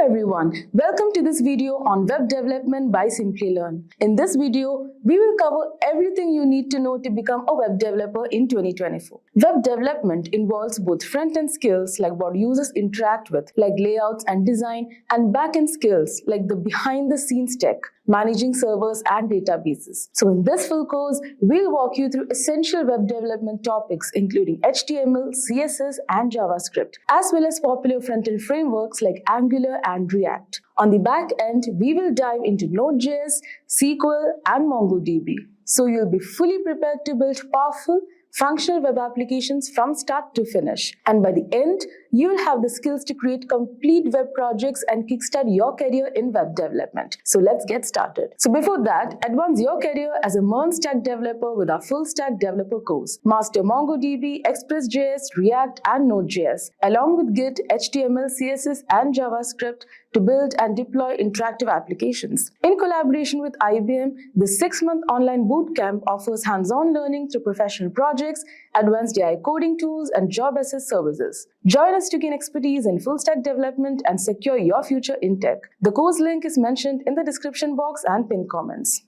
everyone, welcome to this video on web development by Simplilearn. In this video, we will cover everything you need to know to become a web developer in 2024. Web development involves both front-end skills like what users interact with, like layouts and design, and back-end skills like the behind-the-scenes tech, managing servers and databases. So in this full course, we'll walk you through essential web development topics including HTML, CSS, and JavaScript, as well as popular front-end frameworks like Angular and React. On the back end, we will dive into Node.js, SQL, and MongoDB. So you'll be fully prepared to build powerful, functional web applications from start to finish. And by the end, you'll have the skills to create complete web projects and kickstart your career in web development. So let's get started. So before that, advance your career as a MERN-stack developer with our full stack developer course. Master MongoDB, Express.js, React, and Node.js, along with Git, HTML, CSS, and JavaScript to build and deploy interactive applications. In collaboration with IBM, the 6-month online bootcamp offers hands-on learning through professional projects, advanced AI coding tools, and job assist services. Join us to gain expertise in full-stack development and secure your future in tech. The course link is mentioned in the description box and pinned comments.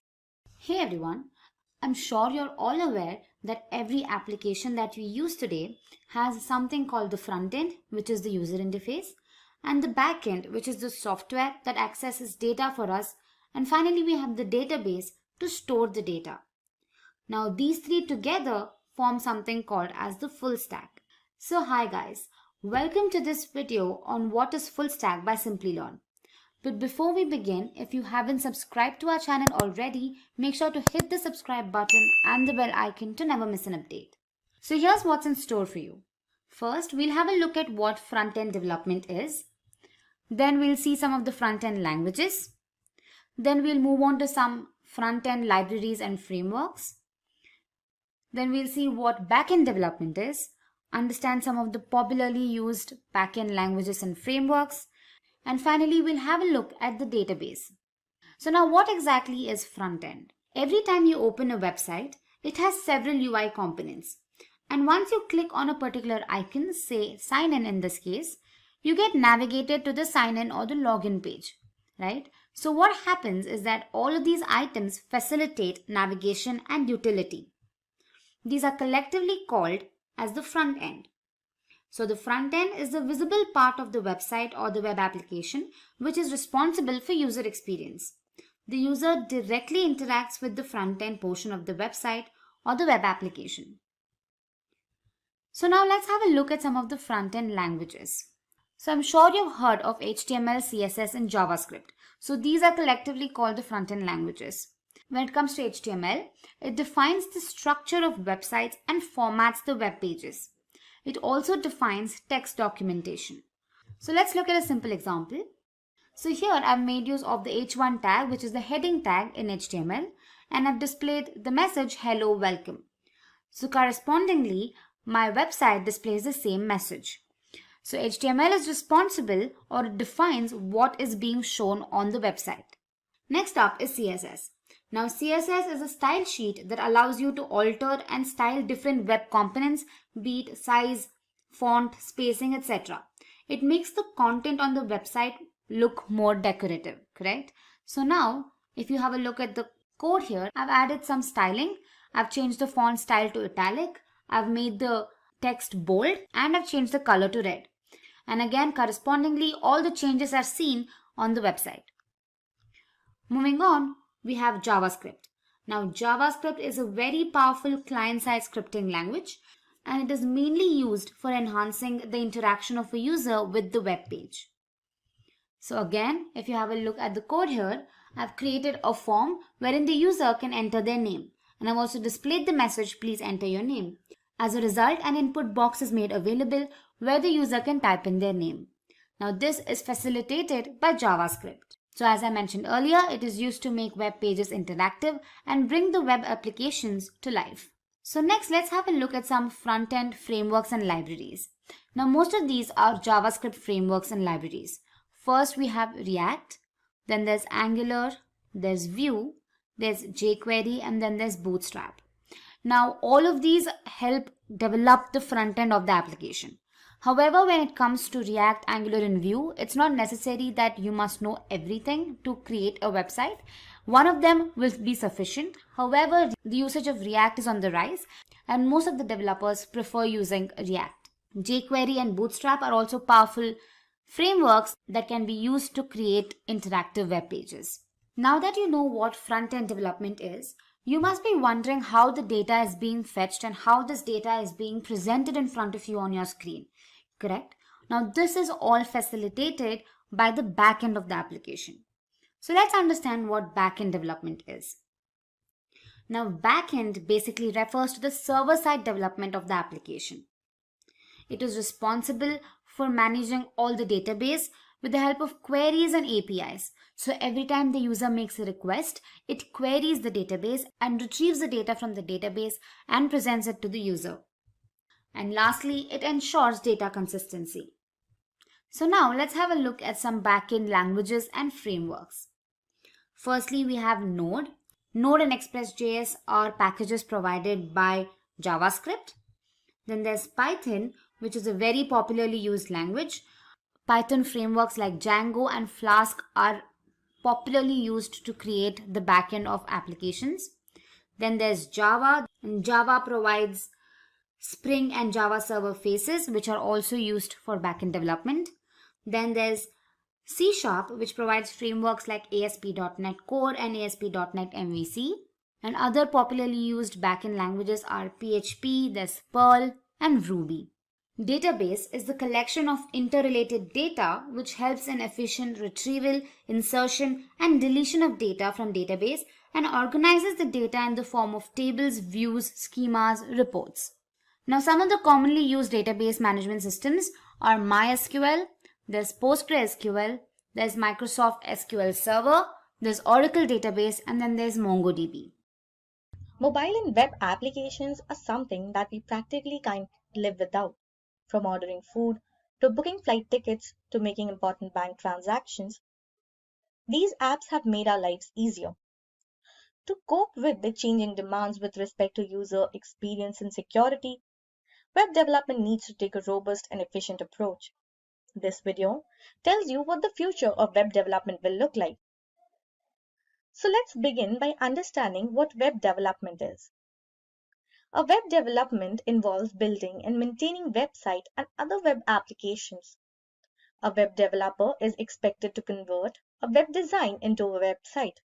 Hey everyone, I'm sure you're all aware that every application that we use today has something called the front end, which is the user interface, and the back end, which is the software that accesses data for us, and finally we have the database to store the data. Now these three together form something called as the full stack. So hi guys, welcome to this video on what is full stack by Simplilearn. But before we begin, if you haven't subscribed to our channel already, make sure to hit the subscribe button and the bell icon to never miss an update. So here's what's in store for you. First, we'll have a look at what front-end development is. Then we'll see some of the front-end languages. Then we'll move on to some front-end libraries and frameworks. Then we'll see what back-end development is, understand some of the popularly used back-end languages and frameworks, and finally we'll have a look at the database. So now what exactly is front-end? Every time you open a website, it has several UI components. And once you click on a particular icon, say sign in this case, you get navigated to the sign in or the login page, right? So what happens is that all of these items facilitate navigation and utility. These are collectively called as the front end. So the front end is the visible part of the website or the web application which is responsible for user experience. The user directly interacts with the front end portion of the website or the web application. So now let's have a look at some of the front end languages. So I'm sure you've heard of HTML, CSS, and JavaScript. So these are collectively called the front-end languages. When it comes to HTML, it defines the structure of websites and formats the web pages. It also defines text documentation. So let's look at a simple example. So here I've made use of the h1 tag, which is the heading tag in HTML, and I've displayed the message hello welcome. So correspondingly, my website displays the same message. So HTML is responsible or it defines what is being shown on the website. Next up is CSS. Now CSS is a style sheet that allows you to alter and style different web components, be it size, font, spacing, etc. It makes the content on the website look more decorative, correct? So now if you have a look at the code here, I've added some styling. I've changed the font style to italic. I've made the text bold and I've changed the color to red. And again, correspondingly, all the changes are seen on the website. Moving on, we have JavaScript. Now, JavaScript is a very powerful client-side scripting language, and it is mainly used for enhancing the interaction of a user with the web page. So again, if you have a look at the code here, I've created a form wherein the user can enter their name. And I've also displayed the message, please enter your name. As a result, an input box is made available where the user can type in their name. Now this is facilitated by JavaScript. So as I mentioned earlier, it is used to make web pages interactive and bring the web applications to life. So next, let's have a look at some front-end frameworks and libraries. Now most of these are JavaScript frameworks and libraries. First we have React, then there's Angular, there's Vue, there's jQuery, and then there's Bootstrap. Now all of these help develop the front end of the application. However, when it comes to React, Angular, and Vue, it's not necessary that you must know everything to create a website. One of them will be sufficient. However, the usage of React is on the rise, and most of the developers prefer using React. jQuery and Bootstrap are also powerful frameworks that can be used to create interactive web pages. Now that you know what front-end development is, you must be wondering how the data is being fetched and how this data is being presented in front of you on your screen. Correct? Now this is all facilitated by the backend of the application. So let's understand what backend development is. Now backend basically refers to the server-side development of the application. It is responsible for managing all the database with the help of queries and APIs. So every time the user makes a request, it queries the database and retrieves the data from the database and presents it to the user. And lastly, it ensures data consistency. So now let's have a look at some backend languages and frameworks. Firstly, we have Node. Node and Express.js are packages provided by JavaScript. Then there's Python, which is a very popularly used language. Python frameworks like Django and Flask are popularly used to create the backend of applications. Then there's Java. And Java provides Spring and Java Server Faces, which are also used for backend development. Then there's C#, which provides frameworks like ASP.NET Core and ASP.NET MVC. And other popularly used backend languages are PHP, there's Perl, and Ruby. Database is the collection of interrelated data which helps in efficient retrieval, insertion, and deletion of data from database and organizes the data in the form of tables, views, schemas, reports. Now, some of the commonly used database management systems are MySQL, there's PostgreSQL, there's Microsoft SQL Server, there's Oracle Database, and then there's MongoDB. Mobile and web applications are something that we practically can't live without. From ordering food to booking flight tickets to making important bank transactions, these apps have made our lives easier. To cope with the changing demands with respect to user experience and security, web development needs to take a robust and efficient approach. This video tells you what the future of web development will look like. So let's begin by understanding what web development is. A web development involves building and maintaining websites and other web applications. A web developer is expected to convert a web design into a website.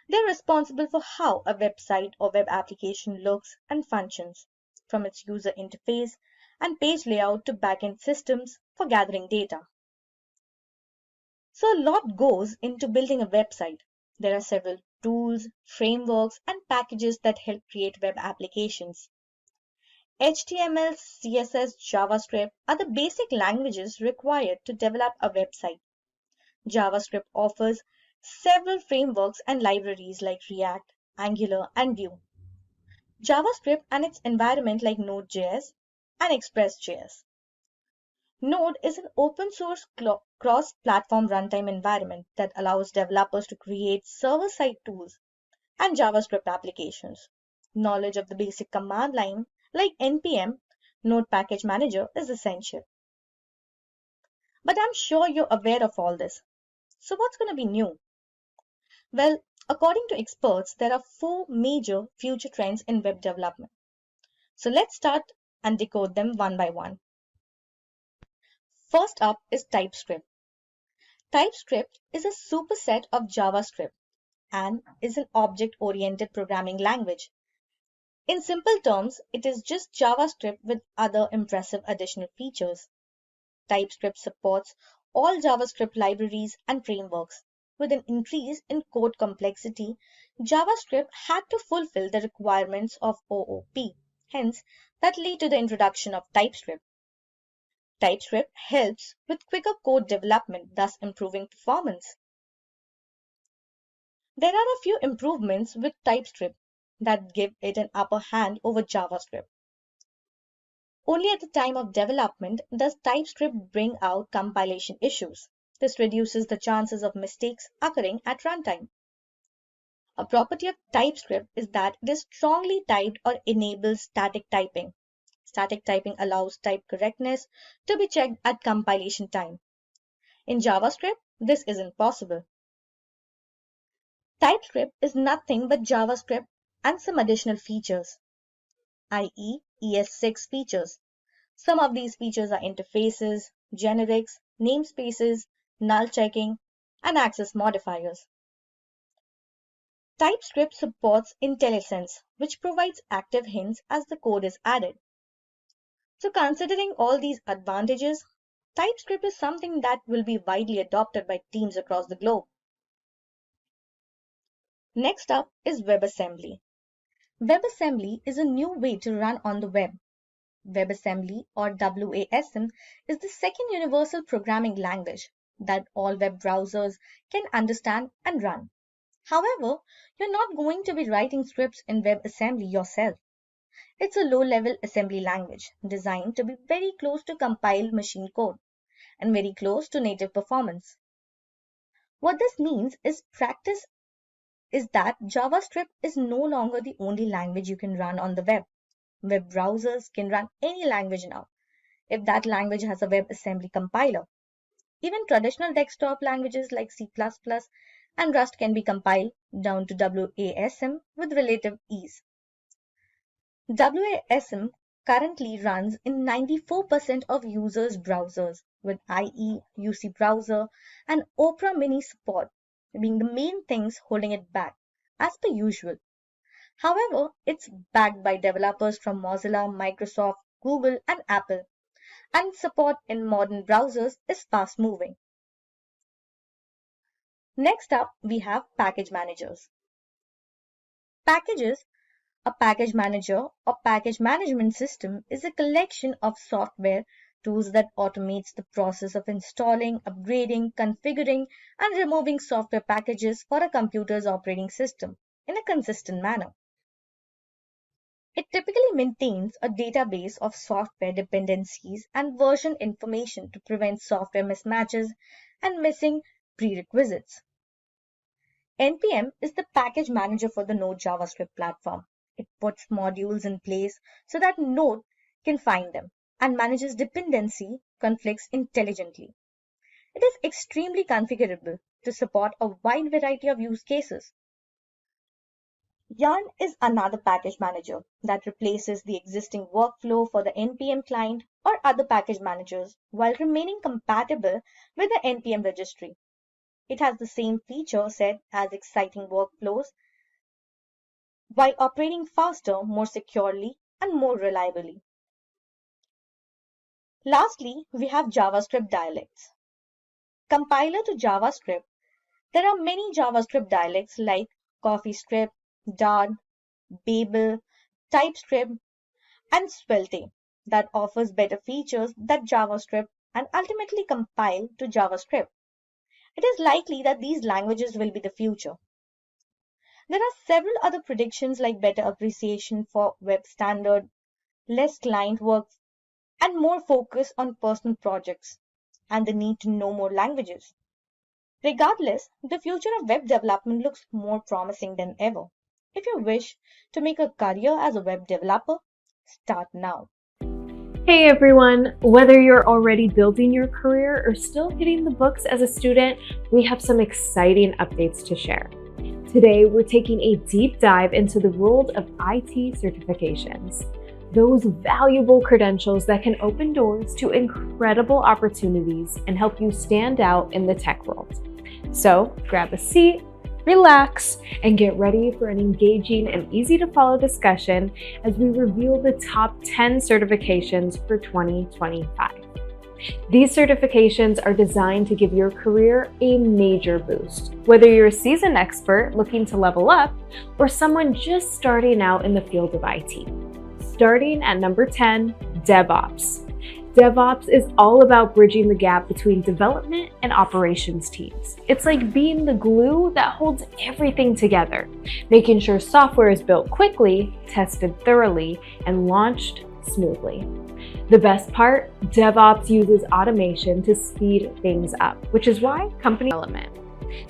They're responsible for how a website or web application looks and functions, from its user interface and page layout to backend systems for gathering data. So a lot goes into building a website. There are several tools, frameworks, and packages that help create web applications. HTML, CSS, JavaScript are the basic languages required to develop a website. JavaScript offers several frameworks and libraries like React, Angular, and Vue. JavaScript and its environment like Node.js and Express.js. Node is an open source cross-platform runtime environment that allows developers to create server-side tools and JavaScript applications. Knowledge of the basic command line like npm, Node Package Manager, is essential. But I'm sure you're aware of all this. So what's going to be new? Well, according to experts, there are 4 major future trends in web development. So let's start and decode them one by one. First up is TypeScript. TypeScript is a superset of JavaScript and is an object-oriented programming language. In simple terms, it is just JavaScript with other impressive additional features. TypeScript supports all JavaScript libraries and frameworks. With an increase in code complexity, JavaScript had to fulfill the requirements of OOP. Hence, that led to the introduction of TypeScript. TypeScript helps with quicker code development, thus improving performance. There are a few improvements with TypeScript that give it an upper hand over JavaScript. Only at the time of development does TypeScript bring out compilation issues. This reduces the chances of mistakes occurring at runtime. A property of TypeScript is that it is strongly typed or enables static typing. Static typing allows type correctness to be checked at compilation time. In JavaScript, this isn't possible. TypeScript is nothing but JavaScript and some additional features, i.e. ES6 features. Some of these features are interfaces, generics, namespaces, null checking, and access modifiers. TypeScript supports IntelliSense, which provides active hints as the code is added. So considering all these advantages, TypeScript is something that will be widely adopted by teams across the globe. Next up is WebAssembly. WebAssembly is a new way to run on the web. WebAssembly, or WASM, is the second universal programming language that all web browsers can understand and run. However, you're not going to be writing scripts in WebAssembly yourself. It's a low-level assembly language designed to be very close to compiled machine code and very close to native performance. What this means is that JavaScript is no longer the only language you can run on the web. Web browsers can run any language now, if that language has a WebAssembly compiler. Even traditional desktop languages like C++ and Rust can be compiled down to WASM with relative ease. WASM currently runs in 94% of users' browsers, with IE, UC Browser, and Opera Mini support being the main things holding it back, as per usual. However, it's backed by developers from Mozilla, Microsoft, Google, and Apple, and support in modern browsers is fast moving. Next up, we have package managers. Packages, a package manager or package management system, is a collection of software tools that automates the process of installing, upgrading, configuring, and removing software packages for a computer's operating system in a consistent manner. It typically maintains a database of software dependencies and version information to prevent software mismatches and missing prerequisites. NPM is the package manager for the Node JavaScript platform. It puts modules in place so that Node can find them and manages dependency conflicts intelligently. It is extremely configurable to support a wide variety of use cases. Yarn is another package manager that replaces the existing workflow for the NPM client or other package managers while remaining compatible with the NPM registry. It has the same feature set as exciting workflows while operating faster, more securely, and more reliably. Lastly, we have JavaScript dialects. Compiler to JavaScript, there are many JavaScript dialects like CoffeeScript, Dart, Babel, TypeScript, and Svelte that offers better features than JavaScript and ultimately compile to JavaScript. It is likely that these languages will be the future. There are several other predictions like better appreciation for web standard, less client work, and more focus on personal projects, and the need to know more languages. Regardless, the future of web development looks more promising than ever. If you wish to make a career as a web developer, start now. Hey everyone! Whether you're already building your career or still hitting the books as a student, we have some exciting updates to share. Today, we're taking a deep dive into the world of IT certifications, those valuable credentials that can open doors to incredible opportunities and help you stand out in the tech world. So grab a seat, relax, and get ready for an engaging and easy to follow discussion as we reveal the top 10 certifications for 2025. These certifications are designed to give your career a major boost, whether you're a seasoned expert looking to level up or someone just starting out in the field of IT. Starting at number 10, DevOps. DevOps is all about bridging the gap between development and operations teams. It's like being the glue that holds everything together, making sure software is built quickly, tested thoroughly, and launched smoothly. The best part, DevOps uses automation to speed things up, which is why company development.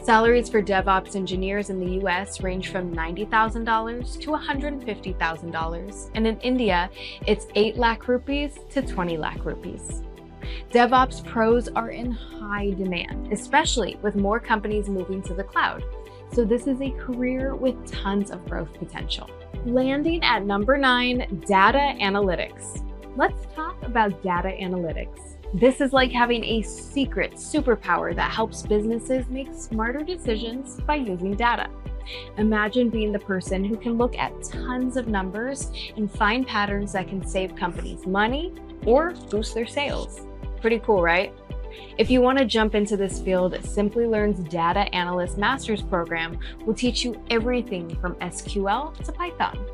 Salaries for DevOps engineers in the US range from $90,000 to $150,000, and in India, it's 8 lakh rupees to 20 lakh rupees. DevOps pros are in high demand, especially with more companies moving to the cloud. So this is a career with tons of growth potential. Landing at number 9, data analytics. Let's talk about data analytics. This is like having a secret superpower that helps businesses make smarter decisions by using data. Imagine being the person who can look at tons of numbers and find patterns that can save companies money or boost their sales. Pretty cool, right? If you want to jump into this field, Simplilearn's Data Analyst Master's Program will teach you everything from SQL to Python.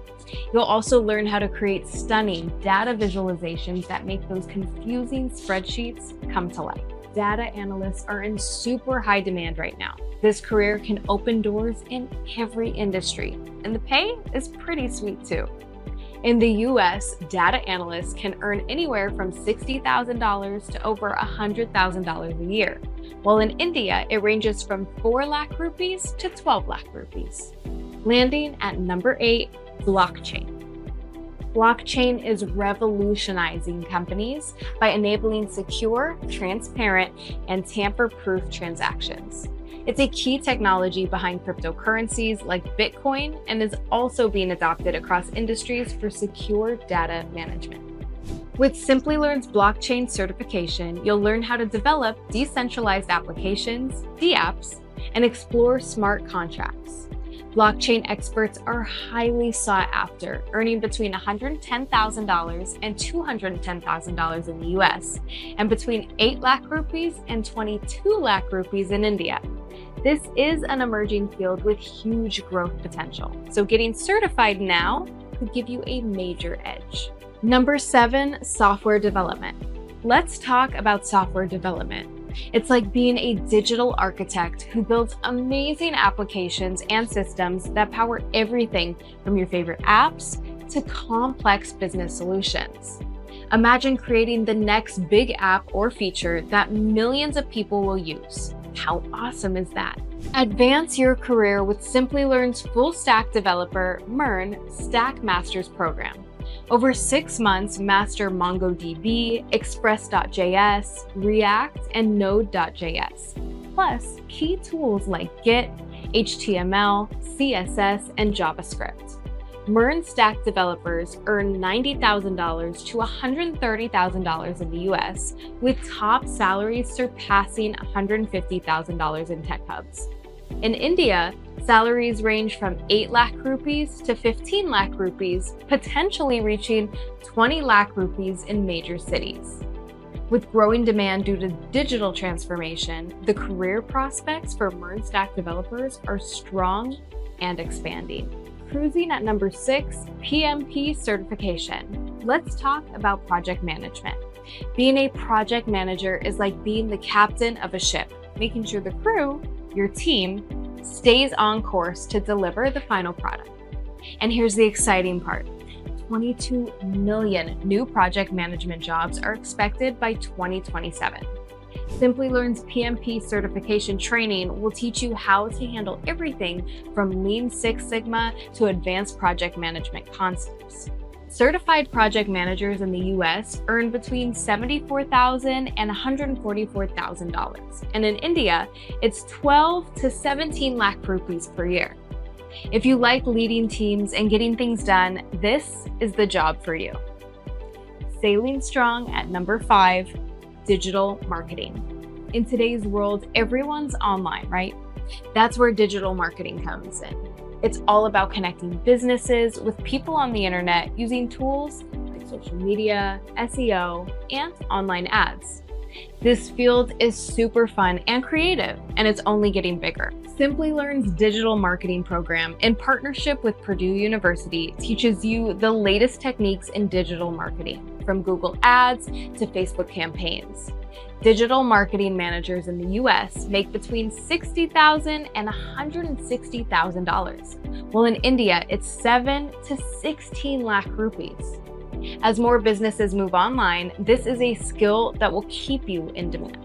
You'll also learn how to create stunning data visualizations that make those confusing spreadsheets come to life. Data analysts are in super high demand right now. This career can open doors in every industry, and the pay is pretty sweet too. In the US, data analysts can earn anywhere from $60,000 to over $100,000 a year, while in India, it ranges from 4 lakh rupees to 12 lakh rupees. Landing at number 8, blockchain. Blockchain is revolutionizing companies by enabling secure, transparent, and tamper-proof transactions. It's a key technology behind cryptocurrencies like Bitcoin and is also being adopted across industries for secure data management. With Simplilearn's blockchain certification, you'll learn how to develop decentralized applications, DApps, and explore smart contracts. Blockchain experts are highly sought after, earning between $110,000 and $210,000 in the US, and between 8 lakh rupees and 22 lakh rupees in India. This is an emerging field with huge growth potential, so getting certified now could give you a major edge. Number 7, software development. Let's talk about software development. It's like being a digital architect who builds amazing applications and systems that power everything from your favorite apps to complex business solutions. Imagine creating the next big app or feature that millions of people will use. How awesome is that? Advance your career with Simplilearn's full stack developer MERN Stack Masters program. Over 6 months, master MongoDB, Express.js, React, and Node.js, plus key tools like Git, HTML, CSS, and JavaScript. MERN Stack developers earn $90,000 to $130,000 in the US, with top salaries surpassing $150,000 in tech hubs. In India, salaries range from 8 lakh rupees to 15 lakh rupees, potentially reaching 20 lakh rupees in major cities. With growing demand due to digital transformation, the career prospects for MERN Stack developers are strong and expanding. Cruising at number 6, PMP certification. Let's talk about project management. Being a project manager is like being the captain of a ship, making sure the crew, your team, stays on course to deliver the final product. And here's the exciting part. 22 million new project management jobs are expected by 2027. Simplilearn's PMP certification training will teach you how to handle everything from Lean Six Sigma to advanced project management concepts. Certified project managers in the US earn between $74,000 and $144,000. And in India, it's 12 to 17 lakh rupees per year. If you like leading teams and getting things done, this is the job for you. Sailing strong at number 5, digital marketing. In today's world, everyone's online, right? That's where digital marketing comes in. It's all about connecting businesses with people on the internet using tools like social media, SEO, and online ads. This field is super fun and creative, and it's only getting bigger. Simplilearn's digital marketing program, in partnership with Purdue University, teaches you the latest techniques in digital marketing, from Google Ads to Facebook campaigns. Digital marketing managers in the US make between $60,000 and $160,000, while in India, it's 7 to 16 lakh rupees. As more businesses move online, this is a skill that will keep you in demand.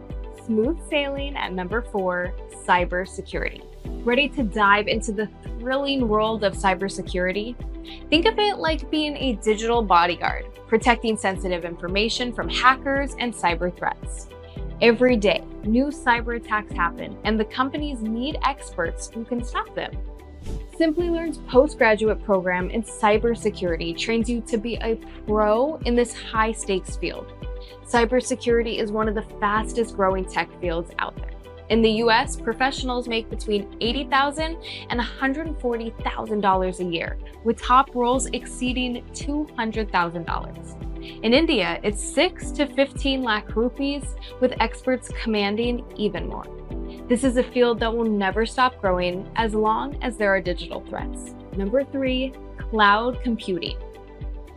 smooth sailing at number 4, cybersecurity. Ready to dive into the thrilling world of cybersecurity? Think of it like being a digital bodyguard, protecting sensitive information from hackers and cyber threats. Every day, new cyber attacks happen, and the companies need experts who can stop them. Simplilearn's postgraduate program in cybersecurity trains you to be a pro in this high-stakes field. Cybersecurity is one of the fastest growing tech fields out there. In the US, professionals make between $80,000 and $140,000 a year, with top roles exceeding $200,000. In India, it's 6 to 15 lakh rupees, with experts commanding even more. This is a field that will never stop growing as long as there are digital threats. Number 3, cloud computing.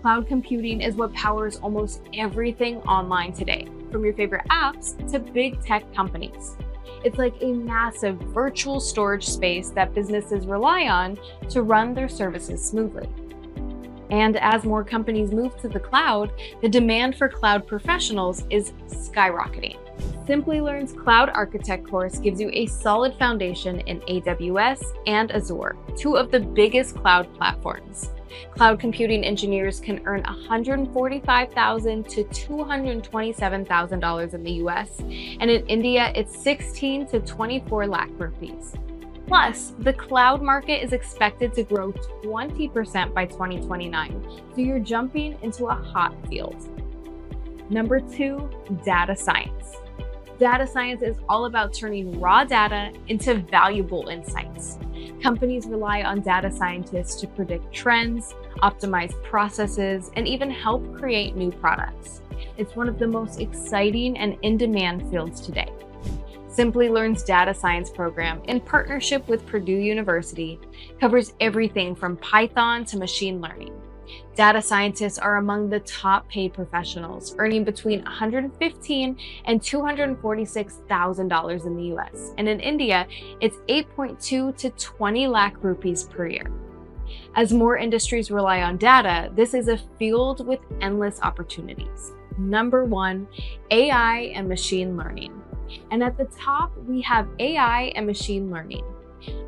Cloud computing is what powers almost everything online today, from your favorite apps to big tech companies. It's like a massive virtual storage space that businesses rely on to run their services smoothly. And as more companies move to the cloud, the demand for cloud professionals is skyrocketing. Simplilearn's Cloud Architect course gives you a solid foundation in AWS and Azure, 2 of the biggest cloud platforms. Cloud computing engineers can earn $145,000 to $227,000 in the US, and in India, it's 16 to 24 lakh rupees. Plus, the cloud market is expected to grow 20% by 2029, so you're jumping into a hot field. Number 2, data science. Data science is all about turning raw data into valuable insights. Companies rely on data scientists to predict trends, optimize processes, and even help create new products. It's one of the most exciting and in-demand fields today. Simplilearn's data science program, in partnership with Purdue University, covers everything from Python to machine learning. Data scientists are among the top paid professionals, earning between $115,000 and $246,000 in the US. And in India, it's 8.2 to 20 lakh rupees per year. As more industries rely on data, this is a field with endless opportunities. Number 1, AI and machine learning. And at the top, we have AI and machine learning.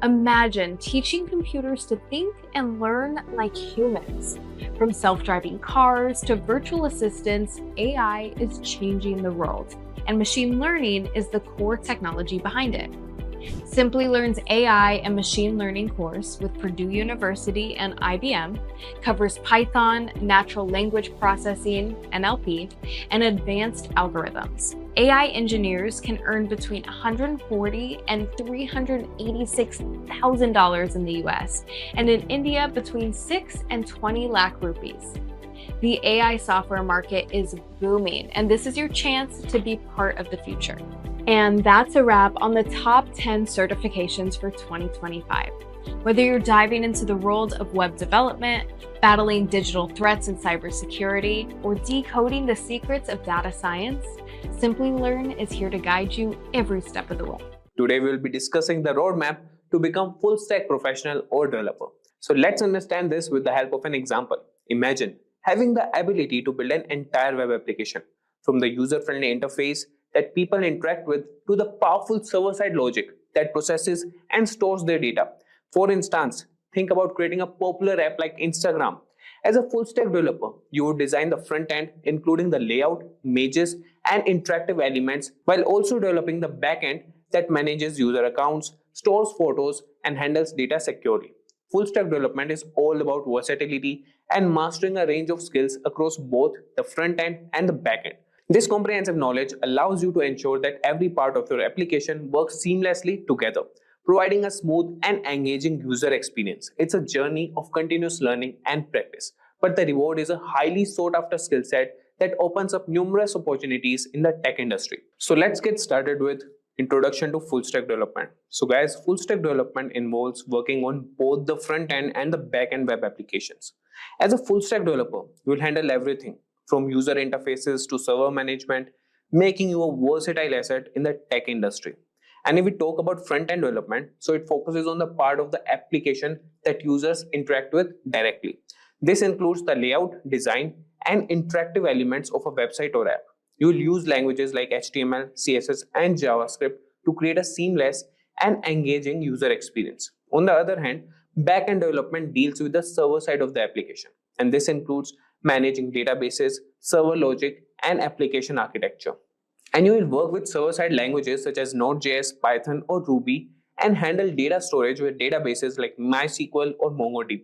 Imagine teaching computers to think and learn like humans. From self-driving cars to virtual assistants, AI is changing the world, and machine learning is the core technology behind it. Simplilearn's AI and machine learning course with Purdue University and IBM covers Python, natural language processing, NLP, and advanced algorithms. AI engineers can earn between $140,000 and $386,000 in the US, and in India between 6 and 20 lakh rupees. The AI software market is booming, and this is your chance to be part of the future. And that's a wrap on the top 10 certifications for 2025. Whether you're diving into the world of web development, battling digital threats in cybersecurity, or decoding the secrets of data science, Simplilearn is here to guide you every step of the way. Today we'll be discussing the roadmap to become full stack professional or developer. So let's understand this with the help of an example. Imagine having the ability to build an entire web application, from the user-friendly interface that people interact with to the powerful server-side logic that processes and stores their data. For instance, think about creating a popular app like Instagram. As a full-stack developer, you would design the front end, including the layout, images, and interactive elements, while also developing the back end that manages user accounts, stores photos, and handles data securely. Full-stack development is all about versatility and mastering a range of skills across both the front end and the back end. This comprehensive knowledge allows you to ensure that every part of your application works seamlessly together, providing a smooth and engaging user experience. It's a journey of continuous learning and practice, but the reward is a highly sought after skill set that opens up numerous opportunities in the tech industry. So let's get started with introduction to full stack development. So guys, full stack development involves working on both the front end and the back end web applications. As a full stack developer, you will handle everything from user interfaces to server management, making you a versatile asset in the tech industry. And if we talk about front-end development, so it focuses on the part of the application that users interact with directly. This includes the layout, design, and interactive elements of a website or app. You will use languages like HTML, CSS, and JavaScript to create a seamless and engaging user experience. On the other hand, backend development deals with the server side of the application, and this includes managing databases, server logic, and application architecture. And you will work with server-side languages such as Node.js, Python, or Ruby and handle data storage with databases like MySQL or MongoDB.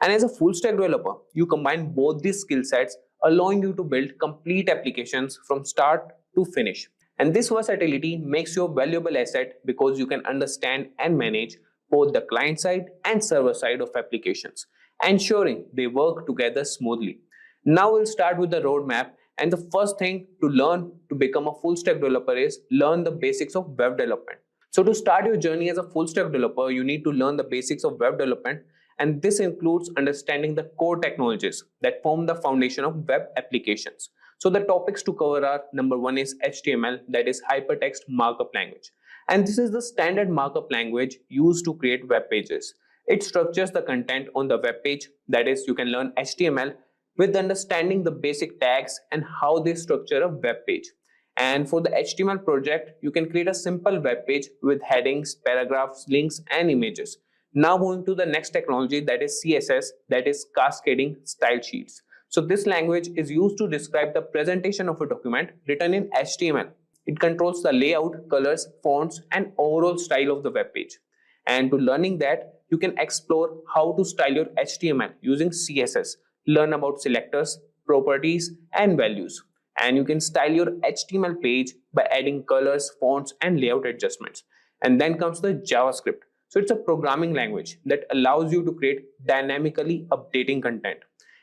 And as a full-stack developer, you combine both these skill sets, allowing you to build complete applications from start to finish. And this versatility makes you a valuable asset because you can understand and manage both the client side and server side of applications, ensuring they work together smoothly. Now we'll start with the roadmap. And the first thing to learn to become a full stack developer is learn the basics of web development. So to start your journey as a full stack developer, you need to learn the basics of web development. And this includes understanding the core technologies that form the foundation of web applications. So the topics to cover are: number one is HTML, that is hypertext markup language. And this is the standard markup language used to create web pages. It structures the content on the web page, that is, you can learn HTML with understanding the basic tags and how they structure a web page. And for the HTML project, you can create a simple web page with headings, paragraphs, links, and images. Now moving to the next technology, that is CSS, that is cascading style sheets. So this language is used to describe the presentation of a document written in HTML. It controls the layout, colors, fonts, and overall style of the web page. And to learning that, you can explore how to style your HTML using CSS. Learn about selectors, properties, and values. And you can style your HTML page by adding colors, fonts, and layout adjustments. And then comes the JavaScript. So it's a programming language that allows you to create dynamically updating content.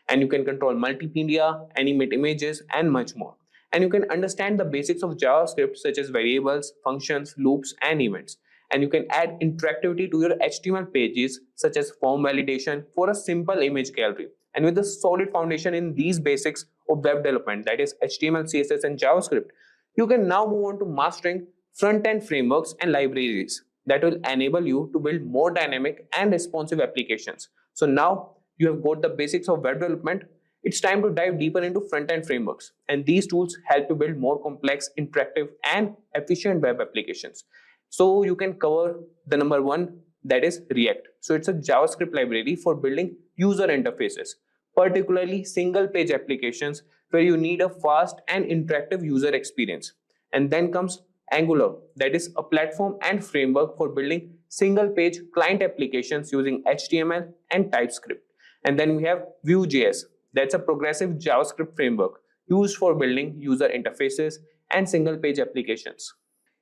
And you can control multimedia, animate images, and much more. And you can understand the basics of JavaScript such as variables, functions, loops, and events. And you can add interactivity to your HTML pages such as form validation for a simple image gallery. And with a solid foundation in these basics of web development, that is HTML, CSS, and JavaScript, you can now move on to mastering front-end frameworks and libraries that will enable you to build more dynamic and responsive applications. So now you have got the basics of web development. It's time to dive deeper into front-end frameworks. And these tools help you build more complex, interactive, and efficient web applications. So you can cover the number one, that is React. So it's a JavaScript library for building user interfaces, particularly single page applications where you need a fast and interactive user experience. And then comes Angular, that is a platform and framework for building single page client applications using HTML and TypeScript. And then we have Vue.js, that's a progressive JavaScript framework used for building user interfaces and single page applications.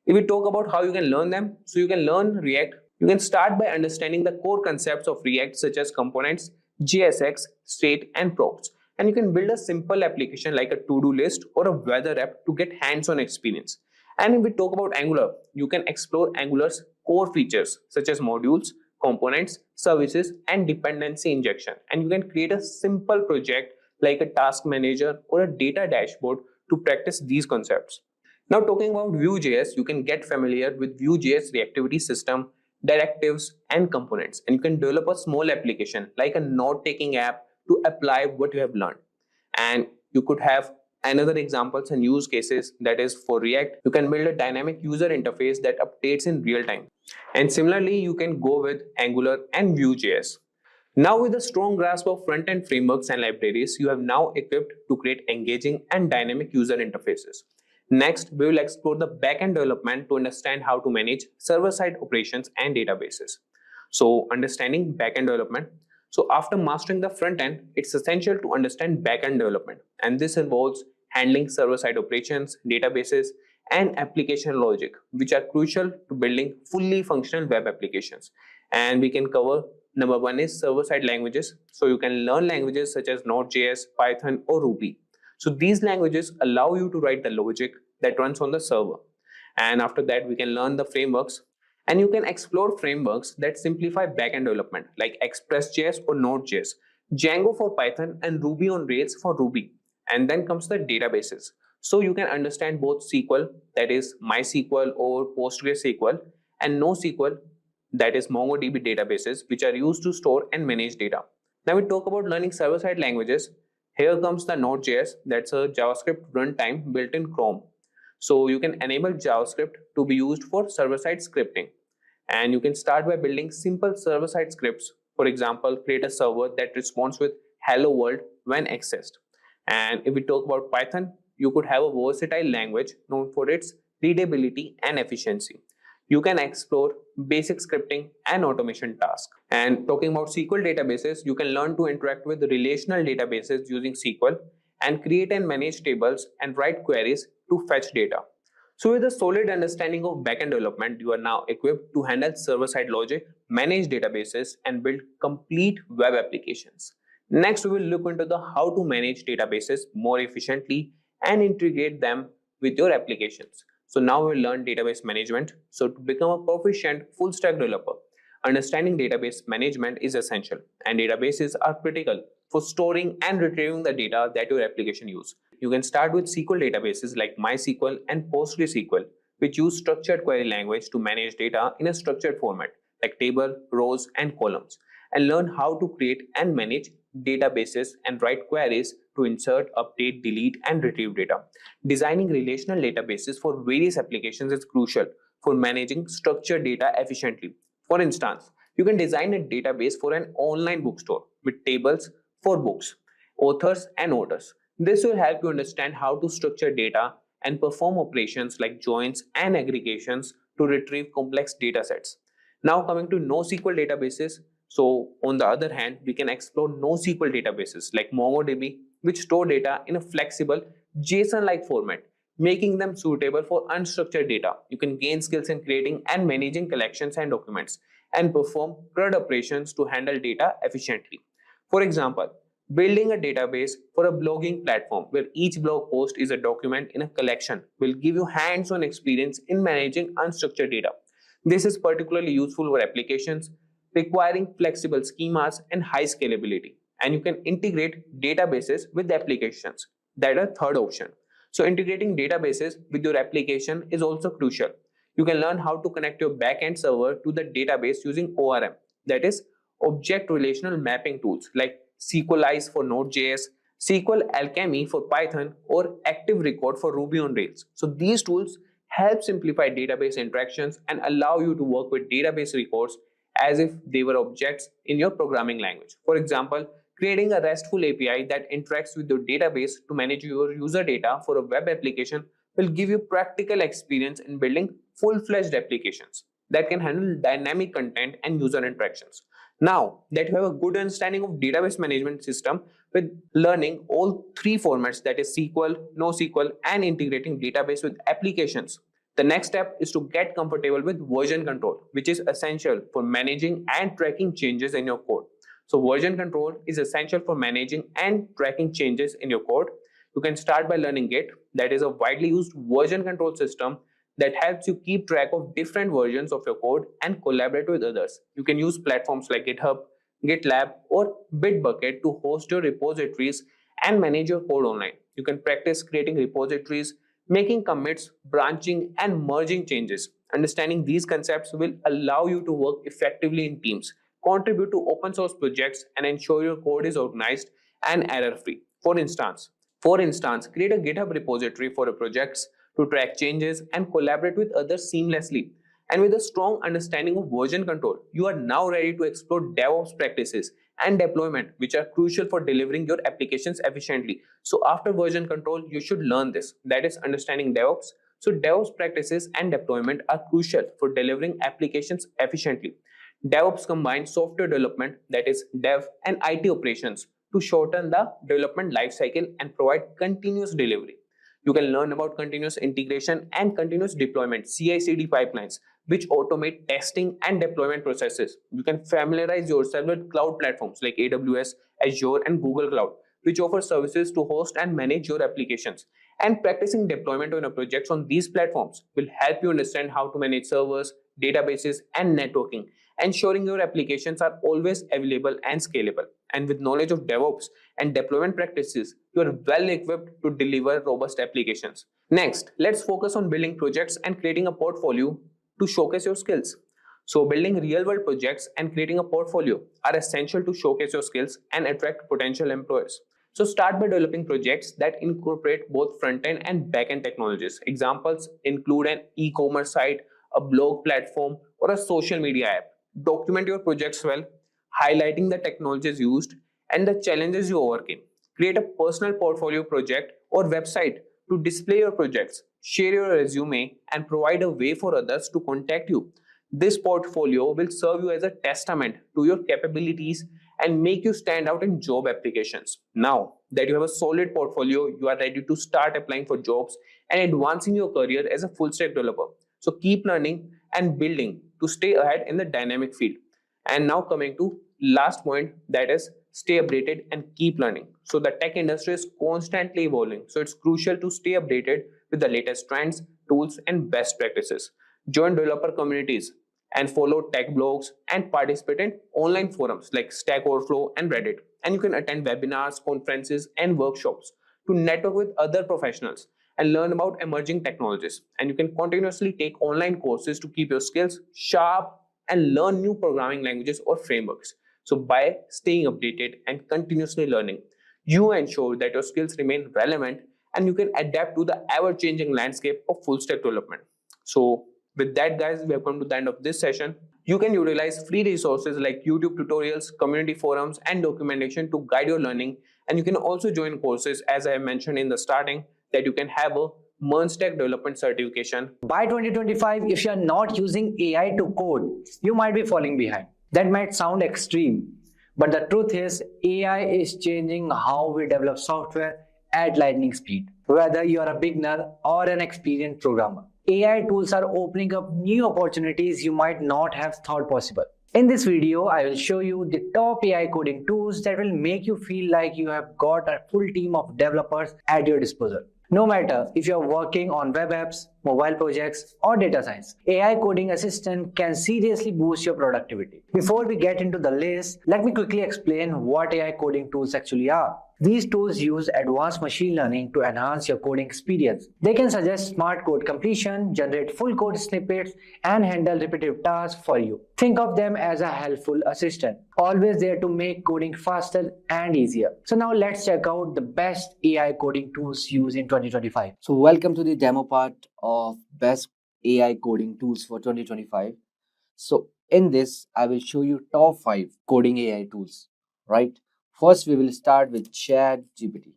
If we talk about how you can learn them, so you can learn React. You can start by understanding the core concepts of React such as components, JSX, state, and props. And you can build a simple application like a to-do list or a weather app to get hands-on experience. And if we talk about Angular, you can explore Angular's core features such as modules, components, services, and dependency injection. And you can create a simple project like a task manager or a data dashboard to practice these concepts. Now talking about Vue.js, you can get familiar with Vue.js reactivity system, directives, and components. And you can develop a small application like a note-taking app to apply what you have learned. And you could have another examples and use cases, that is for React, you can build a dynamic user interface that updates in real time. And similarly, you can go with Angular and Vue.js. Now with a strong grasp of front-end frameworks and libraries, you have now equipped to create engaging and dynamic user interfaces. Next, we will explore the back-end development to understand how to manage server-side operations and databases. So understanding back-end development. So after mastering the front end, it's essential to understand back-end development. And this involves handling server-side operations, databases, and application logic, which are crucial to building fully functional web applications. And we can cover number one is server-side languages. So you can learn languages such as Node.js, Python, or Ruby. So these languages allow you to write the logic that runs on the server. And after that, we can learn the frameworks. And you can explore frameworks that simplify backend development like Express.js or Node.js, Django for Python, and Ruby on Rails for Ruby. And then comes the databases. So you can understand both SQL, that is MySQL or PostgreSQL, and NoSQL, that is MongoDB databases, which are used to store and manage data. Now we talk about learning server-side languages. Here comes the Node.js, that's a JavaScript runtime built in Chrome. So you can enable JavaScript to be used for server-side scripting. And you can start by building simple server-side scripts. For example, create a server that responds with hello world when accessed. And if we talk about Python, you could have a versatile language known for its readability and efficiency. You can explore basic scripting and automation tasks. And talking about SQL databases, you can learn to interact with relational databases using SQL and create and manage tables and write queries to fetch data. So with a solid understanding of backend development, you are now equipped to handle server-side logic, manage databases, and build complete web applications. Next, we will look into the how to manage databases more efficiently and integrate them with your applications. So now we'll learn database management. So to become a proficient full stack developer, understanding database management is essential, and databases are critical for storing and retrieving the data that your application uses. You can start with SQL databases like MySQL and PostgreSQL, which use structured query language to manage data in a structured format like table, rows, and columns, and learn how to create and manage databases and write queries to insert, update, delete, and retrieve data. Designing relational databases for various applications is crucial for managing structured data efficiently. For instance, you can design a database for an online bookstore with tables for books, authors, and orders. This will help you understand how to structure data and perform operations like joins and aggregations to retrieve complex data sets. Now coming to NoSQL databases. So on the other hand, we can explore NoSQL databases like MongoDB, which store data in a flexible JSON-like format, making them suitable for unstructured data. You can gain skills in creating and managing collections and documents and perform CRUD operations to handle data efficiently. For example, building a database for a blogging platform where each blog post is a document in a collection will give you hands-on experience in managing unstructured data. This is particularly useful for applications requiring flexible schemas and high scalability. And you can integrate databases with applications. That is a third option. So integrating databases with your application is also crucial. You can learn how to connect your backend server to the database using ORM, that is Object Relational Mapping tools like SQLize for Node.js, SQL Alchemy for Python, or Active Record for Ruby on Rails. So these tools help simplify database interactions and allow you to work with database records as if they were objects in your programming language. For example, creating a RESTful API that interacts with your database to manage your user data for a web application will give you practical experience in building full-fledged applications that can handle dynamic content and user interactions. Now that you have a good understanding of database management system with learning all three formats, that is SQL, NoSQL, and integrating database with applications, the next step is to get comfortable with version control, which is essential for managing and tracking changes in your code. So version control is essential for managing and tracking changes in your code. You can start by learning Git, that is a widely used version control system that helps you keep track of different versions of your code and collaborate with others. You can use platforms like GitHub, GitLab, or Bitbucket to host your repositories and manage your code online. You can practice creating repositories, making commits, branching, and merging changes. Understanding these concepts will allow you to work effectively in teams, contribute to open source projects, and ensure your code is organized and error-free. For instance, create a GitHub repository for your projects to track changes and collaborate with others seamlessly. And with a strong understanding of version control, you are now ready to explore DevOps practices and deployment, which are crucial for delivering your applications efficiently. So after version control, you should learn this, that is understanding DevOps. So DevOps practices and deployment are crucial for delivering applications efficiently. DevOps combines software development, that is dev, and IT operations to shorten the development lifecycle and provide continuous delivery. You can learn about continuous integration and continuous deployment, CI/CD pipelines, which automate testing and deployment processes. You can familiarize yourself with cloud platforms like AWS, Azure, and Google Cloud, which offer services to host and manage your applications. And practicing deployment on your projects on these platforms will help you understand how to manage servers, databases, and networking, ensuring your applications are always available and scalable. And with knowledge of DevOps and deployment practices, you are well equipped to deliver robust applications. Next, let's focus on building projects and creating a portfolio to showcase your skills. So building real-world projects and creating a portfolio are essential to showcase your skills and attract potential employers. So start by developing projects that incorporate both front-end and back-end technologies. Examples include an e-commerce site, a blog platform, or a social media app. Document your projects well, highlighting the technologies used and the challenges you overcame. Create a personal portfolio project or website to display your projects. Share your resume and provide a way for others to contact you. This portfolio will serve you as a testament to your capabilities and make you stand out in job applications. Now that you have a solid portfolio, you are ready to start applying for jobs and advancing your career as a full stack developer. So keep learning and building to stay ahead in the dynamic field. And now coming to last point, that is stay updated and keep learning. So the tech industry is constantly evolving. So it's crucial to stay updated with the latest trends, tools, and best practices. Join developer communities and follow tech blogs and participate in online forums like Stack Overflow and Reddit. And you can attend webinars, conferences, and workshops to network with other professionals and learn about emerging technologies. And you can continuously take online courses to keep your skills sharp and learn new programming languages or frameworks. So by staying updated and continuously learning, you ensure that your skills remain relevant and you can adapt to the ever-changing landscape of full stack development. So with that, guys, we have come to the end of this session. You can utilize free resources like YouTube tutorials, community forums, and documentation to guide your learning. And you can also join courses, as I mentioned in the starting, that you can have a Stack development certification. By 2025, if you are not using AI to code, you might be falling behind. That might sound extreme, but the truth is AI is changing how we develop software at lightning speed. Whether you are a beginner or an experienced programmer, AI tools are opening up new opportunities you might not have thought possible. In this video, I will show you the top AI coding tools that will make you feel like you have got a full team of developers at your disposal. No matter if you're working on web apps, mobile projects, or data science, AI coding assistant can seriously boost your productivity. Before we get into the list, let me quickly explain what AI coding tools actually are. These tools use advanced machine learning to enhance your coding experience. They can suggest smart code completion, generate full code snippets, and handle repetitive tasks for you. Think of them as a helpful assistant, always there to make coding faster and easier. So now let's check out the best AI coding tools used in 2025. So welcome to the demo part of best AI coding tools for 2025. So in this, I will show you top 5 coding AI tools, right? First, we will start with ChatGPT.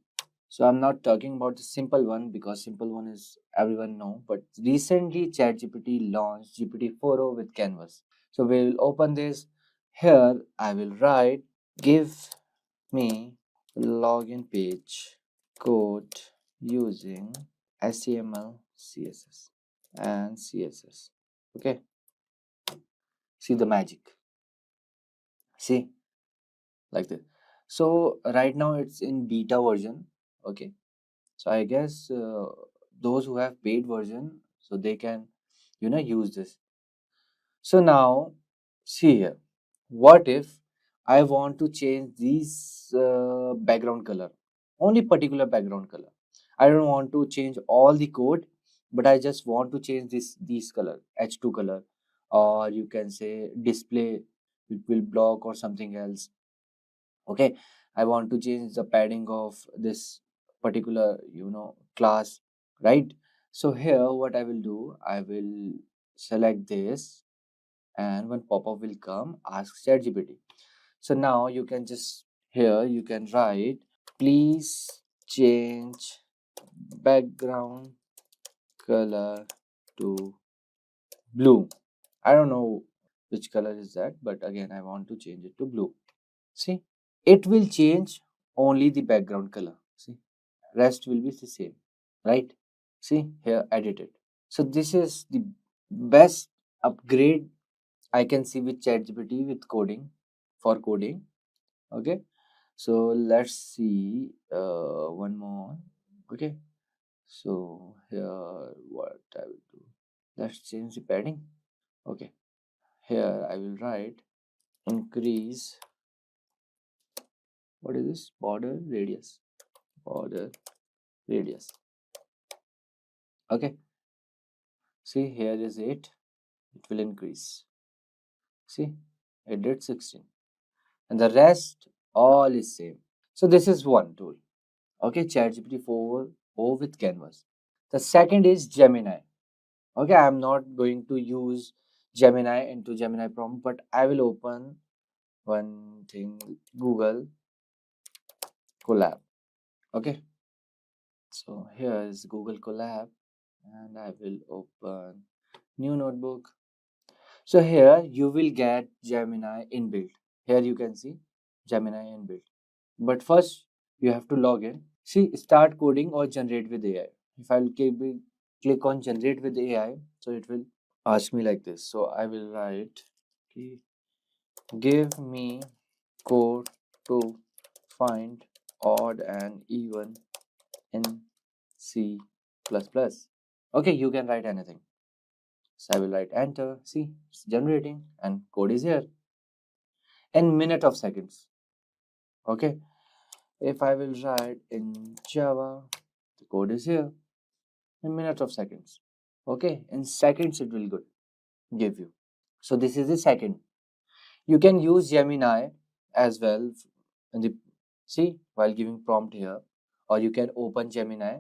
So I'm not talking about the simple one because simple one is everyone know, but recently ChatGPT launched GPT 4.0 with Canvas. So we'll open this. Here I will write, give me login page code using HTML, CSS and CSS. Okay, see the magic. See, like this. So right now it's in beta version. Okay, so I guess those who have paid version, so they can use this. So now see here, what if I want to change these background color, only particular background color. I don't want to change all the code, but I just want to change these color, H2 color, or you can say display, it will block or something else. Okay, I want to change the padding of this particular class, right? So here what I will do, I will select this, and when pop-up will come, ask ChatGPT. So now you can just here you can write, please change background color to blue. I don't know which color is that, but again I want to change it to blue. See, it will change only the background color. See, rest will be the same, right? See here, edited. So this is the best upgrade I can see with ChatGPT with coding, for coding. Okay, so let's see one more. Okay, so here what I will do, let's change the padding. Okay, here I will write increase, what is this, border radius. Okay, see here is 8, it will increase. See, it did 16, and the rest all is same. So this is one tool. Okay, ChatGPT 4o with Canvas. The second is Gemini. Okay, I'm not going to use Gemini into Gemini prompt, but I will open one thing, Google Colab. Okay, so here is Google Colab, and I will open new notebook. So here you will get Gemini inbuilt. Here you can see Gemini inbuilt. But first you have to log in. See, start coding or generate with AI. If I'll click on generate with AI, so it will ask me like this. So I will write, okay, give me code to find odd and even in C++. Okay, you can write anything. So I will write enter. See, it's generating and code is here in minute of seconds. Okay, if I will write in Java, the code is here in minute of seconds. Okay, in seconds it will give you. So this is the second. You can use Gemini as well in the, see, while giving prompt here, or you can open Gemini,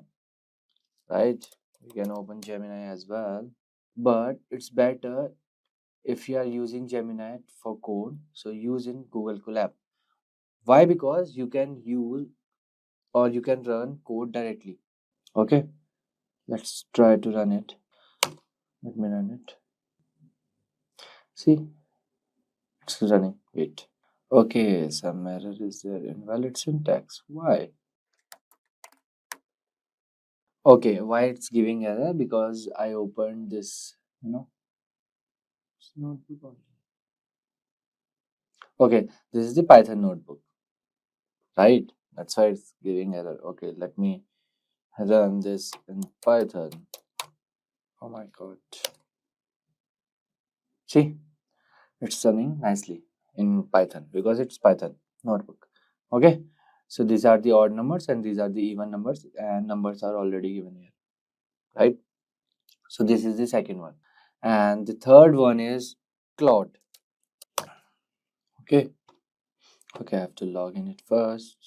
right? You can open Gemini as well, but it's better if you are using Gemini for code, so use in Google Colab. Why? Because you can use or you can run code directly. Okay, let's try to run it. Let me run it. See, it's running. Wait. Okay, some error is there. Invalid syntax. Why? Okay, why it's giving error? Because I opened this, it's notebook only. Okay, this is the Python notebook, right? That's why it's giving error. Okay, let me run this in Python. Oh my god. See, it's running nicely in Python because it's Python notebook. Okay, so these are the odd numbers and these are the even numbers, and numbers are already given here, right? So this is the second one, and the third one is Claude. Okay, I have to log in it first.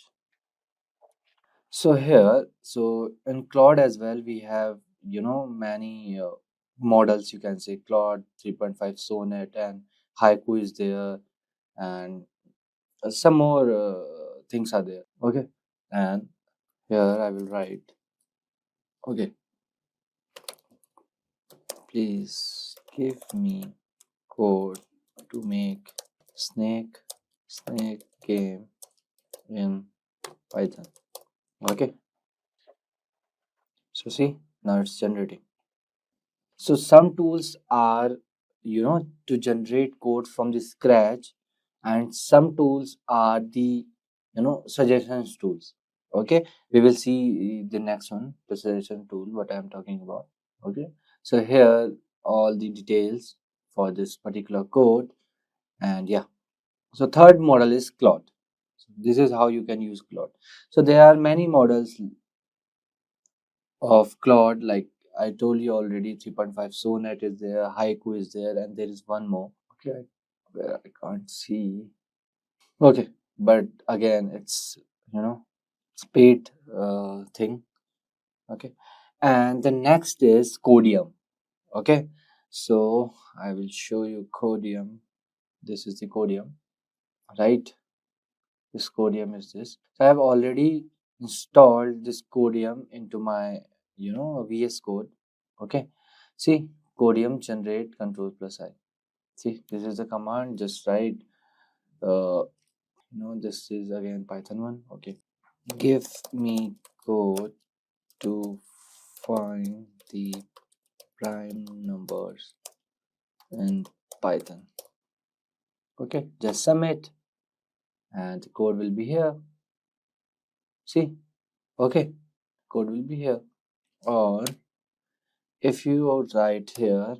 So here, so in Claude as well, we have many models. You can say Claude 3.5 Sonnet and Haiku is there, and some more things are there. Okay, and here I will write, okay, please give me code to make snake game in Python. Okay, so see, now it's generating. So some tools are to generate code from the scratch, and some tools are the suggestions tools. Okay, we will see the next one, the suggestion tool, what I am talking about. Okay, so here all the details for this particular code, and yeah, so third model is Claude. So this is how you can use Claude. So there are many models of Claude, like I told you already, 3.5 Sonnet is there, Haiku is there, and there is one more. Okay, where I can't see. Okay, but again, it's it's paid thing. Okay, and the next is Codium. Okay, so I will show you Codium. This is the Codium, right? This Codium is this. So I have already installed this Codium into my VS Code. Okay, see, Codium generate control plus I. See, this is the command. Just write. This is again Python one. Okay, give me code to find the prime numbers in Python. Okay, just submit, and the code will be here. See, okay, code will be here. Or if you write here,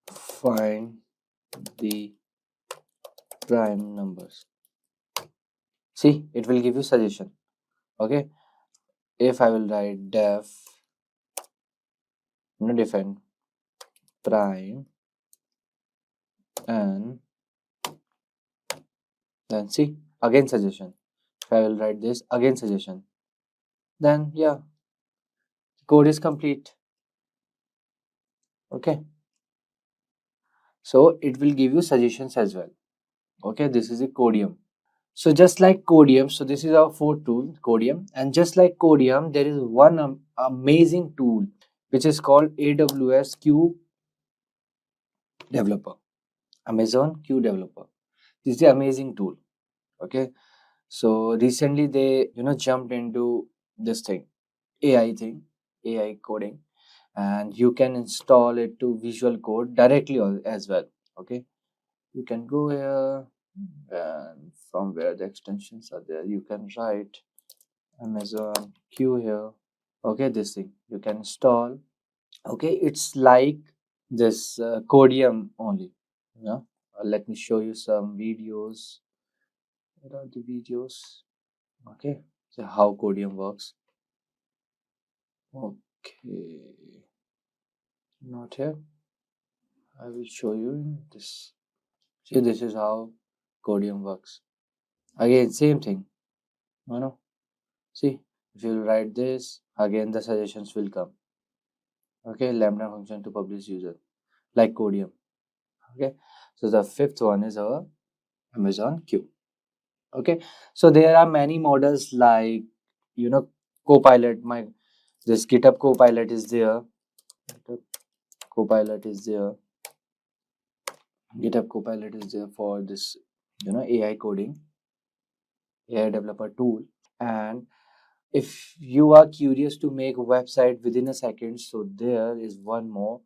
find the prime numbers. See, it will give you suggestion. Okay, if I will write define prime, and then see, again suggestion. If I will write this, again suggestion. then yeah, code is complete. Okay, so it will give you suggestions as well. Okay, this is a Codium. So just like Codium, so this is our fourth tool, Codium, and just like Codium, there is one amazing tool which is called AWS Q Developer, Amazon Q Developer. This is the amazing tool. Okay, so recently they jumped into this thing, AI thing, AI coding, and you can install it to Visual Code directly as well. Okay, you can go here, and from where the extensions are there, you can write Amazon Q here. Okay, this thing you can install. Okay, it's like this Codium only. Yeah, let me show you some videos. What are the videos? Okay, so how Codium works. Okay, not here. I will show you in this. See, this is how Codium works. Again, same thing. See, if you write this, again the suggestions will come. Okay, lambda function to publish user, like Codium. Okay, so the fifth one is our Amazon Q. Okay, so there are many models like Copilot. This GitHub Copilot is there. Copilot is there. GitHub Copilot is there for this AI coding, AI developer tool. And if you are curious to make a website within a second, so there is one more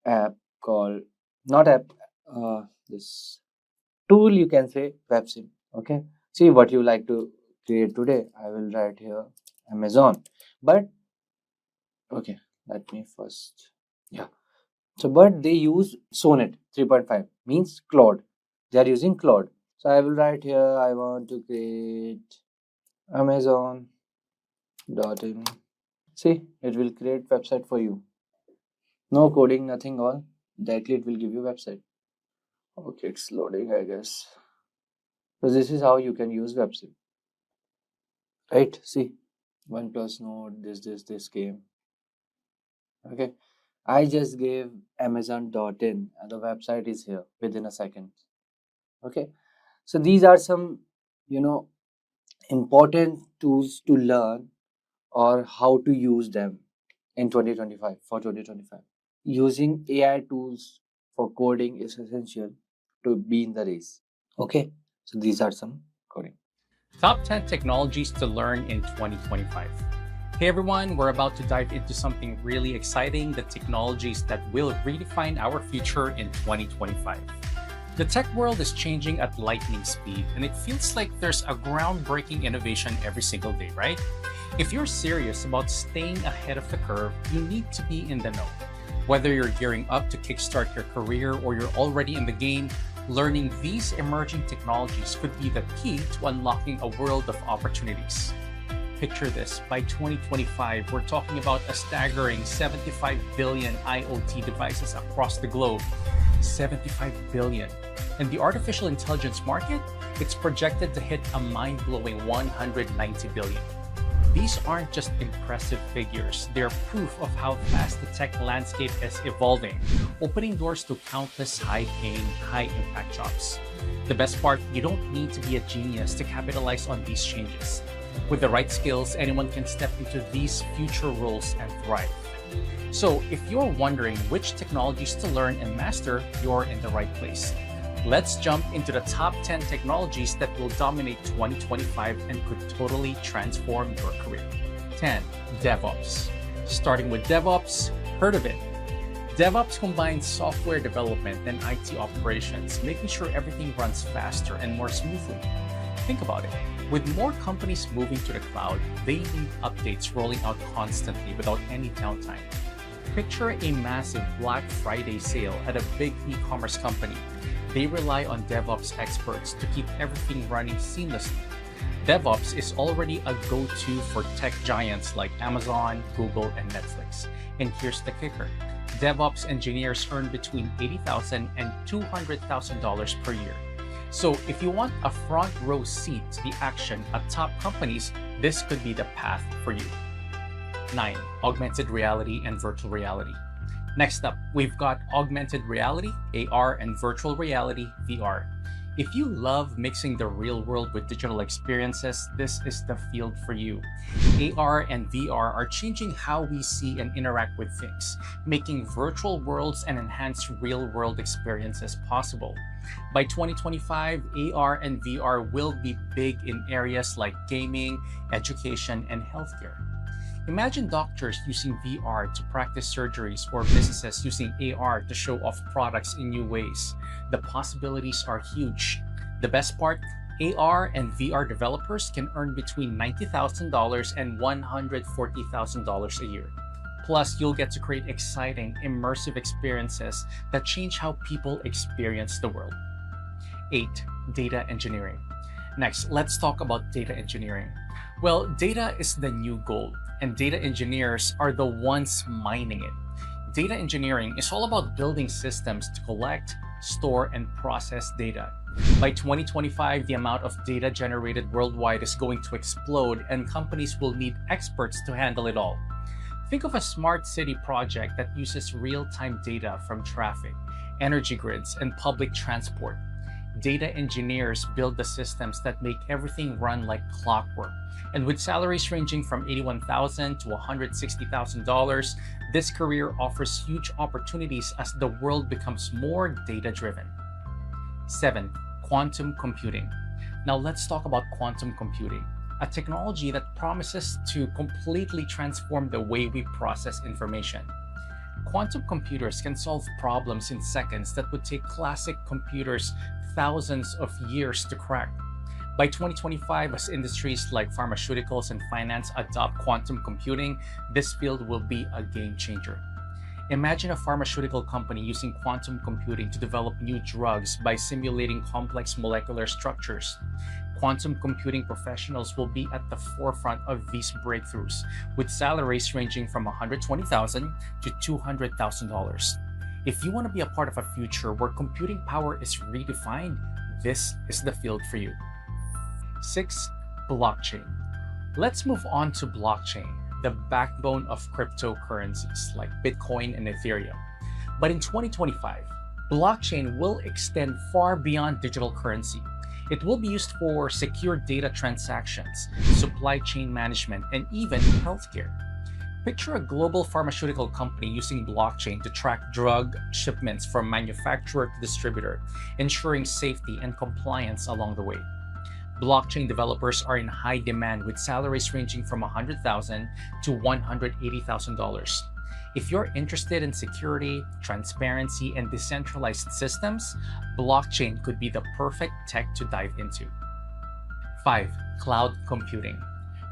app called, not app, this tool, you can say, WebSim. Okay, see what you like to create today. I will write here Amazon, but okay, let me first, yeah. So but they use Sonnet 3.5, means Claude. They are using Claude. So I will write here, I want to create Amazon.in. See, it will create website for you. No coding, nothing, all directly it will give you website. Okay, it's loading, I guess. So this is how you can use WebSim. Right? See, OnePlus Node, this came. Okay, I just gave Amazon.in and the website is here within a second. Okay, so these are some important tools to learn or how to use them in 2025 for 2025. Using AI tools for coding is essential to be in the race. Okay, so these are some coding. Top 10 technologies to learn in 2025. Hey everyone, we're about to dive into something really exciting, the technologies that will redefine our future in 2025. The tech world is changing at lightning speed, and it feels like there's a groundbreaking innovation every single day, right? If you're serious about staying ahead of the curve, you need to be in the know. Whether you're gearing up to kickstart your career or you're already in the game, learning these emerging technologies could be the key to unlocking a world of opportunities. Picture this, by 2025, we're talking about a staggering 75 billion IoT devices across the globe. 75 billion. And the artificial intelligence market, it's projected to hit a mind-blowing 190 billion. These aren't just impressive figures, they're proof of how fast the tech landscape is evolving, opening doors to countless high-paying, high-impact jobs. The best part, you don't need to be a genius to capitalize on these changes. With the right skills, anyone can step into these future roles and thrive. So if you're wondering which technologies to learn and master, you're in the right place. Let's jump into the top 10 technologies that will dominate 2025 and could totally transform your career. 10. DevOps. Starting with DevOps, heard of it? DevOps combines software development and IT operations, making sure everything runs faster and more smoothly. Think about it. With more companies moving to the cloud, they need updates rolling out constantly without any downtime. Picture a massive Black Friday sale at a big e-commerce company. They rely on DevOps experts to keep everything running seamlessly. DevOps is already a go-to for tech giants like Amazon, Google, and Netflix. And here's the kicker. DevOps engineers earn between $80,000 and $200,000 per year. So if you want a front row seat to the action at top companies, this could be the path for you. 9. Augmented reality and virtual reality. Next up, we've got augmented reality, AR, and virtual reality, VR. If you love mixing the real world with digital experiences, this is the field for you. AR and VR are changing how we see and interact with things, making virtual worlds and enhanced real-world experiences possible. By 2025, AR and VR will be big in areas like gaming, education, and healthcare. Imagine doctors using VR to practice surgeries or businesses using AR to show off products in new ways. The possibilities are huge. The best part, AR and VR developers can earn between $90,000 and $140,000 a year. Plus, you'll get to create exciting, immersive experiences that change how people experience the world. 8. Data engineering. Next, let's talk about data engineering. Well, data is the new gold, and data engineers are the ones mining it. Data engineering is all about building systems to collect, store, and process data. By 2025, the amount of data generated worldwide is going to explode, and companies will need experts to handle it all. Think of a smart city project that uses real-time data from traffic, energy grids, and public transport. Data engineers build the systems that make everything run like clockwork. And with salaries ranging from $81,000 to $160,000, this career offers huge opportunities as the world becomes more data-driven. 7. Quantum computing. Now let's talk about quantum computing, a technology that promises to completely transform the way we process information. Quantum computers can solve problems in seconds that would take classic computers thousands of years to crack. By 2025, as industries like pharmaceuticals and finance adopt quantum computing, this field will be a game changer. Imagine a pharmaceutical company using quantum computing to develop new drugs by simulating complex molecular structures. Quantum computing professionals will be at the forefront of these breakthroughs, with salaries ranging from $120,000 to $200,000. If you want to be a part of a future where computing power is redefined, this is the field for you. 6. Blockchain. Let's move on to blockchain, the backbone of cryptocurrencies like Bitcoin and Ethereum. But in 2025, blockchain will extend far beyond digital currency. It will be used for secure data transactions, supply chain management, and even healthcare. Picture a global pharmaceutical company using blockchain to track drug shipments from manufacturer to distributor, ensuring safety and compliance along the way. Blockchain developers are in high demand with salaries ranging from $100,000 to $180,000. If you're interested in security, transparency, and decentralized systems, blockchain could be the perfect tech to dive into. 5. Cloud computing.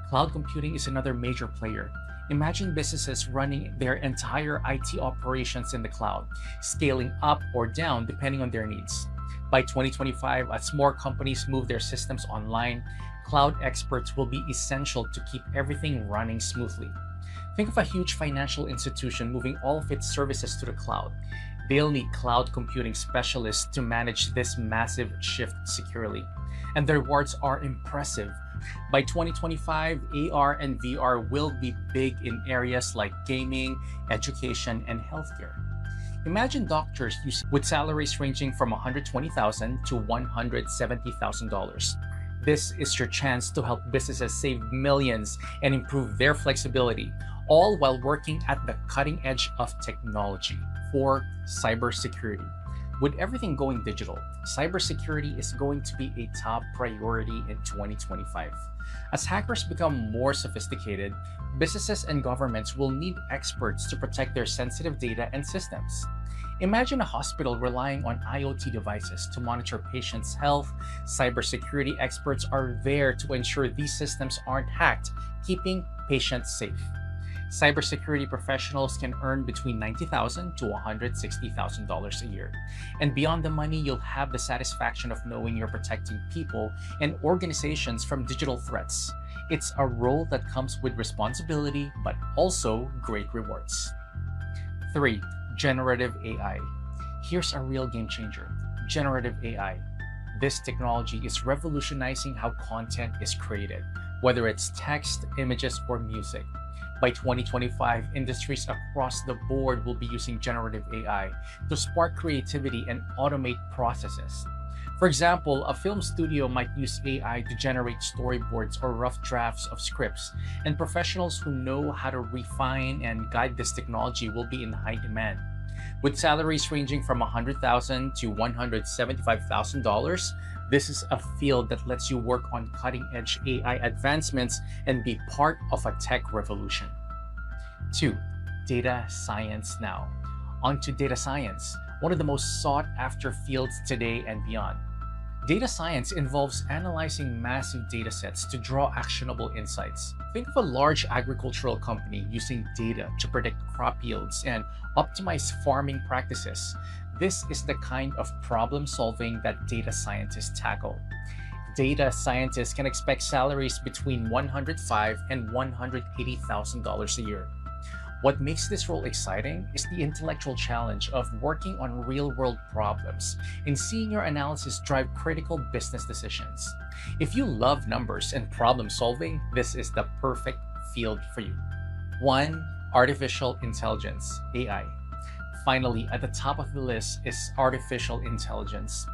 Cloud computing is another major player. Imagine businesses running their entire IT operations in the cloud, scaling up or down depending on their needs. By 2025, as more companies move their systems online, cloud experts will be essential to keep everything running smoothly. Think of a huge financial institution moving all of its services to the cloud. They'll need cloud computing specialists to manage this massive shift securely. And the rewards are impressive. By 2025, AR and VR will be big in areas like gaming, education, and healthcare. Imagine doctors with salaries ranging from $120,000 to $170,000. This is your chance to help businesses save millions and improve their flexibility, all while working at the cutting edge of technology. 4. Cybersecurity. With everything going digital, cybersecurity is going to be a top priority in 2025. As hackers become more sophisticated, businesses and governments will need experts to protect their sensitive data and systems. Imagine a hospital relying on IoT devices to monitor patients' health. Cybersecurity experts are there to ensure these systems aren't hacked, keeping patients safe. Cybersecurity professionals can earn between $90,000 to $160,000 a year. And beyond the money, you'll have the satisfaction of knowing you're protecting people and organizations from digital threats. It's a role that comes with responsibility, but also great rewards. 3. Generative AI. Here's a real game changer. Generative AI. This technology is revolutionizing how content is created, whether it's text, images, or music. By 2025, industries across the board will be using generative AI to spark creativity and automate processes. For example, a film studio might use AI to generate storyboards or rough drafts of scripts, and professionals who know how to refine and guide this technology will be in high demand. With salaries ranging from $100,000 to $175,000, this is a field that lets you work on cutting-edge AI advancements and be part of a tech revolution. 2. Data science now. On to data science, one of the most sought-after fields today and beyond. Data science involves analyzing massive datasets to draw actionable insights. Think of a large agricultural company using data to predict crop yields and optimize farming practices. This is the kind of problem solving that data scientists tackle. Data scientists can expect salaries between $105,000 and $180,000 a year. What makes this role exciting is the intellectual challenge of working on real-world problems and seeing your analysis drive critical business decisions. If you love numbers and problem solving, this is the perfect field for you. 1. Artificial intelligence, AI. Finally, at the top of the list is artificial intelligence.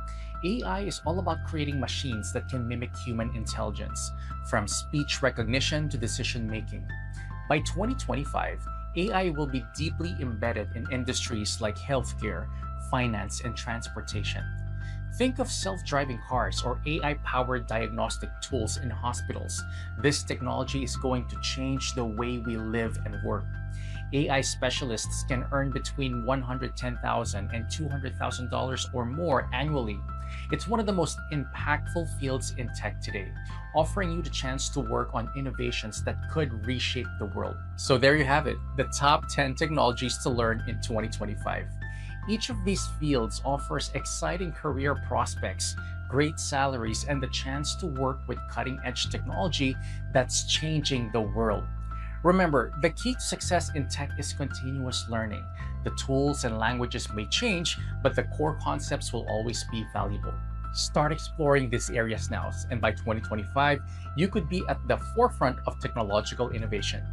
AI is all about creating machines that can mimic human intelligence, from speech recognition to decision making. By 2025, AI will be deeply embedded in industries like healthcare, finance, and transportation. Think of self-driving cars or AI-powered diagnostic tools in hospitals. This technology is going to change the way we live and work. AI specialists can earn between $110,000 and $200,000 or more annually. It's one of the most impactful fields in tech today, offering you the chance to work on innovations that could reshape the world. So there you have it, the top 10 technologies to learn in 2025. Each of these fields offers exciting career prospects, great salaries, and the chance to work with cutting-edge technology that's changing the world. Remember, the key to success in tech is continuous learning. The tools and languages may change, but the core concepts will always be valuable. Start exploring these areas now, and by 2025, you could be at the forefront of technological innovation.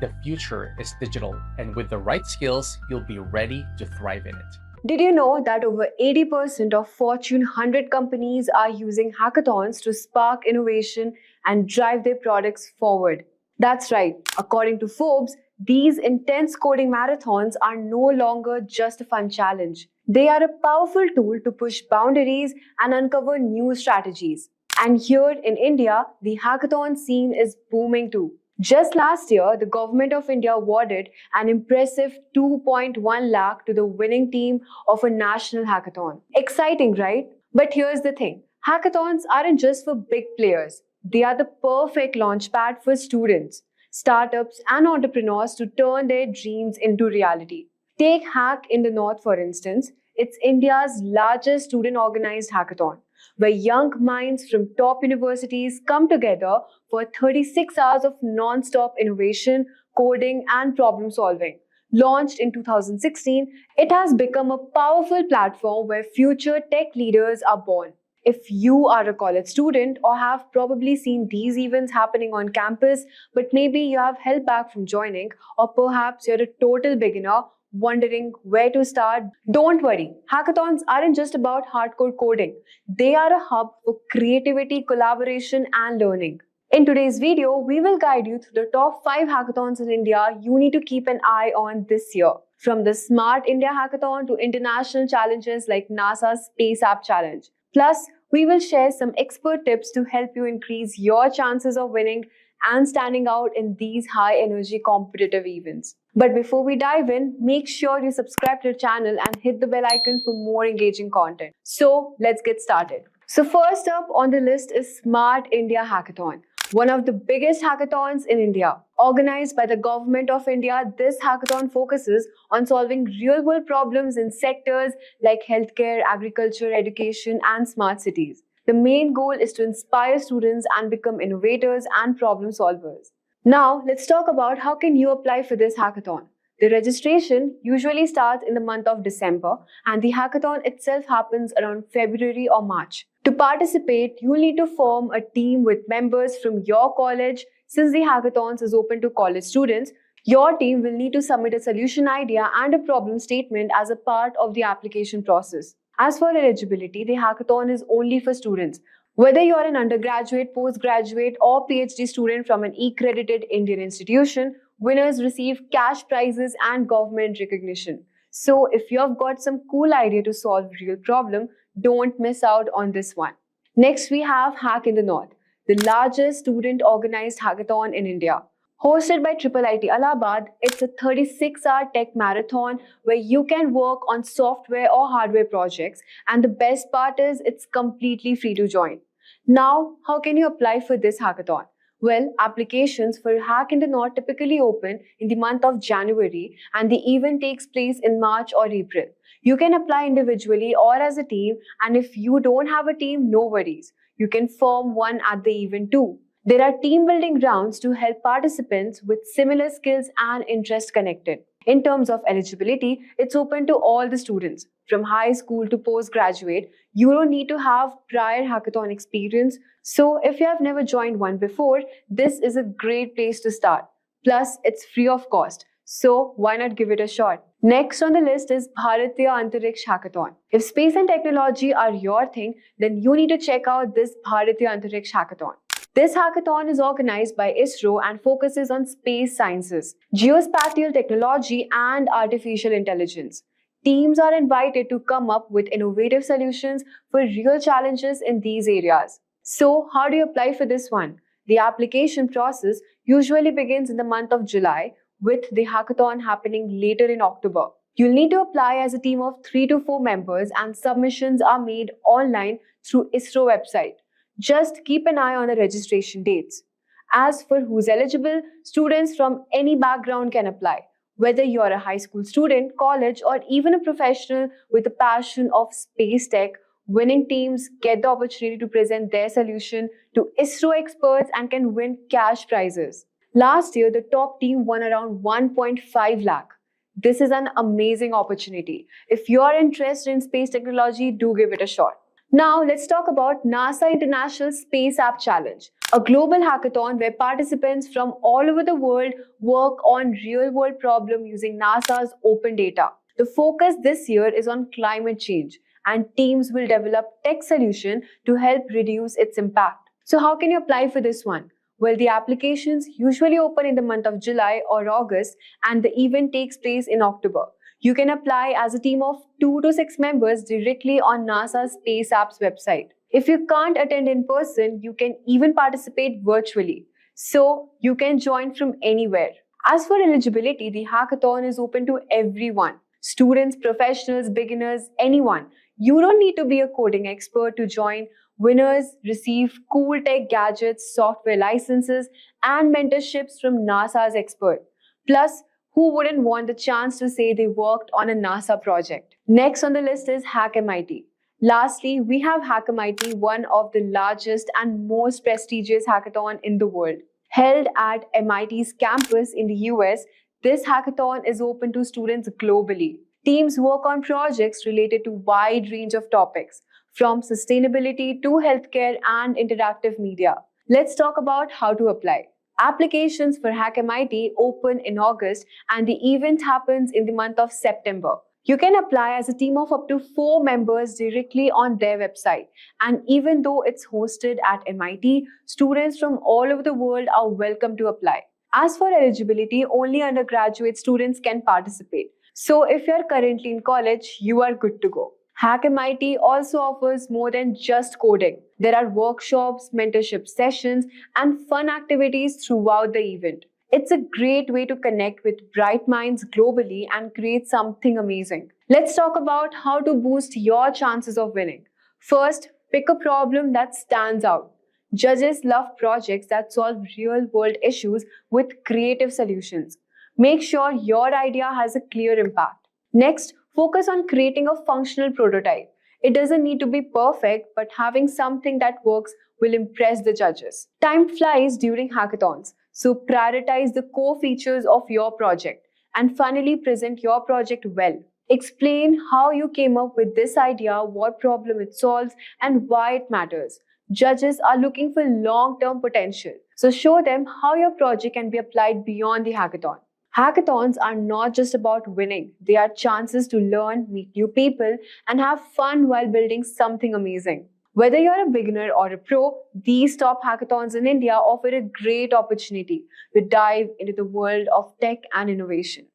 The future is digital, and with the right skills, you'll be ready to thrive in it. Did you know that over 80% of Fortune 100 companies are using hackathons to spark innovation and drive their products forward? That's right. According to Forbes, these intense coding marathons are no longer just a fun challenge. They are a powerful tool to push boundaries and uncover new strategies. And here in India, the hackathon scene is booming too. Just last year, the Government of India awarded an impressive 2.1 lakh to the winning team of a national hackathon. Exciting, right? But here's the thing. Hackathons aren't just for big players. They are the perfect launchpad for students, startups, and entrepreneurs to turn their dreams into reality. Take Hack in the North, for instance. It's India's largest student-organized hackathon, where young minds from top universities come together for 36 hours of non-stop innovation, coding, and problem-solving. Launched in 2016, it has become a powerful platform where future tech leaders are born. If you are a college student or have probably seen these events happening on campus, but maybe you have held back from joining, or perhaps you're a total beginner wondering where to start, don't worry. Hackathons aren't just about hardcore coding. They are a hub for creativity, collaboration, and learning. In today's video, we will guide you through the top 5 hackathons in India you need to keep an eye on this year. From the Smart India Hackathon to international challenges like NASA's Space App Challenge. Plus, we will share some expert tips to help you increase your chances of winning and standing out in these high-energy competitive events. But before we dive in, make sure you subscribe to the channel and hit the bell icon for more engaging content. So, let's get started. So first up on the list is Smart India Hackathon, one of the biggest hackathons in India. Organized by the Government of India, this hackathon focuses on solving real-world problems in sectors like healthcare, agriculture, education, and smart cities. The main goal is to inspire students and become innovators and problem solvers. Now, let's talk about how can you apply for this hackathon. The registration usually starts in the month of December, and the hackathon itself happens around February or March. To participate, you'll need to form a team with members from your college. Since the hackathons is open to college students, your team will need to submit a solution idea and a problem statement as a part of the application process. As for eligibility, the hackathon is only for students. Whether you're an undergraduate, postgraduate, or PhD student from an accredited Indian institution, winners receive cash prizes and government recognition. So if you've got some cool idea to solve real problem, don't miss out on this one. Next, we have Hack in the North, the largest student organized hackathon in India. Hosted by IIIT Allahabad, it's a 36-hour tech marathon where you can work on software or hardware projects, and the best part is it's completely free to join. Now, how can you apply for this hackathon? Well, applications for Hack in the North typically open in the month of January, and the event takes place in March or April. You can apply individually or as a team, and if you don't have a team, no worries. You can form one at the event too. There are team building rounds to help participants with similar skills and interests connected. In terms of eligibility, it's open to all the students. From high school to postgraduate, you don't need to have prior hackathon experience. So if you have never joined one before, this is a great place to start. Plus, it's free of cost. So why not give it a shot? Next on the list is Bharatiya Antariksh Hackathon. If space and technology are your thing, then you need to check out this Bharatiya Antariksh Hackathon. This hackathon is organized by ISRO and focuses on space sciences, geospatial technology, and artificial intelligence. Teams are invited to come up with innovative solutions for real challenges in these areas. So, how do you apply for this one? The application process usually begins in the month of July, with the hackathon happening later in October. You'll need to apply as a team of 3 to 4 members, and submissions are made online through ISRO website. Just keep an eye on the registration dates. As for who's eligible, students from any background can apply. Whether you're a high school student, college, or even a professional with a passion of space tech, winning teams get the opportunity to present their solution to ISRO experts and can win cash prizes. Last year, the top team won around 1.5 lakh. This is an amazing opportunity. If you're interested in space technology, do give it a shot. Now, let's talk about NASA International Space App Challenge, a global hackathon where participants from all over the world work on real-world problems using NASA's open data. The focus this year is on climate change, and teams will develop tech solutions to help reduce its impact. So how can you apply for this one? Well, the applications usually open in the month of July or August, and the event takes place in October. You can apply as a team of 2 to 6 members directly on NASA's Space Apps website. If you can't attend in person, you can even participate virtually. So you can join from anywhere. As for eligibility, the hackathon is open to everyone. Students, professionals, beginners, anyone. You don't need to be a coding expert to join. Winners receive cool tech gadgets, software licenses, and mentorships from NASA's expert. Plus, who wouldn't want the chance to say they worked on a NASA project? Next on the list is Hack MIT. Lastly, we have Hack MIT, one of the largest and most prestigious hackathon in the world. Held at MIT's campus in the US, this hackathon is open to students globally. Teams work on projects related to a wide range of topics, from sustainability to healthcare and interactive media. Let's talk about how to apply. Applications for Hack MIT open in August, and the event happens in the month of September. You can apply as a team of up to 4 members directly on their website. And even though it's hosted at MIT, students from all over the world are welcome to apply. As for eligibility, only undergraduate students can participate. So if you're currently in college, you are good to go. Hack MIT also offers more than just coding. There are workshops, mentorship sessions, and fun activities throughout the event. It's a great way to connect with bright minds globally and create something amazing. Let's talk about how to boost your chances of winning. First, pick a problem that stands out. Judges love projects that solve real-world issues with creative solutions. Make sure your idea has a clear impact. Next, focus on creating a functional prototype. It doesn't need to be perfect, but having something that works will impress the judges. Time flies during hackathons, so prioritize the core features of your project and finally present your project well. Explain how you came up with this idea, what problem it solves, and why it matters. Judges are looking for long-term potential, so show them how your project can be applied beyond the hackathon. Hackathons are not just about winning, they are chances to learn, meet new people, and have fun while building something amazing. Whether you're a beginner or a pro, these top hackathons in India offer a great opportunity to dive into the world of tech and innovation.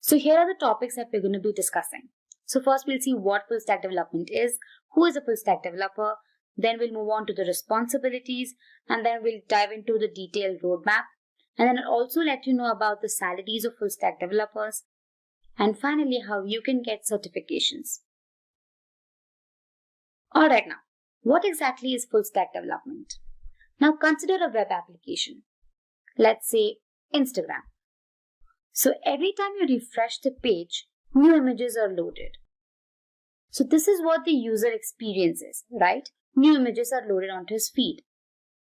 So here are the topics that we're going to be discussing. So first we'll see what full stack development is, who is a full stack developer, then we'll move on to the responsibilities, and then we'll dive into the detailed roadmap, and then I'll also let you know about the salaries of full stack developers, and finally how you can get certifications. Alright, now, what exactly is full stack development? Now consider a web application. Let's say Instagram. So every time you refresh the page, new images are loaded. So this is what the user experiences, right? New images are loaded onto his feed.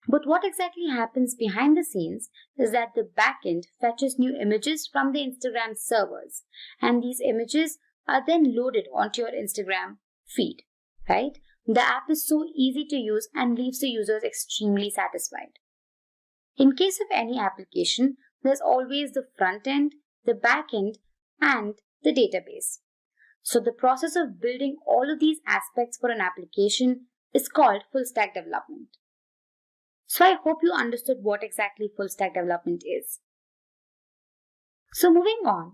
But what exactly happens behind the scenes is that the backend fetches new images from the Instagram servers, and these images are then loaded onto your Instagram feed, right? The app is so easy to use and leaves the users extremely satisfied. In case of any application, there's always the front end, the back end, and the database. So the process of building all of these aspects for an application is called full stack development. So I hope you understood what exactly full stack development is. So moving on,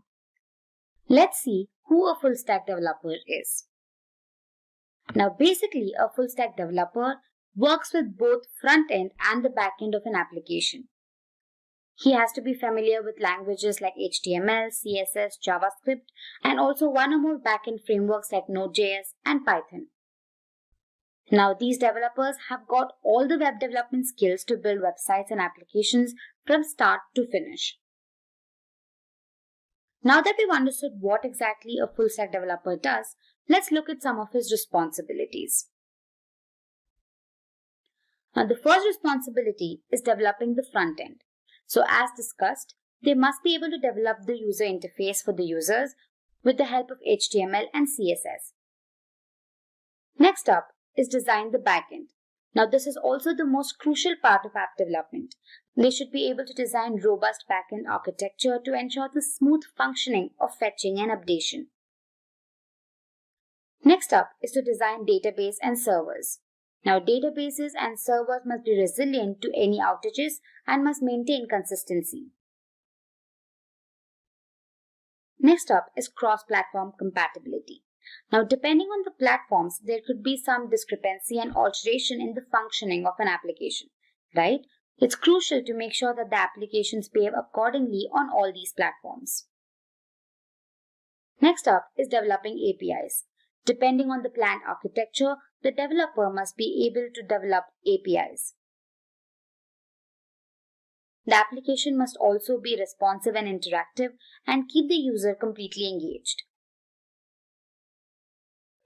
let's see who a full stack developer is. Now basically a full stack developer works with both front end and the back end of an application. He has to be familiar with languages like HTML, CSS, JavaScript, and also one or more backend frameworks like Node.js and Python. Now these developers have got all the web development skills to build websites and applications from start to finish. Now that we've understood what exactly a full stack developer does, let's look at some of his responsibilities. Now the first responsibility is developing the front end. So as discussed, they must be able to develop the user interface for the users with the help of HTML and CSS. Next up is design the backend. Now this is also the most crucial part of app development. They should be able to design robust backend architecture to ensure the smooth functioning of fetching and updation. Next up is to design database and servers. Now databases and servers must be resilient to any outages and must maintain consistency. Next up is cross-platform compatibility. Now depending on the platforms, there could be some discrepancy and alteration in the functioning of an application, right? It's crucial to make sure that the applications behave accordingly on all these platforms. Next up is developing APIs. Depending on the planned architecture, the developer must be able to develop APIs. The application must also be responsive and interactive and keep the user completely engaged.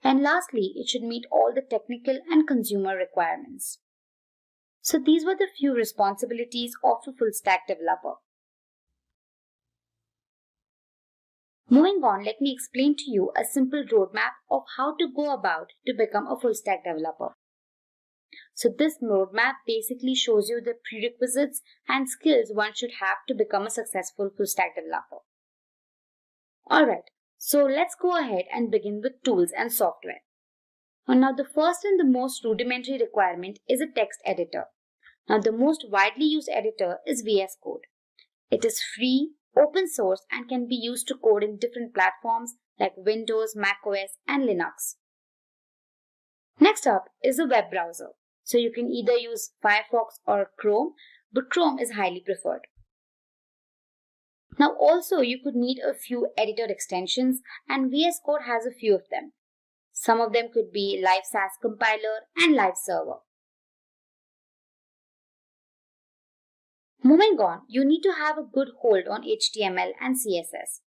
And lastly, it should meet all the technical and consumer requirements. So these were the few responsibilities of a full stack developer. Moving on, let me explain to you a simple roadmap of how to go about to become a full stack developer. So this roadmap basically shows you the prerequisites and skills one should have to become a successful full stack developer. Alright, so let's go ahead and begin with tools and software. Now the first and the most rudimentary requirement is a text editor. Now the most widely used editor is VS Code. It is free, open source and can be used to code in different platforms like Windows, macOS and Linux. Next up is a web browser. So you can either use Firefox or Chrome, but Chrome is highly preferred. Now also you could need a few editor extensions and VS Code has a few of them. Some of them could be Live SAS Compiler and Live Server. Moving on, you need to have a good hold on HTML and CSS.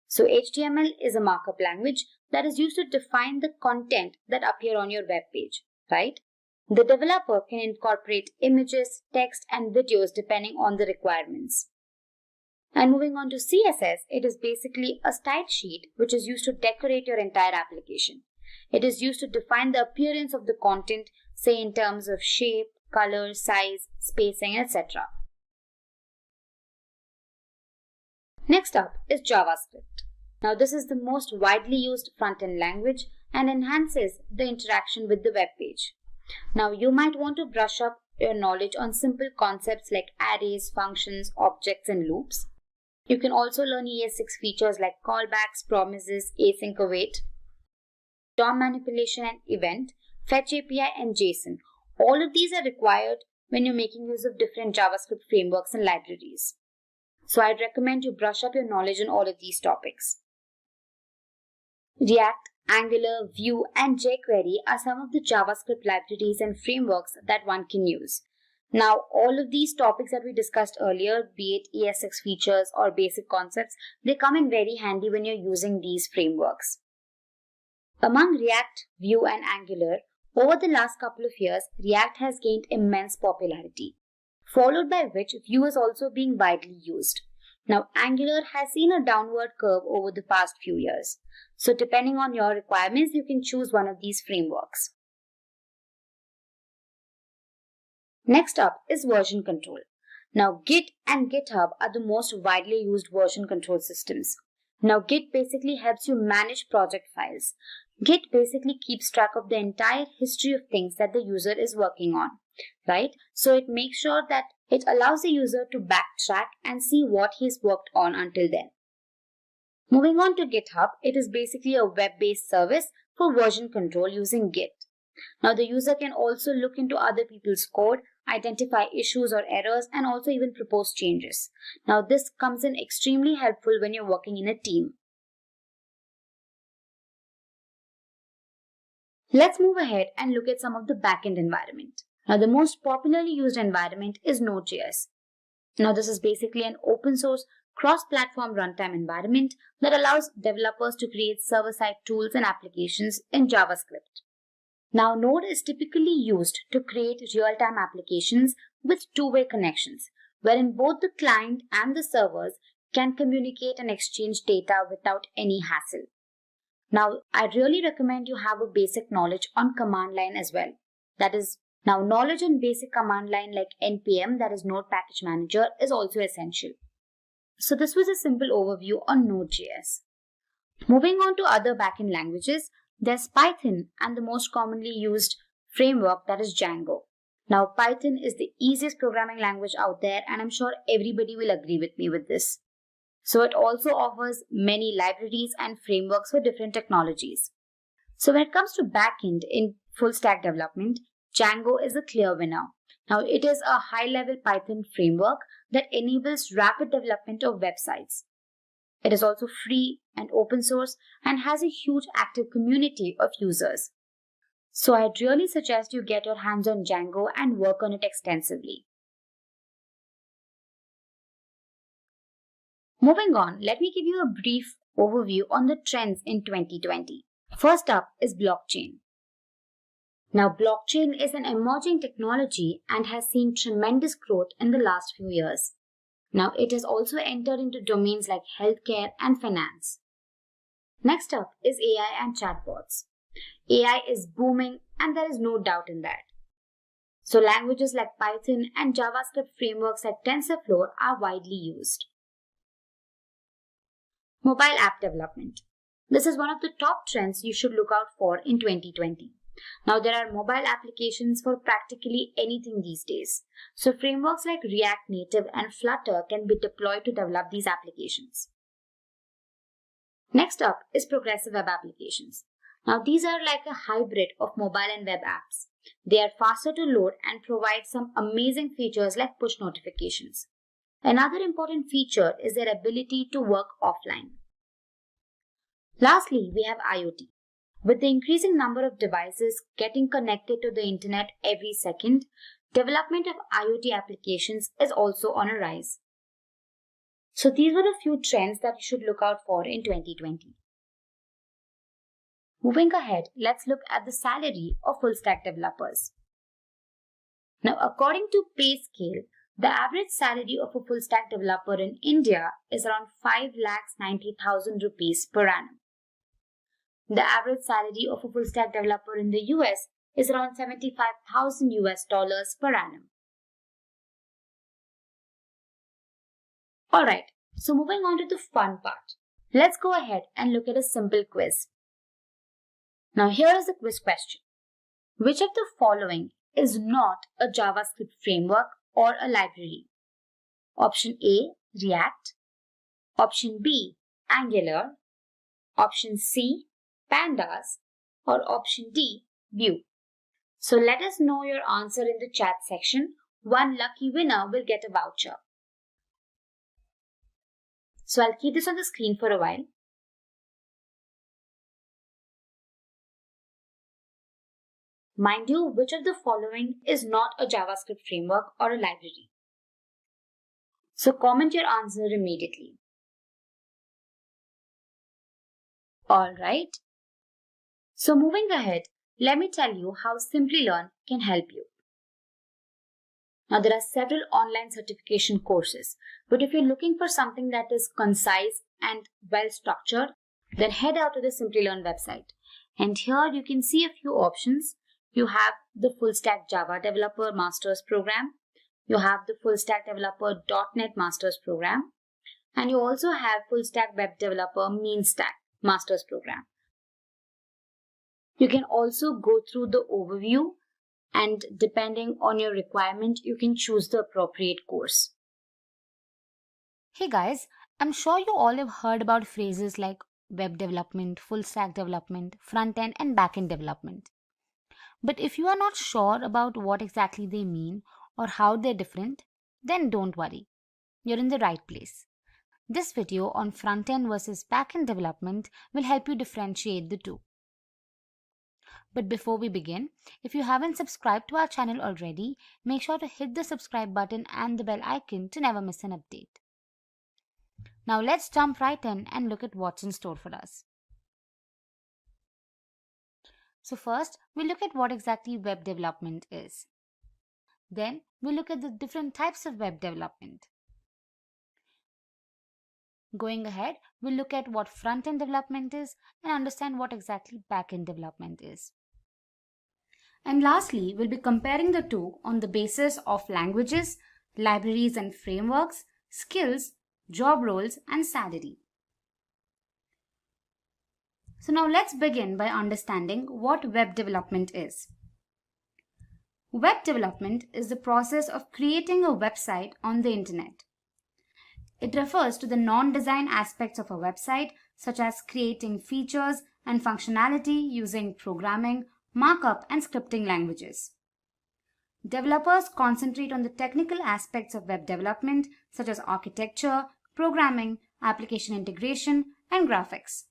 So HTML is a markup language that is used to define the content that appear on your web page, right? The developer can incorporate images, text, and videos depending on the requirements. And moving on to CSS, it is basically a style sheet which is used to decorate your entire application. It is used to define the appearance of the content, say in terms of shape, color, size, spacing, etc. Next up is JavaScript. Now this is the most widely used front-end language and enhances the interaction with the web page. Now you might want to brush up your knowledge on simple concepts like arrays, functions, objects, and loops. You can also learn ES6 features like callbacks, promises, async await, DOM manipulation and event, fetch API, and JSON. All of these are required when you're making use of different JavaScript frameworks and libraries. So I'd recommend you brush up your knowledge on all of these topics. React, Angular, Vue, and jQuery are some of the JavaScript libraries and frameworks that one can use. Now, all of these topics that we discussed earlier, be it ES6 features or basic concepts, they come in very handy when you're using these frameworks. Among React, Vue, and Angular, over the last couple of years, React has gained immense popularity, followed by which Vue is also being widely used. Now, Angular has seen a downward curve over the past few years. So depending on your requirements, you can choose one of these frameworks. Next up is version control. Now, Git and GitHub are the most widely used version control systems. Now, Git basically helps you manage project files. Git basically keeps track of the entire history of things that the user is working on, right? So it makes sure that it allows the user to backtrack and see what he's worked on until then. Moving on to GitHub, it is basically a web-based service for version control using Git. Now, the user can also look into other people's code, identify issues or errors, and also even propose changes. Now, this comes in extremely helpful when you're working in a team. Let's move ahead and look at some of the backend environment. Now, the most popularly used environment is Node.js. Now, this is basically an open source cross-platform runtime environment that allows developers to create server-side tools and applications in JavaScript. Now, Node is typically used to create real-time applications with two-way connections, wherein both the client and the servers can communicate and exchange data without any hassle. Now, I really recommend you have a basic knowledge on command line as well. That is, now knowledge on basic command line like npm, that is Node Package Manager, is also essential. So this was a simple overview on Node.js. Moving on to other backend languages, there's Python and the most commonly used framework, that is Django. Now, Python is the easiest programming language out there, and I'm sure everybody will agree with me with this. So it also offers many libraries and frameworks for different technologies. So when it comes to backend in full stack development, Django is a clear winner. Now, it is a high-level Python framework that enables rapid development of websites. It is also free and open source and has a huge active community of users. So I'd really suggest you get your hands on Django and work on it extensively. Moving on, let me give you a brief overview on the trends in 2020. First up is blockchain. Now, blockchain is an emerging technology and has seen tremendous growth in the last few years. Now, it has also entered into domains like healthcare and finance. Next up is AI and chatbots. AI is booming, and there is no doubt in that. So languages like Python and JavaScript frameworks like TensorFlow are widely used. Mobile app development. This is one of the top trends you should look out for in 2020. Now, there are mobile applications for practically anything these days. So frameworks like React Native and Flutter can be deployed to develop these applications. Next up is progressive web applications. Now, these are like a hybrid of mobile and web apps. They are faster to load and provide some amazing features like push notifications. Another important feature is their ability to work offline. Lastly, we have IoT. With the increasing number of devices getting connected to the internet every second, development of IoT applications is also on a rise. So these were a few trends that you should look out for in 2020. Moving ahead, let's look at the salary of full stack developers. Now, according to PayScale, The average salary of a full stack developer in India is around 5,90,000 rupees per annum. The average salary of a full stack developer in the US is around $75,000 per annum. Alright, so moving on to the fun part. Let's go ahead and look at a simple quiz. Now here is the quiz question. Which of the following is not a JavaScript framework or a library? Option A, React. Option B, Angular. Option C, Pandas. Or option D, Vue. So let us know your answer in the chat section. One lucky winner will get a voucher. So I'll keep this on the screen for a while. Mind you, which of the following is not a JavaScript framework or a library? So comment your answer immediately. Alright. So moving ahead, let me tell you how Simplilearn can help you. Now there are several online certification courses, but if you're looking for something that is concise and well structured, then head out to the Simplilearn website. And here you can see a few options. You have the Full Stack Java Developer Masters Program. You have the Full Stack Developer .NET Masters Program. And you also have Full Stack Web Developer Mean Stack Masters Program. You can also go through the overview, and depending on your requirement, you can choose the appropriate course. Hey guys, I'm sure you all have heard about phrases like web development, full stack development, front-end and back-end development. But if you are not sure about what exactly they mean or how they're different, then don't worry. You're in the right place. This video on front-end versus back-end development will help you differentiate the two. But before we begin, if you haven't subscribed to our channel already, make sure to hit the subscribe button and the bell icon to never miss an update. Now let's jump right in and look at what's in store for us. So first, we look at what exactly web development is. Then, we look at the different types of web development. Going ahead, we'll look at what front-end development is and understand what exactly back-end development is. And lastly, we'll be comparing the two on the basis of languages, libraries and frameworks, skills, job roles, and salary. So now let's begin by understanding what web development is. Web development is the process of creating a website on the internet. It refers to the non-design aspects of a website, such as creating features and functionality using programming, markup, and scripting languages. Developers concentrate on the technical aspects of web development, such as architecture, programming, application integration, and graphics.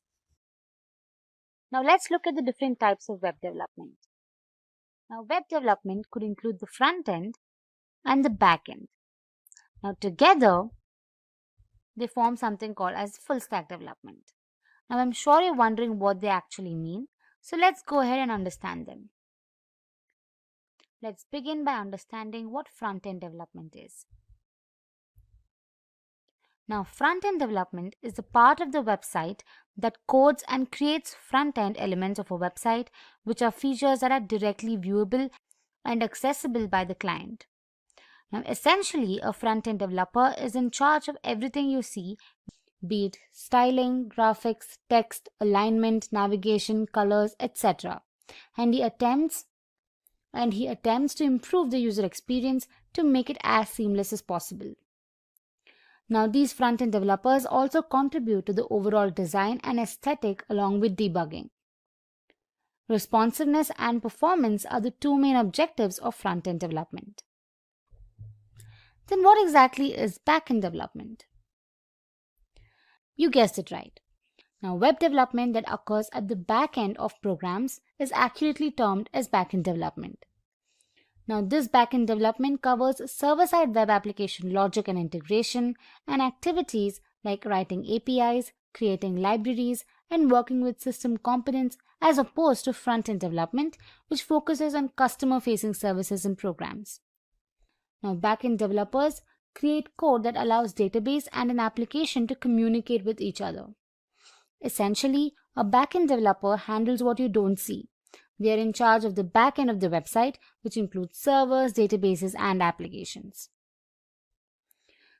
Now let's look at the different types of web development. Now web development could include the front end and the back end. Now together, they form something called as full stack development. Now I'm sure you're wondering what they actually mean, so let's go ahead and understand them. Let's begin by understanding what front-end development is. Now front-end development is the part of the website that codes and creates front-end elements of a website, which are features that are directly viewable and accessible by the client. Now essentially, a front-end developer is in charge of everything you see, be it styling, graphics, text, alignment, navigation, colors, etc. And he attempts to improve the user experience to make it as seamless as possible. Now these front-end developers also contribute to the overall design and aesthetic along with debugging. Responsiveness and performance are the two main objectives of front-end development. Then what exactly is back-end development? You guessed it right. Now web development that occurs at the back end of programs is accurately termed as back-end development. Now this back-end development covers server-side web application logic and integration and activities like writing APIs, creating libraries, and working with system components, as opposed to front-end development, which focuses on customer-facing services and programs. Now, backend developers create code that allows database and an application to communicate with each other. Essentially, a backend developer handles what you don't see. They are in charge of the backend of the website, which includes servers, databases, and applications.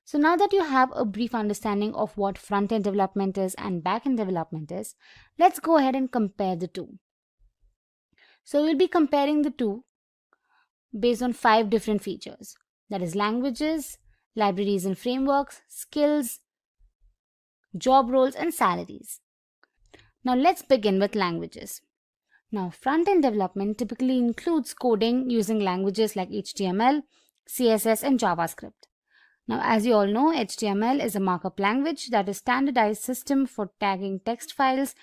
So now that you have a brief understanding of what front-end development is and back-end development is, let's go ahead and compare the two. So we'll be comparing the two based on 5 different features. That is languages, libraries and frameworks, skills, job roles, and salaries. Now let's begin with languages. Now front-end development typically includes coding using languages like HTML, CSS, and JavaScript. Now, as you all know, HTML is a markup language that is a standardized system for tagging text files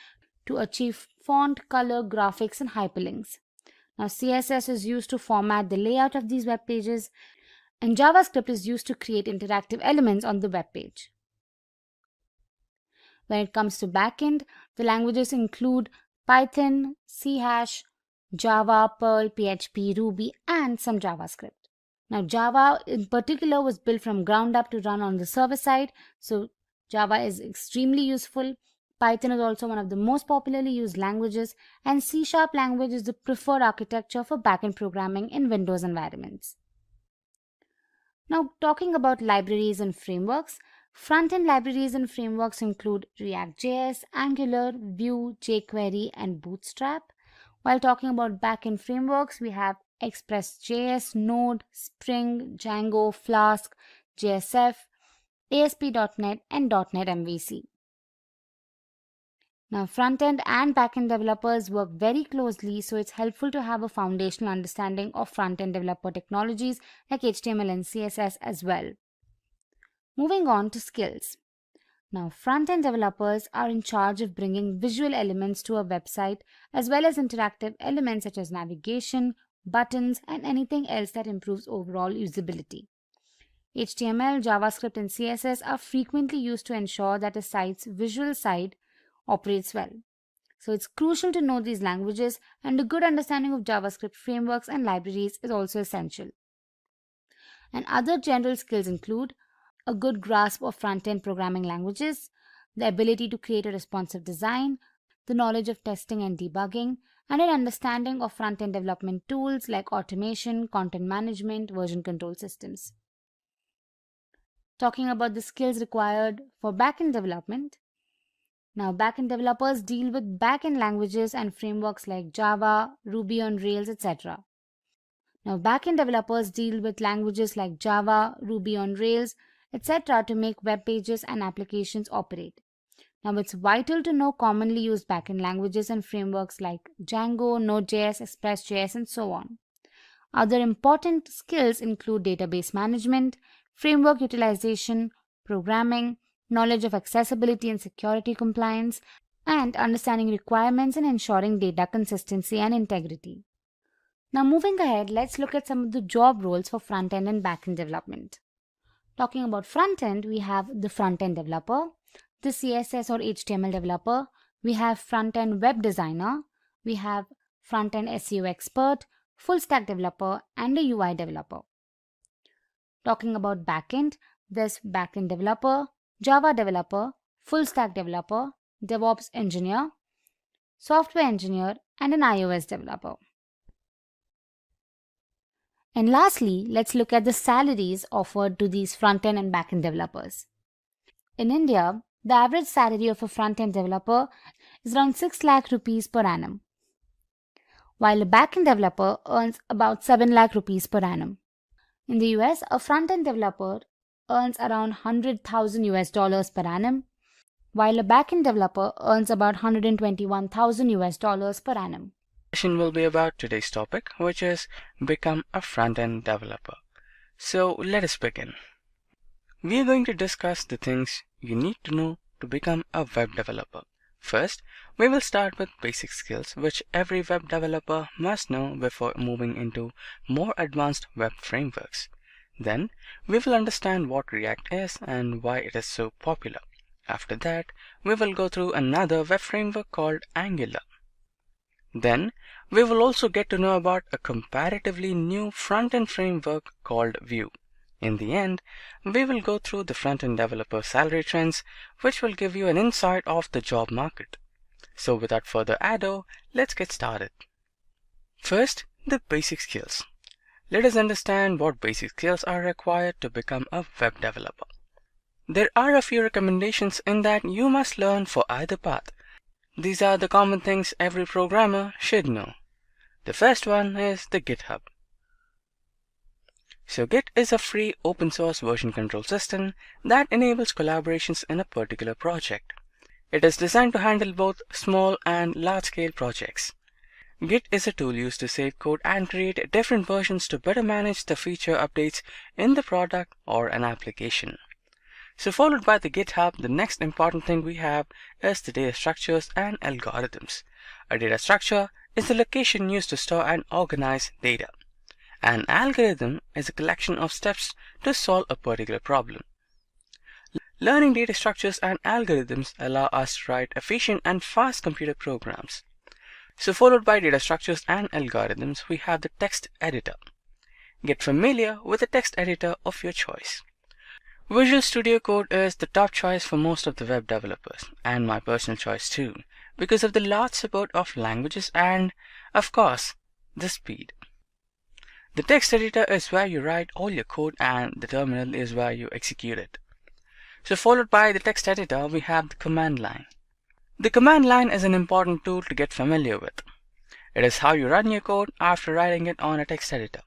to achieve font, color, graphics, and hyperlinks. Now, CSS is used to format the layout of these web pages, and JavaScript is used to create interactive elements on the web page. When it comes to backend, the languages include Python, C#, Java, Perl, PHP, Ruby, and some JavaScript. Now, Java in particular was built from ground up to run on the server side, so Java is extremely useful. Python is also one of the most popularly used languages, and C# language is the preferred architecture for backend programming in Windows environments. Now, talking about libraries and frameworks, front-end libraries and frameworks include React.js, Angular, Vue, jQuery, and Bootstrap. While talking about backend frameworks, we have Express.js, Node, Spring, Django, Flask, JSF, ASP.NET, and .NET MVC. Now, front-end and back-end developers work very closely, so it's helpful to have a foundational understanding of front-end developer technologies like HTML and CSS as well. Moving on to skills. Now, front-end developers are in charge of bringing visual elements to a website as well as interactive elements such as navigation, buttons, and anything else that improves overall usability. HTML, JavaScript, and CSS are frequently used to ensure that a site's visual side operates well. So it's crucial to know these languages, and a good understanding of JavaScript frameworks and libraries is also essential. And other general skills include a good grasp of front-end programming languages, the ability to create a responsive design, the knowledge of testing and debugging, and an understanding of front-end development tools like automation, content management, version control systems. Talking about the skills required for back-end development. Now, back-end developers deal with back-end languages and frameworks like Java, Ruby on Rails, etc. Now, back-end developers deal with languages like Java, Ruby on Rails, etc. to make web pages and applications operate. Now, it's vital to know commonly used backend languages and frameworks like Django, Node.js, Express.js, and so on. Other important skills include database management, framework utilization, programming, knowledge of accessibility and security compliance, and understanding requirements and ensuring data consistency and integrity. Now, moving ahead, let's look at some of the job roles for front-end and back-end development. Talking about front-end, we have the front-end developer, the CSS or HTML developer, we have front-end web designer, we have front-end SEO expert, full-stack developer, and a UI developer. Talking about back-end, there's back-end developer, Java developer, full-stack developer, DevOps engineer, software engineer, and an iOS developer. And lastly, let's look at the salaries offered to these front-end and back-end developers. In India, the average salary of a front-end developer is around 6 lakh rupees per annum, while a back-end developer earns about 7 lakh rupees per annum. In the US, a front-end developer earns around $100,000 per annum, while a back-end developer earns about $121,000 per annum. Session will be about today's topic, which is become a front-end developer. So let us begin. We are going to discuss the things you need to know to become a web developer. First, we will start with basic skills which every web developer must know before moving into more advanced web frameworks. Then, we will understand what React is and why it is so popular. After that, we will go through another web framework called Angular. Then, we will also get to know about a comparatively new front-end framework called Vue. In the end, we will go through the front-end developer salary trends, which will give you an insight of the job market. So without further ado, let's get started. First, the basic skills. Let us understand what basic skills are required to become a web developer. There are a few recommendations in that you must learn for either path. These are the common things every programmer should know. The first one is the GitHub. So Git is a free open source version control system that enables collaborations in a particular project. It is designed to handle both small and large scale projects. Git is a tool used to save code and create different versions to better manage the feature updates in the product or an application. So followed by the GitHub, the next important thing we have is the data structures and algorithms. A data structure is the location used to store and organize data. An algorithm is a collection of steps to solve a particular problem. Learning data structures and algorithms allow us to write efficient and fast computer programs. So followed by data structures and algorithms, we have the text editor. Get familiar with the text editor of your choice. Visual Studio Code is the top choice for most of the web developers, and my personal choice too, because of the large support of languages and, of course, the speed. The text editor is where you write all your code and the terminal is where you execute it. So followed by the text editor, we have the command line. The command line is an important tool to get familiar with. It is how you run your code after writing it on a text editor.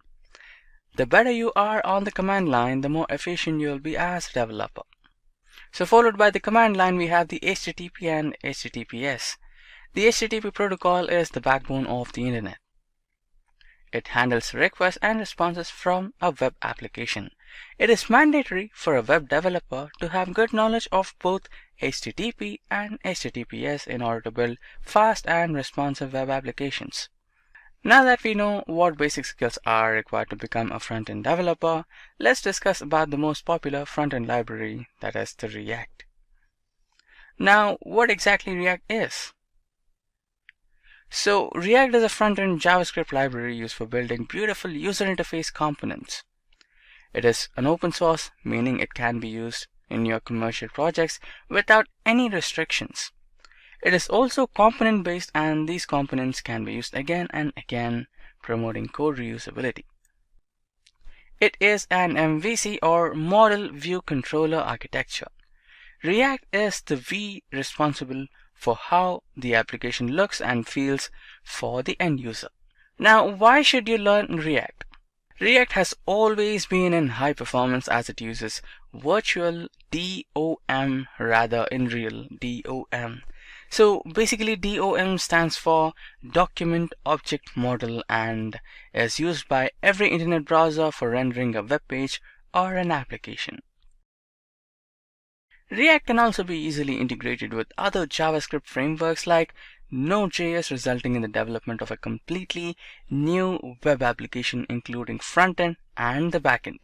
The better you are on the command line, the more efficient you will be as a developer. So followed by the command line, we have the HTTP and HTTPS. The HTTP protocol is the backbone of the internet. It handles requests and responses from a web application. It is mandatory for a web developer to have good knowledge of both HTTP and HTTPS in order to build fast and responsive web applications. Now that we know what basic skills are required to become a front-end developer, let's discuss about the most popular front-end library, that is the React. Now, what exactly React is? So React is a front-end JavaScript library used for building beautiful user interface components. It is an open source, meaning it can be used in your commercial projects without any restrictions. It is also component-based, and these components can be used again and again, promoting code reusability. It is an MVC or Model View Controller architecture. React is the V responsible for how the application looks and feels for the end user. Now, why should you learn React? React has always been in high performance as it uses virtual DOM rather in real DOM. So basically DOM stands for Document Object Model and is used by every internet browser for rendering a web page or an application. React can also be easily integrated with other JavaScript frameworks like Node.js, resulting in the development of a completely new web application including front-end and the back-end.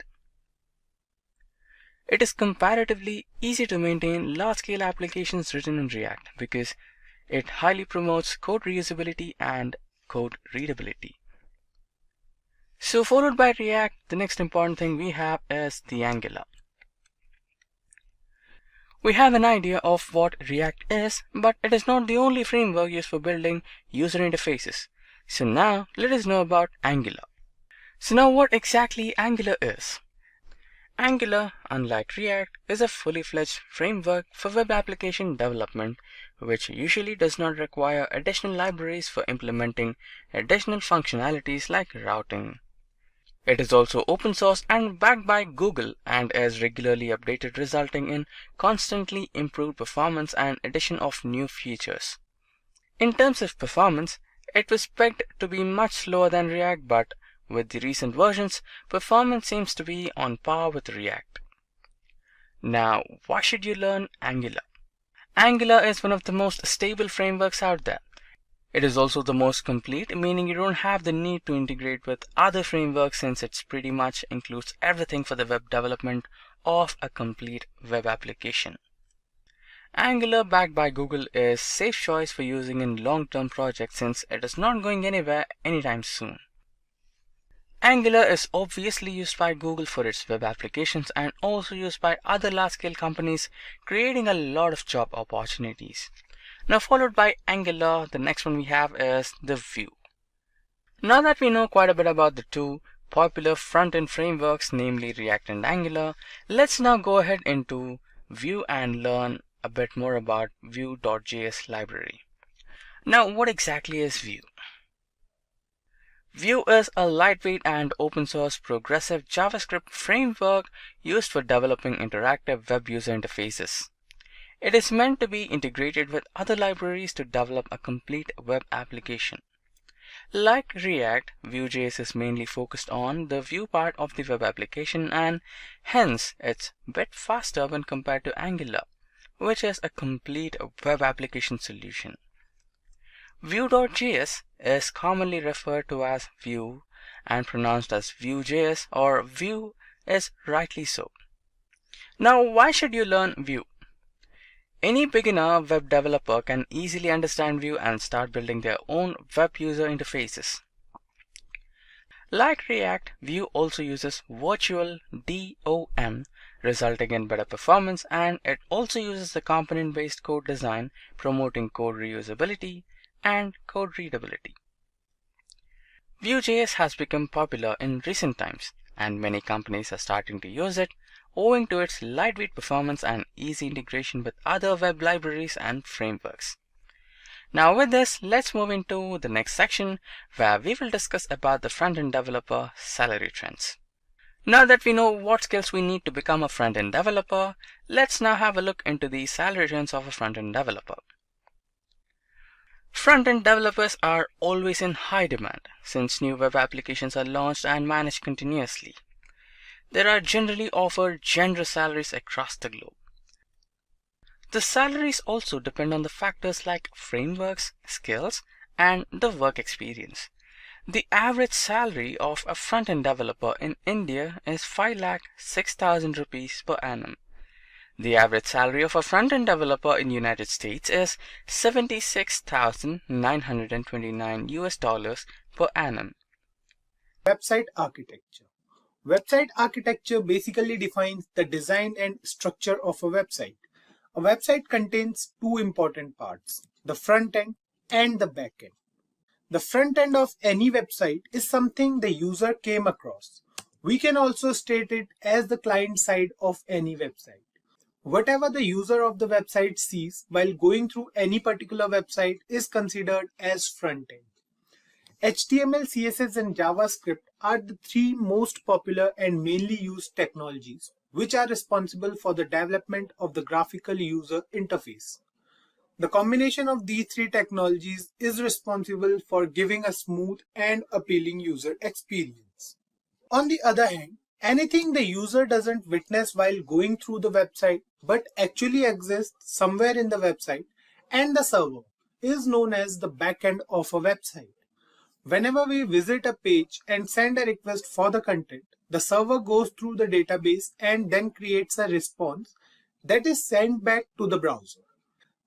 It is comparatively easy to maintain large-scale applications written in React because it highly promotes code reusability and code readability. So followed by React, the next important thing we have is the Angular. We have an idea of what React is, but it is not the only framework used for building user interfaces. So now let us know about Angular. So now what exactly Angular is? Angular, unlike React, is a fully fledged framework for web application development, which usually does not require additional libraries for implementing additional functionalities like routing. It is also open source and backed by Google and is regularly updated, resulting in constantly improved performance and addition of new features. In terms of performance, it was pegged to be much slower than React, but with the recent versions, performance seems to be on par with React. Now, why should you learn Angular? Angular is one of the most stable frameworks out there. It is also the most complete, meaning you don't have the need to integrate with other frameworks since it pretty much includes everything for the web development of a complete web application. Angular, backed by Google, is safe choice for using in long-term projects since it is not going anywhere anytime soon. Angular is obviously used by Google for its web applications and also used by other large-scale companies, creating a lot of job opportunities. Now, followed by Angular, the next one we have is the Vue. Now that we know quite a bit about the two popular front-end frameworks, namely React and Angular, let's now go ahead into Vue and learn a bit more about Vue.js library. Now, what exactly is Vue? Vue is a lightweight and open source progressive JavaScript framework used for developing interactive web user interfaces. It is meant to be integrated with other libraries to develop a complete web application. Like React, Vue.js is mainly focused on the Vue part of the web application, and hence it's a bit faster when compared to Angular, which is a complete web application solution. Vue.js is commonly referred to as Vue and pronounced as Vue.js, or Vue is rightly so. Now, why should you learn Vue? Any beginner web developer can easily understand Vue and start building their own web user interfaces. Like React, Vue also uses virtual DOM, resulting in better performance, and it also uses the component-based code design, promoting code reusability and code readability. Vue.js has become popular in recent times, and many companies are starting to use it, owing to its lightweight performance and easy integration with other web libraries and frameworks. Now with this, let's move into the next section where we will discuss about the front-end developer salary trends. Now that we know what skills we need to become a front-end developer, let's now have a look into the salary trends of a front-end developer. Front-end developers are always in high demand since new web applications are launched and managed continuously. There are generally offered generous salaries across the globe. The salaries also depend on the factors like frameworks, skills, and the work experience. The average salary of a front-end developer in India is 5,06,000 rupees per annum. The average salary of a front-end developer in United States is $76,929 per annum. Website architecture. Website architecture basically defines the design and structure of a website. A website contains two important parts, the front end and the back end. The front end of any website is something the user came across. We can also state it as the client side of any website. Whatever the user of the website sees while going through any particular website is considered as front end. HTML, CSS, and JavaScript are the three most popular and mainly used technologies which are responsible for the development of the graphical user interface. The combination of these three technologies is responsible for giving a smooth and appealing user experience. On the other hand, anything the user doesn't witness while going through the website but actually exists somewhere in the website and the server is known as the backend of a website. Whenever we visit a page and send a request for the content, the server goes through the database and then creates a response that is sent back to the browser.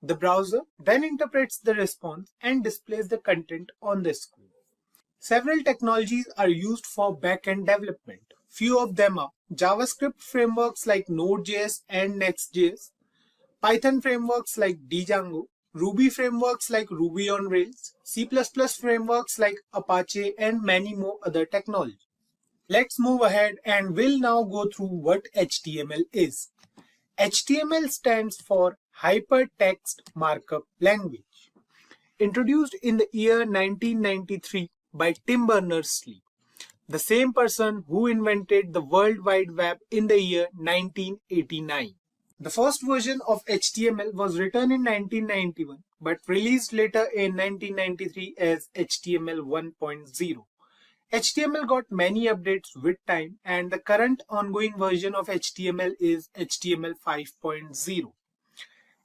The browser then interprets the response and displays the content on the screen. Several technologies are used for back-end development. Few of them are JavaScript frameworks like Node.js and Next.js, Python frameworks like Django, Ruby frameworks like Ruby on Rails, C++ frameworks like Apache, and many more other technologies. Let's move ahead and we'll now go through what HTML is. HTML stands for Hypertext Markup Language. Introduced in the year 1993 by Tim Berners-Lee, the same person who invented the World Wide Web in the year 1989. The first version of HTML was written in 1991 but released later in 1993 as HTML 1.0. HTML got many updates with time, and the current ongoing version of HTML is HTML 5.0.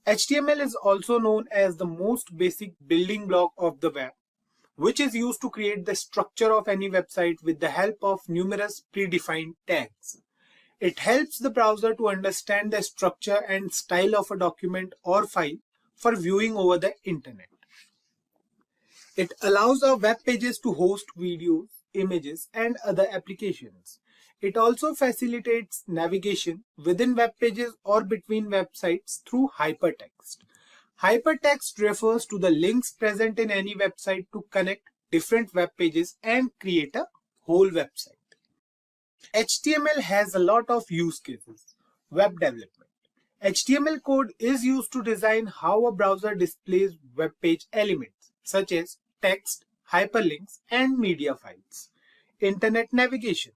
HTML is also known as the most basic building block of the web, which is used to create the structure of any website with the help of numerous predefined tags. It helps the browser to understand the structure and style of a document or file for viewing over the internet. It allows our web pages to host videos, images, and other applications. It also facilitates navigation within web pages or between websites through hypertext. Hypertext refers to the links present in any website to connect different web pages and create a whole website. HTML has a lot of use cases. Web development. HTML code is used to design how a browser displays web page elements such as text, hyperlinks, and media files. Internet navigation.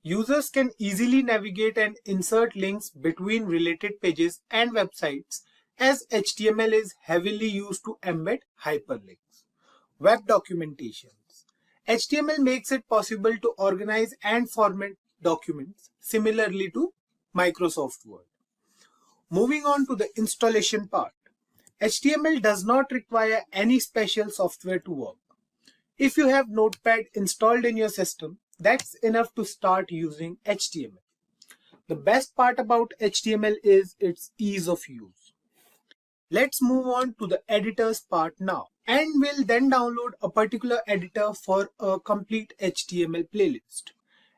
Users can easily navigate and insert links between related pages and websites, as HTML is heavily used to embed hyperlinks. Web documentations. HTML makes it possible to organize and format documents similarly to Microsoft Word. Moving on to the installation part. HTML does not require any special software to work. If you have Notepad installed in your system, that's enough to start using HTML. The best part about HTML is its ease of use. Let's move on to the editors part now, and we'll then download a particular editor for a complete HTML playlist.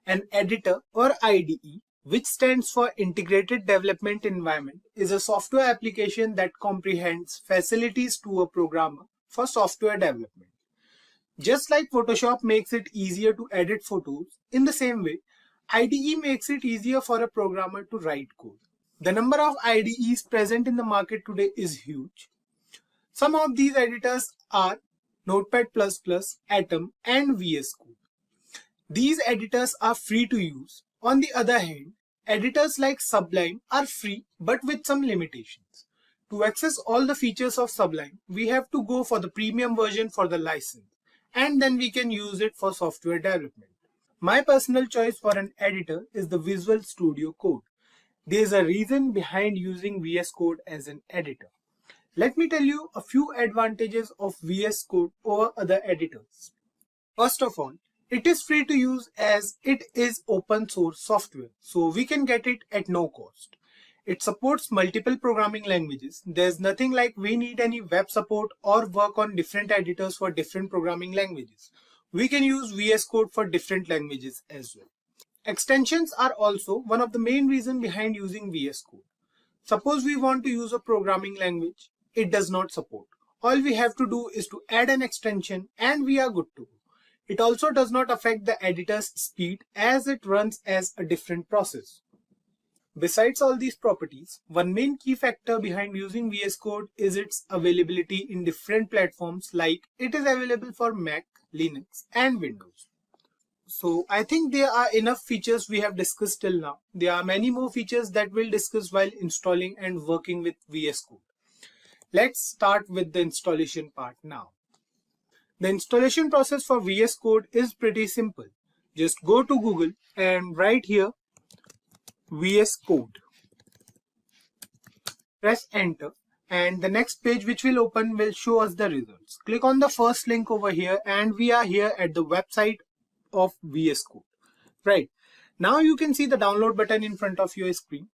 An editor or IDE, which stands for Integrated Development Environment, is a software application that comprehends facilities to a programmer for software development. Just like Photoshop makes it easier to edit photos, in the same way, IDE makes it easier for a programmer to write code. The number of IDEs present in the market today is huge. Some of these editors are Notepad++, Atom, and VS Code. These editors are free to use. On the other hand, editors like Sublime are free but with some limitations. To access all the features of Sublime, we have to go for the premium version for the license, and then we can use it for software development. My personal choice for an editor is the Visual Studio Code. There is a reason behind using VS Code as an editor. Let me tell you a few advantages of VS Code over other editors. First of all, it is free to use as it is open source software, so we can get it at no cost. It supports multiple programming languages. There's nothing like we need any web support or work on different editors for different programming languages. We can use VS Code for different languages as well. Extensions are also one of the main reasons behind using VS Code. Suppose we want to use a programming language, it does not support. All we have to do is to add an extension and we are good to go. It also does not affect the editor's speed as it runs as a different process. Besides all these properties, one main key factor behind using VS Code is its availability in different platforms, like it is available for Mac, Linux, and Windows. So I think there are enough features we have discussed till now. There are many more features that we'll discuss while installing and working with VS Code. Let's start with the installation part now. The installation process for VS Code is pretty simple. Just go to Google and write here VS Code. Press enter and the next page which will open will show us the results. Click on the first link over here and we are here at the website of VS Code. Right. Now you can see the download button in front of your screen.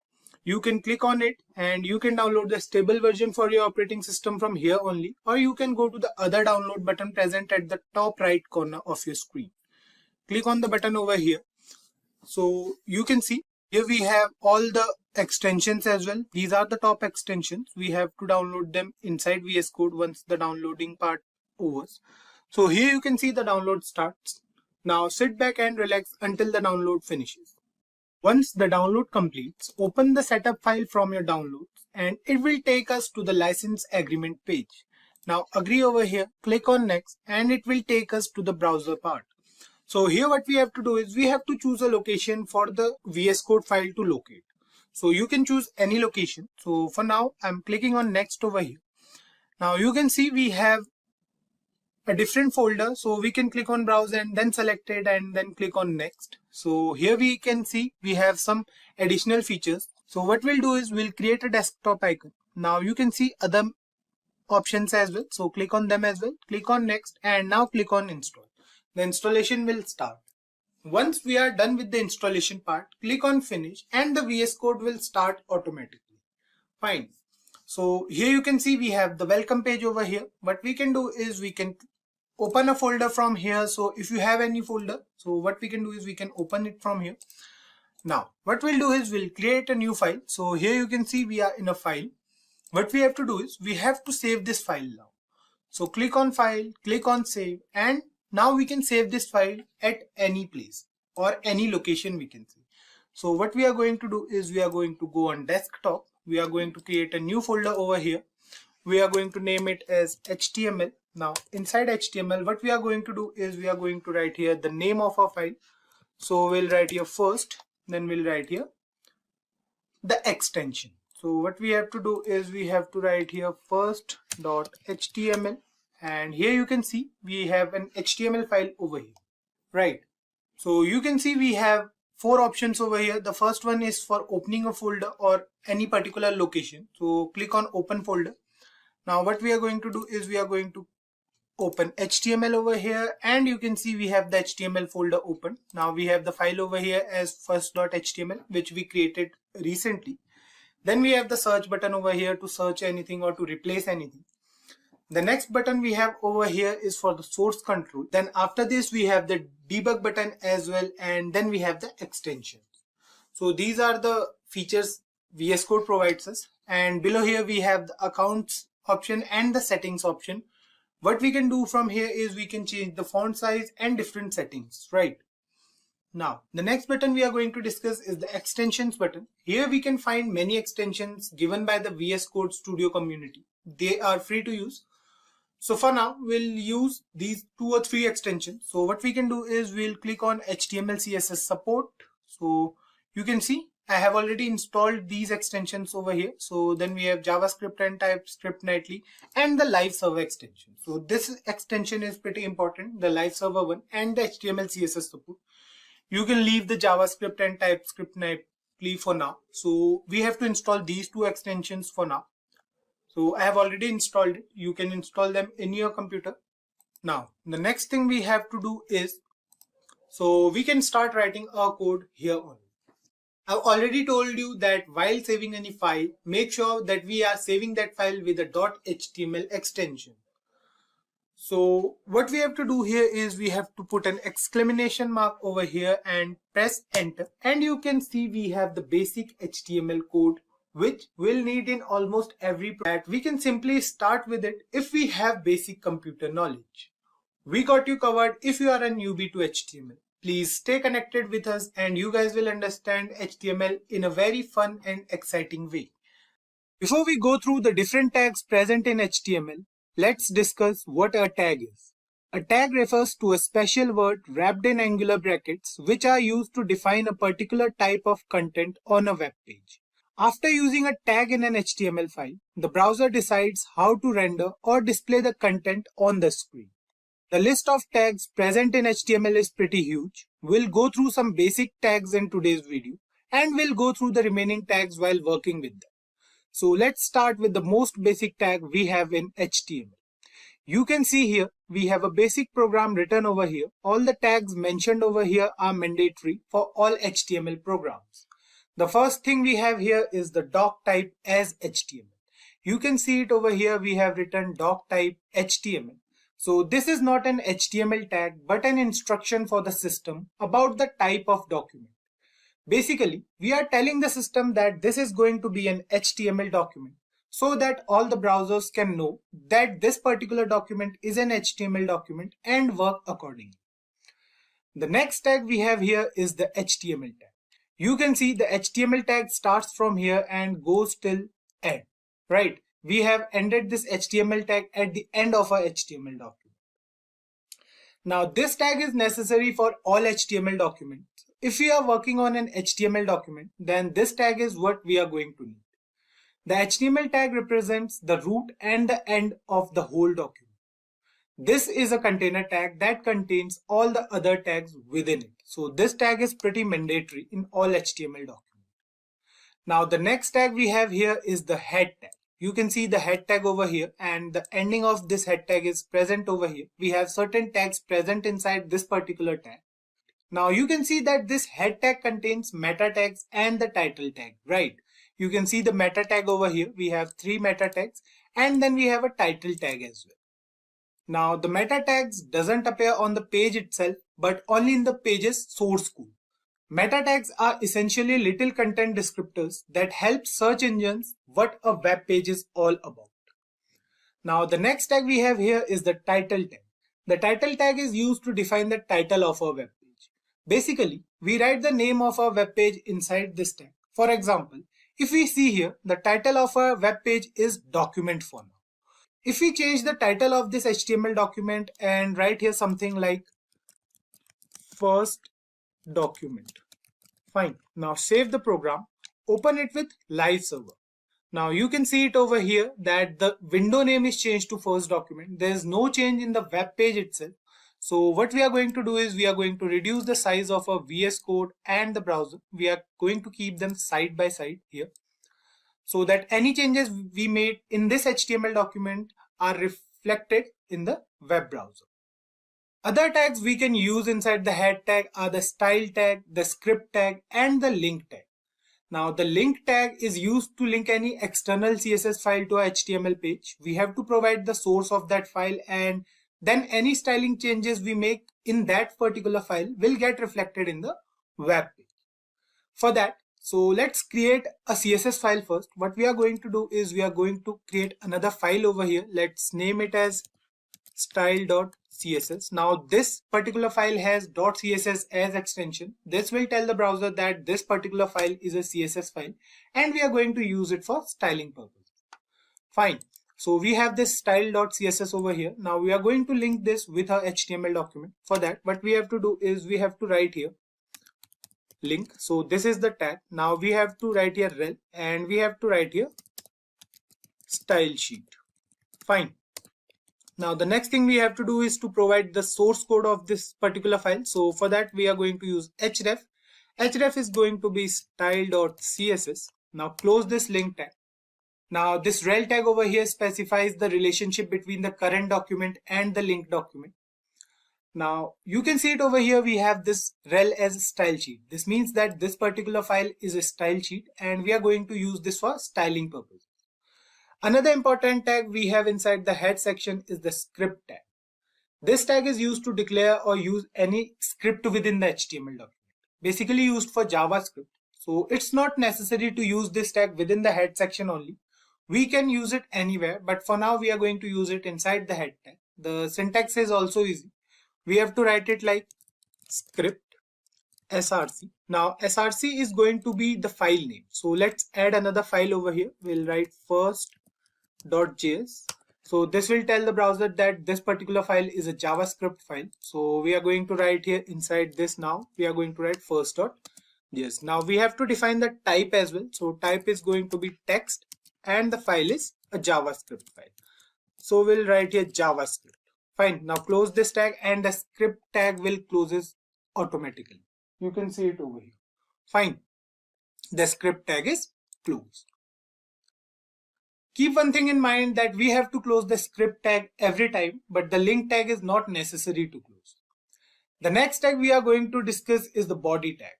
You can click on it and you can download the stable version for your operating system from here only, or you can go to the other download button present at the top right corner of your screen. Click on the button over here. So you can see here we have all the extensions as well. These are the top extensions. We have to download them inside VS Code once the downloading part overs. So here you can see the download starts. Now sit back and relax until the download finishes. Once the download completes, open the setup file from your downloads and it will take us to the license agreement page. Now agree over here, click on next and it will take us to the browser part. So here what we have to do is we have to choose a location for the VS Code file to locate. So you can choose any location. So for now I'm clicking on next over here. Now you can see we have a different folder, so we can click on browse and then select it and then click on next. So here we can see we have some additional features. So what we'll do is we'll create a desktop icon. Now you can see other options as well, so click on them as well. Click on next and now click on install. The installation will start. Once we are done with the installation part, click on finish and the VS Code will start automatically. Fine. So here you can see we have the welcome page over here. What we can do is we can open a folder from here. So if you have any folder, so what we can do is we can open it from here. Now what we'll do is we'll create a new file. So here you can see we are in a file. What we have to do is we have to save this file now. So click on file, click on save, and now we can save this file at any place or any location we can see. So what we are going to do is we are going to go on desktop. We are going to create a new folder over here. We are going to name it as HTML. Now inside HTML, what we are going to do is we are going to write here the name of our file. So we'll write here first, then we'll write here the extension. So what we have to do is we have to write here first.html, and here you can see we have an HTML file over here, right? So you can see we have 4 options over here. The first one is for opening a folder or any particular location. So click on open folder. Now what we are going to do is we are going to open HTML over here, and you can see we have the HTML folder open. Now we have the file over here as first.html, which we created recently. Then we have the search button over here to search anything or to replace anything. The next button we have over here is for the source control. Then after this we have the debug button as well, and then we have the extensions. So these are the features VS Code provides us, and below here we have the accounts option and the settings option. What we can do from here is we can change the font size and different settings, right? Now the next button we are going to discuss is the extensions button. Here we can find many extensions given by the VS Code Studio community. They are free to use. So for now we'll use these 2 or 3 extensions. So what we can do is we'll click on HTML CSS support. So you can see I have already installed these extensions over here. So then we have JavaScript and TypeScript nightly and the live server extension. So this extension is pretty important, the live server one and the HTML CSS support. You can leave the JavaScript and TypeScript nightly for now. So we have to install these 2 extensions for now. So I have already installed it. You can install them in your computer. Now the next thing we have to do is, so we can start writing our code here on. I've already told you that while saving any file, make sure that we are saving that file with a .html extension. So what we have to do here is we have to put an exclamation mark over here and press enter, and you can see we have the basic HTML code which we'll need in almost every project. We can simply start with it if we have basic computer knowledge. We got you covered if you are a newbie to HTML. Please stay connected with us and you guys will understand HTML in a very fun and exciting way. Before we go through the different tags present in HTML, let's discuss what a tag is. A tag refers to a special word wrapped in angular brackets which are used to define a particular type of content on a web page. After using a tag in an HTML file, the browser decides how to render or display the content on the screen. The list of tags present in HTML is pretty huge. We'll go through some basic tags in today's video, and we'll go through the remaining tags while working with them. So let's start with the most basic tag we have in HTML. You can see here we have a basic program written over here. All the tags mentioned over here are mandatory for all HTML programs. The first thing we have here is the doc type as HTML. You can see it over here. We have written doc type HTML. So this is not an HTML tag but an instruction for the system about the type of document. Basically, we are telling the system that this is going to be an HTML document so that all the browsers can know that this particular document is an HTML document and work accordingly. The next tag we have here is the HTML tag. You can see the HTML tag starts from here and goes till end, right? We have ended this HTML tag at the end of our HTML document. Now this tag is necessary for all HTML documents. If we are working on an HTML document, then this tag is what we are going to need. The HTML tag represents the root and the end of the whole document. This is a container tag that contains all the other tags within it. So this tag is pretty mandatory in all HTML documents. Now the next tag we have here is the head tag. You can see the head tag over here and the ending of this head tag is present over here. We have certain tags present inside this particular tag. Now you can see that this head tag contains meta tags and the title tag, right? You can see the meta tag over here. We have 3 meta tags and then we have a title tag as well. Now the meta tags doesn't appear on the page itself, but only in the page's source code. Meta tags are essentially little content descriptors that help search engines what a web page is all about. Now the next tag we have here is the title tag. The title tag is used to define the title of our web page. Basically, we write the name of our web page inside this tag. For example, if we see here, the title of our web page is document for now. If we change the title of this HTML document and write here something like first document. Fine. Now save the program, open it with live server. Now you can see it over here that the window name is changed to first document. There is no change in the web page itself. So what we are going to do is we are going to reduce the size of our VS Code and the browser. We are going to keep them side by side here, so that any changes we made in this HTML document are reflected in the web browser. Other tags we can use inside the head tag are the style tag, the script tag, and the link tag. Now the link tag is used to link any external CSS file to a HTML page. We have to provide the source of that file, and then any styling changes we make in that particular file will get reflected in the web page. For that, so let's create a CSS file first. What we are going to do is we are going to create another file over here. Let's name it as style.css. Now this particular file has .css as extension. This will tell the browser that this particular file is a CSS file and we are going to use it for styling purposes. Fine. So we have this style.css over here. Now we are going to link this with our HTML document. For that, what we have to do is we have to write here link. So this is the tag. Now we have to write here rel and we have to write here style sheet. Fine. Now the next thing we have to do is to provide the source code of this particular file. So for that we are going to use href. Href is going to be style.css. Now close this link tag. Now this rel tag over here specifies the relationship between the current document and the link document. Now you can see it over here, we have this rel as a style sheet. This means that this particular file is a style sheet and we are going to use this for styling purposes. Another important tag we have inside the head section is the script tag. This tag is used to declare or use any script within the HTML document. Basically used for JavaScript. So it's not necessary to use this tag within the head section only. We can use it anywhere, but for now we are going to use it inside the head tag. The syntax is also easy. We have to write it like script src. Now src is going to be the file name. So let's add another file over here. We'll write first.js. So this will tell the browser that this particular file is a JavaScript file. So we are going to write here inside this now. We are going to write first.js. Now we have to define the type as well. So type is going to be text and the file is a JavaScript file. So we'll write here JavaScript. Fine. Now close this tag and the script tag will closes automatically. You can see it over here. Fine. The script tag is closed. Keep one thing in mind that we have to close the script tag every time, but the link tag is not necessary to close. The next tag we are going to discuss is the body tag.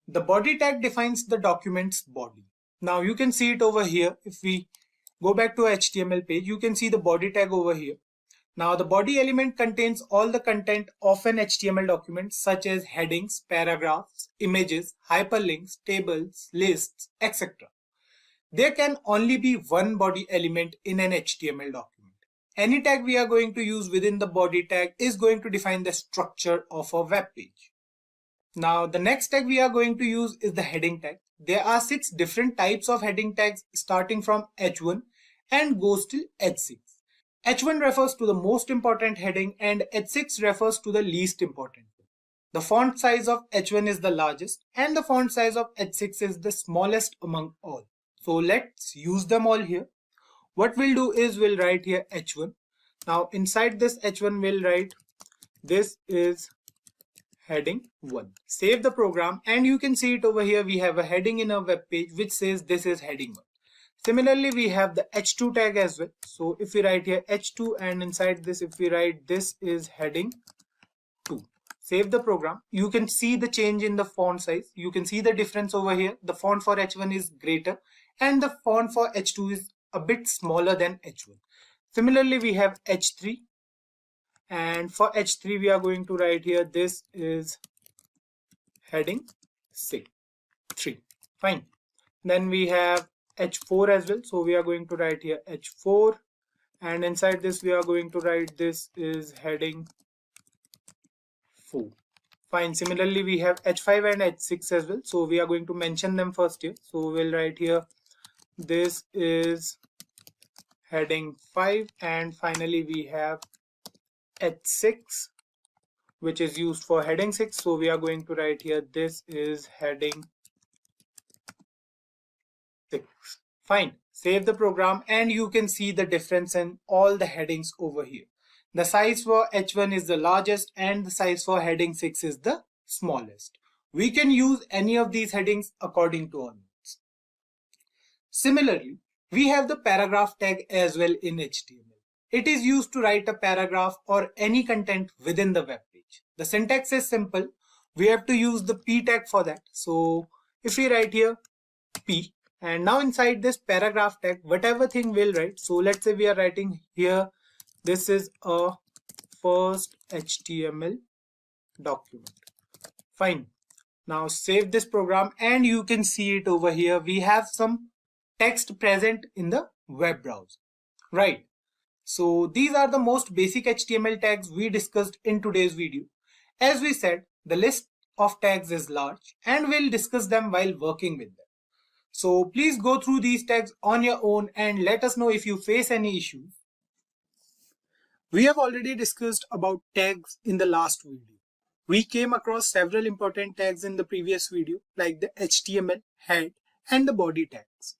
The body tag defines the document's body. Now you can see it over here. If we go back to our HTML page, you can see the body tag over here. Now the body element contains all the content of an HTML document such as headings, paragraphs, images, hyperlinks, tables, lists, etc. There can only be one body element in an HTML document. Any tag we are going to use within the body tag is going to define the structure of a web page. Now the next tag we are going to use is the heading tag. There are 6 different types of heading tags starting from H1 and goes till H6. H1 refers to the most important heading and H6 refers to the least important. The font size of H1 is the largest and the font size of H6 is the smallest among all. So let's use them all here. What we'll do is we'll write here H1. Now inside this H1 we'll write this is heading 1. Save the program and you can see it over here. We have a heading in our web page which says this is heading 1. Similarly, we have the H2 tag as well. So if we write here H2 and inside this if we write this is heading 2. Save the program. You can see the change in the font size. You can see the difference over here. The font for H1 is greater and the font for H2 is a bit smaller than H1. Similarly, we have h3, and for h3 we are going to write here this is heading 3. Fine. Then we have h4 as well, so we are going to write here h4, and inside this we are going to write this is heading 4. Fine. Similarly, we have h5 and h6 as well, so we are going to mention them first here. So we'll write here this is heading 5, and finally we have h6, which is used for heading 6, so we are going to write here this is heading 6. Fine. Save the program and you can see the difference in all the headings over here. The size for h1 is the largest and the size for heading 6 is the smallest. We can use any of these headings according to our needs. Similarly, we have the paragraph tag as well in HTML. It is used to write a paragraph or any content within the web page. The syntax is simple. We have to use the p tag for that. So if we write here p, and now inside this paragraph tag, whatever thing we'll write. So let's say we are writing here, this is a first HTML document. Fine. Now save this program and you can see it over here. We have some text present in the web browser, right? So these are the most basic HTML tags we discussed in today's video. As we said, the list of tags is large and we'll discuss them while working with them. So please go through these tags on your own and let us know if you face any issues. We have already discussed about tags in the last video. We came across several important tags in the previous video, like the HTML, head, and the body tags.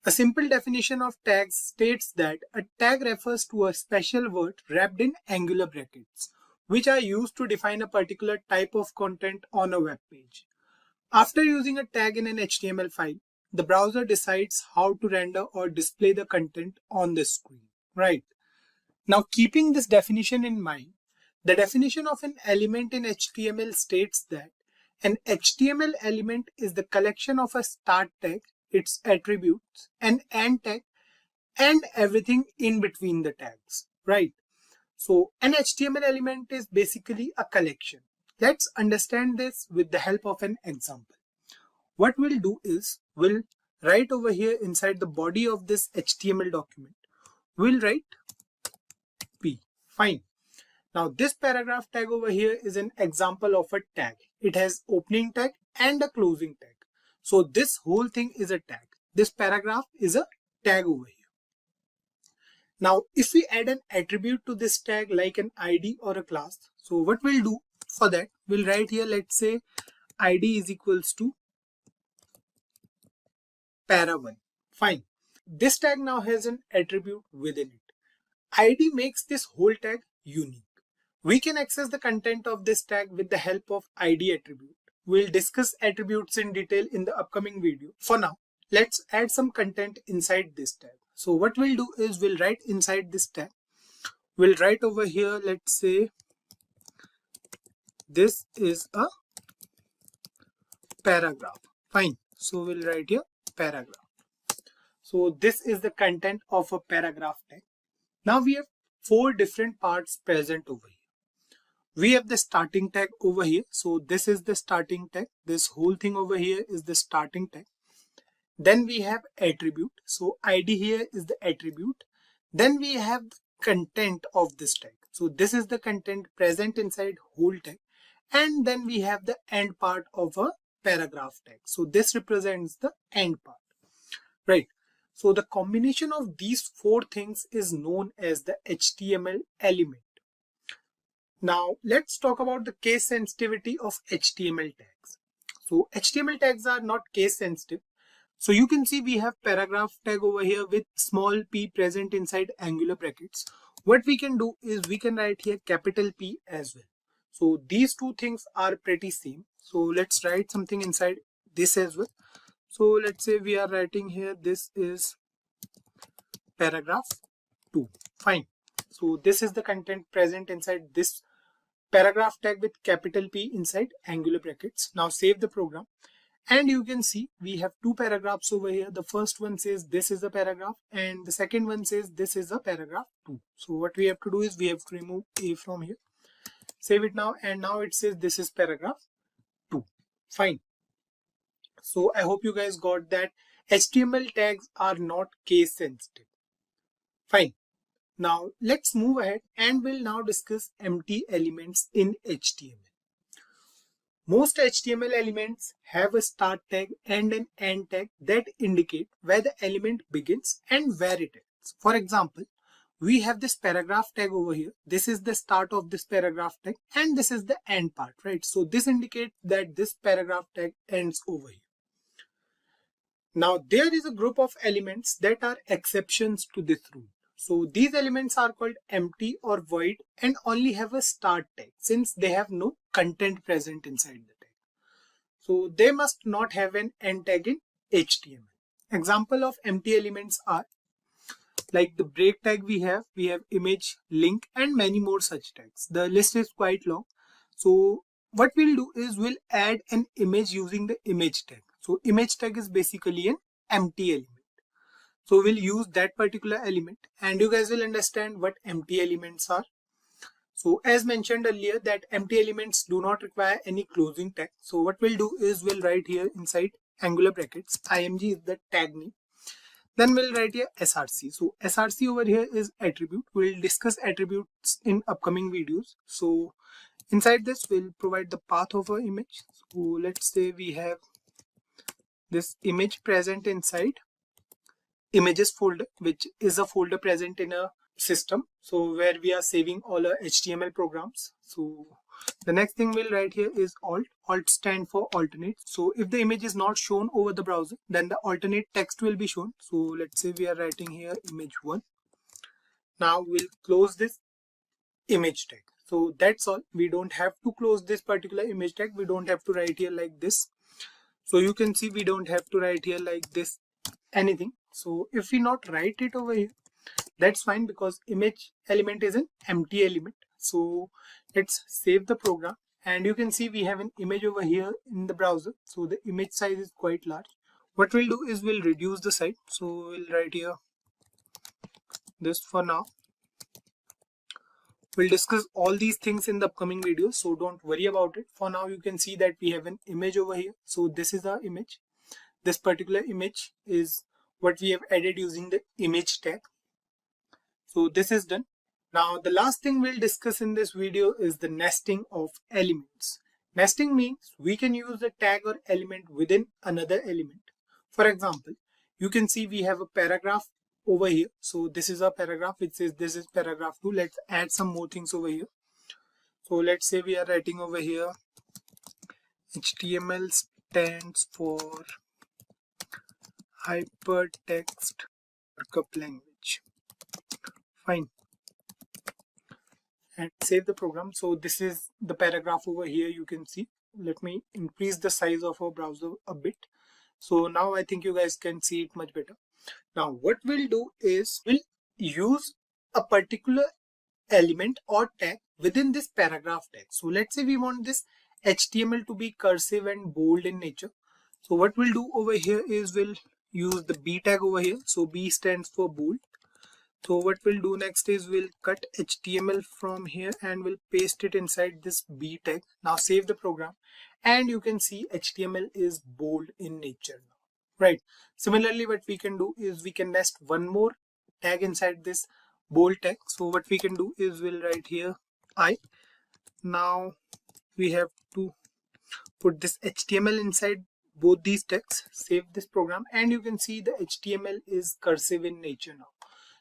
A simple definition of tags states that a tag refers to a special word wrapped in angular brackets, which are used to define a particular type of content on a web page. After using a tag in an HTML file, the browser decides how to render or display the content on the screen, right? Now, keeping this definition in mind, the definition of an element in HTML states that an HTML element is the collection of a start tag, its attributes, an end tag, and everything in between the tags, right? So an HTML element is basically a collection. Let's understand this with the help of an example. What we'll do is we'll write over here inside the body of this HTML document, we'll write P. Fine. Now this paragraph tag over here is an example of a tag. It has opening tag and a closing tag. So this whole thing is a tag. This paragraph is a tag over here. Now if we add an attribute to this tag like an ID or a class, so what we'll do for that, we'll write here, let's say ID is equals to para1. Fine. This tag now has an attribute within it. ID makes this whole tag unique. We can access the content of this tag with the help of ID attribute. We'll discuss attributes in detail in the upcoming video. For now, let's add some content inside this tag. So what we'll do is we'll write inside this tag. We'll write over here, let's say this is a paragraph. Fine. So we'll write here paragraph. So this is the content of a paragraph tag. Now we have 4 different parts present over here. We have the starting tag over here. So this is the starting tag. This whole thing over here is the starting tag. Then we have attribute. So ID here is the attribute. Then we have the content of this tag. So this is the content present inside whole tag. And then we have the end part of a paragraph tag. So this represents the end part, right? So the combination of these 4 things is known as the HTML element. Now let's talk about the case sensitivity of HTML tags. So HTML tags are not case sensitive. So you can see we have paragraph tag over here with small p present inside angular brackets. What we can do is we can write here capital P as well. So these 2 things are pretty same. So let's write something inside this as well. So let's say we are writing here, this is paragraph 2. Fine. So this is the content present inside this paragraph tag with capital P inside angular brackets. Now save the program And you can see we have two paragraphs over here. The first one says this is a paragraph and the second one says this is a paragraph 2. So what we have to do is we have to remove A from here. Save it now, and now it says this is paragraph 2. Fine. So I hope you guys got that HTML tags are not case sensitive. Fine. Now let's move ahead and we'll now discuss empty elements in HTML. Most HTML elements have a start tag and an end tag that indicate where the element begins and where it ends. For example, we have this paragraph tag over here. This is the start of this paragraph tag and this is the end part, right? So this indicates that this paragraph tag ends over here. Now there is a group of elements that are exceptions to this rule. So these elements are called empty or void and only have a start tag since they have no content present inside the tag. So they must not have an end tag in HTML. Example of empty elements are like the break tag we have image, link and many more such tags. The list is quite long. So what we'll do is we'll add an image using the image tag. So image tag is basically an empty element. So we'll use that particular element and you guys will understand what empty elements are. So as mentioned earlier that empty elements do not require any closing tag. So what we'll do is we'll write here inside angular brackets, img is the tag name. Then we'll write here src. So src over here is attribute. We'll discuss attributes in upcoming videos. So inside this we'll provide the path of our image. So let's say we have this image present inside images folder, which is a folder present in a system, so where we are saving all our HTML programs. So the next thing we'll write here is alt stand for alternate. So if the image is not shown over the browser, then the alternate text will be shown. So let's say we are writing here image1. Now we'll close this image tag. So that's all. We don't have to close this particular image tag. We don't have to write here like this. So you can see we don't have to write here like this anything. So if we not write it over here, that's fine because image element is an empty element. So let's save the program and you can see we have an image over here in the browser. So the image size is quite large. What we'll do is we'll reduce the size. So we'll write here this for now. We'll discuss all these things in the upcoming videos, so don't worry about it. For now you can see that we have an image over here. So this is our image. This particular image is what we have added using the image tag. So this is done. Now the last thing we'll discuss in this video is the nesting of elements. Nesting means we can use a tag or element within another element. For example, you can see we have a paragraph over here. So this is a paragraph which says this is paragraph 2. Let's add some more things over here. So let's say we are writing over here HTML stands for hypertext markup language. Fine. And save the program. So this is the paragraph over here. You can see. Let me increase the size of our browser a bit. So now I think you guys can see it much better. Now what we'll do is we'll use a particular element or tag within this paragraph tag. So let's say we want this HTML to be cursive and bold in nature. So what we'll do over here is we'll use the B tag over here. So B stands for bold. So what we'll do next is we'll cut HTML from here and we'll paste it inside this B tag. Now save the program and you can see HTML is bold in nature now. Right. Similarly, what we can do is we can nest one more tag inside this bold tag. So what we can do is we'll write here I. Now we have to put this HTML inside both these tags. Save this program and you can see the HTML is cursive in nature now.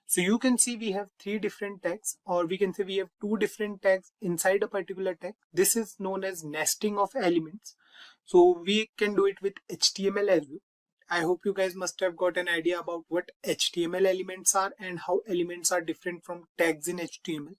So you can see we have 3 different tags, or we can say we have 2 different tags inside a particular tag. This is known as nesting of elements. So we can do it with HTML as well. I hope you guys must have got an idea about what HTML elements are and how elements are different from tags in HTML.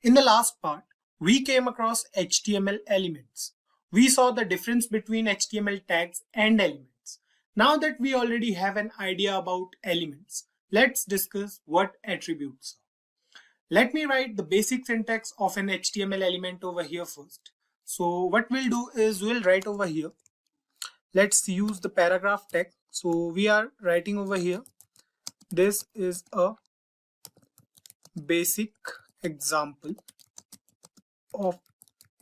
In the last part, we came across HTML elements. We saw the difference between HTML tags and elements. Now that we already have an idea about elements, let's discuss what attributes are. Let me write the basic syntax of an HTML element over here first. So what we'll do is we'll write over here let's use the paragraph tag. So we are writing over here, this is a basic example of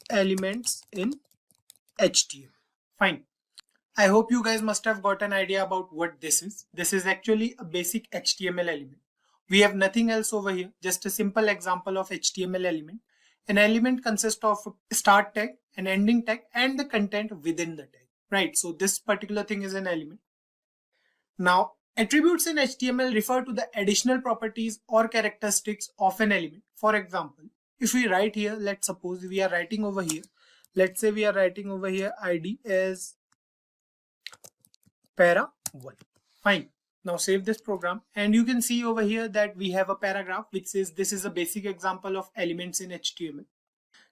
elements in HTML. Fine. I hope you guys must have got an idea about what this is. This is actually a basic HTML element. We have nothing else over here, just a simple example of HTML element. An element consists of a start tag, an ending tag, and the content within the tag, right? So this particular thing is an element. Now, attributes in HTML refer to the additional properties or characteristics of an element. For example, if we write here, let's suppose we are writing over here, let's say we are writing over here ID as para1. Fine. Now save this program and you can see over here that we have a paragraph which says this is a basic example of elements in HTML.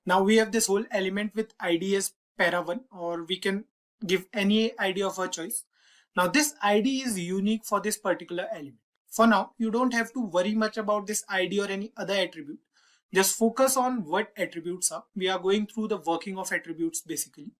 Now we have this whole element with ID as para1, or we can give any ID of our choice. Now this ID is unique for this particular element. For now, you don't have to worry much about this ID or any other attribute. Just focus on what attributes are. We are going through the working of attributes basically.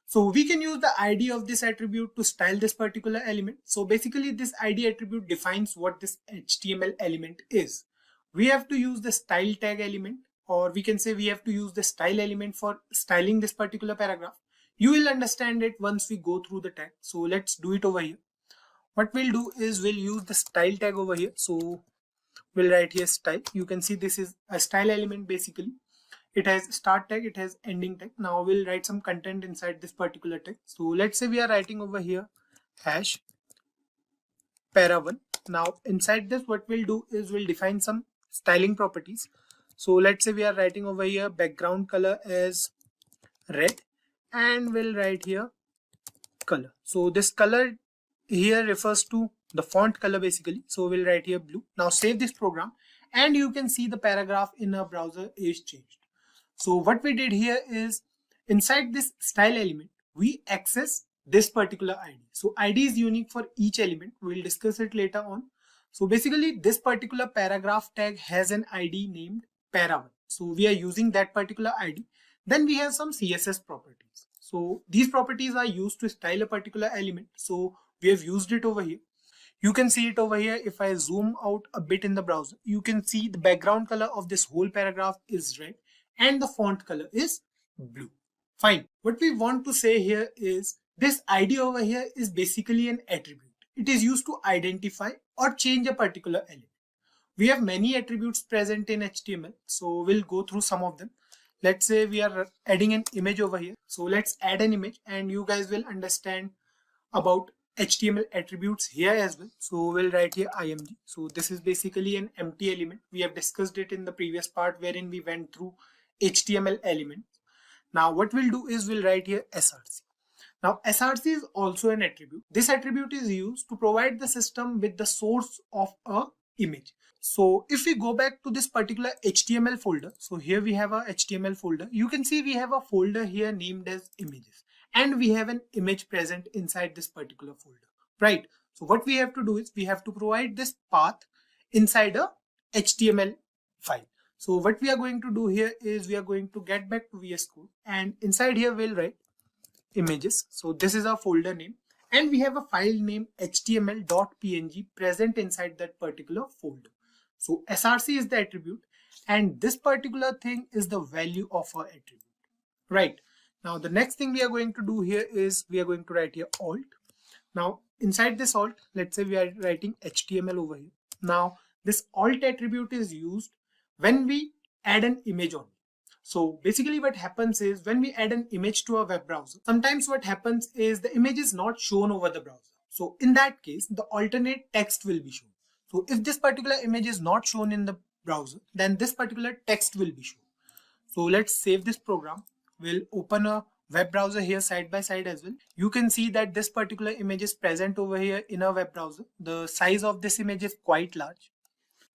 So we can use the ID of this attribute to style this particular element. So basically this ID attribute defines what this HTML element is. We have to use the style tag element, or we can say we have to use the style element for styling this particular paragraph. You will understand it once we go through the tag. So let's do it over here. What we'll do is we'll use the style tag over here. So we'll write here style. You can see this is a style element basically. It has start tag, it has ending tag. Now we'll write some content inside this particular tag. So let's say we are writing over here hash para1. Now inside this what we'll do is we'll define some styling properties. So let's say we are writing over here background color as red and we'll write here color. So this color here refers to the font color basically. So we'll write here blue. Now save this program and you can see the paragraph in our browser is changed. So what we did here is inside this style element, we access this particular ID. So ID is unique for each element. We'll discuss it later on. So basically this particular paragraph tag has an ID named para1. So we are using that particular ID. Then we have some CSS properties. So these properties are used to style a particular element. So we have used it over here. You can see it over here. If I zoom out a bit in the browser, you can see the background color of this whole paragraph is red and the font color is blue. Fine. What we want to say here is this ID over here is basically an attribute. It is used to identify or change a particular element. We have many attributes present in HTML. So we'll go through some of them. Let's say we are adding an image over here. So let's add an image and you guys will understand about HTML attributes here as well. So we'll write here img. So this is basically an empty element. We have discussed it in the previous part wherein we went through HTML elements. Now what we'll do is we'll write here src. Now src is also an attribute. This attribute is used to provide the system with the source of a image. So if we go back to this particular HTML folder, so here we have a HTML folder. You can see we have a folder here named as images and we have an image present inside this particular folder, right? So what we have to do is we have to provide this path inside a HTML file. So what we are going to do here is we are going to get back to VS Code and inside here we'll write images. So this is our folder name and we have a file name html.png present inside that particular folder. So src is the attribute and this particular thing is the value of our attribute, right? Now the next thing we are going to do here is we are going to write here alt. Now inside this alt, let's say we are writing HTML over here. Now this alt attribute is used when we add an image on. So basically what happens is when we add an image to a web browser, sometimes what happens is the image is not shown over the browser. So in that case, the alternate text will be shown. So if this particular image is not shown in the browser, then this particular text will be shown. So let's save this program. We'll open a web browser here side by side as well. You can see that this particular image is present over here in a web browser. The size of this image is quite large.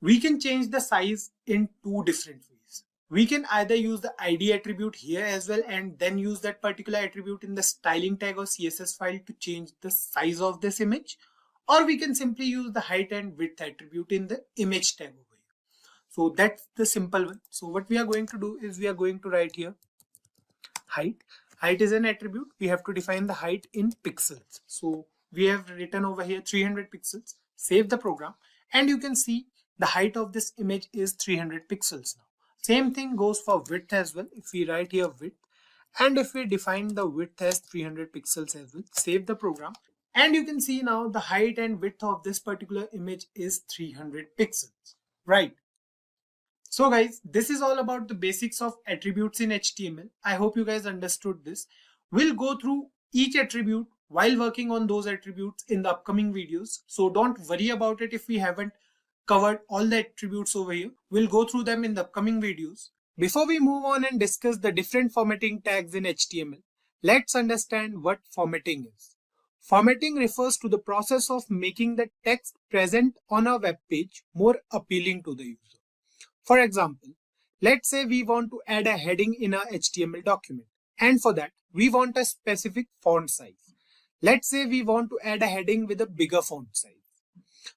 We can change the size in two different ways. We can either use the ID attribute here as well and then use that particular attribute in the styling tag or CSS file to change the size of this image, or we can simply use the height and width attribute in the image tag over here. So that's the simple one. So what we are going to do is we are going to write here height Height is an attribute. We have to define the height in pixels. So we have written over here 300 pixels. Save the program and you can see the height of this image is 300 pixels now. Same thing goes for width as well. If we write here width and if we define the width as 300 pixels as well, save the program and you can see now the height and width of this particular image is 300 pixels, right? So guys, this is all about the basics of attributes in HTML. I hope you guys understood this. We'll go through each attribute while working on those attributes in the upcoming videos. So don't worry about it if we haven't covered all the attributes over here. We'll go through them in the upcoming videos. Before we move on and discuss the different formatting tags in HTML, let's understand what formatting is. Formatting refers to the process of making the text present on a web page more appealing to the user. For example, let's say we want to add a heading in our HTML document, and for that we want a specific font size. Let's say we want to add a heading with a bigger font size.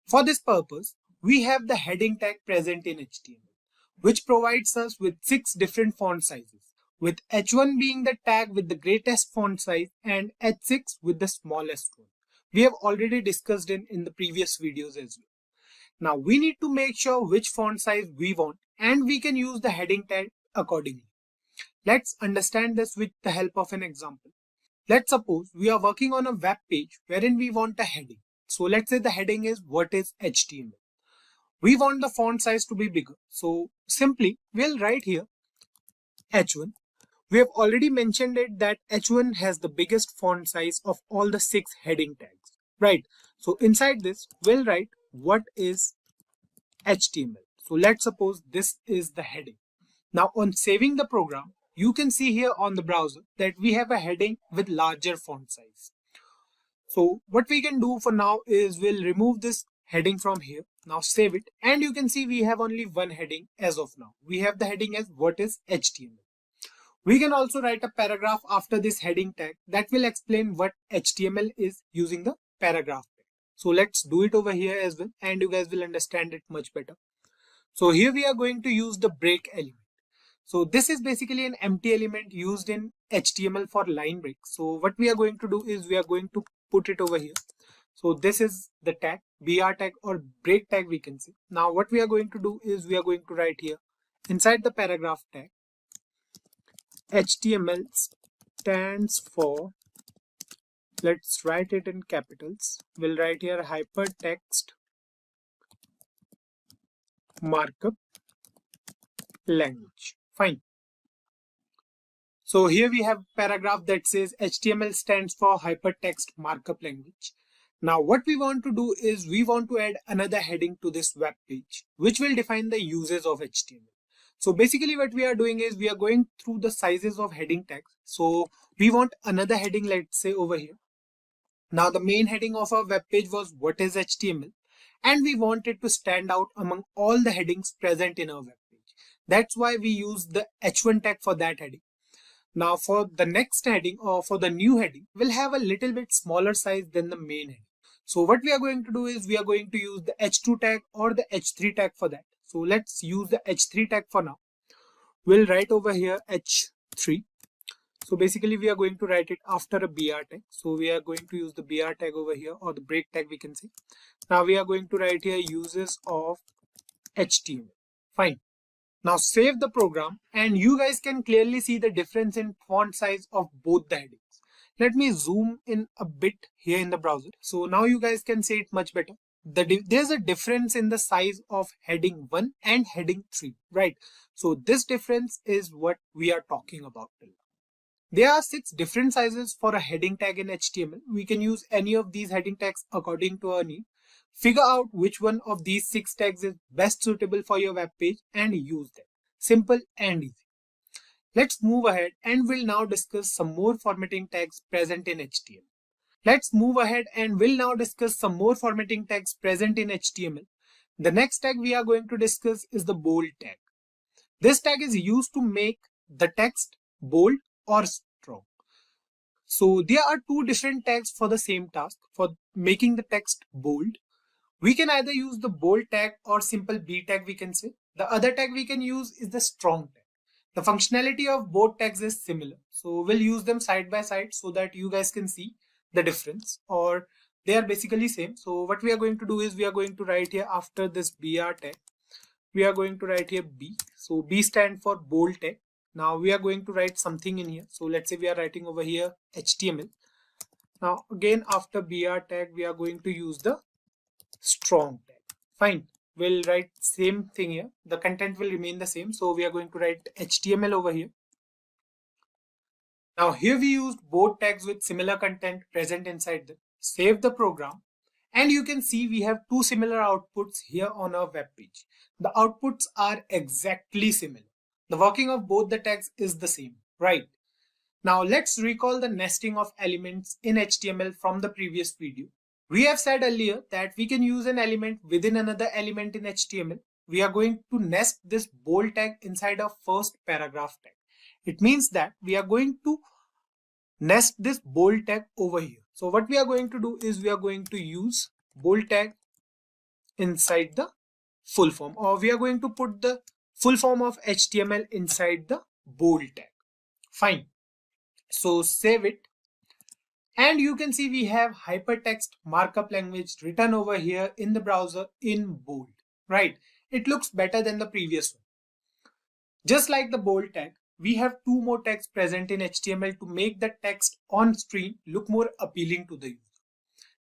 For this purpose, we have the heading tag present in HTML, which provides us with 6 different font sizes, with H1 being the tag with the greatest font size and H6 with the smallest one. We have already discussed in the previous videos as well. Now we need to make sure which font size we want and we can use the heading tag accordingly. Let's understand this with the help of an example. Let's suppose we are working on a web page wherein we want a heading. So let's say the heading is what is HTML. We want the font size to be bigger. So simply we'll write here H1. We have already mentioned it that H1 has the biggest font size of all the 6 heading tags, right? So inside this we'll write what is HTML. So let's suppose this is the heading. Now on saving the program, you can see here on the browser that we have a heading with larger font size. So what we can do for now is we'll remove this heading from here. Now save it and you can see we have only one heading as of now. We have the heading as what is HTML. We can also write a paragraph after this heading tag that will explain what HTML is using the paragraph. So let's do it over here as well and you guys will understand it much better. So here we are going to use the break element. So this is basically an empty element used in HTML for line break. So what we are going to do is we are going to put it over here. So this is the tag, BR tag or break tag we can say. Now what we are going to do is we are going to write here inside the paragraph tag, HTML stands for, let's write it in capitals. We'll write here hypertext markup language. Fine. So here we have a paragraph that says HTML stands for hypertext markup language. Now what we want to do is we want to add another heading to this web page, which will define the uses of HTML. So basically what we are doing is we are going through the sizes of heading tags. So we want another heading, let's say over here. Now the main heading of our web page was what is HTML and we want it to stand out among all the headings present in our web page. That's why we use the H1 tag for that heading. Now for the next heading or for the new heading, we'll have a little bit smaller size than the main heading. So what we are going to do is we are going to use the H2 tag or the H3 tag for that. So let's use the H3 tag for now. We'll write over here H3. So basically we are going to write it after a BR tag. So we are going to use the BR tag over here or the break tag we can say. Now we are going to write here uses of HTML. Fine. Now save the program and you guys can clearly see the difference in font size of both the headings. Let me zoom in a bit here in the browser. So now you guys can see it much better. There's a difference in the size of heading 1 and heading 3, right? So this difference is what we are talking about till now. There are 6 different sizes for a heading tag in HTML. We can use any of these heading tags according to our need. Figure out which one of these 6 tags is best suitable for your web page and use them. Simple and easy. Let's move ahead and we'll now discuss some more formatting tags present in HTML. The next tag we are going to discuss is the bold tag. This tag is used to make the text bold or strong. So there are 2 different tags for the same task. For making the text bold, we can either use the bold tag or simple B tag we can say. The other tag we can use is the strong tag. The functionality of both tags is similar. So we'll use them side by side so that you guys can see the difference, or they are basically same. So what we are going to do is we are going to write here after this BR tag, we are going to write here B. So B stand for bold tag. Now we are going to write something in here. So let's say we are writing over here HTML. Now again after BR tag we are going to use the strong tag. Fine, we'll write same thing here. The content will remain the same. So we are going to write HTML over here. Now here we used both tags with similar content present inside them. Save the program and you can see we have two similar outputs here on our web page. The outputs are exactly similar. The working of both the tags is the same, right? Now let's recall the nesting of elements in HTML from the previous video. We have said earlier that we can use an element within another element in HTML. We are going to nest this bold tag inside our first paragraph tag. It means that we are going to nest this bold tag over here. So what we are going to do is we are going to use bold tag inside the full form, or we are going to put the full form of HTML inside the bold tag. Fine. So save it. And you can see we have hypertext markup language written over here in the browser in bold, right? It looks better than the previous one. Just like the bold tag, we have two more tags present in HTML to make the text on screen look more appealing to the user.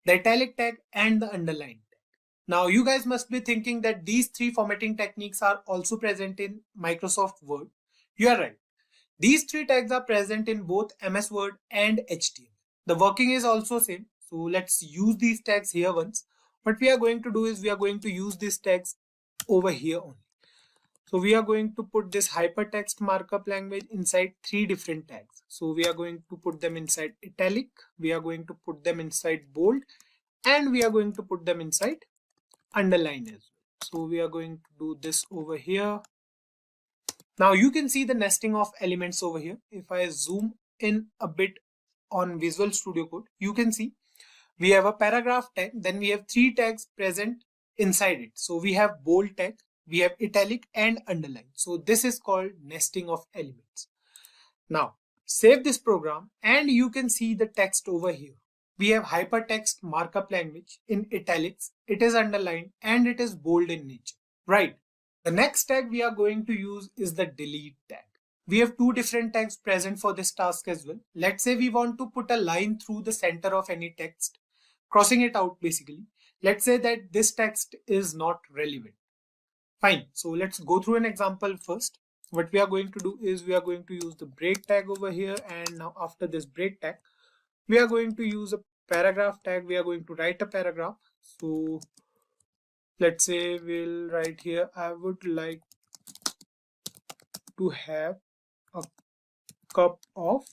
The italic tag and the underline tag. Now you guys must be thinking that these three formatting techniques are also present in Microsoft Word. You are right. These three tags are present in both MS Word and HTML. The working is also same. So let's use these tags here once. What we are going to do is we are going to use these tags over here only. So we are going to put this hypertext markup language inside three different tags. So we are going to put them inside italic, we are going to put them inside bold, and we are going to put them inside underline as well. So we are going to do this over here. Now you can see the nesting of elements over here. If I zoom in a bit on Visual Studio Code, you can see we have a paragraph tag, then we have three tags present inside it. So we have bold tag, we have italic and underline. So this is called nesting of elements. Now save this program and you can see the text over here. We have hypertext markup language in italics, it is underlined and it is bold in nature, right? The next tag we are going to use is the delete tag. We have two different tags present for this task as well. Let's say we want to put a line through the center of any text, crossing it out basically. Let's say that this text is not relevant. Fine, so let's go through an example first. What we are going to do is we are going to use the break tag over here, and now after this break tag, we are going to use a paragraph tag. We are going to write a paragraph. So let's say we'll write here, I would like to have a cup of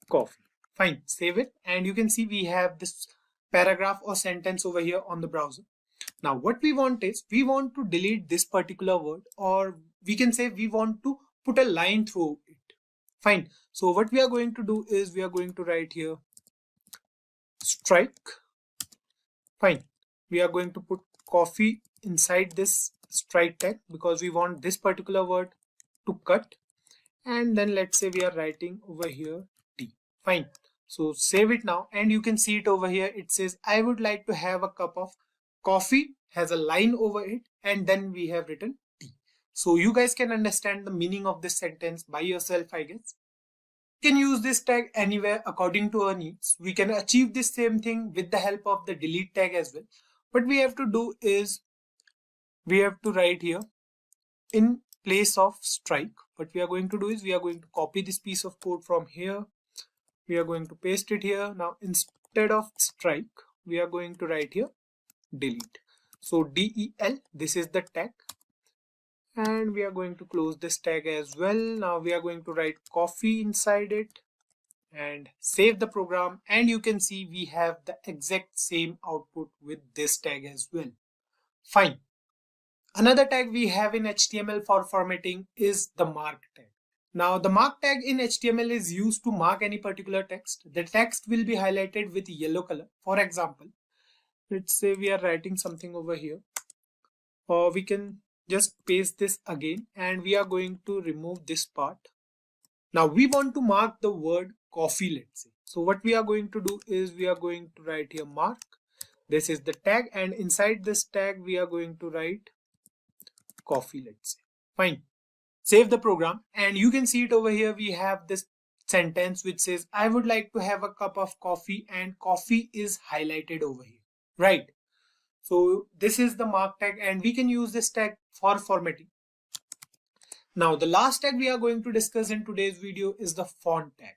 coffee. Fine, save it, and you can see we have this paragraph or sentence over here on the browser. Now what we want is we want to delete this particular word, or we can say we want to put a line through it. Fine, so what we are going to do is we are going to write here strike. Fine, we are going to put coffee inside this strike tag because we want this particular word to cut, and then let's say we are writing over here tea. Fine, so save it now and you can see it over here. It says I would like to have a cup of coffee, has a line over it, and then we have written tea. So you guys can understand the meaning of this sentence by yourself, I guess. We can use this tag anywhere according to our needs. We can achieve this same thing with the help of the delete tag as well. What we have to do is we have to write here in place of strike. What we are going to do is we are going to copy this piece of code from here. We are going to paste it here. Now instead of strike, we are going to write here delete. So del, this is the tag, and we are going to close this tag as well. Now we are going to write coffee inside it and save the program, and you can see we have the exact same output with this tag as well. Fine. Another tag we have in HTML for formatting is the mark tag. Now the mark tag in HTML is used to mark any particular text. The text will be highlighted with yellow color. For example, let's say we are writing something over here. or we can just paste this again, and we are going to remove this part. Now we want to mark the word coffee, let's say. So what we are going to do is we are going to write here mark. This is the tag, and inside this tag we are going to write coffee, let's say. Fine. Save the program, and you can see it over here. We have this sentence which says I would like to have a cup of coffee, and coffee is highlighted over here, right? So this is the mark tag, and we can use this tag for formatting. Now the last tag we are going to discuss in today's video is the font tag.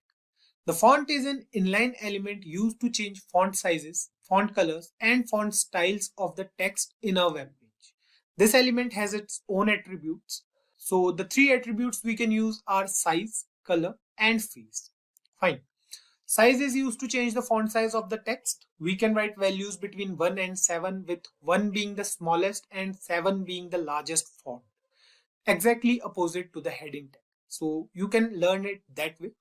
The font is an inline element used to change font sizes, font colors, and font styles of the text in a web page. This element has its own attributes. So the three attributes we can use are size, color, and face. Fine. Size is used to change the font size of the text. We can write values between 1 and 7, with 1 being the smallest and 7 being the largest font, exactly opposite to the heading tag. So you can learn it that way.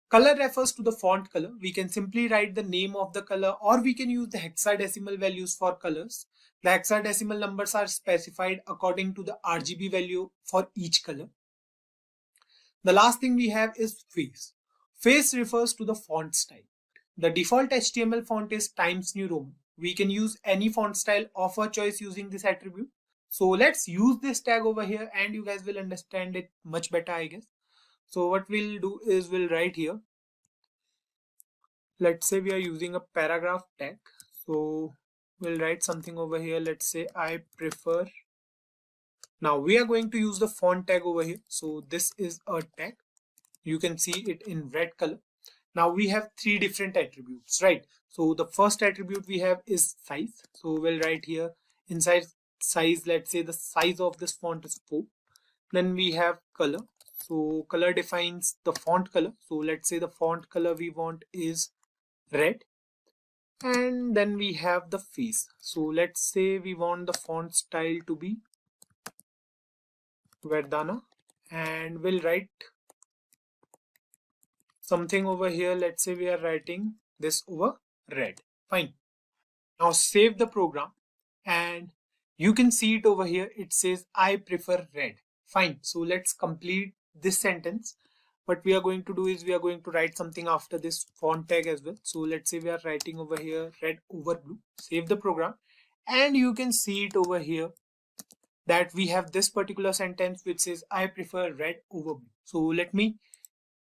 Color refers to the font color. We can simply write the name of the color, or we can use the hexadecimal values for colors. The hexadecimal numbers are specified according to the RGB value for each color. The last thing we have is face. Face refers to the font style. The default HTML font is Times New Roman. We can use any font style of our choice using this attribute. So let's use this tag over here, and you guys will understand it much better, I guess. So what we'll do is we'll write here. Let's say we are using a paragraph tag. So we'll write something over here. Let's say I prefer. Now we are going to use the font tag over here. So this is a tag. You can see it in red color. Now we have three different attributes, right? So the first attribute we have is size. So we'll write here inside size, let's say the size of this font is 4. Then we have color. So color defines the font color. So let's say the font color we want is red. And then we have the face. So let's say we want the font style to be Verdana, and we'll write something over here. Let's say we are writing this over red. Fine. Now save the program, and you can see it over here. It says I prefer red. Fine. So let's complete this sentence. What we are going to do is we are going to write something after this font tag as well. So let's say we are writing over here red over blue. Save the program, and you can see it over here that we have this particular sentence which says I prefer red over blue. So let me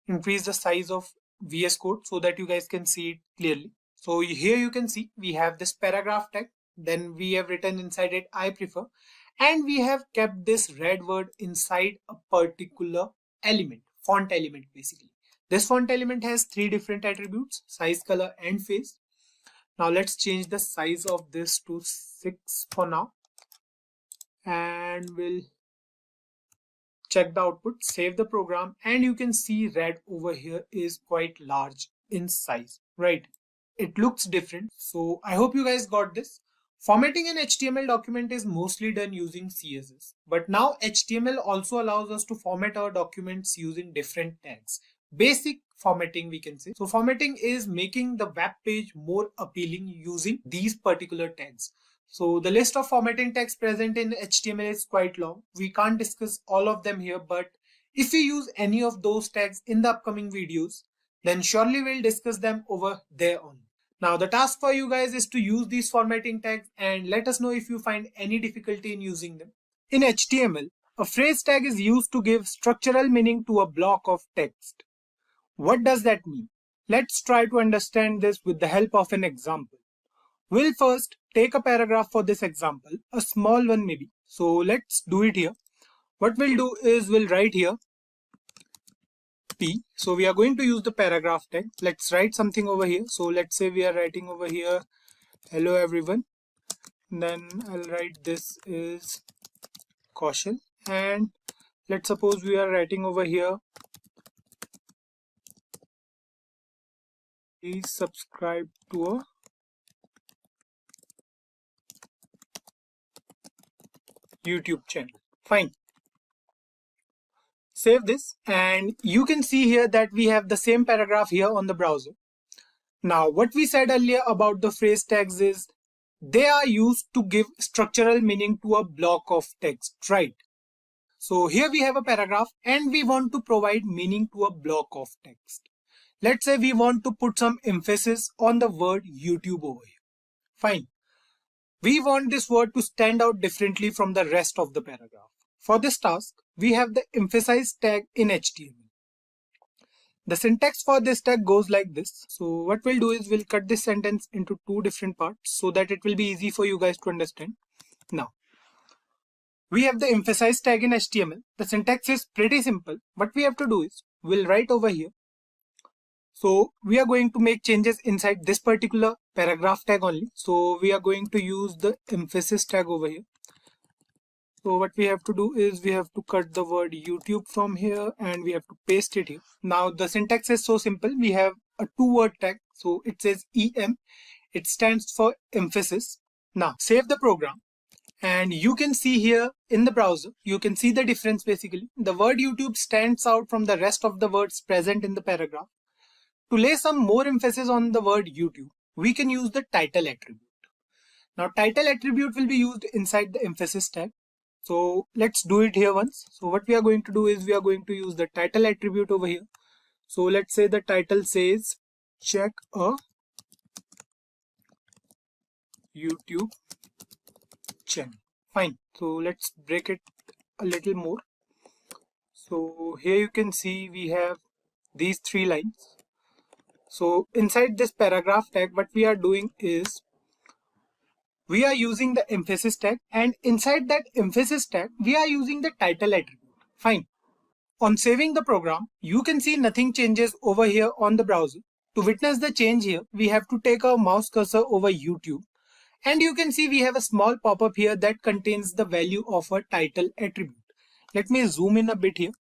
increase the size of VS Code so that you guys can see it clearly. So here you can see we have this paragraph tag. Then we have written inside it I prefer, and we have kept this red word inside a particular element, font element basically. This font element has three different attributes: size, color, and face. Now let's change the size of this to 6 for now, and we'll check the output, save the program, and you can see red over here is quite large in size, right? It looks different. So I hope you guys got this. Formatting an HTML document is mostly done using CSS, but now HTML also allows us to format our documents using different tags. Basic formatting, we can say. So formatting is making the web page more appealing using these particular tags. So the list of formatting tags present in HTML is quite long. We can't discuss all of them here, but if we use any of those tags in the upcoming videos, then surely we'll discuss them over there on. Now the task for you guys is to use these formatting tags and let us know if you find any difficulty in using them. In HTML, a phrase tag is used to give structural meaning to a block of text. What does that mean? Let's try to understand this with the help of an example. We'll first take a paragraph for this example, a small one maybe. So let's do it here. What we'll do is we'll write here P. So we are going to use the paragraph tag. Let's write something over here. So let's say we are writing over here, hello everyone. Then I'll write this is caution. And let's suppose we are writing over here, please subscribe to a YouTube channel. Fine. Save this, and you can see here that we have the same paragraph here on the browser. Now what we said earlier about the phrase tags is they are used to give structural meaning to a block of text, right? So here we have a paragraph and we want to provide meaning to a block of text. Let's say we want to put some emphasis on the word YouTube over here. Fine. We want this word to stand out differently from the rest of the paragraph. For this task, we have the emphasize tag in HTML. The syntax for this tag goes like this. So what we'll do is we'll cut this sentence into two different parts so that it will be easy for you guys to understand. Now, we have the emphasize tag in HTML. The syntax is pretty simple. What we have to do is we'll write over here. So we are going to make changes inside this particular paragraph tag only. So we are going to use the emphasis tag over here. So what we have to do is we have to cut the word YouTube from here and we have to paste it here. Now the syntax is so simple. We have a two-word tag. So it says EM. It stands for emphasis. Now save the program. And you can see here in the browser, you can see the difference basically. The word YouTube stands out from the rest of the words present in the paragraph. To lay some more emphasis on the word YouTube, we can use the title attribute. Now title attribute will be used inside the emphasis tag. So let's do it here once. So what we are going to do is we are going to use the title attribute over here. So let's say the title says check a YouTube channel. Fine. So let's break it a little more. So here you can see we have these three lines. So inside this paragraph tag, what we are doing is we are using the emphasis tag, and inside that emphasis tag, we are using the title attribute. Fine. On saving the program, you can see nothing changes over here on the browser. To witness the change here, we have to take our mouse cursor over YouTube. And you can see we have a small pop-up here that contains the value of a title attribute. Let me zoom in a bit here.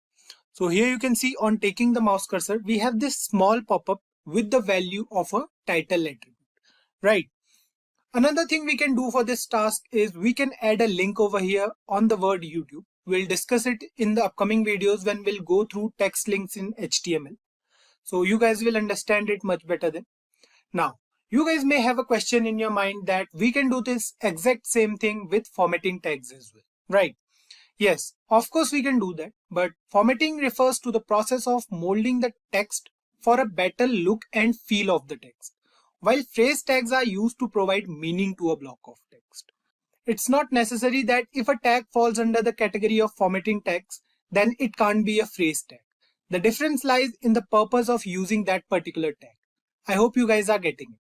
So here you can see on taking the mouse cursor, we have this small pop-up with the value of a title attribute, right? Another thing we can do for this task is we can add a link over here on the word YouTube. We'll discuss it in the upcoming videos when we'll go through text links in HTML. So you guys will understand it much better then. Now, you guys may have a question in your mind that we can do this exact same thing with formatting tags as well, right? Yes, of course we can do that, but formatting refers to the process of molding the text for a better look and feel of the text, while phrase tags are used to provide meaning to a block of text. It's not necessary that if a tag falls under the category of formatting tags, then it can't be a phrase tag. The difference lies in the purpose of using that particular tag. I hope you guys are getting it.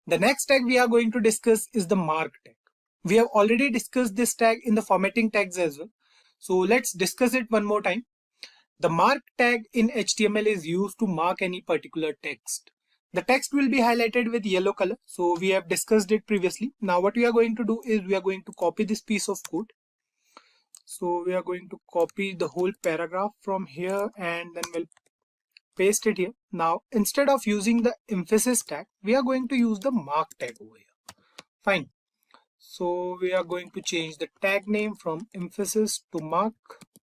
The next tag we are going to discuss is the mark tag. We have already discussed this tag in the formatting tags as well. So let's discuss it one more time. The mark tag in HTML is used to mark any particular text. The text will be highlighted with yellow color. So we have discussed it previously. Now what we are going to do is we are going to copy this piece of code. So we are going to copy the whole paragraph from here and then we'll paste it here. Now instead of using the emphasis tag, we are going to use the mark tag over here. Fine. So we are going to change the tag name from emphasis to mark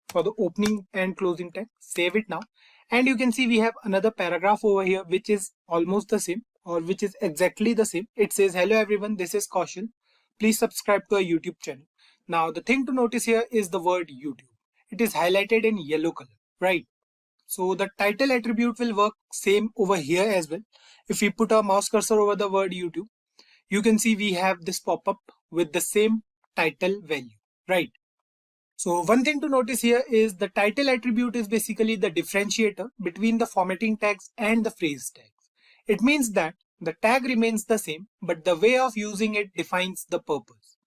for the opening and closing tag. Save it now. And you can see we have another paragraph over here which is almost the same, or which is exactly the same. It says, hello everyone, this is Kaushal. Please subscribe to our YouTube channel. Now the thing to notice here is the word YouTube. It is highlighted in yellow color, right? So the title attribute will work same over here as well. If we put our mouse cursor over the word YouTube, you can see we have this pop-up with the same title value, right? So one thing to notice here is the title attribute is basically the differentiator between the formatting tags and the phrase tags. It means that the tag remains the same, but the way of using it defines the purpose.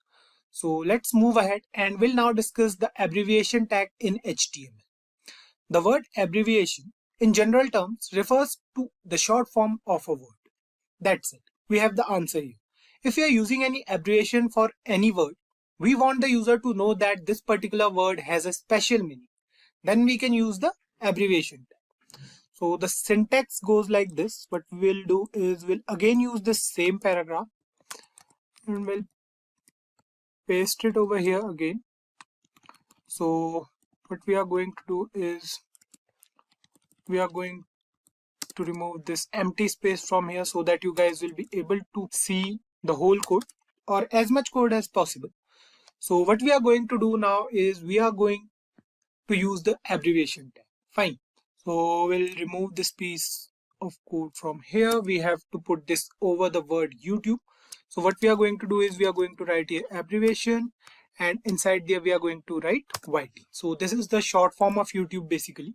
So let's move ahead and we'll now discuss the abbreviation tag in HTML. The word abbreviation in general terms refers to the short form of a word. That's it. We have the answer here. If you are using any abbreviation for any word, we want the user to know that this particular word has a special meaning. Then we can use the abbreviation tag. So the syntax goes like this. What we'll do is we'll again use the same paragraph and we'll paste it over here again. So what we are going to do is we are going to remove this empty space from here so that you guys will be able to see the whole code or as much code as possible. So what we are going to do now is we are going to use the abbreviation tag. Fine. So we'll remove this piece of code from here. We have to put this over the word YouTube. So what we are going to do is we are going to write here abbreviation, and inside there we are going to write YT. So this is the short form of YouTube basically.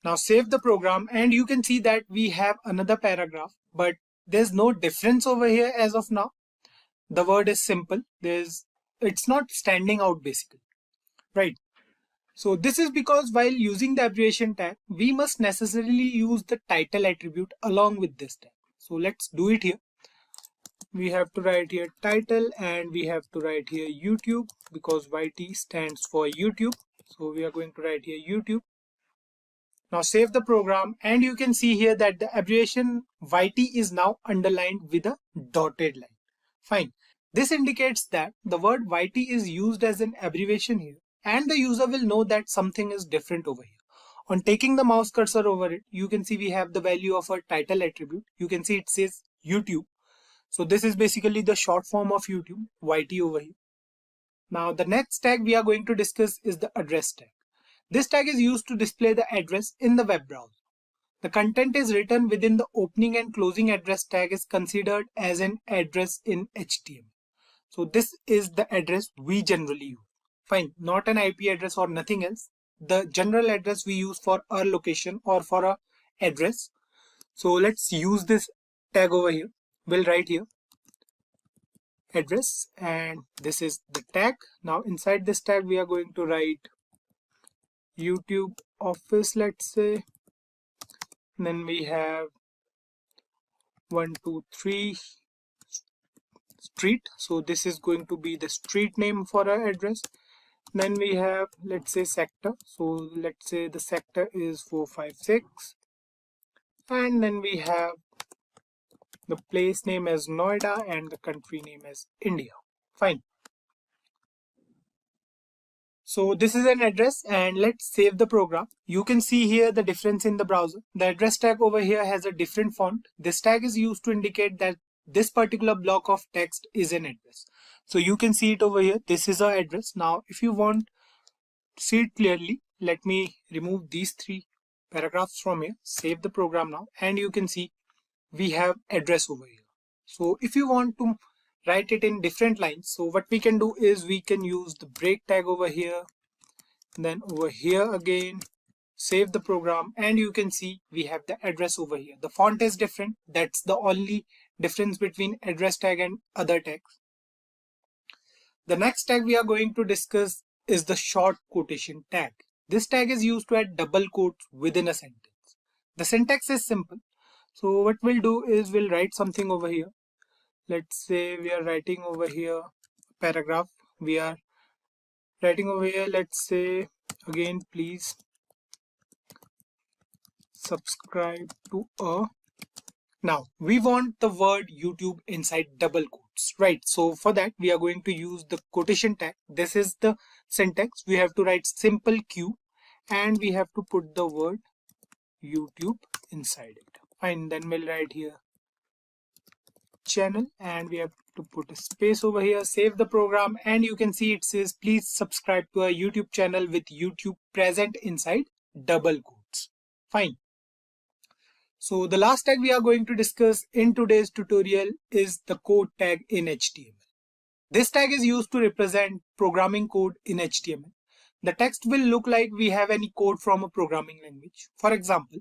Now save the program, and you can see that we have another paragraph, but there's no difference over here as of now. The word is simple. It's not standing out basically, right? So this is because while using the abbreviation tag, we must necessarily use the title attribute along with this tag. So let's do it here. We have to write here title, and we have to write here YouTube because YT stands for YouTube. So we are going to write here YouTube. Now save the program, and you can see here that the abbreviation YT is now underlined with a dotted line. Fine. This indicates that the word YT is used as an abbreviation here, and the user will know that something is different over here. On taking the mouse cursor over it, you can see we have the value of our title attribute. You can see it says YouTube. So this is basically the short form of YouTube, YT over here. Now the next tag we are going to discuss is the address tag. This tag is used to display the address in the web browser. The content is written within the opening and closing address tag is considered as an address in HTML. So this is the address we generally use. Fine, not an IP address or nothing else. The general address we use for our location or for our address. So let's use this tag over here. We'll write here address, and this is the tag. Now inside this tag we are going to write YouTube office, let's say. Then we have 123 street. So this is going to be the street name for our address. Then we have, let's say, sector. So let's say the sector is 456. And then we have the place name as Noida and the country name as India. Fine. So this is an address, and let's save the program. You can see here the difference in the browser. The address tag over here has a different font. This tag is used to indicate that this particular block of text is an address. So you can see it over here. This is our address. Now if you want to see it clearly, let me remove these three paragraphs from here. Save the program now, and you can see we have address over here. So if you want to write it in different lines, so what we can do is we can use the break tag over here, then over here again, save the program, and you can see we have the address over here. The font is different. That's the only difference between address tag and other tags. The next tag we are going to discuss is the short quotation tag. This tag is used to add double quotes within a sentence. The syntax is simple. So what we'll do is we'll write something over here. Let's say we are writing over here paragraph. We are writing over here, let's say again, please subscribe to a. Now we want the word YouTube inside double quotes, right? So for that we are going to use the quotation tag. This is the syntax. We have to write simple Q, and we have to put the word YouTube inside it. Fine, then we'll write here channel, and we have to put a space over here. Save the program, and you can see it says please subscribe to our YouTube channel with YouTube present inside double quotes. Fine. So the last tag we are going to discuss in today's tutorial is the code tag in HTML. This tag is used to represent programming code in HTML. The text will look like we have any code from a programming language. For example,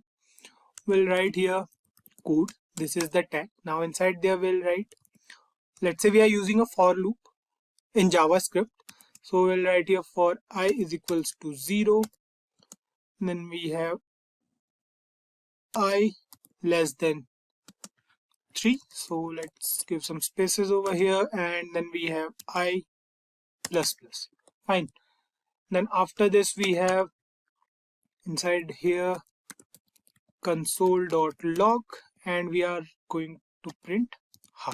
we'll write here code. This is the tag. Now inside there we'll write, let's say we are using a for loop in JavaScript. So we'll write here for I is equals to 0. Then we have I less than 3. So let's give some spaces over here, and then we have I plus plus. Fine. Then after this we have inside here console.log, and we are going to print hi.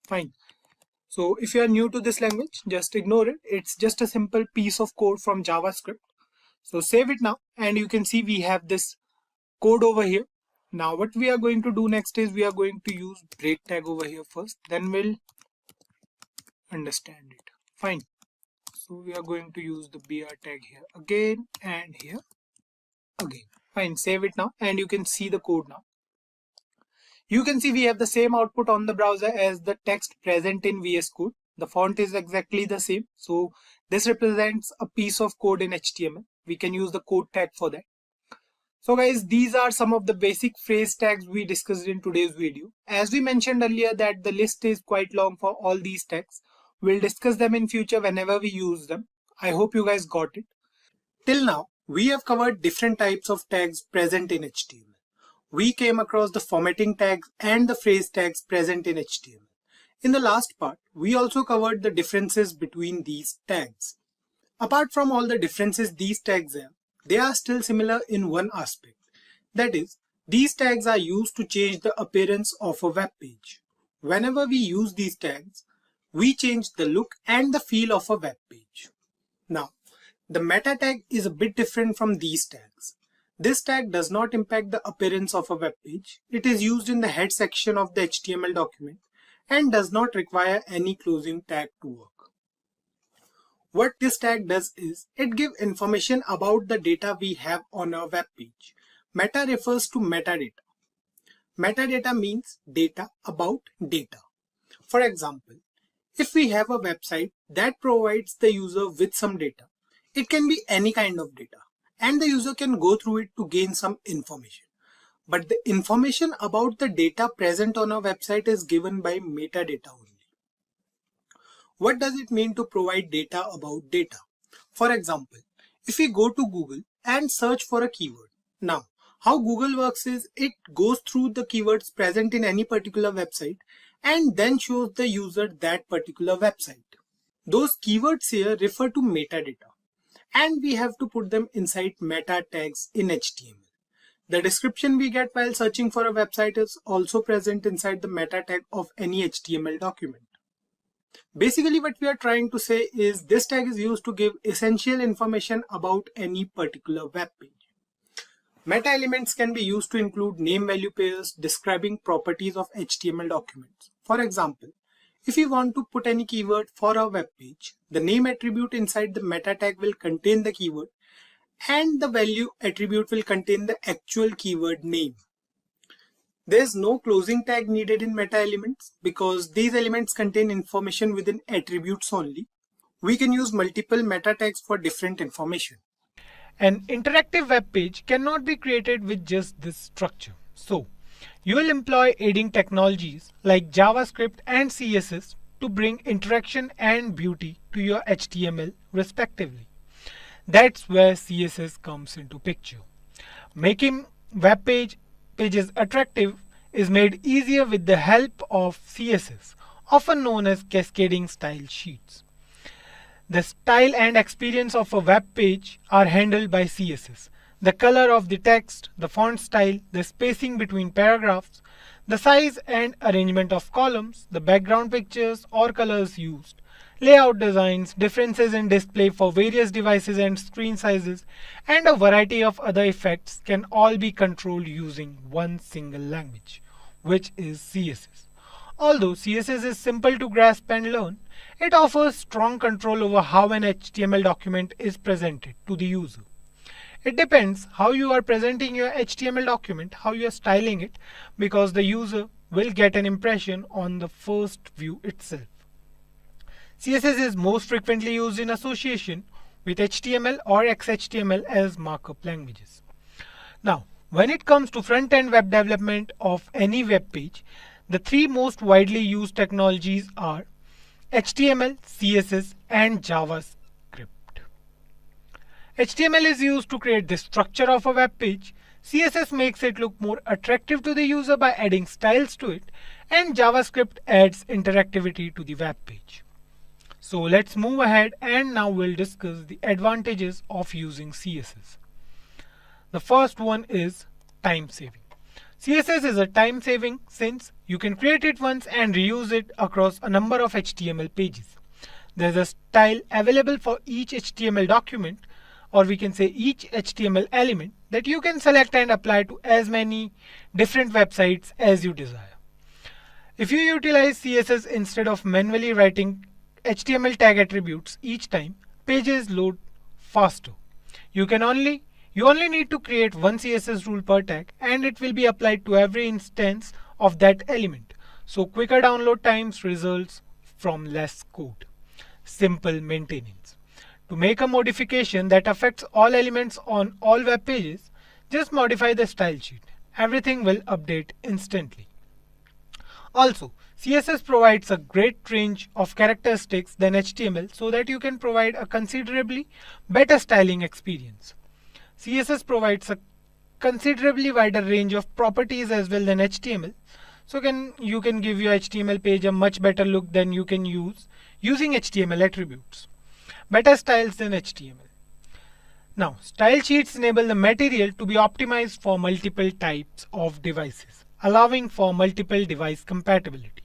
Fine. So if you are new to this language, just ignore it. It's just a simple piece of code from JavaScript. So save it now, and you can see we have this code over here. Now what we are going to do next is we are going to use break tag over here first, then we'll understand it. Fine. So we are going to use the BR tag here again and here again. Fine, save it now and you can see the code now. You can see we have the same output on the browser as the text present in VS Code. The font is exactly the same. So this represents a piece of code in HTML. We can use the code tag for that. So guys, these are some of the basic phrase tags we discussed in today's video. As we mentioned earlier that the list is quite long for all these tags. We'll discuss them in future whenever we use them. I hope you guys got it. Till now, we have covered different types of tags present in HTML. We came across the formatting tags and the phrase tags present in HTML. In the last part, we also covered the differences between these tags. Apart from all the differences these tags have, they are still similar in one aspect. That is, these tags are used to change the appearance of a web page. Whenever we use these tags, we change the look and the feel of a web page. Now, the meta tag is a bit different from these tags. This tag does not impact the appearance of a web page. It is used in the head section of the HTML document and does not require any closing tag to work. What this tag does is, it gives information about the data we have on our web page. Meta refers to metadata. Metadata means data about data. For example, if we have a website that provides the user with some data, it can be any kind of data, and the user can go through it to gain some information. But the information about the data present on a website is given by metadata only. What does it mean to provide data about data? For example, if we go to Google and search for a keyword. Now, how Google works is it goes through the keywords present in any particular website and then shows the user that particular website. Those keywords here refer to metadata, and we have to put them inside meta tags in HTML. The description we get while searching for a website is also present inside the meta tag of any HTML document. Basically, what we are trying to say is this tag is used to give essential information about any particular web page. Meta elements can be used to include name-value pairs describing properties of HTML documents. For example, if you want to put any keyword for a web page, the name attribute inside the meta tag will contain the keyword and the value attribute will contain the actual keyword name. There is no closing tag needed in meta elements because these elements contain information within attributes only. We can use multiple meta tags for different information. An interactive web page cannot be created with just this structure. So, you will employ aiding technologies like JavaScript and CSS to bring interaction and beauty to your HTML respectively. That's where CSS comes into picture. Making web pages attractive is made easier with the help of CSS, often known as cascading style sheets. The style and experience of a web page are handled by CSS. The color of the text, the font style, the spacing between paragraphs, the size and arrangement of columns, the background pictures or colors used, layout designs, differences in display for various devices and screen sizes, and a variety of other effects can all be controlled using one single language, which is CSS. Although CSS is simple to grasp and learn, it offers strong control over how an HTML document is presented to the user. It depends how you are presenting your HTML document, how you are styling it, because the user will get an impression on the first view itself. CSS is most frequently used in association with HTML or XHTML as markup languages. Now, when it comes to front-end web development of any web page, the three most widely used technologies are HTML, CSS, and JavaScript. HTML is used to create the structure of a web page, CSS makes it look more attractive to the user by adding styles to it, and JavaScript adds interactivity to the web page. So let's move ahead and now we'll discuss the advantages of using CSS. The first one is time saving. CSS is a time saving since you can create it once and reuse it across a number of HTML pages. There's a style available for each HTML document or we can say each HTML element that you can select and apply to as many different websites as you desire. If you utilize CSS instead of manually writing HTML tag attributes each time, pages load faster. You only need to create one CSS rule per tag and it will be applied to every instance of that element. So quicker download times results from less code. Simple maintenance. To make a modification that affects all elements on all web pages, just modify the style sheet. Everything will update instantly. Also, CSS provides a great range of characteristics than HTML so that you can provide a considerably better styling experience. CSS provides a considerably wider range of properties as well than HTML. So you can give your HTML page a much better look than you can using HTML attributes. Better styles than HTML. Now, style sheets enable the material to be optimized for multiple types of devices, allowing for multiple device compatibility.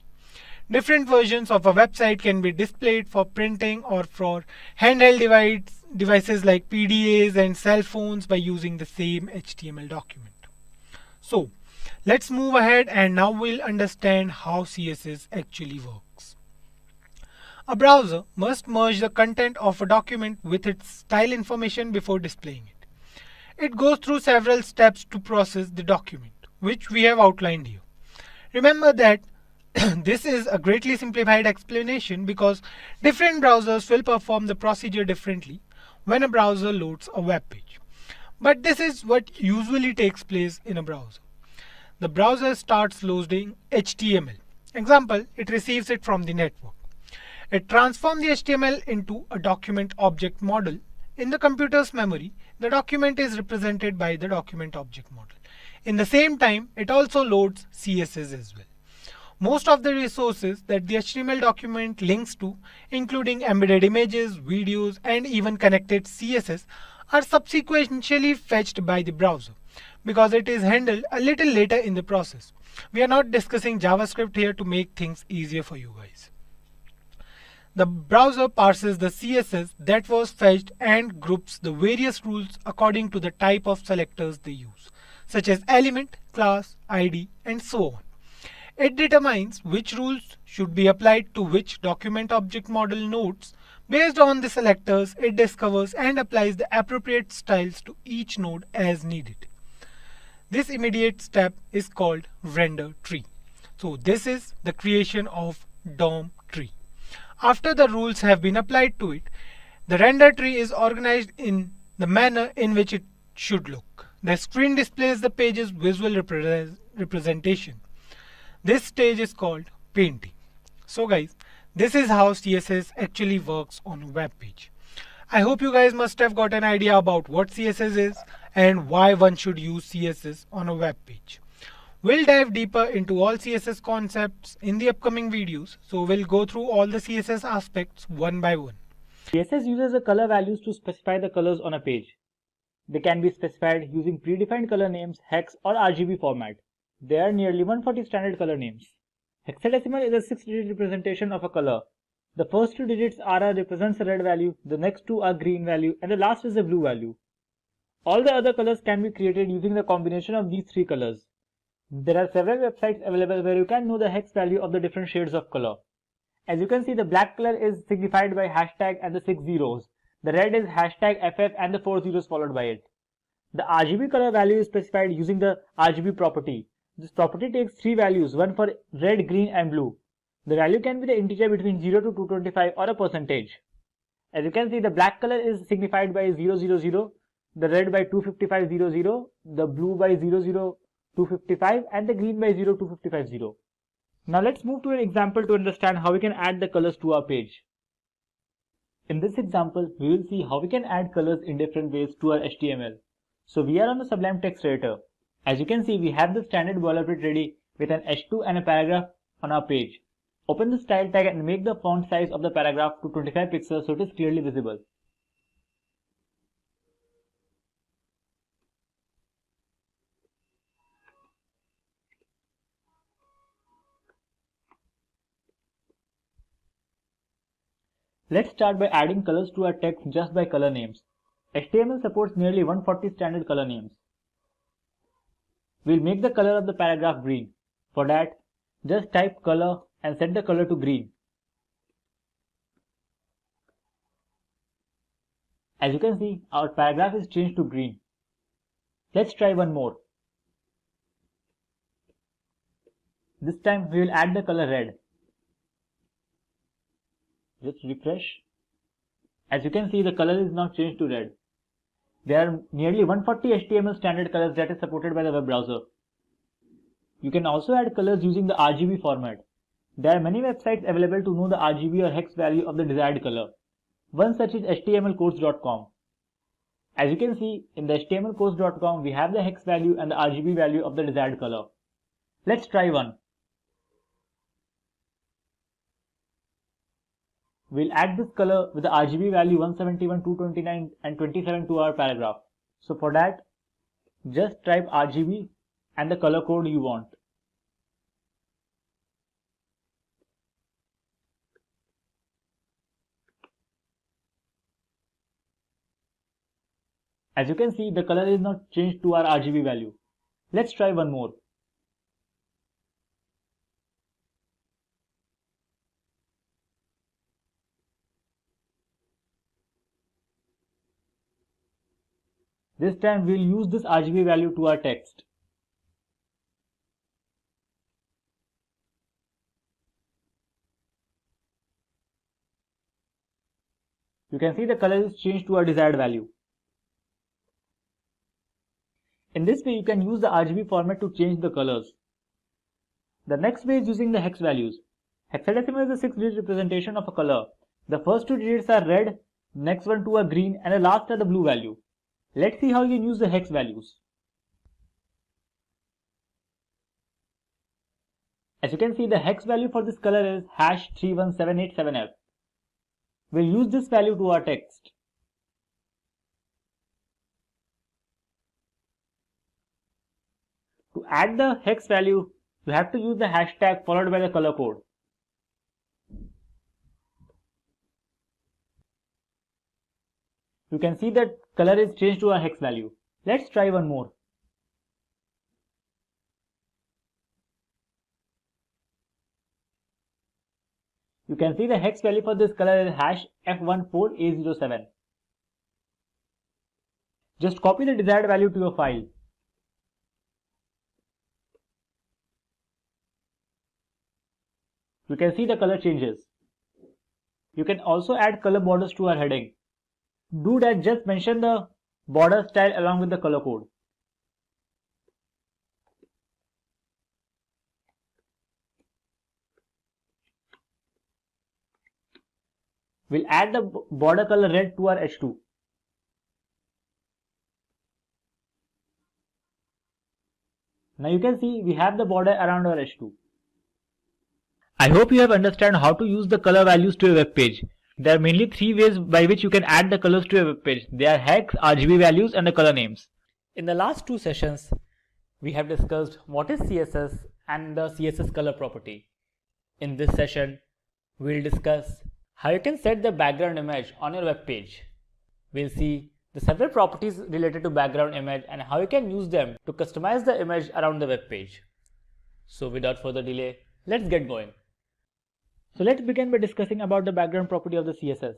Different versions of a website can be displayed for printing or for handheld devices like PDAs and cell phones by using the same HTML document. So, let's move ahead and now we'll understand how CSS actually works. A browser must merge the content of a document with its style information before displaying it. It goes through several steps to process the document, which we have outlined here. Remember that this is a greatly simplified explanation because different browsers will perform the procedure differently when a browser loads a web page. But this is what usually takes place in a browser. The browser starts loading HTML. Example, it receives it from the network. It transforms the HTML into a document object model. In the computer's memory, the document is represented by the document object model. In the same time, it also loads CSS as well. Most of the resources that the HTML document links to, including embedded images, videos, and even connected CSS, are subsequently fetched by the browser because it is handled a little later in the process. We are not discussing JavaScript here to make things easier for you guys. The browser parses the CSS that was fetched and groups the various rules according to the type of selectors they use, such as element, class, ID, and so on. It determines which rules should be applied to which document object model nodes. Based on the selectors, it discovers and applies the appropriate styles to each node as needed. This immediate step is called render tree. So this is the creation of DOM tree. After the rules have been applied to it, the render tree is organized in the manner in which it should look. The screen displays the page's visual representation. This stage is called painting. So guys, this is how CSS actually works on a web page. I hope you guys must have got an idea about what CSS is and why one should use CSS on a web page. We'll dive deeper into all CSS concepts in the upcoming videos, so we'll go through all the CSS aspects one by one. CSS uses the color values to specify the colors on a page. They can be specified using predefined color names, hex or RGB format. There are nearly 140 standard color names. Hexadecimal is a 6-digit representation of a color. The first 2 digits represents a red value, the next 2 are green value, and the last is a blue value. All the other colors can be created using the combination of these 3 colors. There are several websites available where you can know the hex value of the different shades of color. As you can see, the black color is signified by hashtag and the 6 zeros. The red is hashtag FF and the 4 zeros followed by it. The RGB color value is specified using the RGB property. This property takes 3 values, one for red, green and blue. The value can be the integer between 0 to 225 or a percentage. As you can see, the black color is signified by 000, the red by 25500, the blue by 00255 and the green by 02550. Now let's move to an example to understand how we can add the colors to our page. In this example, we will see how we can add colors in different ways to our HTML. So we are on the Sublime Text Editor. As you can see, we have the standard boilerplate ready with an H2 and a paragraph on our page. Open the style tag and make the font size of the paragraph to 25 pixels so it is clearly visible. Let's start by adding colors to our text just by color names. HTML supports nearly 140 standard color names. We'll make the color of the paragraph green. For that, just type color and set the color to green. As you can see, our paragraph is changed to green. Let's try one more. This time we will add the color red. Just refresh. As you can see, the color is now changed to red. There are nearly 140 HTML standard colors that is supported by the web browser. You can also add colors using the RGB format. There are many websites available to know the RGB or hex value of the desired color. One such is htmlcodes.com. As you can see, in the htmlcodes.com we have the hex value and the RGB value of the desired color. Let's try one. We'll add this color with the RGB value 171, 229 and 27 to our paragraph. So for that, just type RGB and the color code you want. As you can see, the color is now changed to our RGB value. Let's try one more. This time we'll use this RGB value to our text. You can see the color is changed to our desired value. In this way, you can use the RGB format to change the colors. The next way is using the hex values. Hexadecimal is a 6-digit representation of a color. The first 2 digits are red, next one 2 are green, and the last are the blue value. Let's see how you can use the hex values. As you can see, the hex value for this color is #31787F. We'll use this value to our text. To add the hex value, you have to use the hashtag followed by the color code. You can see that color is changed to our hex value. Let's try one more. You can see the hex value for this color is #F14A07. Just copy the desired value to your file. You can see the color changes. You can also add color borders to our heading. Do that, just mention the border style along with the color code. We'll add the border color red to our H2. Now you can see we have the border around our H2. I hope you have understood how to use the color values to a web page. There are mainly 3 ways by which you can add the colors to a web page. They are hex, RGB values and the color names. In the last 2 sessions, we have discussed what is CSS and the CSS color property. In this session, we'll discuss how you can set the background image on your web page. We'll see the several properties related to background image and how you can use them to customize the image around the web page. So without further delay, let's get going. So let's begin by discussing about the background property of the CSS.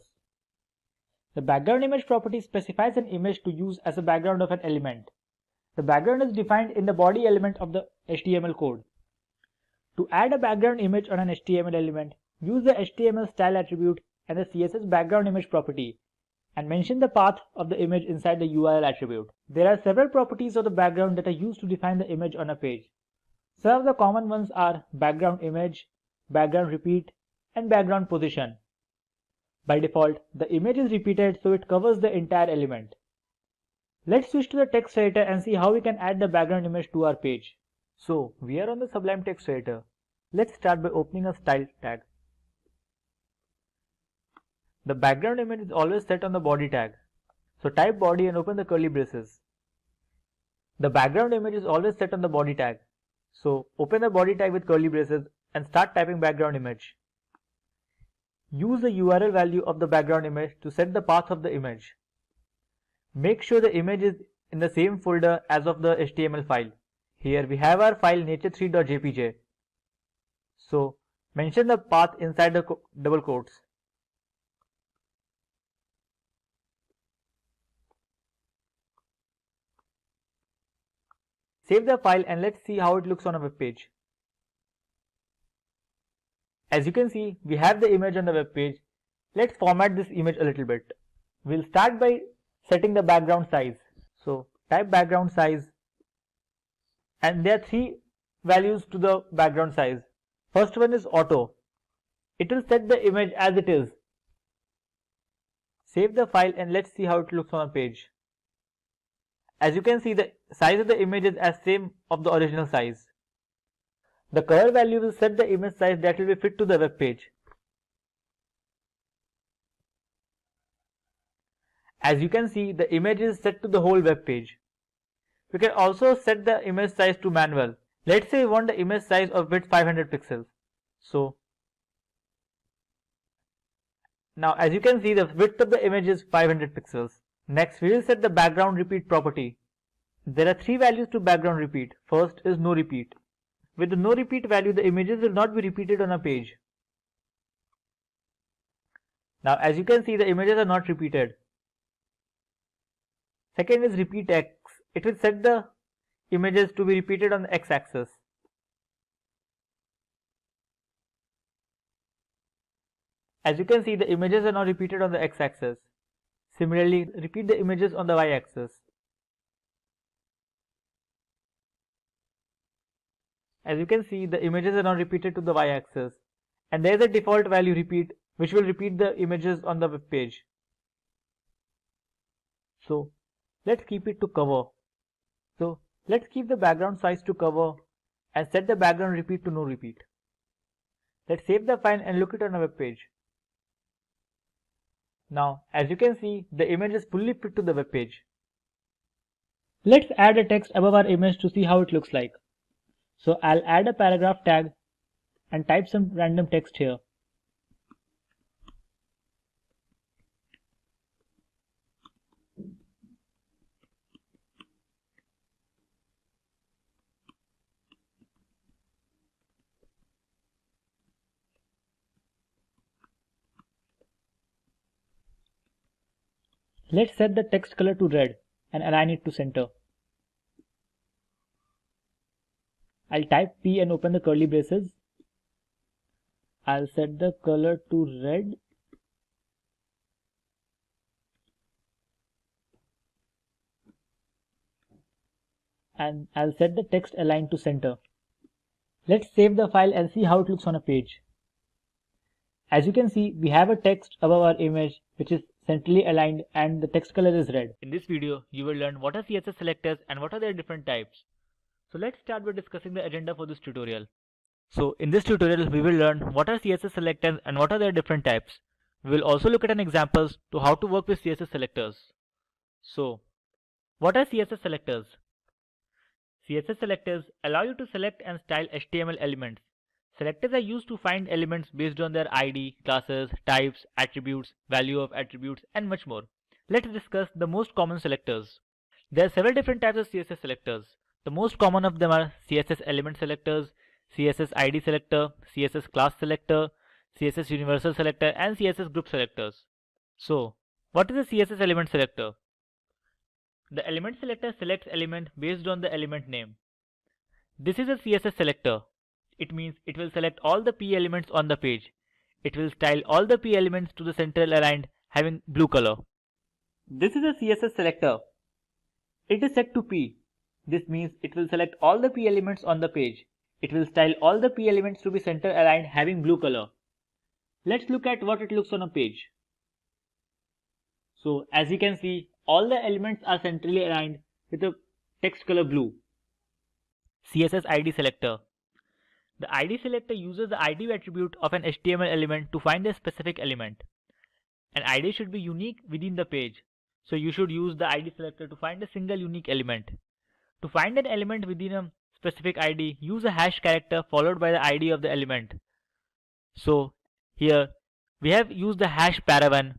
The background image property specifies an image to use as a background of an element. The background is defined in the body element of the HTML code. To add a background image on an HTML element, use the HTML style attribute and the CSS background image property and mention the path of the image inside the URL attribute. There are several properties of the background that are used to define the image on a page. Some of the common ones are background image, background repeat, and background position. By default, the image is repeated so it covers the entire element. Let's switch to the text editor and see how we can add the background image to our page. So we are on the Sublime text editor. Let's start by opening a style tag. The background image is always set on the body tag. So type body and open the curly braces. The background image is always set on the body tag. So open the body tag with curly braces and start typing background image. Use the URL value of the background image to set the path of the image. Make sure the image is in the same folder as of the HTML file. Here we have our file nature3.jpg. So mention the path inside the double quotes. Save the file and let's see how it looks on a web page. As you can see, we have the image on the web page. Let's format this image a little bit. We'll start by setting the background size. So type background size, and there are 3 values to the background size. First one is auto. It will set the image as it is. Save the file and let's see how it looks on a page. As you can see, the size of the image is as same of the original size. The color value will set the image size that will be fit to the web page. As you can see, the image is set to the whole web page. We can also set the image size to manual. Let's say we want the image size of width 500 pixels. So now as you can see, the width of the image is 500 pixels. Next, we will set the background repeat property. There are 3 values to background repeat. First is no repeat. With the no repeat value, the images will not be repeated on a page. Now as you can see, the images are not repeated. Second is repeat X. It will set the images to be repeated on the X axis. As you can see, the images are now repeated on the X axis. Similarly, repeat the images on the Y axis. As you can see, the images are now repeated to the Y axis. And there is a default value repeat which will repeat the images on the web page. So let's keep it to cover. So let's keep the background size to cover and set the background repeat to no repeat. Let's save the file and look it on a web page. Now as you can see, the image is fully fit to the web page. Let's add a text above our image to see how it looks like. So I'll add a paragraph tag and type some random text here. Let's set the text color to red and align it to center. I'll type P and open the curly braces. I'll set the color to red. And I'll set the text align to center. Let's save the file and see how it looks on a page. As you can see, we have a text above our image which is centrally aligned and the text color is red. In this video, you will learn what are CSS selectors and what are their different types. So let's start by discussing the agenda for this tutorial. So in this tutorial, we will learn what are CSS selectors and what are their different types. We will also look at an examples to how to work with CSS selectors. So what are CSS selectors? CSS selectors allow you to select and style HTML elements. Selectors are used to find elements based on their ID, classes, types, attributes, value of attributes, and much more. Let's discuss the most common selectors. There are several different types of CSS selectors. The most common of them are CSS element selectors, CSS ID selector, CSS class selector, CSS universal selector, and CSS group selectors. So, what is a CSS element selector? The element selector selects element based on the element name. This is a CSS selector. It means it will select all the P elements on the page. It will style all the P elements to the central aligned having blue color. This is a CSS selector. It is set to P. This means it will select all the P elements on the page. It will style all the P elements to be center aligned having blue color. Let's look at what it looks on a page. So as you can see, all the elements are centrally aligned with the text color blue. CSS ID selector. The ID selector uses the ID attribute of an HTML element to find a specific element. An ID should be unique within the page. So you should use the ID selector to find a single unique element. To find an element within a specific ID, use a hash character followed by the ID of the element. So here we have used the hash para1.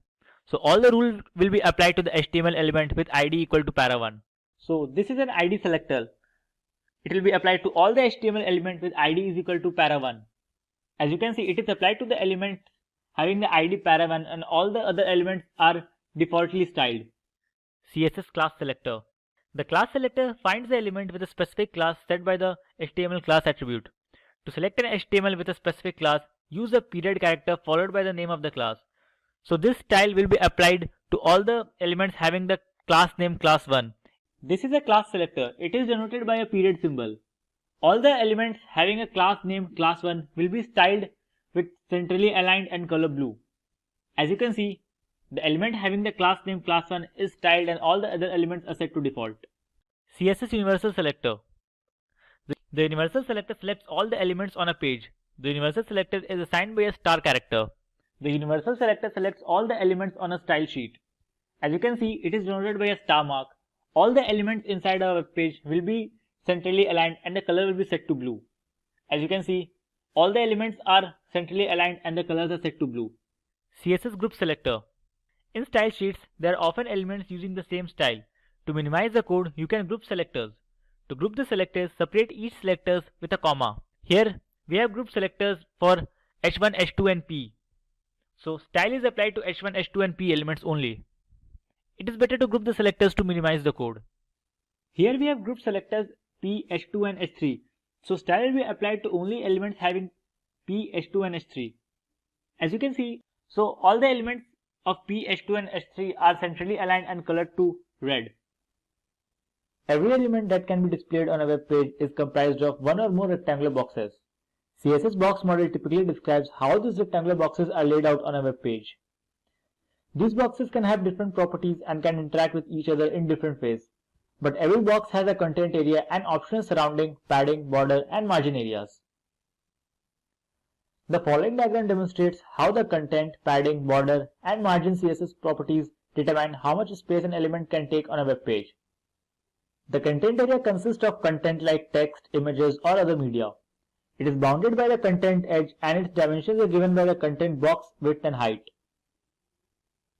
So all the rules will be applied to the HTML element with ID equal to para1. So this is an ID selector. It will be applied to all the HTML element with ID is equal to para1. As you can see, it is applied to the element having the ID para1 and all the other elements are defaultly styled. CSS class selector. The class selector finds the element with a specific class set by the HTML class attribute. To select an HTML with a specific class, use a period character followed by the name of the class. So this style will be applied to all the elements having the class name class1. This is a class selector. It is denoted by a period symbol. All the elements having a class name class1 will be styled with centrally aligned and color blue. As you can see, the element having the class name class1 is styled and all the other elements are set to default. CSS universal selector. The universal selector selects all the elements on a page. The universal selector is assigned by a star character. The universal selector selects all the elements on a style sheet. As you can see, it is denoted by a star mark. All the elements inside our web page will be centrally aligned and the color will be set to blue. As you can see, all the elements are centrally aligned and the colors are set to blue. CSS group selector. In style sheets, there are often elements using the same style. To minimize the code, you can group selectors. To group the selectors, separate each selectors with a comma. Here, we have group selectors for H1, H2 and P. So, style is applied to H1, H2 and P elements only. It is better to group the selectors to minimize the code. Here we have group selectors P, H2 and H3. So, style will be applied to only elements having P, H2 and H3. As you can see, so all the elements of P, H2 and H3 are centrally aligned and colored to red. Every element that can be displayed on a web page is comprised of one or more rectangular boxes. CSS box model typically describes how these rectangular boxes are laid out on a web page. These boxes can have different properties and can interact with each other in different ways. But every box has a content area and optional surrounding, padding, border and margin areas. The following diagram demonstrates how the content, padding, border and margin CSS properties determine how much space an element can take on a web page. The content area consists of content like text, images or other media. It is bounded by the content edge and its dimensions are given by the content box width and height.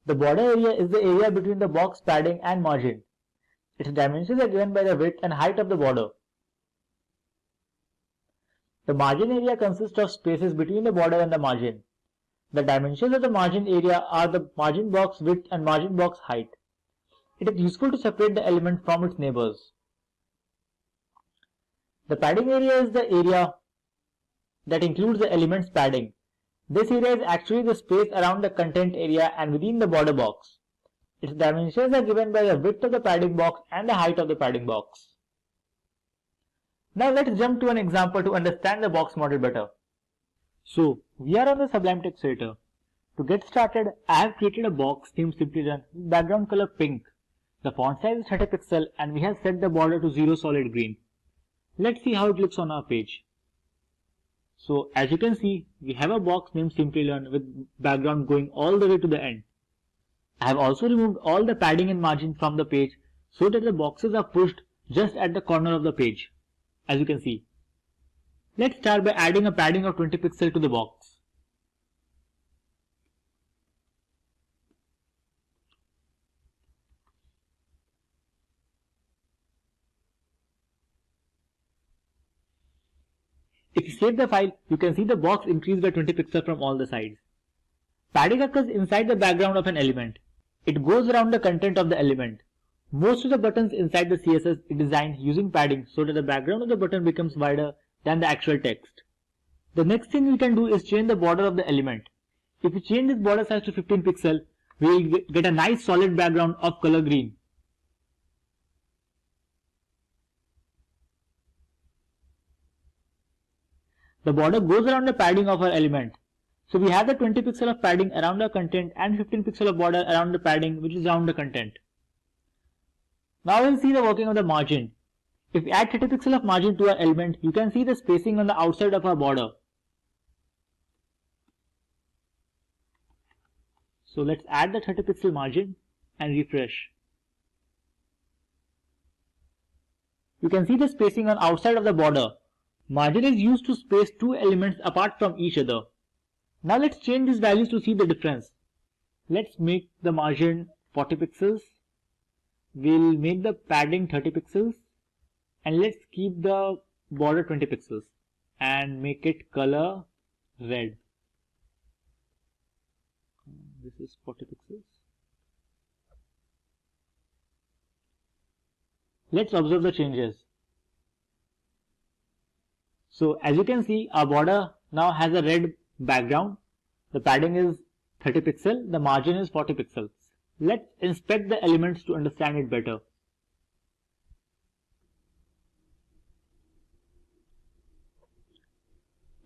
The border area is the area between the box padding and margin. Its dimensions are given by the width and height of the border. The margin area consists of spaces between the border and the margin. The dimensions of the margin area are the margin box width and margin box height. It is useful to separate the element from its neighbors. The padding area is the area that includes the element's padding. This area is actually the space around the content area and within the border box. Its dimensions are given by the width of the padding box and the height of the padding box. Now let's jump to an example to understand the box model better. So, we are on the Sublime Text Editor. To get started, I have created a box named Simplilearn with background color pink. The font size is 30 pixels and we have set the border to 0 solid green. Let's see how it looks on our page. So as you can see, we have a box named Simplilearn with background going all the way to the end. I have also removed all the padding and margin from the page so that the boxes are pushed just at the corner of the page. As you can see. Let's start by adding a padding of 20 pixels to the box. If you save the file, you can see the box increased by 20 pixels from all the sides. Padding occurs inside the background of an element. It goes around the content of the element. Most of the buttons inside the CSS is designed using padding so that the background of the button becomes wider than the actual text. The next thing we can do is change the border of the element. If we change this border size to 15 pixels, we will get a nice solid background of color green. The border goes around the padding of our element. So we have the 20 pixel of padding around our content and 15 pixel of border around the padding which is around the content. Now we'll see the working of the margin. If we add 30 pixel of margin to our element, you can see the spacing on the outside of our border. So let's add the 30 pixel margin and refresh. You can see the spacing on outside of the border. Margin is used to space two elements apart from each other. Now let's change these values to see the difference. Let's make the margin 40 pixels. We'll make the padding 30 pixels. And let's keep the border 20 pixels and make it color red. This is 40 pixels. Let's observe the changes. So as you can see, our border now has a red background. The padding is 30 pixels, the margin is 40 pixels. Let's inspect the elements to understand it better.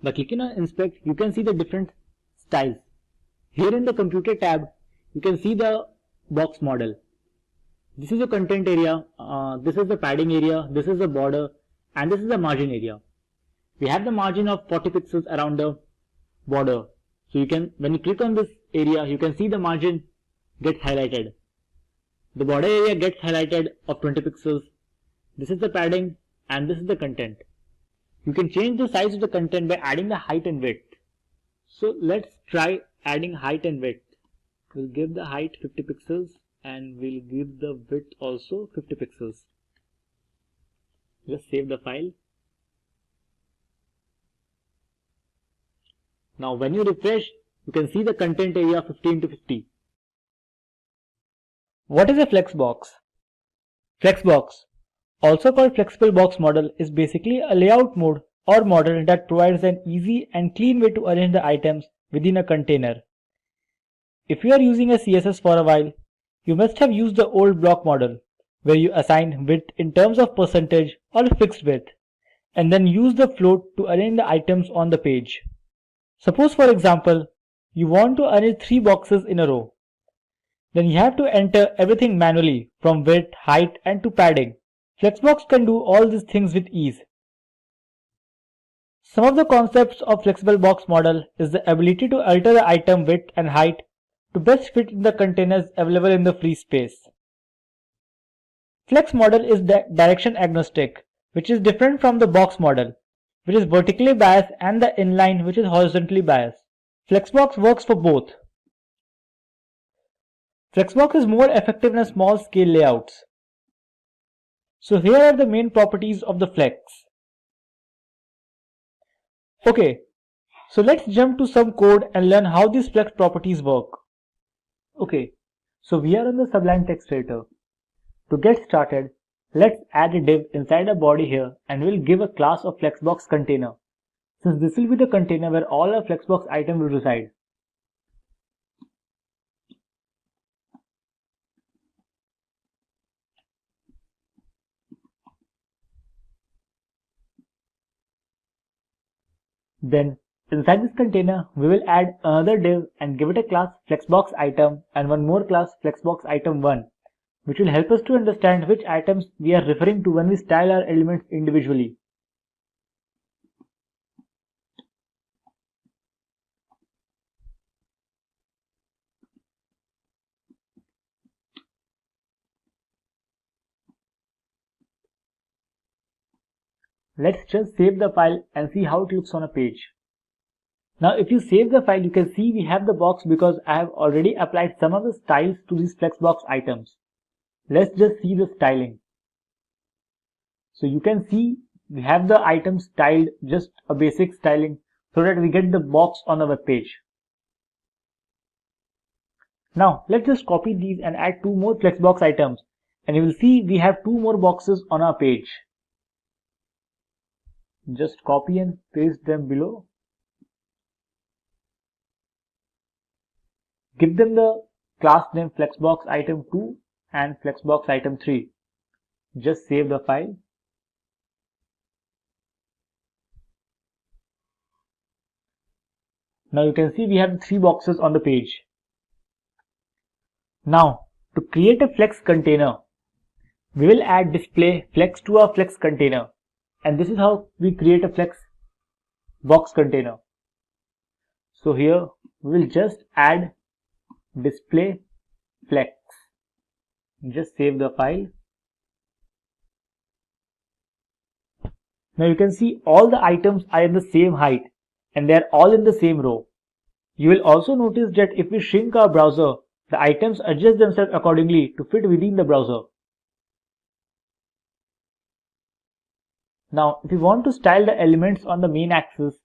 By clicking on inspect, you can see the different styles. Here in the computer tab, you can see the box model. This is the content area, this is the padding area, this is the border, and this is the margin area. We have the margin of 40 pixels around the border. So you can, when you click on this area, you can see the margin gets highlighted. The border area gets highlighted of 20 pixels. This is the padding and this is the content. You can change the size of the content by adding the height and width. So let's try adding height and width. We'll give the height 50 pixels and we'll give the width also 50 pixels. Just save the file. Now when you refresh, you can see the content area 50 into 50. What is a flexbox? Flexbox, also called flexible box model, is basically a layout mode or model that provides an easy and clean way to arrange the items within a container. If you are using a CSS for a while, you must have used the old block model where you assign width in terms of percentage or fixed width and then use the float to arrange the items on the page. Suppose for example, you want to arrange 3 boxes in a row. Then you have to enter everything manually from width, height and to padding. Flexbox can do all these things with ease. Some of the concepts of flexible box model is the ability to alter the item width and height to best fit in the containers available in the free space. Flex model is direction agnostic, which is different from the box model, which is vertically biased, and the inline, which is horizontally biased. Flexbox works for both. Flexbox is more effective in a small scale layouts. So here are the main properties of the Flex. Okay, so let's jump to some code and learn how these Flex properties work. Okay, so we are on the Sublime Text Editor. To get started, let's add a div inside a body here and we'll give a class of Flexbox container, since this will be the container where all our Flexbox items will reside. Then inside this container, we will add another div and give it a class Flexbox item and one more class Flexbox item 1, which will help us to understand which items we are referring to when we style our elements individually. Let's just save the file and see how it looks on a page. Now if you save the file, you can see we have the box because I have already applied some of the styles to these Flexbox items. Let's just see the styling. So you can see we have the items styled, just a basic styling, so that we get the box on the web page. Now let's just copy these and add 2 more Flexbox items, and you will see we have 2 more boxes on our page. Just copy and paste them below. Give them the class name Flexbox item 2 and Flexbox item 3. Just save the file. Now you can see we have 3 boxes on the page. Now to create a Flex container, we will add display Flex to our Flex container. And this is how we create a Flex box container. So here we will just add display Flex. Just save the file. Now you can see all the items are in the same height and they are all in the same row. You will also notice that if we shrink our browser, The items adjust themselves accordingly to fit within the browser. Now, if we want to style the elements on the main axis,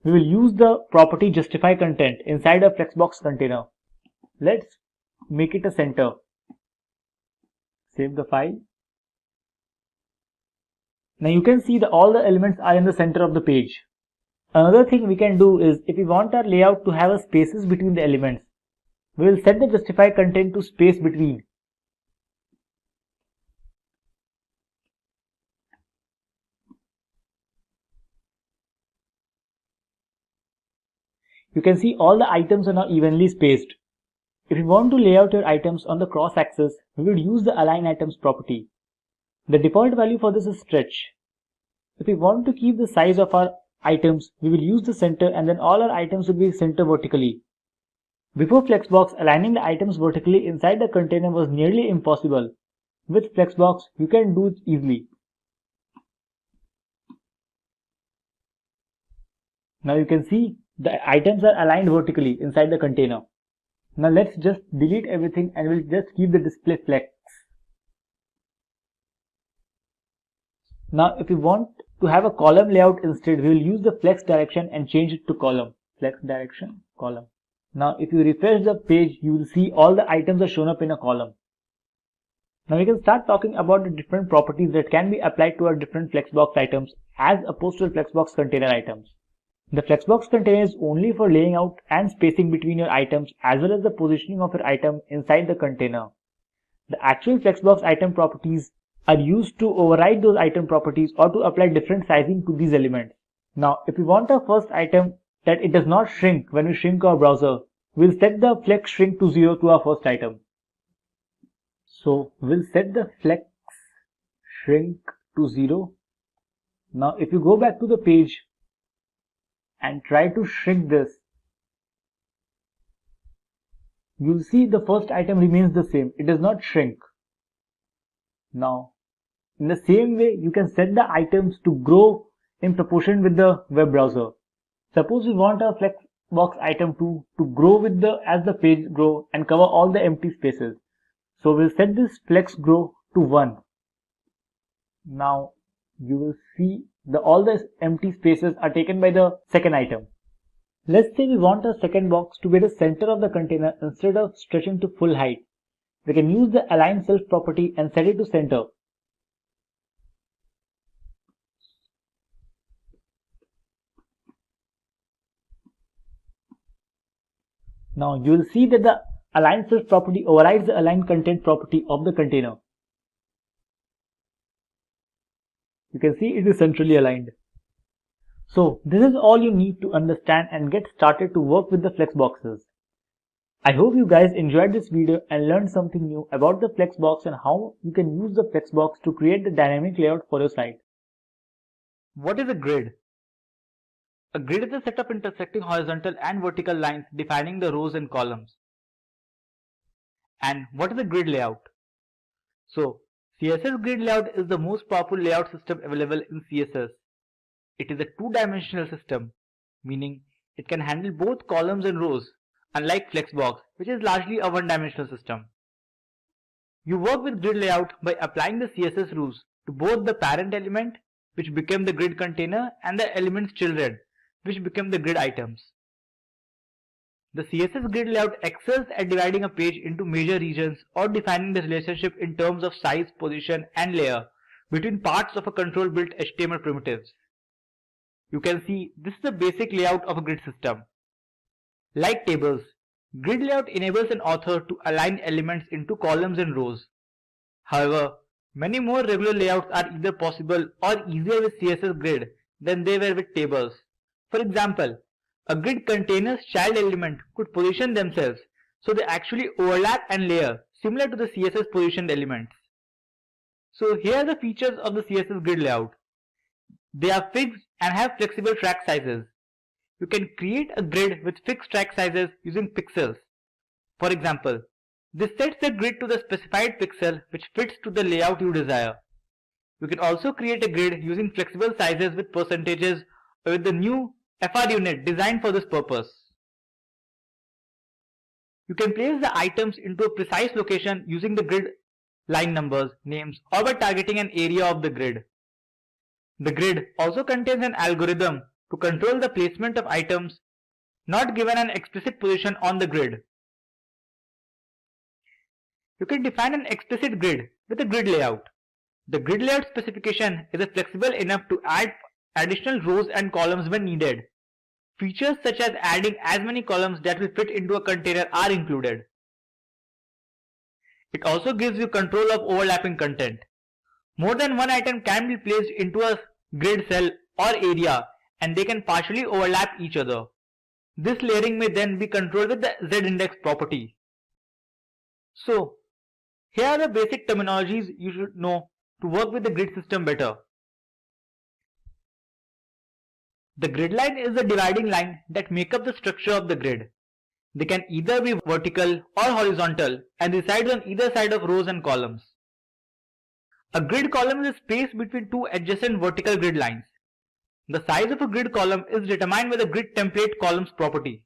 we will use the property justify content inside a flexbox container. Let's make it a center. Save the file. Now you can see that all the elements are in the center of the page. Another thing we can do is, if we want our layout to have a spaces between the elements, we will set the justify content to space between. You can see all the items are now evenly spaced. If you want to lay out your items on the cross axis, we would use the align items property. The default value for this is stretch. If we want to keep the size of our items, we will use the center, and then all our items will be centered vertically. Before Flexbox, aligning the items vertically inside the container was nearly impossible. With Flexbox, you can do it easily. Now you can see the items are aligned vertically inside the container. Now let's just delete everything and we'll just keep the display flex. Now if we want to have a column layout instead, we will use the flex direction and change it to column. Flex direction, column. Now if you refresh the page, you will see all the items are shown up in a column. Now we can start talking about the different properties that can be applied to our different Flexbox items as opposed to Flexbox container items. The Flexbox container is only for laying out and spacing between your items as well as the positioning of your item inside the container. The actual Flexbox item properties are used to override those item properties or to apply different sizing to these elements. Now, if we want our first item that it does not shrink when we shrink our browser, we'll set the flex shrink to 0 to our first item. So we'll set the flex shrink to 0. Now if you go back to the page and try to shrink this, you'll see the first item remains the same. It does not shrink. Now, in the same way, you can set the items to grow in proportion with the web browser. Suppose we want our Flexbox item to grow with as the page grow and cover all the empty spaces. So we'll set this flex grow to 1. Now you will see all the empty spaces are taken by the second item. Let's say we want our second box to be at the center of the container instead of stretching to full height. We can use the align self property and set it to center. Now you will see that the align self property overrides the align content property of the container. You can see it is centrally aligned. So this is all you need to understand and get started to work with the Flexboxes. I hope you guys enjoyed this video and learned something new about the Flexbox and how you can use the Flexbox to create the dynamic layout for your site. What is a grid? A grid is a set of intersecting horizontal and vertical lines defining the rows and columns. And what is a grid layout? So, CSS grid layout is the most powerful layout system available in CSS. It is a two-dimensional system, meaning it can handle both columns and rows, unlike Flexbox, which is largely a one-dimensional system. You work with grid layout by applying the CSS rules to both the parent element, which became the grid container, and the element's children, which become the grid items. The CSS grid layout excels at dividing a page into major regions or defining the relationship in terms of size, position, and layer between parts of a control-built HTML primitives. You can see this is the basic layout of a grid system. Like tables, grid layout enables an author to align elements into columns and rows. However, many more regular layouts are either possible or easier with CSS grid than they were with tables. For example, a grid container's child element could position themselves so they actually overlap and layer, similar to the CSS positioned elements. So here are the features of the CSS grid layout. They are fixed and have flexible track sizes. You can create a grid with fixed track sizes using pixels. For example, this sets the grid to the specified pixel which fits to the layout you desire. You can also create a grid using flexible sizes with percentages or with the new FR unit designed for this purpose. You can place the items into a precise location using the grid line numbers, names, or by targeting an area of the grid. The grid also contains an algorithm to control the placement of items not given an explicit position on the grid. You can define an explicit grid with a grid layout. The grid layout specification is flexible enough to add additional rows and columns when needed. Features such as adding as many columns that will fit into a container are included. It also gives you control of overlapping content. More than one item can be placed into a grid cell or area, and they can partially overlap each other. This layering may then be controlled with the z-index property. So, here are the basic terminologies you should know to work with the grid system better. The grid line is the dividing line that make up the structure of the grid. They can either be vertical or horizontal and resides on either side of rows and columns. A grid column is a space between two adjacent vertical grid lines. The size of a grid column is determined by the grid template columns property.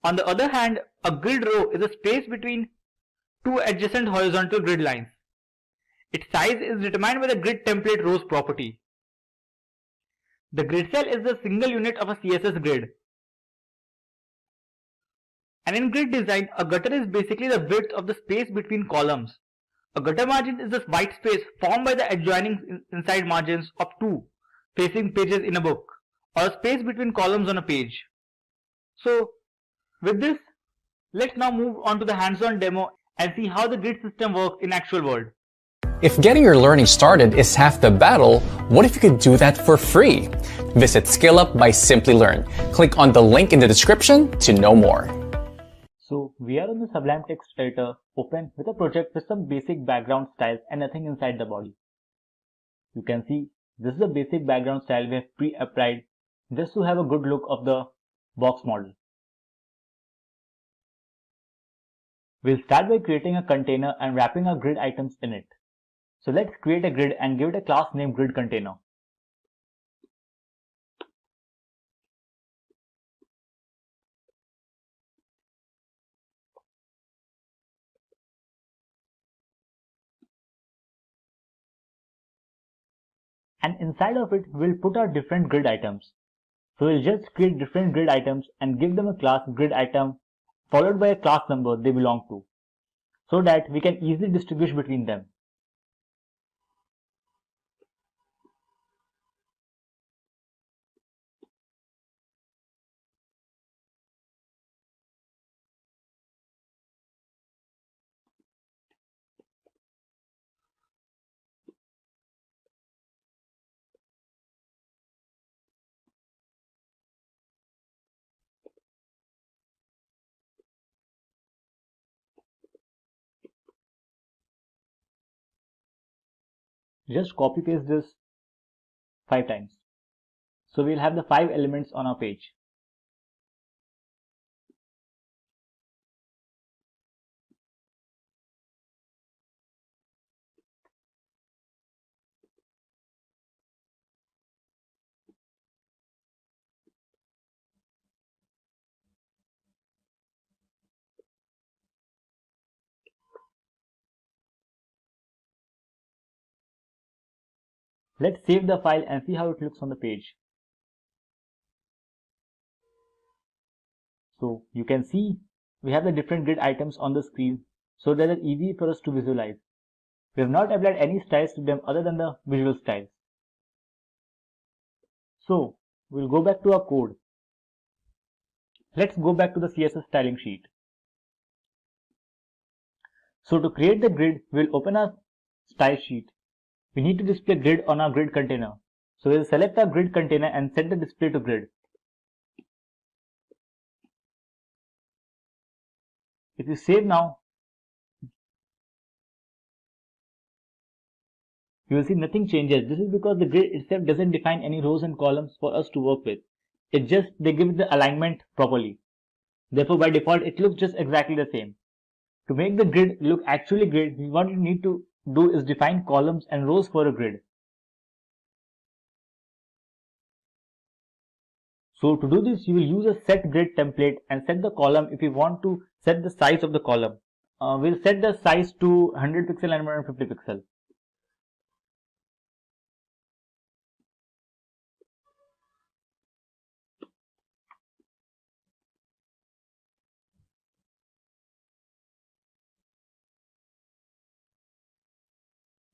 On the other hand, a grid row is a space between two adjacent horizontal grid lines. Its size is determined by the grid template rows property. The grid cell is the single unit of a CSS grid. And in grid design, a gutter is basically the width of the space between columns. A gutter margin is the white space formed by the adjoining inside margins of two facing pages in a book, or a space between columns on a page. So, with this, let's now move on to the hands-on demo and see how the grid system works in actual world. If getting your learning started is half the battle, what if you could do that for free? Visit SkillUp by Simplilearn. Click on the link in the description to know more. So we are on the Sublime Text Editor open with a project with some basic background styles and nothing inside the body. You can see this is the basic background style we have pre-applied just to have a good look of the box model. We'll start by creating a container and wrapping our grid items in it. So let's create a grid and give it a class named grid container. And inside of it, we'll put our different grid items. So we'll just create different grid items and give them a class grid item followed by a class number they belong to, so that we can easily distinguish between them. Just copy paste this 5 times. So we'll have the 5 elements on our page. Let's save the file and see how it looks on the page. So you can see we have the different grid items on the screen, so that it's easy for us to visualize. We have not applied any styles to them other than the visual styles. So we'll go back to our code. Let's go back to the CSS styling sheet. So to create the grid, we'll open our style sheet. We need to display grid on our grid container. So we'll select our grid container and set the display to grid. If you save now, you will see nothing changes. This is because the grid itself doesn't define any rows and columns for us to work with. It just, they give it the alignment properly. Therefore, by default, it looks just exactly the same. To make the grid look actually grid, what you need to do is define columns and rows for a grid. So to do this, you will use a set grid template and set the column if you want to set the size of the column. We'll set the size to 100 pixel and 150 pixel.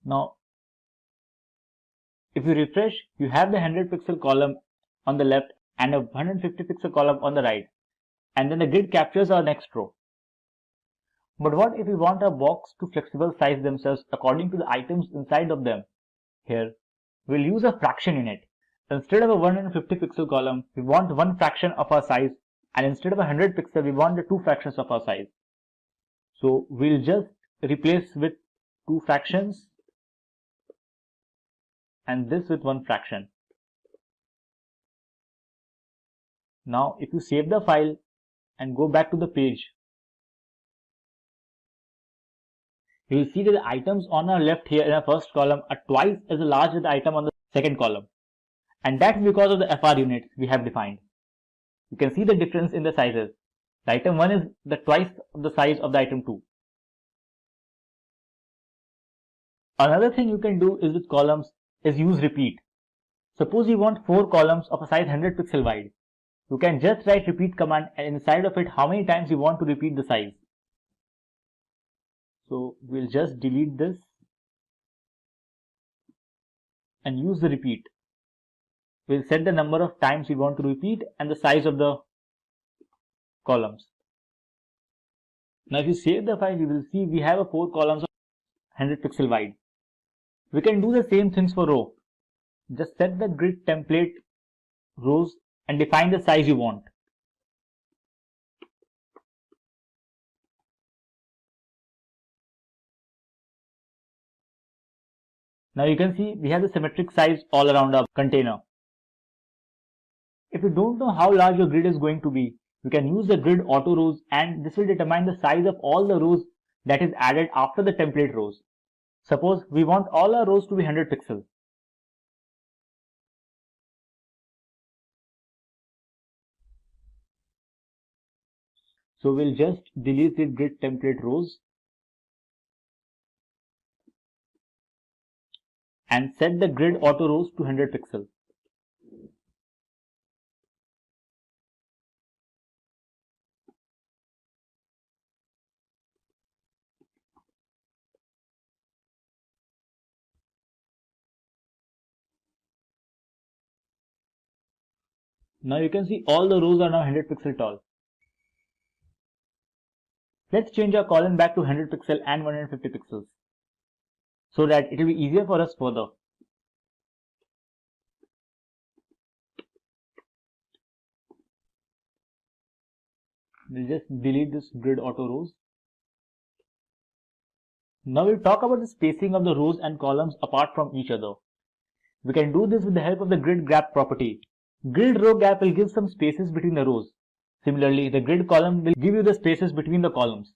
Now, if you refresh, you have the 100 pixel column on the left and a 150 pixel column on the right, and then the grid captures our next row. But what if we want our box to flexible size themselves according to the items inside of them? Here, we'll use a fraction in it. Instead of a 150 pixel column, we want one fraction of our size, and instead of a 100 pixel, we want the two fractions of our size. So we'll just replace with two fractions and this with one fraction. Now if you save the file and go back to the page, you will see that the items on our left here in our first column are twice as large as the item on the second column. And that's because of the FR units we have defined. You can see the difference in the sizes. The item 1 is the twice of the size of the item 2. Another thing you can do is with columns is use repeat. Suppose you want 4 columns of a size 100 pixel wide. You can just write repeat command and inside of it how many times you want to repeat the size. So we'll just delete this and use the repeat. We'll set the number of times we want to repeat and the size of the columns. Now if you save the file, you will see we have a 4 columns of 100 pixel wide. We can do the same things for row. Just set the grid template rows and define the size you want. Now you can see we have the symmetric size all around our container. If you don't know how large your grid is going to be, you can use the grid auto rows and this will determine the size of all the rows that is added after the template rows. Suppose we want all our rows to be 100 pixels. So we'll just delete the grid template rows and set the grid auto rows to 100 pixels. Now you can see all the rows are now 100 pixel tall. Let's change our column back to 100 pixel and 150 pixels so that it will be easier for us further. We'll just delete this grid auto rows. Now we'll talk about the spacing of the rows and columns apart from each other. We can do this with the help of the grid gap property. Grid row gap will give some spaces between the rows. Similarly, the grid column will give you the spaces between the columns.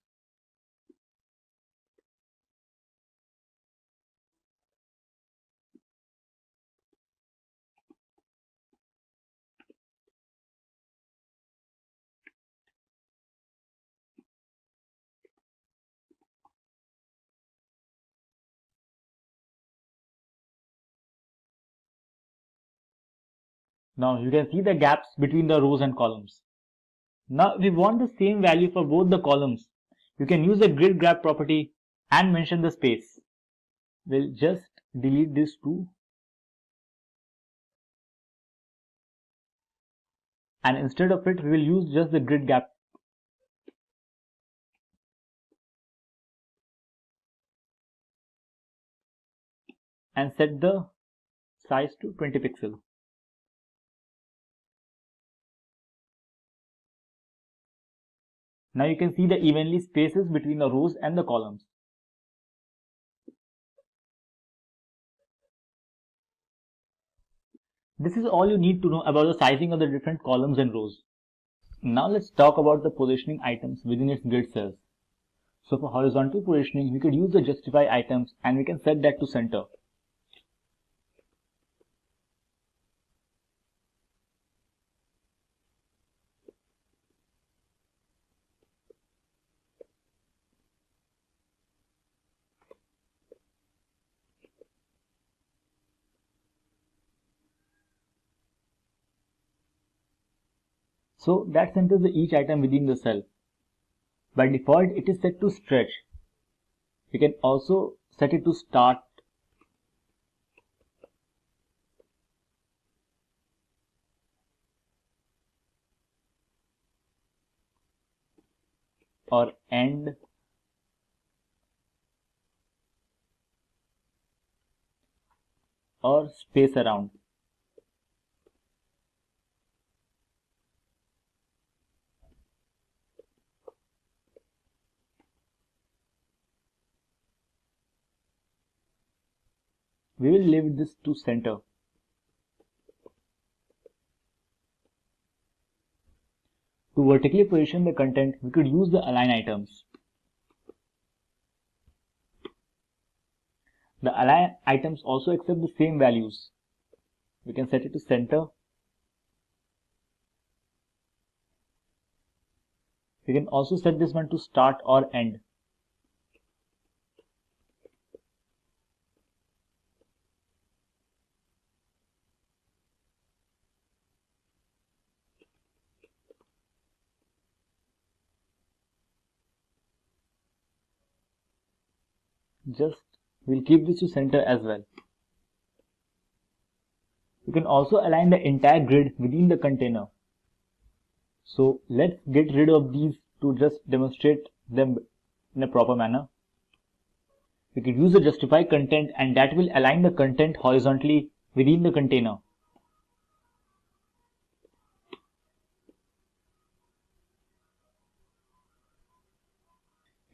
Now you can see the gaps between the rows and columns. Now if we want the same value for both the columns, you can use the grid gap property and mention the space. We'll just delete this too. And instead of it, we will use just the grid gap. And set the size to 20 pixels. Now you can see the evenly spaces between the rows and the columns. This is all you need to know about the sizing of the different columns and rows. Now let's talk about the positioning items within its grid cells. So for horizontal positioning, we could use the justify items and we can set that to center. So that centers each item within the cell. By default, it is set to stretch. You can also set it to start or end or space around. We will leave this to center. To vertically position the content, we could use the align items. The align items also accept the same values. We can set it to center. We can also set this one to start or end. We'll keep this to center as well. You can also align the entire grid within the container. So let's get rid of these to just demonstrate them in a proper manner. We could use the justify content, and that will align the content horizontally within the container.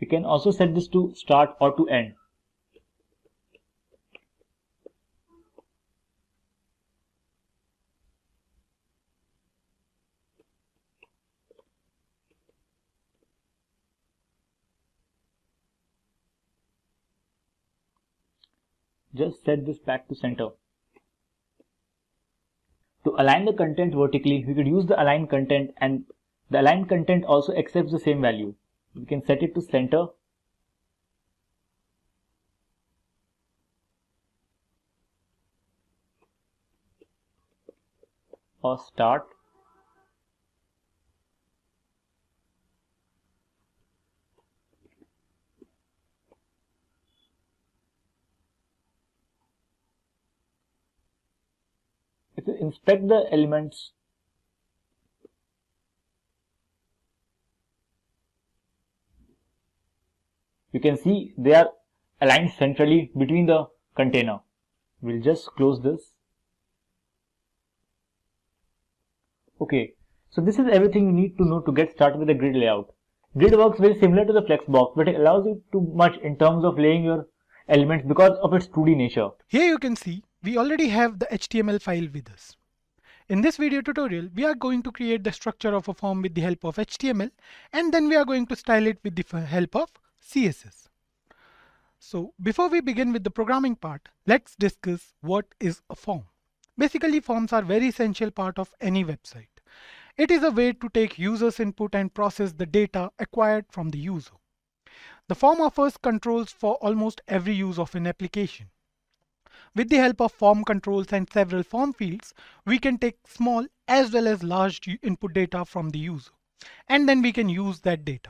We can also set this to start or to end. Just set this back to center. To align the content vertically, we could use the align content, and the align content also accepts the same value. We can set it to center or start. If you inspect the elements, you can see they are aligned centrally between the container. We'll just close this. Okay, so this is everything you need to know to get started with the grid layout. Grid works very similar to the Flexbox, but it allows you too much in terms of laying your elements because of its 2D nature. Here you can see we already have the HTML file with us. In this video tutorial, we are going to create the structure of a form with the help of HTML, and then we are going to style it with the help of CSS. So before we begin with the programming part, let's discuss what is a form. Basically, forms are very essential part of any website. It is a way to take users' input and process the data acquired from the user. The form offers controls for almost every use of an application. With the help of form controls and several form fields, we can take small as well as large input data from the user, and then we can use that data.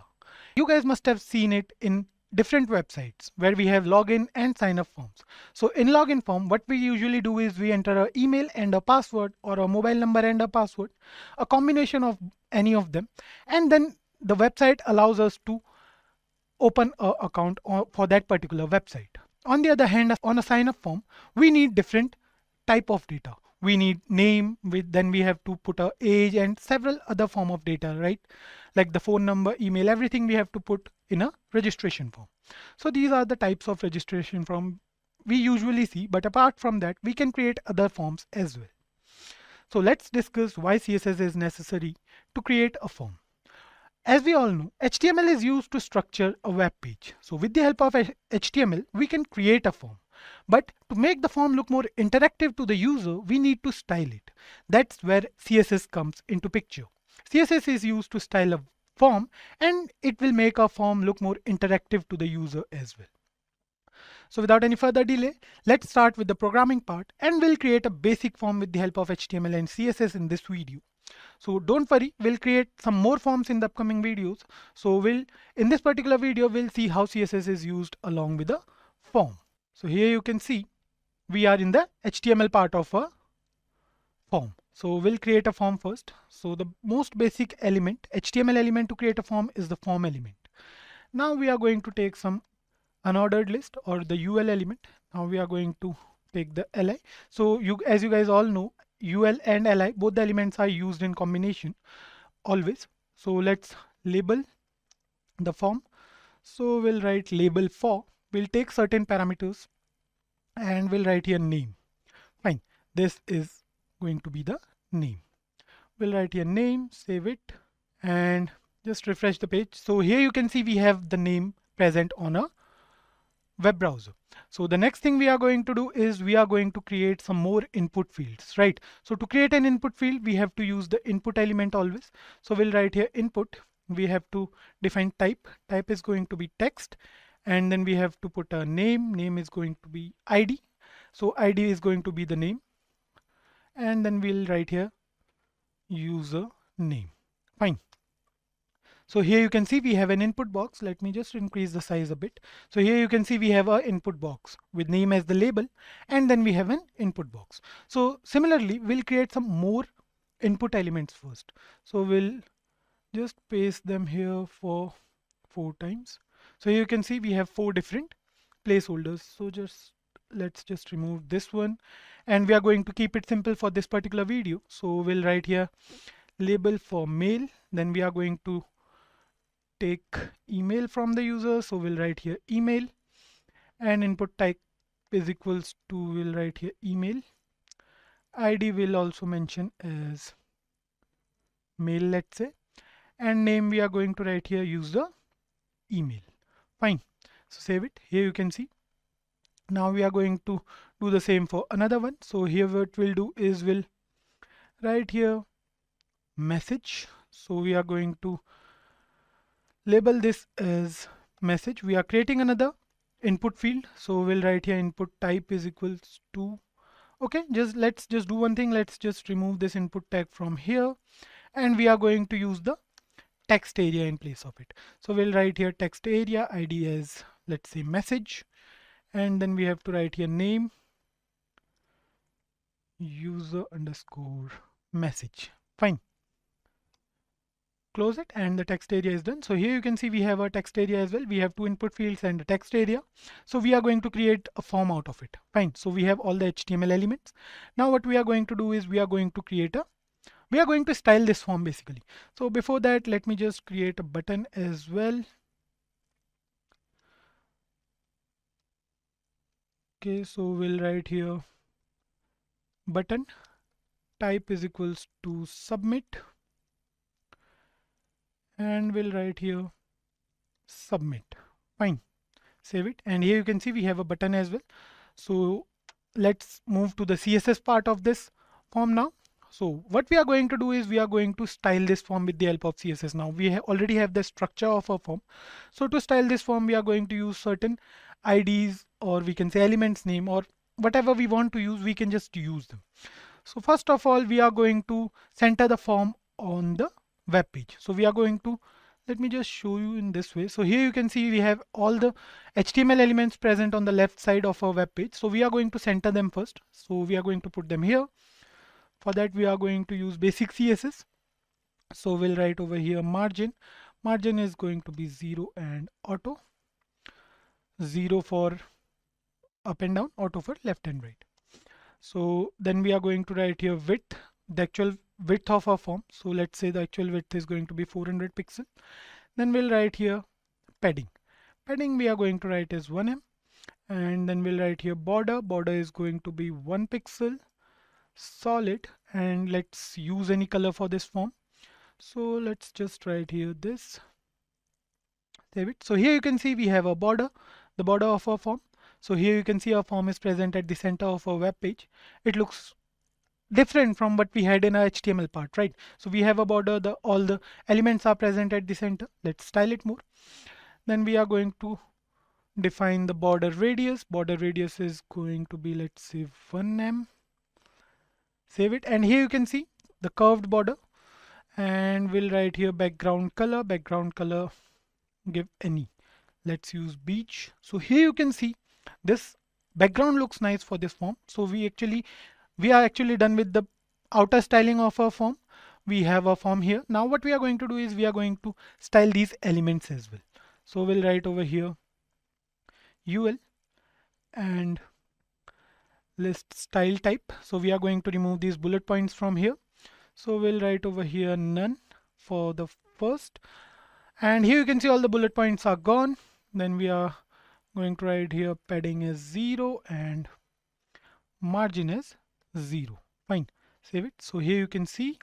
You guys must have seen it in different websites where we have login and sign up forms. So in login form, what we usually do is we enter an email and a password, or a mobile number and a password, a combination of any of them, and then the website allows us to open an account for that particular website. On the other hand, on a sign up form, we need different type of data. We need name, then we have to put a age and several other form of data, right? Like the phone number, email, everything we have to put in a registration form. So these are the types of registration form we usually see, but apart from that, we can create other forms as well. So let's discuss why CSS is necessary to create a form. As we all know, HTML is used to structure a web page. So with the help of HTML, we can create a form. But to make the form look more interactive to the user, we need to style it. That's where CSS comes into picture. CSS is used to style a form, and it will make a form look more interactive to the user as well. So without any further delay, let's start with the programming part, and we'll create a basic form with the help of HTML and CSS in this video. So don't worry, we'll create some more forms in the upcoming videos. So in this particular video, we'll see how CSS is used along with the form. So here you can see we are in the HTML part of a form. So we'll create a form first. So the most basic element, HTML element to create a form is the form element. Now we are going to take some unordered list or the UL element. Now we are going to take the li. So as you guys all know, UL and li, both the elements are used in combination always. So let's label the form. So we'll write label for. We'll take certain parameters and we'll write here name. Fine. This is going to be the name. We'll write here name, save it, and just refresh the page. So here you can see we have the name present on a web browser. So the next thing we are going to do is we are going to create some more input fields, right? So to create an input field, we have to use the input element always. So we'll write here input. We have to define type. Type is going to be text, and then we have to put a name. Name is going to be ID. So ID is going to be the name, and then we'll write here user name. Fine. So here you can see we have an input box. Let me just increase the size a bit. So here you can see we have an input box with name as the label, and then we have an input box. So similarly, we'll create some more input elements first. So we'll just paste them here for 4 times. So here you can see we have 4 different placeholders. So let's just remove this one, and we are going to keep it simple for this particular video. So we'll write here label for mail. Then we are going to take email from the user. So we'll write here email, and input type is equals to, we'll write here email. ID will also mention as mail, let's say, and name we are going to write here user email. Fine. So save it. Here you can see. Now we are going to do the same for another one. So here what we'll do is we'll write here message. So we are going to label this as message. We are creating another input field. So we'll write here input type is equals to, okay, let's just do one thing. Let's just remove this input tag from here, and we are going to use the text area in place of it. So we'll write here text area, ID as, let's say, message, and then we have to write here name user underscore message. Fine. Close it, and the text area is done. So here you can see we have a text area as well. We have 2 input fields and a text area. So we are going to create a form out of it. Fine. So we have all the HTML elements. Now what we are going to do is we are going to style this form basically. So before that, let me just create a button as well. Okay, so we'll write here button type is equals to submit, and we'll write here submit. Fine. Save it, and here you can see we have a button as well. So let's move to the CSS part of this form now. So what we are going to do is we are going to style this form with the help of CSS. Now we already have the structure of a form. So to style this form, we are going to use certain IDs, or we can say elements name, or whatever we want to use, we can just use them. So first of all, we are going to center the form on the web page. So we are going to, let me just show you in this way. So here you can see we have all the HTML elements present on the left side of our web page. So we are going to center them first. So we are going to put them here. For that, we are going to use basic CSS. So we'll write over here margin. Margin is going to be 0 and auto. 0 for up and down, auto for left and right. So then we are going to write here width, the actual width of our form. So let's say the actual width is going to be 400 pixels. Then we'll write here padding. Padding we are going to write as 1 em, and then we'll write here border. Border is going to be 1 pixel. Solid, and let's use any color for this form. So let's just write here this. Save it. So here you can see we have a border, the border of our form. So here you can see our form is present at the center of our web page. It looks different from what we had in our HTML part, right? So we have a border, all the elements are present at the center. Let's style it more. Then we are going to define the border radius. Border radius is going to be, let's say, 1 em. Save it, and here you can see the curved border. and we'll write here background color, give any. Let's use beach. So here you can see this background looks nice for this form. So we are actually done with the outer styling of our form. We have a form here. Now what we are going to do is we are going to style these elements as well. So we'll write over here UL and list style type. So we are going to remove these bullet points from here. So we'll write over here none for the first, and here you can see all the bullet points are gone. Then we are going to write here padding is 0 and margin is 0. Fine, save it. So here you can see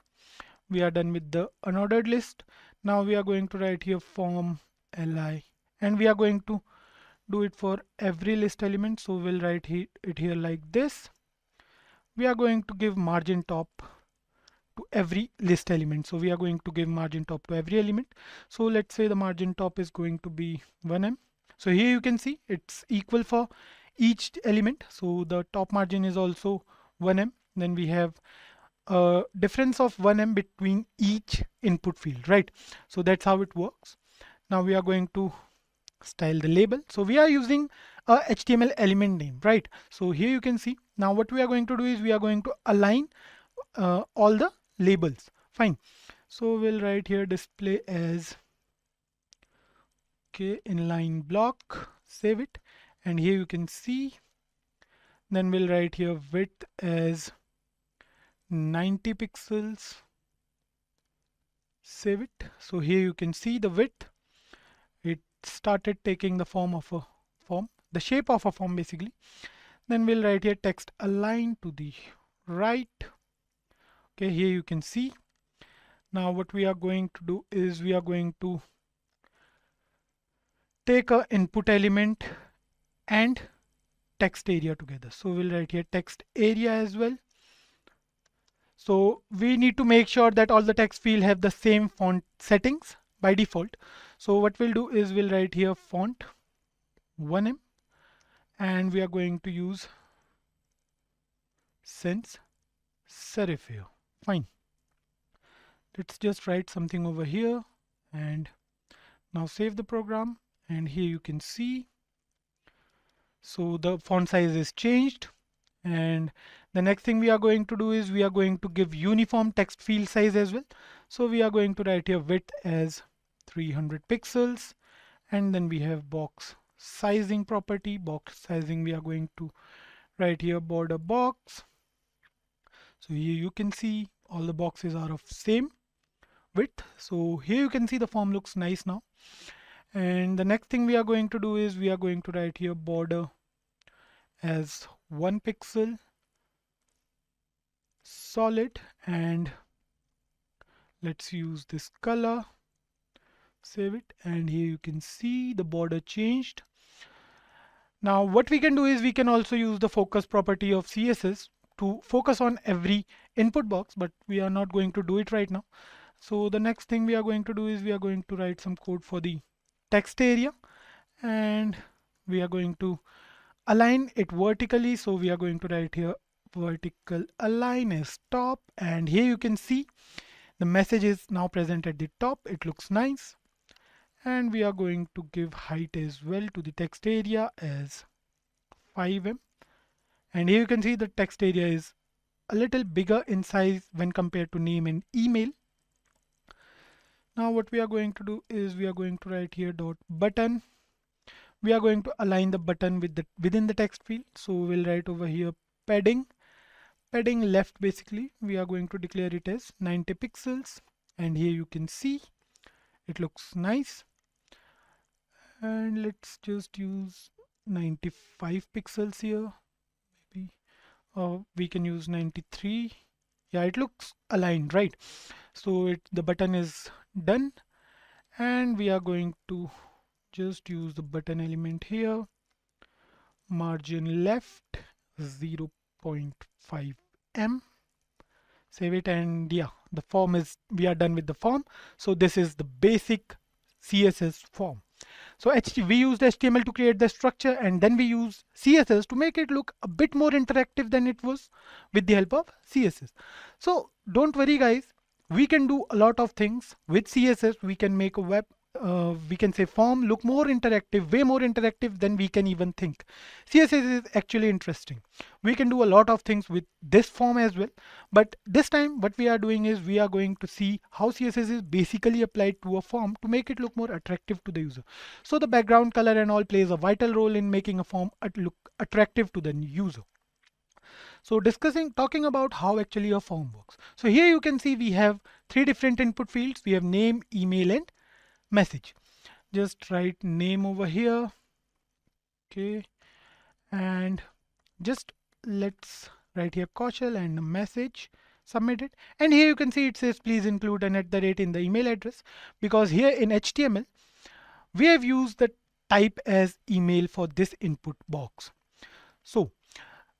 we are done with the unordered list. Now we are going to write here form li, and we are going to do it for every list element. So we'll write it here like this. We are going to give margin top to every list element. So we are going to give margin top to every element. So let's say the margin top is going to be 1em. So here you can see it's equal for each element. So the top margin is also 1em. Then we have a difference of 1em between each input field, right? So that's how it works. Now we are going to style the label. So we are using a HTML element name, right? So here you can see now what we are going to do is we are going to align all the labels. Fine. So we'll write here display as inline block, save it, and here you can see. Then we'll write here width as 90 pixels, save it. So here you can see the width, it started taking the form of a form, the shape of a form basically. Then we'll write here text align to the right. Okay, here you can see. Now what we are going to do is we are going to take a input element and text area together. So we'll write here text area as well. So we need to make sure that all the text field have the same font settings by default. So what we'll do is we'll write here font 1em, and we are going to use sans serif here. Fine. Let's just write something over here and now save the program, and here you can see. So the font size is changed, and the next thing we are going to do is we are going to give uniform text field size as well. So we are going to write here width as 300 pixels, and then we have box sizing property. Box sizing we are going to write here border box. So here you can see all the boxes are of same width. So here you can see the form looks nice now. And the next thing we are going to do is we are going to write here border as 1 pixel solid, and let's use this color, save it, and here you can see the border changed. Now what we can do is we can also use the focus property of CSS to focus on every input box, but we are not going to do it right now. So the next thing we are going to do is we are going to write some code for the text area, and we are going to align it vertically. So we are going to write here vertical align as top, and here you can see the message is now present at the top. It looks nice. And we are going to give height as well to the text area as 5em, and here you can see the text area is a little bigger in size when compared to name and email. Now what we are going to do is we are going to write here dot button. We are going to align the button with within the text field. So we'll write over here padding left. Basically we are going to declare it as 90 pixels, and here you can see it looks nice. And let's just use 95 pixels here, maybe, or we can use 93. Yeah, it looks aligned, right? So the button is done, and we are going to just use the button element here, margin left 0.5em, save it, and yeah, the form is, we are done with the form. So this is the basic CSS form. So we used HTML to create the structure, and then we use CSS to make it look a bit more interactive than it was with the help of CSS. So don't worry guys, we can do a lot of things with CSS. We can make a we can say form look more interactive, way more interactive than we can even think. CSS is actually interesting. We can do a lot of things with this form as well, but this time what we are doing is we are going to see how CSS is basically applied to a form to make it look more attractive to the user. So the background color and all plays a vital role in making a form look attractive to the user. So talking about how actually a form works. So here you can see we have 3 different input fields. We have name, email, and message. Just write name over here. Okay. And just let's write here Kaushal and a message, submit it. And here you can see it says please include an @ in the email address, because here in HTML, we have used the type as email for this input box. So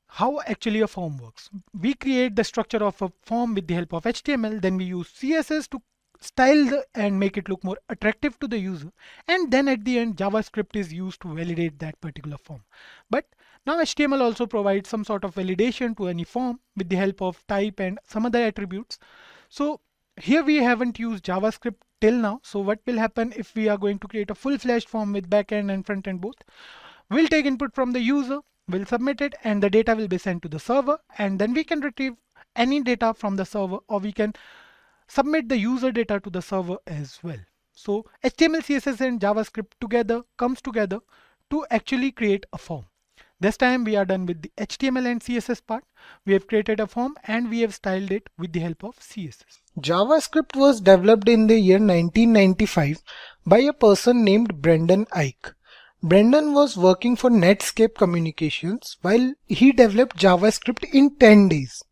how actually a form works. We create the structure of a form with the help of HTML, then we use CSS to style and make it look more attractive to the user, and then at the end JavaScript is used to validate that particular form. But now HTML also provides some sort of validation to any form with the help of type and some other attributes. So here we haven't used JavaScript till now. So what will happen if we are going to create a full-fledged form with backend and front end both? We'll take input from the user, we'll submit it, and the data will be sent to the server, and then we can retrieve any data from the server, or we can submit the user data to the server as well. So HTML, CSS and JavaScript comes together to actually create a form. This time we are done with the HTML and CSS part. We have created a form and we have styled it with the help of CSS. JavaScript was developed in the year 1995 by a person named Brendan Eich. Brendan was working for Netscape Communications while he developed JavaScript in 10 days.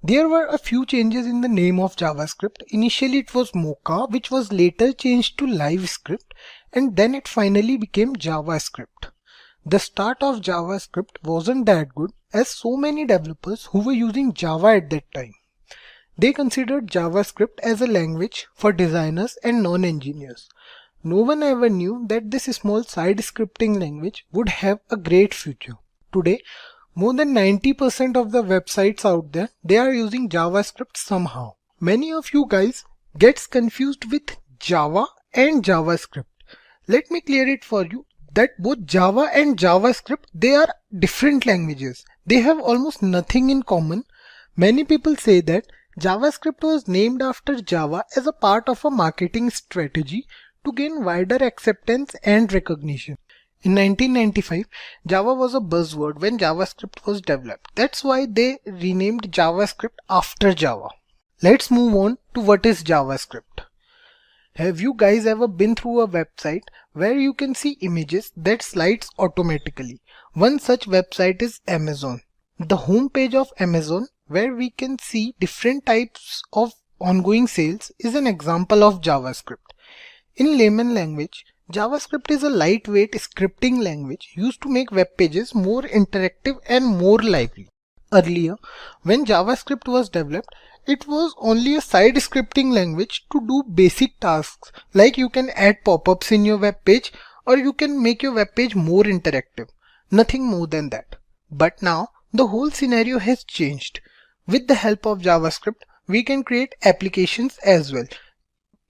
There were a few changes in the name of JavaScript. Initially it was Mocha, which was later changed to LiveScript, and then it finally became JavaScript. The start of JavaScript wasn't that good, as so many developers who were using Java at that time. They considered JavaScript as a language for designers and non-engineers. No one ever knew that this small side scripting language would have a great future. Today, more than 90% of the websites out there, they are using JavaScript somehow. Many of you guys gets confused with Java and JavaScript. Let me clear it for you that both Java and JavaScript, they are different languages. They have almost nothing in common. Many people say that JavaScript was named after Java as a part of a marketing strategy to gain wider acceptance and recognition. In 1995, Java was a buzzword when JavaScript was developed. That's why they renamed JavaScript after Java. Let's move on to what is JavaScript. Have you guys ever been through a website where you can see images that slides automatically? One such website is Amazon. The home page of Amazon, where we can see different types of ongoing sales, is an example of JavaScript. In layman language, JavaScript is a lightweight scripting language used to make web pages more interactive and more lively. Earlier, when JavaScript was developed, it was only a side scripting language to do basic tasks, like you can add pop-ups in your web page or you can make your web page more interactive. Nothing more than that. But now, the whole scenario has changed. With the help of JavaScript, we can create applications as well.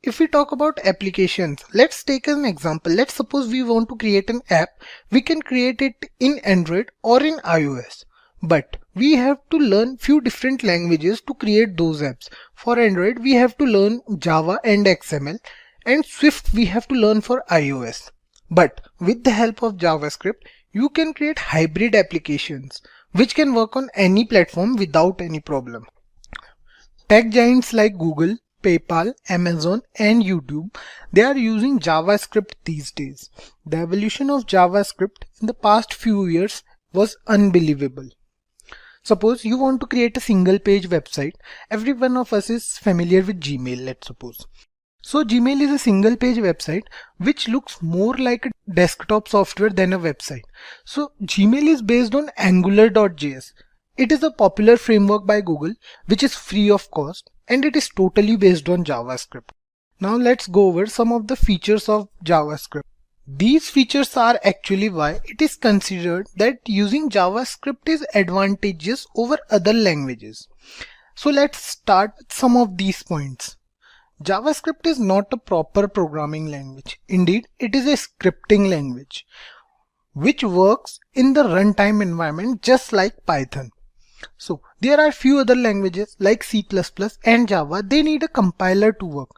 If we talk about applications, let's take an example. Let's suppose we want to create an app. We can create it in Android or in iOS. But we have to learn few different languages to create those apps. For Android, we have to learn Java and XML, and Swift we have to learn for iOS. But with the help of JavaScript, you can create hybrid applications which can work on any platform without any problem. Tech giants like Google, PayPal, Amazon and YouTube, they are using JavaScript these days. The evolution of JavaScript in the past few years was unbelievable. Suppose you want to create a single page website. Every one of us is familiar with Gmail, let's suppose. So Gmail is a single page website which looks more like a desktop software than a website. So Gmail is based on Angular.js. It is a popular framework by Google which is free of cost, and it is totally based on JavaScript. Now let's go over some of the features of JavaScript. These features are actually why it is considered that using JavaScript is advantageous over other languages. So let's start with some of these points. JavaScript is not a proper programming language. Indeed, it is a scripting language which works in the runtime environment just like Python. So there are few other languages like C++ and Java. They need a compiler to work.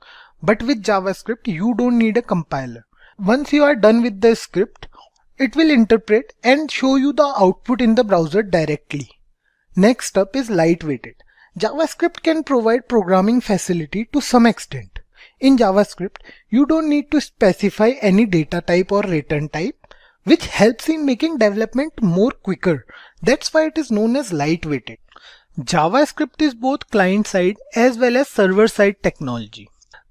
But with JavaScript, you don't need a compiler. Once you are done with the script, it will interpret and show you the output in the browser directly. Next up is lightweighted. JavaScript can provide programming facility to some extent. In JavaScript, you don't need to specify any data type or return type, which helps in making development more quicker. That's why it is known as lightweighted. JavaScript is both client-side as well as server-side technology.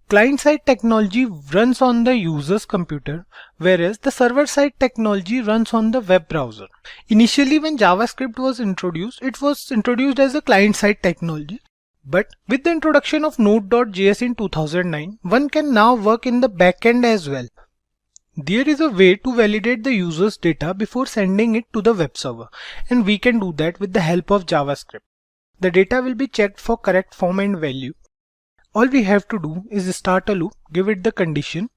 Client-side technology runs on the user's computer, whereas the server-side technology runs on the web browser. Initially, when JavaScript was introduced, it was introduced as a client-side technology. But with the introduction of Node.js in 2009, one can now work in the backend as well. There is a way to validate the user's data before sending it to the web server, and we can do that with the help of JavaScript. The data will be checked for correct form and value. All we have to do is start a loop, give it the condition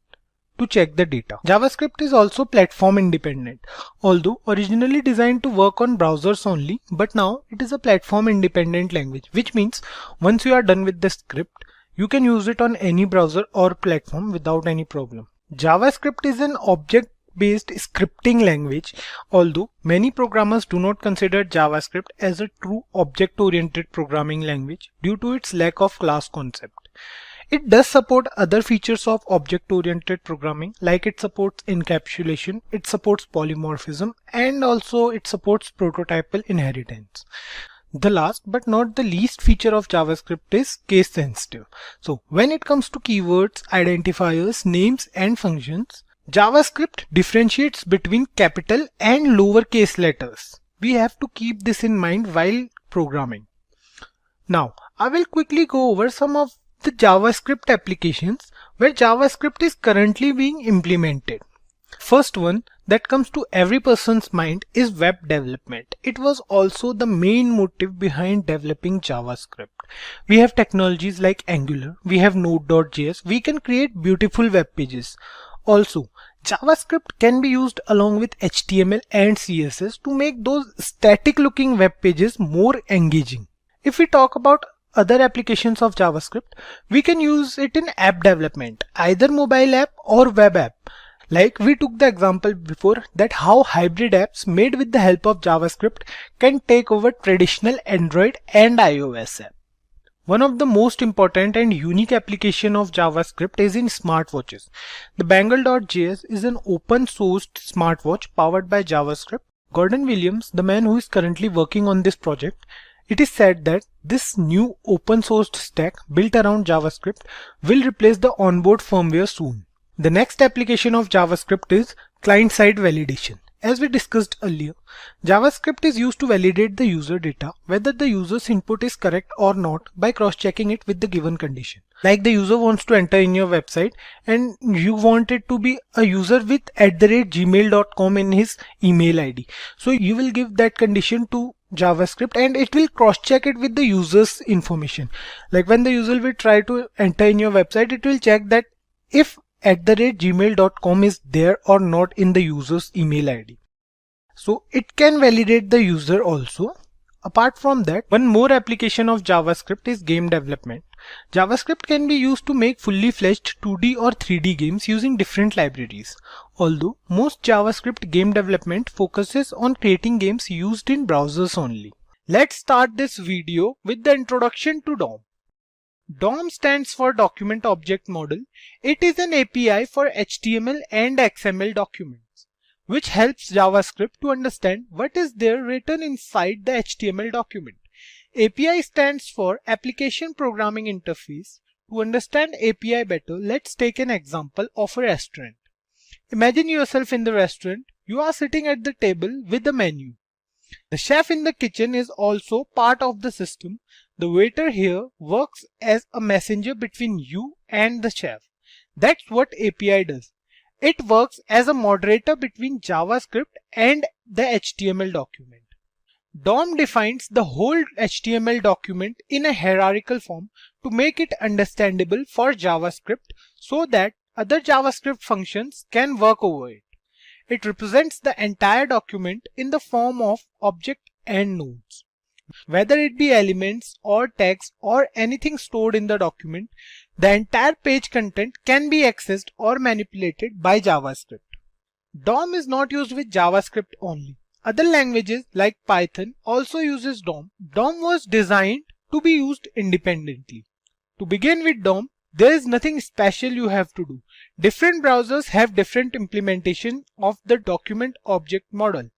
to check the data. JavaScript is also platform independent, although originally designed to work on browsers only, but now it is a platform independent language, which means once you are done with the script, you can use it on any browser or platform without any problem. JavaScript is an object-based scripting language, although many programmers do not consider JavaScript as a true object-oriented programming language due to its lack of class concept. It does support other features of object-oriented programming, like it supports encapsulation, it supports polymorphism, and also it supports prototypal inheritance. The last but not the least feature of JavaScript is case sensitive. So when it comes to keywords, identifiers, names and functions, JavaScript differentiates between capital and lowercase letters. We have to keep this in mind while programming. Now I will quickly go over some of the JavaScript applications where JavaScript is currently being implemented. First one that comes to every person's mind is web development. It was also the main motive behind developing JavaScript. We have technologies like Angular, we have Node.js, we can create beautiful web pages. Also, JavaScript can be used along with HTML and CSS to make those static looking web pages more engaging. If we talk about other applications of JavaScript, we can use it in app development, either mobile app or web app. Like we took the example before that how hybrid apps made with the help of JavaScript can take over traditional Android and iOS app. One of the most important and unique application of JavaScript is in smartwatches. The Bangle.js is an open sourced smartwatch powered by JavaScript. Gordon Williams, the man who is currently working on this project, it is said that this new open sourced stack built around JavaScript will replace the onboard firmware soon. The next application of JavaScript is client-side validation. As we discussed earlier, JavaScript is used to validate the user data, whether the user's input is correct or not, by cross-checking it with the given condition. Like the user wants to enter in your website and you want it to be a user with @gmail.com in his email ID. So you will give that condition to JavaScript and it will cross-check it with the user's information. Like when the user will try to enter in your website, it will check that if @gmail.com is there or not in the user's email ID. So it can validate the user also. Apart from that, one more application of JavaScript is game development. JavaScript can be used to make fully fledged 2D or 3D games using different libraries. Although most JavaScript game development focuses on creating games used in browsers only. Let's start this video with the introduction to DOM. DOM stands for Document Object Model. It is an API for HTML and XML documents, which helps JavaScript to understand what is there written inside the HTML document. API stands for Application Programming Interface. To understand API better, let's take an example of a restaurant. Imagine yourself in the restaurant. You are sitting at the table with the menu. The chef in the kitchen is also part of the system. The waiter here works as a messenger between you and the chef. That's what API does. It works as a moderator between JavaScript and the HTML document. DOM defines the whole HTML document in a hierarchical form to make it understandable for JavaScript so that other JavaScript functions can work over it. It represents the entire document in the form of object and nodes. Whether it be elements or text or anything stored in the document, the entire page content can be accessed or manipulated by JavaScript. DOM is not used with JavaScript only. Other languages like Python also uses DOM. DOM was designed to be used independently. To begin with DOM, there is nothing special you have to do. Different browsers have different implementation of the document object model.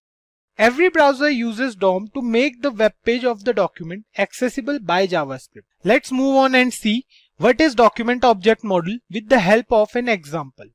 Every browser uses DOM to make the web page of the document accessible by JavaScript. Let's move on and see what is document object model with the help of an example.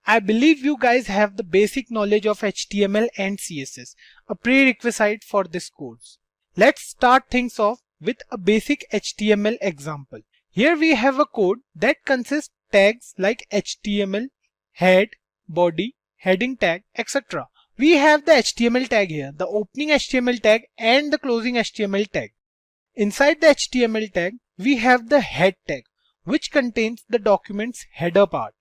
I believe you guys have the basic knowledge of HTML and CSS, a prerequisite for this course. Let's start things off with a basic HTML example. Here we have a code that consists tags like HTML, head, body, heading tag, etc. We have the HTML tag here, the opening HTML tag and the closing HTML tag. Inside the HTML tag, we have the head tag, which contains the document's header part.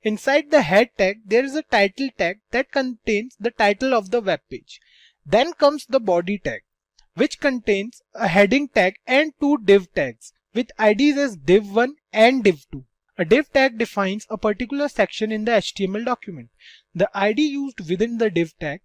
Inside the head tag, there is a title tag that contains the title of the web page. Then comes the body tag, which contains a heading tag and two div tags with IDs as div1 and div2. A div tag defines a particular section in the HTML document. The ID used within the div tag,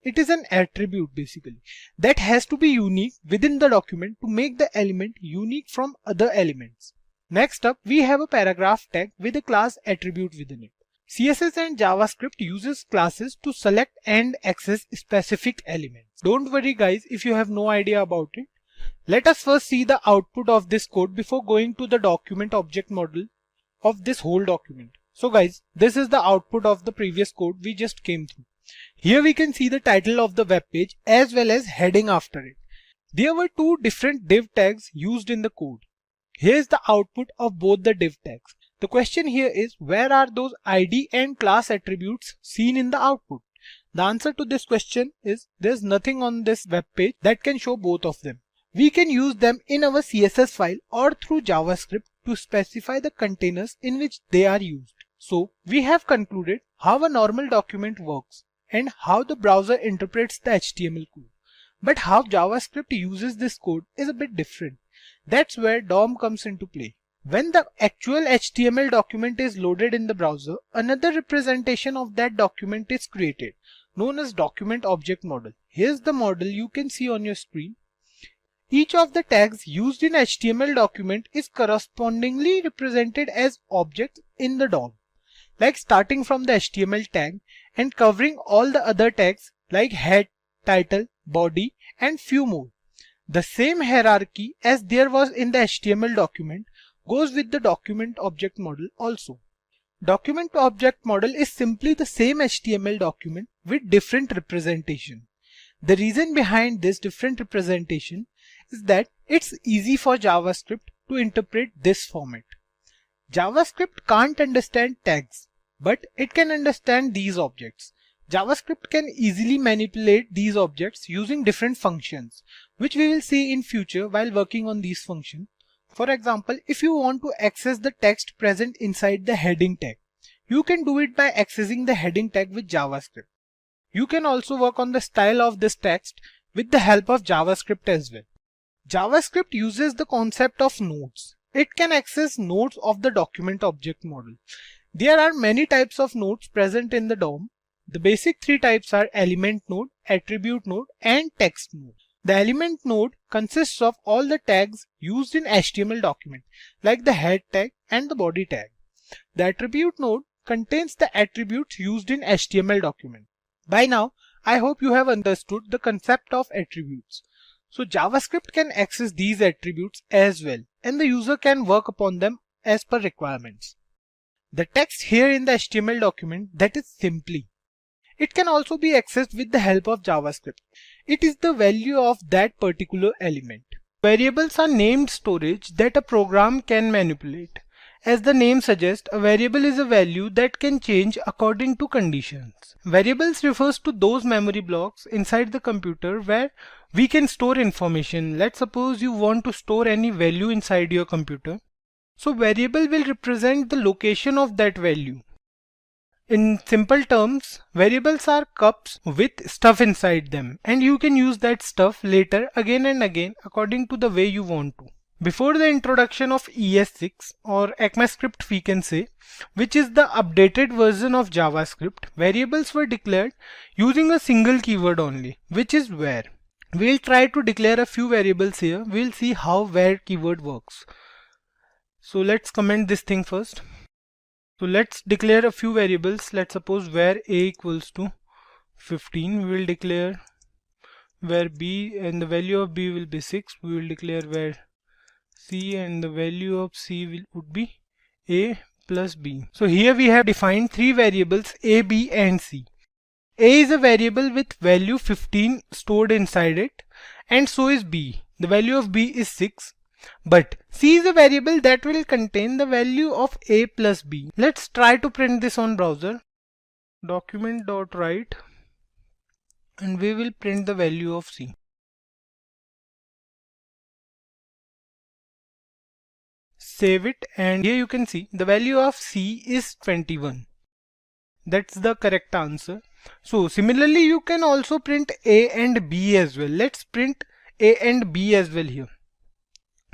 it is an attribute basically that has to be unique within the document to make the element unique from other elements. Next up, we have a paragraph tag with a class attribute within it. CSS and JavaScript uses classes to select and access specific elements. Don't worry guys if you have no idea about it. Let us first see the output of this code before going to the document object model of this whole document. So guys, this is the output of the previous code we just came through. Here we can see the title of the web page as well as heading after it. There were two different div tags used in the code. Here is the output of both the div tags. The question here is, where are those ID and class attributes seen in the output? The answer to this question is there's nothing on this web page that can show both of them. We can use them in our CSS file or through JavaScript to specify the containers in which they are used. So we have concluded how a normal document works and how the browser interprets the HTML code. But how JavaScript uses this code is a bit different. That's where DOM comes into play. When the actual HTML document is loaded in the browser, another representation of that document is created, known as document object model. Here's the model you can see on your screen. Each of the tags used in HTML document is correspondingly represented as objects in the DOM, like starting from the HTML tag and covering all the other tags like head, title, body, and few more. The same hierarchy as there was in the HTML document goes with the document object model also. Document object model is simply the same HTML document with different representation. The reason behind this different representation is that it's easy for JavaScript to interpret this format. JavaScript can't understand tags, but it can understand these objects. JavaScript can easily manipulate these objects using different functions, which we will see in future while working on these functions. For example, if you want to access the text present inside the heading tag, you can do it by accessing the heading tag with JavaScript. You can also work on the style of this text with the help of JavaScript as well. JavaScript uses the concept of nodes. It can access nodes of the document object model. There are many types of nodes present in the DOM. The basic three types are element node, attribute node, and text node. The element node consists of all the tags used in HTML document, like the head tag and the body tag. The attribute node contains the attributes used in HTML document. By now, I hope you have understood the concept of attributes. So JavaScript can access these attributes as well, and the user can work upon them as per requirements. The text here in the HTML document, that is simply. It can also be accessed with the help of JavaScript. It is the value of that particular element. Variables are named storage that a program can manipulate. As the name suggests, a variable is a value that can change according to conditions. Variables refers to those memory blocks inside the computer where we can store information. Let's suppose you want to store any value inside your computer. So variable will represent the location of that value. In simple terms, variables are cups with stuff inside them, and you can use that stuff later again and again according to the way you want to. Before the introduction of ES6 or ECMAScript we can say, which is the updated version of JavaScript, variables were declared using a single keyword only, which is where. We'll try to declare a few variables here. We'll see how where keyword works. So let's comment this thing first. So let's declare a few variables. Let's suppose where a equals to 15. We will declare where b and the value of b will be 6. We will declare where c and the value of c would be a plus b. So here we have defined three variables a, b and c. A is a variable with value 15 stored inside it, and so is b. The value of b is 6. But c is a variable that will contain the value of a plus b. Let's try to print this on browser. Document.write, and we will print the value of c. Save it, and here you can see the value of c is 21. That's the correct answer. So similarly you can also print a and b as well. Let's print a and b as well here.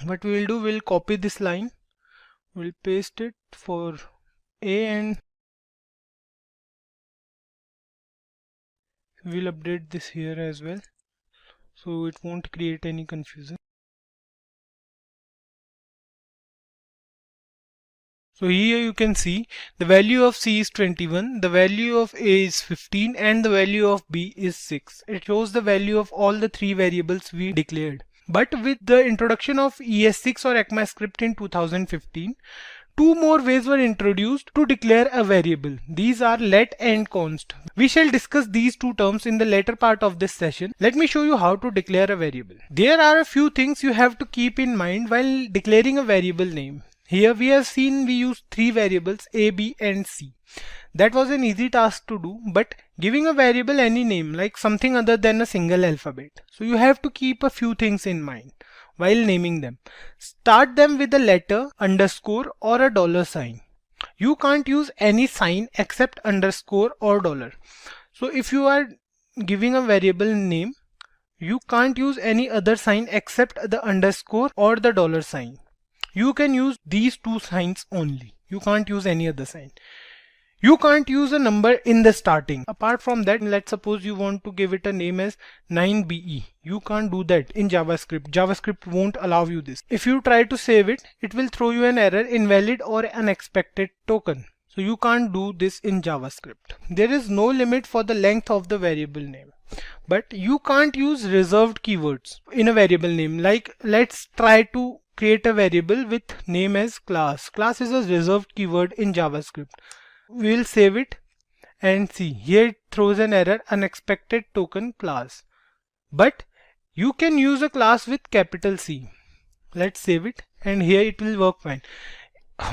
What we will do, we'll copy this line, we'll paste it for a, and we'll update this here as well so it won't create any confusion. So here you can see the value of c is 21, the value of a is 15, and the value of b is 6. It shows the value of all the three variables we declared. But with the introduction of ES6 or ECMAScript in 2015, two more ways were introduced to declare a variable. These are let and const. We shall discuss these two terms in the later part of this session. Let me show you how to declare a variable. There are a few things you have to keep in mind while declaring a variable name. Here we have seen we use three variables a, b and c. That was an easy task to do, but giving a variable any name like something other than a single alphabet. So you have to keep a few things in mind while naming them. Start them with a letter, underscore or a dollar sign. You can't use any sign except underscore or dollar. So if you are giving a variable name, you can't use any other sign except the underscore or the dollar sign. You can use these two signs only. You can't use any other sign. You can't use a number in the starting. Apart from that, let's suppose you want to give it a name as 9BE. You can't do that in JavaScript. JavaScript won't allow you this. If you try to save it, it will throw you an error, invalid or unexpected token. So you can't do this in JavaScript. There is no limit for the length of the variable name. But you can't use reserved keywords in a variable name. Like let's try to create a variable with name as class. Class is a reserved keyword in JavaScript. We will save it and see here it throws an error, unexpected token class. But you can use a class with capital C. Let's save it, and here it will work fine.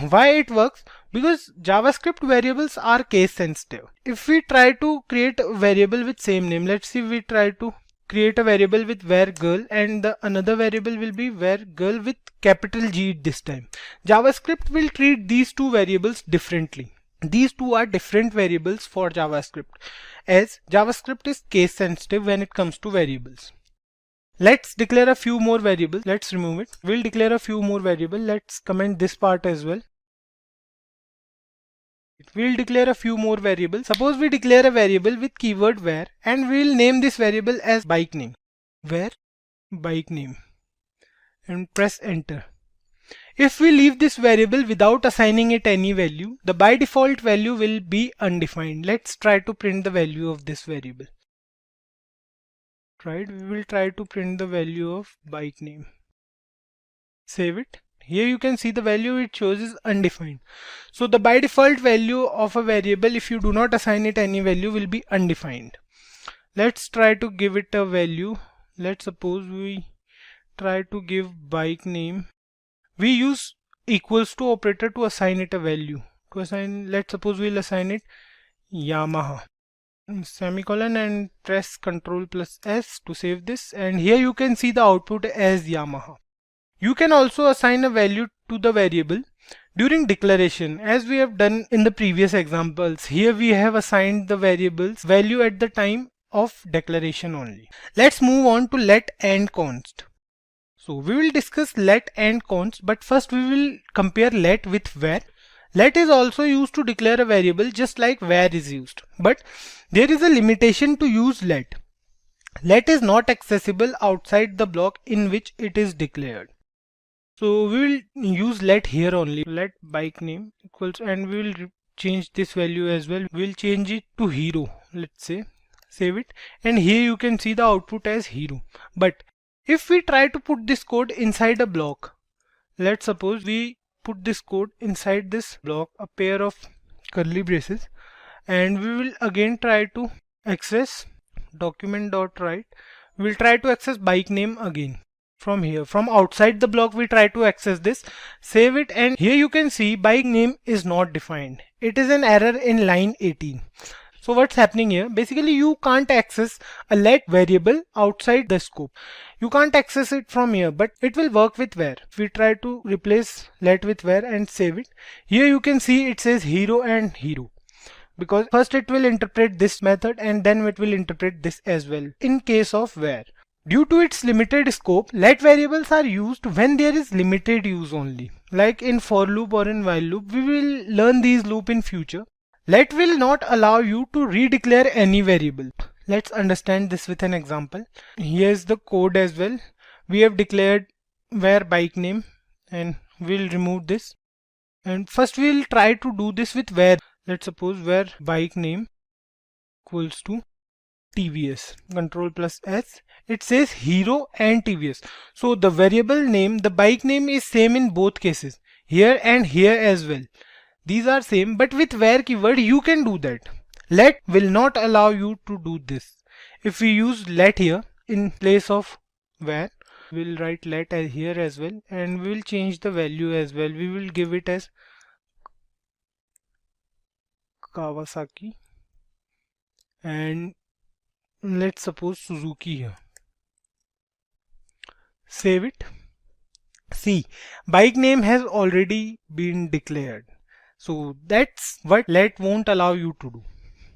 Why it works? Because JavaScript variables are case sensitive. If we try to create a variable with same name, let's see, we try to create a variable with var girl, and the another variable will be var girl with capital G this time. JavaScript will treat these two variables differently. These two are different variables for JavaScript, as JavaScript is case sensitive when it comes to variables. Let's declare a few more variables. Let's remove it. We'll declare a few more variables. Let's comment this part as well. We'll declare a few more variables. Suppose we declare a variable with keyword var, and we'll name this variable as bike name. Var bike name, and press enter. If we leave this variable without assigning it any value, the by default value will be undefined. Let's try to print the value of this variable. Right, we will try to print the value of bike name. Save it. Here you can see the value it shows is undefined. So the by default value of a variable, if you do not assign it any value, will be undefined. Let's try to give it a value. Let's suppose we try to give bike name. We use equals to operator to assign it a value. To assign, let's suppose we'll assign it Yamaha, semicolon, and press Ctrl plus S to save this, and here you can see the output as Yamaha. You can also assign a value to the variable during declaration, as we have done in the previous examples. Here we have assigned the variable's value at the time of declaration only. Let's move on to let and const. So we will discuss let and const, but first we will compare let with where. Let is also used to declare a variable just like where is used, but there is a limitation to use let. Let is not accessible outside the block in which it is declared. So we will use let here only. Let bike name equals, and we will change this value as well. We'll change it to hero, let's say. Save it, and here you can see the output as hero. But if we try to put this code inside a block, let's suppose we put this code inside this block, a pair of curly braces, and we will again try to access document.write. We'll try to access bike name again. From here, from outside the block, we try to access this, save it, and here you can see bike name is not defined. It is an error in line 18. So what's happening here? Basically, you can't access a let variable outside the scope. You can't access it from here, but it will work with where. If we try to replace let with where and save it, here you can see it says hero and hero, because first it will interpret this method and then it will interpret this as well in case of where. Due to its limited scope, let variables are used when there is limited use only. Like in for loop or in while loop, we will learn these loop in future. Let will not allow you to redeclare any variable. Let's understand this with an example. Here's the code as well. We have declared where bike name, and we'll remove this. And first we'll try to do this with where. Let's suppose where bike name equals to TVS. Control plus S. It says hero and TVS. So the variable name, the bike name is same in both cases, here and here as well. These are same, but with where keyword you can do that. Let will not allow you to do this. If we use let here in place of where, we'll write let as here as well, and we will change the value as well. We will give it as Kawasaki, and let's suppose Suzuki here. Save it. See, bike name has already been declared. So that's what let won't allow you to do.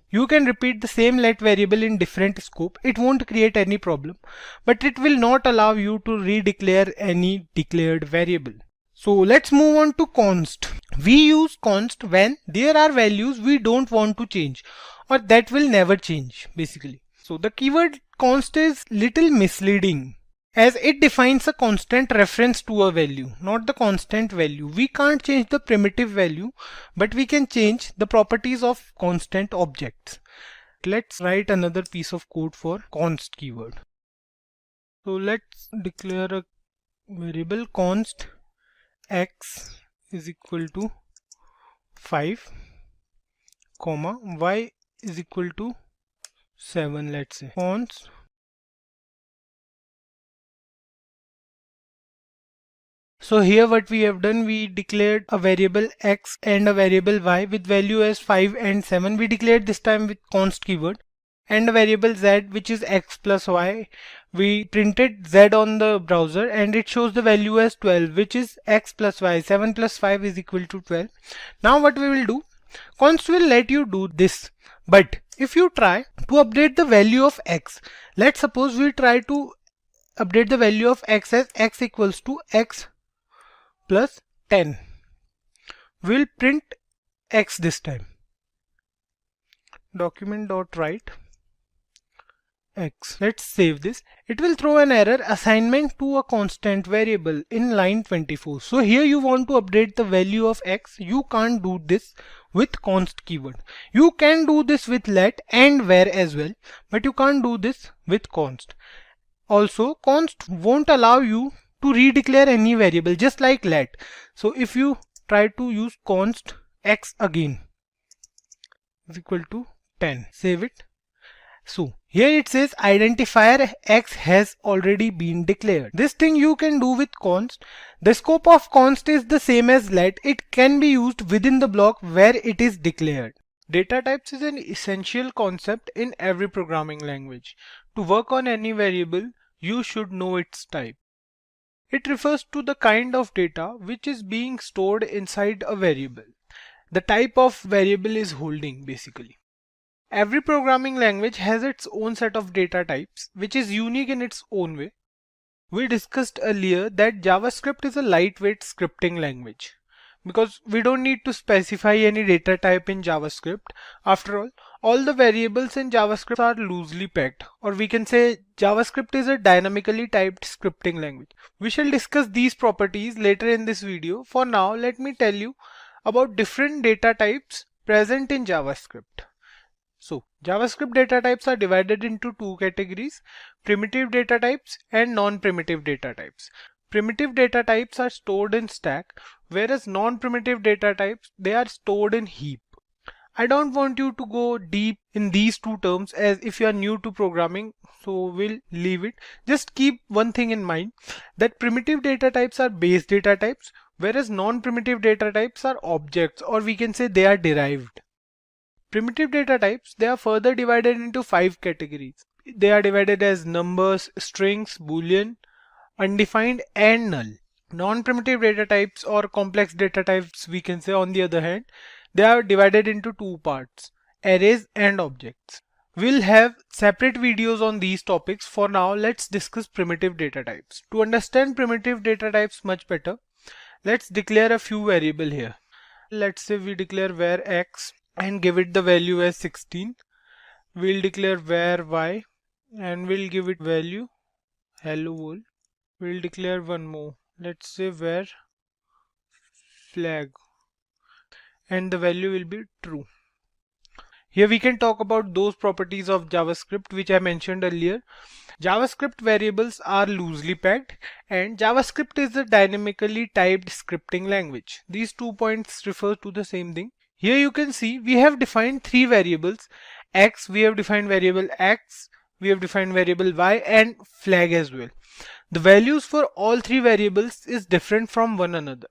You can repeat the same let variable in different scope. It won't create any problem, but it will not allow you to redeclare any declared variable. So let's move on to const. We use const when there are values we don't want to change, or that will never change basically. So the keyword const is little misleading, as it defines a constant reference to a value, not the constant value. We can't change the primitive value, but we can change the properties of constant objects. Let's write another piece of code for const keyword. So let's declare a variable const x is equal to 5, comma y is equal to 7, let's say. Const So here what we have done, we declared a variable x and a variable y with value as 5 and 7. We declared this time with const keyword, and a variable z which is x plus y. We printed z on the browser and it shows the value as 12, which is x plus y. 7 plus 5 is equal to 12. Now what we will do, const will let you do this, but if you try to update the value of x, let's suppose we try to update the value of x as x equals to x plus 10. We'll print x this time. Document.write x. Let's save this. It will throw an error, assignment to a constant variable, in line 24. So here you want to update the value of x. You can't do this with const keyword. You can do this with let and where as well, but you can't do this with const. Also, const won't allow you to redeclare any variable, just like let. So if you try to use const x again is equal to 10, save it. So here it says identifier X has already been declared. This thing you can do with const. The scope of const is the same as let. It can be used within the block where it is declared. Data types is an essential concept in every programming language. To work on any variable, you should know its type. It refers to the kind of data which is being stored inside a variable. The type of variable is holding basically. Every programming language has its own set of data types, which is unique in its own way. We discussed earlier that JavaScript is a lightweight scripting language because we don't need to specify any data type in JavaScript. After all the variables in JavaScript are loosely packed, or we can say JavaScript is a dynamically typed scripting language. We shall discuss these properties later in this video. For now, let me tell you about different data types present in JavaScript. So JavaScript data types are divided into two categories: primitive data types and non-primitive data types. Primitive data types are stored in stack, whereas non-primitive data types, they are stored in heap. I don't want you to go deep in these two terms as if you are new to programming, so we'll leave it. Just keep one thing in mind, that primitive data types are base data types, whereas non-primitive data types are objects, or we can say they are derived. Primitive data types, they are further divided into 5 categories. They are divided as numbers, strings, boolean, undefined and null. Non-primitive data types or complex data types, we can say, on the other hand, they are divided into two parts: arrays and objects. We'll have separate videos on these topics. For now, let's discuss primitive data types. To understand primitive data types much better, let's declare a few variables here. Let's say we declare var x and give it the value as 16. We'll declare var y and we'll give it value hello world. We'll declare one more. Let's say var flag and the value will be true. Here we can talk about those properties of JavaScript which I mentioned earlier. JavaScript variables are loosely packed and JavaScript is a dynamically typed scripting language. These 2 points refer to the same thing. Here you can see we have defined 3 variables: x, we have defined variable x, we have defined variable y, and flag as well. The values for all 3 variables is different from one another.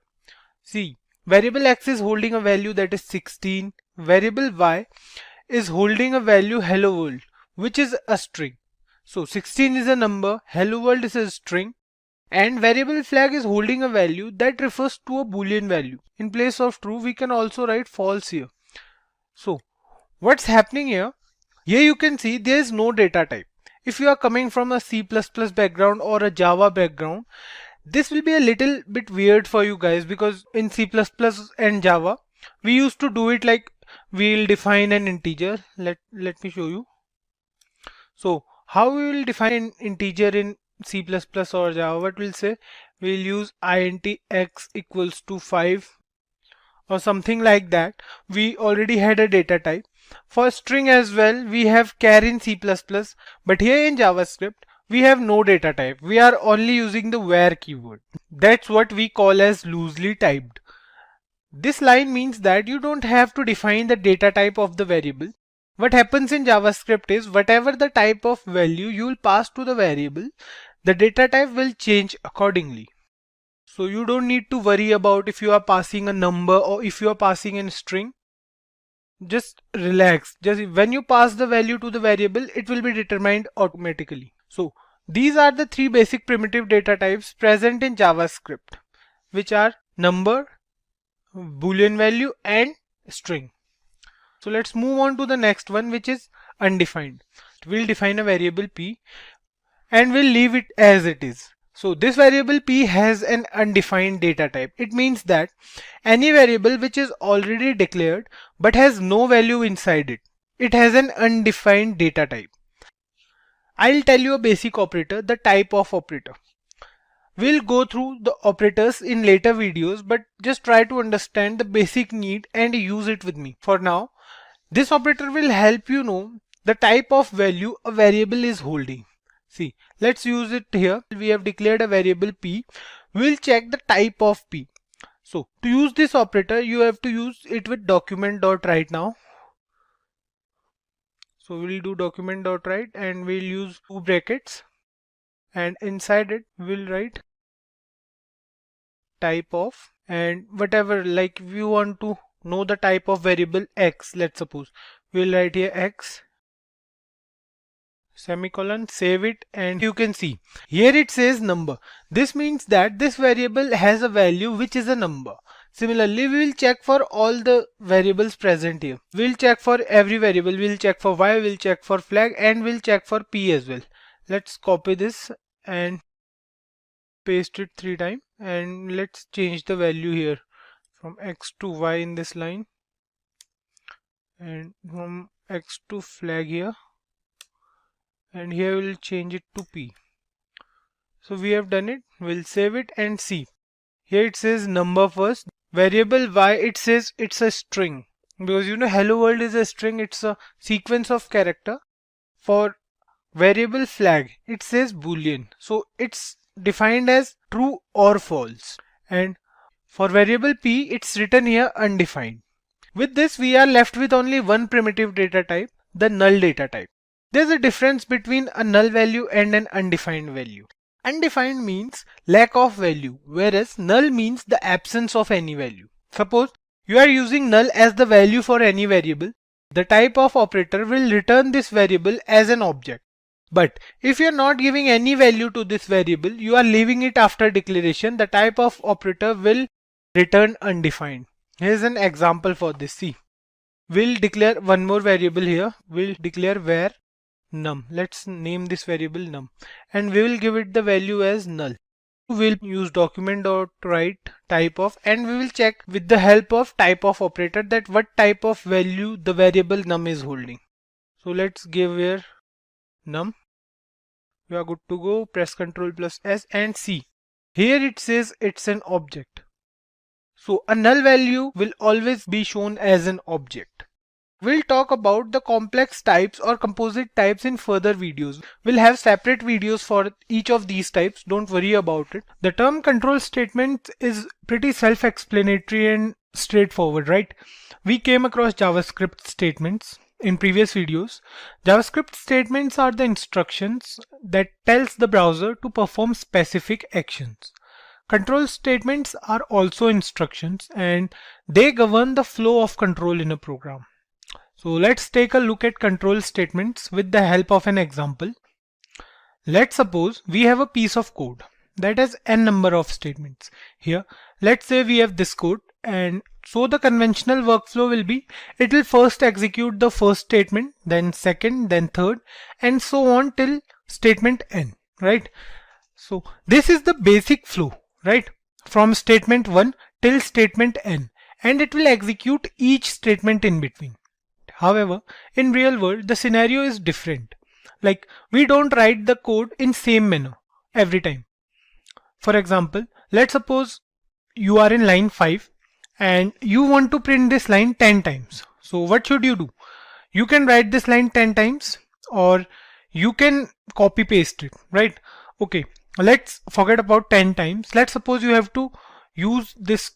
See, variable x is holding a value that is 16, variable y is holding a value hello world, which is a string. So 16 is a number, hello world is a string, and variable flag is holding a value that refers to a boolean value. In place of true, we can also write false here. So what's happening here? Here you can see there is no data type. If you are coming from a C++ background or a Java background, this will be a little bit weird for you guys, because in C++ and Java, we used to do it like we'll define an integer. Let me show you. So how we will define an integer in C++ or Java? What we'll say, we'll use int x equals to 5 or something like that. We already had a data type. For string as well, we have char in C++, but here in JavaScript, we have no data type. We are only using the where keyword. That's what we call as loosely typed. This line means that you don't have to define the data type of the variable. What happens in JavaScript is whatever the type of value you will pass to the variable, the data type will change accordingly. So you don't need to worry about if you are passing a number or if you are passing a string. Just relax. Just when you pass the value to the variable, it will be determined automatically. So these are the 3 basic primitive data types present in JavaScript, which are number, boolean value, and string. So let's move on to the next one, which is undefined. We'll define a variable p and we'll leave it as it is. So this variable p has an undefined data type. It means that any variable which is already declared but has no value inside it, it has an undefined data type. I'll tell you a basic operator, the type of operator. We'll go through the operators in later videos, but just try to understand the basic need and use it with me. For now, this operator will help you know the type of value a variable is holding. See, let's use it here. We have declared a variable p. We'll check the type of p. So to use this operator, you have to use it with document.writeNow. So we'll do document.write and we'll use two brackets, and inside it we'll write type of, and whatever, like if you want to know the type of variable x, let's suppose we'll write here x semicolon, save it, and you can see here it says number. This means that this variable has a value which is a number. Similarly, we will check for all the variables present here. We'll check for every variable. We'll check for y, we'll check for flag, and we'll check for p as well. Let's copy this and paste it 3 times, and let's change the value here from x to y in this line, and from x to flag here, and here we'll change it to p. So we have done it. We'll save it and see. Here it says number first. Variable y, it says it's a string, because you know hello world is a string, it's a sequence of character. For variable flag, it says boolean, so it's defined as true or false. And for variable p, it's written here undefined. With this, we are left with only one primitive data type, the null data type. There's a difference between a null value and an undefined value. Undefined means lack of value, whereas null means the absence of any value. Suppose you are using null as the value for any variable. The type of operator will return this variable as an object. But if you are not giving any value to this variable, you are leaving it after declaration, the type of operator will return undefined. Here's an example for this. See, we'll declare one more variable here. We'll declare var num. Let's name this variable num, and we will give it the value as null. We'll use document.write type of, and we will check with the help of type of operator that what type of value the variable num is holding. So let's give here num. We are good to go. Press Ctrl plus S and see. Here it says it's an object. So a null value will always be shown as an object. We'll talk about the complex types or composite types in further videos. We'll have separate videos for each of these types, don't worry about it. The term control statement is pretty self-explanatory and straightforward, right? We came across JavaScript statements in previous videos. JavaScript statements are the instructions that tells the browser to perform specific actions. Control statements are also instructions, and they govern the flow of control in a program. So let's take a look at control statements with the help of an example. Let's suppose we have a piece of code that has n number of statements. Here, let's say we have this code, and so the conventional workflow will be, it will first execute the first statement, then second, then third, and so on till statement n, right? So this is the basic flow, right? From statement 1 till statement n, and it will execute each statement in between. However, in real world, the scenario is different. Like, we don't write the code in same manner every time. For example, let's suppose you are in line 5 and you want to print this line 10 times. So what should you do? You can write this line 10 times, or you can copy paste it, right? Okay, let's forget about 10 times. Let's suppose you have to use this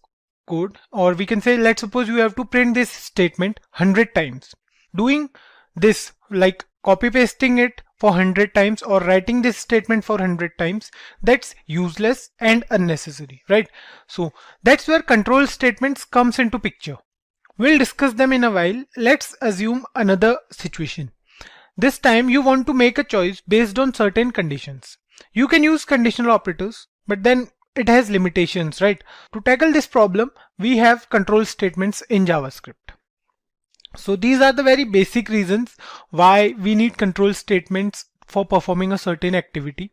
code, or we can say, let's suppose you have to print this statement 100 times. Doing this, like copy pasting it for 100 times or writing this statement for 100 times, that's useless and unnecessary, right? So that's where control statements comes into picture. We'll discuss them in a while. Let's assume another situation. This time you want to make a choice based on certain conditions. You can use conditional operators, but then it has limitations, right? To tackle this problem, we have control statements in JavaScript. So these are the very basic reasons why we need control statements for performing a certain activity.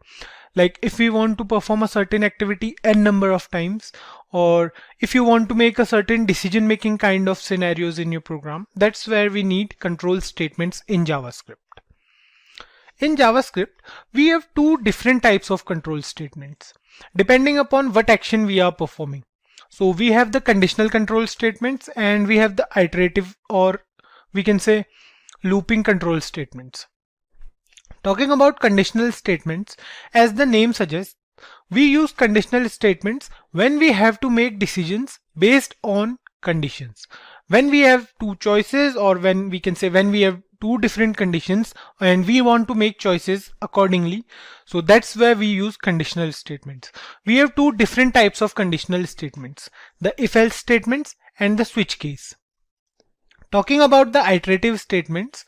Like if we want to perform a certain activity n number of times, or if you want to make a certain decision making kind of scenarios in your program, that's where we need control statements in JavaScript. In JavaScript, we have two different types of control statements depending upon what action we are performing. So we have the conditional control statements and we have the iterative, or we can say looping control statements. Talking about conditional statements, as the name suggests, we use conditional statements when we have to make decisions based on conditions. When we have two choices, or when we can say when we have two different conditions and we want to make choices accordingly. So that's where we use conditional statements. We have two different types of conditional statements, the if-else statements and the switch case. Talking about the iterative statements,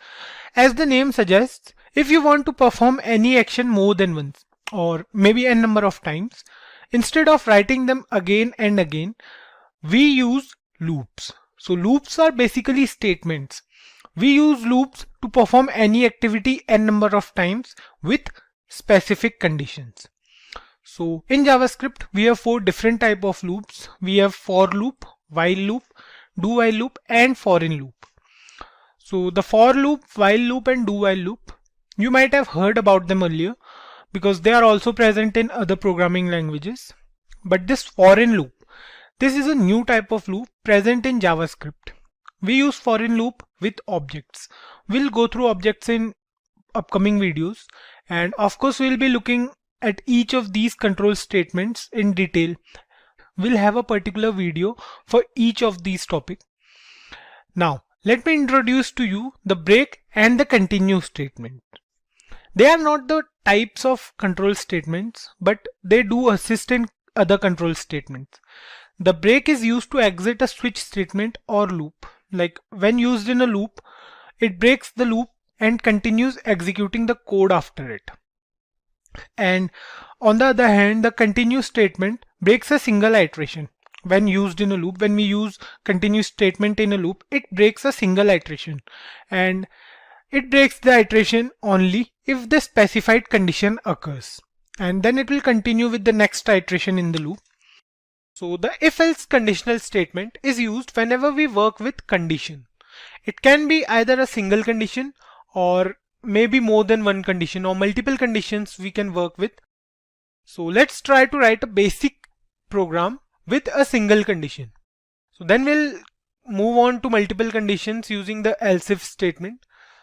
as the name suggests, if you want to perform any action more than once or maybe n number of times, instead of writing them again and again, we use loops. So loops are basically statements. We use loops to perform any activity n number of times with specific conditions. So in JavaScript, we have four different type of loops. We have for loop, while loop, do while loop, and foreign loop. So the for loop, while loop, and do while loop, you might have heard about them earlier because they are also present in other programming languages. But this foreign loop, this is a new type of loop present in JavaScript. We use foreign loop with objects. We'll go through objects in upcoming videos, and of course we'll be looking at each of these control statements in detail. We'll have a particular video for each of these topics. Now let me introduce to you the break and the continue statement. They are not the types of control statements, but they do assist in other control statements. The break is used to exit a switch statement or loop. Like when used in a loop, it breaks the loop and continues executing the code after it. And on the other hand, the continue statement breaks a single iteration. When used in a loop, when we use continue statement in a loop, it breaks a single iteration, and it breaks the iteration only if the specified condition occurs, and then it will continue with the next iteration in the loop. So the if-else conditional statement is used whenever we work with condition. It can be either a single condition or maybe more than one condition or multiple conditions we can work with. So let's try to write a basic program with a single condition. So then we'll move on to multiple conditions using the else if statement.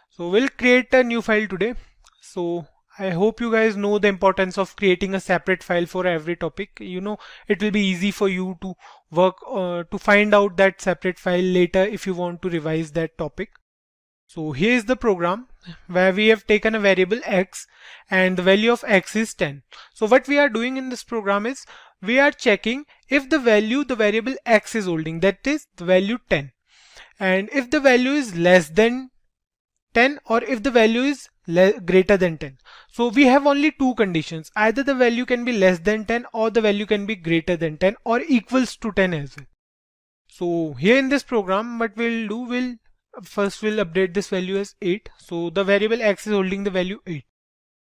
So we'll create a new file today. So I hope you guys know the importance of creating a separate file for every topic. You know, it will be easy for you to work to find out that separate file later if you want to revise that topic. So here is the program where we have taken a variable x and the value of x is 10. So what we are doing in this program is we are checking if the value the variable x is holding, that is the value 10, and if the value is less than 10 or if the value is greater than 10. So we have only two conditions, either the value can be less than 10 or the value can be greater than 10 or equals to 10 as well. So here in this program what we'll do, we'll update this value as 8. So the variable x is holding the value 8.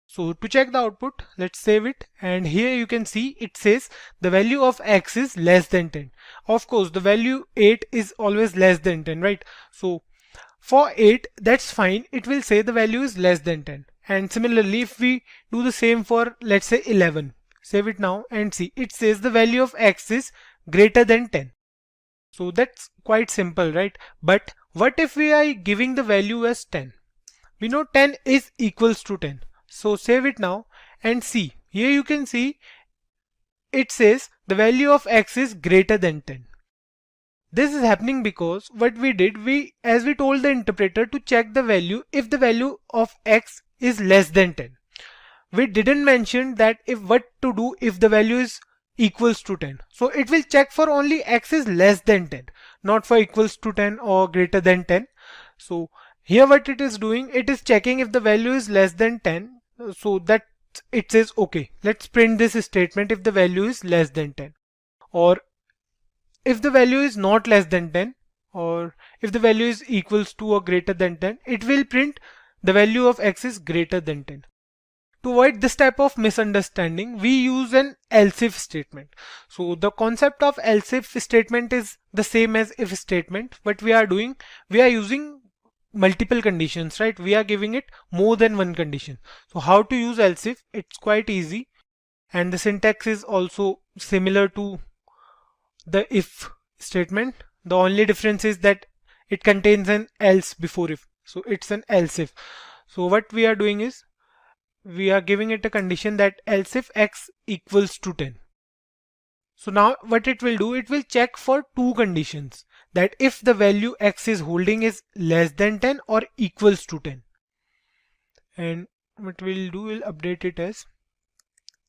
So to check the output, let's save it, and here you can see it says the value of x is less than 10. Of course the value 8 is always less than 10, right? So for 8, that's fine, it will say the value is less than 10. And similarly if we do the same for, let's say, 11, save it now and see, it says the value of x is greater than 10. So that's quite simple, right? But what if we are giving the value as 10? We know 10 is equals to 10. So save it now and see, here you can see it says the value of x is greater than 10. This is happening because what we did, as we told the interpreter to check the value if the value of x is less than 10. We didn't mention that what to do if the value is equals to 10. So it will check for only x is less than 10, not for equals to 10 or greater than 10. So here what it is doing, it is checking if the value is less than 10. So that it says okay, let's print this statement if the value is less than 10, or if the value is not less than 10, or if the value is equals to or greater than 10, it will print the value of x is greater than 10. To avoid this type of misunderstanding, we use an else if statement. So the concept of else if statement is the same as if statement. What we are doing, we are using multiple conditions, right? We are giving it more than one condition. So how to use else if? It's quite easy, and the syntax is also similar to the if statement. The only difference is that it contains an else before if. So it's an else if. So what we are doing is we are giving it a condition that else if x equals to 10. So now what it will do, it will check for two conditions. that if the value x is holding is less than 10 or equals to 10. And what we'll do, we'll update it as.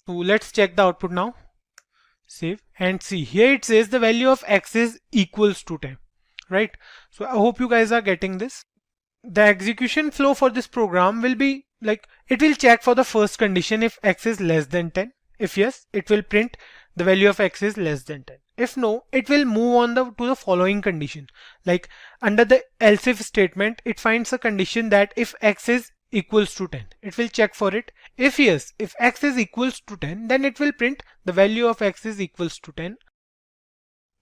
So let's check the output now. Save and see. Here it says the value of x is equals to 10, right? So I hope you guys are getting this. The execution flow for this program will be like, it will check for the first condition if x is less than 10. If yes, it will print the value of x is less than 10. If no, it will move on to the following condition. Like under the else if statement, it finds a condition that if x is equals to 10, it will check for it. If yes, if x is equals to 10, then it will print the value of x is equals to 10.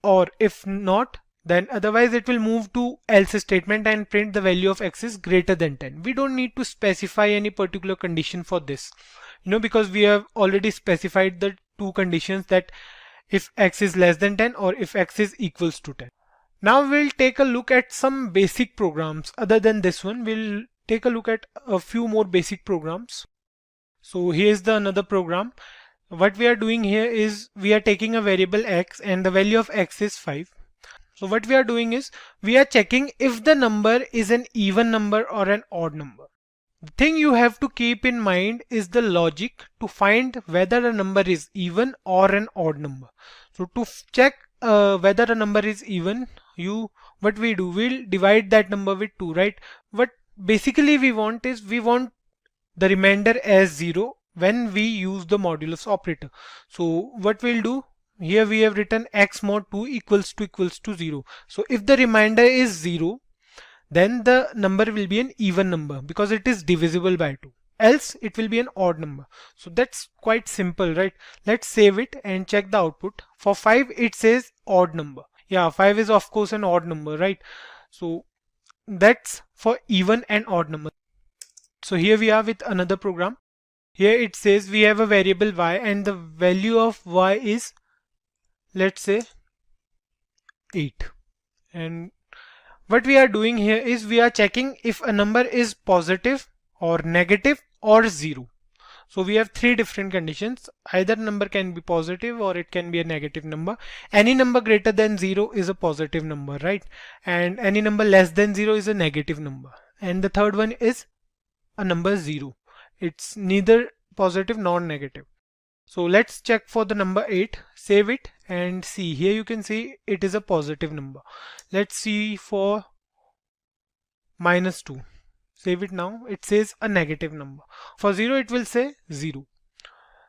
Or if not, then otherwise it will move to else statement and print the value of x is greater than 10. We don't need to specify any particular condition for this, because we have already specified the two conditions, that if x is less than 10 or if x is equals to 10. Now we'll take a look at some basic programs. Other than this one, we'll take a look at a few more basic programs. So here's another program. What we are doing here is we are taking a variable x and the value of x is 5. So what we are doing is we are checking if the number is an even number or an odd number. The thing you have to keep in mind is the logic to find whether a number is even or an odd number. So to check whether a number is even, what we do, we'll divide that number with 2, right? What basically we want is we want the remainder as 0 when we use the modulus operator. So what we'll do, here we have written x mod 2 equals to 0. So if the remainder is 0, then the number will be an even number because it is divisible by 2. Else it will be an odd number. So that's quite simple, right? Let's save it and check the output. For 5 it says odd number. Yeah, 5 is of course an odd number, right? So that's for even and odd number. So here we are with another program. Here it says we have a variable y and the value of y is, let's say, 8. And what we are doing here is we are checking if a number is positive or negative or 0. So we have 3 different conditions. Either number can be positive or it can be a negative number. Any number greater than 0 is a positive number, right? And any number less than 0 is a negative number. And the third one is a number 0. It's neither positive nor negative. So let's check for the number 8, save it and see. Here you can see it is a positive number. Let's see for -2. Save it now. It says a negative number. For 0 it will say 0.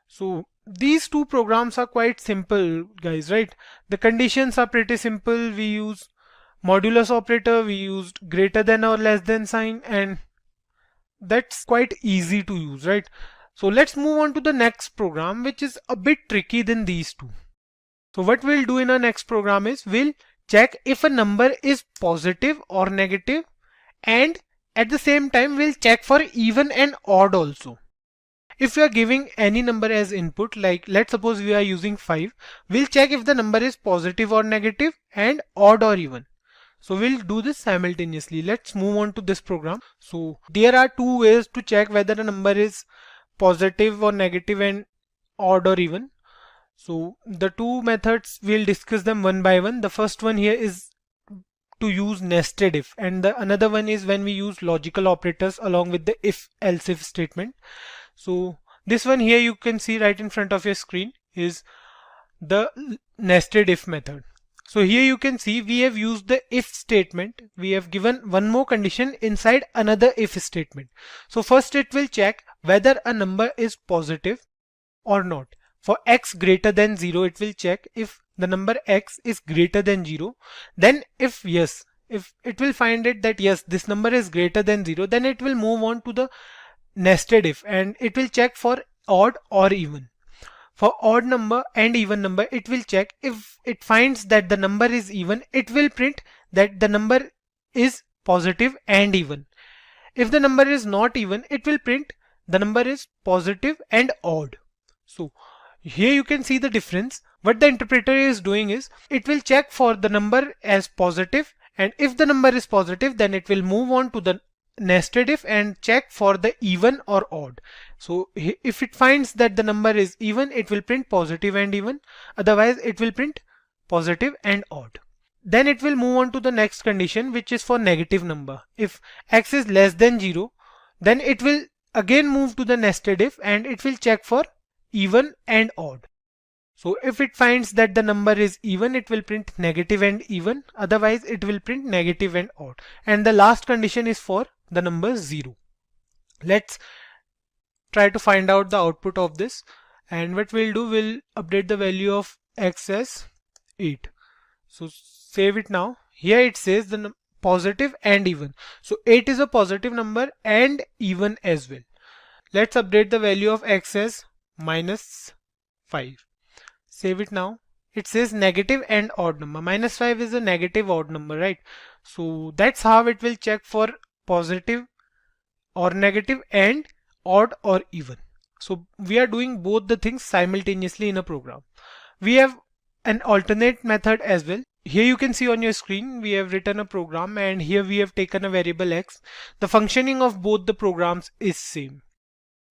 So these two programs are quite simple, guys, right? The conditions are pretty simple. We use modulus operator, we used greater than or less than sign, and that's quite easy to use, right? So let's move on to the next program, which is a bit tricky than these two. So what we'll do in our next program is we'll check if a number is positive or negative, and at the same time we'll check for even and odd also. If we are giving any number as input, like let's suppose we are using 5, we'll check if the number is positive or negative and odd or even. So we'll do this simultaneously. Let's move on to this program. So there are two ways to check whether a number is positive or negative and odd or even. So the two methods, we'll discuss them one by one. The first one here is to use nested if, and the another one is when we use logical operators along with the if else if statement. So this one here you can see right in front of your screen is the nested if method. So here you can see we have used the if statement. We have given one more condition inside another if statement. So first it will check whether a number is positive or not. For x greater than 0, it will check if the number x is greater than 0. Then if yes, if it will find it that yes, this number is greater than 0, then it will move on to the nested if and it will check for odd or even. For odd number and even number, it will check if it finds that the number is even, it will print that the number is positive and even. If the number is not even, it will print the number is positive and odd. So here you can see the difference. What the interpreter is doing is it will check for the number as positive, and if the number is positive, then it will move on to the nested if and check for the even or odd. So if it finds that the number is even, it will print positive and even, otherwise it will print positive and odd. then it will move on to the next condition, which is for negative number. If x is less than 0, then it will again move to the nested if and it will check for even and odd. So if it finds that the number is even, it will print negative and even, otherwise it will print negative and odd. And the last condition is for the number 0. Let's try to find out the output of this, and what we'll do, we'll update the value of x as 8. So save it now. Here it says the positive and even. So 8 is a positive number and even as well. Let's update the value of x as -5. Save it now. It says negative and odd number. -5 is a negative odd number, right? So that's how it will check for positive or negative and odd or even. So we are doing both the things simultaneously in a program. We have an alternate method as well. Here you can see on your screen we have written a program, and here we have taken a variable x. The functioning of both the programs is same.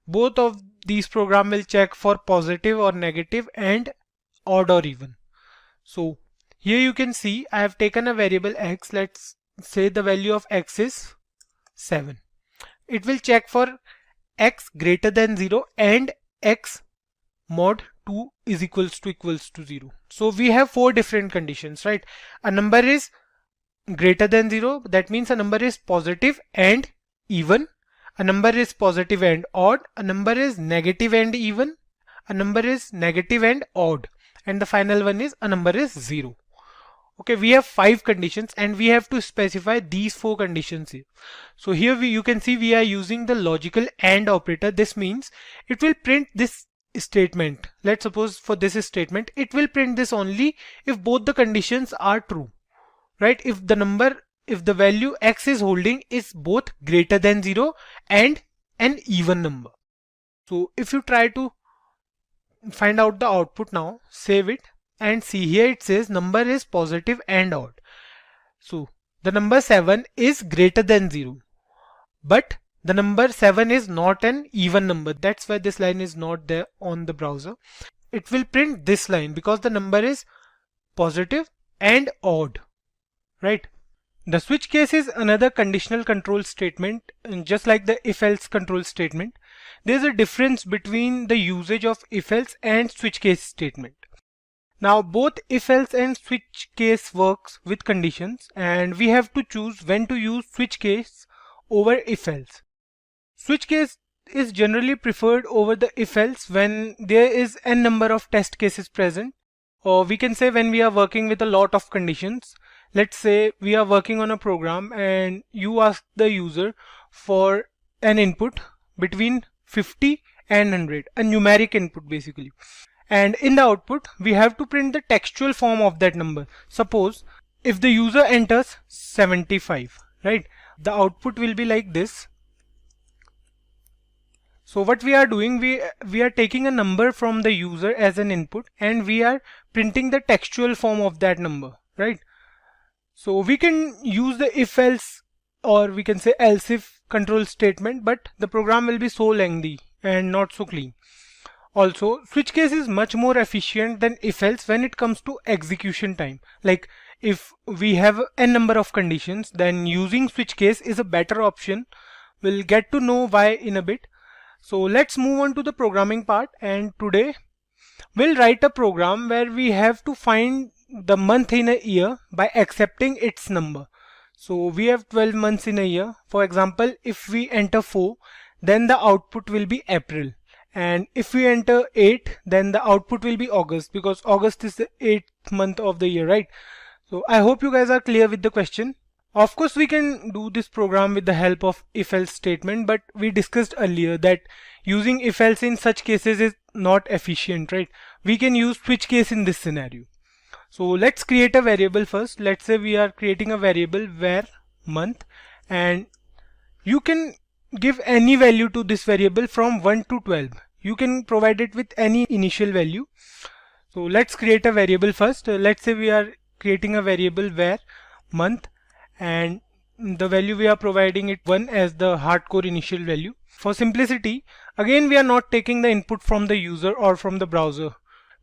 Both of these programs will check for positive or negative and odd or even. So here you can see I have taken a variable x. Let's say the value of x is 7. It will check for x greater than 0 and x mod 2 is equals to 0. So we have 4 different conditions, right? A number is greater than 0, that means a number is positive and even. A number is positive and odd. A number is negative and even. A number is negative and odd. And the final one is a number is 0. Okay, we have 5 conditions and we have to specify these 4 conditions here. So here you can see we are using the logical AND operator. This means it will print this statement. Let's suppose for this statement, it will print this only if both the conditions are true, right? If the value x is holding is both greater than 0 and an even number. So if you try to find out the output now, save it and see, here it says number is positive and odd. So the number 7 is greater than 0, but the number 7 is not an even number. That's why this line is not there on the browser. It will print this line because the number is positive and odd, right? The switch case is another conditional control statement, just like the if-else control statement. There's a difference between the usage of if-else and switch case statement. Now both if-else and switch case works with conditions, and we have to choose when to use switch case over if-else. Switch case is generally preferred over the if-else when there is n number of test cases present, or we can say when we are working with a lot of conditions. Let's say we are working on a program and you ask the user for an input between 50 and 100, a numeric input basically. And in the output, we have to print the textual form of that number. Suppose if the user enters 75, right? The output will be like this. So what we are doing, we are taking a number from the user as an input and we are printing the textual form of that number, right? So we can use the if else, or we can say else if control statement, but the program will be so lengthy and not so clean. Also, switch case is much more efficient than if else when it comes to execution time. Like if we have n number of conditions, then using switch case is a better option. We'll get to know why in a bit. So let's move on to the programming part, and today we'll write a program where we have to find the month in a year by accepting its number. So we have 12 months in a year. For example, if we enter 4, then the output will be April. And if we enter 8, then the output will be August, because August is the 8th month of the year, right? So I hope you guys are clear with the question. Of course, we can do this program with the help of if-else statement, but we discussed earlier that using if-else in such cases is not efficient, right? We can use switch case in this scenario. So let's create a variable first. Let's say we are creating a variable where month, and you can give any value to this variable from 1 to 12. You can provide it with any initial value. So let's create a variable first. Let's say we are creating a variable where month, and the value we are providing it 1 as the hardcore initial value. For simplicity, again we are not taking the input from the user or from the browser.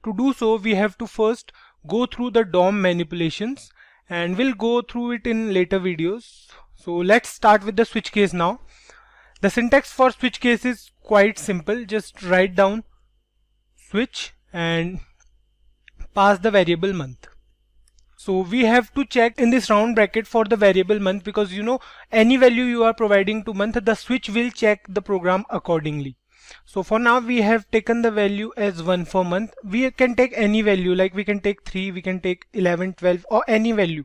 To do so, we have to first go through the DOM manipulations, and we'll go through it in later videos. So let's start with the switch case now. The syntax for switch case is quite simple. Just write down switch and pass the variable month. So we have to check in this round bracket for the variable month, because any value you are providing to month, the switch will check the program accordingly. So for now we have taken the value as 1 for month. We can take any value, like we can take 3, we can take 11, 12 or any value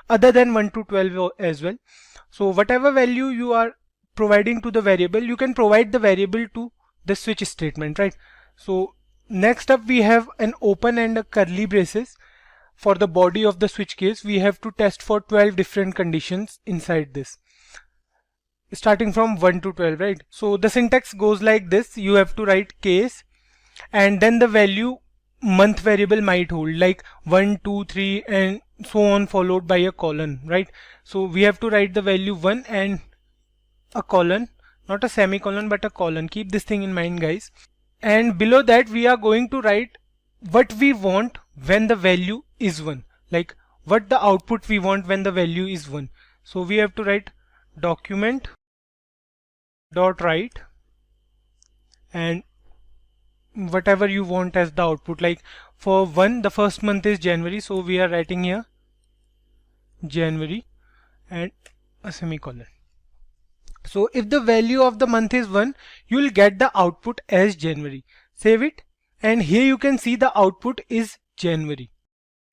other than 1 to 12 as well. So whatever value you are providing to the variable, you can provide the variable to the switch statement, right? So next up we have an open and a curly braces. For the body of the switch case, we have to test for 12 different conditions inside this, starting from 1 to 12, right? So the syntax goes like this. You have to write case and then the value month variable might hold, like 1, 2, 3 and so on, followed by a colon, right? So we have to write the value 1 and a colon, not a semicolon but a colon. Keep this thing in mind, guys. And below that we are going to write what we want when the value is 1, like what the output we want when the value is 1. So we have to write document dot write and whatever you want as the output. Like for 1, the first month is January, so we are writing here January and a semicolon. So if the value of the month is 1, you will get the output as January. Save it, and here you can see the output is January.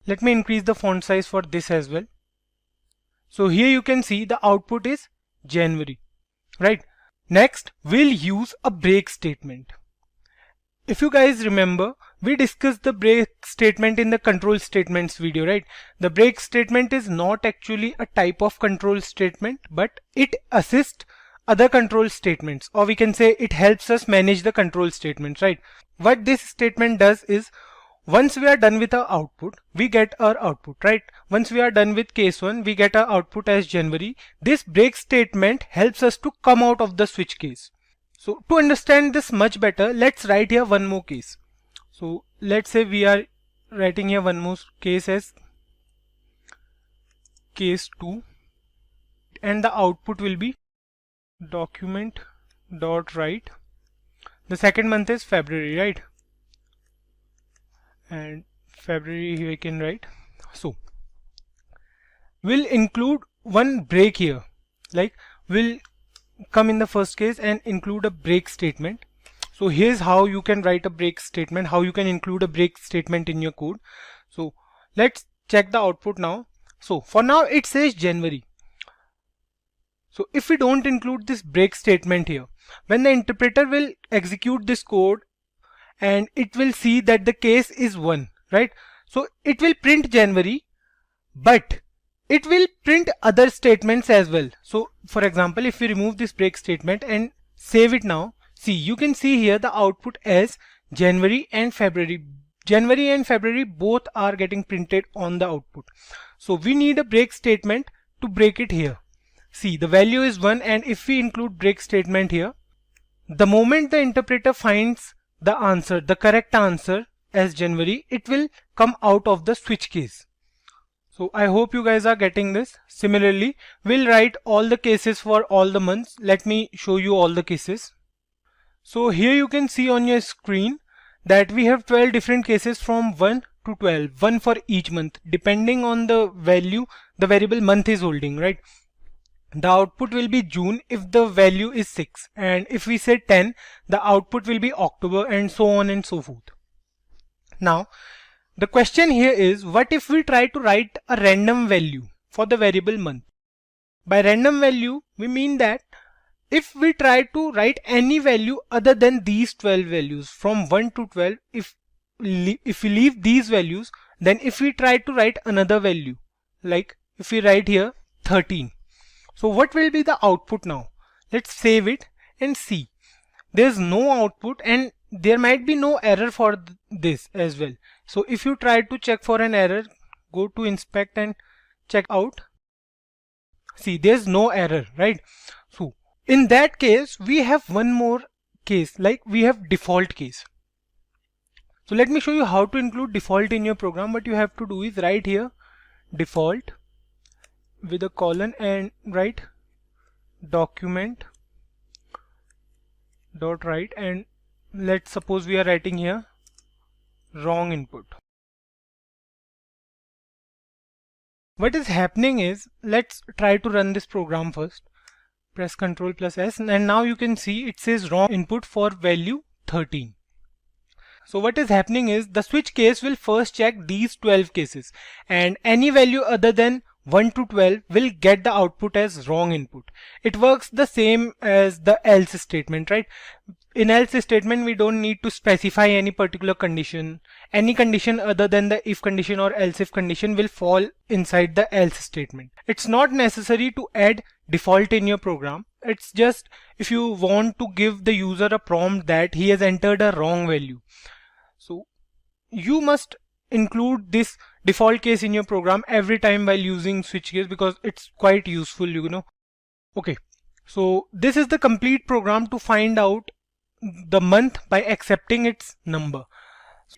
Let me increase the font size for this as well. So here you can see the output is January, right? Next, we'll use a break statement. If you guys remember, we discussed the break statement in the control statements video, right? The break statement is not actually a type of control statement, but it assists other control statements, or we can say it helps us manage the control statements, right? What this statement does is, once we are done with our output, we get our output, right? Once we are done with case 1, we get our output as January. This break statement helps us to come out of the switch case. So to understand this much better, let's write here one more case. So let's say we are writing here one more case as case 2, and the output will be document dot write. The second month is February, right? And February here we can write. So we'll include one break here, like we'll come in the first case and include a break statement. So here's how you can write a break statement, how you can include a break statement in your code. So let's check the output now. So for now it says January. So if we don't include this break statement here, when the interpreter will execute this code and it will see that the case is 1, right? So it will print January, but it will print other statements as well. So for example, if we remove this break statement and save it now, see, you can see here the output as January and February. January and February both are getting printed on the output. So we need a break statement to break it here. See, the value is 1, and if we include break statement here, the moment the interpreter finds the answer, the correct answer as January, it will come out of the switch case. So I hope you guys are getting this. Similarly, we'll write all the cases for all the months. Let me show you all the cases. So here you can see on your screen that we have 12 different cases from 1 to 12, one for each month, depending on the value the variable month is holding, right? The output will be June if the value is 6, and if we say 10, the output will be October, and so on and so forth. Now, the question here is, what if we try to write a random value for the variable month? By random value, we mean that if we try to write any value other than these 12 values from 1 to 12, if we leave these values, then if we try to write another value, like if we write here 13, so what will be the output now? Let's save it and see. There's no output, and there might be no error for this as well. So if you try to check for an error, go to inspect and check out. See, there's no error, right? So in that case, we have one more case, like we have default case. So let me show you how to include default in your program. What you have to do is write here default with a colon and write document dot write, and let's suppose we are writing here wrong input. What is happening is, let's try to run this program first. Press Ctrl plus S, and now you can see it says wrong input for value 13. So what is happening is, the switch case will first check these 12 cases, and any value other than 1 to 12 will get the output as wrong input. It works the same as the else statement, right? In else statement, we don't need to specify any particular condition. Any condition other than the if condition or else if condition will fall inside the else statement. It's not necessary to add default in your program. It's just if you want to give the user a prompt that he has entered a wrong value. So you must include this default case in your program every time while using switch case, because it's quite useful, you know. Okay, so this is the complete program to find out the month by accepting its number.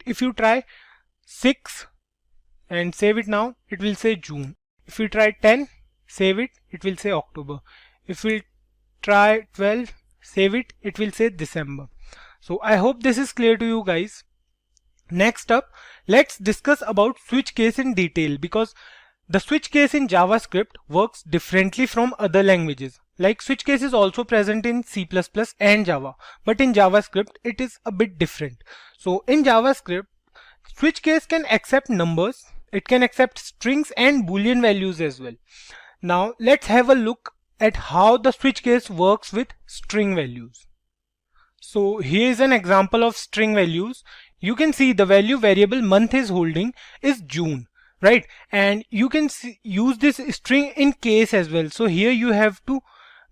If you try 6 and save it now, it will say June. If we try 10, save it, it will say October. If we try 12, save it, it will say December. So I hope this is clear to you guys. Next up, let's discuss about switch case in detail, because the switch case in JavaScript works differently from other languages. Like, switch case is also present in C++ and Java, but in JavaScript it is a bit different. So in JavaScript, switch case can accept numbers, it can accept strings and boolean values as well. Now let's have a look at how the switch case works with string values. So here is an example of string values. You can see the value variable month is holding is June, right? And you can use this string in case as well. So here you have to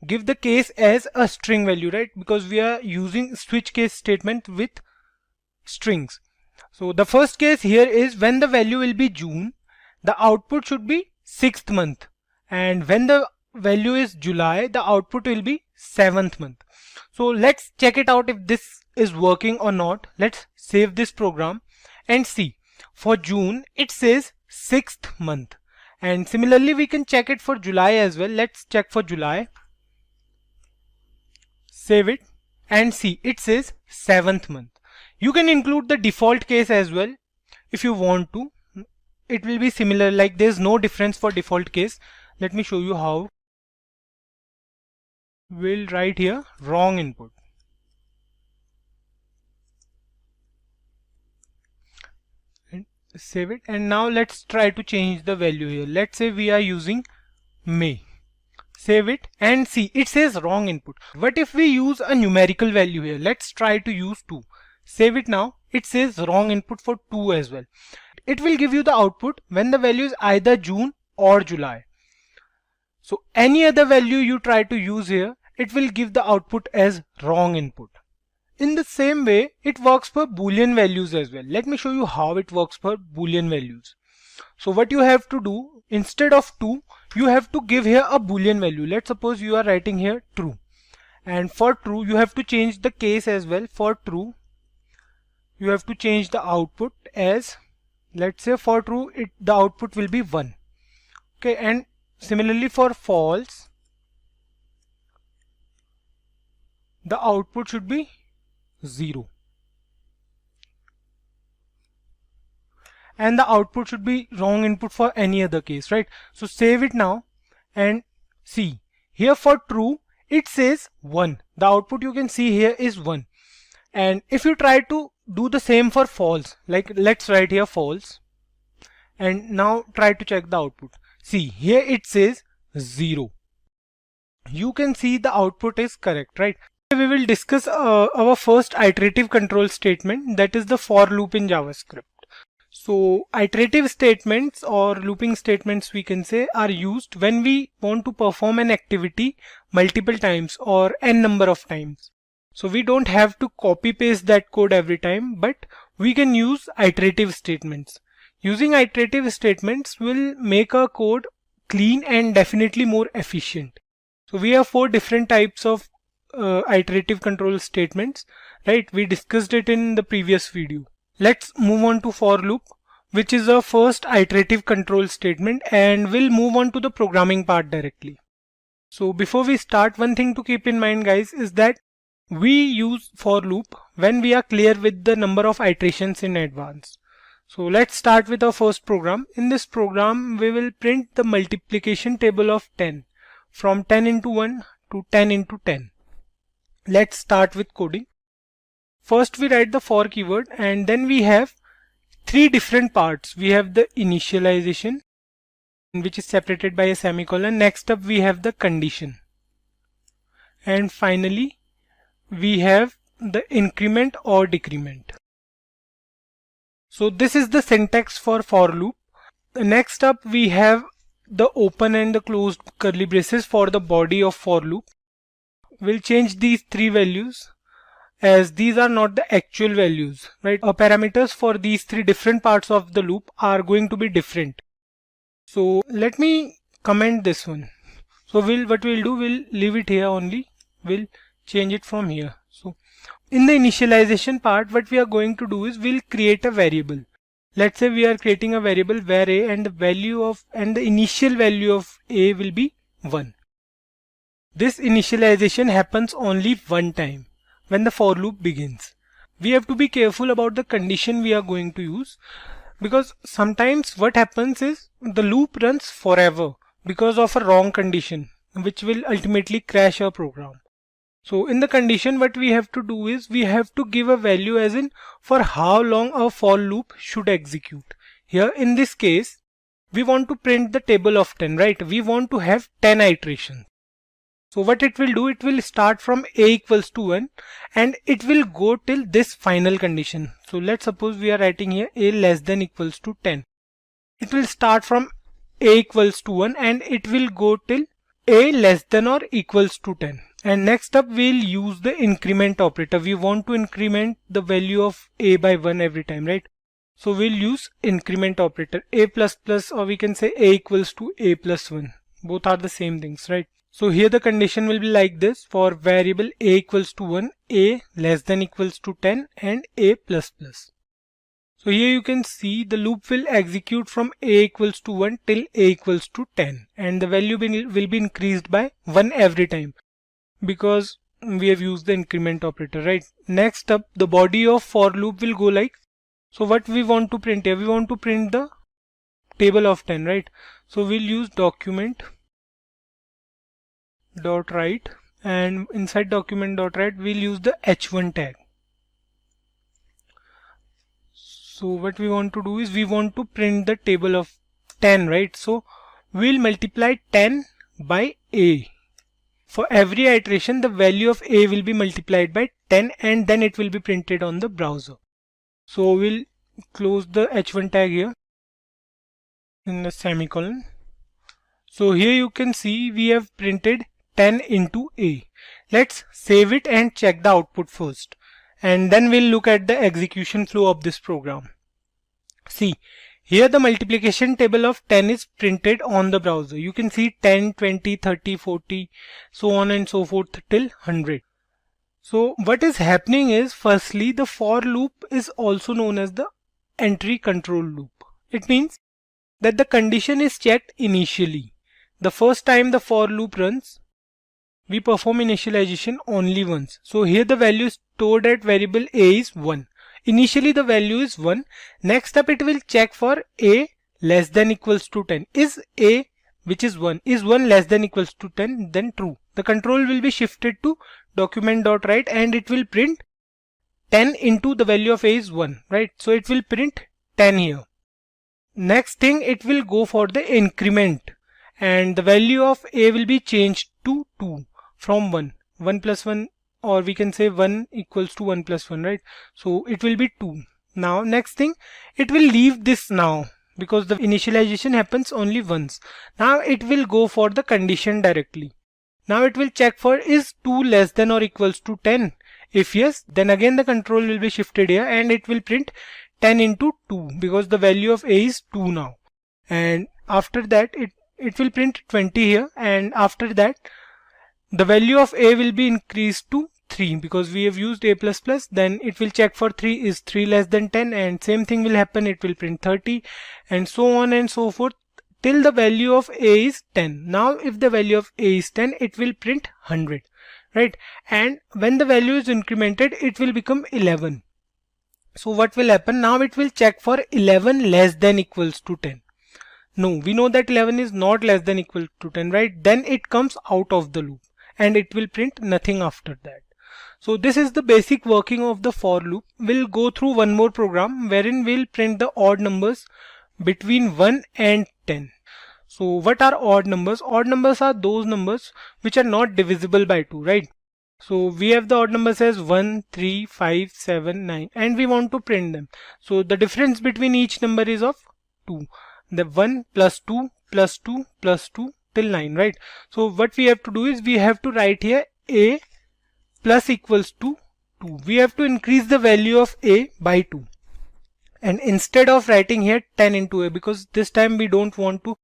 give the case as a string value, right? Because we are using switch case statement with strings. So the first case here is, when the value will be June, the output should be 6th month. And when the value is July, the output will be 7th month. So let's check it out if this is working or not. Let's save this program and see. For June, it says 6th month. And similarly, we can check it for July as well. Let's check for July. Save it and see, it says 7th month. You can include the default case as well if you want to. It will be similar, like there's no difference for default case. Let me show you how. We'll write here wrong input. And save it, and now let's try to change the value here. Let's say we are using May. Save it and see, it says wrong input. What if we use a numerical value here? Let's try to use 2. Save it now, it says wrong input for 2 as well. It will give you the output when the value is either June or July. So any other value you try to use here, it will give the output as wrong input. In the same way, it works for Boolean values as well. Let me show you how it works for Boolean values. So what you have to do, instead of 2, you have to give here a Boolean value. Let's suppose you are writing here true. And for true, you have to change the case as well. For true, you have to change the output as, let's say for true, the output will be 1. Okay, and similarly for false, the output should be 0. And the output should be wrong input for any other case, right? So save it now and see. Here for true, it says 1. The output you can see here is 1. And if you try to do the same for false, like let's write here false, and now try to check the output. See, here it says 0. You can see the output is correct, right? We will discuss our first iterative control statement, that is the for loop in JavaScript. So iterative statements or looping statements, we can say, are used when we want to perform an activity multiple times or n number of times. So we don't have to copy paste that code every time, but we can use iterative statements. Using iterative statements will make our code clean and definitely more efficient. So we have 4 different types of iterative control statements, right? We discussed it in the previous video. Let's move on to for loop. which is a first iterative control statement, and we'll move on to the programming part directly. So before we start, one thing to keep in mind, guys, is that we use for loop when we are clear with the number of iterations in advance. So let's start with our first program. In this program, we will print the multiplication table of 10 from 10 into 1 to 10 into 10. Let's start with coding. First we write the for keyword, and then we have three different parts. We have the initialization, which is separated by a semicolon. Next up we have the condition. And finally we have the increment or decrement. So this is the syntax for loop. Next up we have the open and the closed curly braces for the body of for loop. We'll change these three values as these are not the actual values, right? Our parameters for these three different parts of the loop are going to be different. So let me comment this one. So what we'll do, we'll leave it here only. We'll change it from here. So in the initialization part, what we are going to do is we'll create a variable. Let's say we are creating a variable var a, and the initial value of a will be 1. This initialization happens only one time when the for loop begins. We have to be careful about the condition we are going to use, because sometimes what happens is the loop runs forever because of a wrong condition, which will ultimately crash our program. So in the condition, what we have to do is we have to give a value as in for how long our for loop should execute. Here in this case, we want to print the table of 10, right? We want to have 10 iterations. So what it will do, it will start from a equals to 1 and it will go till this final condition. So let's suppose we are writing here a less than equals to 10. It will start from a equals to 1 and it will go till a less than or equals to 10. And next up we'll use the increment operator. We want to increment the value of a by 1 every time, right? So we'll use increment operator, a plus plus, or we can say a equals to a plus 1. Both are the same things, right? So here the condition will be like this: for variable a equals to 1, a less than equals to 10 and a plus plus. So here you can see the loop will execute from a equals to 1 till a equals to 10, and the value will be increased by 1 every time because we have used the increment operator, right? Next up, the body of for loop will go like, so what we want to print here, we want to print the table of 10, right? So we'll use document dot write, and inside document dot write we'll use the h1 tag. So what we want to do is we want to print the table of 10, right? So we'll multiply 10 by a. For every iteration, the value of a will be multiplied by 10 and then it will be printed on the browser. So we'll close the h1 tag here in the semicolon. So here you can see we have printed 10 into a. Let's save it and check the output first, and then we'll look at the execution flow of this program. See, here the multiplication table of 10 is printed on the browser. You can see 10, 20, 30, 40, so on and so forth till 100. So what is happening is, firstly, the for loop is also known as the entry control loop. It means that the condition is checked initially. The first time the for loop runs, we perform initialization only once. So here the value stored at variable a is 1. Initially the value is 1. Next up it will check for a less than equals to 10. Is a, which is 1, is 1 less than equals to 10? Then true. The control will be shifted to document.write and it will print 10 into the value of a is 1, right? So it will print 10 here. Next thing, it will go for the increment and the value of a will be changed to 2 from 1. 1 plus 1, or we can say 1 equals to 1 plus 1, right? So it will be 2. Now next thing, it will leave this now because the initialization happens only once. Now it will go for the condition directly. Now it will check for is 2 less than or equals to 10. If yes, then again the control will be shifted here and it will print 10 into 2 because the value of a is 2 now. And after that it will print 20 here, and after that the value of a will be increased to 3 because we have used a++, then it will check for 3, is 3 less than 10, and same thing will happen, it will print 30, and so on and so forth till the value of a is 10. Now if the value of a is 10, it will print 100, right? And when the value is incremented, it will become 11. So what will happen? Now it will check for 11 less than equals to 10. No, we know that 11 is not less than equal to 10, right? Then it comes out of the loop and it will print nothing after that. So this is the basic working of the for loop. We'll go through one more program wherein we'll print the odd numbers between 1 and 10. So what are odd numbers? Odd numbers are those numbers which are not divisible by 2, right? So we have the odd numbers as 1, 3, 5, 7, 9, and we want to print them. So the difference between each number is of 2. The 1 plus 2 plus 2 plus 2 till 9, right? So what we have to do is we have to write here a plus equals to 2. We have to increase the value of a by 2. And instead of writing here 10 into a, because this time we don't want to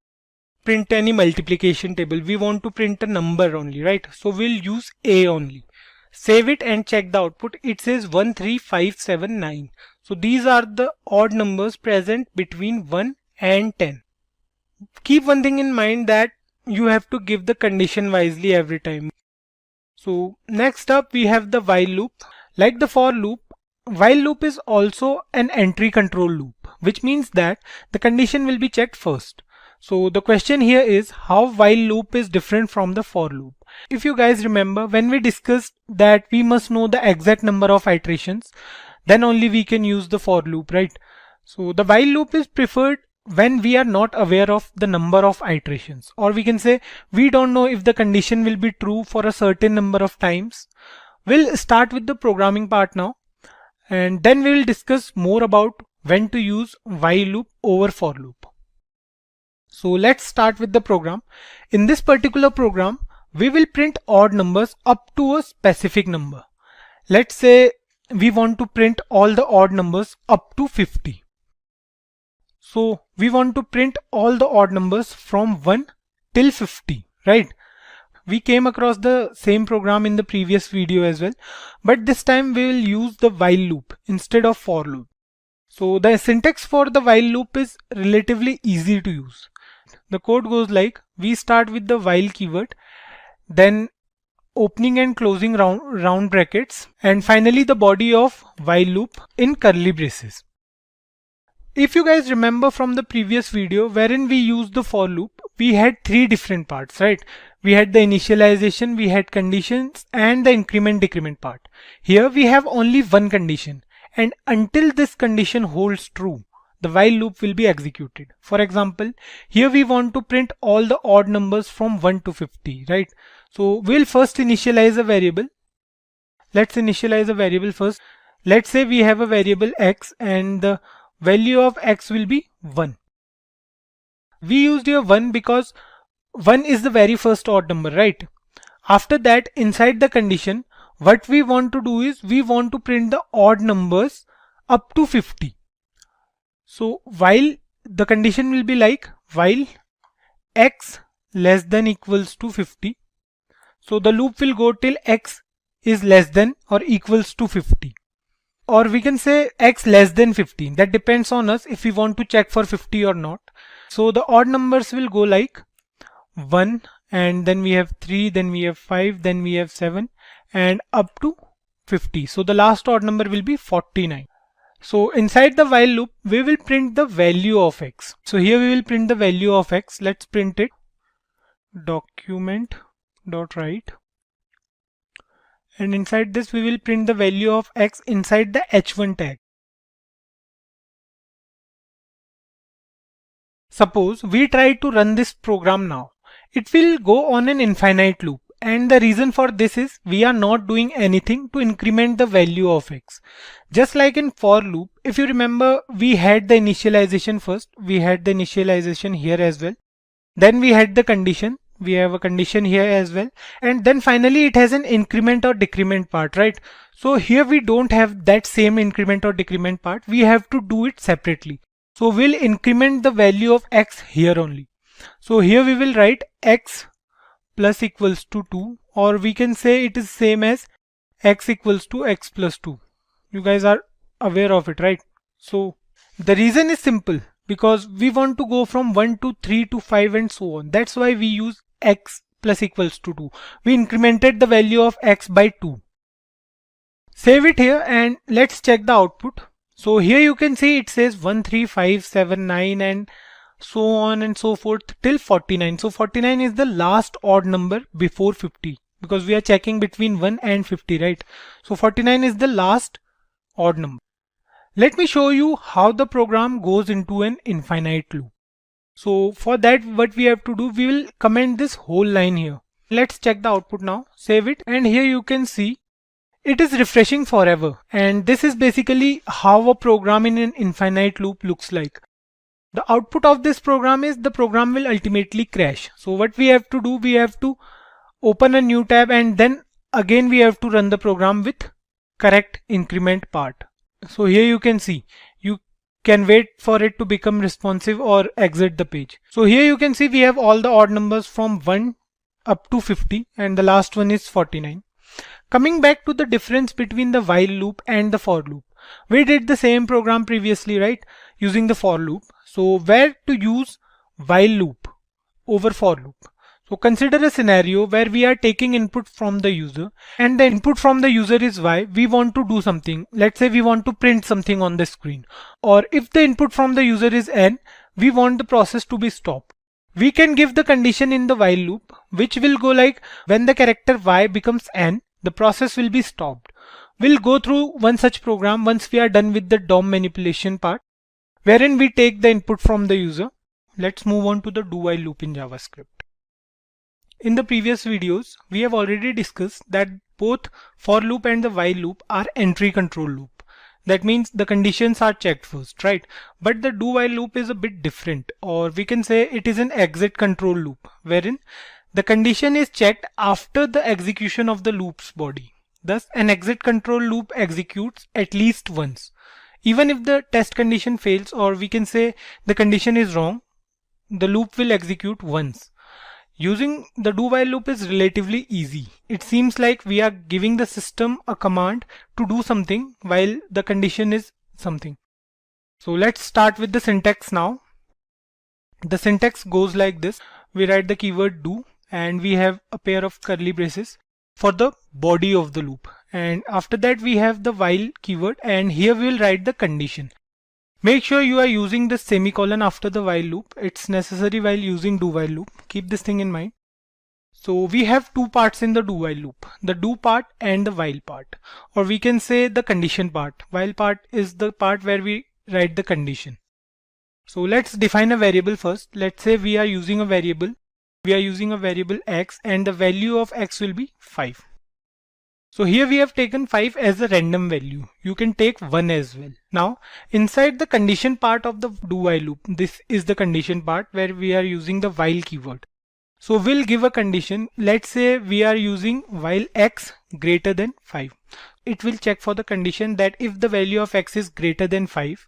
print any multiplication table, we want to print a number only, right? So we'll use a only. Save it and check the output. It says 1, 3, 5, 7, 9. So these are the odd numbers present between 1 and 10. Keep one thing in mind, that you have to give the condition wisely every time. So next up we have the while loop. Like the for loop, while loop is also an entry control loop, which means that the condition will be checked first. So the question here is how while loop is different from the for loop. If you guys remember, when we discussed that we must know the exact number of iterations, then only we can use the for loop, right? So the while loop is preferred when we are not aware of the number of iterations, or we can say we don't know if the condition will be true for a certain number of times. We'll start with the programming part now, and then we will discuss more about when to use while loop over for loop. So let's start with the program. In this particular program, we will print odd numbers up to a specific number. Let's say we want to print all the odd numbers up to 50. So we want to print all the odd numbers from 1 till 50, right? We came across the same program in the previous video as well, but this time we will use the while loop instead of for loop. So the syntax for the while loop is relatively easy to use. The code goes like, we start with the while keyword, then opening and closing round brackets, and finally the body of while loop in curly braces. If you guys remember from the previous video wherein we used the for loop, we had 3 different parts, right? We had the initialization, we had conditions, and the increment decrement part. Here we have only one condition, and until this condition holds true, the while loop will be executed. For example, here we want to print all the odd numbers from 1 to 50, right? So we'll first initialize a variable. Let's initialize a variable first. Let's say we have a variable x and the value of x will be 1. We used here 1 because 1 is the very first odd number, right? After that, inside the condition, what we want to do is we want to print the odd numbers up to 50. So while the condition will be like while x less than equals to 50. So the loop will go till x is less than or equals to 50. Or we can say x less than 15. That depends on us if we want to check for 50 or not. So the odd numbers will go like 1, and then we have 3, then we have 5, then we have 7, and up to 50. So the last odd number will be 49. So inside the while loop, we will print the value of x. So here we will print the value of x. Let's print it. Document.write. And inside this, we will print the value of x inside the h1 tag. Suppose we try to run this program now. It will go on an infinite loop. And the reason for this is we are not doing anything to increment the value of x. Just like in for loop, if you remember, we had the initialization first. We had the initialization here as well. Then we had the condition. We have a condition here as well. And then finally it has an increment or decrement part, right? So here we don't have that same increment or decrement part. We have to do it separately. So we'll increment the value of x here only. So here we will write x plus equals to 2, or we can say it is same as x equals to x plus 2. You guys are aware of it, right? So the reason is simple, because we want to go from 1 to 3 to 5 and so on. That's why we use x plus equals to 2. We incremented the value of x by 2. Save it here and let's check the output. So here you can see it says 1, 3, 5, 7, 9 and so on and so forth till 49. So 49 is the last odd number before 50, because we are checking between 1 and 50, right? So 49 is the last odd number. Let me show you how the program goes into an infinite loop. So for that, what we have to do, we will comment this whole line here. Let's check the output now, save it, and here you can see it is refreshing forever. And this is basically how a program in an infinite loop looks like. The output of this program is the program will ultimately crash. So what we have to do, we have to open a new tab and then again we have to run the program with correct increment part. So here you can see, you can wait for it to become responsive or exit the page. So here you can see we have all the odd numbers from 1 up to 50 and the last one is 49. Coming back to the difference between the while loop and the for loop. We did the same program previously, right? Using the for loop. So where to use while loop over for loop? So consider a scenario where we are taking input from the user and the input from the user is y. We want to do something. Let's say we want to print something on the screen. Or if the input from the user is n, we want the process to be stopped. We can give the condition in the while loop, which will go like when the character y becomes n, the process will be stopped. We'll go through one such program once we are done with the DOM manipulation part, wherein we take the input from the user. Let's move on to the do while loop in JavaScript. In the previous videos, we have already discussed that both for loop and the while loop are entry control loop. That means the conditions are checked first, right? But the do while loop is a bit different, or we can say it is an exit control loop, wherein the condition is checked after the execution of the loop's body. Thus, an exit control loop executes at least once. Even if the test condition fails, or we can say the condition is wrong, the loop will execute once. Using the do while loop is relatively easy. It seems like we are giving the system a command to do something while the condition is something. So let's start with the syntax now. The syntax goes like this. We write the keyword do and we have a pair of curly braces for the body of the loop. And after that we have the while keyword and here we will write the condition. Make sure you are using the semicolon after the while loop. It's necessary while using do while loop. Keep this thing in mind. So we have two parts in the do while loop, the do part and the while part, or we can say the condition part. While part is the part where we write the condition. So let's define a variable first. Let's say we are using a variable. We are using a variable x and the value of x will be 5. So here we have taken 5 as a random value. You can take 1 as well. Now inside the condition part of the do while loop, this is the condition part where we are using the while keyword. So we'll give a condition. Let's say we are using while x greater than 5. It will check for the condition that if the value of x is greater than 5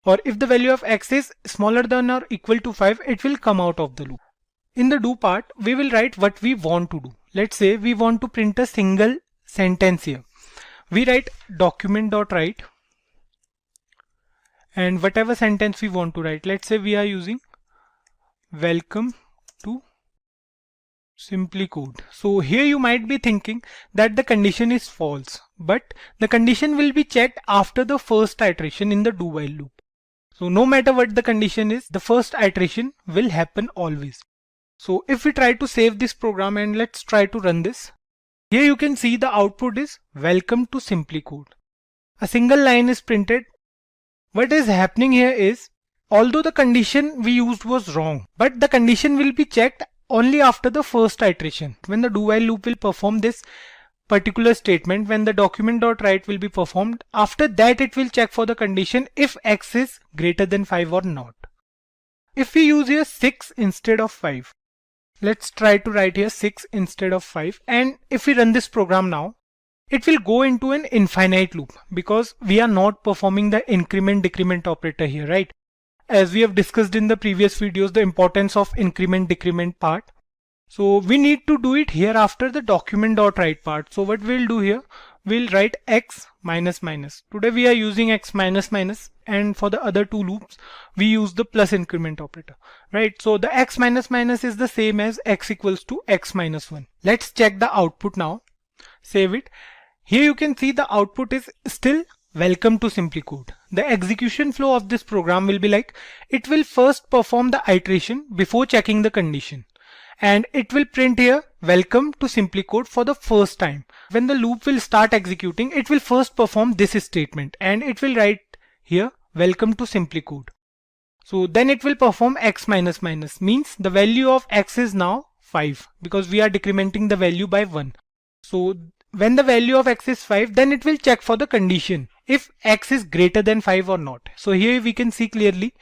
or if the value of x is smaller than or equal to 5, it will come out of the loop. In the do part, we will write what we want to do. Let's say we want to print a single sentence here. We write document.write and whatever sentence we want to write. Let's say we are using welcome to Simplicode. So here you might be thinking that the condition is false, but the condition will be checked after the first iteration in the do while loop. So no matter what the condition is, the first iteration will happen always. So if we try to save this program and let's try to run this. Here you can see the output is welcome to Simplicode. A single line is printed. What is happening here is, although the condition we used was wrong, but the condition will be checked only after the first iteration. When the do while loop will perform this particular statement, when the document.write will be performed, after that it will check for the condition if x is greater than 5 or not. If we use here 6 instead of 5, let's try to write here 6 instead of 5, and if we run this program now, it will go into an infinite loop because we are not performing the increment decrement operator here, right? As we have discussed in the previous videos, the importance of increment decrement part. So we need to do it here after the document.write part. So what we'll do here, we'll write x minus minus. Today we are using x minus minus, and for the other two loops we use the plus increment operator, right? So the x minus minus is the same as x equals to x minus 1. Let's check the output now. Save it. Here you can see the output is still welcome to Simplicode. The execution flow of this program will be like, it will first perform the iteration before checking the condition, and it will print here welcome to Simplicode for the first time. When the loop will start executing, it will first perform this statement and it will write here welcome to Simplicode. So then it will perform x minus minus, means the value of x is now 5 because we are decrementing the value by 1. So when the value of x is 5, then it will check for the condition if x is greater than 5 or not. So here we can see clearly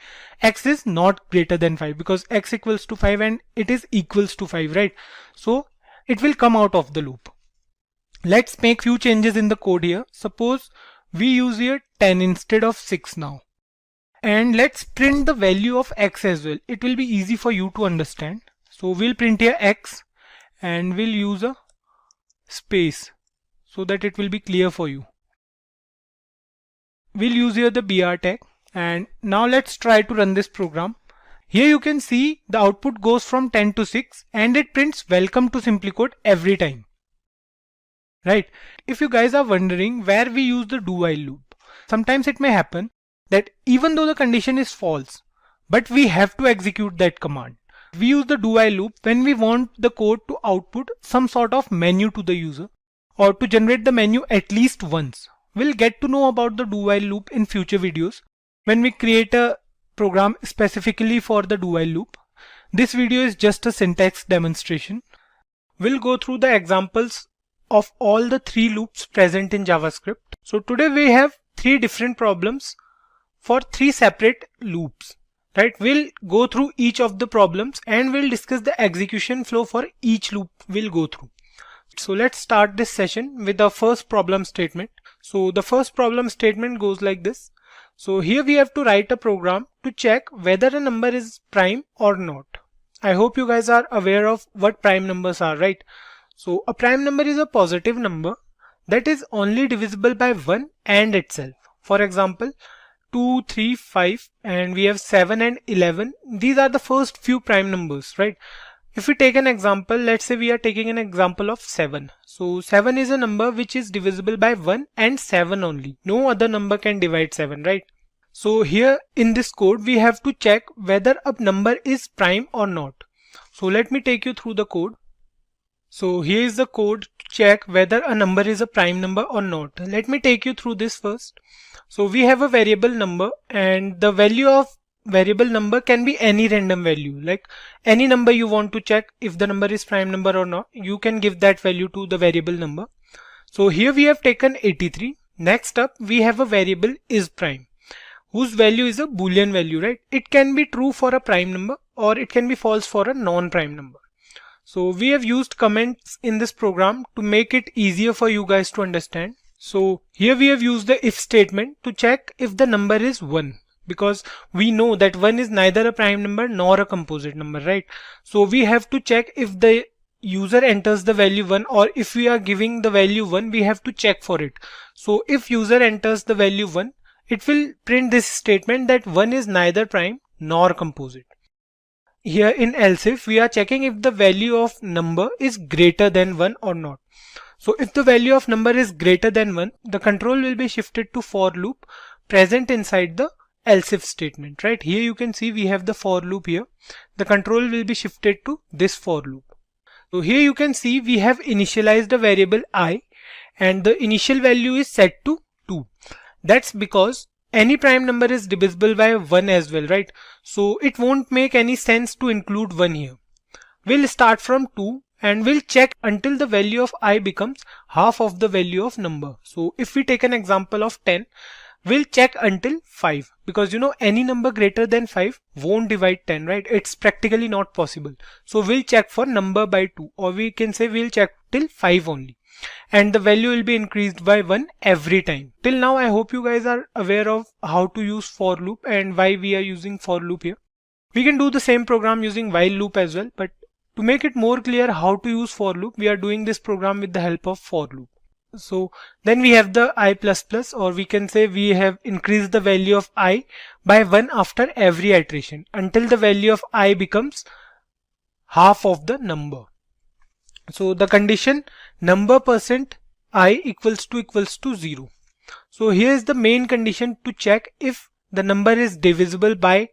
x is not greater than 5 because x equals to 5 and it is equals to 5, right? So it will come out of the loop. Let's make few changes in the code here. Suppose we use here 10 instead of 6 now. And let's print the value of x as well. It will be easy for you to understand. So we'll print here x and we'll use a space so that it will be clear for you. We'll use here the BR tag, and now let's try to run this program. Here you can see the output goes from 10 to 6 and it prints welcome to Simplicode every time. Right? If you guys are wondering where we use the do while loop, sometimes it may happen that even though the condition is false, but we have to execute that command. We use the do while loop when we want the code to output some sort of menu to the user or to generate the menu at least once. We'll get to know about the do while loop in future videos when we create a program specifically for the do while loop. This video is just a syntax demonstration. We'll go through the examples of all the 3 loops present in JavaScript. So today we have 3 different problems for 3 separate loops, right? We'll go through each of the problems and we'll discuss the execution flow for each loop we'll go through. So let's start this session with the first problem statement. So the first problem statement goes like this. So here we have to write a program to check whether a number is prime or not. I hope you guys are aware of what prime numbers are, right? So a prime number is a positive number that is only divisible by 1 and itself. For example, 2, 3, 5 and we have 7 and 11. These are the first few prime numbers, right? If we take an example, let's say we are taking an example of 7. So 7 is a number which is divisible by 1 and 7 only. No other number can divide 7, right? So here in this code, we have to check whether a number is prime or not. So let me take you through the code. So here is the code to check whether a number is a prime number or not. Let me take you through this first. So we have a variable number and the value of variable number can be any random value, like any number you want to check if the number is prime number or not, you can give that value to the variable number. So here we have taken 83. Next up we have a variable is prime whose value is a boolean value, right? It can be true for a prime number or it can be false for a non-prime number. So we have used comments in this program to make it easier for you guys to understand. So here we have used the if statement to check if the number is 1. Because we know that 1 is neither a prime number nor a composite number, right? So we have to check if the user enters the value 1 or if we are giving the value 1, we have to check for it. So if user enters the value 1, it will print this statement that 1 is neither prime nor composite. Here in else if, we are checking if the value of number is greater than 1 or not. So if the value of number is greater than 1, the control will be shifted to for loop present inside the else if statement, right? Here you can see we have the for loop here. The control will be shifted to this for loop. So here you can see we have initialized a variable I and the initial value is set to 2. That's because any prime number is divisible by 1 as well, right? So it won't make any sense to include 1 here. We'll start from 2 and we'll check until the value of I becomes half of the value of number. So if we take an example of 10, we'll check until 5 because you know any number greater than 5 won't divide 10, right? It's practically not possible. So we'll check for number by 2 or we can say we'll check till 5 only. And the value will be increased by 1 every time. Till now I hope you guys are aware of how to use for loop and why we are using for loop here. We can do the same program using while loop as well, but to make it more clear how to use for loop, we are doing this program with the help of for loop. So then we have the I++, or we can say we have increased the value of I by 1 after every iteration until the value of I becomes half of the number. So the condition number percent I equals to 0. So here is the main condition to check if the number is divisible by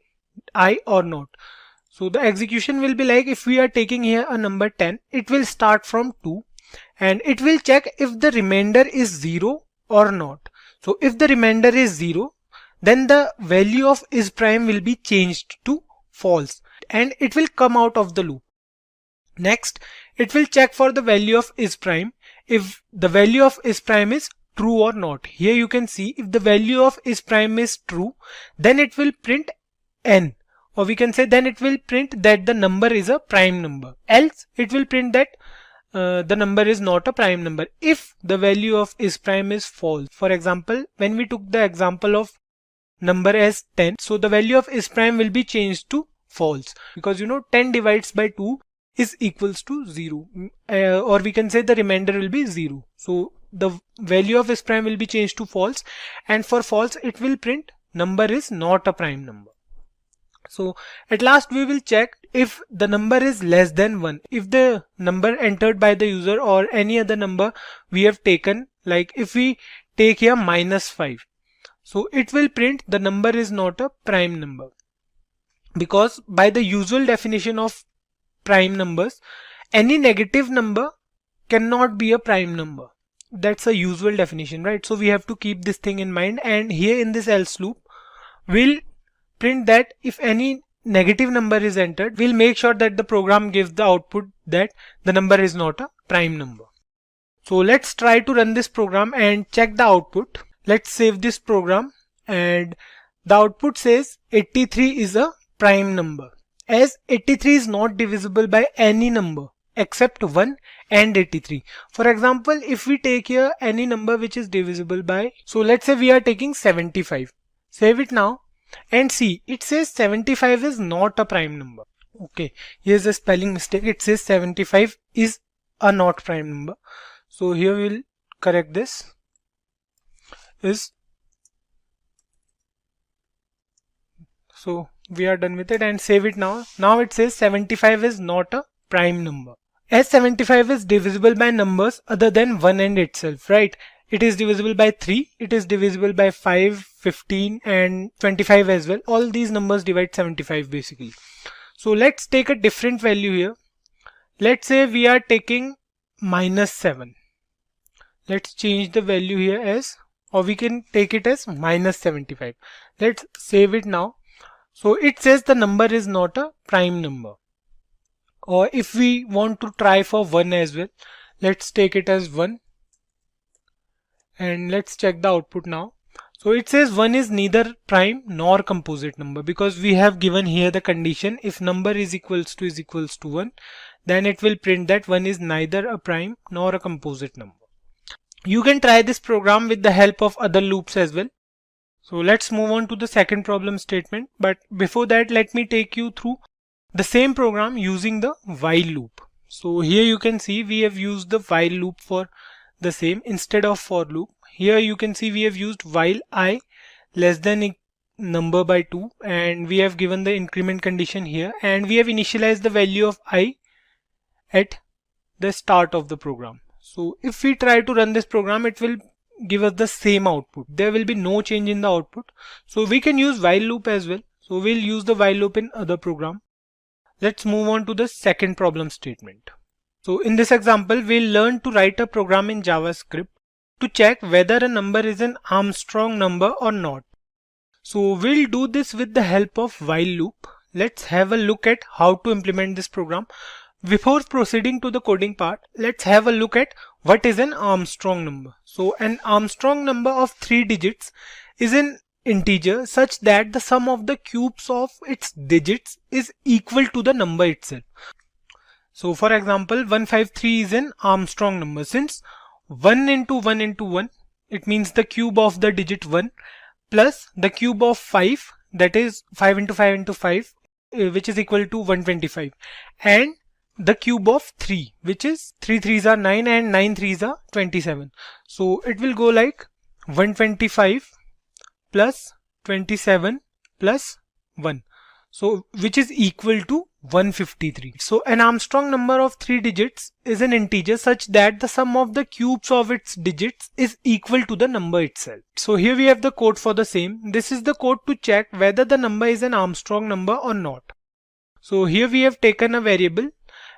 I or not. So the execution will be like, if we are taking here a number 10, it will start from 2 and it will check if the remainder is 0 or not. So if the remainder is 0, then the value of is prime will be changed to false and it will come out of the loop. Next, it will check for the value of is prime if the value of is prime is true or not. Here you can see if the value of is prime is true, then it will print n, or we can say then it will print that the number is a prime number, else it will print that the number is not a prime number if the value of is prime is false. For example, when we took the example of number as 10, so the value of is prime will be changed to false, because 10 divides by 2 is equals to 0, or we can say the remainder will be 0. So the value of is prime will be changed to false, and for false it will print number is not a prime number. So at last we will check if the number is less than 1. If the number entered by the user or any other number we have taken, like if we take here -5, so it will print the number is not a prime number, because by the usual definition of prime numbers, any negative number cannot be a prime number. That's a usual definition, right? So we have to keep this thing in mind, and here in this else loop we'll print that if any negative number is entered, we'll make sure that the program gives the output that the number is not a prime number. So let's try to run this program and check the output. Let's save this program, and the output says 83 is a prime number, as 83 is not divisible by any number except 1 and 83. For example, if we take here any number which is divisible by, so let's say we are taking 75. Save it now and see, it says 75 is not a prime number. Okay, here's a spelling mistake. It says 75 is a not prime number. So here we'll correct this. So we are done with it and save it now. Now it says 75 is not a prime number, as 75 is divisible by numbers other than 1 and itself, right? It is divisible by 3, it is divisible by 5, 15 and 25 as well. All these numbers divide 75 basically. So let's take a different value here. Let's say we are taking -7. Let's change the value here as, or we can take it as -75. Let's save it now. So it says the number is not a prime number. Or if we want to try for 1 as well, let's take it as 1. And let's check the output now. So it says 1 is neither prime nor composite number, because we have given here the condition if number is equals to 1, then it will print that 1 is neither a prime nor a composite number. You can try this program with the help of other loops as well. So let's move on to the second problem statement, but before that let me take you through the same program using the while loop. So here you can see we have used the while loop for the same instead of for loop. Here you can see we have used while I less than number by 2, and we have given the increment condition here, and we have initialized the value of I at the start of the program. So if we try to run this program, it will give us the same output. There will be no change in the output. So we can use while loop as well. So we'll use the while loop in other program. Let's move on to the second problem statement. So in this example, we'll learn to write a program in JavaScript to check whether a number is an Armstrong number or not. So we'll do this with the help of while loop. Let's have a look at how to implement this program. Before proceeding to the coding part, let's have a look at what is an Armstrong number. So an Armstrong number of 3 digits is an integer such that the sum of the cubes of its digits is equal to the number itself. So for example, 153 is an Armstrong number, since 1 into 1 into 1, it means the cube of the digit 1 plus the cube of 5, that is 5 into 5 into 5, which is equal to 125, and the cube of 3, which is 3 3s are 9 and 9 3s are 27. So it will go like 125 plus 27 plus 1. So which is equal to 153. So an Armstrong number of 3 digits is an integer such that the sum of the cubes of its digits is equal to the number itself. So here we have the code for the same. This is the code to check whether the number is an Armstrong number or not. So here we have taken a variable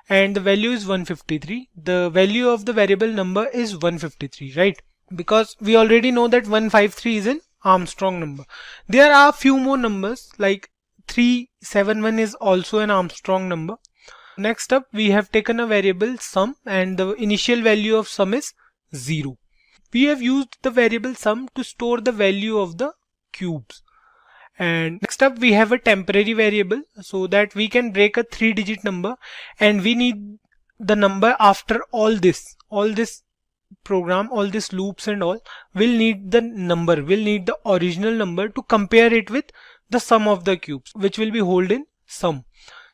and the value is 153. The value of the variable number is 153, right? Because we already know that 153 is an Armstrong number. There are few more numbers like 371 is also an Armstrong number. Next up, we have taken a variable sum and the initial value of sum is 0. We have used the variable sum to store the value of the cubes. And next up, we have a temporary variable so that we can break a 3-digit number, and we need the number after all this program, all these loops and all will need the number, will need the original number to compare it with the sum of the cubes, which will be held in sum.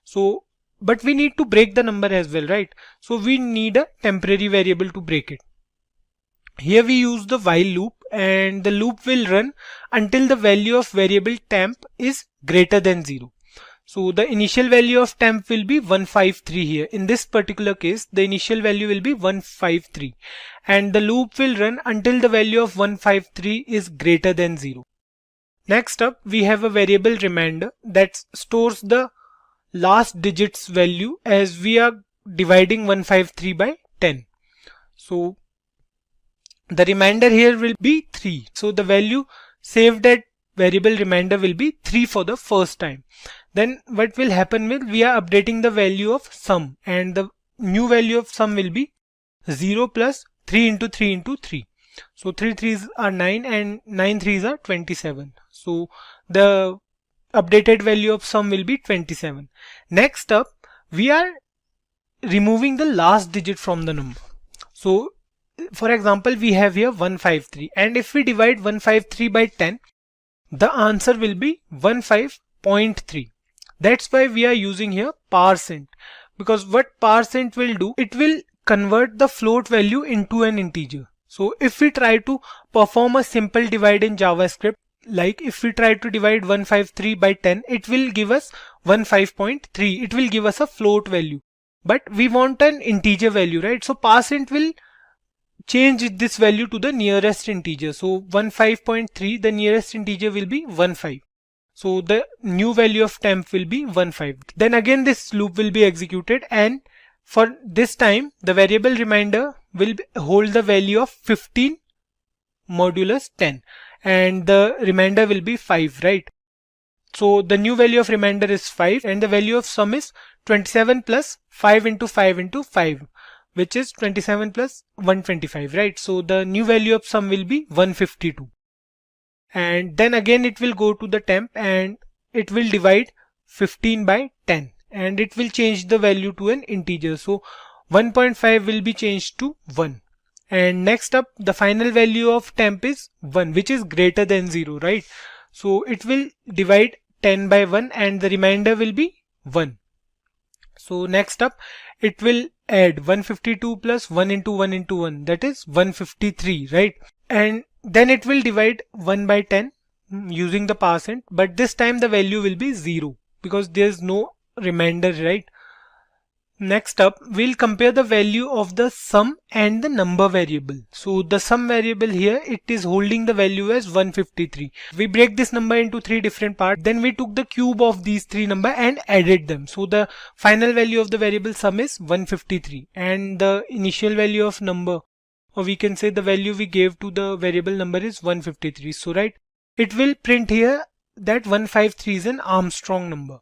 So, but we need to break the number as well, right? So we need a temporary variable to break it. Here we use the while loop, and the loop will run until the value of variable temp is greater than 0. So the initial value of temp will be 153 here. In this particular case, the initial value will be 153, and the loop will run until the value of 153 is greater than 0. Next up, we have a variable remainder that stores the last digit's value as we are dividing 153 by 10. So the remainder here will be 3. So the value saved at variable remainder will be 3 for the first time. Then what will happen will we are updating the value of sum, and the new value of sum will be 0 plus 3 into 3 into 3. So 3 3s are 9 and 9 3s are 27. So the updated value of sum will be 27. Next up, we are removing the last digit from the number. So for example, we have here 153, and if we divide 153 by 10, the answer will be 15.3. That's why we are using here %, because what % will do, it will convert the float value into an integer. So if we try to perform a simple divide in JavaScript, like if we try to divide 153 by 10, it will give us 15.3. It will give us a float value, but we want an integer value, right? So % will change this value to the nearest integer. So 15.3, the nearest integer will be 15. So the new value of temp will be 15. Then again this loop will be executed, and for this time the variable remainder will hold the value of 15 modulus 10, and the remainder will be 5, right? So the new value of remainder is 5, and the value of sum is 27 plus 5 into 5 into 5, which is 27 plus 125, right? So the new value of sum will be 152. And then again it will go to the temp and it will divide 15 by 10, and it will change the value to an integer. So 1.5 will be changed to 1. And next up, the final value of temp is 1, which is greater than 0, right? So it will divide 10 by 1 and the remainder will be 1. So next up, it will add 152 plus 1 into 1 into 1, that is 153, right? And then it will divide 1 by 10 using the %, but this time the value will be 0 because there's no remainder, right? Next up, we'll compare the value of the sum and the number variable. So the sum variable here, it is holding the value as 153. We break this number into 3 different parts. Then we took the cube of these 3 numbers and added them. So the final value of the variable sum is 153, and the initial value of number, or we can say the value we gave to the variable number, is 153. So right, it will print here that 153 is an Armstrong number.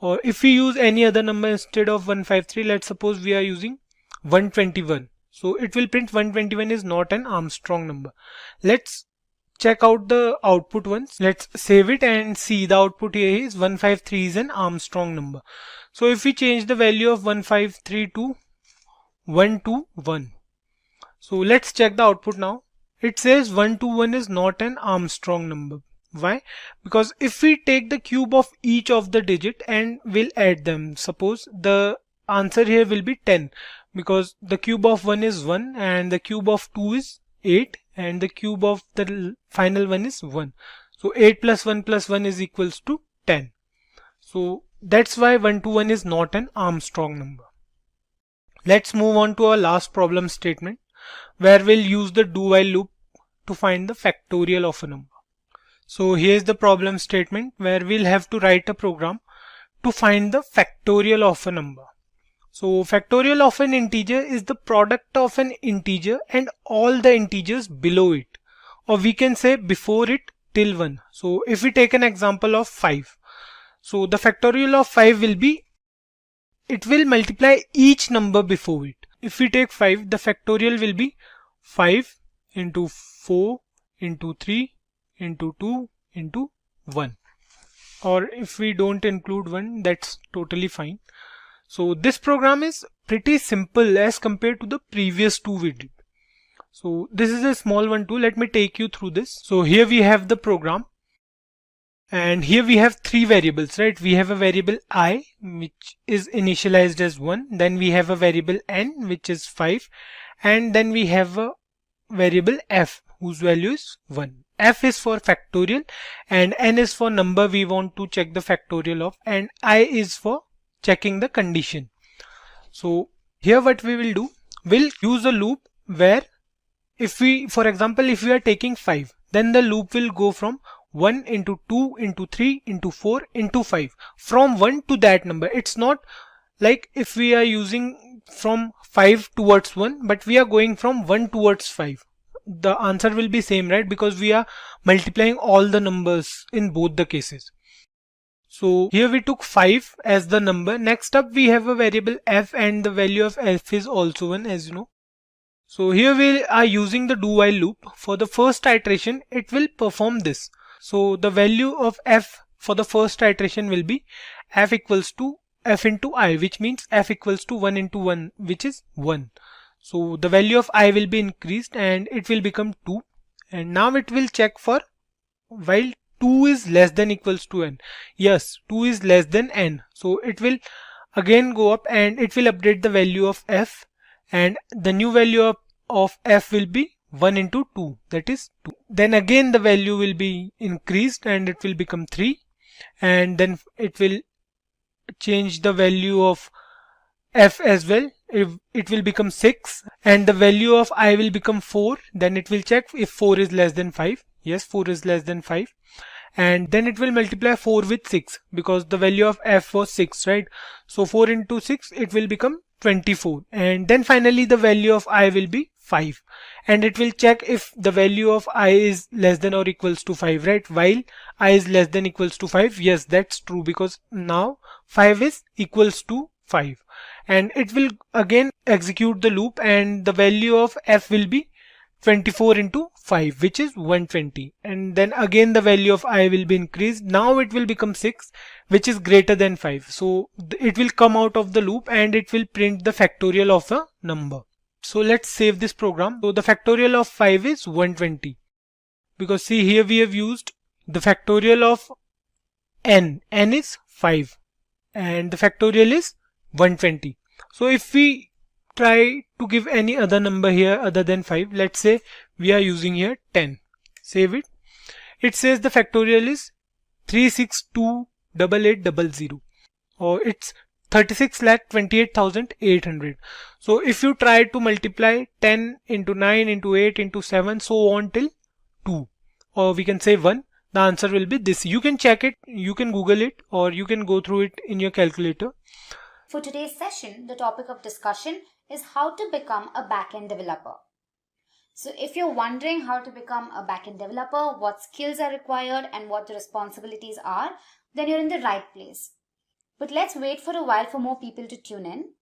Or if we use any other number instead of 153, let's suppose we are using 121. So it will print 121 is not an Armstrong number. Let's check out the output once. Let's save it and see the output here is 153 is an Armstrong number. So if we change the value of 153 to 121. So let's check the output now. It says 121 is not an Armstrong number. Why? Because if we take the cube of each of the digit and we'll add them, suppose the answer here will be 10, because the cube of 1 is 1 and the cube of 2 is 8 and the cube of the final one is 1. So 8 plus 1 is equals to 10. So that's why 121 is not an Armstrong number. Let's move on to our last problem statement, where we'll use the do while loop to find the factorial of a number. So here's the problem statement where we'll have to write a program to find the factorial of a number. So factorial of an integer is the product of an integer and all the integers below it, or we can say before it till 1. So if we take an example of 5, so the factorial of 5 will be, it will multiply each number before it. If we take 5, the factorial will be 5 into 4 into 3 into 2 into 1. Or if we don't include 1, that's totally fine. So this program is pretty simple as compared to the previous two we did. So this is a small one too. Let me take you through this. So here we have the program. And here we have three variables, right? We have a variable I, which is initialized as 1. Then we have a variable n, which is 5. And then we have a variable f, whose value is 1. F is for factorial and n is for number we want to check the factorial of, and I is for checking the condition. So here what we will do, we'll use a loop where if we, for example, if we are taking 5, then the loop will go from 1 into 2 into 3 into 4 into 5 from 1 to that number. It's not like if we are using from 5 towards 1, but we are going from 1 towards 5. The answer will be same, right? Because we are multiplying all the numbers in both the cases. So here we took 5 as the number. Next up we have a variable f, and the value of f is also 1, as you know. So here we are using the do while loop. For the first iteration it will perform this. So the value of f for the first iteration will be f equals to f into I, which means f equals to 1 into 1, which is 1. So the value of I will be increased and it will become 2. And now it will check for while 2 is less than equals to n. Yes, 2 is less than n. So it will again go up and it will update the value of f, and the new value of f will be 1 into 2, that is 2. Then again the value will be increased and it will become 3, and then it will change the value of f as well. It will become 6 and the value of I will become 4. Then it will check if 4 is less than 5. Yes, 4 is less than 5. And then it will multiply 4 with 6 because the value of f was 6, right? So 4 into 6, it will become 24. And then finally the value of I will be 5. And it will check if the value of I is less than or equals to 5, right? While I is less than equals to 5. Yes, that's true, because now 5 is equals to 5. And it will again execute the loop, and the value of f will be 24 into 5, which is 120. And then again the value of I will be increased. Now it will become 6, which is greater than 5. So it will come out of the loop and it will print the factorial of a number. So let's save this program. So the factorial of 5 is 120, because see here we have used the factorial of n. N is 5 and the factorial is 120. So if we try to give any other number here other than 5, let's say we are using here 10. Save it. It says the factorial is 3628800, or it's 36,28,800. So if you try to multiply 10 into 9 into 8 into 7 so on till 2, or we can say 1, the answer will be this. You can check it, you can Google it, or you can go through it in your calculator. For today's session, the topic of discussion is how to become a backend developer. So if you're wondering how to become a backend developer, what skills are required and what the responsibilities are, then you're in the right place. But let's wait for a while for more people to tune in.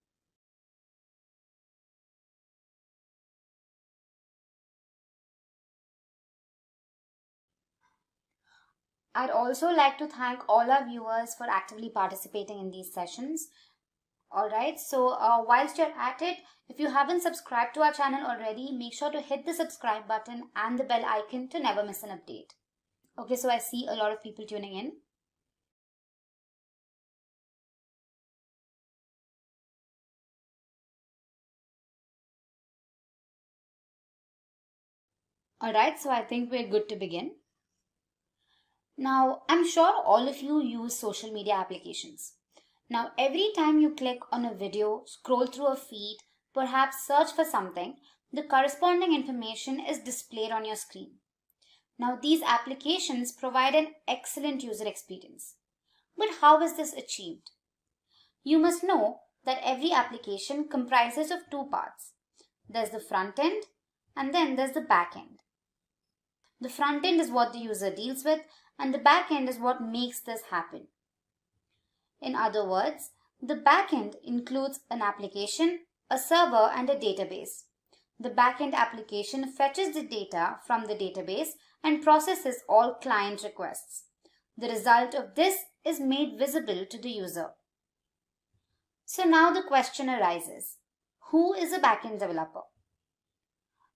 I'd also like to thank all our viewers for actively participating in these sessions. Alright, so whilst you're at it, if you haven't subscribed to our channel already, make sure to hit the subscribe button and the bell icon to never miss an update. Okay, so I see a lot of people tuning in. Alright, so I think we're good to begin. Now, I'm sure all of you use social media applications. Now, every time you click on a video, scroll through a feed, perhaps search for something, the corresponding information is displayed on your screen. Now, these applications provide an excellent user experience. But how is this achieved? You must know that every application comprises of two parts. There's the front end and then there's the back end. The front end is what the user deals with and the back end is what makes this happen. In other words, the back end includes an application, a server and a database. The back end application fetches the data from the database and processes all client requests. The result of this is made visible to the user. So now the question arises, who is a backend developer?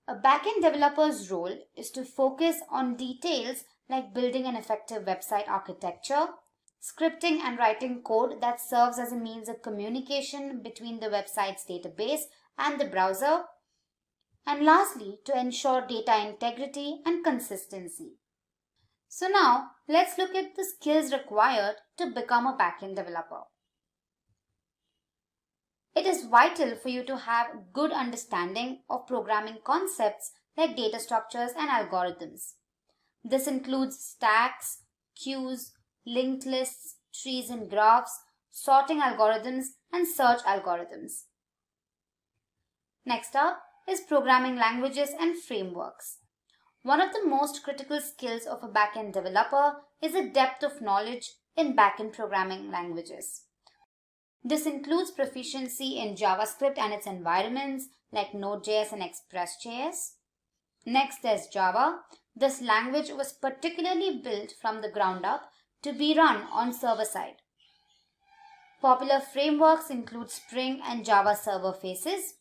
A backend developer's role is to focus on details like building an effective website architecture, scripting and writing code that serves as a means of communication between the website's database and the browser, and lastly, to ensure data integrity and consistency. So now, let's look at the skills required to become a backend developer. It is vital for you to have good understanding of programming concepts like data structures and algorithms. This includes stacks, queues, linked lists, trees and graphs, sorting algorithms, and search algorithms. Next up is programming languages and frameworks. One of the most critical skills of a backend developer is a depth of knowledge in backend programming languages. This includes proficiency in JavaScript and its environments like Node.js and Express.js. Next, there's Java. This language was particularly built from the ground up to be run on server side. Popular frameworks include Spring and Java Server Faces.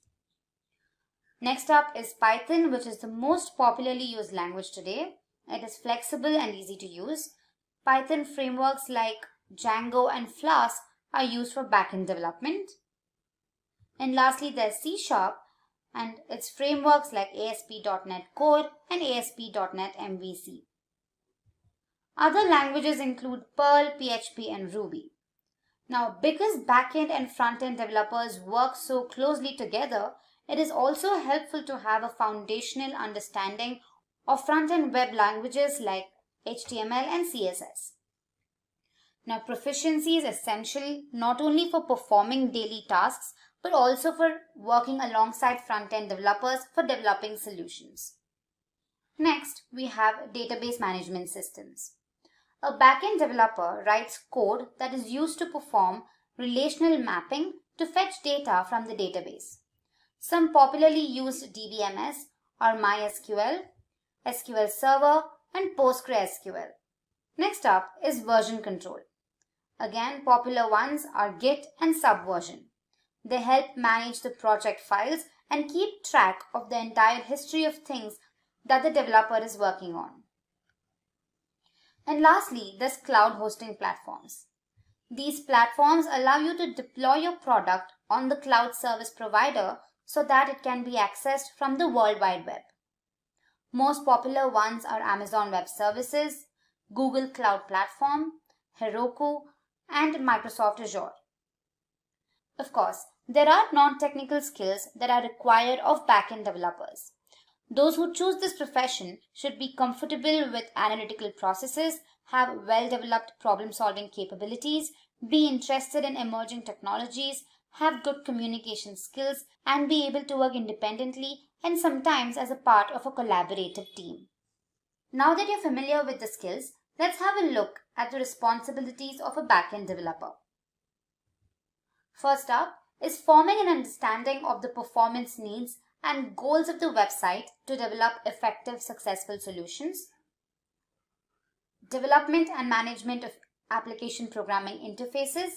Next up is Python, which is the most popularly used language today. It is flexible and easy to use. Python frameworks like Django and Flask are used for backend development. And lastly, there's C# and its frameworks like ASP.NET Core and ASP.NET MVC. Other languages include Perl, PHP, and Ruby. Now, because backend and frontend developers work so closely together, it is also helpful to have a foundational understanding of front-end web languages like HTML and CSS. Now, proficiency is essential not only for performing daily tasks, but also for working alongside front-end developers for developing solutions. Next, we have database management systems. A backend developer writes code that is used to perform relational mapping to fetch data from the database. Some popularly used DBMS are MySQL, SQL Server, and PostgreSQL. Next up is version control. Again, popular ones are Git and Subversion. They help manage the project files and keep track of the entire history of things that the developer is working on. And lastly, there's cloud hosting platforms. These platforms allow you to deploy your product on the cloud service provider so that it can be accessed from the World Wide Web. Most popular ones are Amazon Web Services, Google Cloud Platform, Heroku, and Microsoft Azure. Of course, there are non-technical skills that are required of backend developers. Those who choose this profession should be comfortable with analytical processes, have well-developed problem-solving capabilities, be interested in emerging technologies, have good communication skills, and be able to work independently and sometimes as a part of a collaborative team. Now that you're familiar with the skills, let's have a look at the responsibilities of a backend developer. First up is forming an understanding of the performance needs and goals of the website to develop effective, successful solutions. Development and management of application programming interfaces.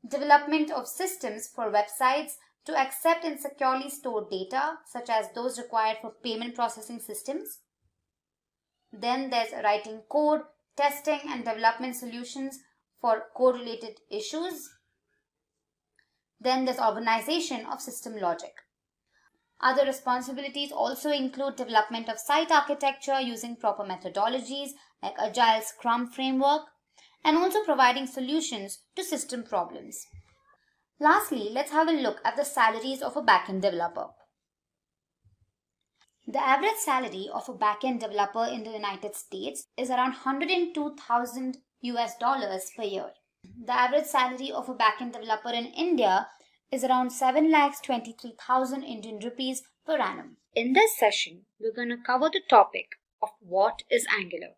Development of systems for websites to accept and securely store data, such as those required for payment processing systems. Then there's writing code, testing and development solutions for code-related issues. Then there's organization of system logic. Other responsibilities also include development of site architecture using proper methodologies like Agile Scrum framework, and also providing solutions to system problems. Lastly, let's have a look at the salaries of a backend developer. The average salary of a backend developer in the United States is around 102,000 US dollars per year. The average salary of a backend developer in India is around 7,23,000 Indian rupees per annum. In this session, we're going to cover the topic of what is Angular.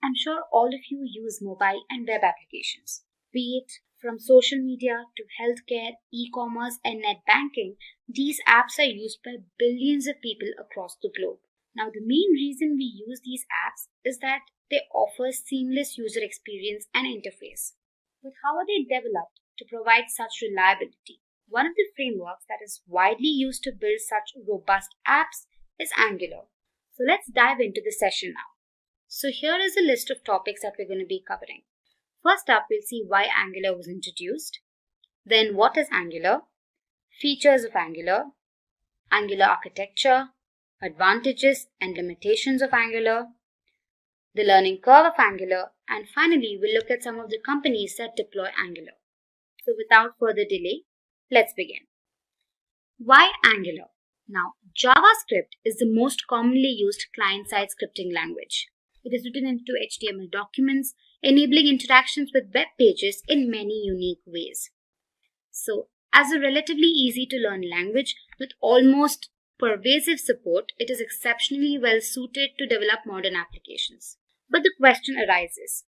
I'm sure all of you use mobile and web applications, be it from social media to healthcare, e-commerce, and net banking. These apps are used by billions of people across the globe. Now, the main reason we use these apps is that they offer seamless user experience and interface. But how are they developed to provide such reliability? One of the frameworks that is widely used to build such robust apps is Angular. So let's dive into the session now. So here is a list of topics that we're going to be covering. First up, we'll see why Angular was introduced. Then what is Angular? Features of Angular, Angular architecture, advantages and limitations of Angular, the learning curve of Angular, and finally, we'll look at some of the companies that deploy Angular. So without further delay, let's begin. Why Angular? Now, JavaScript is the most commonly used client-side scripting language. It is written into HTML documents, enabling interactions with web pages in many unique ways. So, as a relatively easy to learn language with almost pervasive support, it is exceptionally well suited to develop modern applications. But the question arises,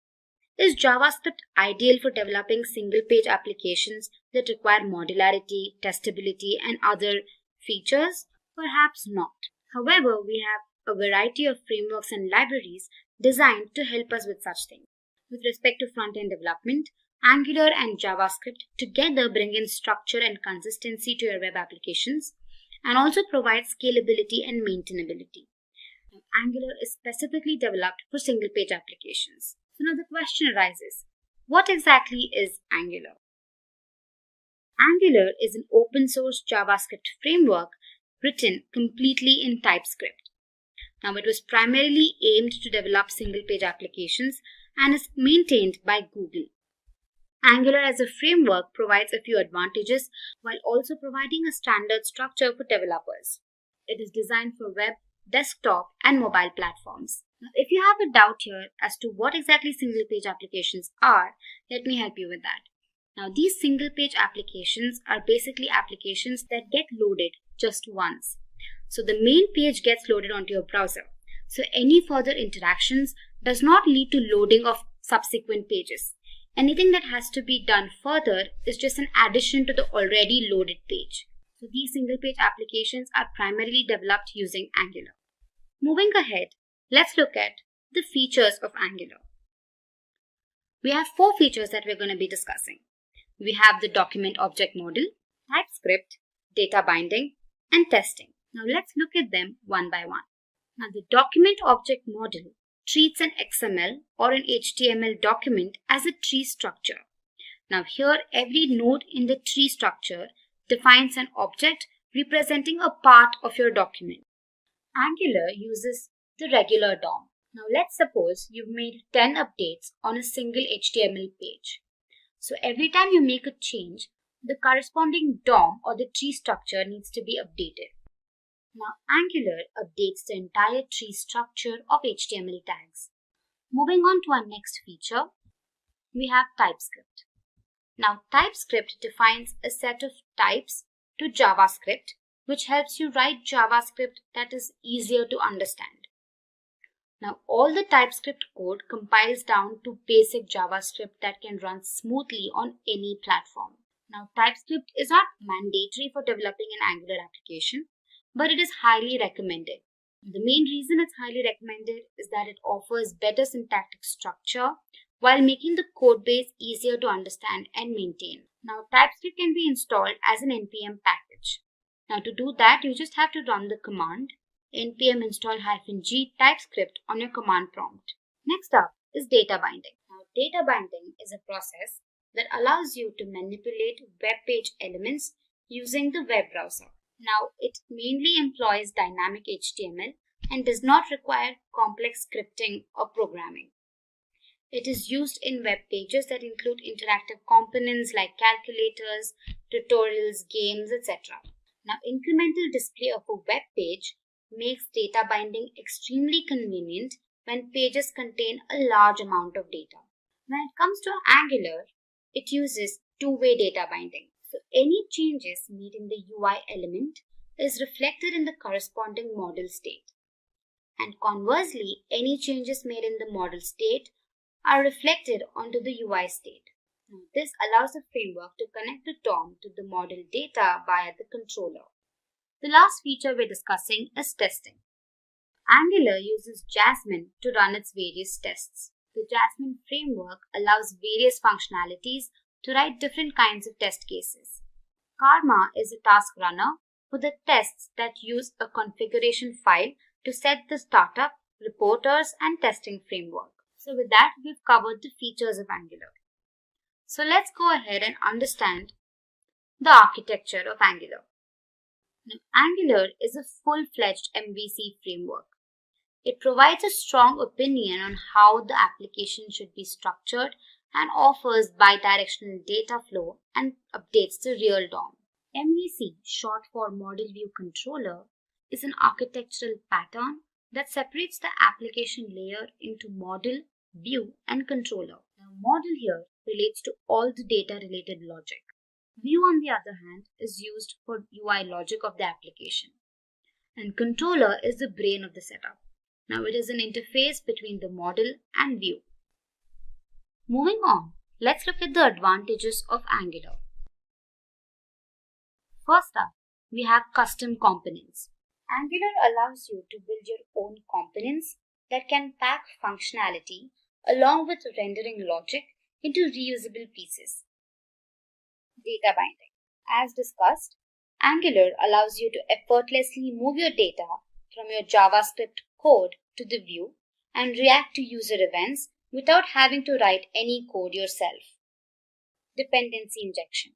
is JavaScript ideal for developing single-page applications that require modularity, testability, and other features? Perhaps not. However, we have a variety of frameworks and libraries designed to help us with such things. With respect to front-end development, Angular and JavaScript together bring in structure and consistency to your web applications and also provide scalability and maintainability. Now, Angular is specifically developed for single-page applications. So now the question arises, what exactly is Angular? Angular is an open-source JavaScript framework written completely in TypeScript. Now, it was primarily aimed to develop single-page applications and is maintained by Google. Angular as a framework provides a few advantages while also providing a standard structure for developers. It is designed for web, desktop, and mobile platforms. Now, if you have a doubt here as to what exactly single-page applications are, let me help you with that. Now, these single-page applications are basically applications that get loaded just once. So the main page gets loaded onto your browser. So any further interactions does not lead to loading of subsequent pages. Anything that has to be done further is just an addition to the already loaded page. So these single-page applications are primarily developed using Angular. Moving ahead, let's look at the features of Angular. We have 4 features that we're going to be discussing. We have the document object model, TypeScript, data binding, and testing. Now let's look at them one by one. Now the document object model treats an XML or an HTML document as a tree structure. Now here every node in the tree structure defines an object representing a part of your document. Angular uses the regular DOM. Now let's suppose you've made 10 updates on a single HTML page. So every time you make a change, the corresponding DOM or the tree structure needs to be updated. Now Angular updates the entire tree structure of HTML tags. Moving on to our next feature, we have TypeScript. Now TypeScript defines a set of types to JavaScript, which helps you write JavaScript that is easier to understand. Now all the TypeScript code compiles down to basic JavaScript that can run smoothly on any platform. Now TypeScript is not mandatory for developing an Angular application, but it is highly recommended. The main reason it's highly recommended is that it offers better syntactic structure while making the code base easier to understand and maintain. Now TypeScript can be installed as an npm package. Now to do that, you just have to run the command npm install -g TypeScript on your command prompt. Next up is data binding. Now data binding is a process that allows you to manipulate web page elements using the web browser. Now, it mainly employs dynamic HTML and does not require complex scripting or programming. It is used in web pages that include interactive components like calculators, tutorials, games, etc. Now, incremental display of a web page makes data binding extremely convenient when pages contain a large amount of data. When it comes to Angular, it uses two-way data binding. So any changes made in the UI element is reflected in the corresponding model state. And conversely, any changes made in the model state are reflected onto the UI state. Now, this allows the framework to connect the DOM to the model data via the controller. The last feature we're discussing is testing. Angular uses Jasmine to run its various tests. The Jasmine framework allows various functionalities to write different kinds of test cases. Karma is a task runner for the tests that use a configuration file to set the startup, reporters, and testing framework. So with that, we've covered the features of Angular. So let's go ahead and understand the architecture of Angular. Now, Angular is a full-fledged MVC framework. It provides a strong opinion on how the application should be structured and offers bidirectional data flow and updates the real DOM. MVC, short for Model View Controller, is an architectural pattern that separates the application layer into model, view, and controller. Now, model here relates to all the data-related logic. View, on the other hand, is used for UI logic of the application. And controller is the brain of the setup. Now, it is an interface between the model and view. Moving on, let's look at the advantages of Angular. First up, we have custom components. Angular allows you to build your own components that can pack functionality along with rendering logic into reusable pieces. Data binding. As discussed, Angular allows you to effortlessly move your data from your JavaScript code to the view and react to user events without having to write any code yourself. Dependency injection.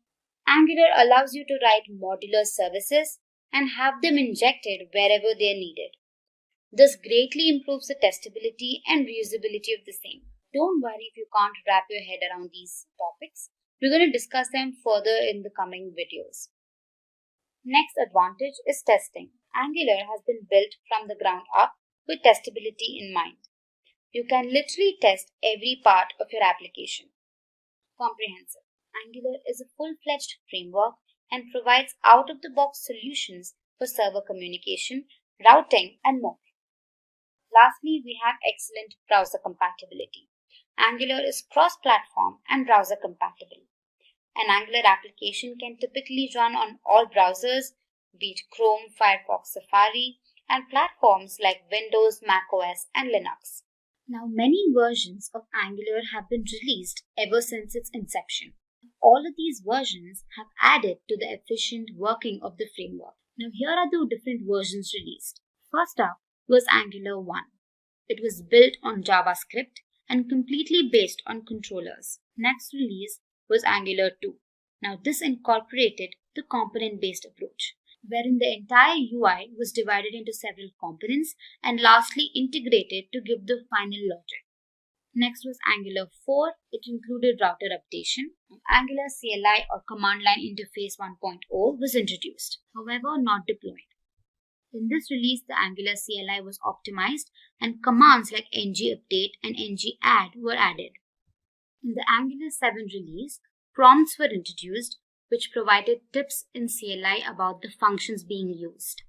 Angular allows you to write modular services and have them injected wherever they are needed. This greatly improves the testability and reusability of the same. Don't worry if you can't wrap your head around these topics. We're going to discuss them further in the coming videos. Next advantage is testing. Angular has been built from the ground up with testability in mind. You can literally test every part of your application. Comprehensive. Angular is a full-fledged framework and provides out-of-the-box solutions for server communication, routing, and more. Lastly, we have excellent browser compatibility. Angular is cross-platform and browser compatible. An Angular application can typically run on all browsers, be it Chrome, Firefox, Safari, and platforms like Windows, macOS, and Linux. Now, many versions of Angular have been released ever since its inception. All of these versions have added to the efficient working of the framework. Now, here are the different versions released. First up was Angular 1. It was built on JavaScript and completely based on controllers. Next release was Angular 2. Now, this incorporated the component-based approach, wherein the entire UI was divided into several components and lastly integrated to give the final logic. Next was Angular 4. It included router updation. Angular CLI or Command Line Interface 1.0 was introduced, however not deployed. In this release, the Angular CLI was optimized and commands like ng-update and ng-add were added. In the Angular 7 release, prompts were introduced which provided tips in CLI about the functions being used.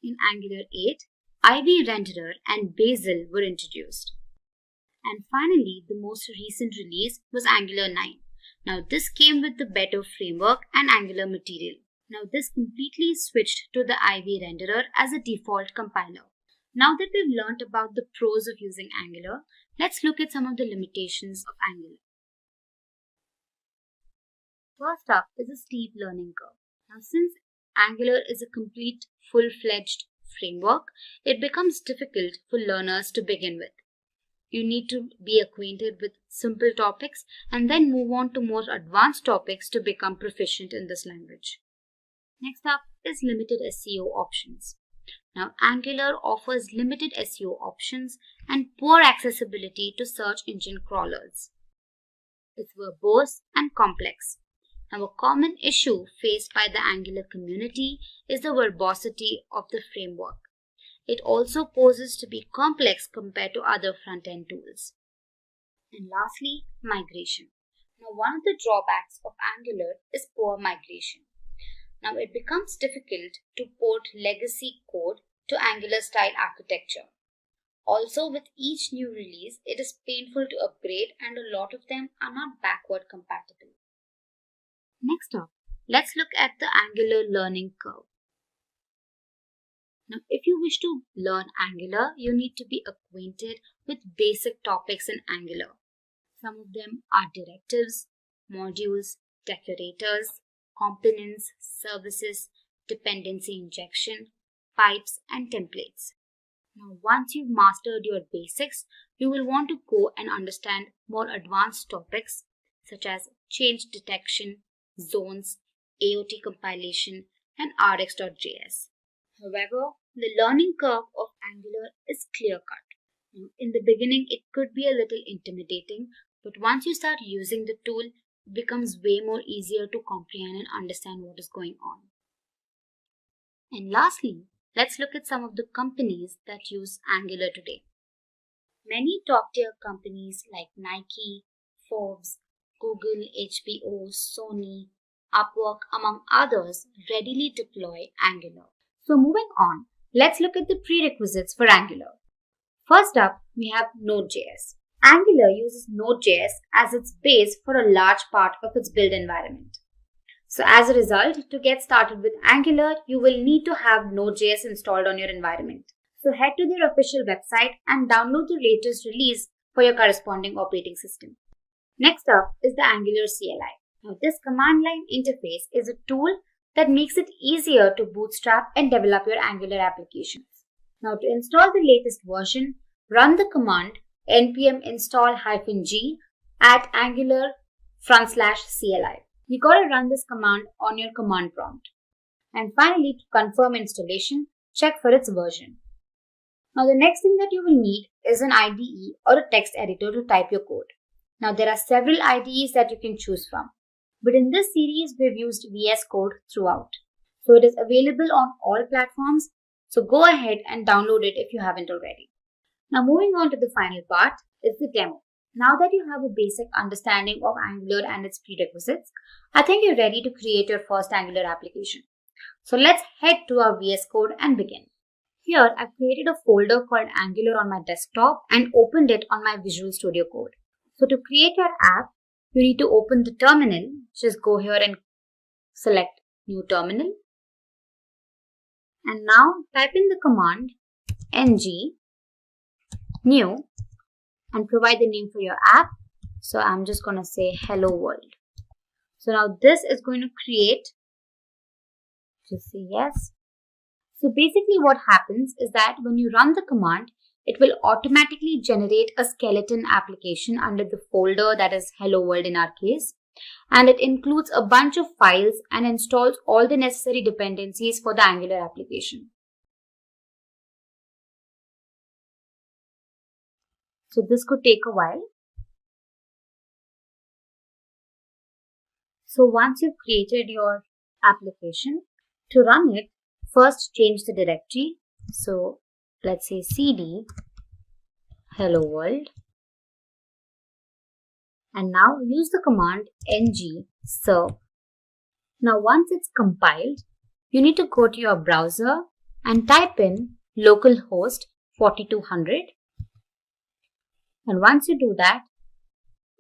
In Angular 8, IV renderer and Bazel were introduced. And finally, the most recent release was Angular 9. Now this came with the better framework and Angular material. Now this completely switched to the IV renderer as a default compiler. Now that we've learned about the pros of using Angular, let's look at some of the limitations of Angular. First up is a steep learning curve. Now since Angular is a complete full-fledged framework, it becomes difficult for learners to begin with. You need to be acquainted with simple topics and then move on to more advanced topics to become proficient in this language. Next up is limited SEO options. Now, Angular offers limited SEO options and poor accessibility to search engine crawlers. It's verbose and complex. Now, a common issue faced by the Angular community is the verbosity of the framework. It also poses to be complex compared to other front-end tools. And lastly, migration. Now, one of the drawbacks of Angular is poor migration. Now, it becomes difficult to port legacy code to Angular-style architecture. Also, with each new release, it is painful to upgrade and a lot of them are not backward compatible. Next up, let's look at the Angular learning curve. Now, if you wish to learn Angular, you need to be acquainted with basic topics in Angular. Some of them are directives, modules, decorators, components, services, dependency injection, pipes, and templates. Now, once you've mastered your basics, you will want to go and understand more advanced topics such as change detection, zones, AOT compilation, and RX.js. However, the learning curve of Angular is clear-cut. In the beginning, it could be a little intimidating, but once you start using the tool, it becomes way more easier to comprehend and understand what is going on. And lastly, let's look at some of the companies that use Angular today. Many top-tier companies like Nike, Forbes, Google, HBO, Sony, Upwork, among others, readily deploy Angular. So moving on, let's look at the prerequisites for Angular. First up, we have Node.js. Angular uses Node.js as its base for a large part of its build environment. So as a result, to get started with Angular, you will need to have Node.js installed on your environment. So head to their official website and download the latest release for your corresponding operating system. Next up is the Angular CLI. Now this command line interface is a tool that makes it easier to bootstrap and develop your Angular applications. Now to install the latest version, run the command npm install-g at angular/CLI. You gotta run this command on your command prompt. And finally, to confirm installation, check for its version. Now the next thing that you will need is an IDE or a text editor to type your code. Now there are several IDEs that you can choose from, but in this series we've used VS Code throughout. So it is available on all platforms, so go ahead and download it if you haven't already. Now moving on to the final part is the demo. Now that you have a basic understanding of Angular and its prerequisites, I think you're ready to create your first Angular application. So let's head to our VS Code and begin. Here I've created a folder called Angular on my desktop and opened it on my Visual Studio Code. So to create your app, you need to open the terminal. Just go here and select New Terminal. And now type in the command ng new and provide the name for your app. So I'm just going to say hello world. So now this is going to create, just say yes. So basically what happens is that when you run the command, it will automatically generate a skeleton application under the folder that is hello world in our case. And it includes a bunch of files and installs all the necessary dependencies for the Angular application. So this could take a while. So once you've created your application, to run it, first change the directory. So let's say cd hello world. And now use the command ng serve. Now once it's compiled, you need to go to your browser and type in localhost 4200. And once you do that,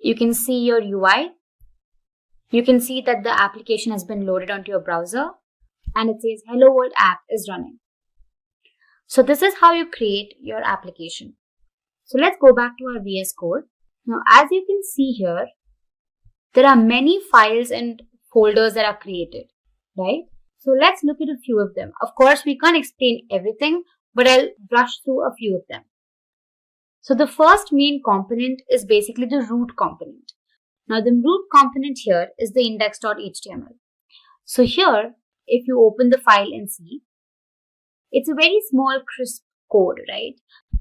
you can see your UI. You can see that the application has been loaded onto your browser and it says hello world app is running. So this is how you create your application. So let's go back to our VS Code. Now as you can see here, there are many files and folders that are created, right? So let's look at a few of them. Of course, we can't explain everything, but I'll brush through a few of them. So the first main component is basically the root component. Now the root component here is the index.html. So here if you open the file and see, it's a very small, crisp code, right?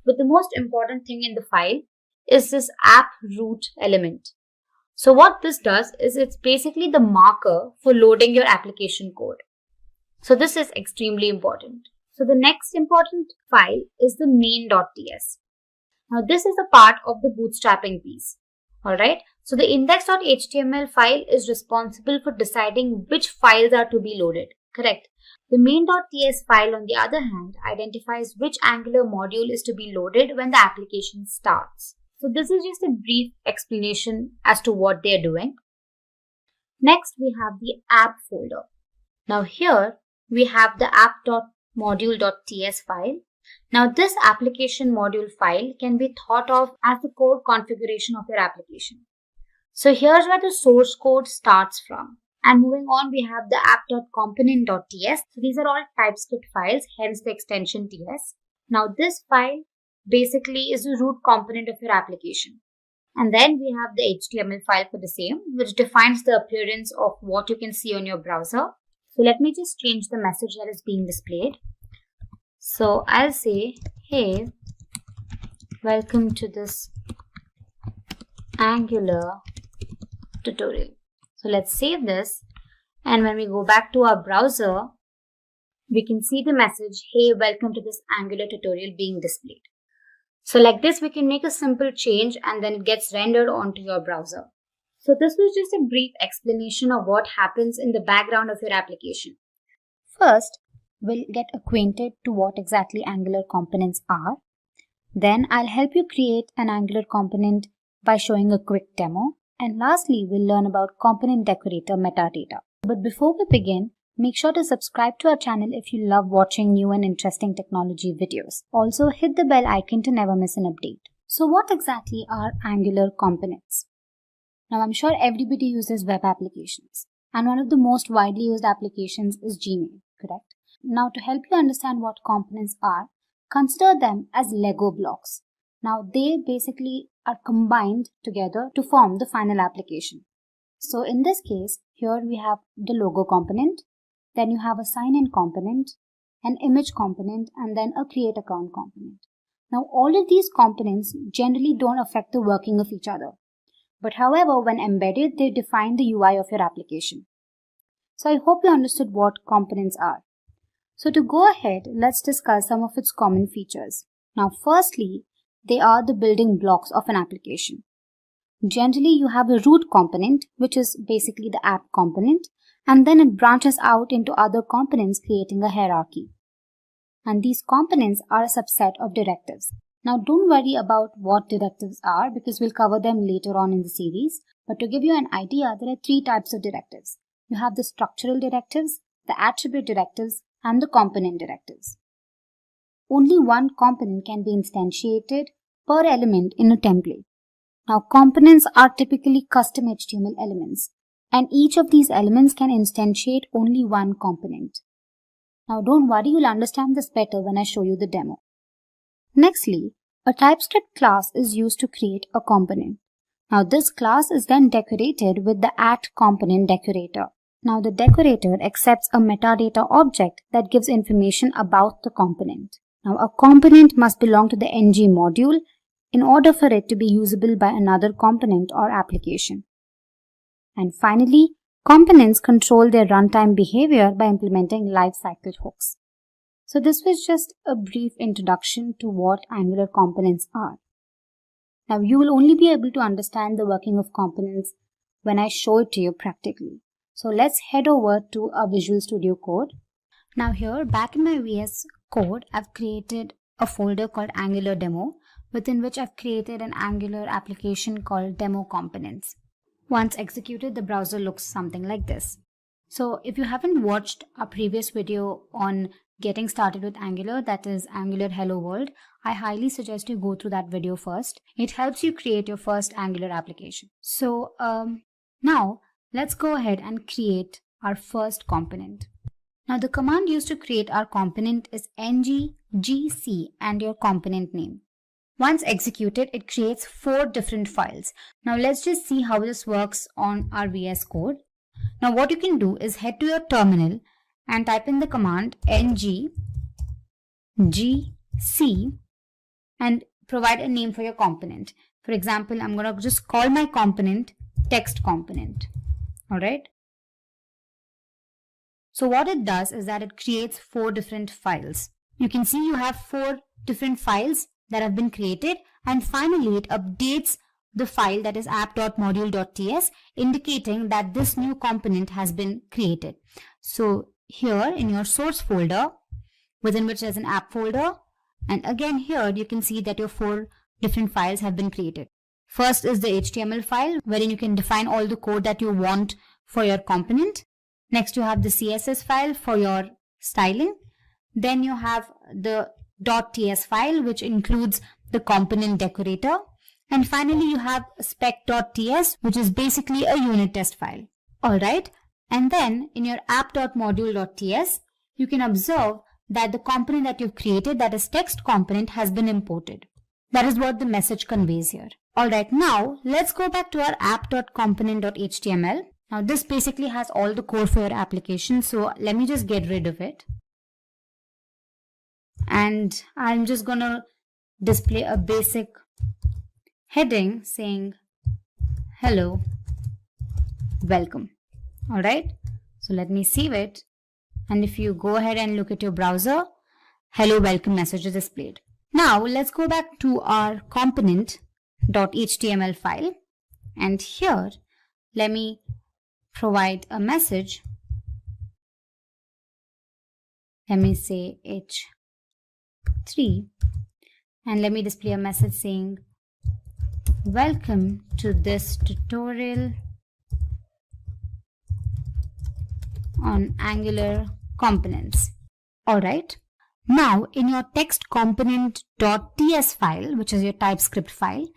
But the most important thing in the file is this app root element. So what this does is it's basically the marker for loading your application code. So this is extremely important. So the next important file is the main.ts. Now this is the part of the bootstrapping piece. Alright, so the index.html file is responsible for deciding which files are to be loaded, correct? The main.ts file, on the other hand, identifies which Angular module is to be loaded when the application starts. So this is just a brief explanation as to what they are doing. Next, we have the app folder. Now here, we have the app.module.ts file. Now this application module file can be thought of as the code configuration of your application. So here's where the source code starts from. And moving on, we have the app.component.ts. So these are all TypeScript files, hence the extension TS. Now this file basically is the root component of your application. And then we have the HTML file for the same, which defines the appearance of what you can see on your browser. So let me just change the message that is being displayed. So I'll say, hey, welcome to this Angular tutorial. So let's save this. And when we go back to our browser, we can see the message, hey, welcome to this Angular tutorial being displayed. So like this, we can make a simple change and then it gets rendered onto your browser. So this was just a brief explanation of what happens in the background of your application. First, we'll get acquainted to what exactly Angular components are. Then I'll help you create an Angular component by showing a quick demo. And lastly, we'll learn about component decorator metadata. But before we begin, make sure to subscribe to our channel if you love watching new and interesting technology videos. Also, hit the bell icon to never miss an update. So what exactly are Angular components? Now, I'm sure everybody uses web applications. And one of the most widely used applications is Gmail, correct? Now, to help you understand what components are, consider them as Lego blocks. Now, they basically are combined together to form the final application. So in this case, here we have the logo component, then you have a sign-in component, an image component, and then a create account component. Now, all of these components generally don't affect the working of each other. But however, when embedded, they define the UI of your application. So I hope you understood what components are. So to go ahead, let's discuss some of its common features. Now, firstly, they are the building blocks of an application. Generally, you have a root component, which is basically the app component, and then it branches out into other components, creating a hierarchy. And these components are a subset of directives. Now, don't worry about what directives are because we'll cover them later on in the series. But to give you an idea, there are three types of directives. You have the structural directives, the attribute directives, and the component directives. Only one component can be instantiated per element in a template. Now, components are typically custom HTML elements, and each of these elements can instantiate only one component. Now, don't worry, you'll understand this better when I show you the demo. Nextly, a TypeScript class is used to create a component. Now, this class is then decorated with the @component decorator. Now, the decorator accepts a metadata object that gives information about the component. Now, a component must belong to the ng module in order for it to be usable by another component or application. And finally, components control their runtime behavior by implementing lifecycle hooks. So this was just a brief introduction to what Angular components are. Now, you will only be able to understand the working of components when I show it to you practically. So let's head over to our Visual Studio Code. Now here, back in my VS Code, I've created a folder called Angular Demo, within which I've created an Angular application called Demo Components. Once executed, the browser looks something like this. So if you haven't watched our previous video on getting started with Angular, that is Angular Hello World, I highly suggest you go through that video first. It helps you create your first Angular application. So now let's go ahead and create our first component. Now the command used to create our component is ng-gc and your component name. Once executed, it creates 4 different files. Now let's just see how this works on our VS Code. Now what you can do is head to your terminal and type in the command ng gc and provide a name for your component. For example, I'm going to just call my component text component. All right. So what it does is that it creates 4 different files. You can see you have 4 different files that have been created, and finally it updates the file that is app.module.ts, indicating that this new component has been created. So here in your source folder, within which there's an app folder, and again here you can see that your 4 different files have been created. First is the HTML file, wherein you can define all the code that you want for your component. Next you have the CSS file for your styling. Then you have the .ts file, which includes the component decorator. And finally you have spec.ts, which is basically a unit test file. Alright, and then in your app.module.ts, you can observe that the component that you've created, that is text component, has been imported. That is what the message conveys here. Alright, now let's go back to our app.component.html. Now this basically has all the code for your application, so let me just get rid of it. And I'm just gonna display a basic heading saying hello, welcome. Alright, so let me save it. And if you go ahead and look at your browser, hello, welcome message is displayed. Now let's go back to our component.html file, and here let me provide a message. Let me say h3, and let me display a message saying welcome to this tutorial on Angular components. Alright, now in your text component.ts file, which is your TypeScript file,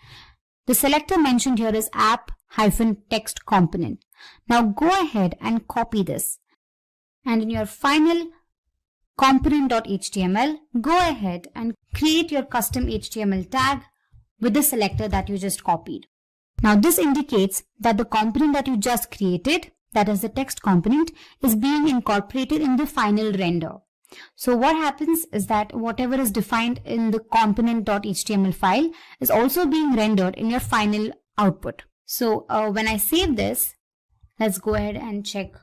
the selector mentioned here is app-text component. Now go ahead and copy this, and in your final component.html, go ahead and create your custom HTML tag with the selector that you just copied. Now this indicates that the component that you just created, that is the text component, is being incorporated in the final render. So what happens is that whatever is defined in the component.html file is also being rendered in your final output. So when I save this, let's go ahead and check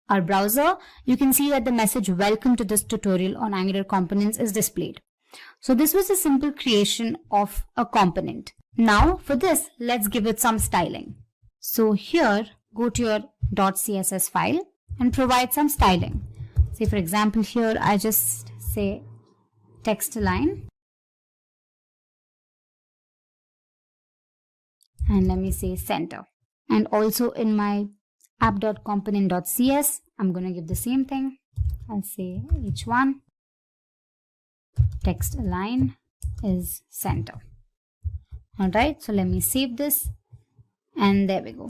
our browser. You can see that the message welcome to this tutorial on Angular components is displayed. So this was a simple creation of a component. Now for this, let's give it some styling. So here, go to your .css file and provide some styling. Say for example here I just say text align, and let me say center. And also in my app.component.cs, I'm going to give the same thing. I'll say h1 text align is center. Alright, so let me save this, and there we go.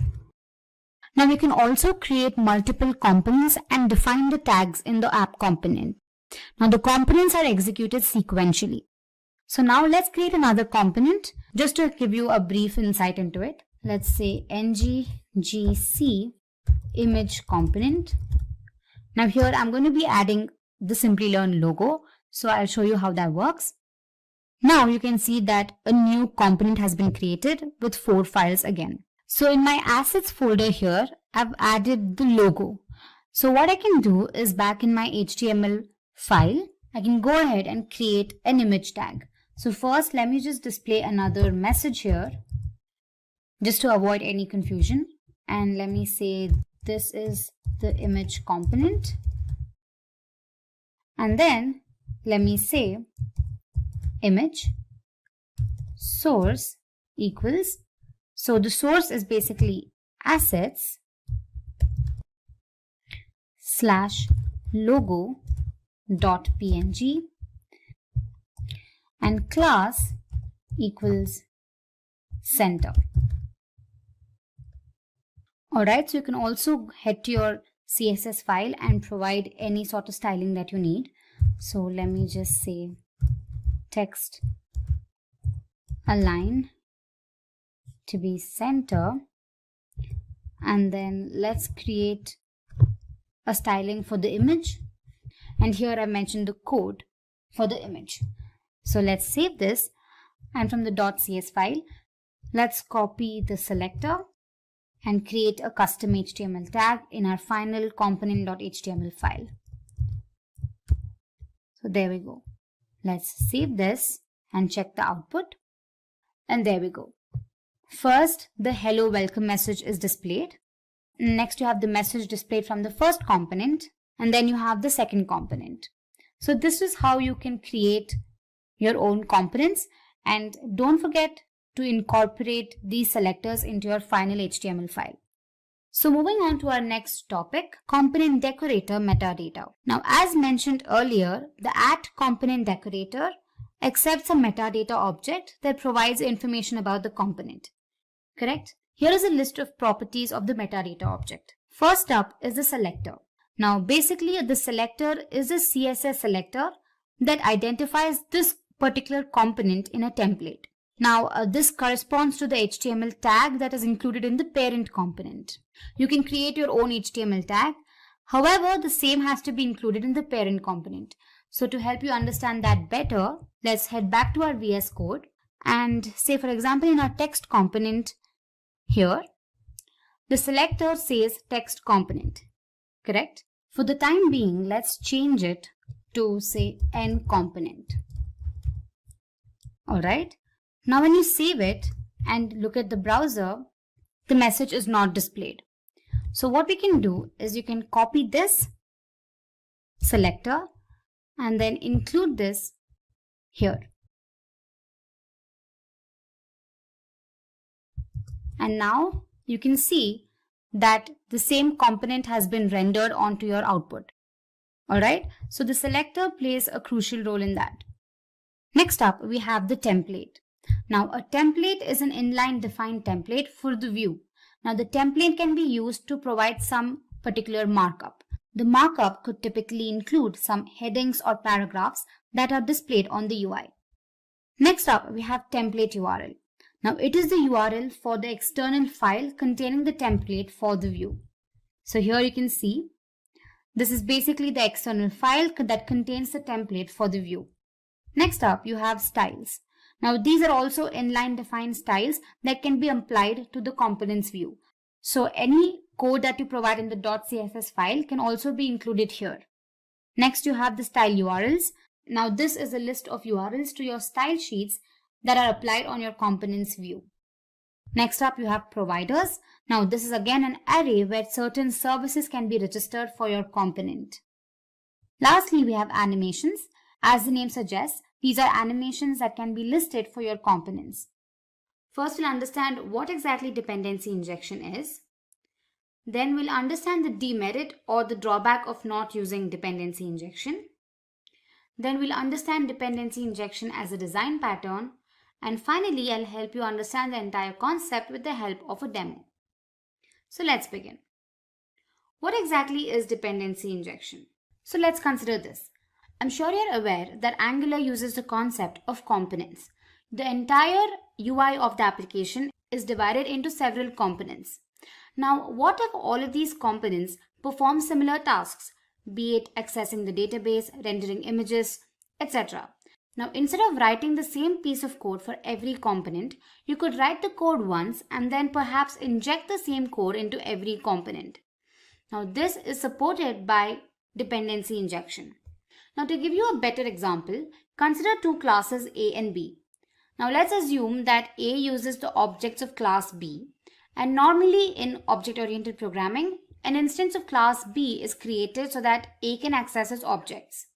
Now you can also create multiple components and define the tags in the app component. Now the components are executed sequentially. So now let's create another component just to give you a brief insight into it. Let's say ng-gc image component. Now here I'm going to be adding the Simplilearn logo. So I'll show you how that works. Now you can see that a new component has been created with 4 files again. So in my assets folder here, I've added the logo. So what I can do is back in my HTML file, I can go ahead and create an image tag. So first, let me just display another message here just to avoid any confusion. And let me say this is the image component. And then let me say image source equals. So the source is basically assets / logo.png, and class equals center. Alright, so you can also head to your CSS file and provide any sort of styling that you need. So let me just say text align to be center, and then let's create a styling for the image, and here I mentioned the code for the image. So let's save this, and from the .cs file, let's copy the selector and create a custom HTML tag in our final component.html file. So there we go. Let's save this and check the output. And there we go. First, the hello welcome message is displayed. Next, you have the message displayed from the first component, and then you have the second component. So this is how you can create your own components, and don't forget to incorporate these selectors into your final HTML file. So moving on to our next topic, component decorator metadata. Now, as mentioned earlier, the @component decorator accepts a metadata object that provides information about the component. Correct? Here is a list of properties of the metadata object. First up is the selector. Now, basically, the selector is a CSS selector that identifies this particular component in a template. Now, this corresponds to the HTML tag that is included in the parent component. You can create your own HTML tag. However, the same has to be included in the parent component. So to help you understand that better, let's head back to our VS Code and say, for example, in our text component here, the selector says text component, correct? For the time being, let's change it to say n component. All right. Now, when you save it and look at the browser, the message is not displayed. So what we can do is you can copy this selector and then include this here. And now you can see that the same component has been rendered onto your output. All right. So the selector plays a crucial role in that. Next up, we have the template. Now, a template is an inline defined template for the view. Now, the template can be used to provide some particular markup. The markup could typically include some headings or paragraphs that are displayed on the UI. Next up, we have template URL. Now, it is the URL for the external file containing the template for the view. So here you can see, this is basically the external file that contains the template for the view. Next up, you have styles. Now, these are also inline defined styles that can be applied to the components view. So any code that you provide in the .css file can also be included here. Next, you have the style URLs. Now, this is a list of URLs to your style sheets that are applied on your components view. Next up, you have providers. Now, this is again an array where certain services can be registered for your component. Lastly, we have animations. As the name suggests, these are animations that can be listed for your components. First, we'll understand what exactly dependency injection is. Then we'll understand the demerit or the drawback of not using dependency injection. Then we'll understand dependency injection as a design pattern. And finally, I'll help you understand the entire concept with the help of a demo. So let's begin. What exactly is dependency injection? So let's consider this. I'm sure you're aware that Angular uses the concept of components. The entire UI of the application is divided into several components. Now, what if all of these components perform similar tasks, be it accessing the database, rendering images, etc.? Now, instead of writing the same piece of code for every component, you could write the code once and then perhaps inject the same code into every component. Now, this is supported by dependency injection. Now, to give you a better example, consider two classes A and B. Now, let's assume that A uses the objects of class B, and normally in object-oriented programming, an instance of class B is created so that A can access its objects.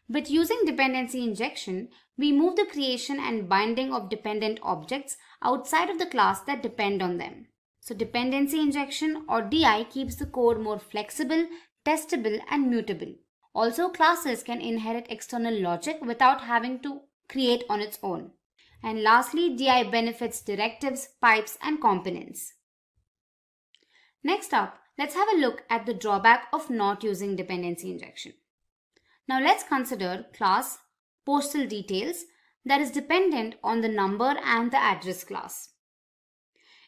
But using dependency injection, we move the creation and binding of dependent objects outside of the class that depend on them. So dependency injection or DI keeps the code more flexible, testable, and mutable. Also, classes can inherit external logic without having to create on its own. And lastly, DI benefits directives, pipes, and components. Next up, let's have a look at the drawback of not using dependency injection. Now let's consider class postal details that is dependent on the number and the address class.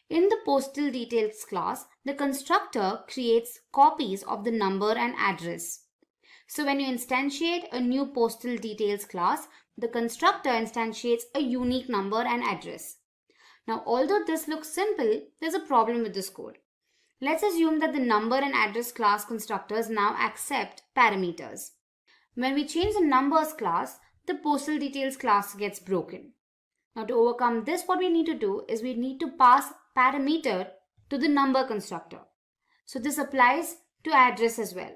In the postal details class, the constructor creates copies of the number and address. So when you instantiate a new postal details class, the constructor instantiates a unique number and address. Now, although this looks simple, there's a problem with this code. Let's assume that the number and address class constructors now accept parameters. When we change the numbers class, the postal details class gets broken. Now, to overcome this, what we need to do is we need to pass parameter to the number constructor. So this applies to address as well.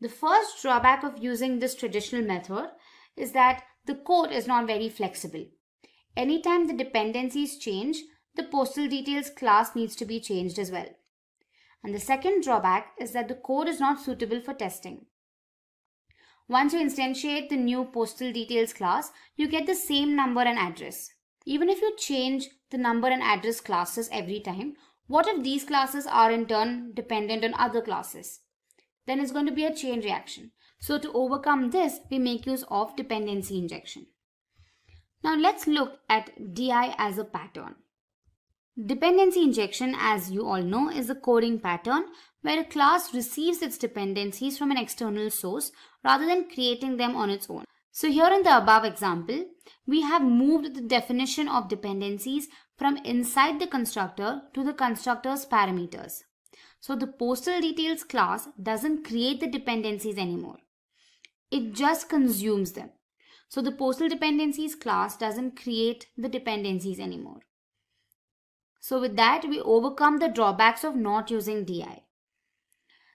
The first drawback of using this traditional method is that the code is not very flexible. Anytime the dependencies change, the postal details class needs to be changed as well. And the second drawback is that the code is not suitable for testing. Once you instantiate the new postal details class, you get the same number and address. Even if you change the number and address classes every time, what if these classes are in turn dependent on other classes? Then it's going to be a chain reaction. So to overcome this, we make use of dependency injection. Now let's look at DI as a pattern. Dependency injection, as you all know, is a coding pattern where a class receives its dependencies from an external source rather than creating them on its own. So here in the above example, we have moved the definition of dependencies from inside the constructor to the constructor's parameters. So the postal details class doesn't create the dependencies anymore. It just consumes them. So the postal dependencies class doesn't create the dependencies anymore. So with that, we overcome the drawbacks of not using DI.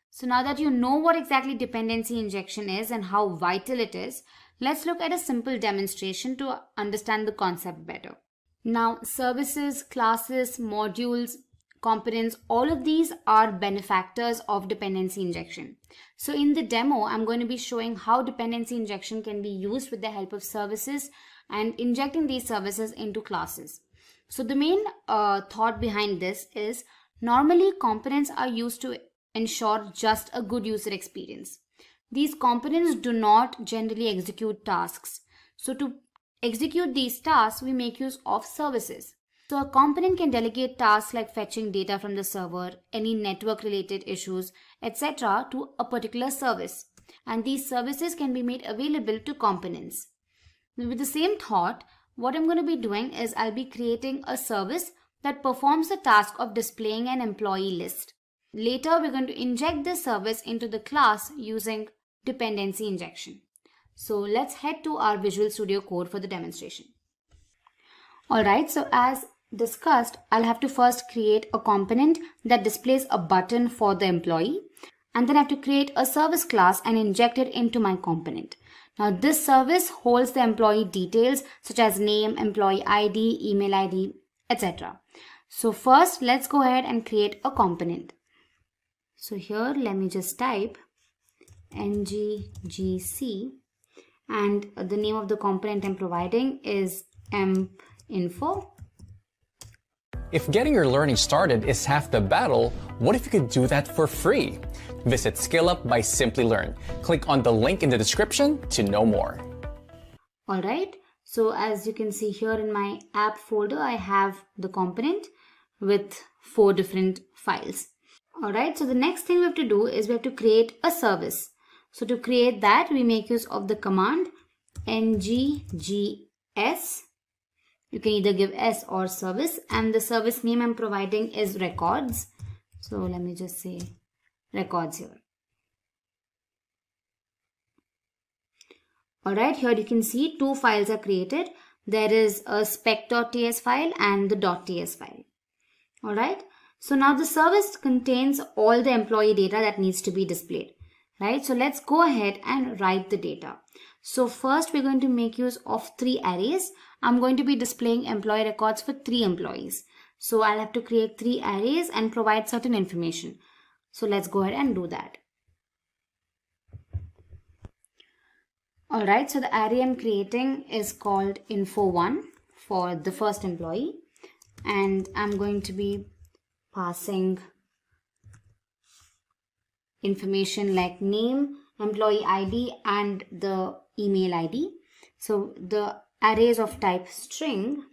So now that you know what exactly dependency injection is and how vital it is, let's look at a simple demonstration to understand the concept better. Now, services, classes, modules, components, all of these are benefactors of dependency injection. So in the demo, I'm going to be showing how dependency injection can be used with the help of services and injecting these services into classes. So the main thought behind this is normally components are used to ensure just a good user experience. These components do not generally execute tasks. So to execute these tasks, we make use of services. So a component can delegate tasks like fetching data from the server, any network related issues, etc. to a particular service. And these services can be made available to components. With the same thought, what I'm going to be doing is I'll be creating a service that performs the task of displaying an employee list. Later, we're going to inject this service into the class using dependency injection. So let's head to our Visual Studio Code for the demonstration. Alright, so as discussed, I'll have to first create a component that displays a button for the employee, and then I have to create a service class and inject it into my component. Now this service holds the employee details such as name, employee ID, email ID, etc. So first, let's go ahead and create a component. So here, let me just type ngGC, and the name of the component I'm providing is empinfo. If getting your learning started is half the battle, what if you could do that for free? Visit SkillUp by Simplilearn. Click on the link in the description to know more. Alright, so as you can see here in my app folder, I have the component with 4 different files. Alright, so the next thing we have to do is we have to create a service. So to create that, we make use of the command ngGS. You can either give S or service, and the service name I'm providing is records. So let me just say records here. Alright, here you can see 2 files are created. There is a spec.ts file and the .ts file. Alright, so now the service contains all the employee data that needs to be displayed. Right, so let's go ahead and write the data. So first we're going to make use of 3 arrays. I'm going to be displaying employee records for 3 employees. So I'll have to create 3 arrays and provide certain information. So let's go ahead and do that. Alright, so the array I'm creating is called info1 for the first employee. And I'm going to be passing information like name, employee ID, and the email ID. So the array is of type string,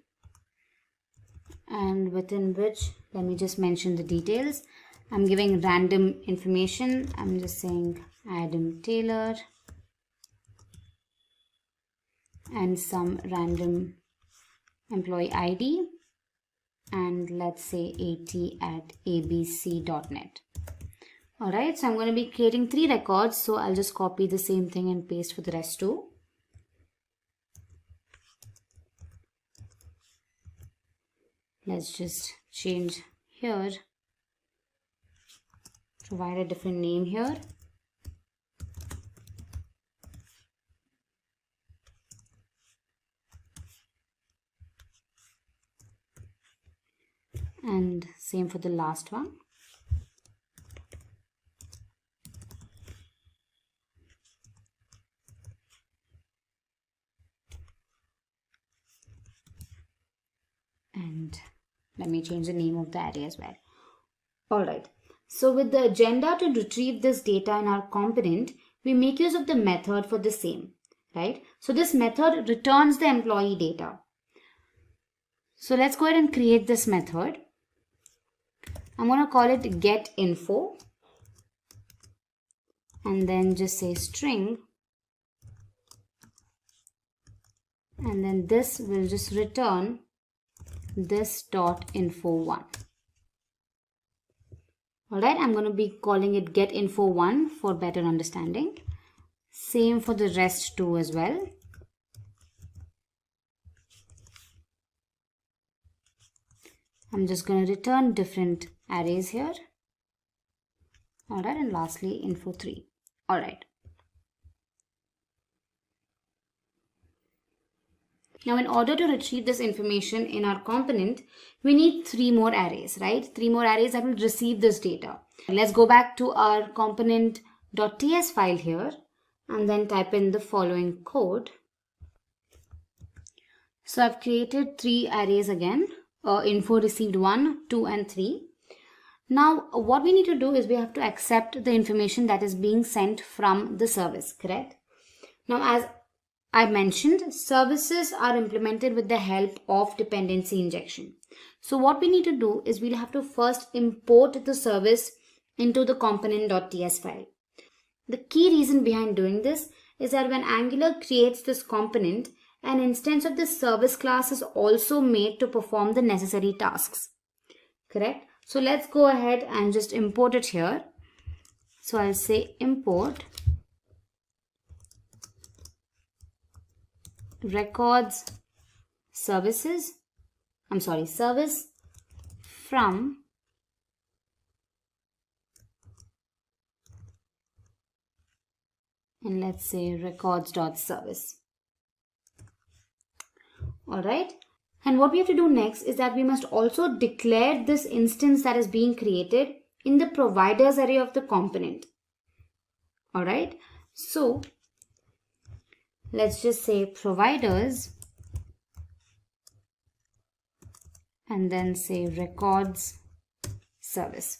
and within which, let me just mention the details. I'm giving random information. I'm just saying Adam Taylor and some random employee ID, and let's say at@abc.net. Alright, so I'm going to be creating 3 records, so I'll just copy the same thing and paste for the rest too. Let's just change here, provide a different name here. And same for the last one. And let me change the name of the array as well. Alright, so with the agenda to retrieve this data in our component, we make use of the method for the same, right? So this method returns the employee data. So let's go ahead and create this method. I'm going to call it getInfo and then just say string, and then this will just return this.info1. Alright, I'm going to be calling it getInfo1 for better understanding. Same for the rest too as well. I'm just going to return different arrays here. Alright, and lastly info3. Alright. Now in order to retrieve this information in our component, we need 3 more arrays, right? 3 more arrays that will receive this data. Let's go back to our component.ts file here and then type in the following code. So I've created 3 arrays again. Info received 1, 2 and 3. Now what we need to do is we have to accept the information that is being sent from the service, correct? Now as I mentioned, services are implemented with the help of dependency injection. So what we need to do is we'll have to first import the service into the component.ts file. The key reason behind doing this is that when Angular creates this component, an instance of the service class is also made to perform the necessary tasks. Correct? So let's go ahead and just import it here. So I'll say import records services, service from and let's say records.service. Alright, and what we have to do next is that we must also declare this instance that is being created in the providers array of the component. Alright, so let's just say providers and then say records service.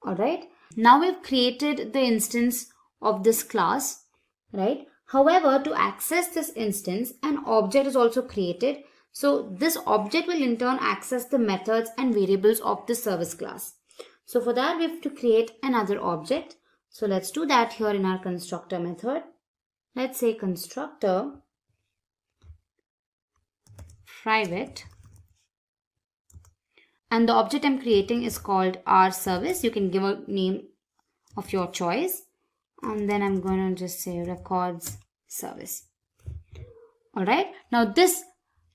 Alright, now we've created the instance of this class, right? However, to access this instance, an object is also created. So this object will in turn access the methods and variables of the service class. So for that, we have to create another object. So let's do that here in our constructor method. Let's say constructor private, and the object I'm creating is called our service. You can give a name of your choice, and then I'm going to just say records service. Alright, now this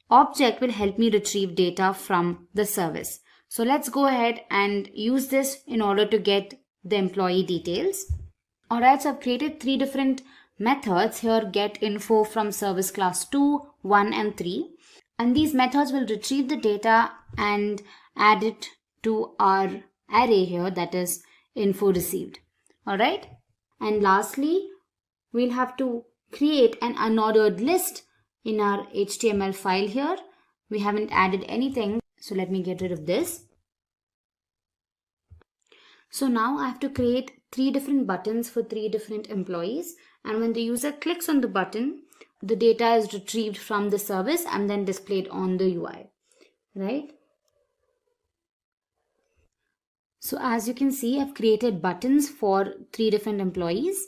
object will help me retrieve data from the service. So let's go ahead and use this in order to get the employee details. Alright, so I've created 3 different methods here: get info from service class 2, 1 and 3. And these methods will retrieve the data and add it to our array here, that is info received. Alright, and lastly we'll have to create an unordered list in our HTML file here. We haven't added anything, so let me get rid of this. So now I have to create 3 different buttons for 3 different employees, and when the user clicks on the button, the data is retrieved from the service and then displayed on the UI, right? So as you can see, I've created buttons for 3 different employees,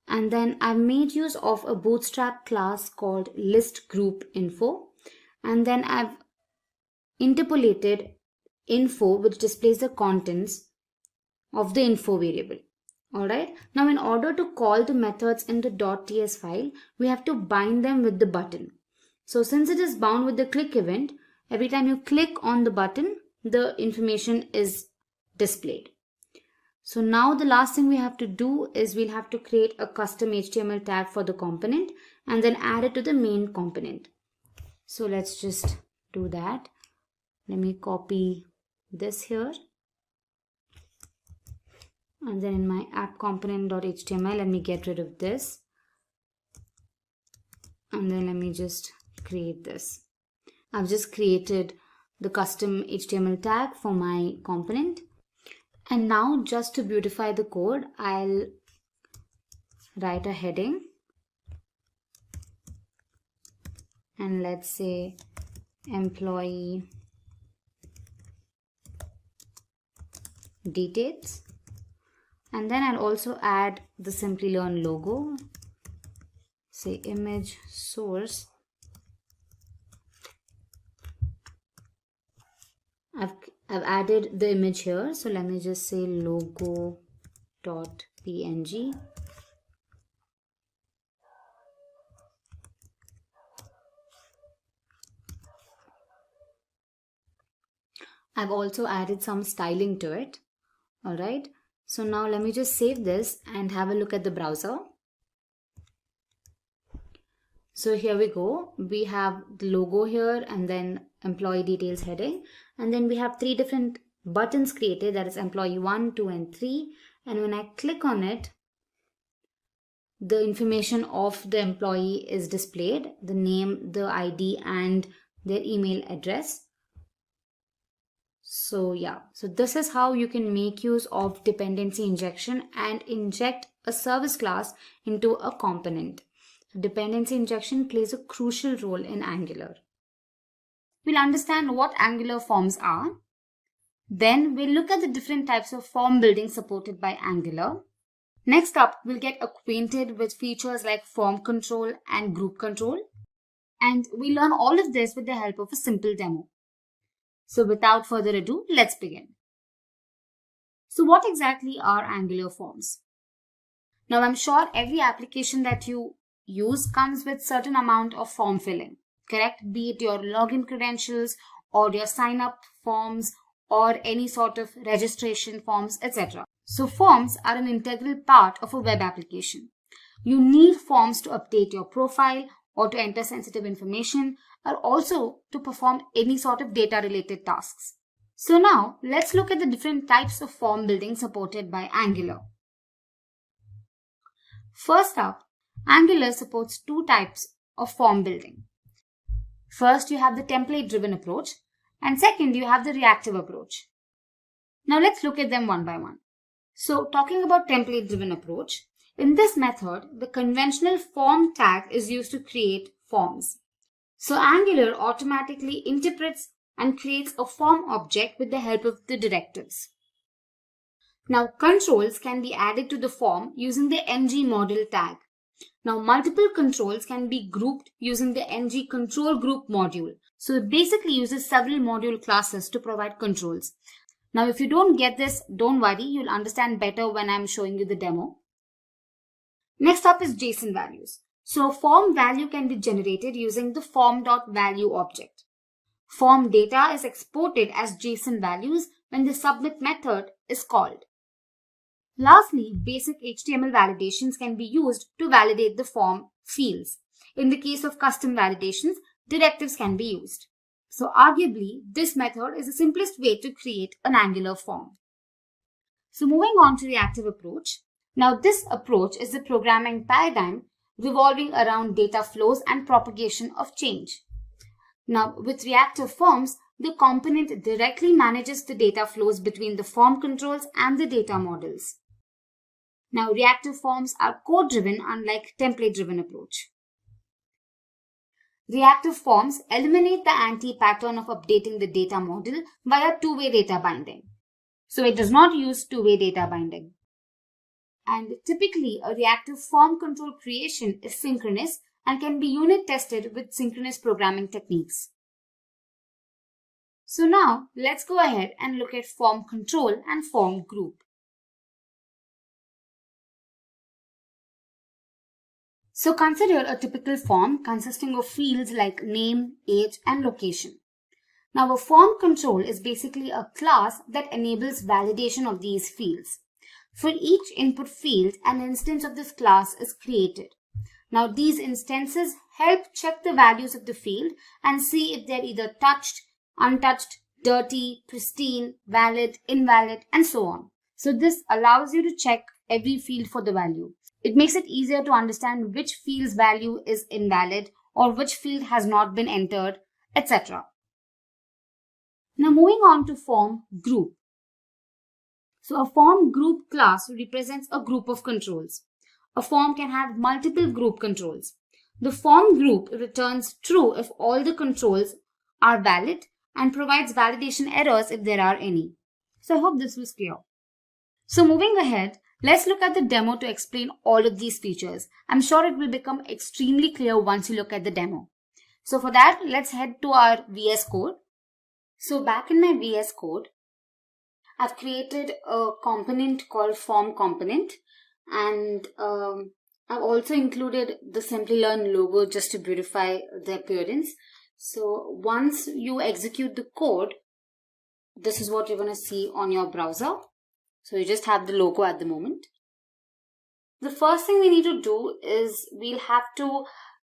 and then I've made use of a bootstrap class called list group info, and then I've interpolated info which displays the contents of the info variable. Alright, now in order to call the methods in the .ts file, we have to bind them with the button. So since it is bound with the click event, every time you click on the button, the information is displayed. So now the last thing we have to do is we'll have to create a custom HTML tag for the component and then add it to the main component. So let's just do that. Let me copy this here. And then in my app component.html, let me get rid of this. And then let me just create this. I've just created the custom HTML tag for my component. And now just to beautify the code, I'll write a heading. And let's say employee details. And then I'll also add the Simplilearn logo, say image source. I've added the image here, so let me just say logo.png. I've also added some styling to it. All right. So now let me just save this and have a look at the browser. So here we go. We have the logo here and then employee details heading. And then we have 3 different buttons created, that is employee 1, 2 and 3. And when I click on it, the information of the employee is displayed, the name, the ID and their email address. So yeah, so this is how you can make use of dependency injection and inject a service class into a component. Dependency injection plays a crucial role in Angular. We'll understand what Angular forms are. Then we'll look at the different types of form building supported by Angular. Next up, we'll get acquainted with features like form control and group control. And we'll learn all of this with the help of a simple demo. So without further ado, let's begin. So what exactly are Angular forms? Now I'm sure every application that you use comes with certain amount of form filling, correct? Be it your login credentials or your sign up forms or any sort of registration forms, etc. So forms are an integral part of a web application. You need forms to update your profile or to enter sensitive information, or also to perform any sort of data related tasks. So now let's look at the different types of form building supported by Angular. First up, Angular supports 2 types of form building. First, you have the template driven approach, and second, you have the reactive approach. Now let's look at them one by one. So talking about template driven approach, in this method, the conventional form tag is used to create forms. So Angular automatically interprets and creates a form object with the help of the directives. Now controls can be added to the form using the ng-model tag. Now multiple controls can be grouped using the ng-control group module. So it basically uses several module classes to provide controls. Now if you don't get this, don't worry, you'll understand better when I'm showing you the demo. Next up is JSON values. So form value can be generated using the form.value object. Form data is exported as JSON values when the submit method is called. Lastly, basic HTML validations can be used to validate the form fields. In the case of custom validations, directives can be used. So arguably, this method is the simplest way to create an Angular form. So moving on to reactive approach. Now this approach is the programming paradigm revolving around data flows and propagation of change. Now with reactive forms, the component directly manages the data flows between the form controls and the data models. Now reactive forms are code driven unlike template driven approach. Reactive forms eliminate the anti-pattern of updating the data model via two-way data binding. So it does not use two-way data binding. And typically, a reactive form control creation is synchronous and can be unit tested with synchronous programming techniques. So now, let's go ahead and look at form control and form group. So consider a typical form consisting of fields like name, age, and location. Now, a form control is basically a class that enables validation of these fields. For each input field, an instance of this class is created. Now, these instances help check the values of the field and see if they're either touched, untouched, dirty, pristine, valid, invalid, and so on. So this allows you to check every field for the value. It makes it easier to understand which field's value is invalid or which field has not been entered, etc. Now moving on to form group. So a form group class represents a group of controls. A form can have multiple group controls. The form group returns true if all the controls are valid and provides validation errors if there are any. So I hope this was clear. So moving ahead, let's look at the demo to explain all of these features. I'm sure it will become extremely clear once you look at the demo. So for that, let's head to our VS Code. So back in my VS Code, I've created a component called form component, and I've also included the Simplilearn logo just to beautify the appearance. So once you execute the code, this is what you're going to see on your browser. So you just have the logo at the moment. The first thing we need to do is we'll have to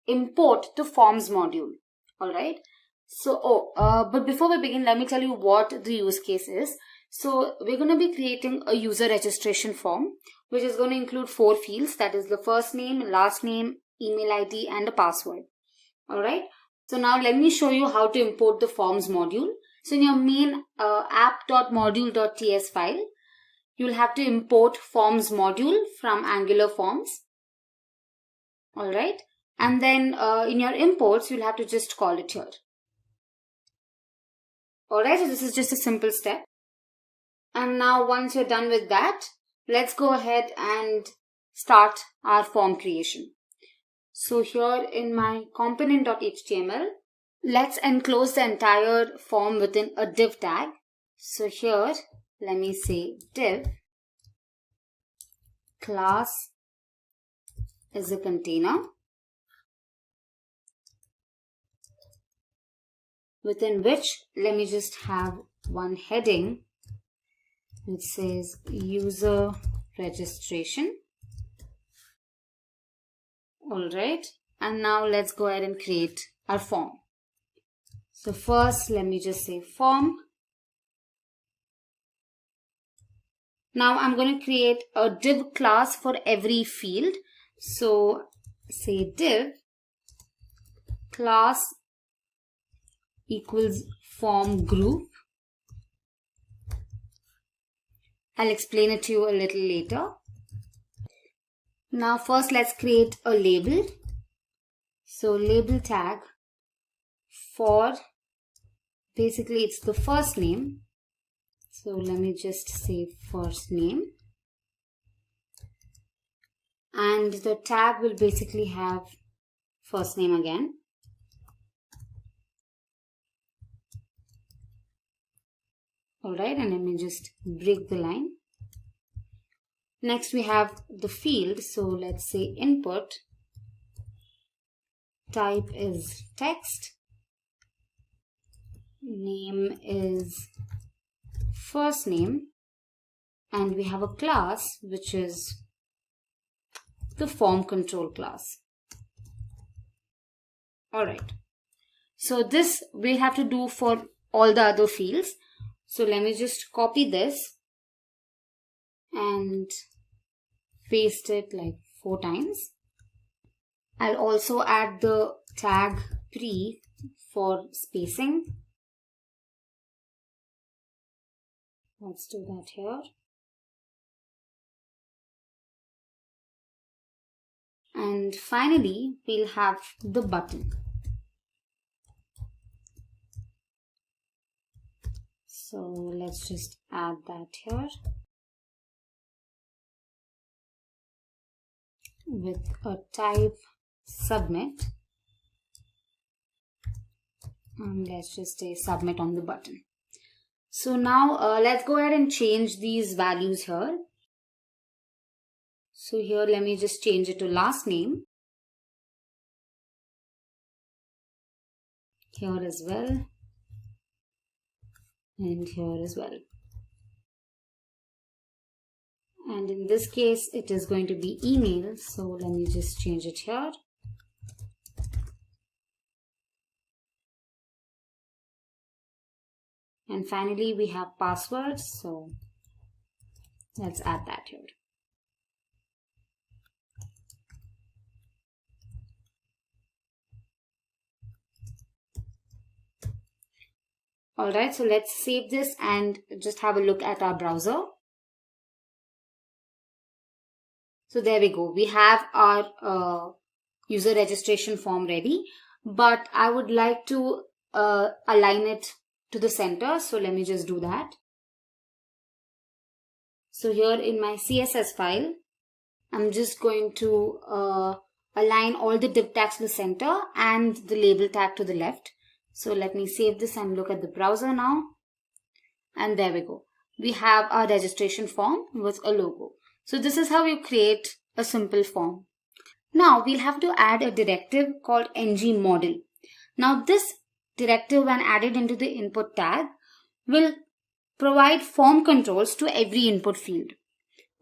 import the forms module. Alright. So, but before we begin, let me tell you what the use case is. So we're going to be creating a user registration form, which is going to include 4 fields. That is the first name, last name, email ID, and a password. Alright. So now let me show you how to import the forms module. So in your main app.module.ts file, you'll have to import forms module from Angular Forms. Alright. And then in your imports, you'll have to just call it here. Alright, so this is just a simple step. And now once you're done with that, let's go ahead and start our form creation. So here in my component.html, let's enclose the entire form within a div tag. So here, let me say div class is a container within which let me just have one heading which says user registration. Alright, and now let's go ahead and create our form. So first let me just say form. Now I'm going to create a div class for every field. So say div class equals form group. I'll explain it to you a little later. Now first let's create a label. So label tag for, basically it's the first name. So let me just say first name. And the tag will basically have first name again. Alright, and let me just break the line. Next we have the field. So let's say input. Type is text. Name is first name. And we have a class which is the form control class. Alright. So this we'll have to do for all the other fields. So let me just copy this and paste it like 4 times. I'll also add the tag pre for spacing. Let's do that here. And finally, we'll have the button. So let's just add that here with a type submit, and let's just say submit on the button. So now let's go ahead and change these values here. So here let me just change it to last name. Here as well, and here as well. And in this case, it is going to be email. So let me just change it here. And finally, we have passwords. So let's add that here. Alright, so let's save this and just have a look at our browser. So there we go. We have our user registration form ready, but I would like to align it to the center. So let me just do that. So here in my CSS file, I'm just going to align all the div tags to the center and the label tag to the left. So let me save this and look at the browser now. And there we go. We have our registration form with a logo. So this is how you create a simple form. Now we'll have to add a directive called ngModel. Now this directive, when added into the input tag, will provide form controls to every input field.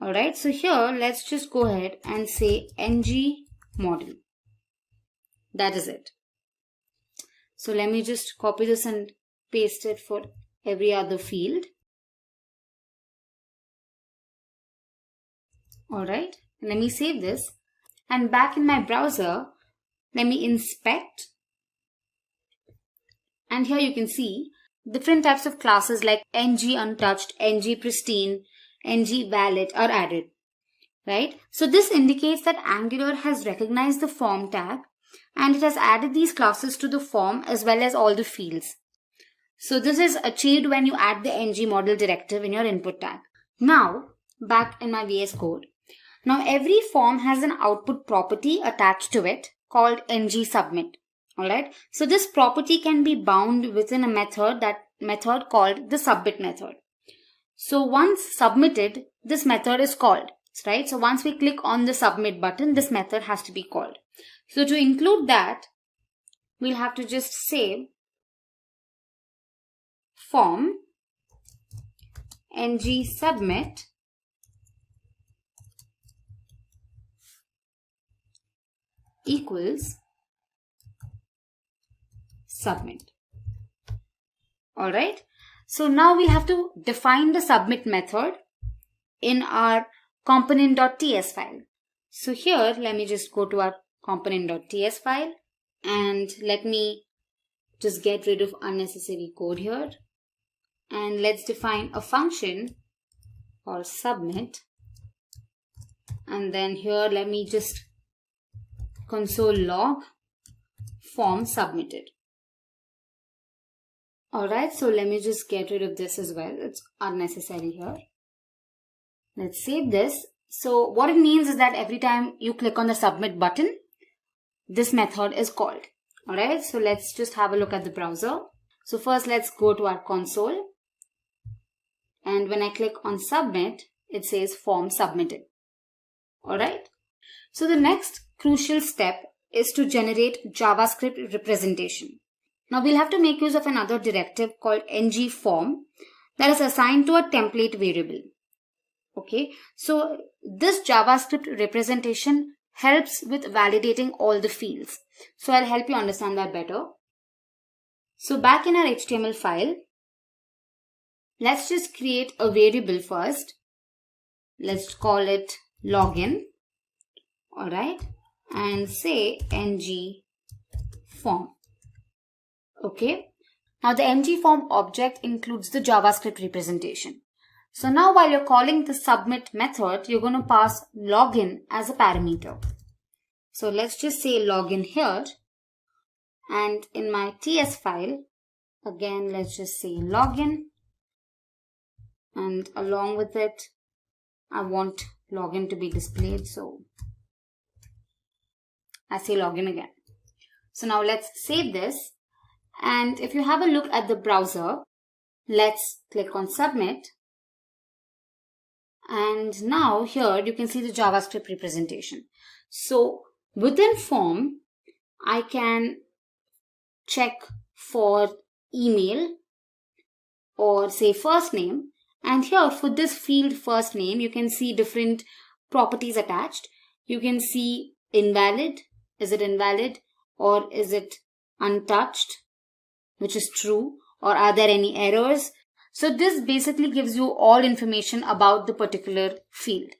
Alright, so here let's just go ahead and say ngModel. That is it. So let me just copy this and paste it for every other field. Alright, let me save this. And back in my browser, let me inspect. And here you can see different types of classes like ngUntouched, ngPristine, ngValid are added. Right? So this indicates that Angular has recognized the form tag and it has added these classes to the form as well as all the fields. So this is achieved when you add the ngModel directive in your input tag. Now, back in my VS Code. Now every form has an output property attached to it called ngSubmit. Alright, so this property can be bound within a method called the submit method. So once submitted, this method is called. Right, so once we click on the submit button, this method has to be called. So to include that, we'll have to just say form ngSubmit equals submit. Alright, so now we'll have to define the submit method in our component.ts file. So here, let me just go to our component.ts file and let me just get rid of unnecessary code here. And let's define a function called submit. And then here, let me just console log form submitted. Alright, so let me just get rid of this as well. It's unnecessary here. Let's save this. So what it means is that every time you click on the submit button, this method is called. Alright, so let's just have a look at the browser. So first let's go to our console. And when I click on submit, it says form submitted. Alright. So the next crucial step is to generate JavaScript representation. Now we'll have to make use of another directive called ngForm that is assigned to a template variable. Okay, so this JavaScript representation helps with validating all the fields. So I'll help you understand that better. So back in our HTML file, let's just create a variable first. Let's call it login. Alright, and say ngForm. Okay, now the ngForm object includes the JavaScript representation. So now while you're calling the submit method, you're going to pass login as a parameter. So let's just say login here. And in my TS file, again, let's just say login. And along with it, I want login to be displayed. So I say login again. So now let's save this. And if you have a look at the browser, let's click on submit. And now here you can see the JavaScript representation. So within form, I can check for email or say first name. And here for this field first name, you can see different properties attached. You can see invalid. Is it invalid or is it untouched, which is true, or are there any errors? So this basically gives you all information about the particular field.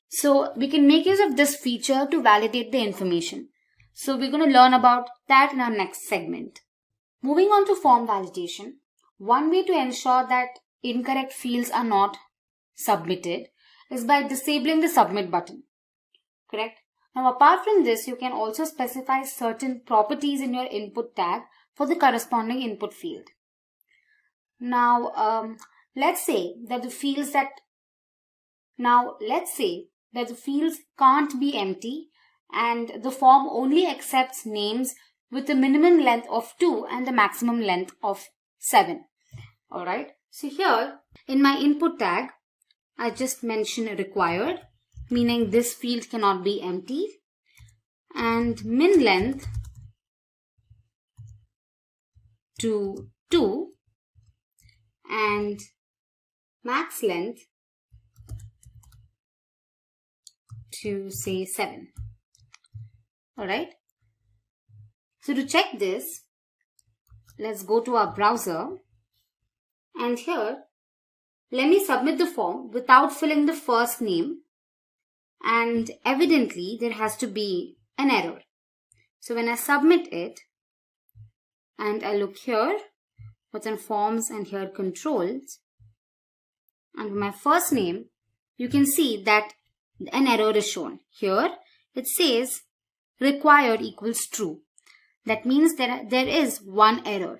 So we can make use of this feature to validate the information. So we're going to learn about that in our next segment. Moving on to form validation, one way to ensure that incorrect fields are not submitted is by disabling the submit button. Correct? Now apart from this, you can also specify certain properties in your input tag for the corresponding input field. Now let's say that the fields can't be empty and the form only accepts names with a minimum length of 2 and the maximum length of 7. Alright, so here in my input tag, I just mention required, meaning this field cannot be empty, and min length to 2 and max length to say 7. Alright, so to check this, let's go to our browser, and here let me submit the form without filling the first name, and evidently there has to be an error. So when I submit it and I look here within forms and here controls, and my first name, you can see that an error is shown. Here it says required equals true. That means that there is one error.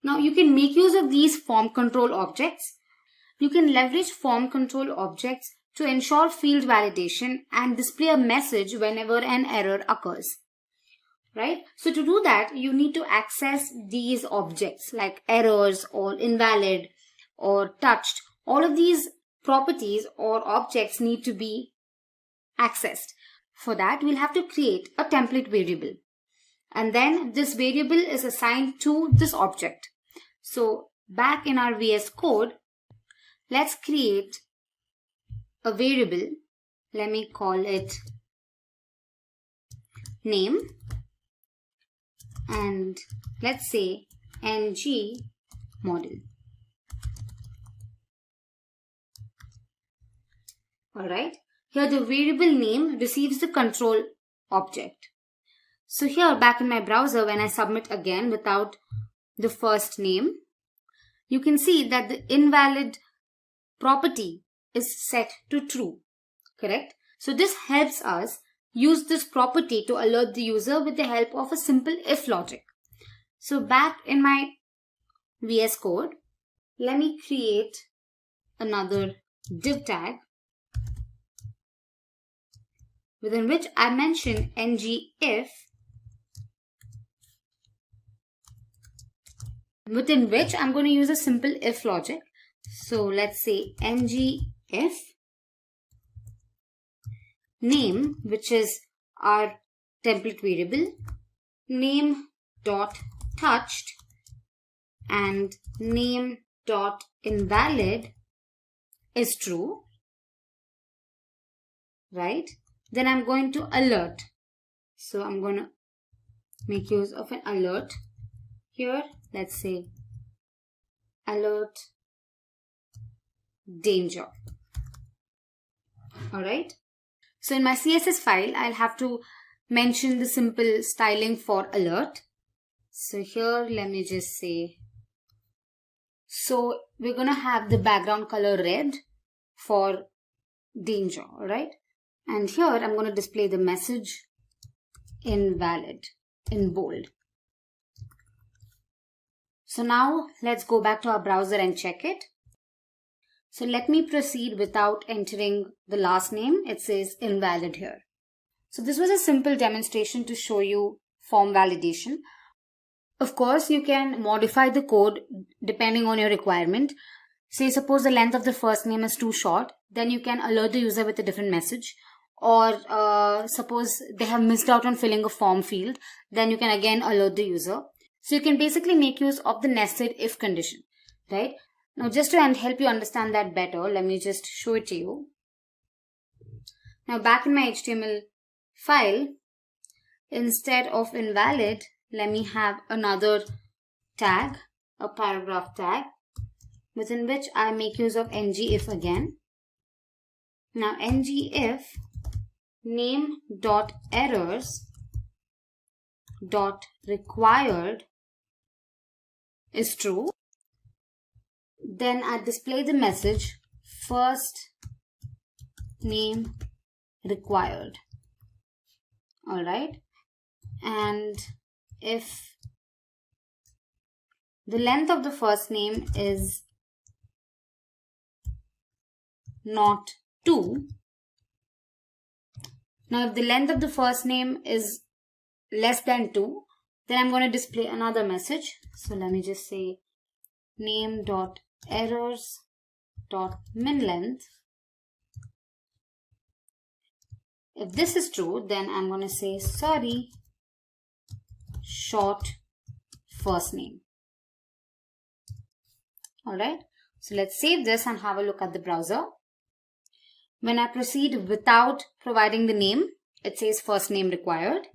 Now you can make use of these form control objects. You can leverage form control objects to ensure field validation and display a message whenever an error occurs. Right? So to do that, you need to access these objects like errors or invalid or touched. All of these properties or objects need to be accessed. For that, we'll have to create a template variable. And then this variable is assigned to this object. So back in our VS Code, let's create a variable. Let me call it name. And let's say ng model. Alright, here the variable name receives the control object. So here back in my browser, when I submit again without the first name, you can see that the invalid property is set to true. Correct? So this helps us use this property to alert the user with the help of a simple if logic. So back in my VS Code, let me create another div tag within which I mention ng if, within which I'm going to use a simple if logic. So let's say ng if name, which is our template variable, name dot touched and name dot invalid is true, right? Then I'm going to alert. So I'm going to make use of an alert here. Let's say alert danger. Alright. So in my CSS file, I'll have to mention the simple styling for alert. So here, let me just say, so we're going to have the background color red for danger, alright? And here, I'm going to display the message invalid in bold. So now, let's go back to our browser and check it. So let me proceed without entering the last name. It says invalid here. So this was a simple demonstration to show you form validation. Of course, you can modify the code depending on your requirement. Say suppose the length of the first name is too short, then you can alert the user with a different message. Or suppose they have missed out on filling a form field, then you can again alert the user. So you can basically make use of the nested if condition, right? Now just to help you understand that better, let me just show it to you. Now back in my HTML file, instead of invalid, let me have another tag, a paragraph tag, within which I make use of ngIf again. Now ngIf name.errors.required is true. Then I display the message first name required. Alright. And if the length of the first name is not 2, now if the length of the first name is less than 2, then I'm going to display another message. So let me just say name.errors.minLength. If this is true, then I'm going to say sorry, short first name. Alright, so let's save this and have a look at the browser. When I proceed without providing the name, it says first name required.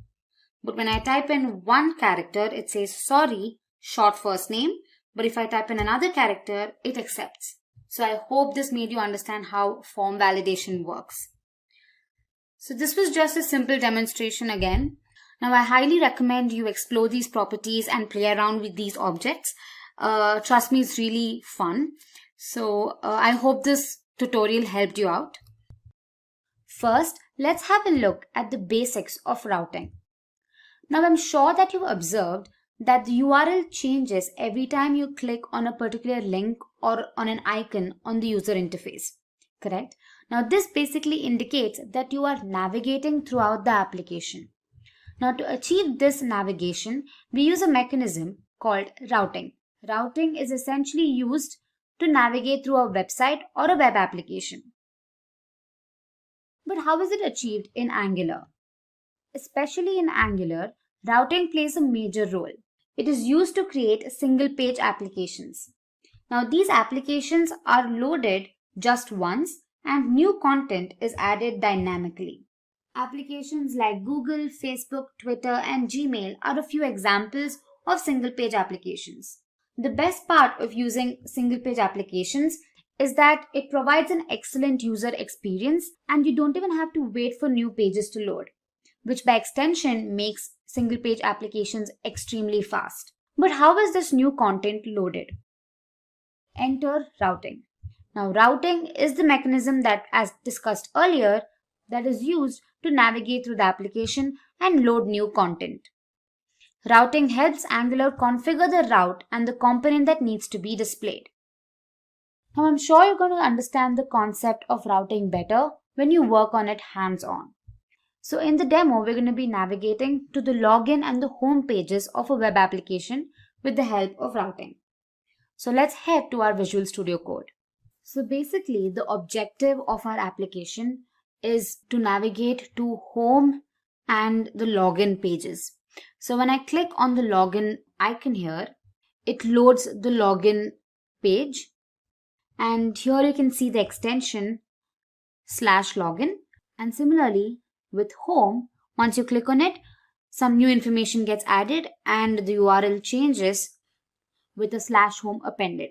But when I type in one character, it says sorry, short first name. But if I type in another character, it accepts. So I hope this made you understand how form validation works. So this was just a simple demonstration again. Now I highly recommend you explore these properties and play around with these objects. Trust me, it's really fun. So I hope this tutorial helped you out. First, let's have a look at the basics of routing. Now I'm sure that you've observed that the URL changes every time you click on a particular link or on an icon on the user interface. Correct? Now this basically indicates that you are navigating throughout the application. Now to achieve this navigation, we use a mechanism called routing. Routing is essentially used to navigate through a website or a web application. But how is it achieved in Angular? Especially in Angular, routing plays a major role. It is used to create single-page applications. Now these applications are loaded just once and new content is added dynamically. Applications like Google, Facebook, Twitter, and Gmail are a few examples of single-page applications. The best part of using single-page applications is that it provides an excellent user experience and you don't even have to wait for new pages to load, which by extension makes single-page applications extremely fast. But how is this new content loaded? Enter routing. Now routing is the mechanism that, as discussed earlier, that is used to navigate through the application and load new content. Routing helps Angular configure the route and the component that needs to be displayed. Now I'm sure you're going to understand the concept of routing better when you work on it hands-on. So in the demo, we're going to be navigating to the login and the home pages of a web application with the help of routing. So let's head to our Visual Studio Code. So basically, the objective of our application is to navigate to home and the login pages. So when I click on the login icon here, it loads the login page. And here you can see the extension /login. And similarly with home, once you click on it, some new information gets added and the URL changes with a /home appended.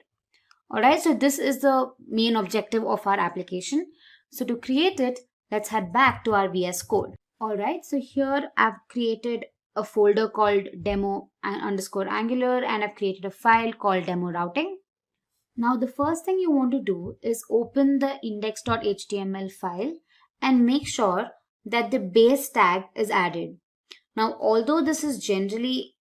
Alright, so this is the main objective of our application. So to create it, let's head back to our VS Code. Alright, so here I've created a folder called demo_angular and I've created a file called demo routing. Now the first thing you want to do is open the index.html file and make sure that the base tag is added. Now although this is generally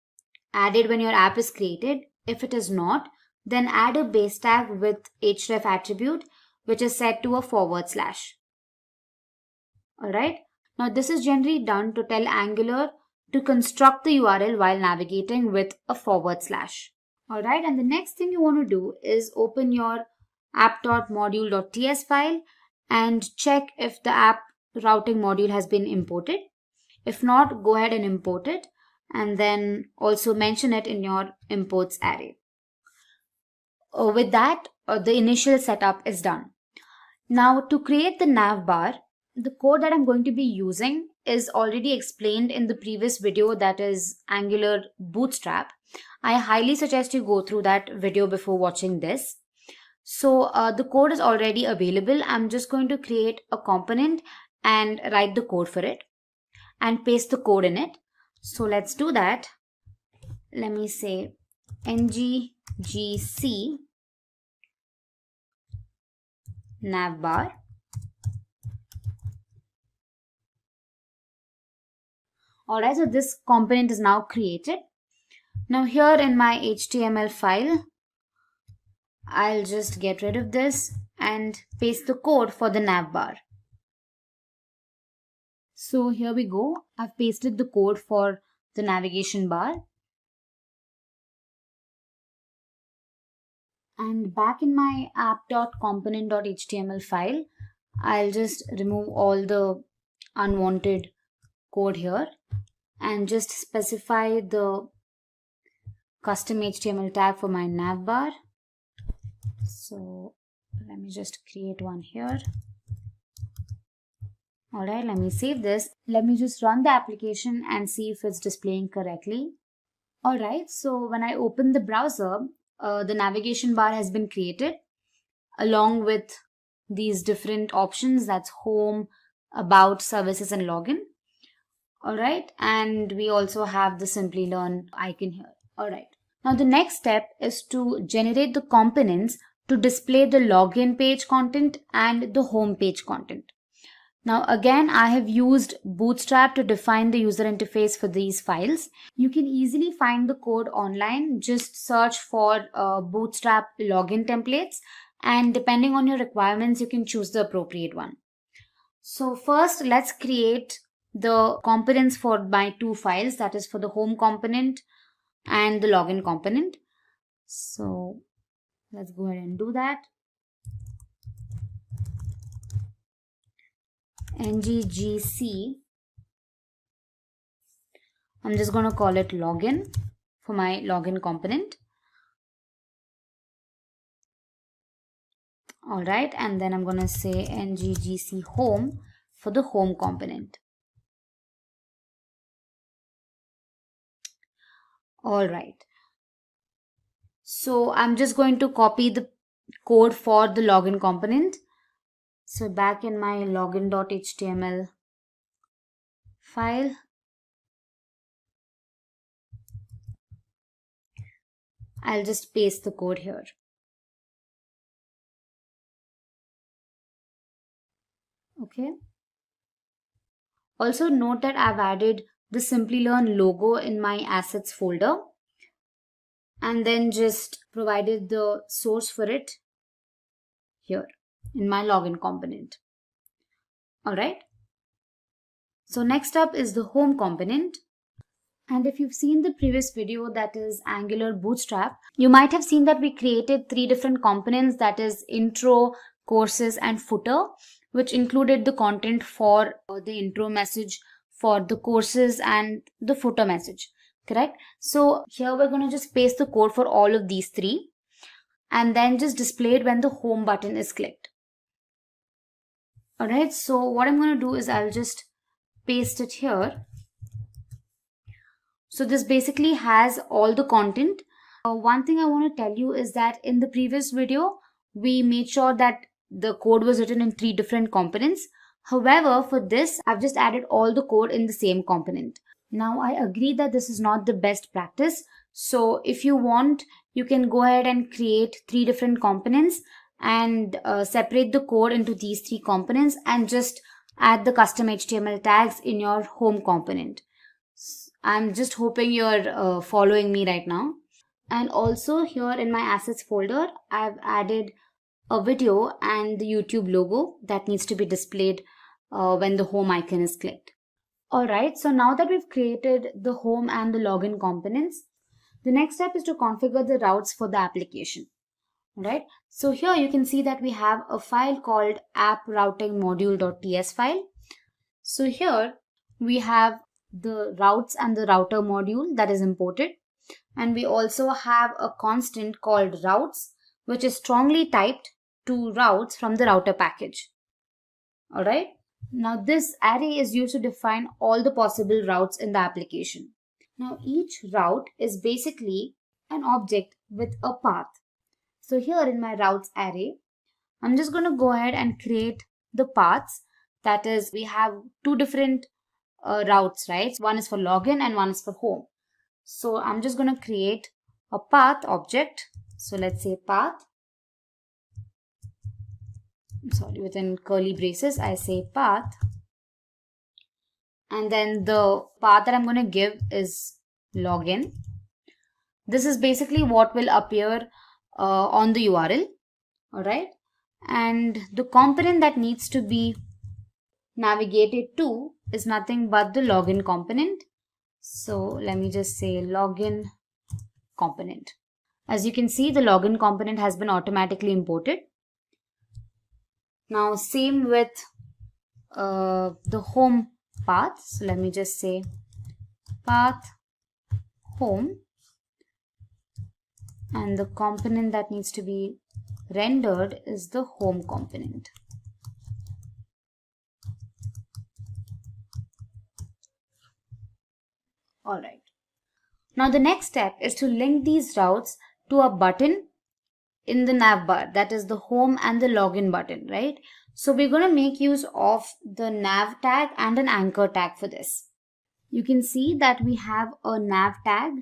added when your app is created, if it is not, then add a base tag with href attribute which is set to a /. Alright. Now this is generally done to tell Angular to construct the URL while navigating with a /. Alright, and the next thing you want to do is open your app.module.ts file and check if the app routing module has been imported. If not, go ahead and import it and then also mention it in your imports array. With that, the initial setup is done. Now to create the nav bar, the code that I'm going to be using is already explained in the previous video, that is Angular Bootstrap. I highly suggest you go through that video before watching this. So the code is already available. I'm just going to create a component and write the code for it and paste the code in it. So let's do that. Let me say nggc navbar. Alright, so this component is now created. Now here in my HTML file, I'll just get rid of this and paste the code for the navbar. So here we go. I've pasted the code for the navigation bar. And back in my app.component.html file, I'll just remove all the unwanted code here and just specify the custom HTML tag for my navbar. So let me just create one here. Alright, let me save this. Let me just run the application and see if it's displaying correctly. Alright, so when I open the browser, the navigation bar has been created along with these different options, that's home, about, services and login. Alright, and we also have the Simplilearn icon here. Alright, now the next step is to generate the components to display the login page content and the home page content. Now again, I have used Bootstrap to define the user interface for these files. You can easily find the code online. Just search for Bootstrap login templates, and depending on your requirements, you can choose the appropriate one. So first, let's create the components for my two files, that is for the home component and the login component. So let's go ahead and do that. nggc, I'm just going to call it login for my login component. Alright, and then I'm going to say nggc home for the home component. Alright, so I'm just going to copy the code for the login component. So back in my login.html file, I'll just paste the code here. Okay. Also note that I've added the Simplilearn logo in my assets folder and then just provided the source for it here in my login component. Alright. So next up is the home component. And if you've seen the previous video, that is Angular Bootstrap, you might have seen that we created three different components, that is intro, courses and footer, which included the content for the intro message, for the courses and the footer message, correct? So here we're going to just paste the code for all of these three and then just display it when the home button is clicked. Alright, so what I'm going to do is I'll just paste it here. So this basically has all the content. One thing I want to tell you is that in the previous video, we made sure that the code was written in three different components. However, for this, I've just added all the code in the same component. Now, I agree that this is not the best practice. So if you want, you can go ahead and create three different components and separate the code into these three components and just add the custom HTML tags in your home component. I'm just hoping you're following me right now. And also here in my assets folder, I've added a video and the YouTube logo that needs to be displayed when the home icon is clicked. Alright, so now that we've created the home and the login components, the next step is to configure the routes for the application. Right? So here you can see that we have a file called app-routing-module.ts file. So here we have the routes and the router module that is imported. And we also have a constant called routes, which is strongly typed to routes from the router package. Alright. Now this array is used to define all the possible routes in the application. Now each route is basically an object with a path. So here in my routes array, I'm just going to go ahead and create the paths. That is, we have two different routes, right? One is for login and one is for home. So I'm just going to create a path object. So let's say path. Within curly braces, I say path. And then the path that I'm going to give is login. This is basically what will appear on the URL. Alright. And the component that needs to be navigated to is nothing but the login component. So let me just say login component. As you can see, the login component has been automatically imported. Now same with the home path. So let me just say path home, and the component that needs to be rendered is the home component. Alright. Now the next step is to link these routes to a button in the nav bar, that is the home and the login button, right? So we're going to make use of the nav tag and an anchor tag for this. You can see that we have a nav tag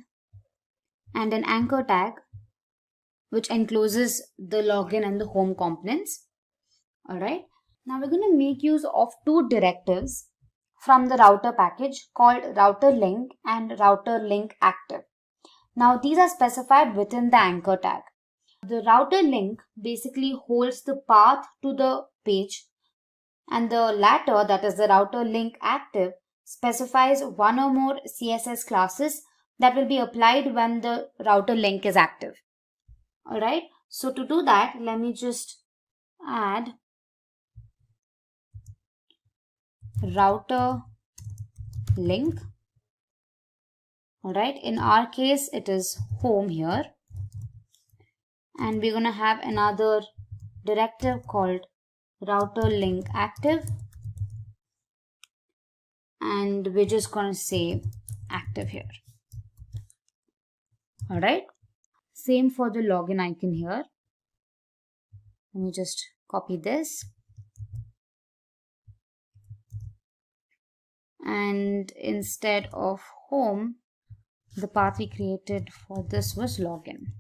and an anchor tag which encloses the login and the home components. Alright. Now we're going to make use of two directives from the router package called router link and router link active. Now these are specified within the anchor tag. The router link basically holds the path to the page, and the latter, that is the router link active, specifies one or more CSS classes that will be applied when the router link is active. Alright, so to do that, let me just add router link. Alright, in our case it is home here, and we're going to have another directive called router link active, and we're just going to say active here. Alright, same for the login icon here. Let me just copy this, and instead of home, the path we created for this was login.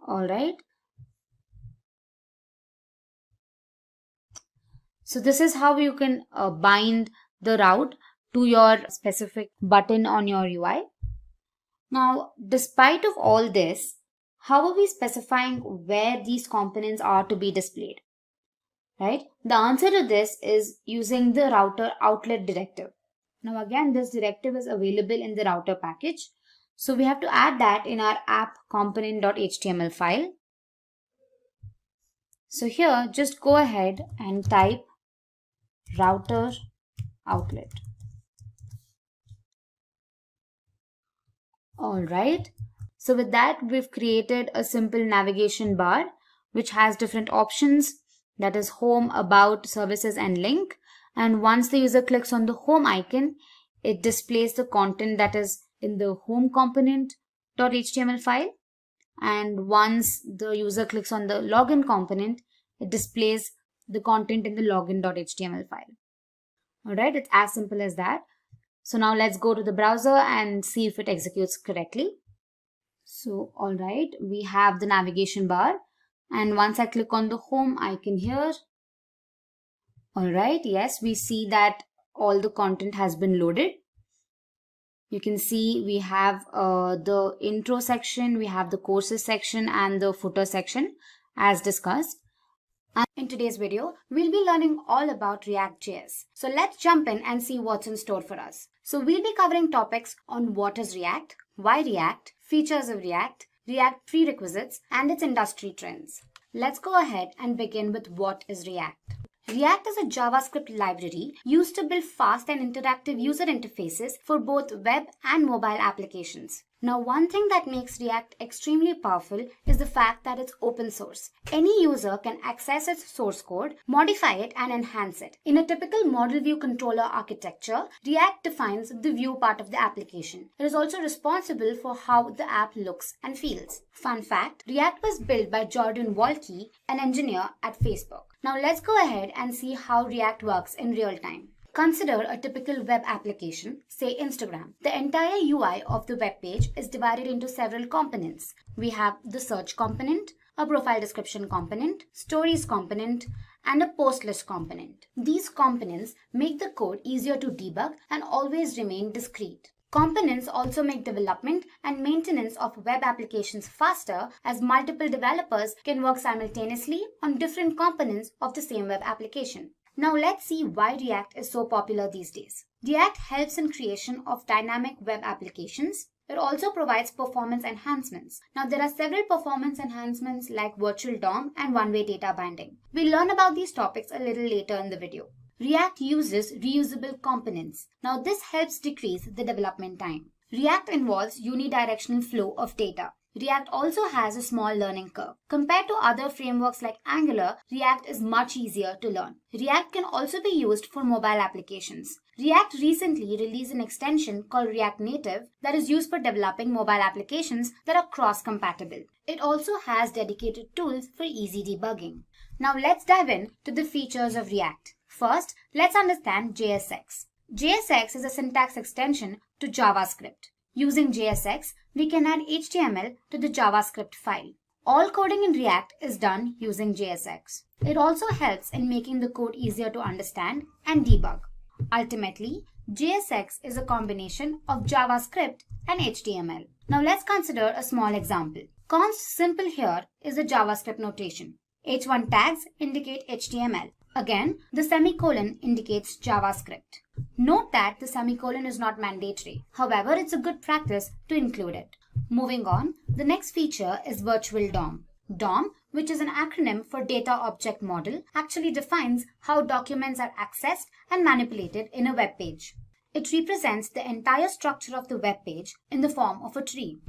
Alright. So this is how you can bind the route to your specific button on your UI. Now, despite of all this, how are we specifying where these components are to be displayed? Right? The answer to this is using the router outlet directive. Now again, this directive is available in the router package. So we have to add that in our app component.html file. So here, just go ahead and type router outlet. Alright, so with that, we've created a simple navigation bar which has different options, that is home, about, services and link. And once the user clicks on the home icon, it displays the content that is in the home component.html file. And once the user clicks on the login component, it displays the content in the login.html file. Alright, it's as simple as that. So now let's go to the browser and see if it executes correctly. So alright, we have the navigation bar, and once I click on the home icon here, alright, yes, we see that all the content has been loaded. You can see we have the intro section, we have the courses section and the footer section, As discussed, and in today's video, we'll be learning all about React.js. So let's jump in and see what's in store for us. So we'll be covering topics on what is React, why React, features of React, React prerequisites, and its industry trends. Let's go ahead and begin with what is React. React is a JavaScript library used to build fast and interactive user interfaces for both web and mobile applications. Now, one thing that makes React extremely powerful is the fact that it's open source. Any user can access its source code, modify it, and enhance it. In a typical model view controller architecture, React defines the view part of the application. It is also responsible for how the app looks and feels. Fun fact, React was built by Jordan Walke, an engineer at Facebook. Now let's go ahead and see how React works in real time. Consider a typical web application, say Instagram. The entire UI of the web page is divided into several components. We have the search component, a profile description component, stories component, and a post list component. These components make the code easier to debug and always remain discrete. Components also make development and maintenance of web applications faster, as multiple developers can work simultaneously on different components of the same web application. Now let's see why React is so popular these days. React helps in creation of dynamic web applications. It also provides performance enhancements. Now there are several performance enhancements like virtual DOM and one-way data binding. We'll learn about these topics a little later in the video. React uses reusable components. Now this helps decrease the development time. React involves unidirectional flow of data. React also has a small learning curve. Compared to other frameworks like Angular, React is much easier to learn. React can also be used for mobile applications. React recently released an extension called React Native that is used for developing mobile applications that are cross-compatible. It also has dedicated tools for easy debugging. Now let's dive in to the features of React. First, let's understand JSX. JSX is a syntax extension to JavaScript. Using JSX, we can add HTML to the JavaScript file. All coding in React is done using JSX. It also helps in making the code easier to understand and debug. Ultimately, JSX is a combination of JavaScript and HTML. Now let's consider a small example. Const simple here is a JavaScript notation. H1 tags indicate HTML. Again, the semicolon indicates JavaScript. Note that the semicolon is not mandatory. However, it's a good practice to include it. Moving on, the next feature is virtual DOM. DOM, which is an acronym for Data Object Model, actually defines how documents are accessed and manipulated in a web page. It represents the entire structure of the web page in the form of a tree.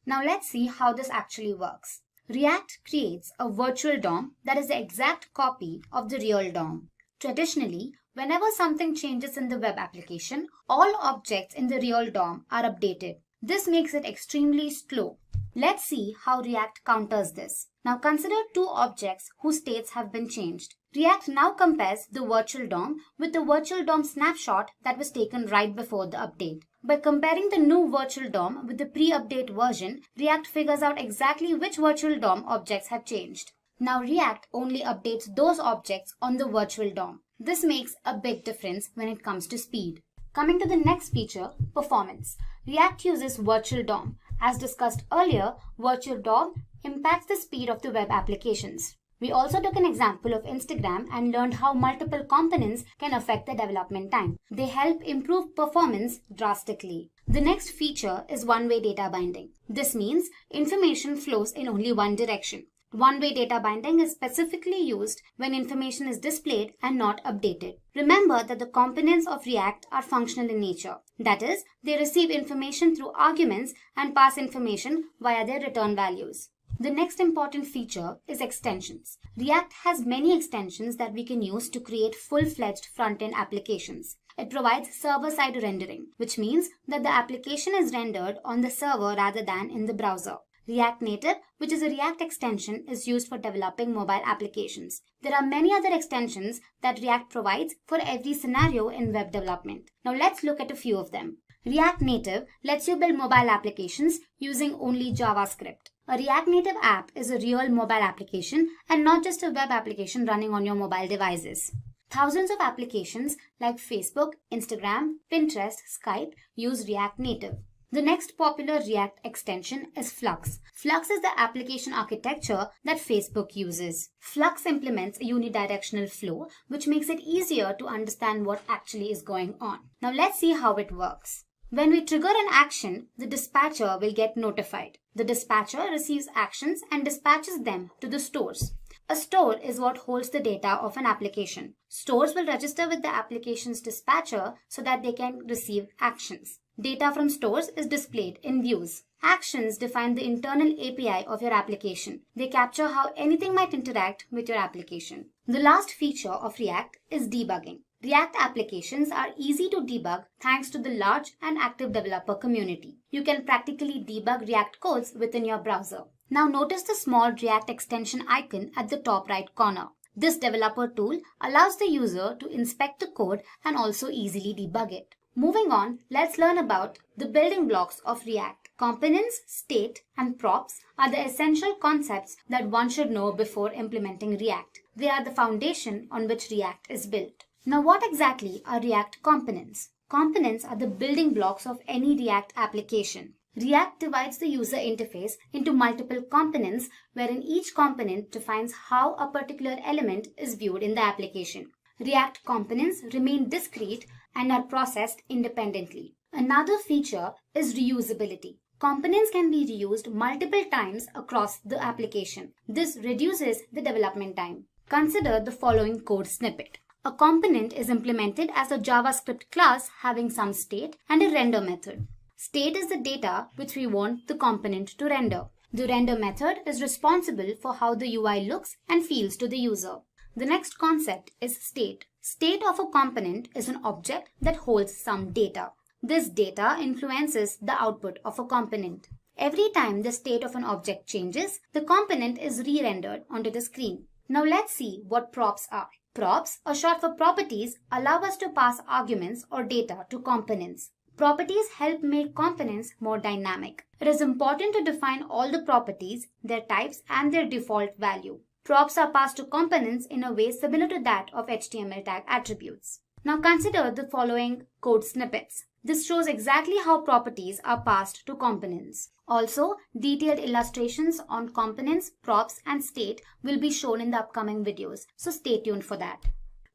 Now let's see how this actually works. React creates a virtual DOM that is the exact copy of the real DOM. Traditionally, whenever something changes in the web application, all objects in the real DOM are updated. This makes it extremely slow. Let's see how React counters this. Now consider two objects whose states have been changed. React now compares the virtual DOM with the virtual DOM snapshot that was taken right before the update. By comparing the new virtual DOM with the pre-update version, React figures out exactly which virtual DOM objects have changed. Now React only updates those objects on the virtual DOM. This makes a big difference when it comes to speed. Coming to the next feature, performance. React uses virtual DOM. As discussed earlier, virtual DOM impacts the speed of the web applications. We also took an example of Instagram and learned how multiple components can affect the development time. They help improve performance drastically. The next feature is one-way data binding. This means information flows in only one direction. One-way data binding is specifically used when information is displayed and not updated. Remember that the components of React are functional in nature. That is, they receive information through arguments and pass information via their return values. The next important feature is extensions. React has many extensions that we can use to create full-fledged front-end applications. It provides server-side rendering, which means that the application is rendered on the server rather than in the browser. React Native, which is a React extension, is used for developing mobile applications. There are many other extensions that React provides for every scenario in web development. Now let's look at a few of them. React Native lets you build mobile applications using only JavaScript. A React Native app is a real mobile application and not just a web application running on your mobile devices. Thousands of applications like Facebook, Instagram, Pinterest, Skype use React Native. The next popular React extension is Flux. Flux is the application architecture that Facebook uses. Flux implements a unidirectional flow, which makes it easier to understand what actually is going on. Now let's see how it works. When we trigger an action, the dispatcher will get notified. The dispatcher receives actions and dispatches them to the stores. A store is what holds the data of an application. Stores will register with the application's dispatcher so that they can receive actions. Data from stores is displayed in views. Actions define the internal API of your application. They capture how anything might interact with your application. The last feature of React is debugging. React applications are easy to debug thanks to the large and active developer community. You can practically debug React codes within your browser. Now notice the small React extension icon at the top right corner. This developer tool allows the user to inspect the code and also easily debug it. Moving on, let's learn about the building blocks of React. Components, state, and props are the essential concepts that one should know before implementing React. They are the foundation on which React is built. Now, what exactly are React components? Components are the building blocks of any React application. React divides the user interface into multiple components, wherein each component defines how a particular element is viewed in the application. React components remain discrete and are processed independently. Another feature is reusability. Components can be reused multiple times across the application. This reduces the development time. Consider the following code snippet. A component is implemented as a JavaScript class having some state and a render method. State is the data which we want the component to render. The render method is responsible for how the UI looks and feels to the user. The next concept is state. State of a component is an object that holds some data. This data influences the output of a component. Every time the state of an object changes, the component is re-rendered onto the screen. Now let's see what props are. Props, or short for properties, allow us to pass arguments or data to components. Properties help make components more dynamic. It is important to define all the properties, their types, and their default value. Props are passed to components in a way similar to that of HTML tag attributes. Now consider the following code snippets. This shows exactly how properties are passed to components. Also, detailed illustrations on components, props, and state will be shown in the upcoming videos, so stay tuned for that.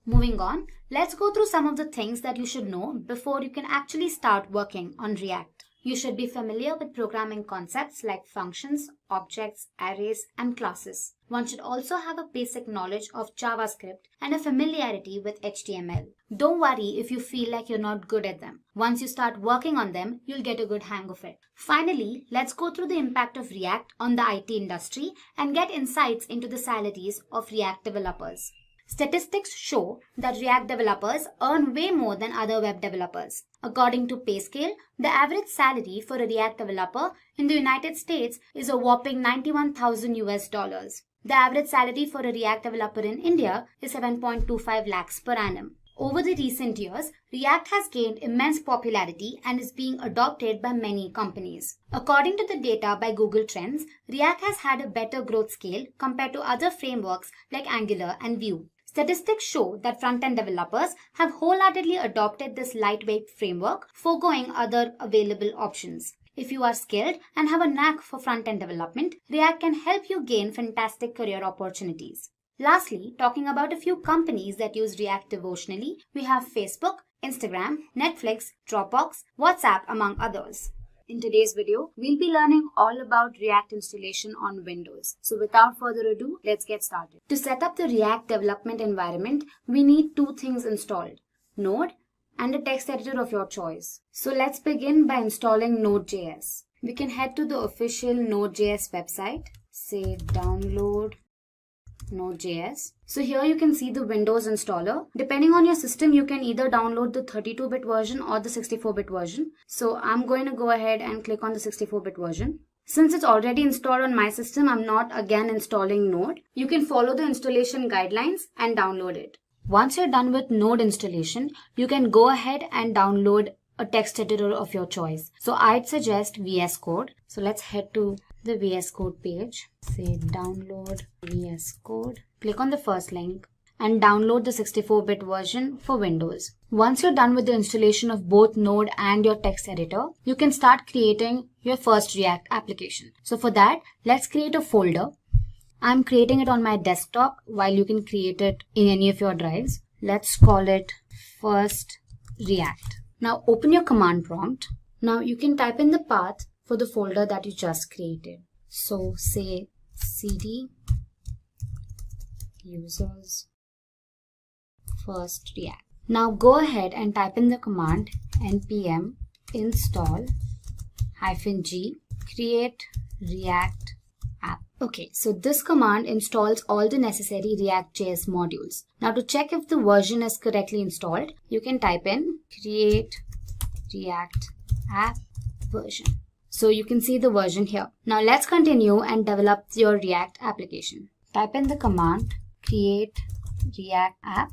Moving on, let's go through some of the things that you should know before you can actually start working on React. You should be familiar with programming concepts like functions, objects, arrays, and classes. One should also have a basic knowledge of JavaScript and a familiarity with HTML. Don't worry if you feel like you're not good at them. Once you start working on them, you'll get a good hang of it. Finally, let's go through the impact of React on the IT industry and get insights into the salaries of React developers. Statistics show that React developers earn way more than other web developers. According to PayScale, the average salary for a React developer in the United States is a whopping $91,000. The average salary for a React developer in India is 7.25 lakhs per annum. Over the recent years, React has gained immense popularity and is being adopted by many companies. According to the data by Google Trends, React has had a better growth scale compared to other frameworks like Angular and Vue. Statistics show that front-end developers have wholeheartedly adopted this lightweight framework, foregoing other available options. If you are skilled and have a knack for front-end development, React can help you gain fantastic career opportunities. Lastly, talking about a few companies that use React devotionally, we have Facebook, Instagram, Netflix, Dropbox, WhatsApp, among others. In today's video, we'll be learning all about React installation on Windows. So without further ado, let's get started. To set up the React development environment, we need two things installed: Node and a text editor of your choice. So let's begin by installing Node.js. We can head to the official Node.js website, say download Node.js. So here you can see the Windows installer. Depending on your system, you can either download the 32-bit version or the 64-bit version. So I'm going to go ahead and click on the 64-bit version. Since it's already installed on my system, I'm not again installing Node. You can follow the installation guidelines and download it. Once you're done with Node installation, you can go ahead and download a text editor of your choice. So I'd suggest VS Code. So let's head to the VS Code page. Say download VS Code. Click on the first link. and download the 64-bit version for Windows. Once you're done with the installation of both Node and your text editor, you can start creating your first React application. So for that, let's create a folder. I'm creating it on my desktop, while you can create it in any of your drives. Let's call it first React. Now open your command prompt. Now you can type in the path for the folder that you just created. So say cd users first React. Now go ahead and type in the command npm install -g create React app. Okay, so this command installs all the necessary React.js modules. Now to check if the version is correctly installed, you can type in create React app version. So you can see the version here. Now let's continue and develop your React application. Type in the command create React app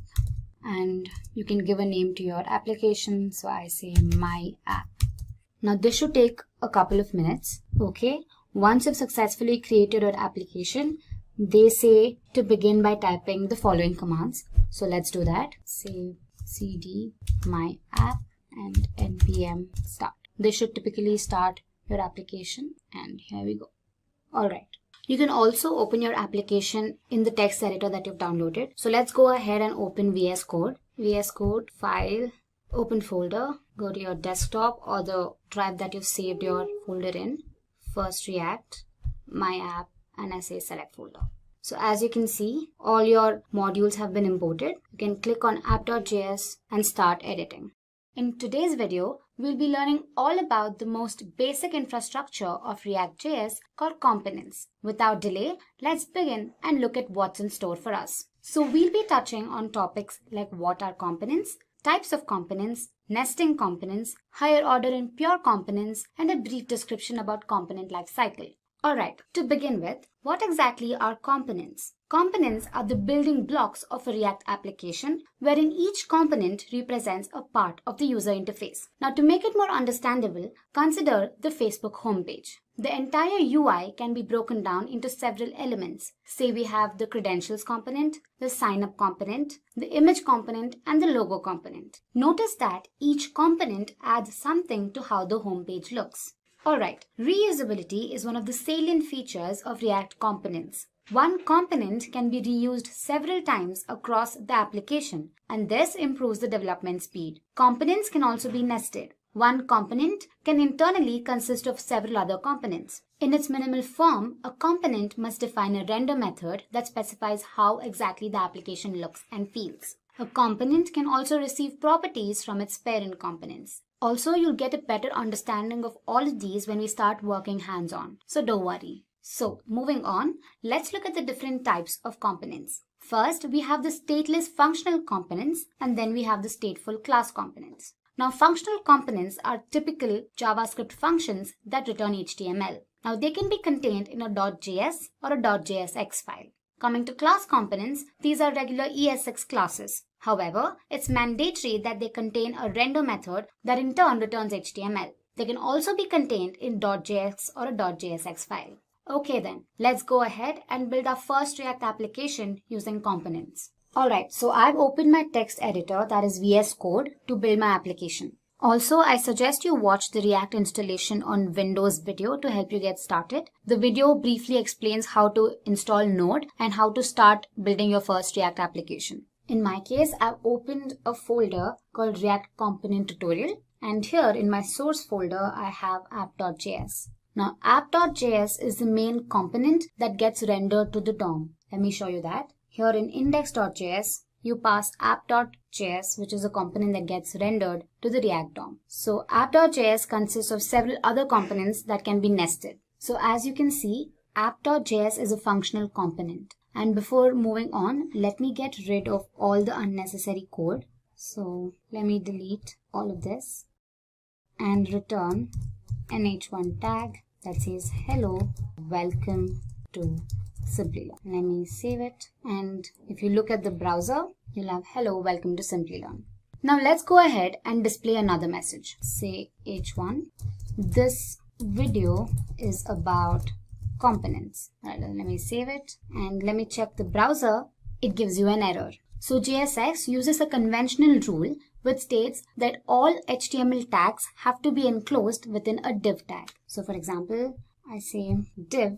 and you can give a name to your application. So I say my app. Now this should take a couple of minutes. Okay. Once you've successfully created your application, they say to begin by typing the following commands. So let's do that. Say cd my app and npm start. This should typically start your application, and here we go. Alright. You can also open your application in the text editor that you've downloaded. So let's go ahead and open VS Code. VS Code, file, open folder, go to your desktop or the drive that you've saved your folder in. First React, my app, and I say select folder. So as you can see, all your modules have been imported. You can click on app.js and start editing. In today's video, we'll be learning all about the most basic infrastructure of React.js called components. Without delay, let's begin and look at what's in store for us. So we'll be touching on topics like what are components, types of components, nesting components, higher order and pure components, and a brief description about component lifecycle. Alright, to begin with, what exactly are components? Components are the building blocks of a React application, wherein each component represents a part of the user interface. Now to make it more understandable, consider the Facebook homepage. The entire UI can be broken down into several elements. Say we have the credentials component, the sign up component, the image component, and the logo component. Notice that each component adds something to how the homepage looks. Alright, reusability is one of the salient features of React components. One component can be reused several times across the application, and this improves the development speed. Components can also be nested. One component can internally consist of several other components. In its minimal form, a component must define a render method that specifies how exactly the application looks and feels. A component can also receive properties from its parent components. Also, you'll get a better understanding of all of these when we start working hands-on, so don't worry. So, moving on, let's look at the different types of components. First, we have the stateless functional components, and then we have the stateful class components. Now, functional components are typical JavaScript functions that return HTML. Now, they can be contained in a .js or a .jsx file. Coming to class components, these are regular ESX classes. However, it's mandatory that they contain a render method that in turn returns HTML. They can also be contained in .js or a .jsx file. Okay then, let's go ahead and build our first React application using components. Alright, so I've opened my text editor, that is VS Code, to build my application. Also, I suggest you watch the React installation on Windows video to help you get started. The video briefly explains how to install Node and how to start building your first React application. In my case, I've opened a folder called React Component Tutorial, and here in my source folder, I have app.js. Now, app.js is the main component that gets rendered to the DOM. Let me show you that. Here in index.js, you pass app.js, which is a component that gets rendered to the React DOM. So app.js consists of several other components that can be nested. So as you can see, app.js is a functional component. And before moving on, let me get rid of all the unnecessary code. So let me delete all of this and return an h1 tag that says hello, welcome to Simplilearn. Let me save it, and if you look at the browser, you'll have hello, welcome to Simplilearn. Now let's go ahead and display another message. Say h1, this video is about components. Right, let me save it and let me check the browser. It gives you an error. So JSX uses a conventional rule which states that all HTML tags have to be enclosed within a div tag. So for example, I say div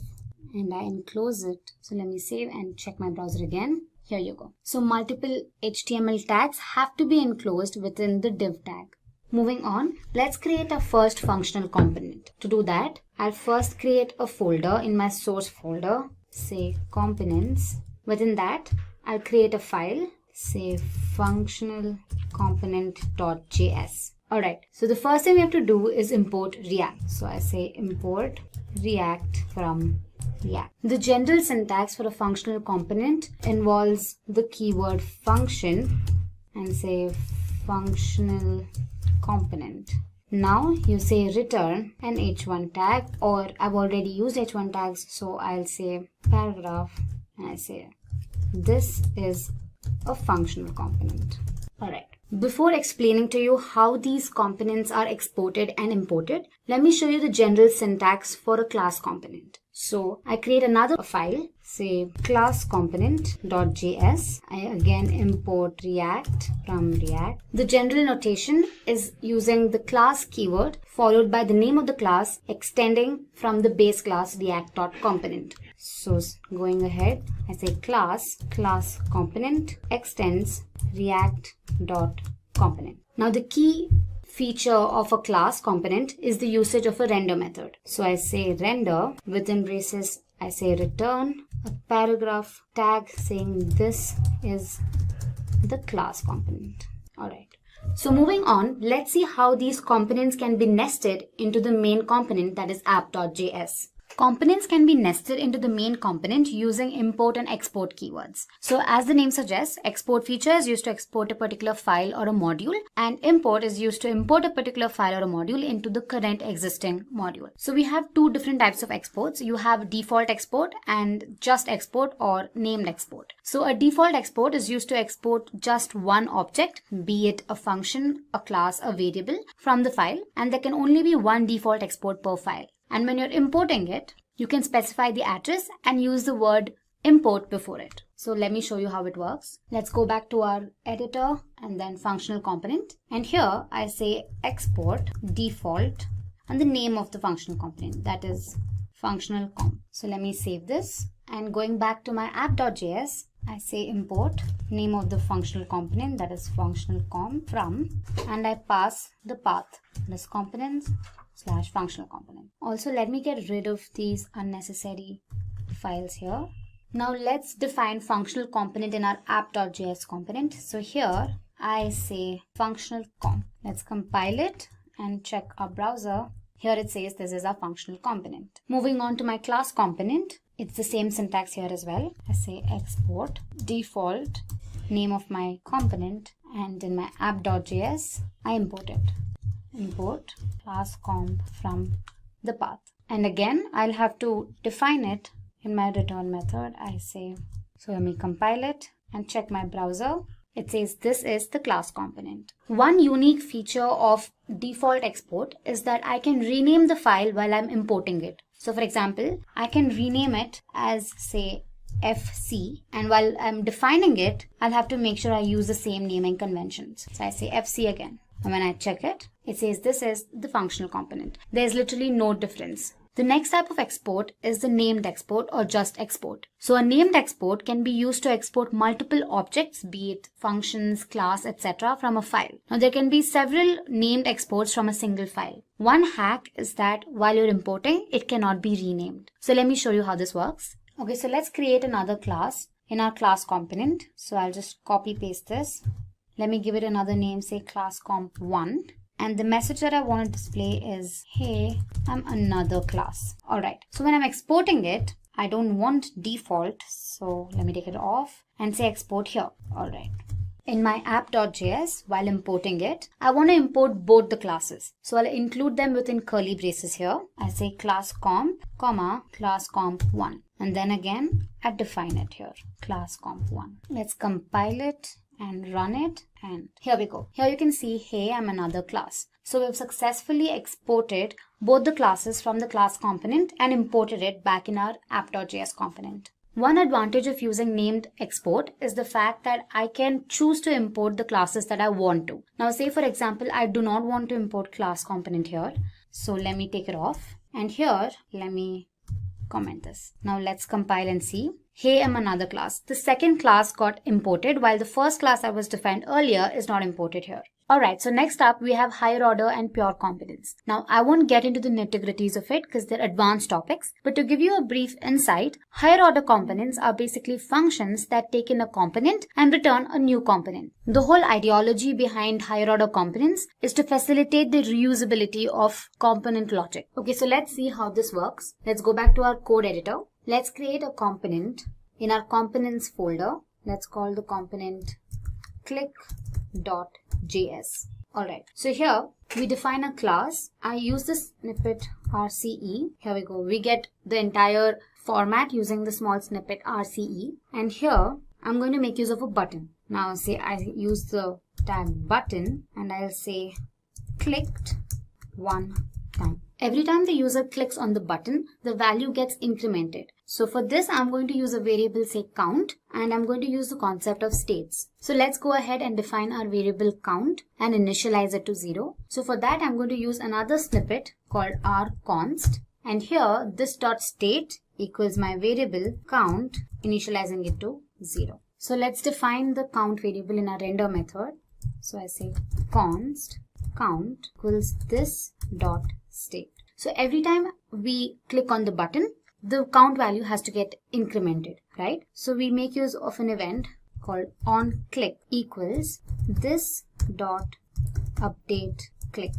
and I enclose it. So let me save and check my browser again. Here you go. So multiple HTML tags have to be enclosed within the div tag. Moving on, let's create our first functional component. To do that, I'll first create a folder in my source folder, say components. Within that, I'll create a file, say functional component.js. Alright, so the first thing we have to do is import React. So I say import React from React. The general syntax for a functional component involves the keyword function and say functional component. Now you say return an h1 tag, or I've already used h1 tags, so I'll say paragraph and I say this is a functional component. Alright. Before explaining to you how these components are exported and imported, let me show you the general syntax for a class component. So I create another file, say class component.js. I again import React from React. The general notation is using the class keyword followed by the name of the class extending from the base class React.component. So going ahead, I say class component extends React.component. Now the key feature of a class component is the usage of a render method. So I say render, within braces I say return a paragraph tag saying this is the class component. Alright. So moving on, let's see how these components can be nested into the main component, that is app.js. Components can be nested into the main component using import and export keywords. So as the name suggests, export feature is used to export a particular file or a module, and import is used to import a particular file or a module into the current existing module. So we have two different types of exports. You have default export and just export or named export. So a default export is used to export just one object, be it a function, a class, a variable, from the file, and there can only be one default export per file. And when you're importing it, you can specify the address and use the word import before it. So let me show you how it works. Let's go back to our editor and then functional component. And here I say export default and the name of the functional component, that is functional comp. So let me save this, and going back to my app.js, I say import name of the functional component, that is functional comp from, and I pass the path, this components/functional component. Also, let me get rid of these unnecessary files here. Now let's define functional component in our app.js component. So here I say functional comp. Let's compile it and check our browser. Here it says this is our functional component. Moving on to my class component, it's the same syntax here as well. I say export default name of my component, and in my app.js I import it. Import class comp from the path, and again I'll have to define it in my return method. I say, so let me compile it and check my browser. It says this is the class component. One unique feature of default export is that I can rename the file while I'm importing it. So for example, I can rename it as say FC, and while I'm defining it, I'll have to make sure I use the same naming conventions. So I say FC again. And when I check it, it says this is the functional component. There's literally no difference. The next type of export is the named export or just export. So a named export can be used to export multiple objects, be it functions, class, etc. from a file. Now there can be several named exports from a single file. One hack is that while you're importing, it cannot be renamed. So let me show you how this works. Okay, so let's create another class in our class component. So I'll just copy paste this. Let me give it another name, say class comp1. And the message that I want to display is, hey, I'm another class. Alright, so when I'm exporting it, I don't want default. So let me take it off and say export here. Alright. In my app.js, while importing it, I want to import both the classes. So I'll include them within curly braces here. I say class comp, comma, class comp1. And then again, I define it here, class comp1. Let's compile it and run it, and here we go. Here you can see, hey, I'm another class. So we've successfully exported both the classes from the class component and imported it back in our app.js component. One advantage of using named export is the fact that I can choose to import the classes that I want to. Now say for example, I do not want to import class component here. So let me take it off. And here, let me comment this. Now let's compile and see. Hey, I'm another class. The second class got imported while the first class I was defined earlier is not imported here. Alright, so next up we have higher order and pure components. Now I won't get into the nitty-gritties of it because they're advanced topics, but to give you a brief insight, higher order components are basically functions that take in a component and return a new component. The whole ideology behind higher order components is to facilitate the reusability of component logic. Okay, so let's see how this works. Let's go back to our code editor. Let's create a component. In our components folder, let's call the component click.js. Alright, so here we define a class. I use the snippet RCE. Here we go. We get the entire format using the small snippet RCE. And here I'm going to make use of a button. Now say I use the tag button and I'll say clicked one time. Every time the user clicks on the button, the value gets incremented. So for this, I'm going to use a variable say count, and I'm going to use the concept of states. So let's go ahead and define our variable count and initialize it to 0. So for that, I'm going to use another snippet called rconst. And here, this dot state equals my variable count, initializing it to 0. So let's define the count variable in our render method. So I say const count equals this dot state. So every time we click on the button, the count value has to get incremented, right? So we make use of an event called onClick equals this dot update click.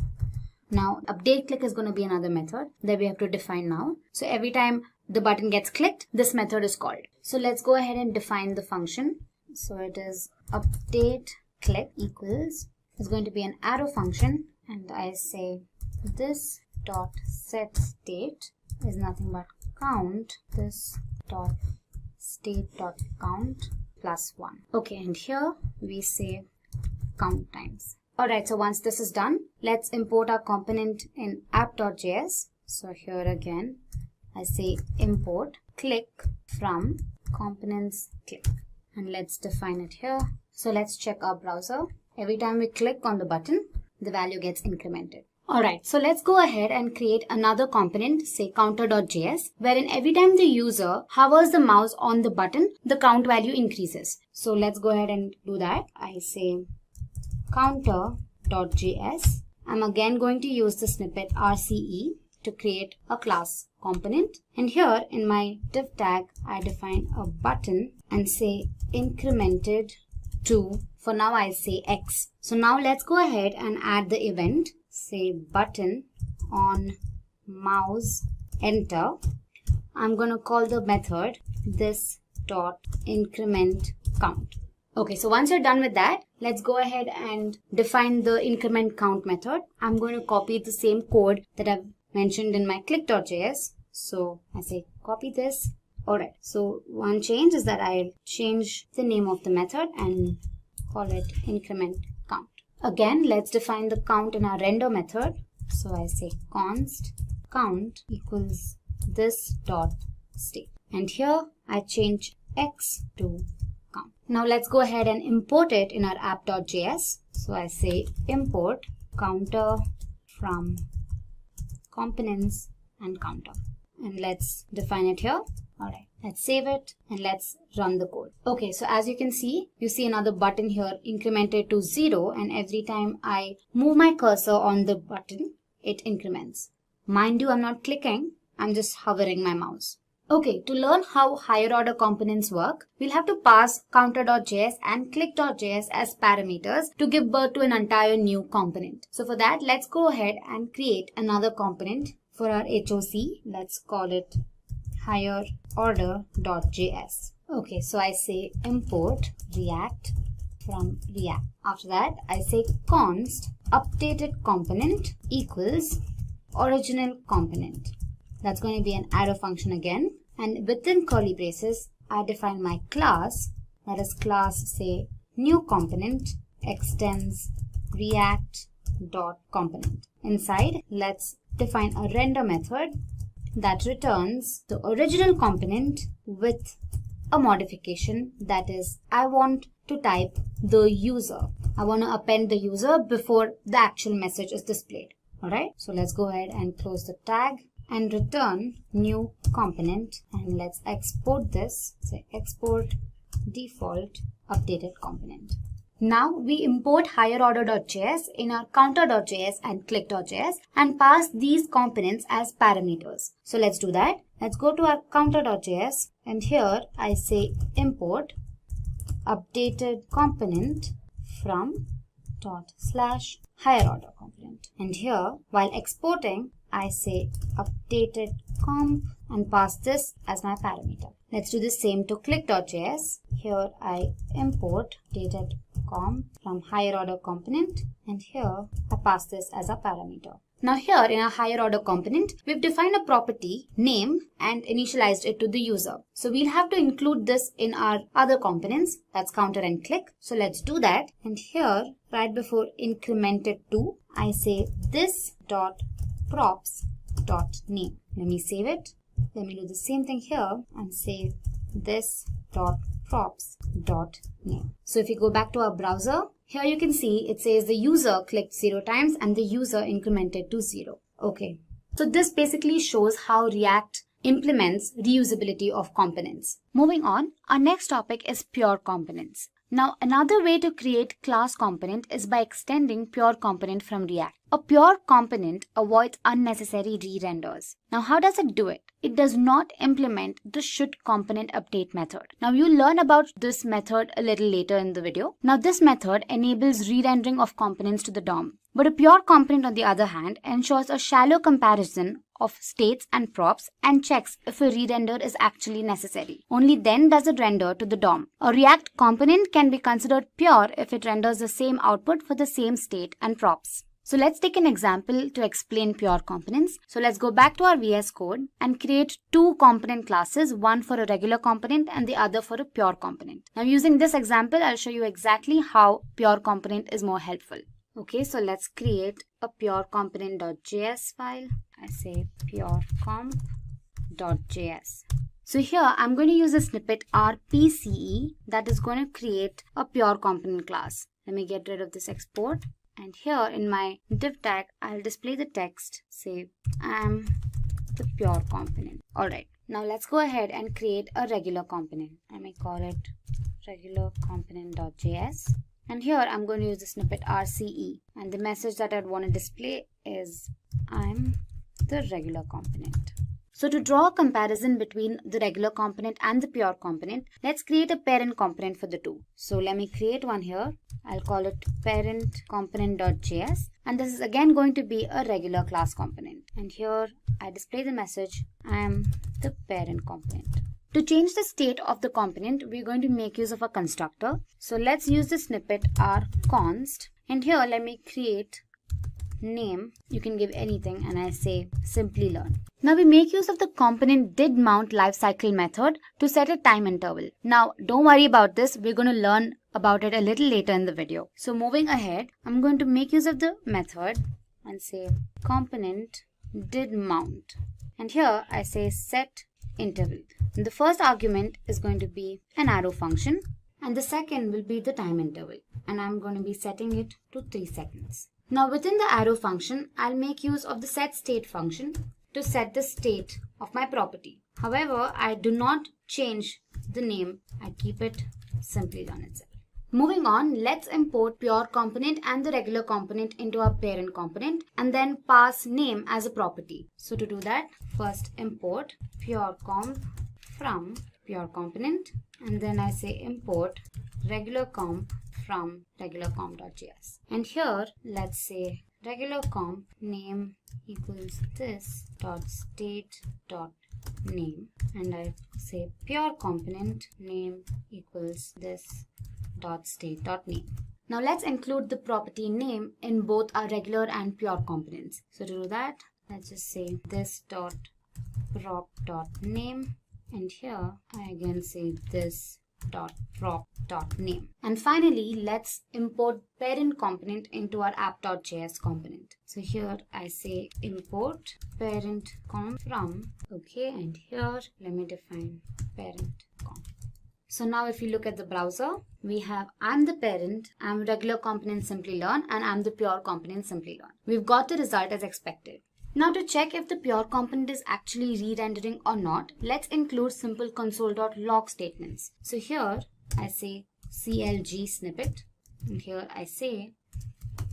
Now update click is going to be another method that we have to define now. So every time the button gets clicked, this method is called. So let's go ahead and define the function. So it is update click equals, is going to be an arrow function, and I say this dot set state is nothing but count this dot state dot count plus 1. Okay, and here we say count times. Alright, so once this is done, let's import our component in app.js. So here again, I say import click from components click, and let's define it here. So let's check our browser. Every time we click on the button, the value gets incremented. Alright, so let's go ahead and create another component, say counter.js, wherein every time the user hovers the mouse on the button, the count value increases. So let's go ahead and do that. I say counter.js. I'm again going to use the snippet RCE to create a class component. And here in my div tag, I define a button and say incremented to, for now I say X. So now let's go ahead and add the event. Say button on mouse enter. I'm going to call the method this dot increment count. Okay, so once you're done with that, let's go ahead and define the increment count method. I'm going to copy the same code that I've mentioned in my click.js. So I say copy this. Alright, so one change is that I'll change the name of the method and call it increment count. Again, let's define the count in our render method. So I say const count equals this dot state. And here I change X to count. Now let's go ahead and import it in our app.js. So I say import counter from components and counter. And let's define it here. Alright, let's save it and let's run the code. Okay, so as you can see, you see another button here incremented to 0, and every time I move my cursor on the button, it increments. Mind you, I'm not clicking, I'm just hovering my mouse. Okay, to learn how higher order components work, we'll have to pass counter.js and click.js as parameters to give birth to an entire new component. So for that, let's go ahead and create another component for our HOC. Let's call it higher order.js. Okay, so I say import react from react. After that, I say const updated component equals original component. That's going to be an arrow function again. And within curly braces, I define my class. That is class, say new component extends react dot component. Inside, let's define a render method that returns the original component with a modification, that is, I want to type the user. I want to append the user before the actual message is displayed. Alright, so let's go ahead and close the tag and return new component, and let's export this. Say export default updated component. Now we import higherorder.js in our counter.js and click.js and pass these components as parameters. So let's do that. Let's go to our counter.js, and here I say import updated component from ./higherorder component. And here, while exporting, I say updated comp and pass this as my parameter. Let's do the same to click.js. Here I import updated comp from higher order component, and here I pass this as a parameter. Now here in our higher order component, we've defined a property name and initialized it to the user. So we'll have to include this in our other components, that's counter and click. So let's do that. And here, right before incremented to, I say this dot props dot name. Let me save it. Let me do the same thing here and say this dot props dot name. So if you go back to our browser, here you can see it says the user clicked 0 times and the user incremented to 0. Okay. So this basically shows how React implements reusability of components. Moving on, our next topic is pure components. Now, another way to create class component is by extending pure component from React. A pure component avoids unnecessary re-renders. Now, how does it do it? It does not implement the should component update method. Now, you'll learn about this method a little later in the video. Now, this method enables re-rendering of components to the DOM. But a pure component, on the other hand, ensures a shallow comparison of states and props and checks if a re-render is actually necessary. Only then does it render to the DOM. A React component can be considered pure if it renders the same output for the same state and props. So let's take an example to explain pure components. So let's go back to our VS Code and create two component classes, one for a regular component and the other for a pure component. Now using this example, I'll show you exactly how pure component is more helpful. Okay, so let's create a pure component.js file. I say purecomp.js. So here I'm going to use a snippet rpce that is going to create a pure component class. Let me get rid of this export. And here in my div tag, I'll display the text, say I'm the pure component. Alright, now let's go ahead and create a regular component. I may call it regular component.js. And here I'm going to use the snippet RCE. And the message that I'd want to display is I'm the regular component. So to draw a comparison between the regular component and the pure component, let's create a parent component for the two. So let me create one here. I'll call it parent component.js. And this is again going to be a regular class component. And here I display the message, I am the parent component. To change the state of the component, we're going to make use of a constructor. So let's use the snippet rconst. And here let me create name. You can give anything and I say Simplilearn. Now we make use of the component didMount lifecycle method to set a time interval. Now don't worry about this. We're going to learn about it a little later in the video. So moving ahead, I'm going to make use of the method and say component didMount. And here I say set interval. And the first argument is going to be an arrow function and the second will be the time interval. And I'm going to be setting it to 3 seconds. Now within the arrow function, I'll make use of the setState function to set the state of my property. However, I do not change the name. I keep it Simplilearn itself. Moving on, let's import pure component and the regular component into our parent component and then pass name as a property. So to do that, first import purecomp from pure component and then I say import regular comp from regularcomp.js. And here let's say regular comp name equals this dot state dot name and I say pure component name equals this dot state dot name. Now let's include the property name in both our regular and pure components. So to do that, let's just say this dot prop dot name and here I again say this dot prop dot name. And finally, let's import parent component into our app.js component. So here I say import parent comp from, okay, and here let me define parent comp. So now if you look at the browser, we have I'm the parent, I'm regular component Simplilearn, and I'm the pure component Simplilearn. We've got the result as expected. Now to check if the pure component is actually re-rendering or not, let's include simple console.log statements. So here I say CLG snippet, and here I say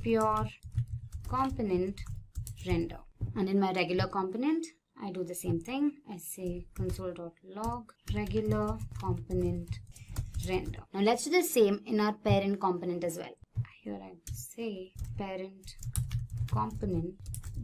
pure component render. And in my regular component, I do the same thing. I say console.log regular component render. Now let's do the same in our parent component as well. Here I say parent component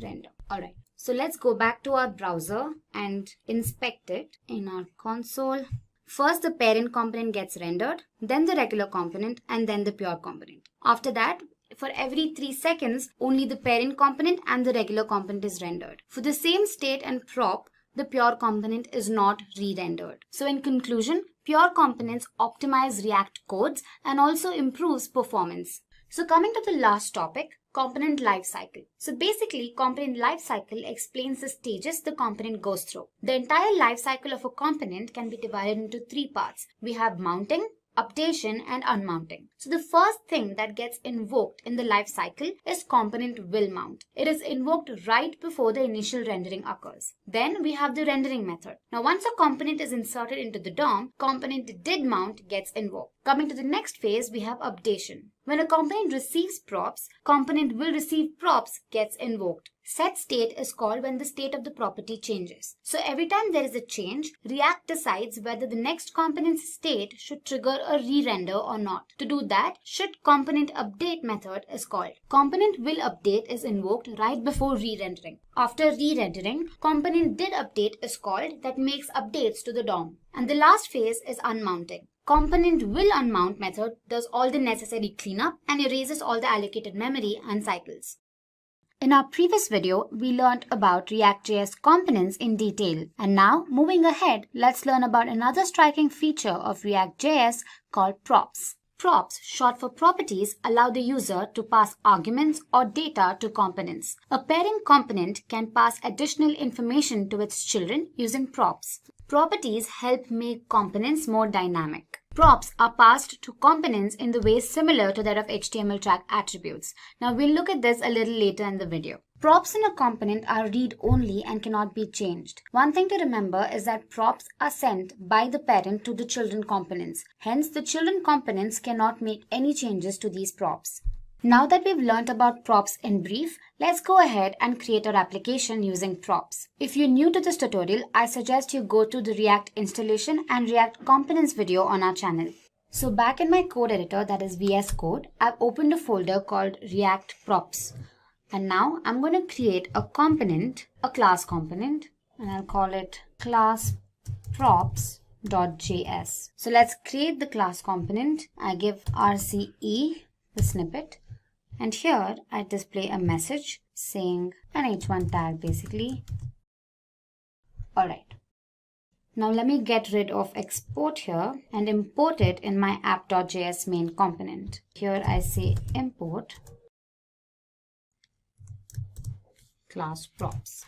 render. Alright, so let's go back to our browser and inspect it in our console. First the parent component gets rendered, then the regular component, and then the pure component. After that, for every 3 seconds, only the parent component and the regular component is rendered. For the same state and prop, the pure component is not re-rendered. So in conclusion, pure components optimize React codes and also improves performance. So coming to the last topic, component lifecycle. So basically, component lifecycle explains the stages the component goes through. The entire lifecycle of a component can be divided into 3 parts. We have mounting, updation, and unmounting. So the first thing that gets invoked in the life cycle is component will mount. It is invoked right before the initial rendering occurs. Then we have the rendering method. Now once a component is inserted into the DOM, component did mount gets invoked. Coming to the next phase, we have updation. When a component receives props, component will receive props gets invoked. Set state is called when the state of the property changes. So every time there is a change, React decides whether the next component's state should trigger a re-render or not. To do that, should component update method is called. Component will update is invoked right before re-rendering. After re-rendering, component did update is called that makes updates to the DOM. And the last phase is unmounting. Component will unmount method does all the necessary cleanup and erases all the allocated memory and cycles. In our previous video, we learned about React.js components in detail. And now, moving ahead, let's learn about another striking feature of React.js called props. Props, short for properties, allow the user to pass arguments or data to components. A parent component can pass additional information to its children using props. Properties help make components more dynamic. Props are passed to components in the way similar to that of HTML tag attributes. Now we'll look at this a little later in the video. Props in a component are read-only and cannot be changed. One thing to remember is that props are sent by the parent to the children components. Hence, the children components cannot make any changes to these props. Now that we've learned about props in brief, let's go ahead and create our application using props. If you're new to this tutorial, I suggest you go to the React installation and React components video on our channel. So back in my code editor, that is VS Code, I've opened a folder called React Props. And now I'm going to create a component, a class component, and I'll call it class props.js. So let's create the class component. I give RCE, the snippet. And here I display a message saying an h1 tag basically. Alright. Now let me get rid of export here and import it in my app.js main component. Here I say import class props.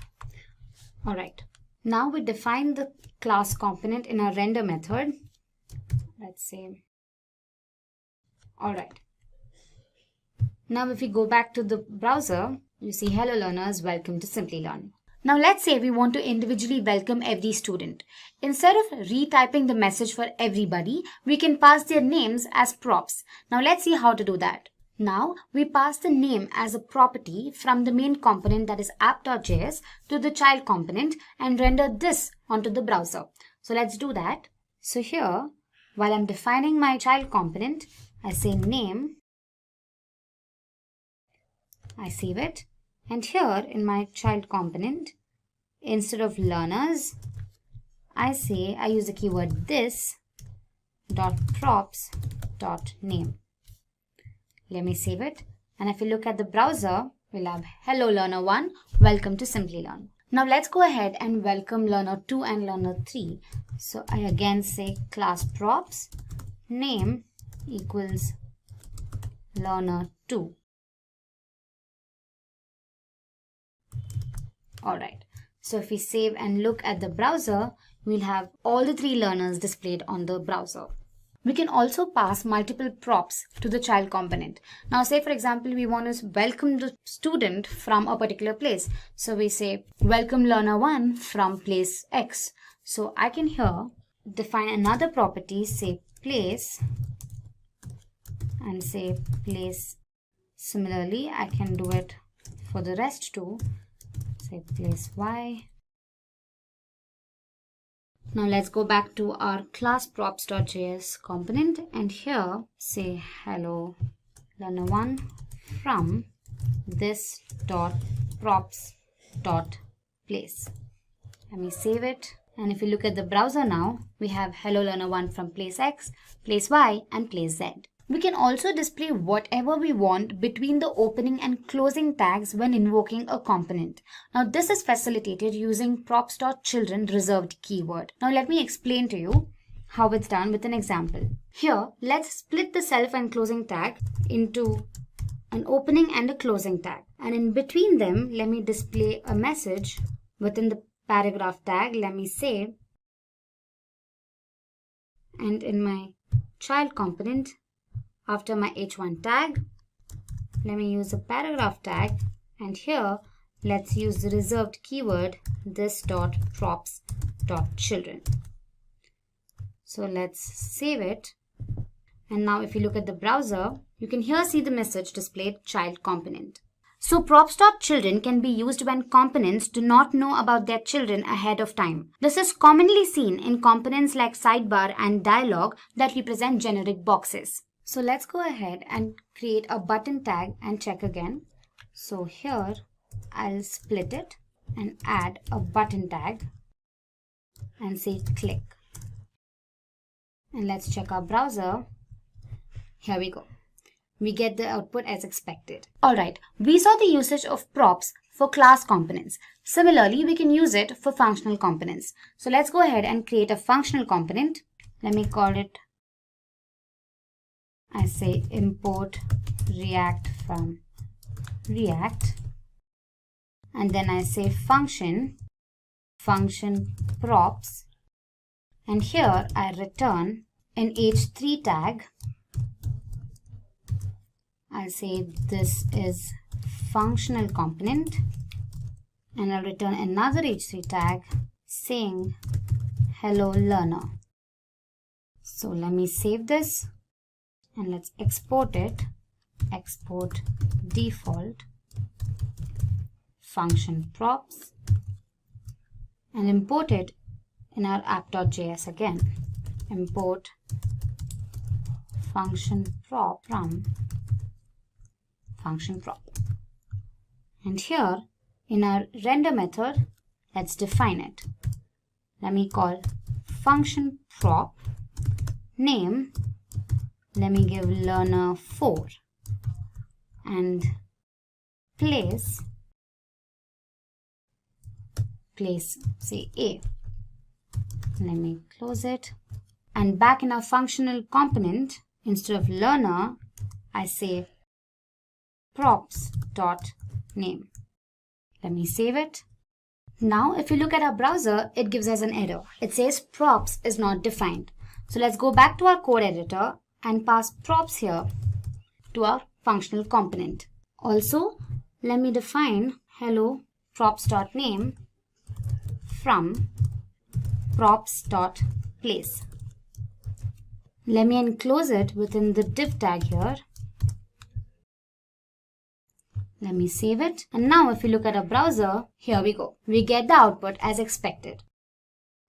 Alright. Now we define the class component in our render method. Let's say. Alright. Now if we go back to the browser, you see hello learners, welcome to Simplilearn. Now let's say we want to individually welcome every student. Instead of retyping the message for everybody, we can pass their names as props. Now let's see how to do that. Now we pass the name as a property from the main component, that is app.js, to the child component and render this onto the browser. So let's do that. So here, while I'm defining my child component, I say name. I save it, and here in my child component, instead of learners, I use the keyword this dot props dot name. Let me save it, and if you look at the browser, we'll have hello learner 1, welcome to Simplilearn. Now let's go ahead and welcome learner 2 and learner 3. So I again say class props name equals learner 2. Alright, so if we save and look at the browser, we'll have all the 3 learners displayed on the browser. We can also pass multiple props to the child component. Now say for example we want to welcome the student from a particular place. So we say welcome learner 1 from place X. So I can here define another property, say place, and say place. Similarly I can do it for the rest too, say place Y. Now let's go back to our class props.js component and here say hello learner 1 from this dot props dot place. Let me save it, and if you look at the browser now, we have hello learner 1 from place X, place Y and place Z. We can also display whatever we want between the opening and closing tags when invoking a component. Now this is facilitated using props.children reserved keyword. Now let me explain to you how it's done with an example. Here, let's split the self and closing tag into an opening and a closing tag. And in between them, let me display a message within the paragraph tag. Let me say, and in my child component, after my h1 tag, let me use a paragraph tag, and here let's use the reserved keyword this dot props dot children. So let's save it, and now if you look at the browser, you can here see the message displayed child component. So props.children can be used when components do not know about their children ahead of time. This is commonly seen in components like sidebar and dialog that represent generic boxes. So let's go ahead and create a button tag and check again. So here I'll split it and add a button tag and say click. And let's check our browser. Here we go. We get the output as expected. Alright, we saw the usage of props for class components. Similarly, we can use it for functional components. So let's go ahead and create a functional component. Let me call it, I say import React from React, and then I say function props, and here I return an h3 tag. I'll say this is functional component, and I'll return another h3 tag saying hello learner. So let me save this. And let's export it, export default, function props, and import it in our app.js again. Import function prop from function prop. And here in our render method, let's define it. Let me call function prop name. Let me give learner 4 and place say A. Let me close it, and back in our functional component, instead of learner, I say props dot name. Let me save it. Now if you look at our browser, it gives us an error. It says props is not defined. So let's go back to our code editor and pass props here to our functional component. Also, let me define hello props.name from props.place. Let me enclose it within the div tag here. Let me save it. And now if you look at our browser, here we go. We get the output as expected.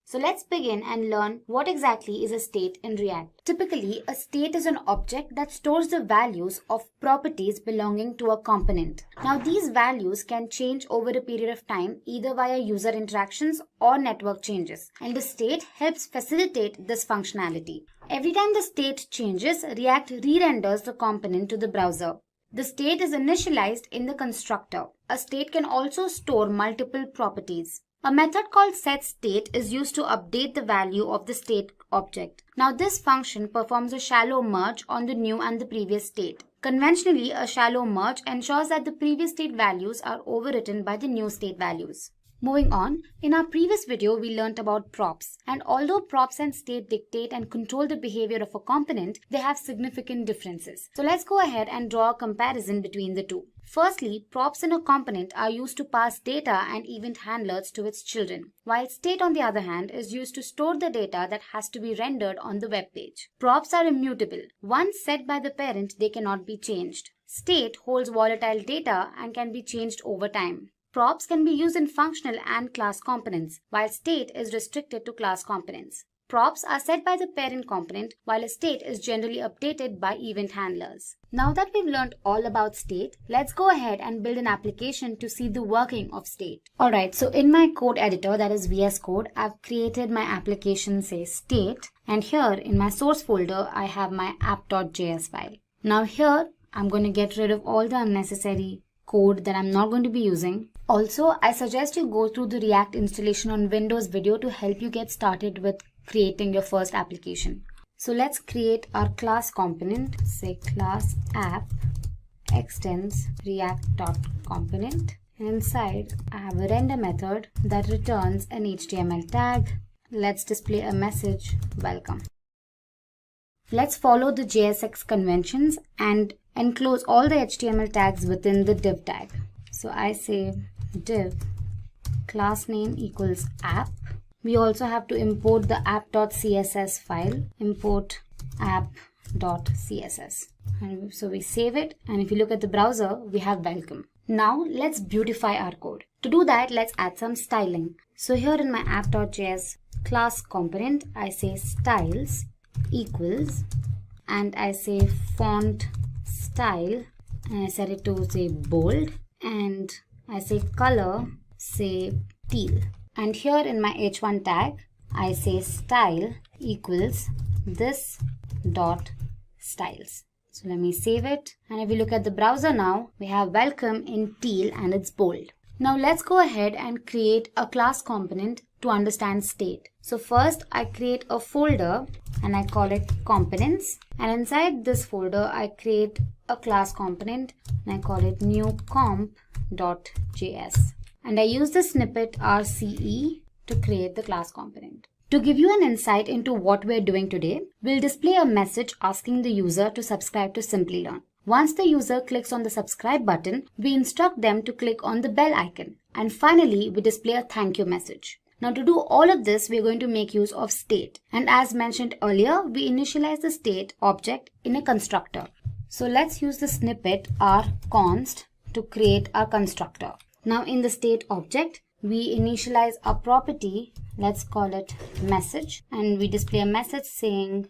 So let's begin and learn what exactly is a state in React. Typically, a state is an object that stores the values of properties belonging to a component. Now, these values can change over a period of time either via user interactions or network changes, and the state helps facilitate this functionality. Every time the state changes, React re-renders the component to the browser. The state is initialized in the constructor. A state can also store multiple properties. A method called setState is used to update the value of the state object. Now this function performs a shallow merge on the new and the previous state. Conventionally, a shallow merge ensures that the previous state values are overwritten by the new state values. Moving on, in our previous video, we learnt about props. And although props and state dictate and control the behavior of a component, they have significant differences. So let's go ahead and draw a comparison between the two. Firstly, props in a component are used to pass data and event handlers to its children, while state on the other hand is used to store the data that has to be rendered on the web page. Props are immutable. Once set by the parent, they cannot be changed. State holds volatile data and can be changed over time. Props can be used in functional and class components, while state is restricted to class components. Props are set by the parent component, while a state is generally updated by event handlers. Now that we've learned all about state, let's go ahead and build an application to see the working of state. Alright, so in my code editor, that is VS Code, I've created my application, say state, and here in my source folder, I have my app.js file. Now here, I'm going to get rid of all the unnecessary code that I'm not going to be using. Also, I suggest you go through the React installation on Windows video to help you get started with creating your first application. So let's create our class component, say class app extends react.component. And inside, I have a render method that returns an HTML tag. Let's display a message, welcome. Let's follow the JSX conventions and enclose all the HTML tags within the div tag. So I say div class name equals app. We also have to import the app.css file, import app.css. And so we save it, and if you look at the browser, we have welcome. Now let's beautify our code. To do that, let's add some styling. So here in my app.js class component, I say styles equals, and I say font style, and I set it to say bold, and I say color, say teal. And here in my h1 tag, I say style equals this dot styles. So let me save it. And if we look at the browser now, we have welcome in teal and it's bold. Now let's go ahead and create a class component to understand state. So first I create a folder and I call it components. And inside this folder, I create a class component and I call it new comp.js. And I use the snippet RCE to create the class component. To give you an insight into what we're doing today, we'll display a message asking the user to subscribe to Simplilearn. Once the user clicks on the subscribe button, we instruct them to click on the bell icon. And finally, we display a thank you message. Now to do all of this, we're going to make use of state. And as mentioned earlier, we initialize the state object in a constructor. So let's use the snippet rconst to create our constructor. Now in the state object, we initialize a property, let's call it message, and we display a message saying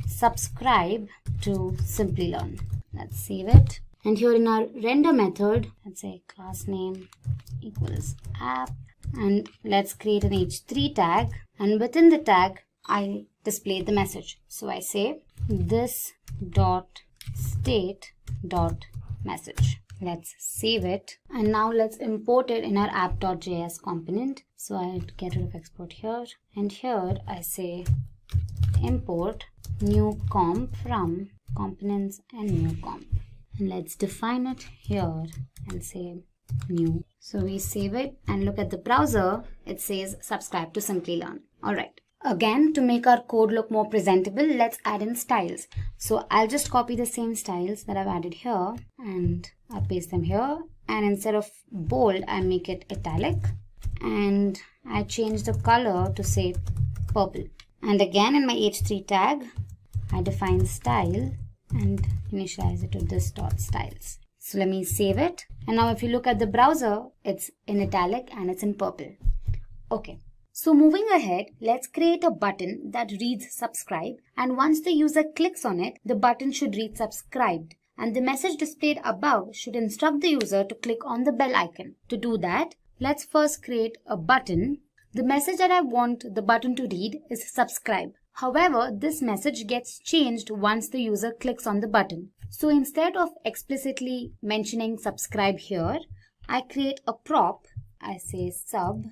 subscribe to Simplilearn. Let's save it. And here in our render method, let's say class name equals app, and let's create an h3 tag, and within the tag, I display the message. So I say this dot state dot message. Let's save it, and now let's import it in our app.js component. So I get rid of export here, and here I say import new comp from components and new comp, and let's define it here and say new. So we save it and look at the browser, it says subscribe to Simplilearn. Alright, again to make our code look more presentable, let's add in styles. So I'll just copy the same styles that I've added here and I paste them here, and instead of bold I make it italic, and I change the color to say purple. And again in my h3 tag I define style and initialize it to this dot styles. So let me save it, and now if you look at the browser, it's in italic and it's in purple. Okay, so moving ahead, let's create a button that reads subscribe, and once the user clicks on it, the button should read subscribed, and the message displayed above should instruct the user to click on the bell icon. To do that, let's first create a button. The message that I want the button to read is subscribe. However, this message gets changed once the user clicks on the button. So instead of explicitly mentioning subscribe here, I create a prop. I say sub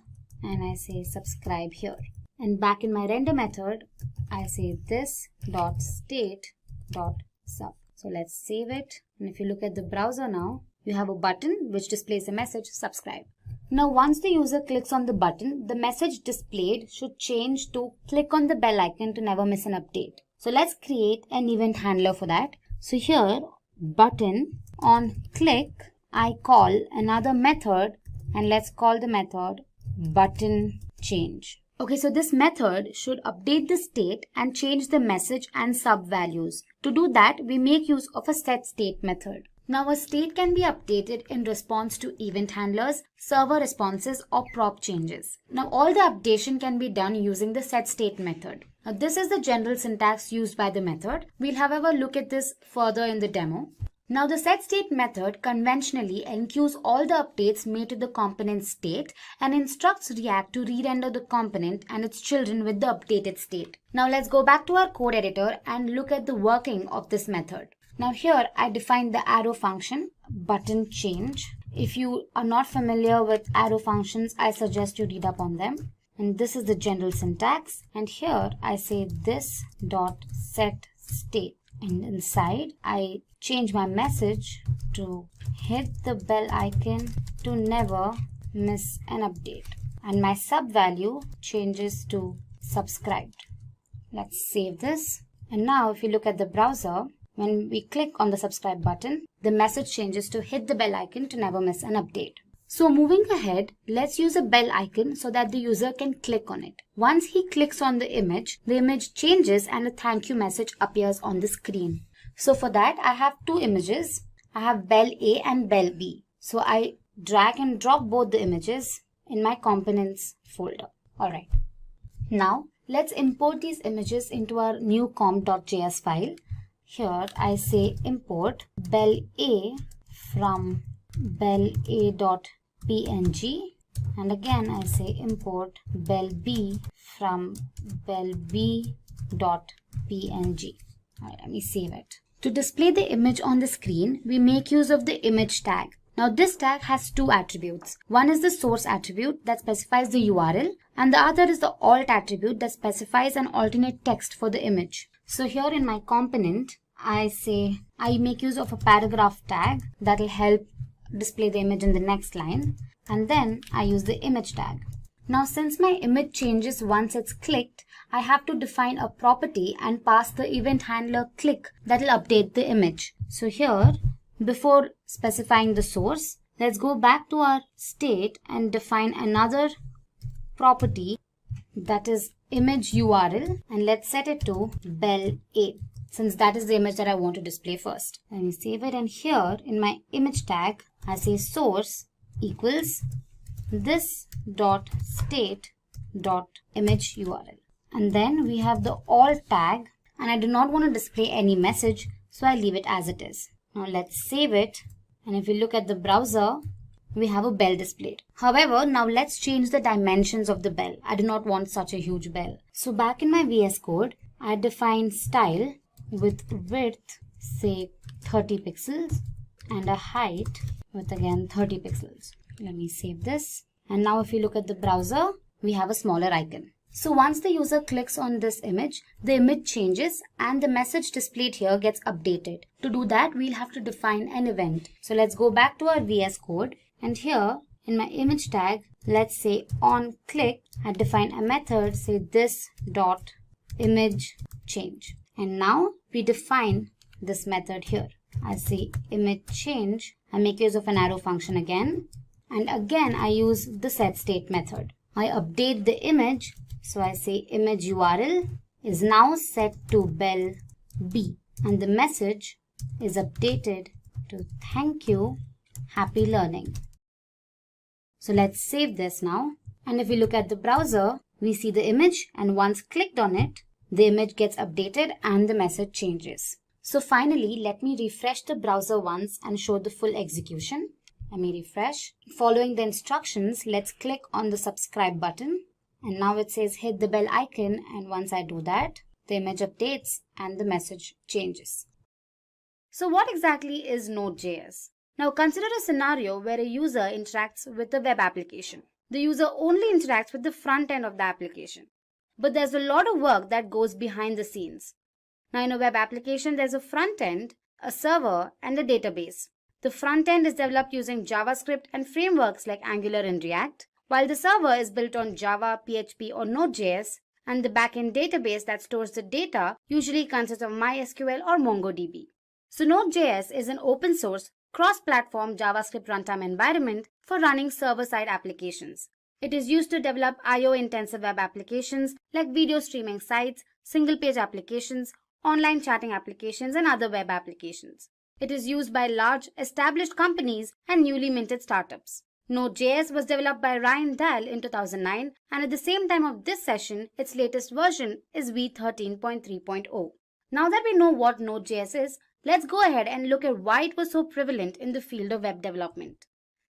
and I say subscribe here. And back in my render method, I say this dot state dot sub. So let's save it. And if you look at the browser now, you have a button which displays a message subscribe. Now once the user clicks on the button, the message displayed should change to click on the bell icon to never miss an update. So let's create an event handler for that. So here, button on click, I call another method, and let's call the method button change. Okay, so this method should update the state and change the message and sub values. To do that, we make use of a set state method. Now a state can be updated in response to event handlers, server responses, or prop changes. Now all the updation can be done using the set state method. Now this is the general syntax used by the method. We'll however look at this further in the demo. Now the set state method conventionally enqueues all the updates made to the component state and instructs React to re-render the component and its children with the updated state. Now let's go back to our code editor and look at the working of this method. Now here I define the arrow function button change. If you are not familiar with arrow functions, I suggest you read up on them. And this is the general syntax. And here I say this dot set state. And inside I change my message to hit the bell icon to never miss an update. And my sub value changes to subscribed. Let's save this. And now if you look at the browser, when we click on the subscribe button, the message changes to hit the bell icon to never miss an update. So moving ahead, let's use a bell icon so that the user can click on it. Once he clicks on the image changes and a thank you message appears on the screen. So for that, I have two images. I have bell A and bell B. So I drag and drop both the images in my components folder. Alright. Now let's import these images into our new comp.js file. Here I say import bell A from bell A.png, and again I say import bell B from bell B.png. Alright, let me save it. To display the image on the screen, we make use of the image tag. Now this tag has two attributes. One is the source attribute that specifies the URL, and the other is the alt attribute that specifies an alternate text for the image. So here in my component, I make use of a paragraph tag that will help display the image in the next line, and then I use the image tag. Now since my image changes once it's clicked, I have to define a property and pass the event handler click that will update the image. So here, before specifying the source, let's go back to our state and define another property that is image URL, and let's set it to bell A, since that is the image that I want to display first. Let me save it, and here in my image tag, I say source equals this dot state dot image URL. And then we have the alt tag, and I do not want to display any message, so I leave it as it is. Now let's save it, and if you look at the browser, we have a bell displayed. However, now let's change the dimensions of the bell. I do not want such a huge bell. So back in my VS Code, I define style with width, say 30 pixels, and a height with again 30 pixels. Let me save this. And now if you look at the browser, we have a smaller icon. So once the user clicks on this image, the image changes and the message displayed here gets updated. To do that, we'll have to define an event. So let's go back to our VS Code, and here in my image tag, let's say on click, I define a method, say this dot image change. And now we define this method here. I say image change, I make use of an arrow function again, and again I use the set state method. I update the image, so I say image URL is now set to bell B, and the message is updated to thank you, happy learning. So let's save this now, and if we look at the browser, we see the image, and once clicked on it, the image gets updated and the message changes. So finally, let me refresh the browser once and show the full execution. Let me refresh. Following the instructions, let's click on the subscribe button, and now it says hit the bell icon, and once I do that, the image updates and the message changes. So what exactly is Node.js? Now consider a scenario where a user interacts with a web application. The user only interacts with the front end of the application. But there's a lot of work that goes behind the scenes. Now in a web application, there's a front end, a server, and a database. The front end is developed using JavaScript and frameworks like Angular and React, while the server is built on Java, PHP, or Node.js, and the backend database that stores the data usually consists of MySQL or MongoDB. So Node.js is an open source, cross-platform JavaScript runtime environment for running server-side applications. It is used to develop I/O-intensive web applications like video streaming sites, single-page applications, online chatting applications, and other web applications. It is used by large, established companies and newly minted startups. Node.js was developed by Ryan Dahl in 2009, and at the same time of this session, its latest version is v13.3.0. Now that we know what Node.js is, let's go ahead and look at why it was so prevalent in the field of web development.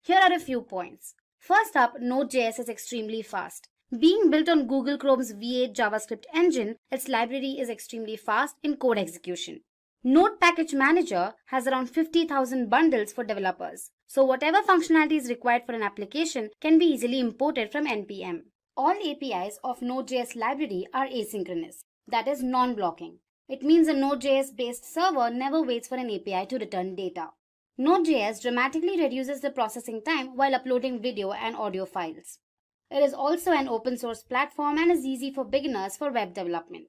Here are a few points. First up, Node.js is extremely fast. Being built on Google Chrome's V8 JavaScript engine, its library is extremely fast in code execution. Node Package Manager has around 50,000 bundles for developers, so whatever functionality is required for an application can be easily imported from NPM. All APIs of Node.js library are asynchronous, that is non-blocking. It means a Node.js-based server never waits for an API to return data. Node.js dramatically reduces the processing time while uploading video and audio files. It is also an open source platform and is easy for beginners for web development.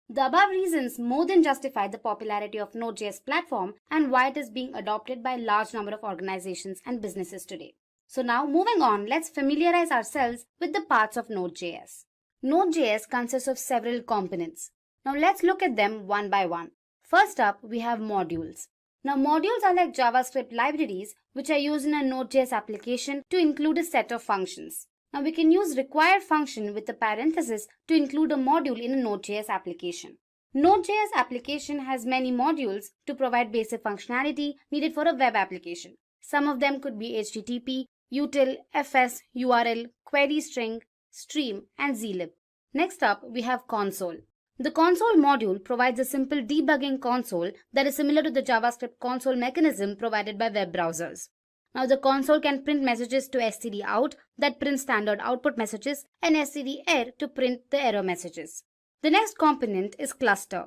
The above reasons more than justify the popularity of Node.js platform and why it is being adopted by a large number of organizations and businesses today. So now moving on, let's familiarize ourselves with the parts of Node.js. Node.js consists of several components. Now let's look at them one by one. First up, we have modules. Now modules are like JavaScript libraries which are used in a Node.js application to include a set of functions. Now we can use required function with a parenthesis to include a module in a Node.js application. Node.js application has many modules to provide basic functionality needed for a web application. Some of them could be HTTP, util, fs, URL, query string, stream, and zlib. Next up, we have console. The console module provides a simple debugging console that is similar to the JavaScript console mechanism provided by web browsers. Now the console can print messages to stdout that print standard output messages and stderr to print the error messages. The next component is cluster.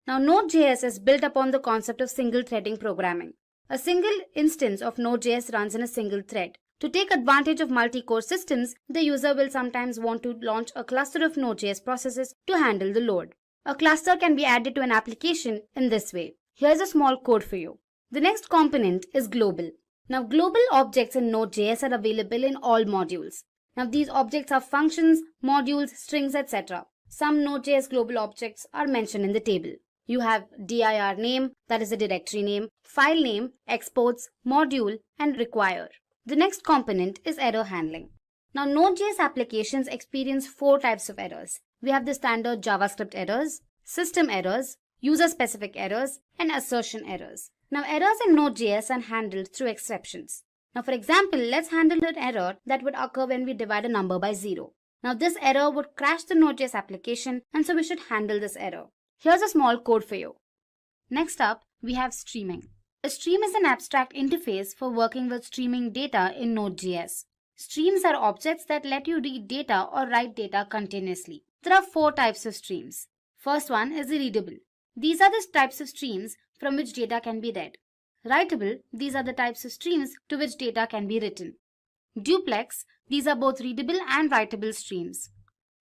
Now Node.js is built upon the concept of single threading programming. A single instance of Node.js runs in a single thread. To take advantage of multi-core systems, the user will sometimes want to launch a cluster of Node.js processes to handle the load. A cluster can be added to an application in this way. Here's a small code for you. The next component is global. Now global objects in Node.js are available in all modules. Now these objects are functions, modules, strings, etc. Some Node.js global objects are mentioned in the table. You have dir name, that is the directory name, file name, exports, module, and require. The next component is error handling. Now Node.js applications experience 4 types of errors. We have the standard JavaScript errors, system errors, user-specific errors, and assertion errors. Now errors in Node.js are handled through exceptions. Now for example, let's handle an error that would occur when we divide a number by 0. Now this error would crash the Node.js application, and so we should handle this error. Here's a small code for you. Next up, we have streaming. A stream is an abstract interface for working with streaming data in Node.js. Streams are objects that let you read data or write data continuously. There are 4 types of streams. First one is the readable. These are the types of streams from which data can be read. Writable, these are the types of streams to which data can be written. Duplex, these are both readable and writable streams.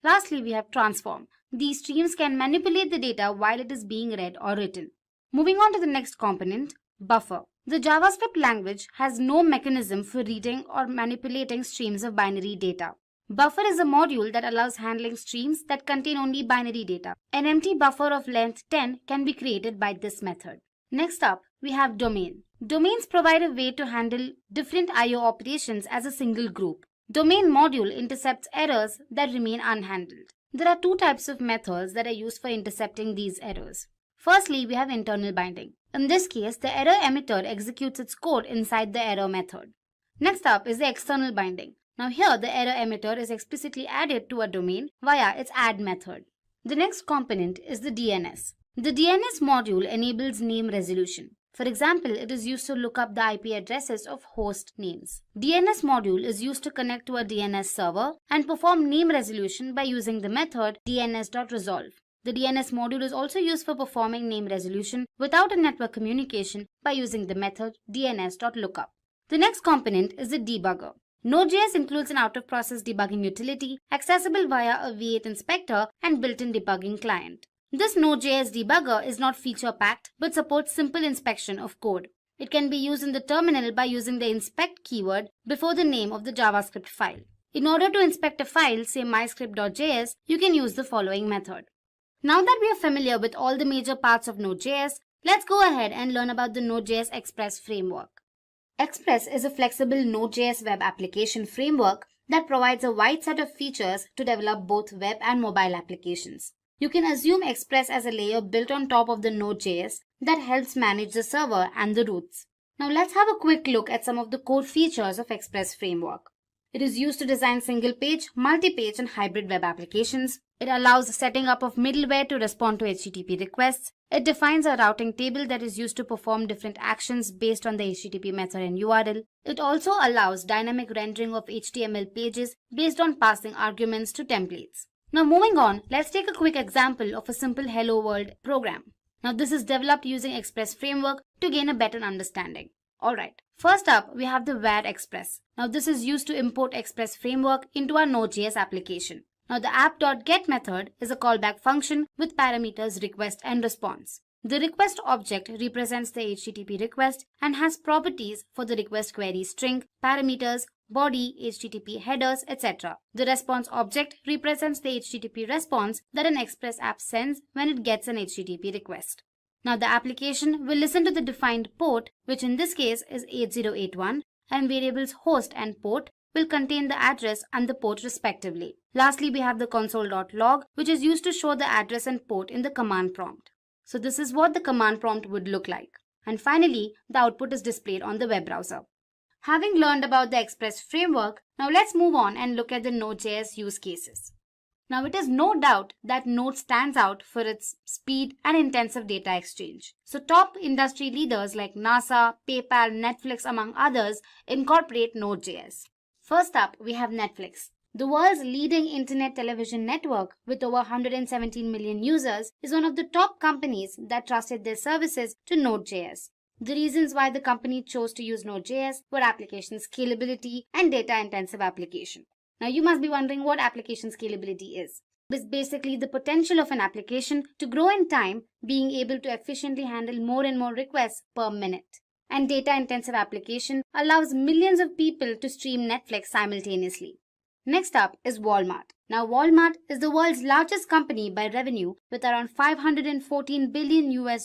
Lastly, we have transform. These streams can manipulate the data while it is being read or written. Moving on to the next component, buffer. The JavaScript language has no mechanism for reading or manipulating streams of binary data. Buffer is a module that allows handling streams that contain only binary data. An empty buffer of length 10 can be created by this method. Next up, we have domain. Domains provide a way to handle different I/O operations as a single group. Domain module intercepts errors that remain unhandled. There are 2 types of methods that are used for intercepting these errors. Firstly, we have internal binding. In this case, the error emitter executes its code inside the error method. Next up is the external binding. Now here, the error emitter is explicitly added to a domain via its add method. The next component is the DNS. The DNS module enables name resolution. For example, it is used to look up the IP addresses of host names. DNS module is used to connect to a DNS server and perform name resolution by using the method dns.resolve. The DNS module is also used for performing name resolution without a network communication by using the method dns.lookup. The next component is the debugger. Node.js includes an out-of-process debugging utility accessible via a V8 inspector and built-in debugging client. This Node.js debugger is not feature-packed but supports simple inspection of code. It can be used in the terminal by using the inspect keyword before the name of the JavaScript file. In order to inspect a file, say myscript.js, you can use the following method. Now that we are familiar with all the major parts of Node.js, let's go ahead and learn about the Node.js Express framework. Express is a flexible Node.js web application framework that provides a wide set of features to develop both web and mobile applications. You can assume Express as a layer built on top of the Node.js that helps manage the server and the routes. Now let's have a quick look at some of the core features of Express framework. It is used to design single-page, multi-page and hybrid web applications. It allows the setting up of middleware to respond to HTTP requests. It defines a routing table that is used to perform different actions based on the HTTP method and URL. It also allows dynamic rendering of HTML pages based on passing arguments to templates. Now moving on, let's take a quick example of a simple Hello World program. Now this is developed using Express framework to gain a better understanding. Alright, first up we have the where express. Now this is used to import Express framework into our Node.js application. Now the app.get method is a callback function with parameters request and response. The request object represents the HTTP request and has properties for the request query string, parameters, body, HTTP headers, etc. The response object represents the HTTP response that an Express app sends when it gets an HTTP request. Now the application will listen to the defined port, which in this case is 8081, and variables host and port will contain the address and the port respectively. Lastly, we have the console.log, which is used to show the address and port in the command prompt. So this is what the command prompt would look like. And finally, the output is displayed on the web browser. Having learned about the Express framework, now let's move on and look at the Node.js use cases. Now it is no doubt that Node stands out for its speed and intensive data exchange. So top industry leaders like NASA, PayPal, Netflix among others incorporate Node.js. First up, we have Netflix. The world's leading internet television network with over 117 million users is one of the top companies that trusted their services to Node.js. The reasons why the company chose to use Node.js were application scalability and data-intensive application. Now you must be wondering what application scalability is. It's basically the potential of an application to grow in time, being able to efficiently handle more and more requests per minute. And data-intensive application allows millions of people to stream Netflix simultaneously. Next up is Walmart. Now Walmart is the world's largest company by revenue with around $514 billion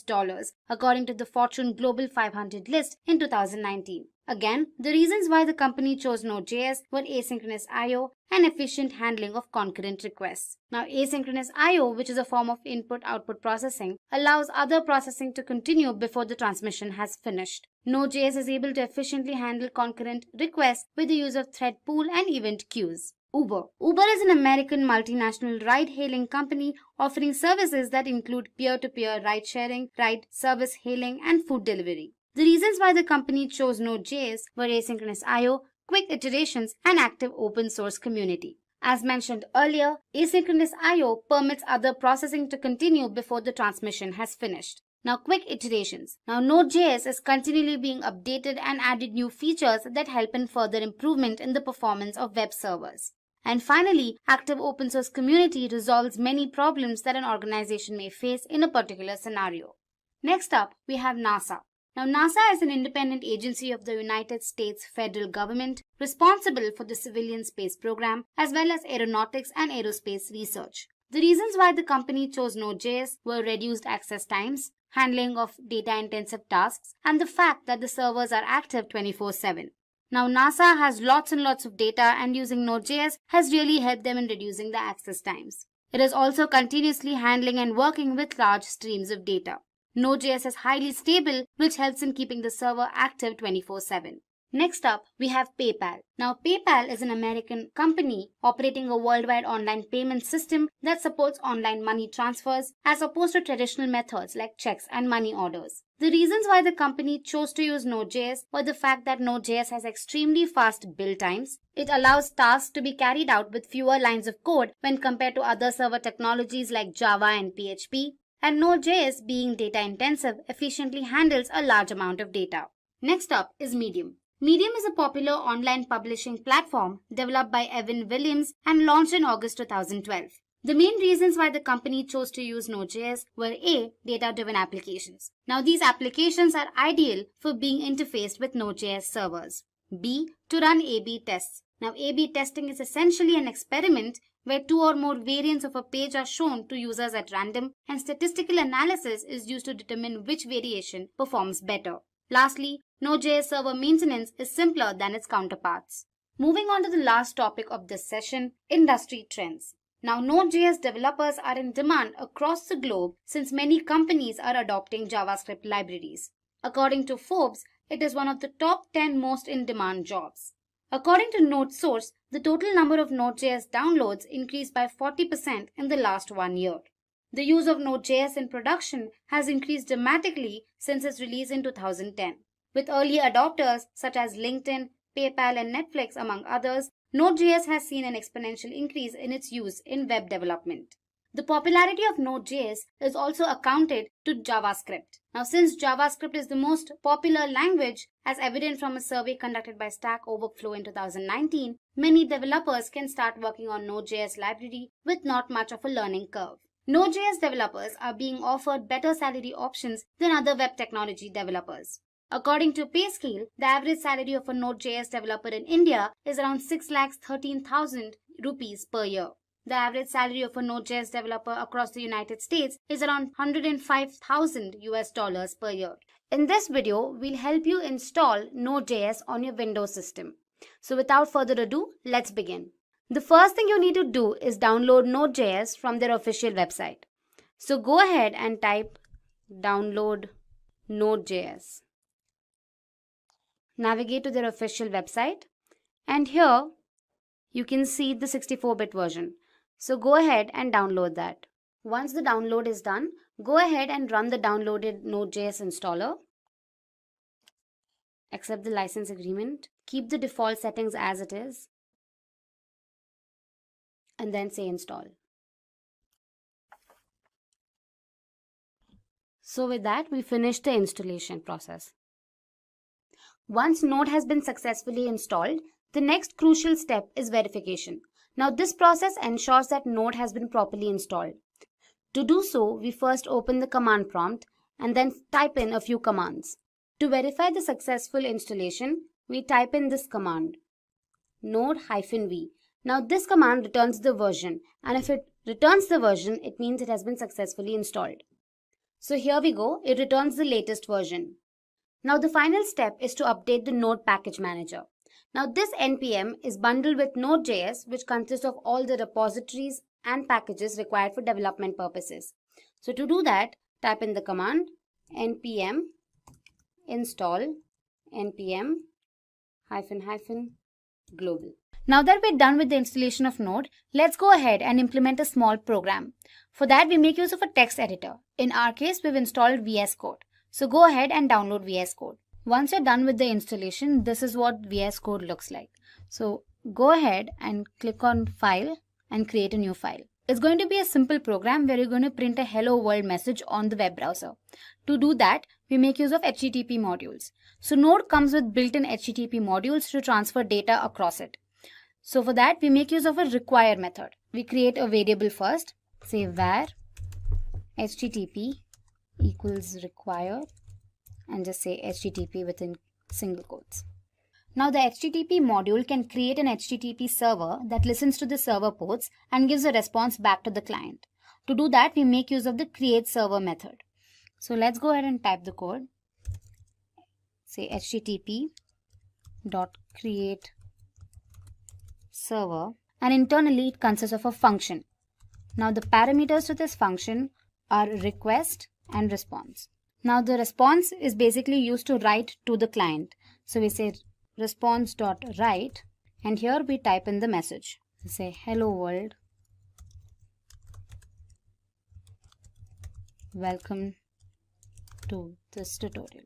according to the Fortune Global 500 list in 2019. Again, the reasons why the company chose Node.js were asynchronous I/O and efficient handling of concurrent requests. Now asynchronous I/O, which is a form of input-output processing, allows other processing to continue before the transmission has finished. Node.js is able to efficiently handle concurrent requests with the use of thread pool and event queues. Uber. Uber is an American multinational ride-hailing company offering services that include peer-to-peer ride-sharing, ride service hailing, and food delivery. The reasons why the company chose Node.js were asynchronous I/O, quick iterations, and active open source community. As mentioned earlier, asynchronous I/O permits other processing to continue before the transmission has finished. Now quick iterations. Now Node.js is continually being updated and added new features that help in further improvement in the performance of web servers. And finally, active open source community resolves many problems that an organization may face in a particular scenario. Next up, we have NASA. Now NASA is an independent agency of the United States federal government responsible for the civilian space program as well as aeronautics and aerospace research. The reasons why the company chose Node.js were reduced access times, handling of data-intensive tasks, and the fact that the servers are active 24/7. Now NASA has lots and lots of data, and using Node.js has really helped them in reducing the access times. It is also continuously handling and working with large streams of data. Node.js is highly stable, which helps in keeping the server active 24/7. Next up, we have PayPal. Now, PayPal is an American company operating a worldwide online payment system that supports online money transfers as opposed to traditional methods like checks and money orders. The reasons why the company chose to use Node.js were the fact that Node.js has extremely fast build times. It allows tasks to be carried out with fewer lines of code when compared to other server technologies like Java and PHP. And Node.js, being data intensive, efficiently handles a large amount of data. Next up is Medium. Medium is a popular online publishing platform developed by Evan Williams and launched in August 2012. The main reasons why the company chose to use Node.js were A. Data-driven applications. Now these applications are ideal for being interfaced with Node.js servers. B. To run A/B tests. Now A/B testing is essentially an experiment where two or more variants of a page are shown to users at random, and statistical analysis is used to determine which variation performs better. Lastly, Node.js server maintenance is simpler than its counterparts. Moving on to the last topic of this session, industry trends. Now, Node.js developers are in demand across the globe since many companies are adopting JavaScript libraries. According to Forbes, it is one of the top 10 most in-demand jobs. According to NodeSource, the total number of Node.js downloads increased by 40% in the last 1 year. The use of Node.js in production has increased dramatically since its release in 2010. With early adopters such as LinkedIn, PayPal, and Netflix, among others, Node.js has seen an exponential increase in its use in web development. The popularity of Node.js is also accounted to JavaScript. Now, since JavaScript is the most popular language, as evident from a survey conducted by Stack Overflow in 2019, many developers can start working on Node.js library with not much of a learning curve. Node.js developers are being offered better salary options than other web technology developers. According to PayScale, the average salary of a Node.js developer in India is around 6,13,000 rupees per year. The average salary of a Node.js developer across the United States is around $105,000 per year. In this video, we'll help you install Node.js on your Windows system. So without further ado, let's begin. The first thing you need to do is download Node.js from their official website. So go ahead and type download Node.js. Navigate to their official website, and here you can see the 64-bit version. So go ahead and download that. Once the download is done, go ahead and run the downloaded Node.js installer. Accept the license agreement. Keep the default settings as it is. And then say install. So with that, we finished the installation process. Once Node has been successfully installed, the next crucial step is verification. Now this process ensures that Node has been properly installed. To do so, we first open the command prompt and then type in a few commands. To verify the successful installation, we type in this command, node-v. Now this command returns the version, and if it returns the version, it means it has been successfully installed. So here we go, it returns the latest version. Now the final step is to update the Node package manager. Now this NPM is bundled with Node.js, which consists of all the repositories and packages required for development purposes. So to do that, type in the command npm install npm -- global. Now that we're done with the installation of Node, let's go ahead and implement a small program. For that, we make use of a text editor. In our case, we've installed VS Code. So go ahead and download VS Code. Once you're done with the installation, this is what VS Code looks like. So go ahead and click on File and create a new file. It's going to be a simple program where you're going to print a hello world message on the web browser. To do that, we make use of HTTP modules. So Node comes with built-in HTTP modules to transfer data across it. So for that, we make use of a require method. We create a variable first, say var HTTP equals require, and just say HTTP within single quotes. Now the HTTP module can create an HTTP server that listens to the server ports and gives a response back to the client. To do that, we make use of the create server method. So let's go ahead and type the code. Say http.create server, and internally it consists of a function. Now the parameters to this function are request and response. Now the response is basically used to write to the client. So we say response.write, and here we type in the message. So say hello world, welcome to this tutorial.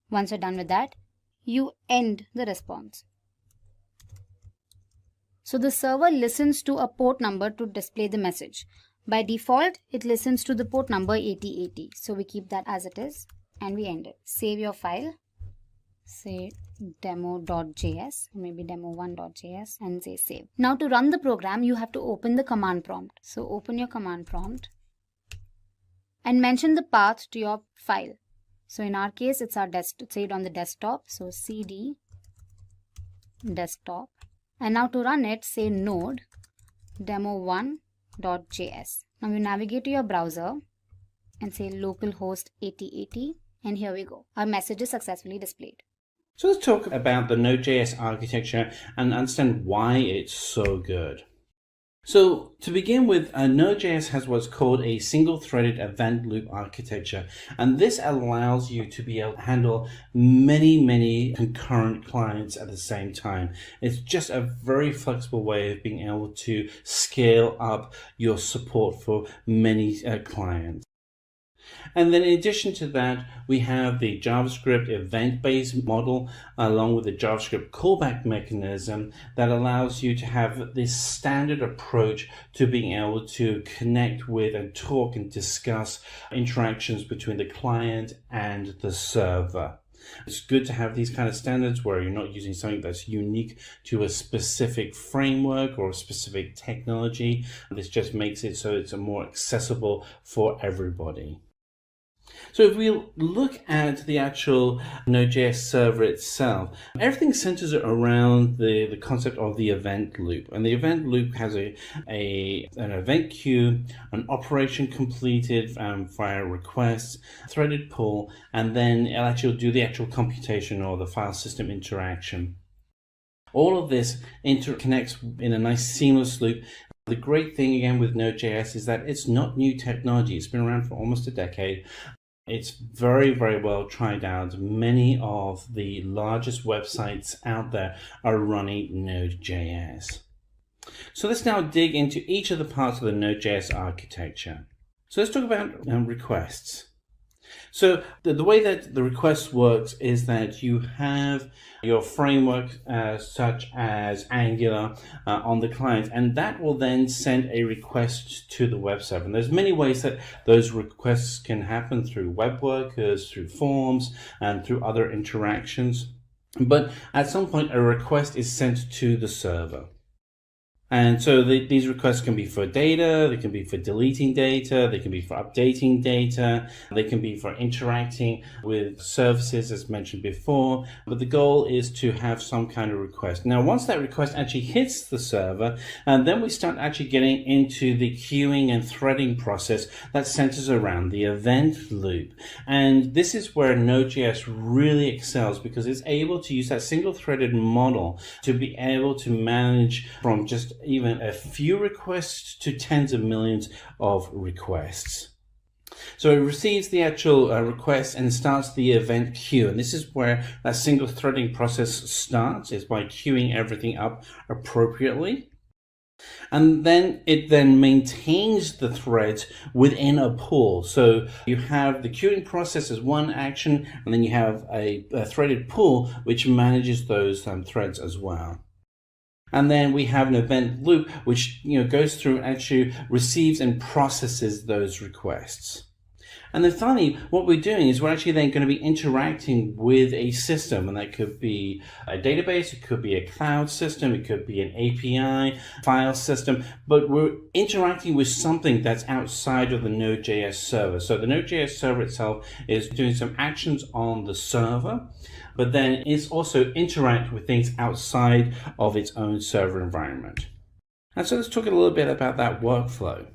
Once you're done with that, you end the response. So the server listens to a port number to display the message. By default, it listens to the port number 8080. So we keep that as it is and we end it. Save your file, say demo.js, maybe demo1.js, and say save. Now to run the program, you have to open the command prompt. So open your command prompt and mention the path to your file. So in our case, it's our desktop, say it on the desktop. So cd desktop. And now to run it, say node demo1.js. Now you navigate to your browser and say localhost 8080, and here we go. Our message is successfully displayed. So let's talk about the Node.js architecture and understand why it's so good. So to begin with, Node.js has what's called a single-threaded event loop architecture, and this allows you to be able to handle many concurrent clients at the same time. It's just a very flexible way of being able to scale up your support for many clients. And then in addition to that, we have the JavaScript event-based model along with the JavaScript callback mechanism that allows you to have this standard approach to being able to connect with and talk and discuss interactions between the client and the server. It's good to have these kind of standards where you're not using something that's unique to a specific framework or a specific technology. This just makes it so it's more accessible for everybody. So if we look at the actual Node.js server itself, everything centers around the concept of the event loop. And the event loop has an event queue, an operation completed via requests, threaded pull, and then it'll actually do the actual computation or the file system interaction. All of this interconnects in a nice seamless loop. The great thing again with Node.js is that it's not new technology. It's been around for almost a decade. It's very well tried out. Many of the largest websites out there are running Node.js. So let's now dig into each of the parts of the Node.js architecture. So let's talk about requests. So the way that the request works is that you have your framework such as Angular on the client, and that will then send a request to the web server. And there's many ways that those requests can happen through web workers, through forms, and through other interactions. But at some point, a request is sent to the server. And so these requests can be for data, they can be for deleting data, they can be for updating data, they can be for interacting with services as mentioned before, but the goal is to have some kind of request. Now, once that request actually hits the server, and then we start actually getting into the queuing and threading process that centers around the event loop. And this is where Node.js really excels because it's able to use that single-threaded model to be able to manage from just even a few requests to tens of millions of requests. So it receives the actual request and starts the event queue. And this is where that single threading process starts, is by queuing everything up appropriately. And then it maintains the threads within a pool. So you have the queuing process as one action, and then you have a threaded pool which manages those threads as well. And then we have an event loop which goes through and actually receives and processes those requests. And then finally, what we're doing is we're actually then going to be interacting with a system, and that could be a database, it could be a cloud system, it could be an API, file system, but we're interacting with something that's outside of the Node.js server. So the Node.js server itself is doing some actions on the server, but then it's also interacting with things outside of its own server environment. And so let's talk a little bit about that workflow.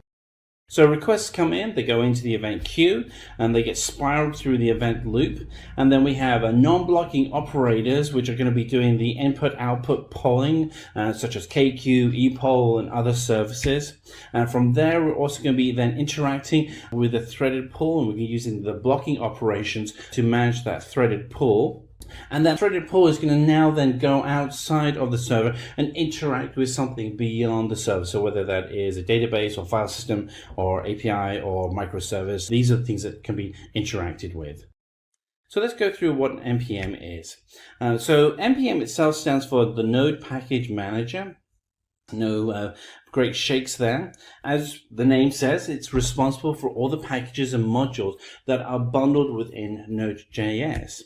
So requests come in, they go into the event queue, and they get spiraled through the event loop. And then we have non-blocking operators, which are going to be doing the input-output polling, such as KQ, ePoll, and other services. And from there, we're also going to be then interacting with the threaded pool, and we're using the blocking operations to manage that threaded pool. And that threaded pool is going to now then go outside of the server and interact with something beyond the server. So whether that is a database or file system or API or microservice, these are the things that can be interacted with. So let's go through what NPM is. So NPM itself stands for the Node Package Manager. No great shakes there. As the name says, it's responsible for all the packages and modules that are bundled within Node.js.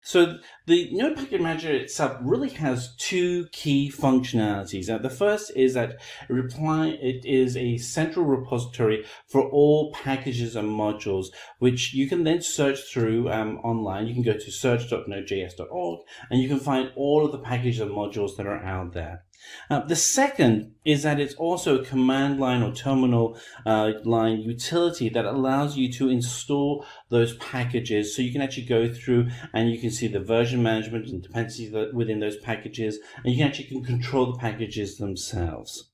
So the Node Package Manager itself really has two key functionalities. The first is that it is a central repository for all packages and modules, which you can then search through online. You can go to search.nodejs.org and you can find all of the packages and modules that are out there. The second is that it's also a command line or terminal line utility that allows you to install those packages, so you can actually go through and you can see the version management and dependencies within those packages, and you can actually control the packages themselves.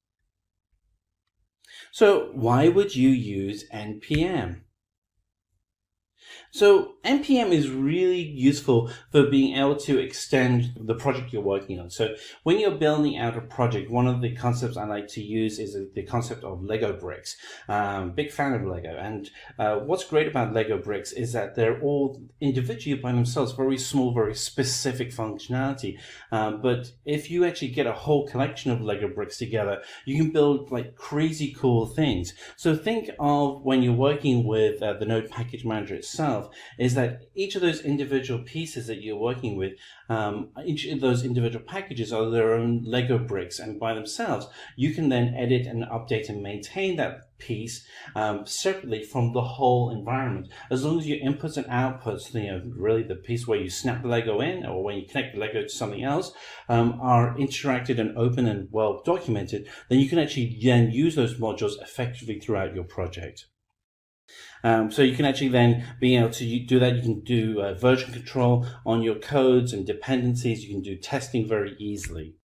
So why would you use NPM? So NPM is really useful for being able to extend the project you're working on. So when you're building out a project, one of the concepts I like to use is the concept of Lego bricks. Big fan of Lego. And what's great about Lego bricks is that they're all individually by themselves, very small, very specific functionality. But if you actually get a whole collection of Lego bricks together, you can build like crazy cool things. So think of when you're working with the Node Package Manager itself, is that each of those individual pieces that you're working with, each of those individual packages are their own Lego bricks, and by themselves you can then edit and update and maintain that piece separately from the whole environment. As long as your inputs and outputs, really the piece where you snap the Lego in or when you connect the Lego to something else, are interacted and open and well documented, then you can actually then use those modules effectively throughout your project. So you can actually then be able to do that. You can do version control on your codes and dependencies. You can do testing very easily.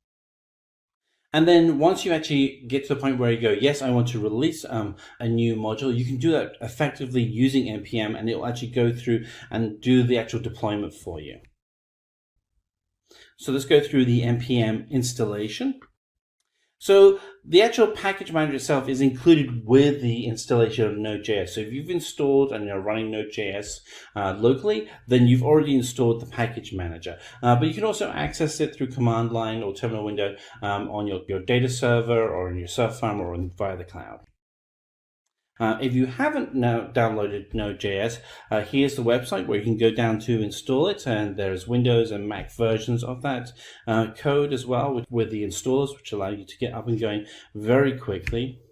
And then once you actually get to the point where you go, yes, I want to release a new module, you can do that effectively using NPM, and it will actually go through and do the actual deployment for you. So let's go through the NPM installation. So the actual package manager itself is included with the installation of Node.js. So if you've installed and you're running Node.js locally, then you've already installed the package manager. But you can also access it through command line or terminal window on your data server or in your server farm or via the cloud. If you haven't now downloaded Node.js, here's the website where you can go down to install it, and there's Windows and Mac versions of that code as well with the installers, which allow you to get up and going very quickly.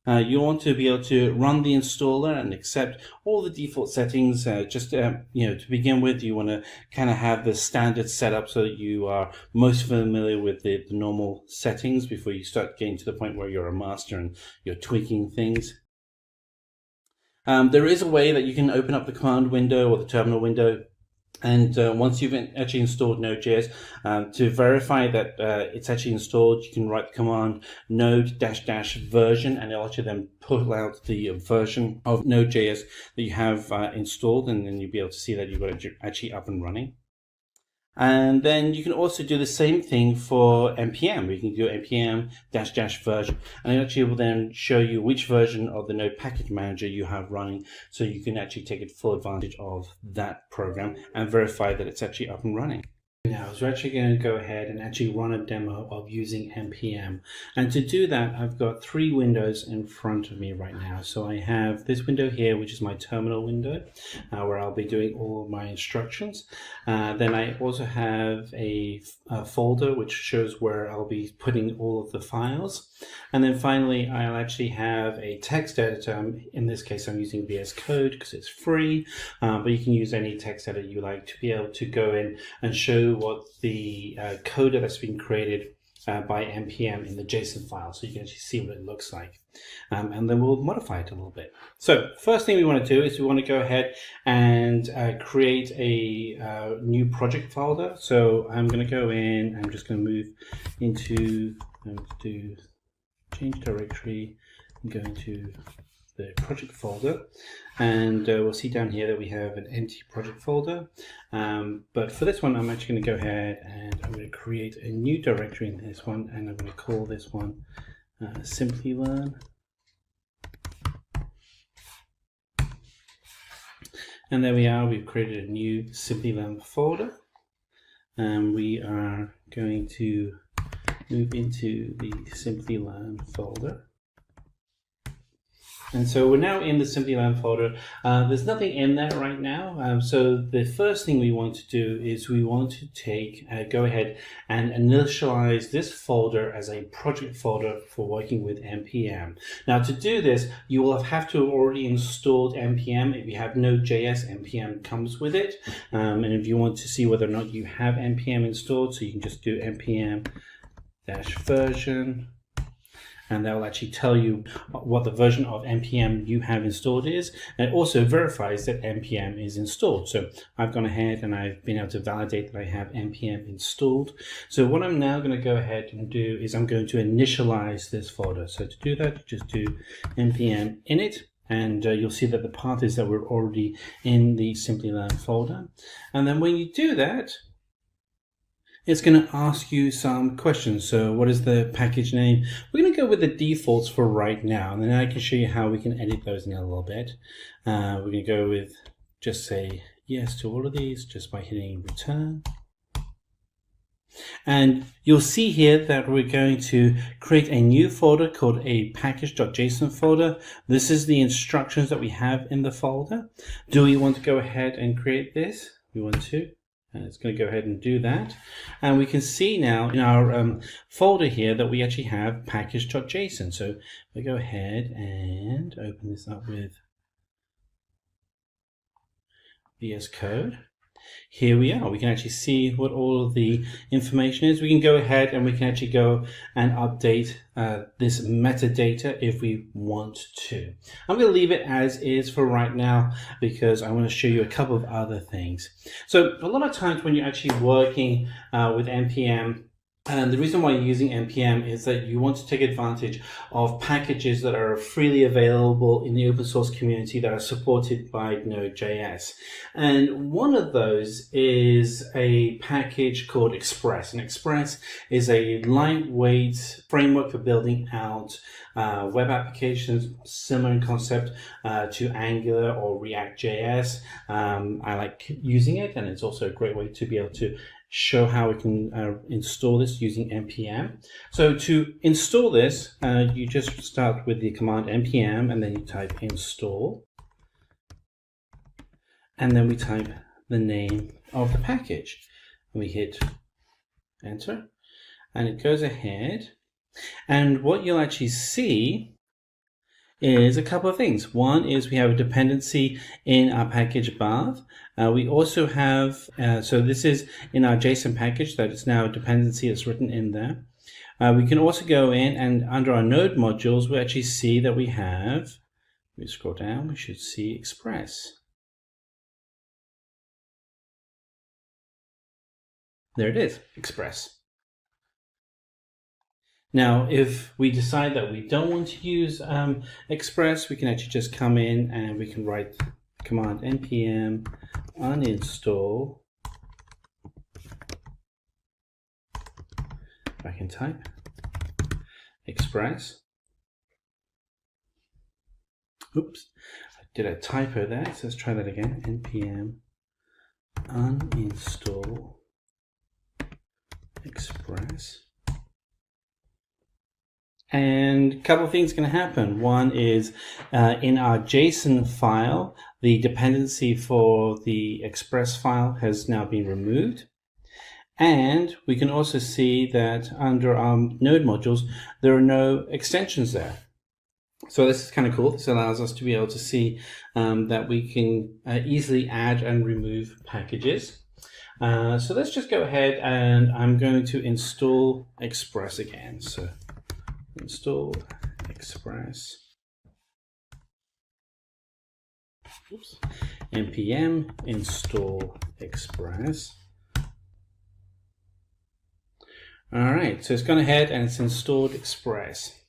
You want to be able to run the installer and accept all the default settings. To begin with, you want to kind of have the standard setup so that you are most familiar with the normal settings before you start getting to the point where you're a master and you're tweaking things. There is a way that you can open up the command window or the terminal window. And once you've actually installed Node.js, to verify that it's actually installed, you can write the command node-version, and it'll actually then pull out the version of Node.js that you have installed, and then you'll be able to see that you've got it actually up and running. And then you can also do the same thing for NPM. You can do npm-version, and it actually will then show you which version of the Node Package Manager you have running, so you can actually take full advantage of that program and verify that it's actually up and running. Now, so we're actually going to go ahead and actually run a demo of using NPM. And to do that, I've got three windows in front of me right now. So I have this window here, which is my terminal window, where I'll be doing all of my instructions. Then I also have a folder which shows where I'll be putting all of the files. And then finally, I'll actually have a text editor. In this case, I'm using VS Code because it's free, but you can use any text editor you like to be able to go in and show what the code that's been created by NPM in the JSON file, so you can actually see what it looks like. and then we'll modify it a little bit. So first thing we want to do is we want to go ahead and create a new project folder. So I'm going to go in, I'm just going to move into, I'm going to do change directory, and go into the project folder, and we'll see down here that we have an empty project folder, but for this one I'm actually going to go ahead and I'm going to create a new directory in this one, and I'm going to call this one Simplilearn, and there we are, we've created a new Simplilearn folder, and we are going to move into the Simplilearn folder. And so we're now in the Simplilearn folder. There's nothing in there right now. So the first thing we want to do is we want to go ahead and initialize this folder as a project folder for working with NPM. Now to do this, you will have to have already installed NPM. If you have Node.js, NPM comes with it. And if you want to see whether or not you have NPM installed, so you can just do npm-version. And that will actually tell you what the version of NPM you have installed is. And it also verifies that NPM is installed. So I've gone ahead and I've been able to validate that I have NPM installed. So what I'm now going to go ahead and do is I'm going to initialize this folder. So to do that, just do npm init. And you'll see that the path is that we're already in the Simplilearn folder. And then when you do that, it's going to ask you some questions. So what is the package name? We're going to go with the defaults for right now, and then I can show you how we can edit those in a little bit. We're going to go with just say yes to all of these just by hitting return. And you'll see here that we're going to create a new folder called a package.json folder. This is the instructions that we have in the folder. Do we want to go ahead and create this? We want to. And it's going to go ahead and do that. And we can see now in our folder here that we actually have package.json. So we go ahead and open this up with VS Code. Here we are. We can actually see what all of the information is. We can go ahead and we can actually go and update this metadata if we want to. I'm going to leave it as is for right now because I want to show you a couple of other things. So a lot of times when you're actually working with NPM, and the reason why you're using NPM is that you want to take advantage of packages that are freely available in the open source community that are supported by Node.js. And one of those is a package called Express. And Express is a lightweight framework for building out web applications, similar in concept to Angular or React.js. I like using it, and it's also a great way to be able to show how we can install this using npm. So to install this, you just start with the command npm and then you type install. And then we type the name of the package. And we hit enter and it goes ahead. And what you'll actually see is a couple of things. One is we have a dependency in our package path. We also have, so this is in our JSON package, that is now a dependency that's written in there. We can also go in and under our node modules, we actually see that we have, we scroll down, we should see Express. There it is, Express. Now, if we decide that we don't want to use Express, we can actually just come in and we can write command npm uninstall. I can type Express. Oops, I did a typo there, so let's try that again. npm uninstall Express. And a couple of things can happen. One is in our JSON file, the dependency for the Express file has now been removed. And we can also see that under our node modules, there are no extensions there. So this is kind of cool. This allows us to be able to see that we can easily add and remove packages. So let's just go ahead and I'm going to install Express again. So install Express. Oops. npm install Express. Alright, so it's gone ahead and it's installed Express.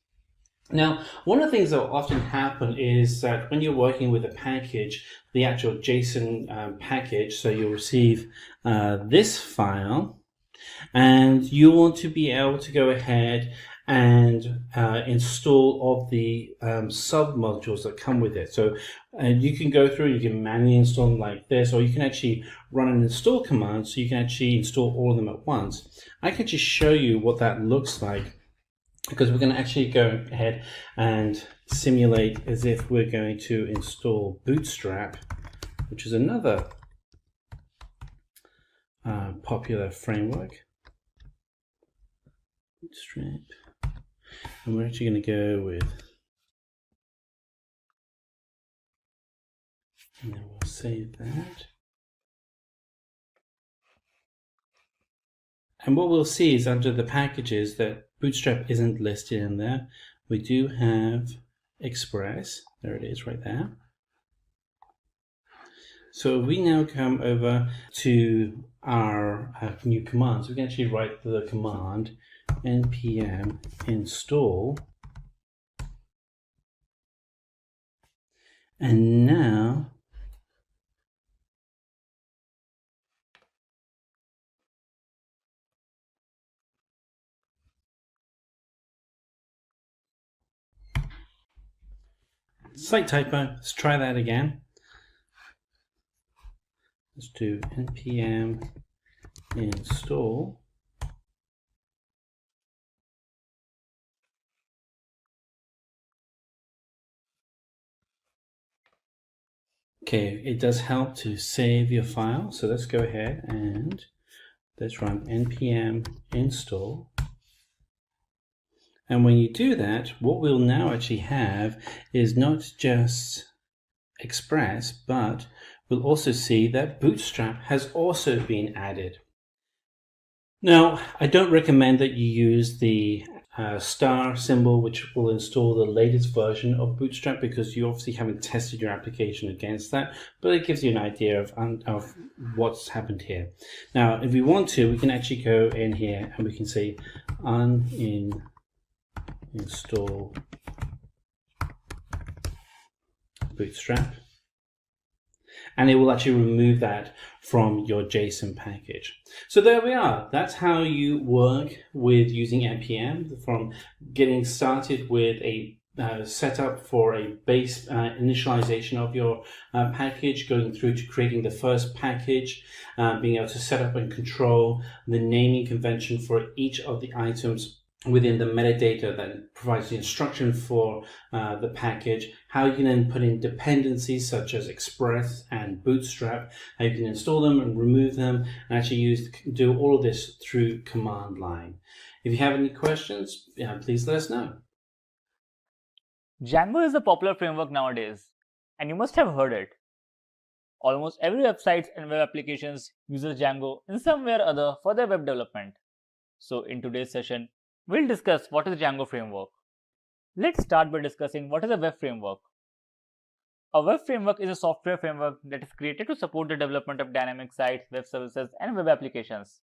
Now, one of the things that will often happen is that when you're working with a package, the actual JSON package, so you'll receive this file, and you want to be able to go ahead and install all of the sub-modules that come with it. So you can go through, you can manually install them like this, or you can actually run an install command so you can actually install all of them at once. I can just show you what that looks like, because we're going to actually go ahead and simulate as if we're going to install Bootstrap, which is another popular framework. Bootstrap. And we're actually going to go with, and then we'll save that. And what we'll see is under the packages that Bootstrap isn't listed in there. We do have Express. There it is right there. So if we now come over to our new commands, we can actually write the command npm install. And now slight typo, let's try that again. Let's do npm install. Okay, it does help to save your file, so let's go ahead and let's run npm install. And when you do that, what we'll now actually have is not just Express, but we'll also see that Bootstrap has also been added. Now, I don't recommend that you use the star symbol, which will install the latest version of Bootstrap, because you obviously haven't tested your application against that, but it gives you an idea of what's happened here. Now, if we want to, we can actually go in here and we can say uninstall Bootstrap, and it will actually remove that from your JSON package. So there we are. That's how you work with using npm, from getting started with a setup for a base initialization of your package, going through to creating the first package, being able to set up and control the naming convention for each of the items within the metadata that provides the instruction for the package, how you can then put in dependencies such as Express and Bootstrap, how you can install them and remove them, and actually do all of this through command line. If you have any questions, please let us know. Django is a popular framework nowadays, and you must have heard it. Almost every website and web applications uses Django in some way or other for their web development. So in today's session, we'll discuss what is Django framework. Let's start by discussing what is a web framework. A web framework is a software framework that is created to support the development of dynamic sites, web services, and web applications.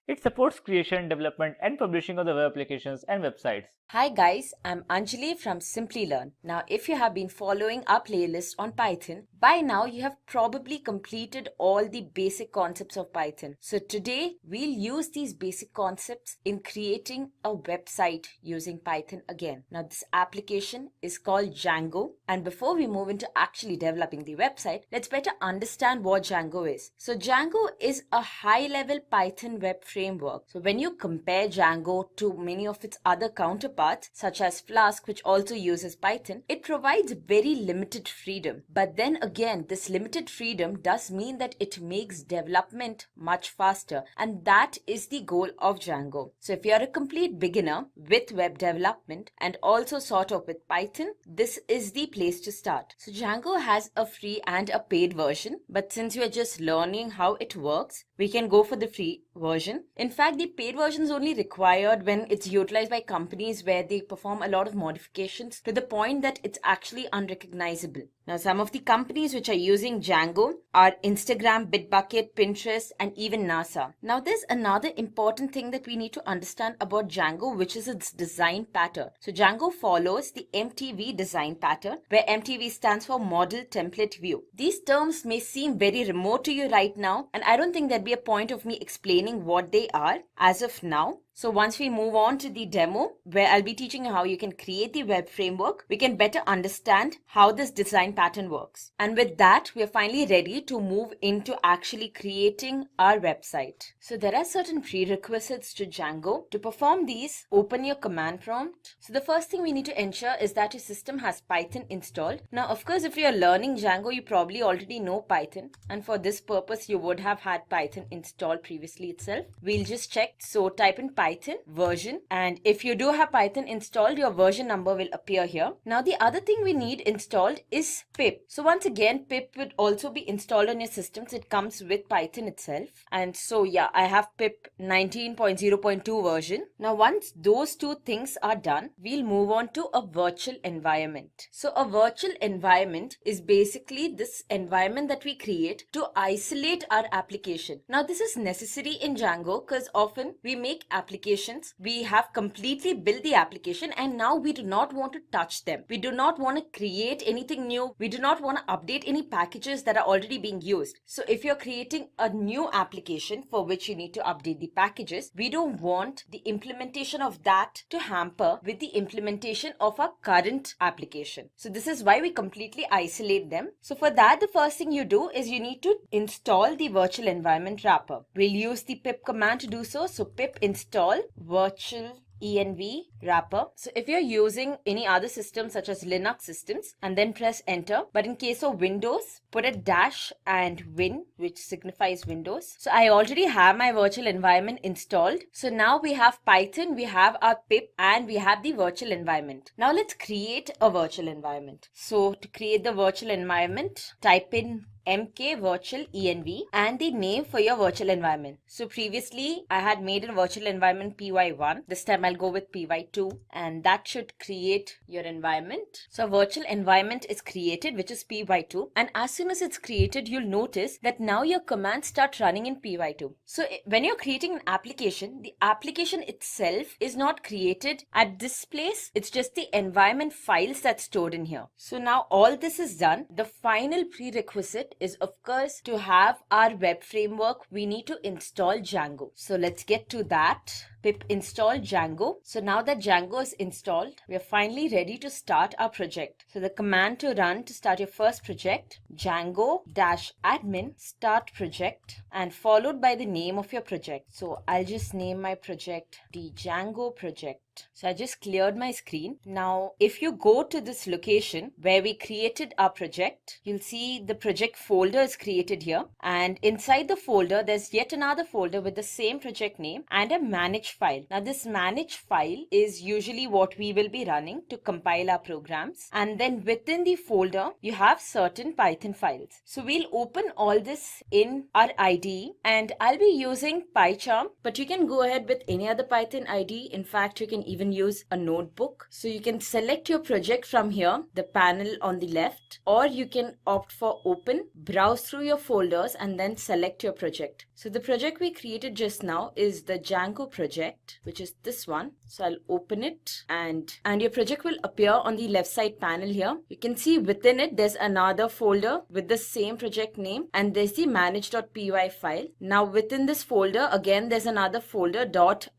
It supports creation, development, and publishing of the web applications and websites. Hi guys, I'm Anjali from Simplilearn. Now, if you have been following our playlist on Python, by now you have probably completed all the basic concepts of Python. So today we'll use these basic concepts in creating a website using Python again. Now, this application is called Django, and before we move into actually developing the website, let's better understand what Django is. So Django is a high-level Python web framework. So when you compare Django to many of its other counterparts, such as Flask, which also uses Python, it provides very limited freedom. But then again, this limited freedom does mean that it makes development much faster, and that is the goal of Django. So if you're a complete beginner with web development and also sort of with Python, this is the place to start. So Django has a free and a paid version, but since we are just learning how it works, we can go for the free version. In fact, the paid version is only required when it's utilized by companies where they perform a lot of modifications to the point that it's actually unrecognizable. Now, some of the companies which are using Django are Instagram, Bitbucket, Pinterest, and even NASA. Now, there's another important thing that we need to understand about Django, which is its design pattern. So, Django follows the MTV design pattern, where MTV stands for Model Template View. These terms may seem very remote to you right now, and I don't think there'd be a point of me explaining what they are as of now. So once we move on to the demo, where I'll be teaching you how you can create the web framework, we can better understand how this design pattern works. And with that, we are finally ready to move into actually creating our website. So there are certain prerequisites to Django. To perform these, open your command prompt. So the first thing we need to ensure is that your system has Python installed. Now, of course, if you're learning Django, you probably already know Python. And for this purpose, you would have had Python installed previously itself. We'll just check. So type in Python version, and if you do have Python installed, your version number will appear here. Now the other thing we need installed is pip. So once again, pip would also be installed on your systems. It comes with Python itself, and so yeah, I have pip 19.0.2 version. Now once those two things are done, we'll move on to a virtual environment. So a virtual environment is basically this environment that we create to isolate our application. Now this is necessary in Django because often we make applications, we have completely built the application and now we do not want to touch them. We do not want to create anything new. We do not want to update any packages that are already being used. So if you're creating a new application for which you need to update the packages, we don't want the implementation of that to hamper with the implementation of our current application. So this is why we completely isolate them. So for that, the first thing you do is you need to install the virtual environment wrapper. We'll use the pip command to do so. So pip install virtual env wrapper. So if you're using any other system such as Linux systems, and then press enter, but in case of Windows, put a dash and win, which signifies Windows. So I already have my virtual environment installed. So now we have Python, we have our pip, and we have the virtual environment. Now let's create a virtual environment. So to create the virtual environment, type in mk virtual env and the name for your virtual environment. So previously I had made a virtual environment py1. This time I'll go with py2, and that should create your environment. So a virtual environment is created, which is py2, and as soon as it's created, you'll notice that now your commands start running in py2. So when you're creating an application, the application itself is not created at this place. It's just the environment files that's stored in here. So now all this is done. The final prerequisite is of course to have our web framework. We need to install Django. So let's get to that. Pip install Django. So now that Django is installed, we are finally ready to start our project. So the command to run to start your first project, Django-admin start project, and followed by the name of your project. So I'll just name my project the Django project. So I just cleared my screen. Now, if you go to this location where we created our project, you'll see the project folder is created here. And inside the folder, there's yet another folder with the same project name and a manage file. Now, this manage file is usually what we will be running to compile our programs. And then within the folder, you have certain Python files. So we'll open all this in our IDE, and I'll be using PyCharm, but you can go ahead with any other Python IDE. In fact, you can even use a notebook. So you can select your project from here, the panel on the left, or you can opt for open, browse through your folders, and then select your project. So the project we created just now is the Django project, which is this one. So I'll open it, and your project will appear on the left side panel here. You can see within it, there's another folder with the same project name, and there's the manage.py file. Now within this folder, again, there's another folder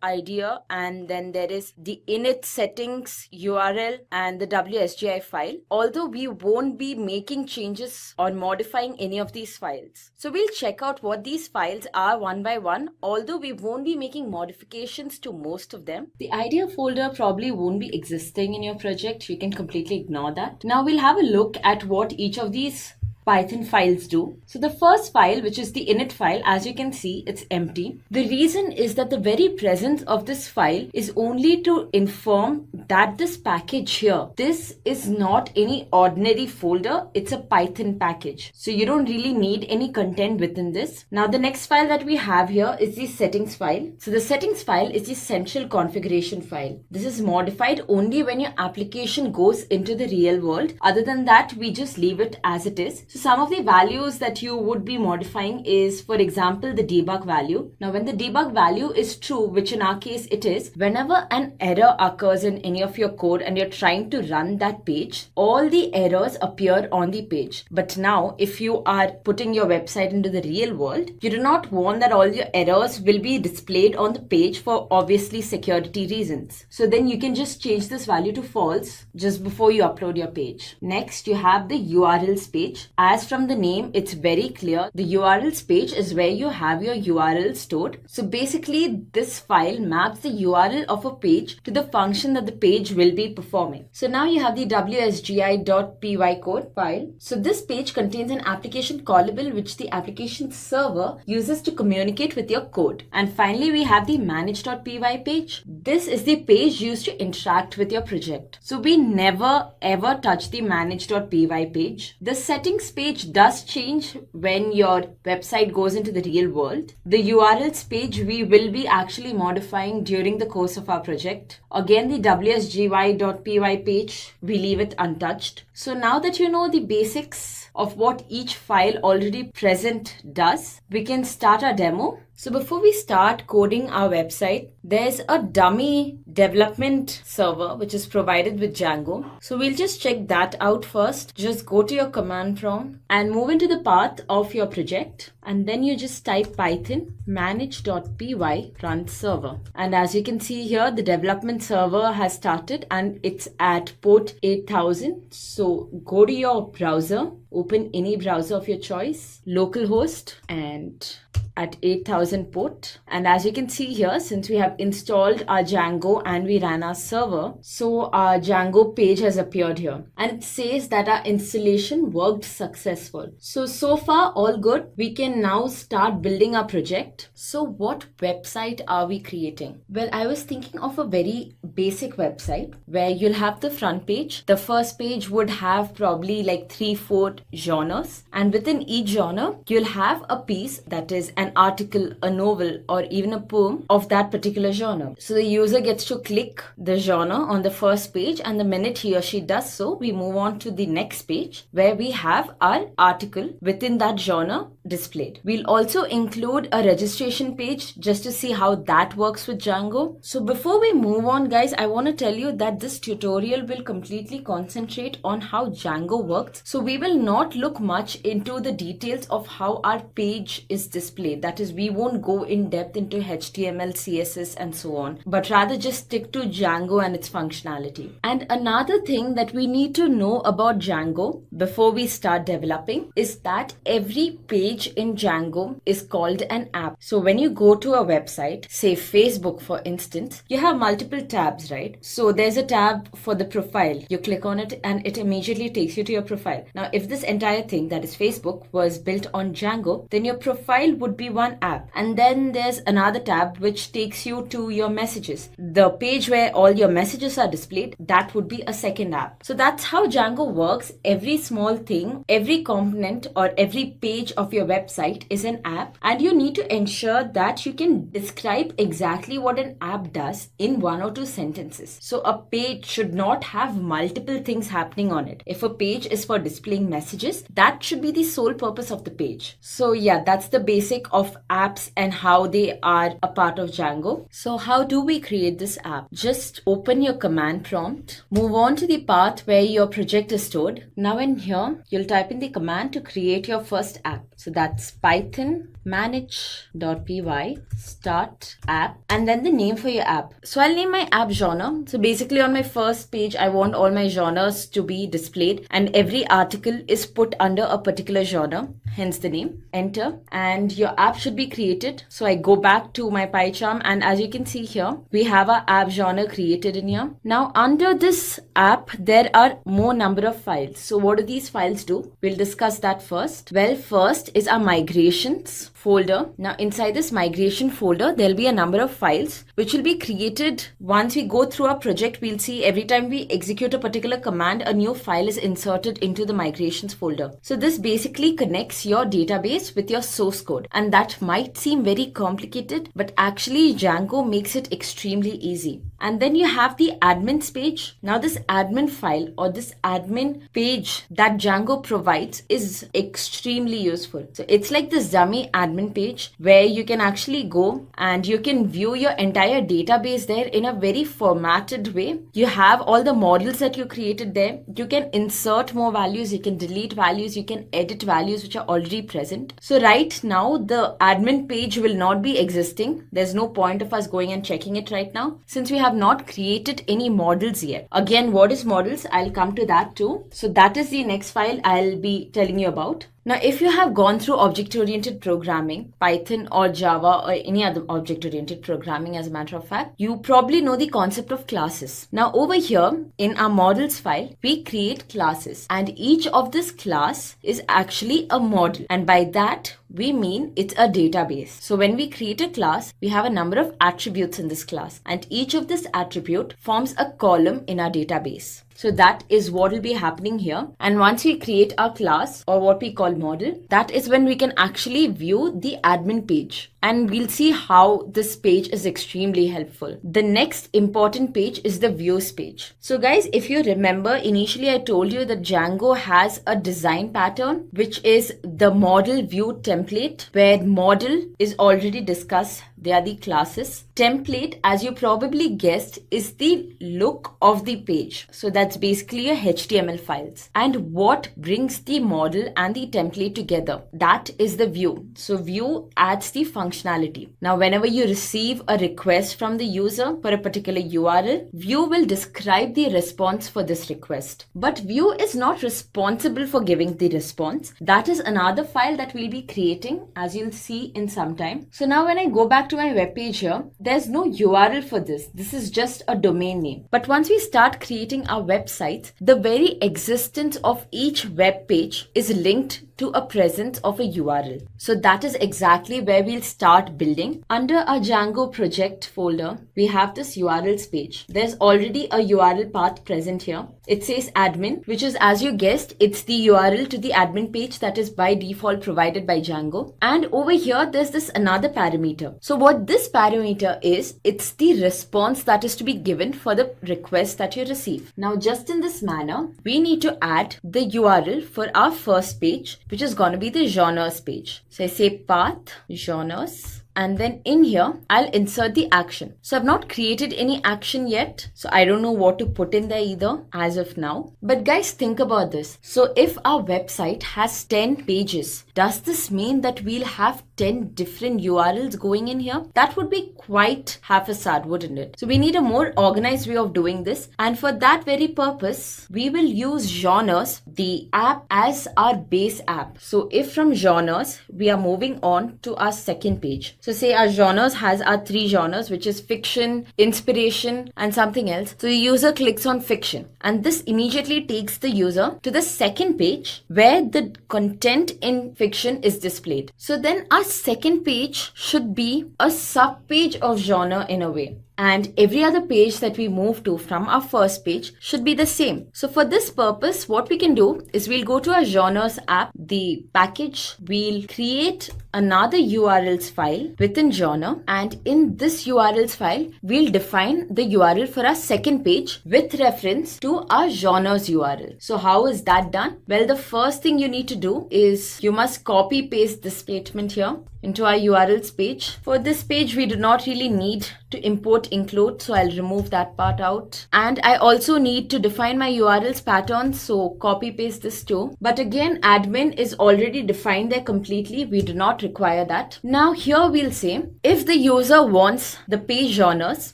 .idea, and then there is the init settings URL and the WSGI file, although we won't be making changes or modifying any of these files. So we'll check out what these files are one by one, although we won't be making modifications to most of them. The idea folder probably won't be existing in your project. You can completely ignore that. Now we'll have a look at what each of these Python files do. So the first file, which is the init file, as you can see, it's empty. The reason is that the very presence of this file is only to inform that this package here, this is not any ordinary folder, it's a Python package. So you don't really need any content within this. Now the next file that we have here is the settings file. So the settings file is the central configuration file. This is modified only when your application goes into the real world. Other than that, we just leave it as it is. So some of the values that you would be modifying is, for example, the debug value. Now when the debug value is true, which in our case it is, whenever an error occurs in any of your code and you're trying to run that page, all the errors appear on the page. But now if you are putting your website into the real world, you do not want that all your errors will be displayed on the page for obviously security reasons. So then you can just change this value to false just before you upload your page. Next, you have the URLs page. As from the name, it's very clear. The URLs page is where you have your URL stored. So basically, this file maps the URL of a page to the function that the page will be performing. So now you have the wsgi.py code file. So this page contains an application callable which the application server uses to communicate with your code. And finally, we have the manage.py page. This is the page used to interact with your project. So we never ever touch the manage.py page. The settings page does change when your website goes into the real world. The URLs page we will be actually modifying during the course of our project. Again, the wsgy.py page, we leave it untouched. So now that you know the basics of what each file already present does, we can start our demo. So before we start coding our website, there's a dummy development server which is provided with Django. So we'll just check that out first. Just go to your command prompt and move into the path of your project. And then you just type Python manage.py run server. And as you can see here, the development server has started and it's at port 8000. So go to your browser, open any browser of your choice, localhost, and at 8000 port. And as you can see here, since we have installed our Django and we ran our server, so our Django page has appeared here and it says that our installation worked successful. So far all good. We can now start building our project. So what website are we creating? Well, I was thinking of a very basic website where you'll have the front page. The first page would have probably like 3-4 genres, and within each genre you'll have a piece that is an article, a novel, or even a poem of that particular genre. So the user gets to click the genre on the first page, and the minute he or she does so, we move on to the next page where we have our article within that genre displayed. We'll also include a registration page just to see how that works with Django. So before we move on, guys, I want to tell you that this tutorial will completely concentrate on how Django works. So we will not look much into the details of how our page is displayed. That is, we won't go in depth into HTML, CSS, and so on, but rather just stick to Django and its functionality. And another thing that we need to know about Django before we start developing is that every page in Django is called an app. So when you go to a website, say Facebook for instance, you have multiple tabs, right? So there's a tab for the profile. You click on it and it immediately takes you to your profile. Now, if this entire thing, that is Facebook, was built on Django, then your profile would be one app. And then there's another tab which takes you to your messages. The page where all your messages are displayed, that would be a second app. So that's how Django works. Every small thing, every component or every page of your website is an app, and you need to ensure that you can describe exactly what an app does in 1 or 2 sentences. So a page should not have multiple things happening on it. If a page is for displaying messages, that should be the sole purpose of the page. So yeah, that's the basic of apps and how they are a part of Django. So how do we create this app? Just open your command prompt, move on to the path where your project is stored. Now in here, you'll type in the command to create your first app. So that's Python manage.py, start app, and then the name for your app. So I'll name my app genre. So basically on my first page, I want all my genres to be displayed and every article is put under a particular genre, hence the name. Enter, and your app should be created. So I go back to my PyCharm, and as you can see here, we have our app genre created in here. Now under this app, there are more number of files. So what do these files do? We'll discuss that first. Well, first is our migrations folder. Now inside this migration folder, there'll be a number of files which will be created. Once we go through our project, we'll see every time we execute a particular command, a new file is inserted into the migrations folder. So this basically connects your database with your source code, and that might seem very complicated, but actually Django makes it extremely easy. And then you have the admins page. Now this admin file or this admin page that Django provides is extremely useful. So it's like this dummy admin page where you can actually go and you can view your entire database there in a very formatted way. You have all the models that you created there. You can insert more values, you can delete values, you can edit values which are already present. So right now the admin page will not be existing. There's no point of us going and checking it right now since we have not created any models yet. Again, what is models? I'll come to that too. So that is the next file I'll be telling you about. Now, if you have gone through object-oriented programming, Python or Java or any other object-oriented programming, as a matter of fact, you probably know the concept of classes. Now, over here in our models file, we create classes, and each of this class is actually a model. And by that, we mean it's a database. So when we create a class, we have a number of attributes in this class, and each of this attribute forms a column in our database. So that is what will be happening here. And once we create our class or what we call model, that is when we can actually view the admin page. And we'll see how this page is extremely helpful. The next important page is the views page. So guys, if you remember, initially I told you that Django has a design pattern, which is the model view template, where model is already discussed. They are the classes. Template, as you probably guessed, is the look of the page. So that's basically your HTML files. And what brings the model and the template together? That is the view. So view adds the functionality. Now, whenever you receive a request from the user for a particular URL, view will describe the response for this request. But view is not responsible for giving the response. That is another file that we'll be creating, as you'll see in some time. So now when I go back to my web page here, there's no URL for this. This is just a domain name. But once we start creating our websites, the very existence of each web page is linked to a presence of a URL. So that is exactly where we'll start building. Under our Django project folder, we have this URLs page. There's already a URL path present here. It says admin, which is, as you guessed, it's the URL to the admin page that is by default provided by Django. And over here, there's this another parameter. So what this parameter is, it's the response that is to be given for the request that you receive. Now, just in this manner, we need to add the URL for our first page, which is going to be the genres page. So I say path, genres. And then in here, I'll insert the action. So I've not created any action yet. So I don't know what to put in there either as of now. But guys, think about this. So if our website has 10 pages, does this mean that we'll have 10 different URLs going in here? That would be quite haphazard, wouldn't it? So we need a more organized way of doing this. And for that very purpose, we will use genres, the app, as our base app. So if from genres, we are moving on to our second page. So say our genres has our 3 genres, which is fiction, inspiration, and something else. So the user clicks on fiction, and this immediately takes the user to the second page where the content in fiction is displayed. So then our second page should be a sub page of genre in a way. And every other page that we move to from our first page should be the same. So for this purpose, what we can do is we'll go to our genres app, the package, we'll create another URLs file within genre, and in this URLs file, we'll define the URL for our second page with reference to our genres URL. So how is that done? Well, the first thing you need to do is you must copy paste this statement here into our URLs page. For this page, we do not really need to import include, so I'll remove that part out. And I also need to define my URLs patterns, so copy paste this too. But again, admin is already defined there completely. We do not require that. Now here we'll say, if the user wants the page genres,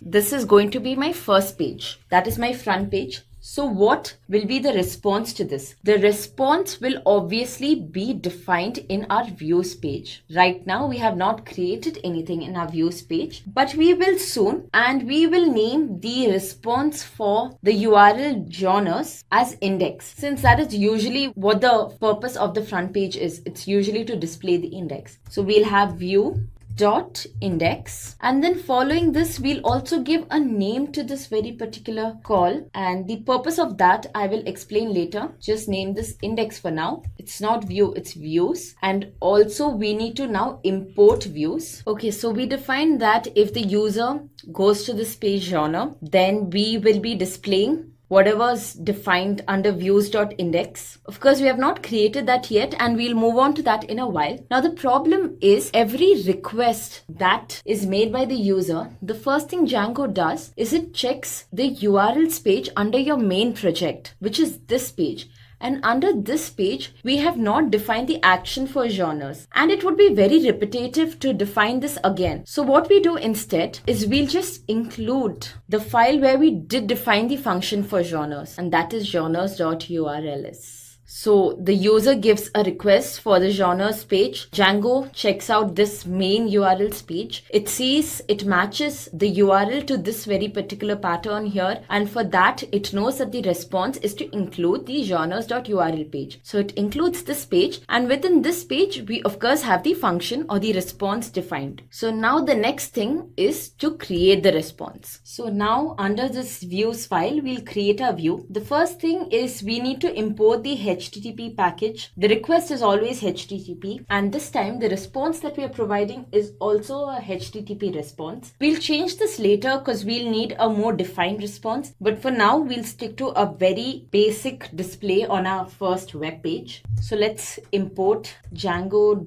this is going to be my first page. That is my front page. So what will be the response to this? The response will obviously be defined in our views page. Right now, we have not created anything in our views page, but we will soon, and we will name the response for the URL genres as index, since that is usually what the purpose of the front page is. It's usually to display the index. So we'll have view dot index, and then following this we'll also give a name to this very particular call, and the purpose of that I will explain later. Just name this index for now. It's not view, it's views. And also we need to now import views. Okay, so we define that if the user goes to this page genre, then we will be displaying whatever's defined under views.index. Of course, we have not created that yet, and we'll move on to that in a while. Now, the problem is every request that is made by the user, the first thing Django does is it checks the URLs page under your main project, which is this page. And under this page, we have not defined the action for genres. And it would be very repetitive to define this again. So what we do instead is we'll just include the file where we did define the function for genres. And that is genres.urls. So the user gives a request for the genres page. Django checks out this main URLs page. It sees it matches the URL to this very particular pattern here. And for that, it knows that the response is to include the genres.url page. So it includes this page. And within this page, we of course have the function or the response defined. So now the next thing is to create the response. So now under this views file, we'll create a view. The first thing is we need to import the HTTP package. The request is always HTTP, and this time the response that we are providing is also a HTTP response. We'll change this later because we'll need a more defined response, but for now we'll stick to a very basic display on our first web page. So let's import django.http,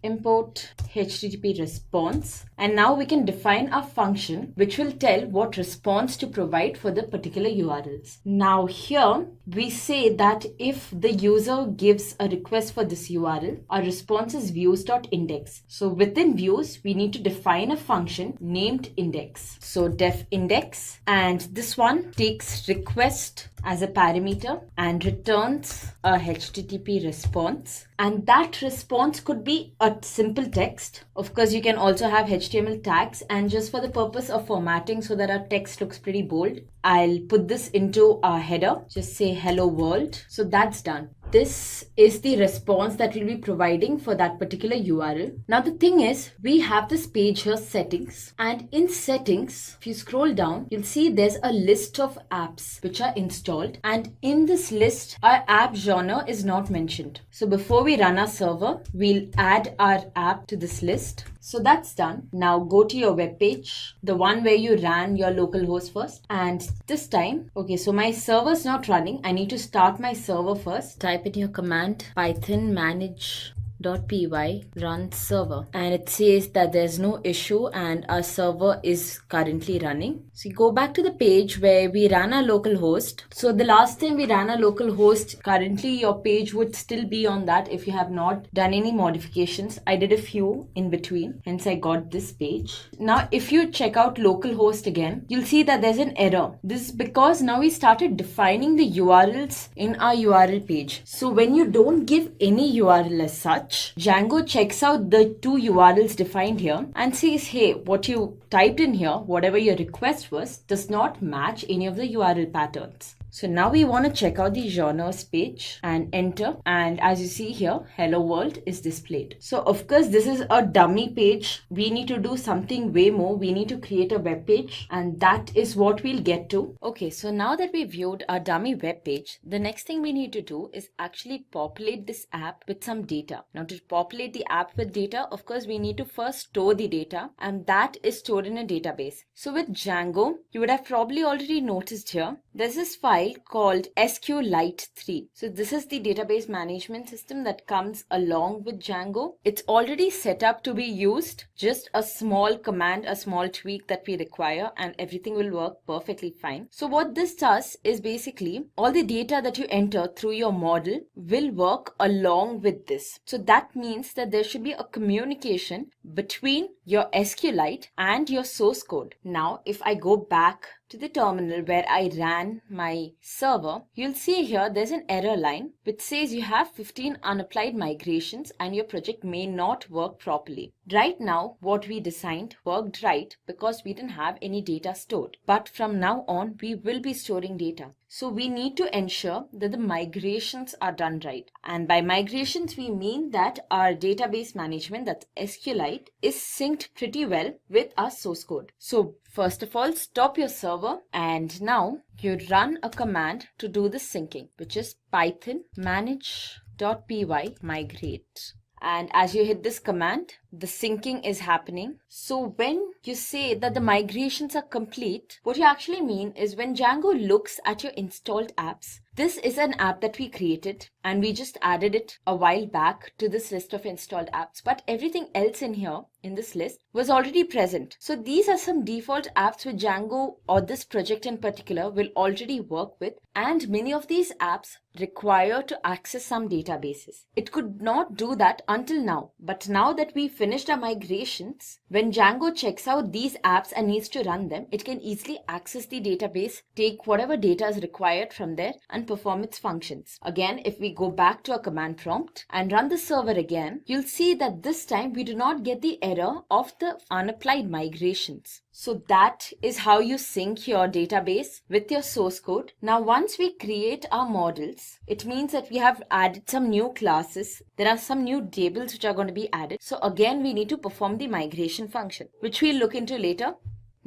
import HTTP response, and now we can define a function which will tell what response to provide for the particular URLs. Now here we say that if the user gives a request for this URL, our response is views.index. So within views, we need to define a function named index. So def index, and this one takes request as a parameter and returns a HTTP response. And that response could be a simple text. Of course, you can also have HTML tags, and just for the purpose of formatting so that our text looks pretty bold, I'll put this into our header. Just say hello world. So that's done. This is the response that we'll be providing for that particular URL. Now the thing is, we have this page here, settings, and in settings, if you scroll down, you'll see there's a list of apps which are installed, and in this list, our app genre is not mentioned. So before we run our server, we'll add our app to this list. So that's done. Now go to your web page, the one where you ran your local host first. And this time, okay, so my server's not running. I need to start my server first. Type in your command python manage.py run server, and it says that there's no issue and our server is currently running. So you go back to the page where we ran our local host. So the last time we ran a local host, currently your page would still be on that if you have not done any modifications. I did a few in between, hence I got this page. Now if you check out localhost again, you'll see that there's an error. This is because now we started defining the URLs in our URL page. So when you don't give any URL as such, Django checks out the two URLs defined here and says, hey, what you typed in here, whatever your request was, does not match any of the URL patterns. So now we want to check out the genres page and enter. And as you see here, hello world is displayed. So of course, this is a dummy page. We need to do something way more. We need to create a web page, and that is what we'll get to. Okay, so now that we viewed our dummy web page, the next thing we need to do is actually populate this app with some data. Now to populate the app with data, of course, we need to first store the data, and that is stored in a database. So with Django, you would have probably already noticed here, there's this file called SQLite3. So this is the database management system that comes along with Django. It's already set up to be used, just a small command, a small tweak that we require, and everything will work perfectly fine. So what this does is basically all the data that you enter through your model will work along with this. So that means that there should be a communication between your SQLite and your source code. Now, if I go back to the terminal where I ran my server, you'll see here there's an error line which says you have 15 unapplied migrations and your project may not work properly. Right now, what we designed worked right because we didn't have any data stored. But from now on, we will be storing data. So we need to ensure that the migrations are done right. And by migrations, we mean that our database management, that's SQLite, is synced pretty well with our source code. So first of all, stop your server, and now you run a command to do the syncing, which is python manage.py migrate. And as you hit this command, the syncing is happening. So when you say that the migrations are complete, what you actually mean is when Django looks at your installed apps, this is an app that we created and we just added it a while back to this list of installed apps. But everything else in here in this list was already present. So these are some default apps which Django or this project in particular will already work with. And many of these apps require to access some databases. It could not do that until now. But now that we finished our migrations, when Django checks out these apps and needs to run them, it can easily access the database, take whatever data is required from there and perform its functions. Again, if we go back to our command prompt and run the server again, you'll see that this time we do not get the error of the unapplied migrations. So that is how you sync your database with your source code. Now, once we create our models, it means that we have added some new classes. There are some new tables which are going to be added. So again, we need to perform the migration function, which we'll look into later.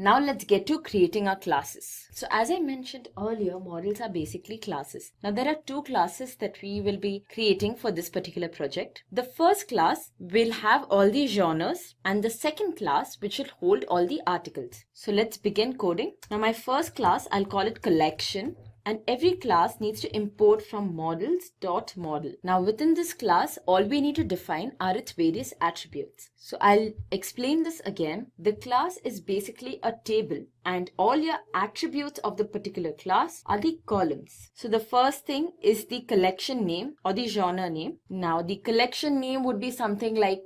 Now let's get to creating our classes. So as I mentioned earlier, models are basically classes. Now there are two classes that we will be creating for this particular project. The first class will have all the genres and the second class which will hold all the articles. So let's begin coding. Now my first class, I'll call it collection. And every class needs to import from models.model. Now within this class, all we need to define are its various attributes. So I'll explain this again. The class is basically a table and all your attributes of the particular class are the columns. So the first thing is the collection name or the genre name. Now the collection name would be something like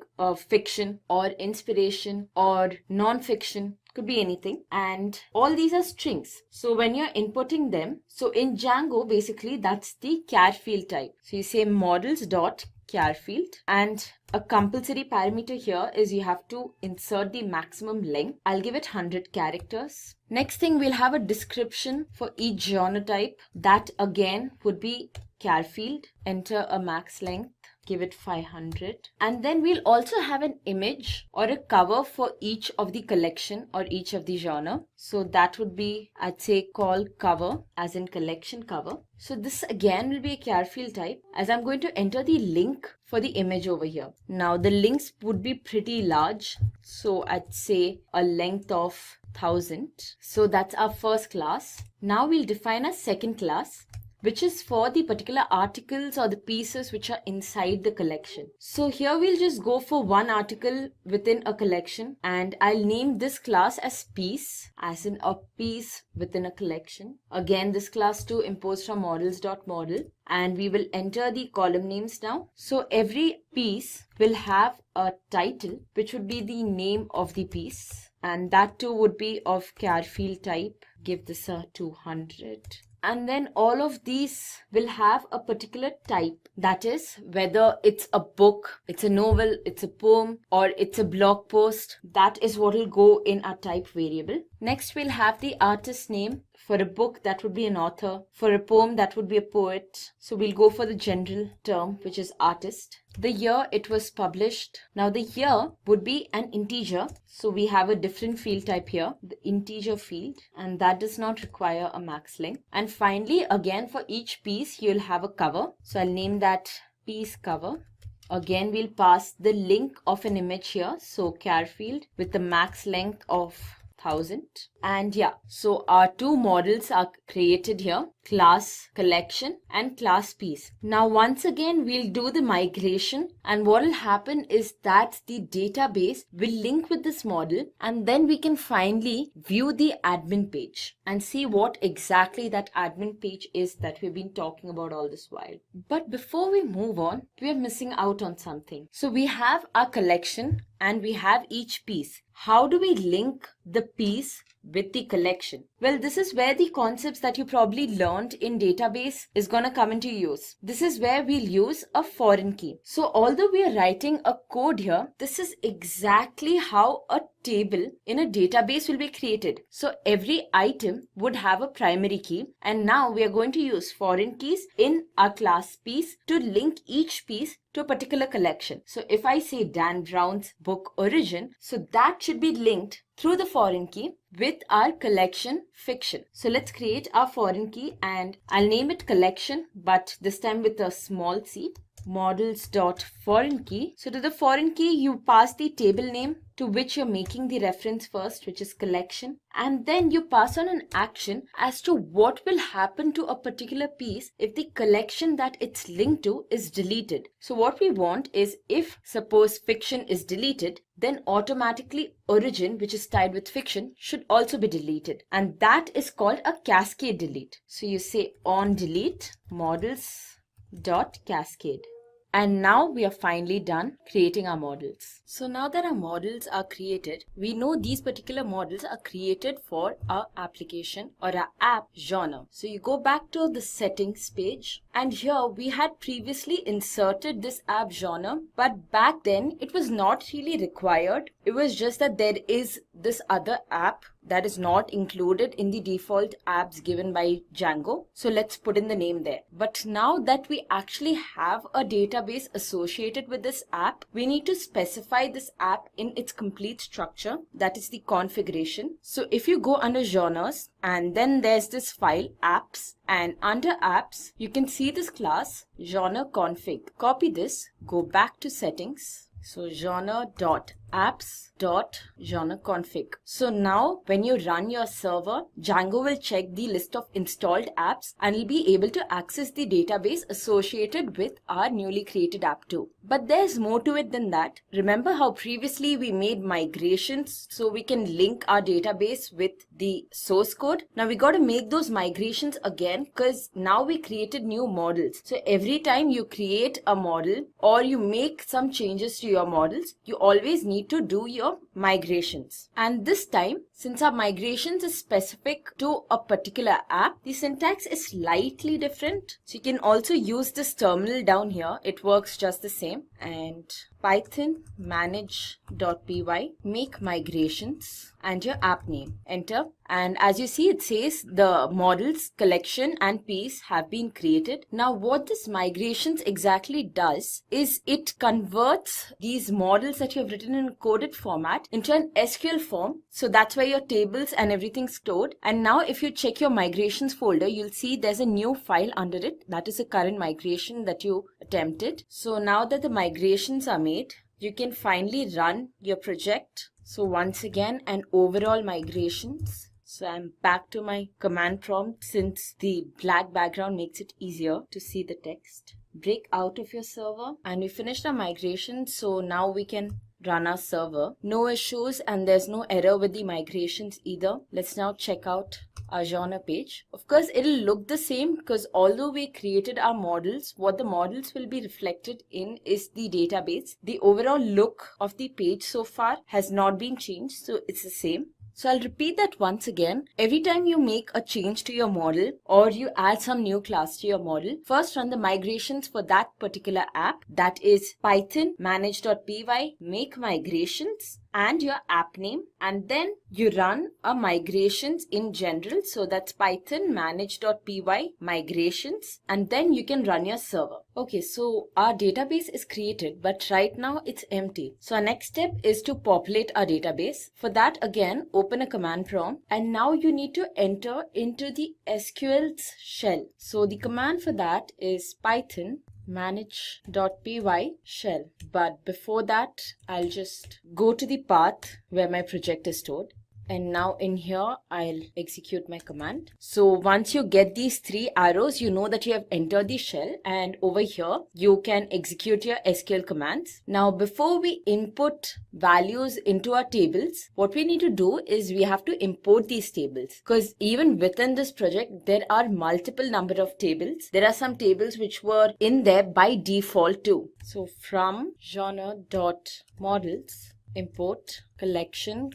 fiction or inspiration or non-fiction. Could be anything, and all these are strings. So when you're inputting them, so in Django basically that's the char field type. So you say models.char field, and a compulsory parameter here is you have to insert the maximum length. I'll give it 100 characters. Next thing, we'll have a description for each genre type. That again would be char field. Enter a max length. Give it 500. And then we'll also have an image or a cover for each of the collection or each of the genre. So that would be, I'd say, call cover as in collection cover. So this again will be a char field type, as I'm going to enter the link for the image over here. Now the links would be pretty large. So I'd say a length of 1000. So that's our first class. Now we'll define a second class, which is for the particular articles or the pieces which are inside the collection. So here we'll just go for one article within a collection, and I'll name this class as piece, as in a piece within a collection. Again, this class too imports from models.model, and we will enter the column names now. So every piece will have a title, which would be the name of the piece, and that too would be of char field type. Give this a 200. And then all of these will have a particular type. That is, whether it's a book, it's a novel, it's a poem, or it's a blog post. That is what will go in our type variable. Next, we'll have the artist name. For a book, that would be an author. For a poem, that would be a poet. So we'll go for the general term, which is artist. The year it was published. Now the year would be an integer. So we have a different field type here, the integer field, and that does not require a max length. And finally, again, for each piece, you'll have a cover. So I'll name that piece cover. Again, we'll pass the link of an image here. So char field with the max length of 1000. And yeah, so our two models are created here, class collection and class piece. Now once again we'll do the migration, and what will happen is that the database will link with this model, and then we can finally view the admin page and see what exactly that admin page is that we've been talking about all this while. But before we move on, we are missing out on something. So we have our collection and we have each piece. How do we link the piece with the collection? Well, this is where the concepts that you probably learned in database is going to come into use. This is where we'll use a foreign key. So although we are writing a code here, this is exactly how a table in a database will be created. So every item would have a primary key, and now we are going to use foreign keys in our class piece to link each piece to a particular collection. So if I say Dan Brown's book origin, so that should be linked through the foreign key with our collection fiction. So let's create our foreign key, and I'll name it collection, but this time with a small c. Models.foreign key. So to the foreign key, you pass the table name to which you're making the reference first, which is collection, and then you pass on an action as to what will happen to a particular piece if the collection that it's linked to is deleted. So what we want is, if suppose fiction is deleted, then automatically origin, which is tied with fiction, should also be deleted, and that is called a cascade delete. So you say on delete models.cascade. And now we are finally done creating our models. So now that our models are created, we know these particular models are created for our application or our app genre. So you go back to the settings page, and here we had previously inserted this app genre, but back then it was not really required. It was just that there is this other app that is not included in the default apps given by Django. So let's put in the name there. But now that we actually have a database associated with this app, we need to specify this app in its complete structure, that is the configuration. So if you go under genres, and then there's this file apps, and under apps you can see this class genre config. Copy this, go back to settings. So genre.apps.genre config. So now when you run your server, Django will check the list of installed apps and will be able to access the database associated with our newly created app too. But there's more to it than that. Remember how previously we made migrations so we can link our database with the source code? Now we got to make those migrations again, because now we created new models. So every time you create a model or you make some changes to your models, you always need to do your migrations. And this time, since our migrations is specific to a particular app, the syntax is slightly different. So you can also use this terminal down here. It works just the same. And Python manage.py, make migrations, and your app name. Enter. And as you see, it says the models, collection and piece have been created. Now what this migrations exactly does is it converts these models that you have written in coded format into an SQL form. So that's where your tables and everything's stored. And now if you check your migrations folder, you'll see there's a new file under it. That is the current migration that you attempted. So now that the migrations are made, you can finally run your project. So once again, an overall migrations. So I'm back to my command prompt, since the black background makes it easier to see the text. Break out of your server, and we finished our migration. So now we can run our server. No issues, and there's no error with the migrations either. Let's now check out our genre page. Of course, it'll look the same, because although we created our models, what the models will be reflected in is the database. The overall look of the page so far has not been changed, so it's the same. So I'll repeat that once again. Every time you make a change to your model or you add some new class to your model, first run the migrations for that particular app. That is Python manage.py, make migrations, and your app name, and then you run a migrations in general. So that's Python manage.py migrations, and then you can run your server. Okay, so our database is created, but right now it's empty. So our next step is to populate our database. For that, again, open a command prompt, and now you need to enter into the SQL's shell. So the command for that is Python manage.py shell. But before that, I'll just go to the path where my project is stored. And now in here, I'll execute my command. So once you get these 3 arrows, you know that you have entered the shell, and over here, you can execute your SQL commands. Now, before we input values into our tables, what we need to do is we have to import these tables, because even within this project, there are multiple number of tables. There are some tables which were in there by default too. So from genre.models, import collection,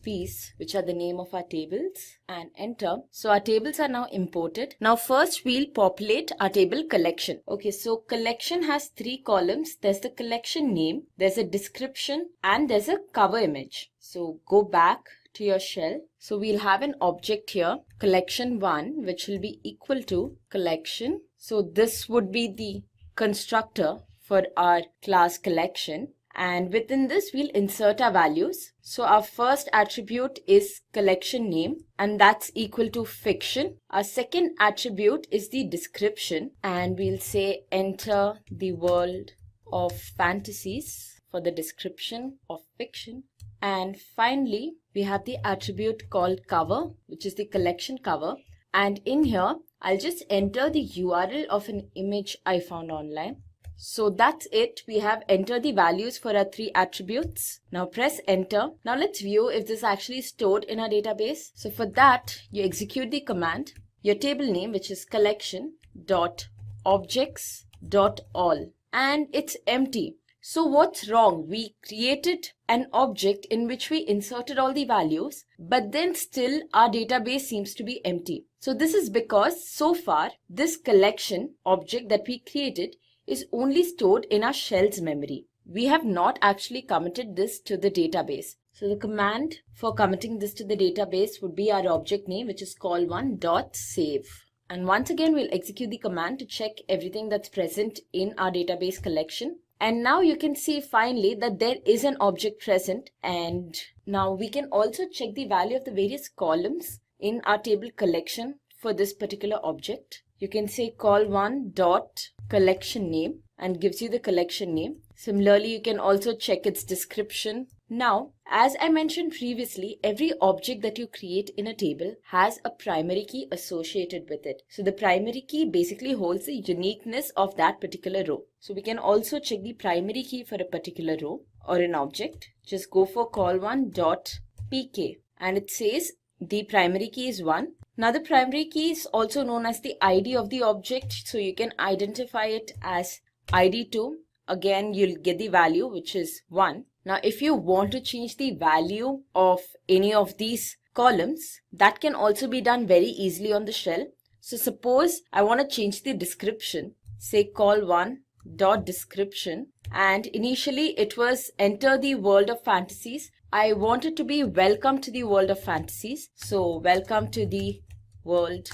piece, which are the name of our tables, and enter. So our tables are now imported. Now first we'll populate our table collection. Okay, so collection has 3 columns. There's the collection name, there's a description, and there's a cover image. So go back to your shell. So we'll have an object here, collection1, which will be equal to collection. So this would be the constructor for our class collection. And within this, we'll insert our values. So our first attribute is collection name, and that's equal to fiction. Our second attribute is the description, and we'll say enter the world of fantasies for the description of fiction. And finally, we have the attribute called cover, which is the collection cover. And in here, I'll just enter the URL of an image I found online. So that's it. We have entered the values for our 3 attributes. Now press enter. Now let's view if this is actually stored in our database. So for that, you execute the command, your table name, which is collection.objects.all, and it's empty. So what's wrong? We created an object in which we inserted all the values, but then still our database seems to be empty. So this is because so far this collection object that we created is only stored in our shell's memory. We have not actually committed this to the database. So the command for committing this to the database would be our object name, which is call1.save. And once again, we'll execute the command to check everything that's present in our database collection. And now you can see finally that there is an object present. And now we can also check the value of the various columns in our table collection for this particular object. You can say call1.collection name and gives you the collection name. Similarly, you can also check its description. Now, as I mentioned previously, every object that you create in a table has a primary key associated with it. So the primary key basically holds the uniqueness of that particular row. So we can also check the primary key for a particular row or an object. Just go for call1.pk and it says the primary key is 1. Now the primary key is also known as the ID of the object, so you can identify it as ID2. Again, you'll get the value, which is 1. Now if you want to change the value of any of these columns, that can also be done very easily on the shell. So suppose I want to change the description, say call1.description, and initially it was enter the world of fantasies. I want it to be welcome to the world of fantasies. So welcome to the world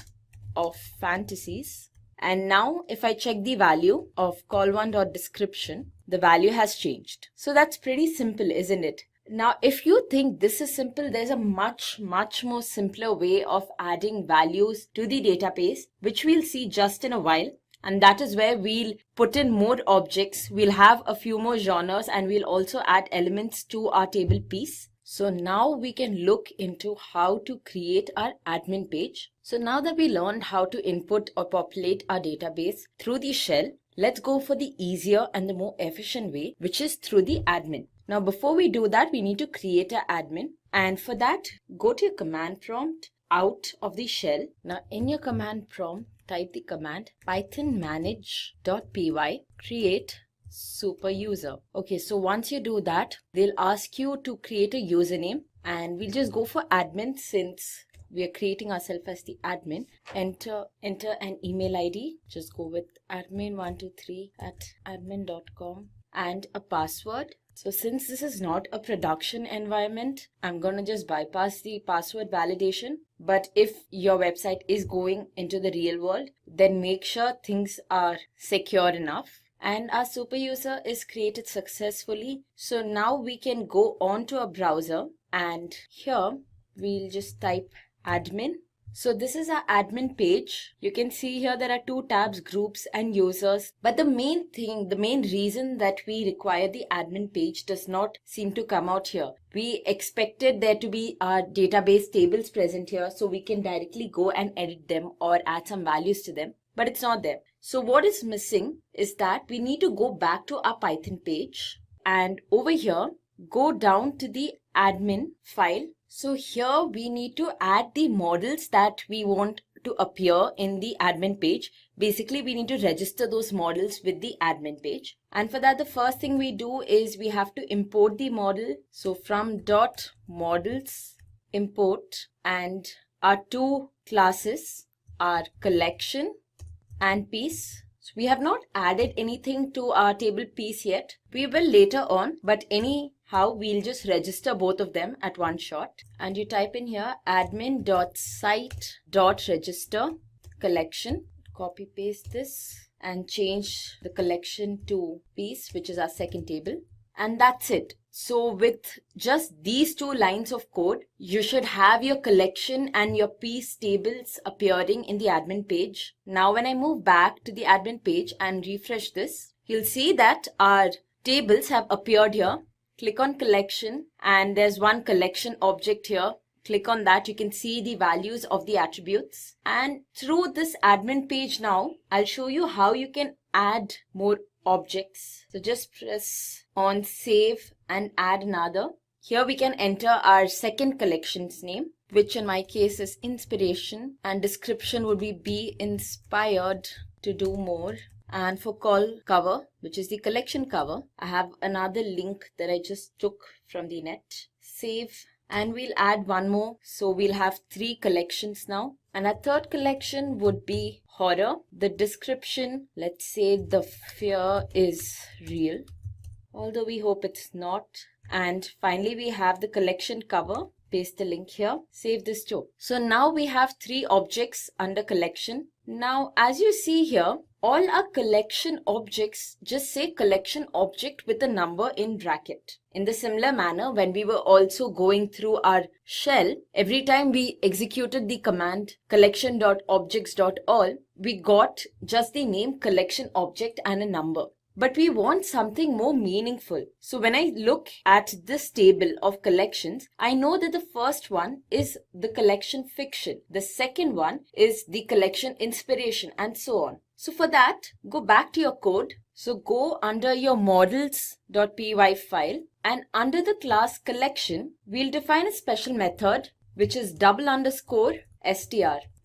of fantasies. And now if I check the value of call1.description, the value has changed. So that's pretty simple, isn't it? Now, if you think this is simple, there's a much more simpler way of adding values to the database, which we'll see just in a while. And that is where we'll put in more objects. We'll have a few more genres and we'll also add elements to our table piece. So now we can look into how to create our admin page. So now that we learned how to input or populate our database through the shell, let's go for the easier and the more efficient way, which is through the admin. Now before we do that, we need to create an admin. And for that, go to your command prompt out of the shell. Now in your command prompt, type the command python manage.py create super user. Okay, so once you do that, they'll ask you to create a username, and we'll just go for admin since we are creating ourselves as the admin. Enter an email ID. Just go with admin123@admin.com and a password. So since this is not a production environment, I'm gonna just bypass the password validation. But if your website is going into the real world, then make sure things are secure enough. And our super user is created successfully. So now we can go on to a browser, and here we'll just type admin So this is our admin page. You can see here there are two tabs, groups and users. But the main reason that we require the admin page does not seem to come out here. We expected there to be our database tables present here so we can directly go and edit them or add some values to them. But it's not there. So what is missing is that we need to go back to our Python page and over here, go down to the admin file. So here we need to add the models that we want to appear in the admin page. Basically, we need to register those models with the admin page. And for that, the first thing we do is we have to import the model. So from .models, import, and our two classes are collection and piece. So we have not added anything to our table piece yet. We will later on, but anyhow, we'll just register both of them at one shot. And you type in here admin.site.register collection. Copy paste this and change the collection to piece, which is our second table. And that's it. So with just these two lines of code, you should have your collection and your piece tables appearing in the admin page. Now when I move back to the admin page and refresh this, you'll see that our tables have appeared here. Click on collection and there's one collection object here. Click on that, you can see the values of the attributes. And through this admin page now, I'll show you how you can add more objects. So just press on save and add another. Here we can enter our second collection's name, which in my case is inspiration, and description would be inspired to do more. And for call cover, which is the collection cover, I have another link that I just took from the net. Save. And we'll add one more. So we'll have 3 collections now. And our third collection would be horror. The description, let's say the fear is real, although we hope it's not. And finally, we have the collection cover. Paste the link here. Save this too. So now we have 3 objects under collection. Now, as you see here, all our collection objects just say collection object with a number in bracket. In the similar manner, when we were also going through our shell, every time we executed the command collection.objects.all, we got just the name collection object and a number. But we want something more meaningful. So when I look at this table of collections, I know that the first one is the collection fiction. The second one is the collection inspiration and so on. So for that, go back to your code. So go under your models.py file and under the class collection, we'll define a special method which is _str.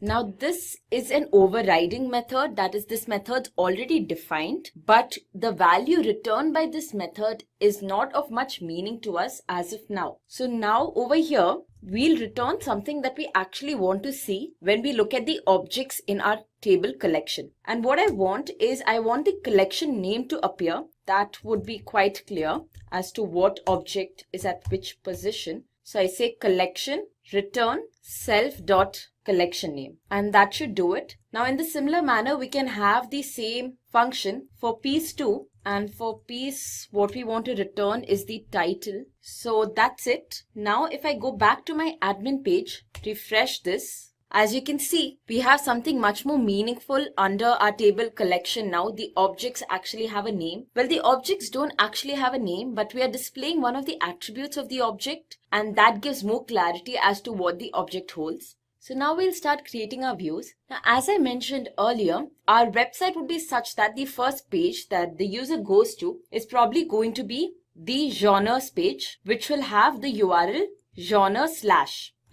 Now this is an overriding method, that is, this method's already defined, but the value returned by this method is not of much meaning to us as of now. So now over here, we'll return something that we actually want to see when we look at the objects in our table collection. And what I want is I want the collection name to appear. That would be quite clear as to what object is at which position. So I say collection return self.collection name, and that should do it. Now in the similar manner, we can have the same function for piece 2, and for piece what we want to return is the title. So that's it. Now if I go back to my admin page, refresh this, as you can see, we have something much more meaningful under our table collection now. The objects actually have a name. Well, the objects don't actually have a name, but we are displaying one of the attributes of the object, and that gives more clarity as to what the object holds. So now we'll start creating our views. Now, as I mentioned earlier, our website would be such that the first page that the user goes to is probably going to be the genres page, which will have the URL genre/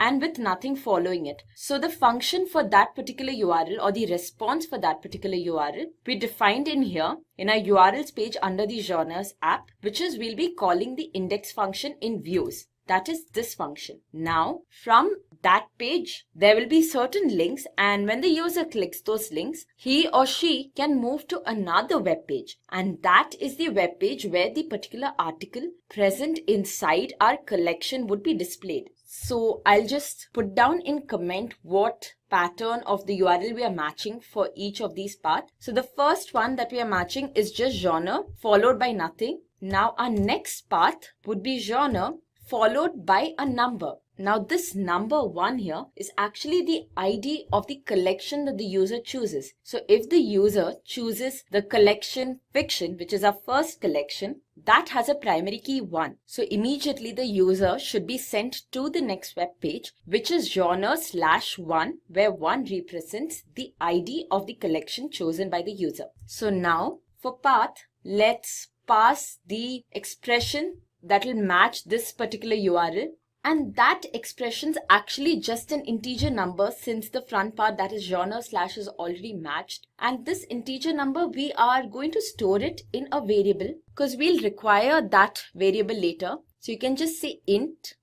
and with nothing following it. So the function for that particular URL or the response for that particular URL we defined in here in our URLs page under the genres app, which is we'll be calling the index function in views. That is this function. Now from that page, there will be certain links, and when the user clicks those links, he or she can move to another web page, and that is the web page where the particular article present inside our collection would be displayed. So I'll just put down in comment what pattern of the URL we are matching for each of these parts. So the first one that we are matching is just genre followed by nothing. Now our next path would be genre followed by a number. Now this number 1 here is actually the ID of the collection that the user chooses. So if the user chooses the collection fiction, which is our first collection, that has a primary key 1. So immediately the user should be sent to the next web page, which is genre/1, where 1 represents the ID of the collection chosen by the user. So now for path, let's pass the expression that will match this particular URL. And that expression is actually just an integer number, since the front part, that is genre/ is already matched. And this integer number, we are going to store it in a variable because we'll require that variable later. So you can just say int :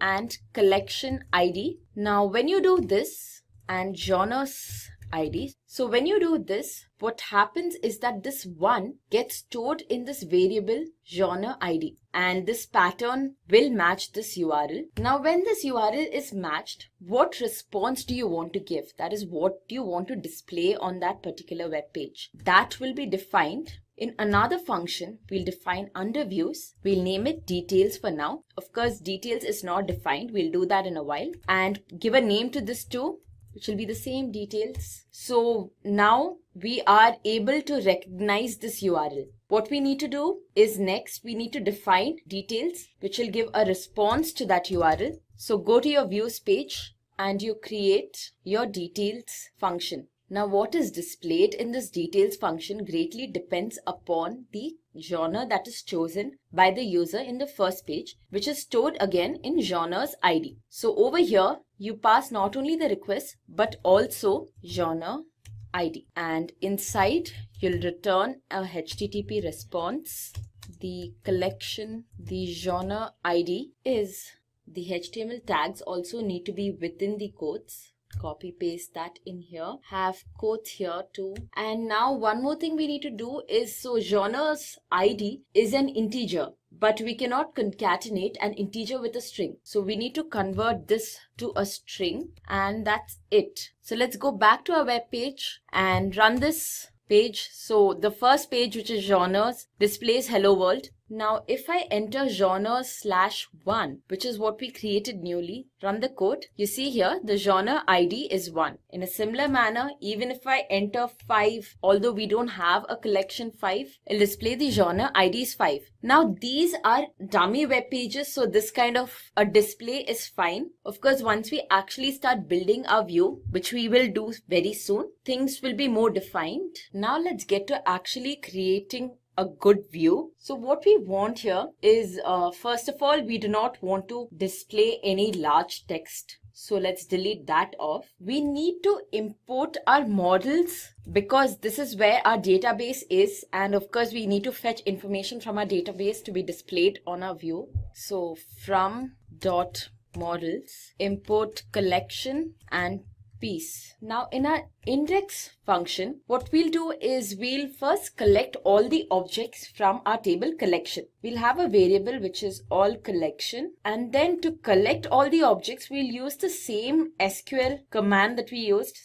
and collection ID. Now when you do this and genre's ID, so when you do this, what happens is that this 1 gets stored in this variable genre ID, and this pattern will match this URL. Now when this URL is matched, what response do you want to give? That is, what do you want to display on that particular web page? That will be defined in another function. We'll define under views. We'll name it details for now. Of course, details is not defined. We'll do that in a while. And give a name to this too, which will be the same details. So now we are able to recognize this URL. What we need to do is next we need to define details, which will give a response to that URL. So go to your views page and you create your details function. Now what is displayed in this details function greatly depends upon the genre that is chosen by the user in the first page, which is stored again in genre's ID. So over here, you pass not only the request, but also genre ID. And inside, you'll return a HTTP response. The collection, the genre ID is the HTML tags also need to be within the quotes. Copy paste that in here, have quotes here too. And now one more thing we need to do is, so genre's ID is an integer, but we cannot concatenate an integer with a string. So we need to convert this to a string, and that's it. So let's go back to our web page and run this page. So the first page, which is genres, displays hello world. Now if I enter genre/1, which is what we created newly, run the code, you see here the genre ID is 1. In a similar manner, even if I enter 5, although we don't have a collection 5, it'll display the genre ID is 5. Now these are dummy web pages, so this kind of a display is fine. Of course, once we actually start building our view, which we will do very soon, things will be more defined. Now let's get to actually creating a good view. So what we want here is, first of all, we do not want to display any large text. So let's delete that off. We need to import our models because this is where our database is. And of course, we need to fetch information from our database to be displayed on our view. So from .models, import collection and piece. Now in our index function, what we'll do is we'll first collect all the objects from our table collection. We'll have a variable which is all collection, and then to collect all the objects, we'll use the same SQL command that we used.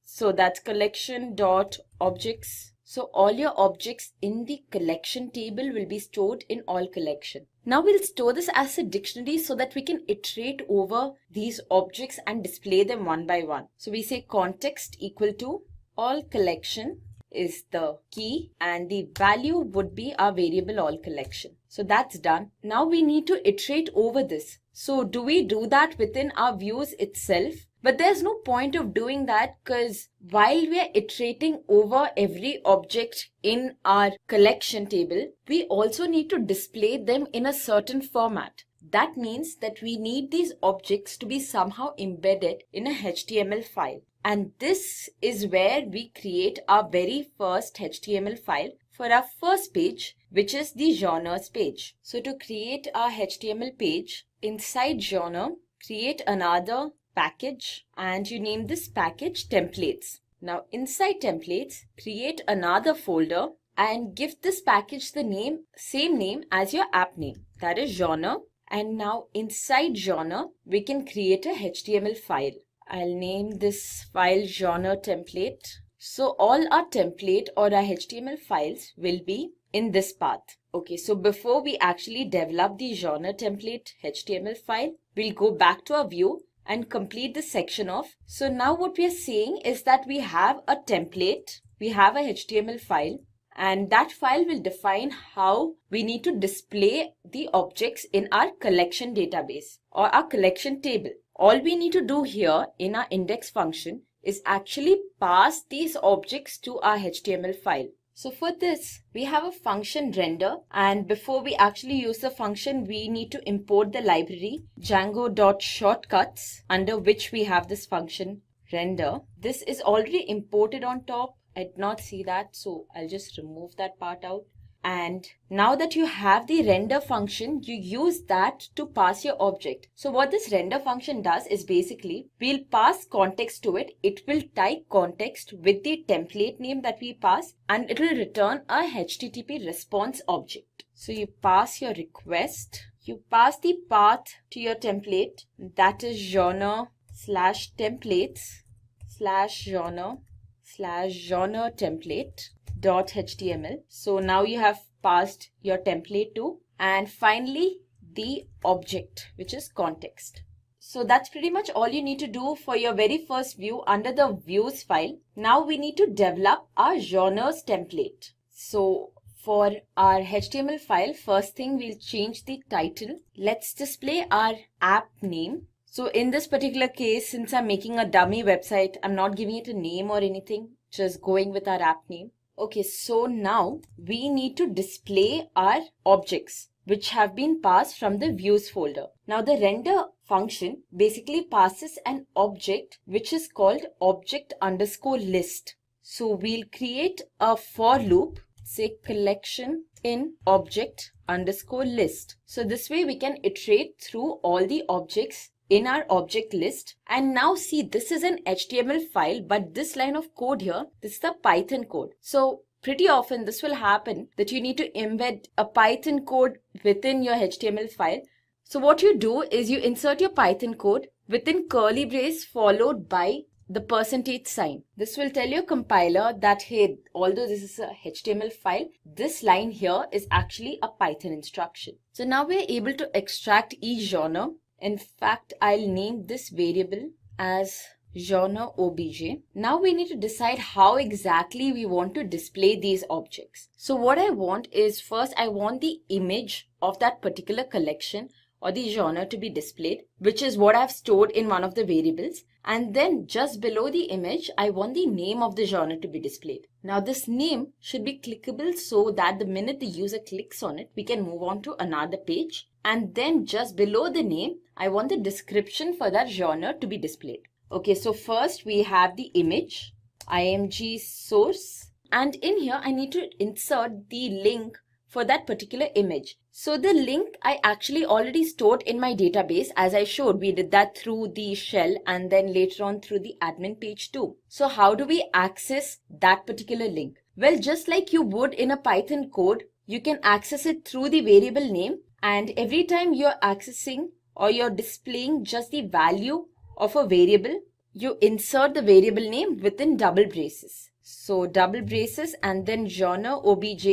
So that's collection.objects. So all your objects in the collection table will be stored in all collection. Now we'll store this as a dictionary so that we can iterate over these objects and display them one by one. So we say context equal to all collection is the key, and the value would be our variable all collection. So that's done. Now we need to iterate over this. So do we do that within our views itself? But there's no point of doing that, because while we are iterating over every object in our collection table, we also need to display them in a certain format. That means that we need these objects to be somehow embedded in a HTML file. And this is where we create our very first HTML file for our first page, which is the genres page. So to create our HTML page, inside genre, create another package, and you name this package templates. Now inside templates, create another folder and give this package the same name as your app name, that is genre. And now inside genre, we can create a HTML file. I'll name this file genre template. So all our template or our HTML files will be in this path. Okay, so before we actually develop the genre template HTML file, we'll go back to our view and complete this section off. So now what we are saying is that we have a template, we have a HTML file, and that file will define how we need to display the objects in our collection database or our collection table. All we need to do here in our index function is actually pass these objects to our HTML file. So for this, we have a function render, and before we actually use the function, we need to import the library django.shortcuts, under which we have this function render. This is already imported on top. I did not see that, so I'll just remove that part out. And now that you have the render function, you use that to pass your object. So what this render function does is basically, we'll pass context to it. It will type context with the template name that we pass, and it will return a HTTP response object. So you pass your request, you pass the path to your template, that is genre/templates/genre/genre template .html. So now you have passed your template to, and finally the object, which is context. So that's pretty much all you need to do for your very first view under the views file. Now we need to develop our genres template. So for our HTML file, first thing we'll change the title. Let's display our app name. So in this particular case, since I'm making a dummy website, I'm not giving it a name or anything, just going with our app name. Okay, so now we need to display our objects which have been passed from the views folder. Now the render function basically passes an object which is called object_list. So we'll create a for loop, say collection in object_list. So this way we can iterate through all the objects in our object list. And now see, this is an HTML file, but this line of code here, this is the Python code. So pretty often this will happen that you need to embed a Python code within your HTML file. So what you do is you insert your Python code within curly brace followed by the %sign. This will tell your compiler that, hey, although this is a HTML file, this line here is actually a Python instruction. So now we're able to extract each genre. In fact, I'll name this variable as genre obj. Now we need to decide how exactly we want to display these objects. So what I want is, first I want the image of that particular collection or the genre to be displayed, which is what I've stored in one of the variables. And then just below the image, I want the name of the genre to be displayed. Now this name should be clickable so that the minute the user clicks on it, we can move on to another page. And then just below the name, I want the description for that genre to be displayed. Okay, so first we have the image, img source, and in here I need to insert the link for that particular image. So the link I actually already stored in my database. As I showed, we did that through the shell and then later on through the admin page too. So how do we access that particular link? Well, just like you would in a Python code, you can access it through the variable name, and every time you're accessing or you're displaying just the value of a variable, you insert the variable name within double braces. So double braces and then genre obj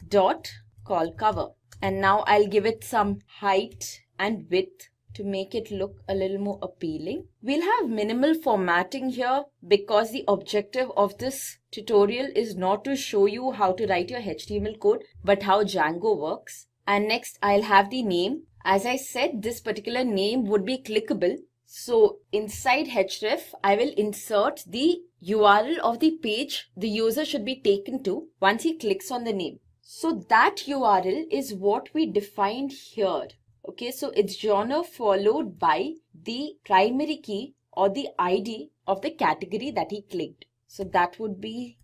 dot call cover. And now I'll give it some height and width to make it look a little more appealing. We'll have minimal formatting here because the objective of this tutorial is not to show you how to write your HTML code, but how Django works. And next I'll have the name. As I said, this particular name would be clickable. So inside href, I will insert the URL of the page the user should be taken to once he clicks on the name. So that URL is what we defined here. Okay, so it's genre followed by the primary key or the ID of the category that he clicked. So that would be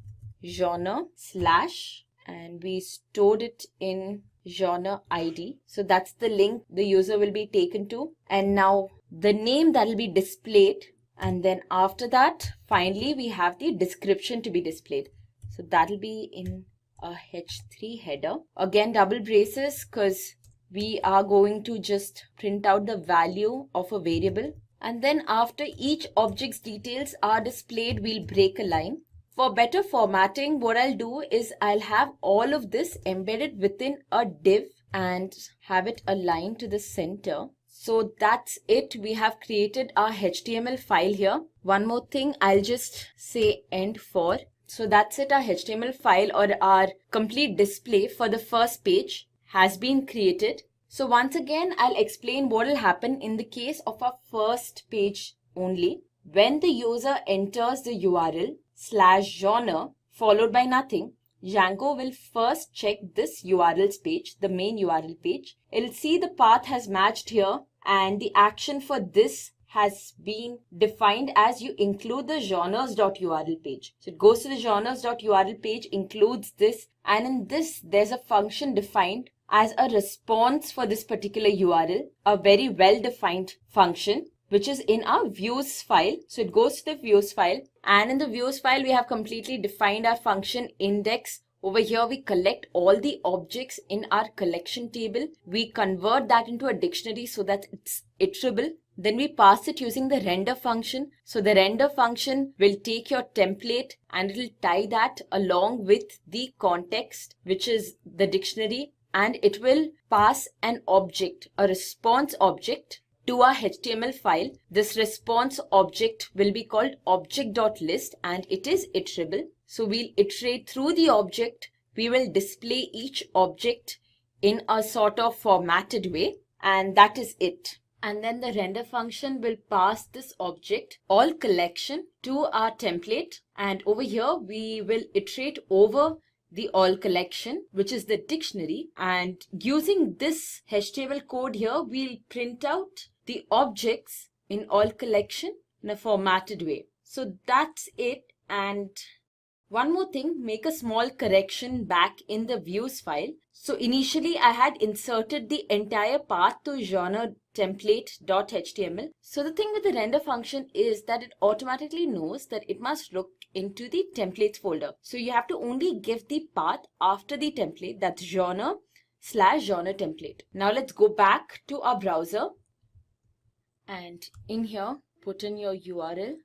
genre slash, and we stored it in genre ID. So that's the link the user will be taken to. And now the name that will be displayed. And then after that, finally, we have the description to be displayed. So that'll be in a h3 header. Again, double braces because we are going to just print out the value of a variable. And then after each object's details are displayed, we'll break a line. For better formatting, what I'll do is I'll have all of this embedded within a div and have it aligned to the center. So that's it. We have created our HTML file here. One more thing, I'll just say end for. So that's it. Our HTML file or our complete display for the first page has been created. So once again, I'll explain what will happen in the case of our first page only. When the user enters the URL /genre followed by nothing, Django will first check this URLs page, the main URL page. It'll see the path has matched here and the action for this has been defined as you include the genres.url page. So it goes to the genres.url page, includes this, and in this there's a function defined as a response for this particular URL, a very well-defined function, which is in our views file. So it goes to the views file, and in the views file we have completely defined our function index. Over here we collect all the objects in our collection table. We convert that into a dictionary so that it's iterable. Then we pass it using the render function. So the render function will take your template and it will tie that along with the context, which is the dictionary, and it will pass an object, a response object, to our HTML file. This response object will be called object.list and it is iterable. So we'll iterate through the object. We will display each object in a sort of formatted way, and that is it. And then the render function will pass this object, all collection, to our template. And over here, we will iterate over the all collection, which is the dictionary. And using this HTML code here, we'll print out the objects in all collection in a formatted way. So that's it. And one more thing, make a small correction back in the views file. So initially I had inserted the entire path to genre template.html. So the thing with the render function is that it automatically knows that it must look into the templates folder. So you have to only give the path after the template, that's genre/genre template. Now let's go back to our browser, and in here put in your URL.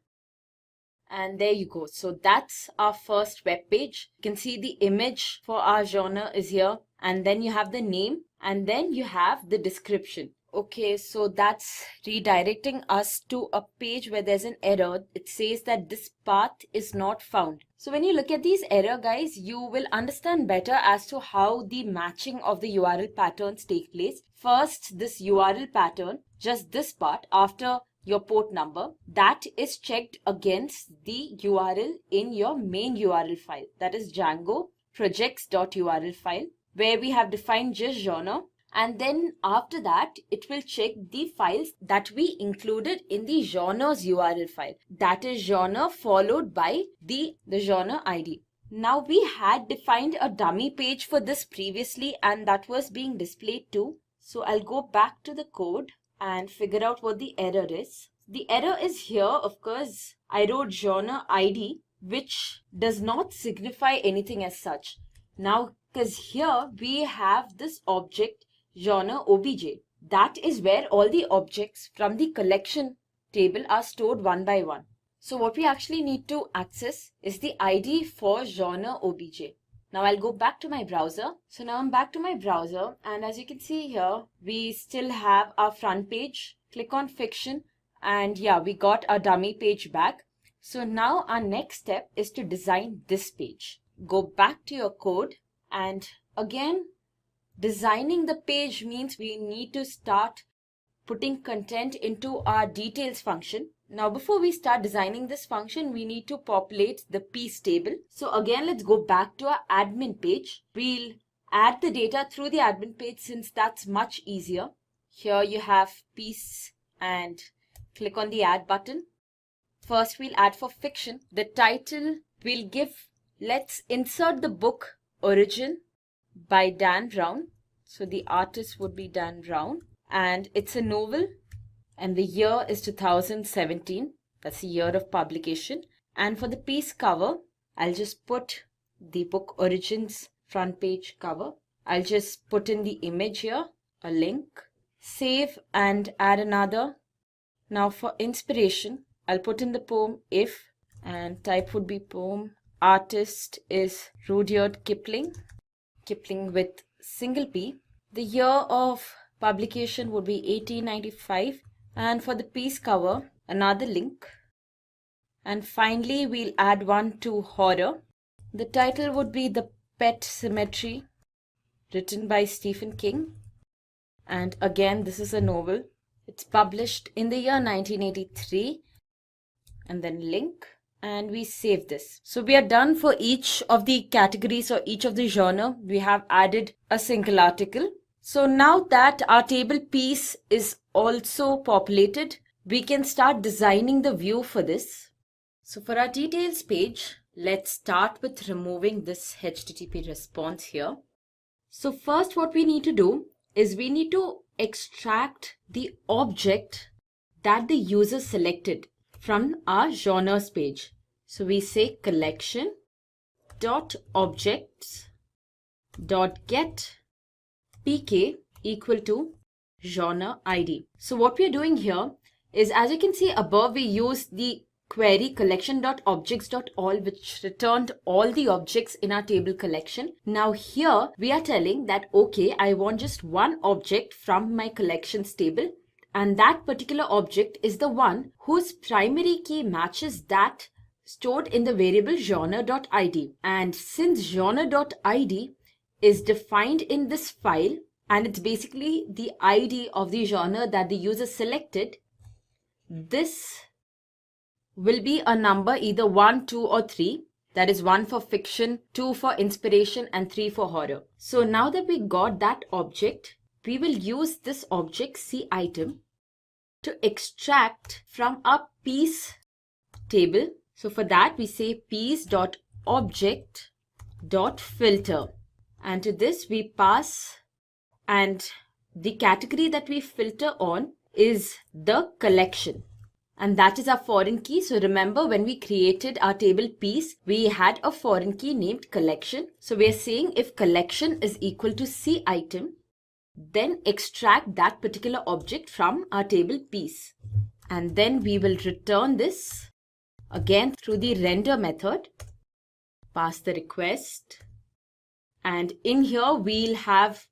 And there you go. So that's our first web page. You can see the image for our genre is here. And then you have the name. And then you have the description. Okay, so that's redirecting us to a page where there's an error. It says that this path is not found. So when you look at these error, guys, you will understand better as to how the matching of the URL patterns take place. First, this URL pattern, just this part after your port number, that is checked against the URL in your main URL file, that is Django projects.url file, where we have defined just genre. And then after that, it will check the files that we included in the genres URL file, that is genre followed by the genre ID. Now we had defined a dummy page for this previously, and that was being displayed too. So I'll go back to the code and figure out what the error is. The error is here, of course, I wrote genre ID, which does not signify anything as such. Now, because here we have this object genre obj. That is where all the objects from the collection table are stored one by one. So what we actually need to access is the ID for genre obj. Now I'll go back to my browser. So now I'm back to my browser, and as you can see here, we still have our front page. Click on fiction, and yeah, we got our dummy page back. So now our next step is to design this page. Go back to your code, and again, designing the page means we need to start putting content into our details function. Now before we start designing this function, we need to populate the piece table. So again, let's go back to our admin page. We'll add the data through the admin page since that's much easier. Here you have piece and click on the add button. First we'll add for fiction. The title we'll give, let's insert the book Origin by Dan Brown. So the artist would be Dan Brown, and it's a novel, and the year is 2017. That's the year of publication. And for the piece cover, I'll just put the book Origins front page cover. I'll just put in the image here, a link, save and add another. Now for inspiration, I'll put in the poem If, and type would be poem. Artist is Rudyard Kipling, Kipling with single P. The year of publication would be 1895, and for the piece cover, another link. And finally, we'll add one to horror. The title would be The Pet Cemetery, written by Stephen King. And again, this is a novel. It's published in the year 1983. And then link. And we save this. So we are done for each of the categories or each of the genre. We have added a single article. So now that our table piece is also populated, we can start designing the view for this. So for our details page, let's start with removing this HTTP response here. So first what we need to do is we need to extract the object that the user selected from our genres page. So we say collection dot objects dot get pk equal to genre id. So what we are doing here is, as you can see above, we use the query collection.objects.all, which returned all the objects in our table collection. Now here we are telling that, okay, I want just one object from my collections table, and that particular object is the one whose primary key matches that stored in the variable genre.id. And since genre.id is defined in this file, and it's basically the ID of the genre that the user selected, this will be a number either 1, 2 or 3. That is 1 for fiction, 2 for inspiration and 3 for horror. So now that we got that object, we will use this object cItem to extract from our piece table. So for that we say piece.object.filter, and to this we pass, and the category that we filter on is the collection. And that is our foreign key. So remember, when we created our table piece, we had a foreign key named collection. So we are saying if collection is equal to cItem, then extract that particular object from our table piece. And then we will return this again through the render method, pass the request. And in here, we'll have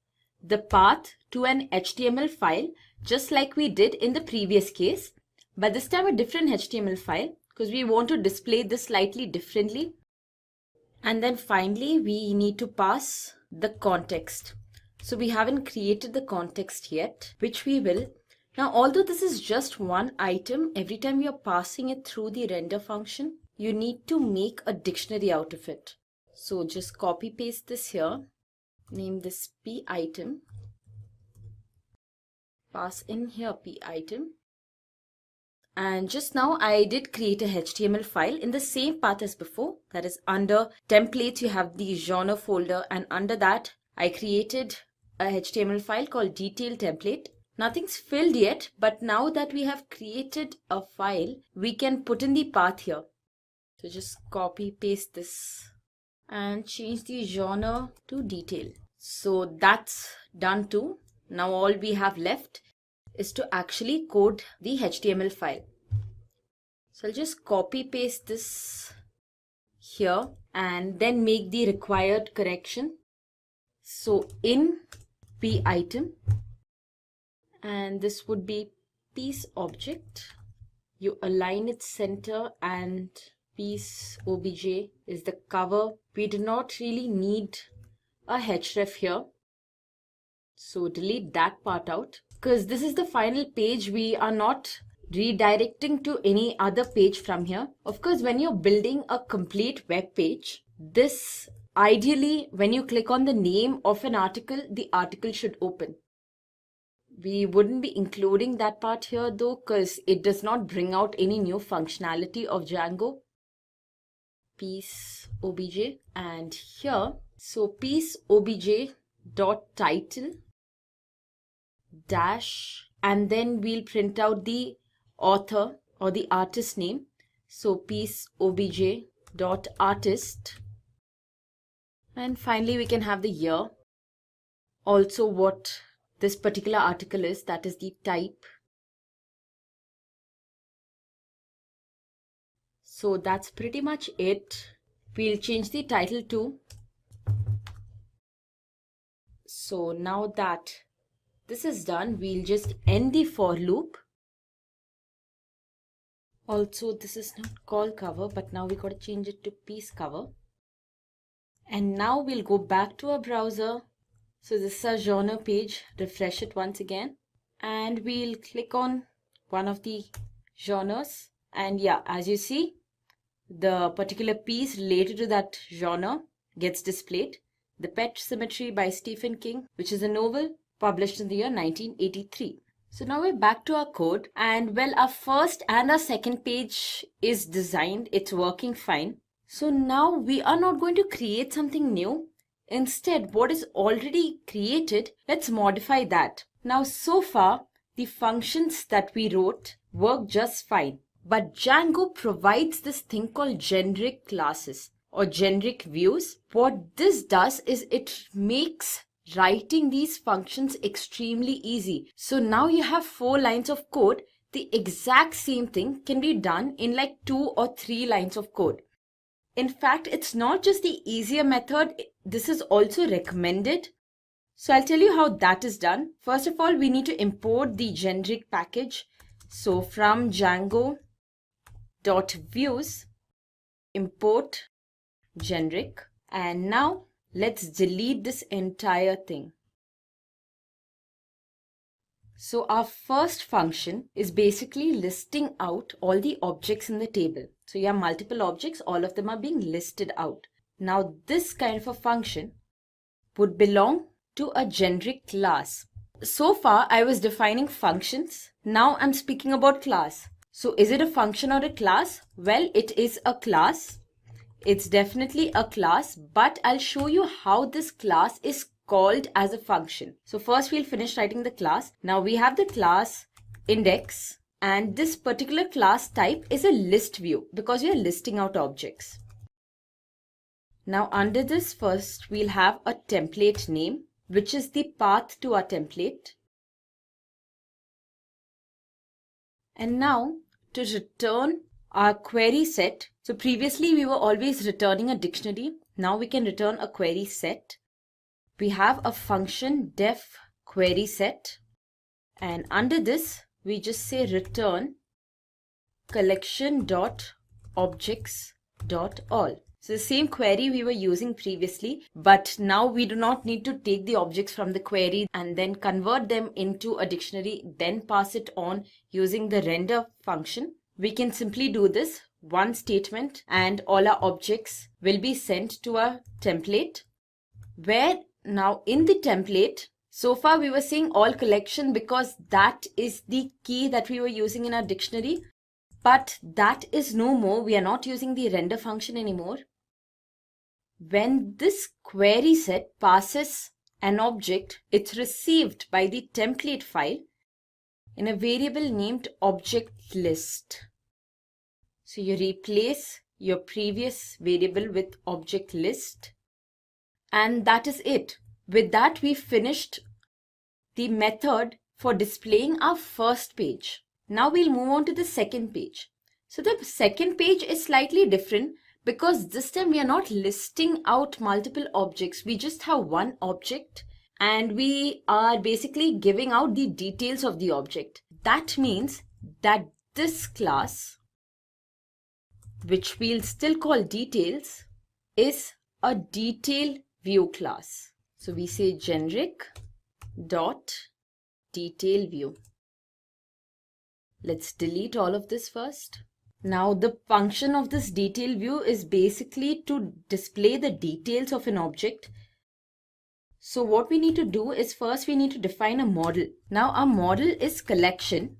the path to an HTML file, just like we did in the previous case. But this time a different HTML file, because we want to display this slightly differently. And then finally, we need to pass the context. So we haven't created the context yet, which we will. Now, although this is just one item, every time you're passing it through the render function, you need to make a dictionary out of it. So just copy paste this here, name this pitem, pass in here pitem. And just now I did create a HTML file in the same path as before. That is, under templates you have the genre folder, and under that I created a HTML file called detail template. Nothing's filled yet, but now that we have created a file, we can put in the path here. So just copy paste this and change the genre to detail. So that's done too. Now all we have left is to actually code the HTML file. So I'll just copy paste this here and then make the required correction. So in pitem, and this would be piece object, you align its center, and piece obj is the cover. We do not really need a href here, so delete that part out, because this is the final page. We are not redirecting to any other page from here. Of course, when you're building a complete web page, this ideally, when you click on the name of an article, the article should open. We wouldn't be including that part here though, because it does not bring out any new functionality of Django. Piece obj, and here, so piece obj dot title dash, and then we'll print out the author or the artist name. So piece obj dot artist, and finally we can have the year, also what this particular article is, that is the type. So that's pretty much it. We'll change the title to. So now that this is done, we'll just end the for loop. Also, this is not called cover, but now we got to change it to piece cover. And now we'll go back to our browser. So this is our genre page. Refresh it once again. And we'll click on one of the genres. And yeah, as you see, the particular piece related to that genre gets displayed. The Pet Cemetery by Stephen King, which is a novel published in the year 1983. So now we're back to our code, and well, our first and our second page is designed. It's working fine. So now we are not going to create something new. Instead, what is already created, let's modify that. Now, so far, the functions that we wrote work just fine. But Django provides this thing called generic classes or generic views. What this does is it makes writing these functions extremely easy. So now you have 4 lines of code. The exact same thing can be done in like 2 or 3 lines of code. In fact, it's not just the easier method. This is also recommended. So I'll tell you how that is done. First of all, we need to import the generic package. So from Django.views, import generic. And now let's delete this entire thing. So our first function is basically listing out all the objects in the table. So you have multiple objects, all of them are being listed out. Now this kind of a function would belong to a generic class. So far I was defining functions. Now I'm speaking about class. So is it a function or a class? Well, it is a class. It's definitely a class, but I'll show you how this class is called as a function. So first we'll finish writing the class. Now we have the class index, and this particular class type is a list view because we are listing out objects. Now under this, first we'll have a template name, which is the path to our template. And now to return our query set. So previously we were always returning a dictionary. Now we can return a query set. We have a function def query set, and under this we just say return collection.objects.all. So the same query we were using previously, but now we do not need to take the objects from the query and then convert them into a dictionary, then pass it on using the render function. We can simply do this one statement and all our objects will be sent to our template, where now in the template, so far we were saying all collection because that is the key that we were using in our dictionary, but that is no more. We are not using the render function anymore. When this query set passes an object, it's received by the template file in a variable named object list. So you replace your previous variable with object list, and that is it. With that, we finished the method for displaying our first page. Now we'll move on to the second page. So the second page is slightly different because this time we are not listing out multiple objects. We just have one object and we are basically giving out the details of the object. That means that this class, which we'll still call details, is a detail view class. So we say generic dot detail view. Let's delete all of this first. Now the function of this detail view is basically to display the details of an object. So what we need to do is first we need to define a model. Now our model is collection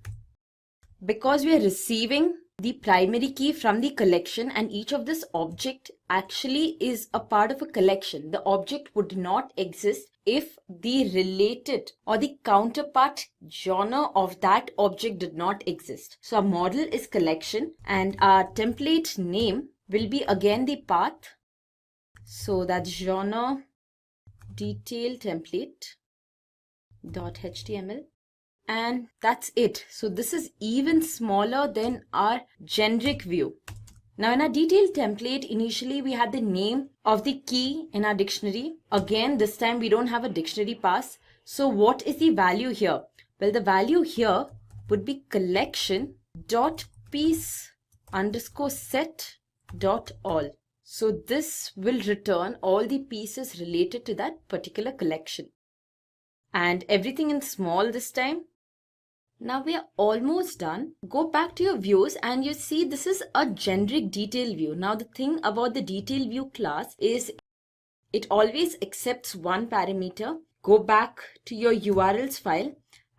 because we are receiving the primary key from the collection, and each of this object actually is a part of a collection. The object would not exist if the related or the counterpart genre of that object did not exist. So our model is collection and our template name will be again the path. So that's genre detail template .html. And that's it. So this is even smaller than our generic view. Now in our detailed template, initially we had the name of the key in our dictionary. Again, this time we don't have a dictionary pass. So what is the value here? Well, the value here would be collection dot piece underscore set dot all. So this will return all the pieces related to that particular collection. And everything in small this time. Now we are almost done. Go back to your views and you see this is a generic detail view. Now the thing about the detail view class is it always accepts one parameter. Go back to your URLs file.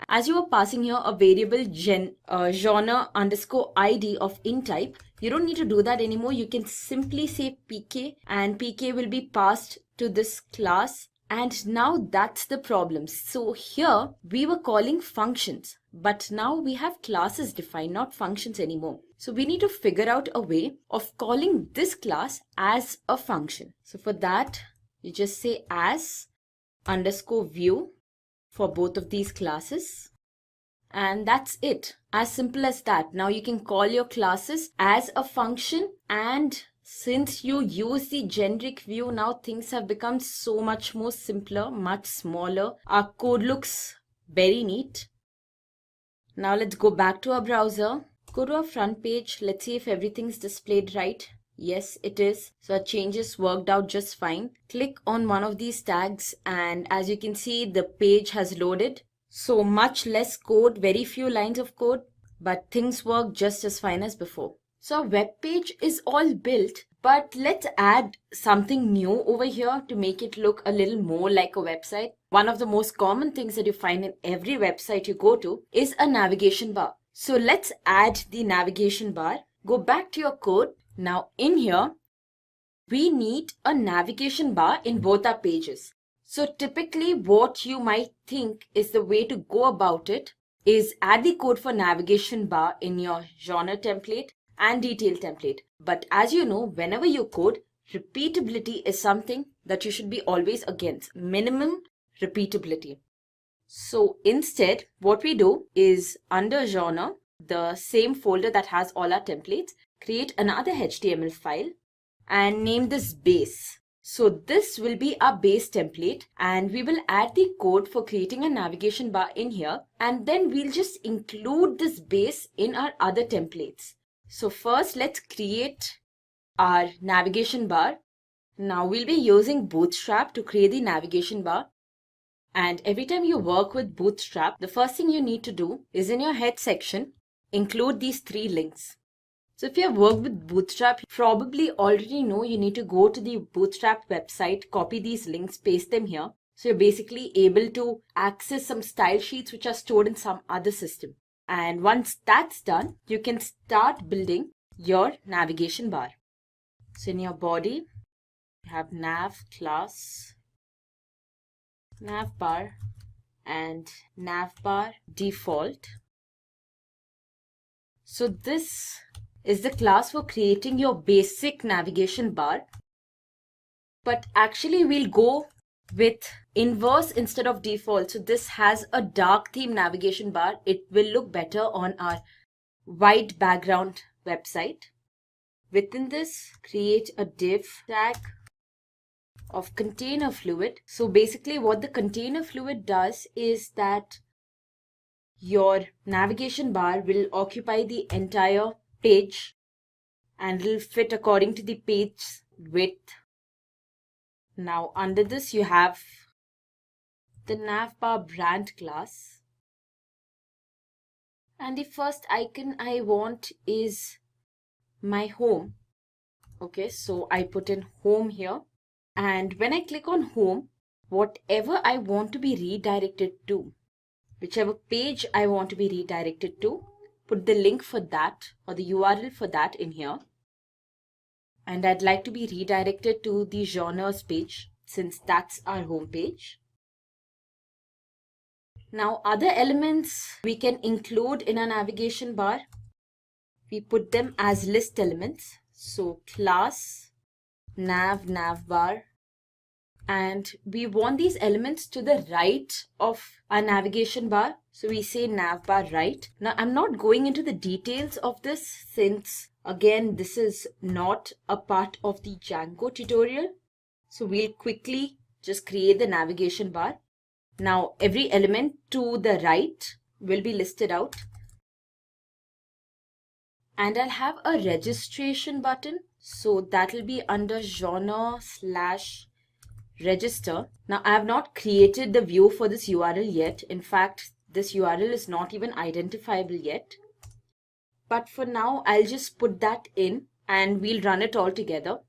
As you are passing here a variable genre underscore ID of int type, you don't need to do that anymore. You can simply say pk and pk will be passed to this class. And now that's the problem. So here we were calling functions, but now we have classes defined, not functions anymore. So we need to figure out a way of calling this class as a function. So for that, you just say as underscore view for both of these classes. And that's it. As simple as that. Now you can call your classes as a function, and since you use the generic view, now things have become so much more simpler, much smaller. Our code looks very neat. Now let's go back to our browser. Go to our front page. Let's see if everything's displayed right. Yes, it is. So our changes worked out just fine. Click on one of these tags and as you can see, the page has loaded. So much less code, very few lines of code, but things work just as fine as before. So our web page is all built, but let's add something new over here to make it look a little more like a website. One of the most common things that you find in every website you go to is a navigation bar. So let's add the navigation bar. Go back to your code. Now in here, we need a navigation bar in both our pages. So typically what you might think is the way to go about it is add the code for navigation bar in your genre template and detail template. But as you know, whenever you code, repeatability is something that you should be always against. Minimum repeatability. So instead, what we do is under genre, the same folder that has all our templates, create another HTML file and name this base. So this will be our base template and we will add the code for creating a navigation bar in here, and then we'll just include this base in our other templates. So first let's create our navigation bar. Now we'll be using Bootstrap to create the navigation bar. And every time you work with Bootstrap, the first thing you need to do is in your head section, include these 3 links. So if you have worked with Bootstrap, you probably already know you need to go to the Bootstrap website, copy these links, paste them here. So you're basically able to access some style sheets which are stored in some other system. And once that's done, you can start building your navigation bar. So in your body, you have nav class, navbar, and navbar default. So this is the class for creating your basic navigation bar. But actually we'll go with inverse instead of default. So this has a dark theme navigation bar. It will look better on our white background website. Within this, create a div tag of container fluid. So basically what the container fluid does is that your navigation bar will occupy the entire page and it will fit according to the page width. Now under this you have the navbar brand class, and the first icon I want is my home. Okay, so I put in home here, and when I click on home, whatever I want to be redirected to, whichever page I want to be redirected to, put the link for that or the URL for that in here. And I'd like to be redirected to the genres page since that's our home page. Now other elements we can include in our navigation bar. We put them as list elements. So class, navbar, and we want these elements to the right of our navigation bar. So we say navbar right. Now I'm not going into the details of this since again this is not a part of the Django tutorial. So we'll quickly just create the navigation bar. Now every element to the right will be listed out. And I'll have a registration button. So that will be under genre/register. Now I have not created the view for this URL yet. In fact, this URL is not even identifiable yet. But for now, I'll just put that in and we'll run it all together.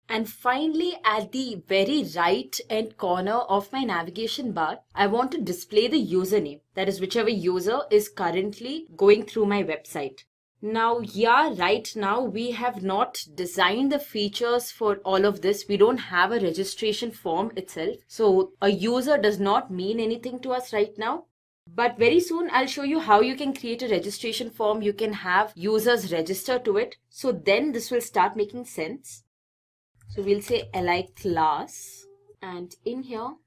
And finally, at the very right end corner of my navigation bar, I want to display the username. That is whichever user is currently going through my website. Now, right now we have not designed the features for all of this. We don't have a registration form itself. So a user does not mean anything to us right now. But very soon I'll show you how you can create a registration form. You can have users register to it. So then this will start making sense. So we'll say li class, and in here,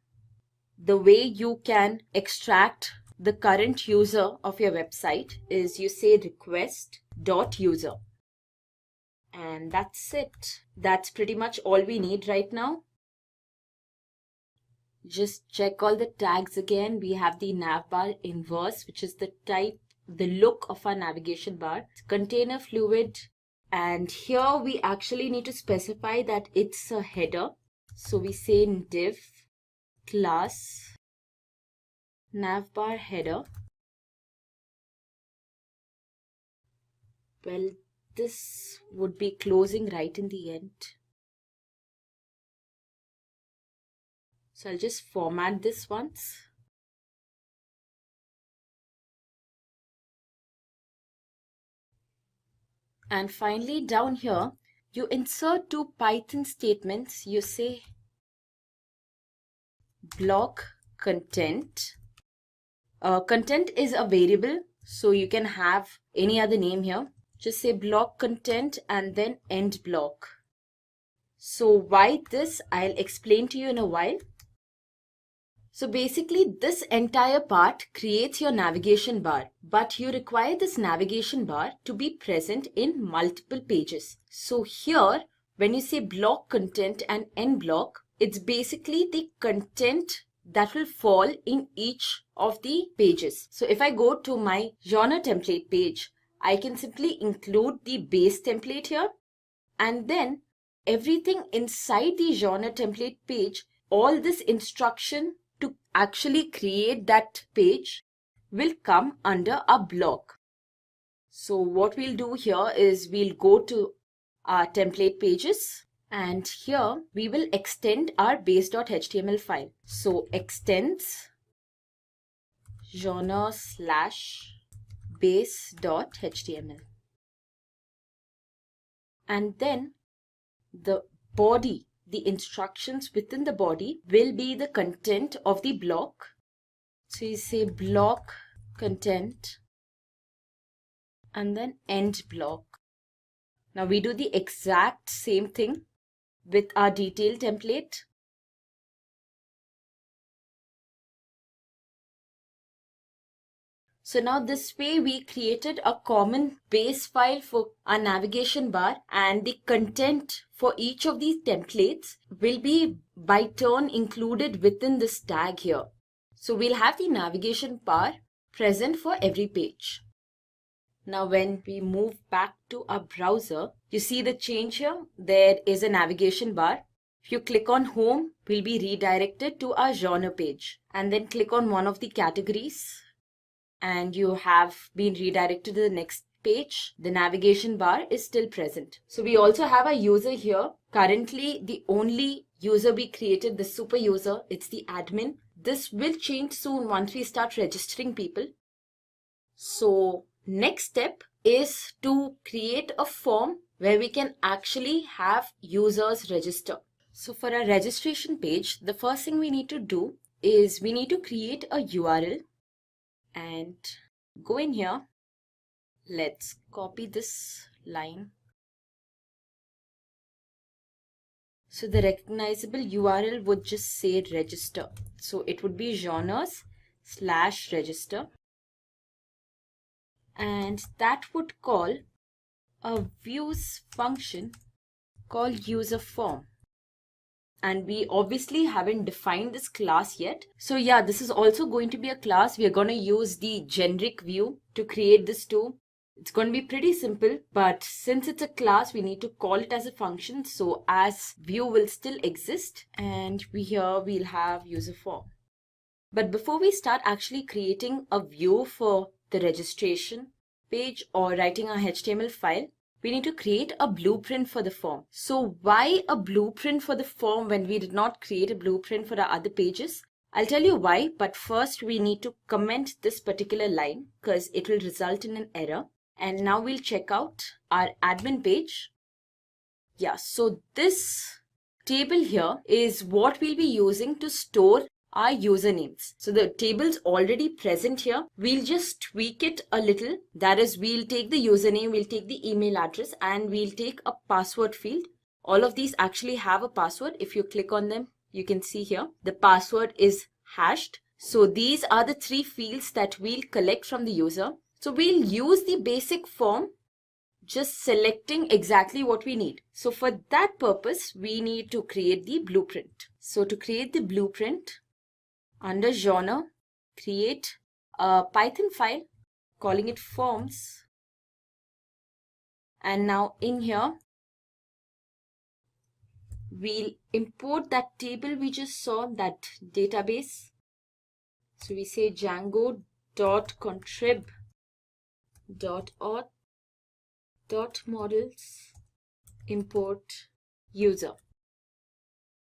the way you can extract the current user of your website is you say request.user. And that's it. That's pretty much all we need right now. Just check all the tags again. We have the navbar inverse, which is the type, the look of our navigation bar. Container fluid. And here we actually need to specify that it's a header. So we say div class navbar header. Well, this would be closing right in the end. So I'll just format this once. And finally, down here, you insert two Python statements. You say block content. Content is a variable, so you can have any other name here. Just say block content and then end block. So why this, I'll explain to you in a while. So basically, this entire part creates your navigation bar, but you require this navigation bar to be present in multiple pages. So here, when you say block content and end block, it's basically the content that will fall in each of the pages. So if I go to my genre template page, I can simply include the base template here, and then everything inside the genre template page, all this instruction to actually create that page will come under a block. So what we'll do here is we'll go to our template pages, and here we will extend our base.html file. So extends genre/base.html. And then the body, the instructions within the body will be the content of the block. So you say block content and then end block. Now we do the exact same thing with our detail template. So now this way we created a common base file for our navigation bar, and the content for each of these templates will be by turn included within this tag here. So we'll have the navigation bar present for every page. Now when we move back to our browser, you see the change here. There is a navigation bar. If you click on home, we'll be redirected to our genre page, and then click on one of the categories, and you have been redirected to the next page. The navigation bar is still present. So we also have a user here. Currently, the only user we created, the super user, it's the admin. This will change soon once we start registering people. So next step is to create a form where we can actually have users register. So for our registration page, the first thing we need to do is we need to create a URL. And go in here, let's copy this line. So the recognizable URL would just say register. So it would be genres/register. And that would call a views function called user form. and we obviously haven't defined this class yet. So yeah, this is also going to be a class. We are going to use the generic view to create this too. It's going to be pretty simple, but since it's a class, we need to call it as a function. So as view will still exist, and we'll have user form. But before we start actually creating a view for the registration page or writing our HTML file, we need to create a blueprint for the form. So why a blueprint for the form when we did not create a blueprint for our other pages? I'll tell you why, but first we need to comment this particular line because it will result in an error. And now we'll check out our admin page. Yeah, so this table here is what we'll be using to store our usernames. So the table's already present here. We'll just tweak it a little. That is, we'll take the username, we'll take the email address, and we'll take a password field. All of these actually have a password. If you click on them, you can see here the password is hashed. So these are the 3 fields that we'll collect from the user. So we'll use the basic form, just selecting exactly what we need. So for that purpose, we need to create the blueprint. So to create the blueprint, under genre, create a Python file, calling it forms. And now in here, we'll import that table we just saw, that database. So we say django.contrib.auth.models import user.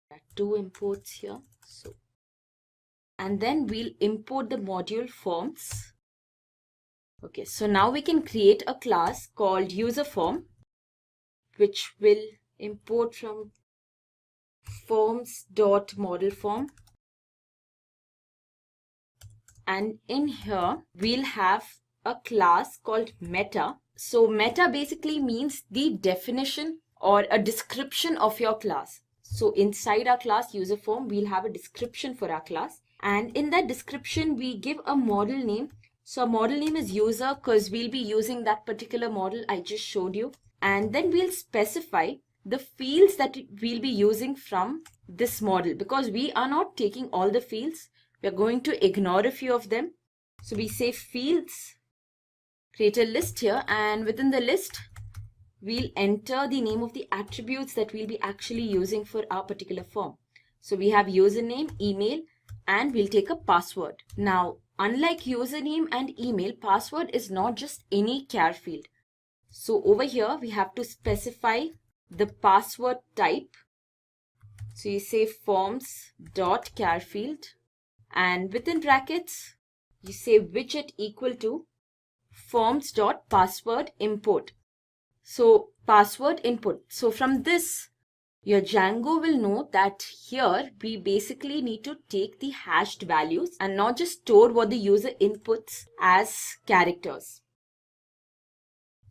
There are 2 imports here. And then we'll import the module forms. Okay, so now we can create a class called user form, which will import from forms.modelForm. And in here, we'll have a class called meta. So meta basically means the definition or a description of your class. So inside our class user form, we'll have a description for our class. And in that description, we give a model name. So a model name is user because we'll be using that particular model I just showed you. And then we'll specify the fields that we'll be using from this model, because we are not taking all the fields. We're going to ignore a few of them. So we say fields, create a list here, and within the list, we'll enter the name of the attributes that we'll be actually using for our particular form. So we have username, email, and we'll take a password. Now, unlike username and email, password is not just any char field. So over here, we have to specify the password type. So you say forms.char field, and within brackets, you say widget equal to forms.password import. So password input. So from this, your Django will know that here we basically need to take the hashed values and not just store what the user inputs as characters.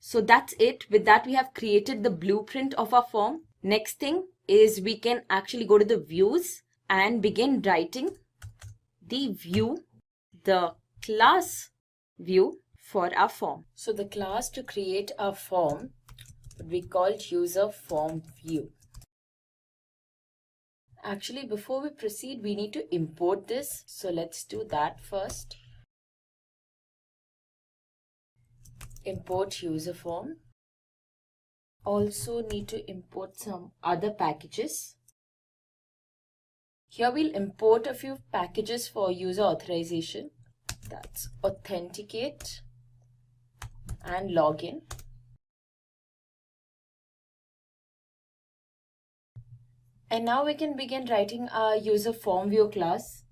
So that's it. With that, we have created the blueprint of our form. Next thing is we can actually go to the views and begin writing the view, the class view for our form. So the class to create our form would be called user form view. Actually, before we proceed, we need to import this. So let's do that first. Import user form. Also need to import some other packages. Here we'll import a few packages for user authorization. That's authenticate and login. And now we can begin writing our user form view class.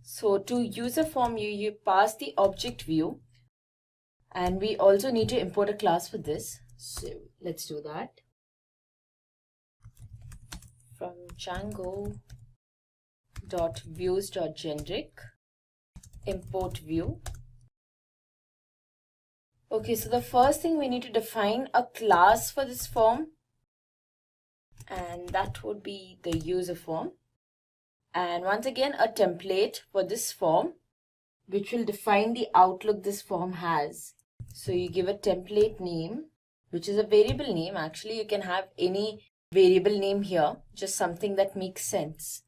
So to user form view, you pass the object view, and we also need to import a class for this. So let's do that. From Django.views.generic, import view. Okay, so the first thing we need to define a class for this form, and that would be the user form. And once again, a template for this form, which will define the outlook this form has. So you give a template name, which is a variable name. Actually, you can have any variable name here, just something that makes sense.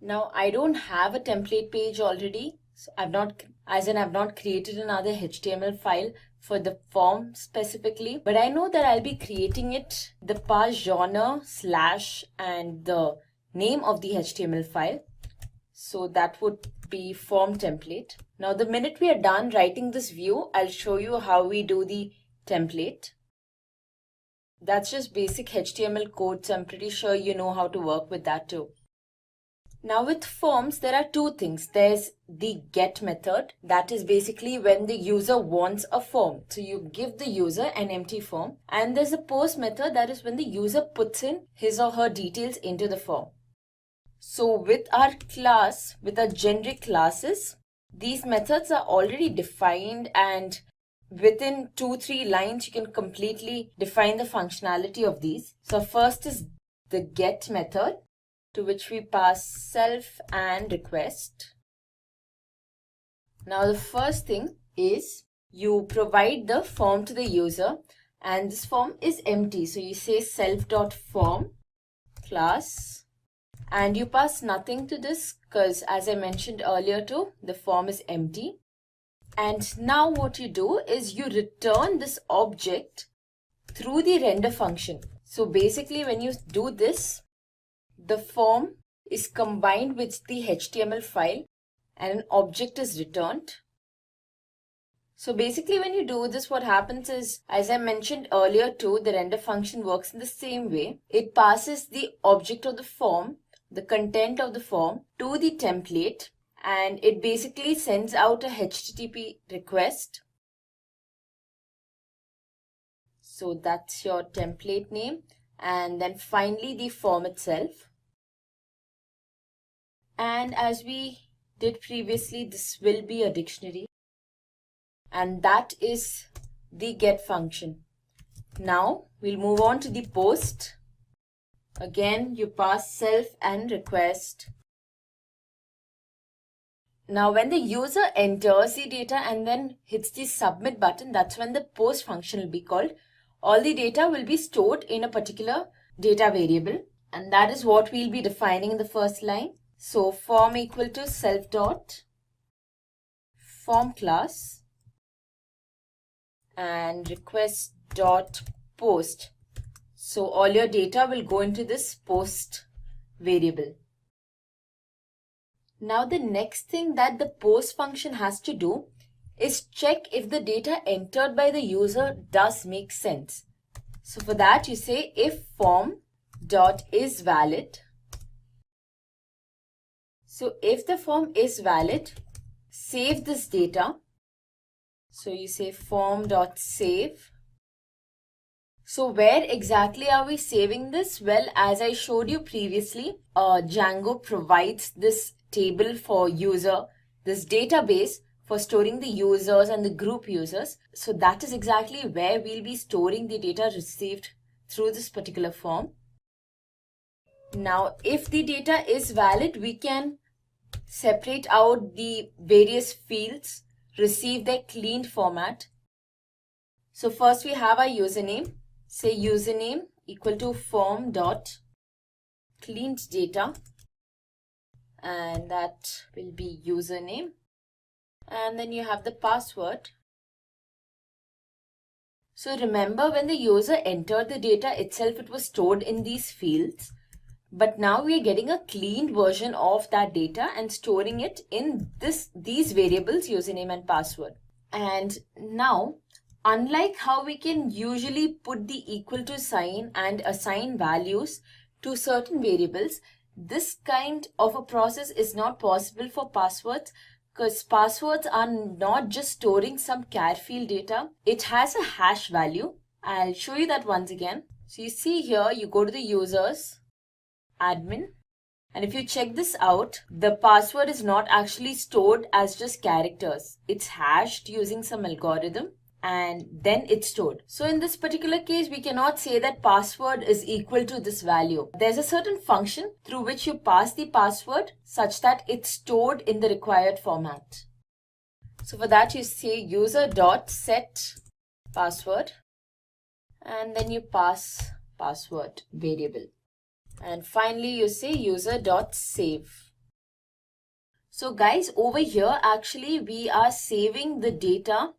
Now I don't have a template page already, so I've not created another HTML file for the form specifically, but I know that I'll be creating it, the pass genre / and the name of the HTML file. So that would be form template. Now the minute we are done writing this view, I'll show you how we do the template. That's just basic HTML code, so I'm pretty sure you know how to work with that too. Now with forms, there are two things. There's the get method. That is basically when the user wants a form. So you give the user an empty form. And there's a post method. That is when the user puts in his or her details into the form. So with our class, with our generic classes, these methods are already defined, and within 2-3 lines, you can completely define the functionality of these. So first is the get method, to which we pass self and request. Now the first thing is you provide the form to the user, and this form is empty. So you say self.form class, and you pass nothing to this because, as I mentioned earlier too, the form is empty. And now what you do is you return this object through the render function. So basically when you do this, the form is combined with the HTML file and an object is returned. So basically when you do this, what happens is, as I mentioned earlier too, the render function works in the same way. It passes the object of the form, the content of the form, to the template, and it basically sends out a HTTP request. So that's your template name, and then finally the form itself. And as we did previously, this will be a dictionary, and that is the get function. Now we'll move on to the post. Again, you pass self and request. Now when the user enters the data and then hits the submit button, that's when the post function will be called. All the data will be stored in a particular data variable, and that is what we'll be defining in the first line. So form equal to self dot form class and request dot post. So all your data will go into this post variable. Now the next thing that the post function has to do is check if the data entered by the user does make sense. So for that you say if form dot is valid. So if the form is valid, save this data. So you say form dot save. So where exactly are we saving this? Well, as I showed you previously, Django provides this table for user, this database for storing the users and the group users. So that is exactly where we'll be storing the data received through this particular form. Now, if the data is valid, we can separate out the various fields, receive their cleaned format. So first we have our username. Say username equal to form dot cleaned data, and that will be username. And then you have the password. So remember, when the user entered the data itself, it was stored in these fields. But now we are getting a cleaned version of that data and storing it in these variables, username and password. And now, unlike how we can usually put the equal to sign and assign values to certain variables, this kind of a process is not possible for passwords, because passwords are not just storing some char field data. It has a hash value. I'll show you that once again. So you see here, you go to the users, admin, and if you check this out, the password is not actually stored as just characters. It's hashed using some algorithm, and then it's stored. So in this particular case, we cannot say that password is equal to this value. There's a certain function through which you pass the password such that it's stored in the required format. So for that you say user.set password, and then you pass password variable. And finally you say user.save. So guys, over here actually we are saving the data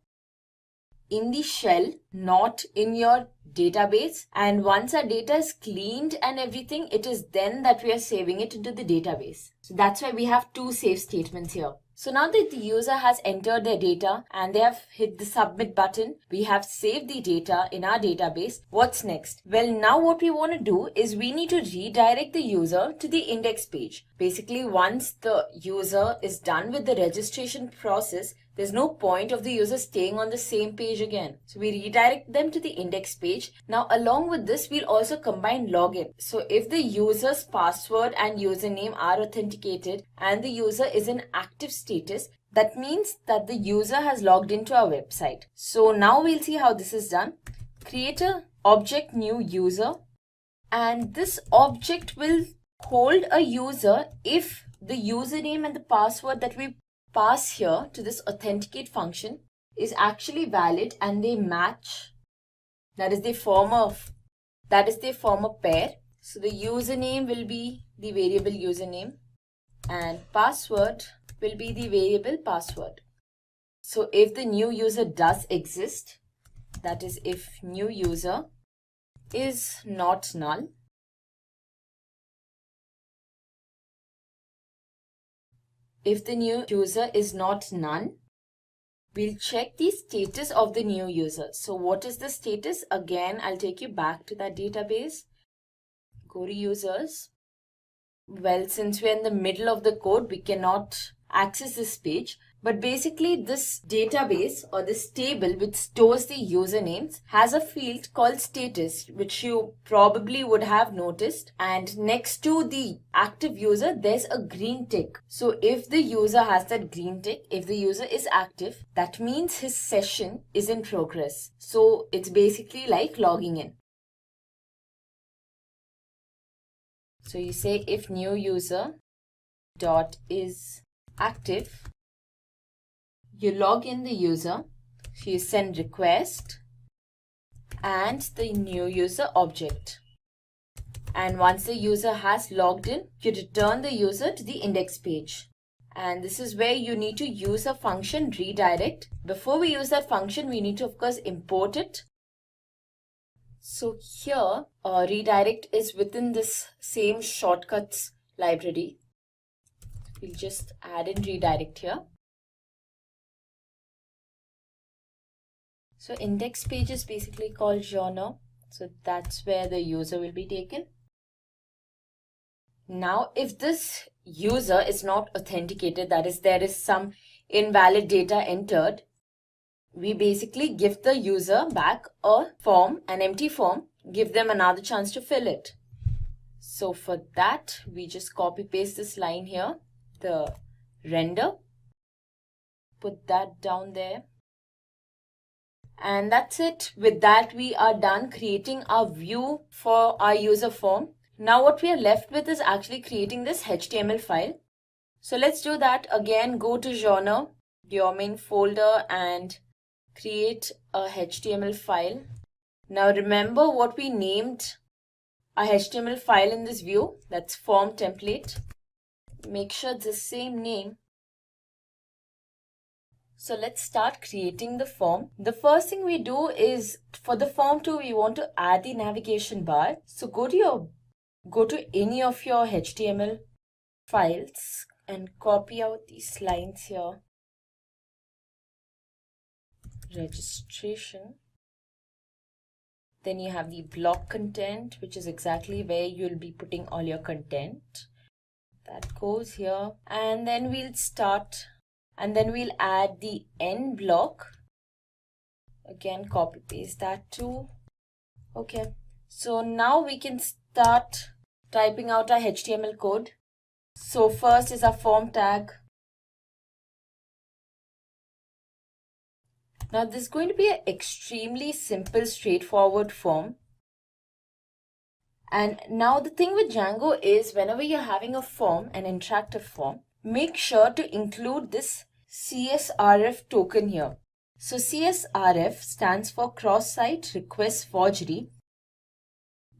in the shell, not in your database. And once our data is cleaned and everything, it is then that we are saving it into the database. So that's why we have two save statements here. So now that the user has entered their data and they have hit the submit button, we have saved the data in our database. What's next? Well, now what we want to do is we need to redirect the user to the index page. Basically, once the user is done with the registration process, there's no point of the user staying on the same page again. So we redirect them to the index page. Now along with this, we'll also combine login. So if the user's password and username are authenticated and the user is in active status, that means that the user has logged into our website. So now we'll see how this is done. Create a object new user, and this object will hold a user if the username and the password that we pass here to this authenticate function is actually valid and they match, that is they form a pair. So the username will be the variable username and password will be the variable password. So if the new user does exist, that is if new user is not null, if the new user is not none, we'll check the status of the new user. So what is the status? Again, I'll take you back to that database. Go to users. Well, since we're in the middle of the code, we cannot access this page. But basically this database or this table which stores the usernames has a field called status, which you probably would have noticed. And next to the active user, there's a green tick. So if the user has that green tick, if the user is active, that means his session is in progress. So it's basically like logging in. So you say if new user dot is active, you log in the user, so you send request and the new user object. And once the user has logged in, you return the user to the index page. And this is where you need to use a function redirect. Before we use that function, we need to of course import it. So here, redirect is within this same shortcuts library. We'll just add in redirect here. So index page is basically called genre. So that's where the user will be taken. Now, if this user is not authenticated, that is, there is some invalid data entered, we basically give the user back a form, an empty form, give them another chance to fill it. So for that, we just copy paste this line here, the render, put that down there. And that's it. With that, we are done creating our view for our user form. Now what we are left with is actually creating this HTML file. So let's do that. Again, go to genre, your main folder, and create a HTML file. Now remember what we named our HTML file in this view. That's form template. Make sure it's the same name. So let's start creating the form. The first thing we do is, for the form 2, we want to add the navigation bar. So go to any of your HTML files and copy out these lines here. Registration. Then you have the block content, which is exactly where you'll be putting all your content. That goes here. And then we'll start. And then we'll add the end block. Again, copy paste that too. Okay. So now we can start typing out our HTML code. So first is our form tag. Now this is going to be an extremely simple, straightforward form. And now the thing with Django is whenever you're having a form, an interactive form, make sure to include this CSRF token here. So CSRF stands for cross-site request forgery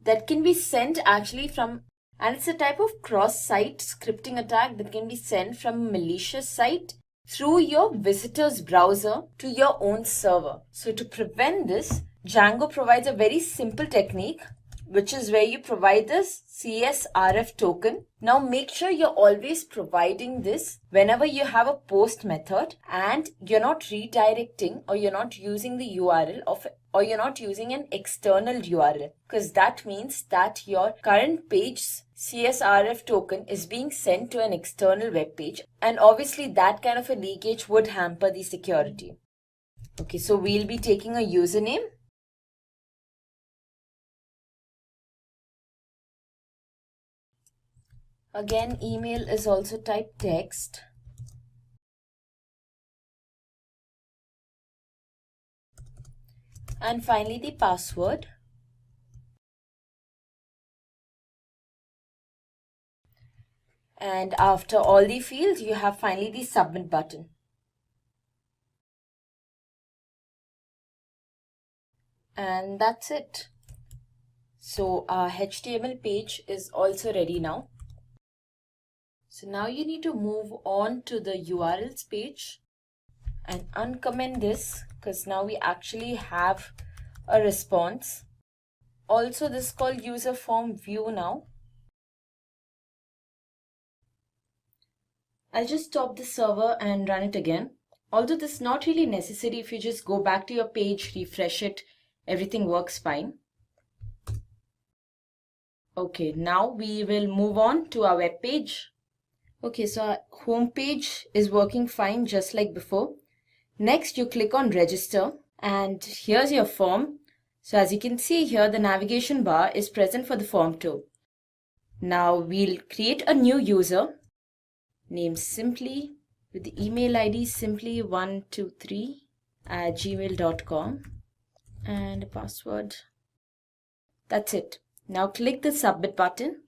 that can be sent actually from, and it's a type of cross-site scripting attack that can be sent from a malicious site through your visitor's browser to your own server. So to prevent this, Django provides a very simple technique, which is where you provide this CSRF token. Now make sure you're always providing this whenever you have a post method and you're not redirecting or you're not using the URL or you're not using an external URL, because that means that your current page's CSRF token is being sent to an external web page, and obviously that kind of a leakage would hamper the security. Okay, so we'll be taking a username. Again, email is also type text. And finally the password. And after all the fields, you have finally the submit button. And that's it. So our HTML page is also ready now. So now you need to move on to the URLs page and uncomment this, because now we actually have a response. Also, this is called user form view now. I'll just stop the server and run it again. Although this is not really necessary, if you just go back to your page, refresh it, everything works fine. Okay, now we will move on to our web page. Okay, so our home page is working fine just like before. Next, you click on register and here's your form. So as you can see here, the navigation bar is present for the form too. Now we'll create a new user named Simply with the email ID simply123@gmail.com and a password. That's it. Now click the submit button.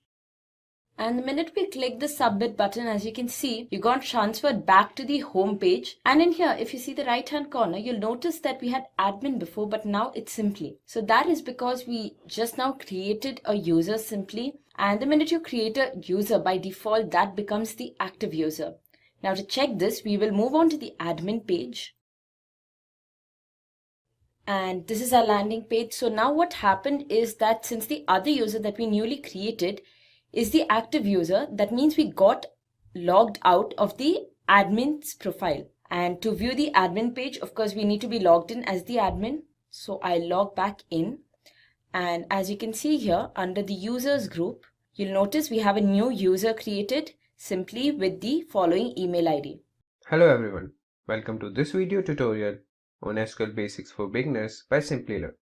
And the minute we click the submit button, as you can see, you got transferred back to the home page. And in here, if you see the right hand corner, you'll notice that we had admin before, but now it's Simply. So that is because we just now created a user Simply. And the minute you create a user, by default, that becomes the active user. Now to check this, we will move on to the admin page. And this is our landing page. So now what happened is that since the other user that we newly created is the active user, that means we got logged out of the admin's profile. And to view the admin page, of course, we need to be logged in as the admin. So I log back in. And as you can see here, under the users group, you'll notice we have a new user created simply with the following email ID. Hello everyone, welcome to this video tutorial on SQL Basics for Beginners by Simplilearn.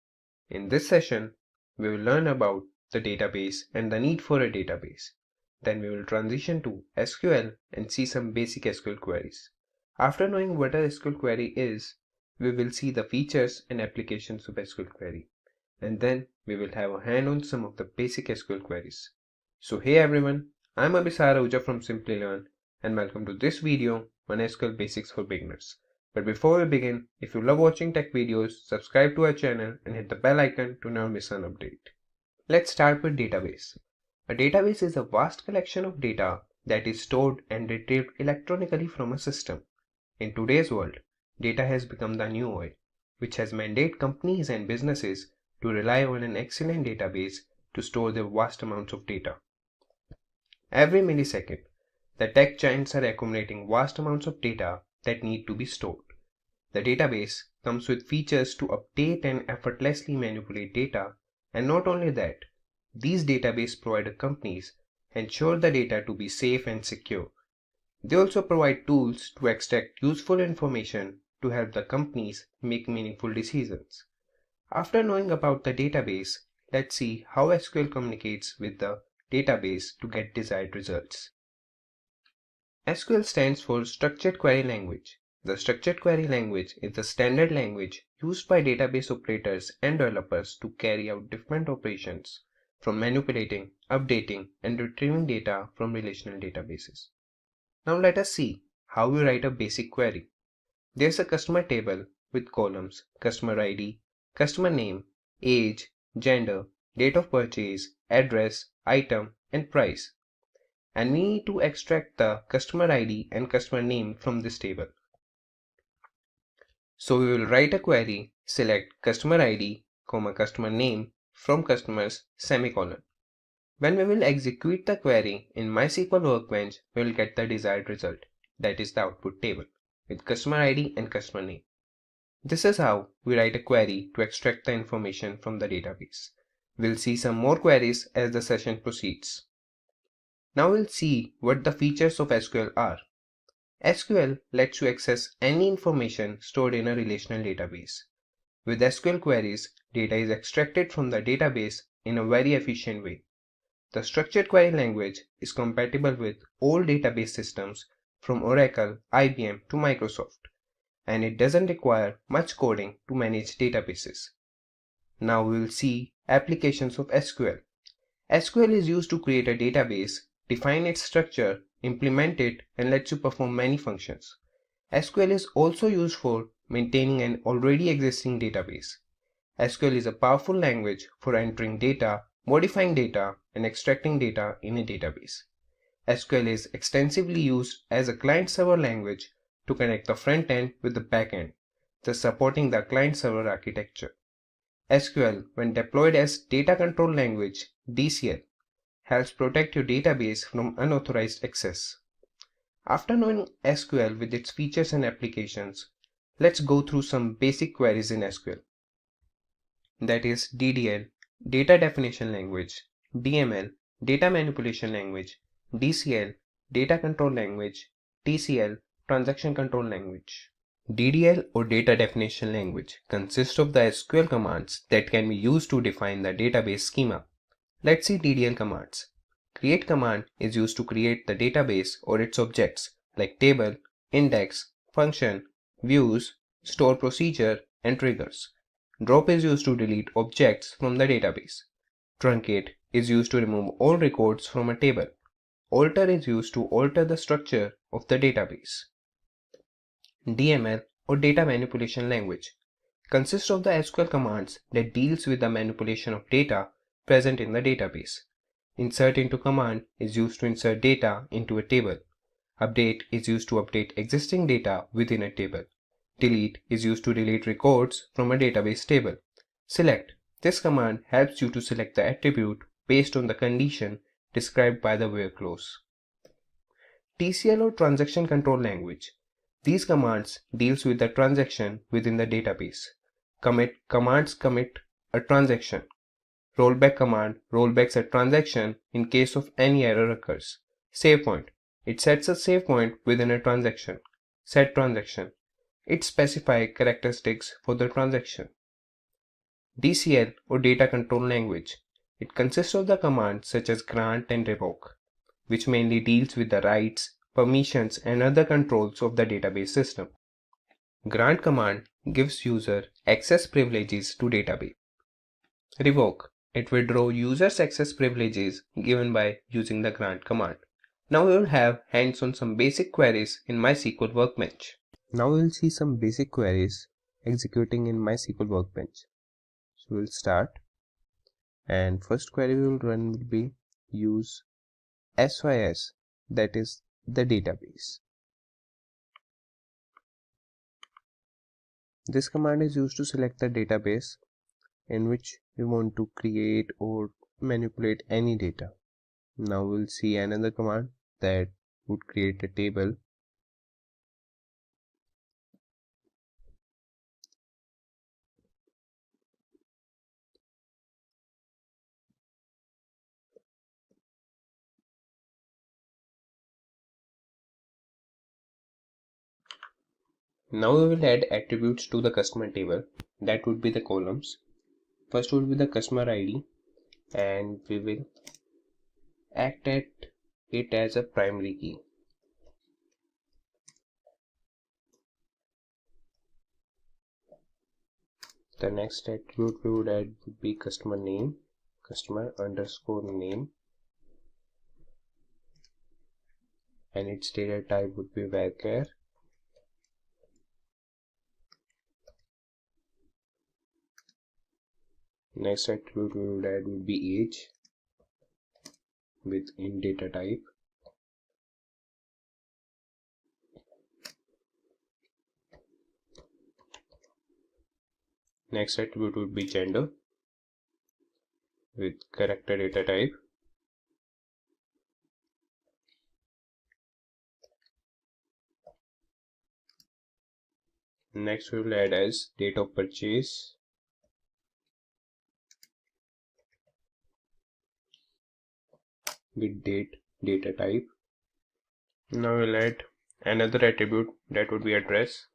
In this session, we will learn about the database and the need for a database. Then we will transition to SQL and see some basic SQL queries. After knowing what a SQL query is, we will see the features and applications of SQL query. And then we will have a hand on some of the basic SQL queries. So hey everyone, I'm Abhisar Ahuja from Simplilearn and welcome to this video on SQL Basics for Beginners. But before we begin, if you love watching tech videos, subscribe to our channel and hit the bell icon to never miss an update. Let's start with database. A database is a vast collection of data that is stored and retrieved electronically from a system. In today's world, data has become the new oil, which has mandated companies and businesses to rely on an excellent database to store their vast amounts of data. Every millisecond, the tech giants are accumulating vast amounts of data that need to be stored. The database comes with features to update and effortlessly manipulate data, and not only that, these database provider companies ensure the data to be safe and secure. They also provide tools to extract useful information to help the companies make meaningful decisions. After knowing about the database, let's see how SQL communicates with the database to get desired results. SQL stands for Structured Query Language. The structured query language is the standard language used by database operators and developers to carry out different operations, from manipulating, updating, and retrieving data from relational databases. Now let us see how we write a basic query. There's a customer table with columns customer ID, customer name, age, gender, date of purchase, address, item, and price. And we need to extract the customer ID and customer name from this table. So we will write a query, select customer ID, customer name from customers, semicolon. When we will execute the query in MySQL Workbench, we will get the desired result, that is the output table, with customer ID and customer name. This is how we write a query to extract the information from the database. We'll see some more queries as the session proceeds. Now we'll see what the features of SQL are. SQL lets you access any information stored in a relational database. With SQL queries, data is extracted from the database in a very efficient way. The structured query language is compatible with all database systems from Oracle, IBM to Microsoft, and it doesn't require much coding to manage databases. Now we will see applications of SQL. SQL is used to create a database, define its structure, implement it, and lets you perform many functions. SQL is also used for maintaining an already existing database. SQL is a powerful language for entering data, modifying data, and extracting data in a database. SQL is extensively used as a client-server language to connect the front end with the back end, thus supporting the client-server architecture. SQL, when deployed as data control language (DCL), helps protect your database from unauthorized access. After knowing SQL with its features and applications, let's go through some basic queries in SQL. That is DDL, Data Definition Language, DML, Data Manipulation Language, DCL, Data Control Language, TCL, Transaction Control Language. DDL or Data Definition Language consists of the SQL commands that can be used to define the database schema. Let's see DDL commands. Create command is used to create the database or its objects like table, index, function, views, store procedure, and triggers. Drop is used to delete objects from the database. Truncate is used to remove all records from a table. Alter is used to alter the structure of the database. DML or Data Manipulation Language consists of the SQL commands that deals with the manipulation of data present in the database. Insert into command is used to insert data into a table. Update is used to update existing data within a table. Delete is used to delete records from a database table. Select. This command helps you to select the attribute based on the condition described by the where clause. TCL or Transaction Control Language. These commands deals with the transaction within the database. Commit commands commit a transaction. Rollback command rollbacks a transaction in case of any error occurs. Save point. It sets a save point within a transaction. Set transaction. It specifies characteristics for the transaction. DCL or Data Control Language. It consists of the commands such as grant and revoke, which mainly deals with the rights, permissions, and other controls of the database system. Grant command gives user access privileges to database. Revoke. It withdraws users access privileges given by using the grant command. Now we will have hands on some basic queries in MySQL Workbench. Now we will see some basic queries executing in MySQL Workbench. So we'll start, and first query we will run will be use SYS, that is the database. This command is used to select the database in which we want to create or manipulate any data. Now we'll see another command that would create a table. Now we will add attributes to the customer table. That would be the columns. First would be the customer ID, and we will act at it as a primary key. The next attribute we would add would be customer name, customer underscore name, and its data type would be varchar. Next attribute we would add would be age with int data type. Next attribute would be gender with character data type. Next we will add as date of purchase with date data type. Now we'll add another attribute that would be address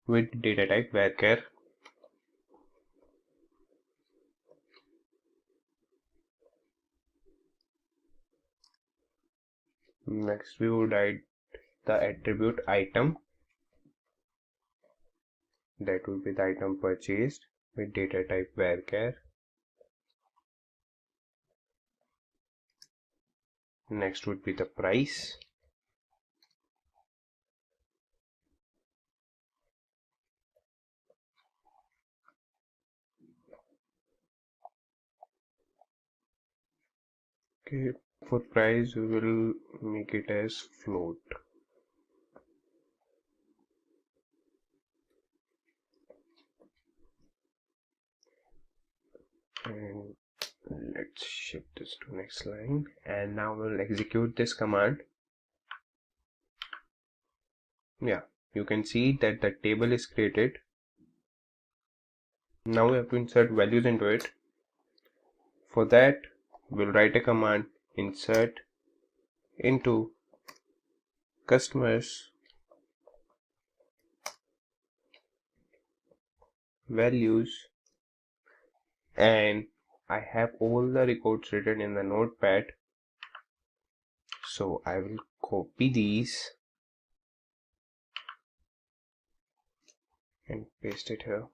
with data type varchar. Next we would add the attribute item, that would be the item purchased with data type varchar. Next would be the price. Okay, for price we will make it as float. And let's shift this to next line, and now we'll execute this command. Yeah, you can see that the table is created. Now we have to insert values into it. For that we'll write a command insert into customers values, and I have all the records written in the notepad, so I will copy these and paste it here.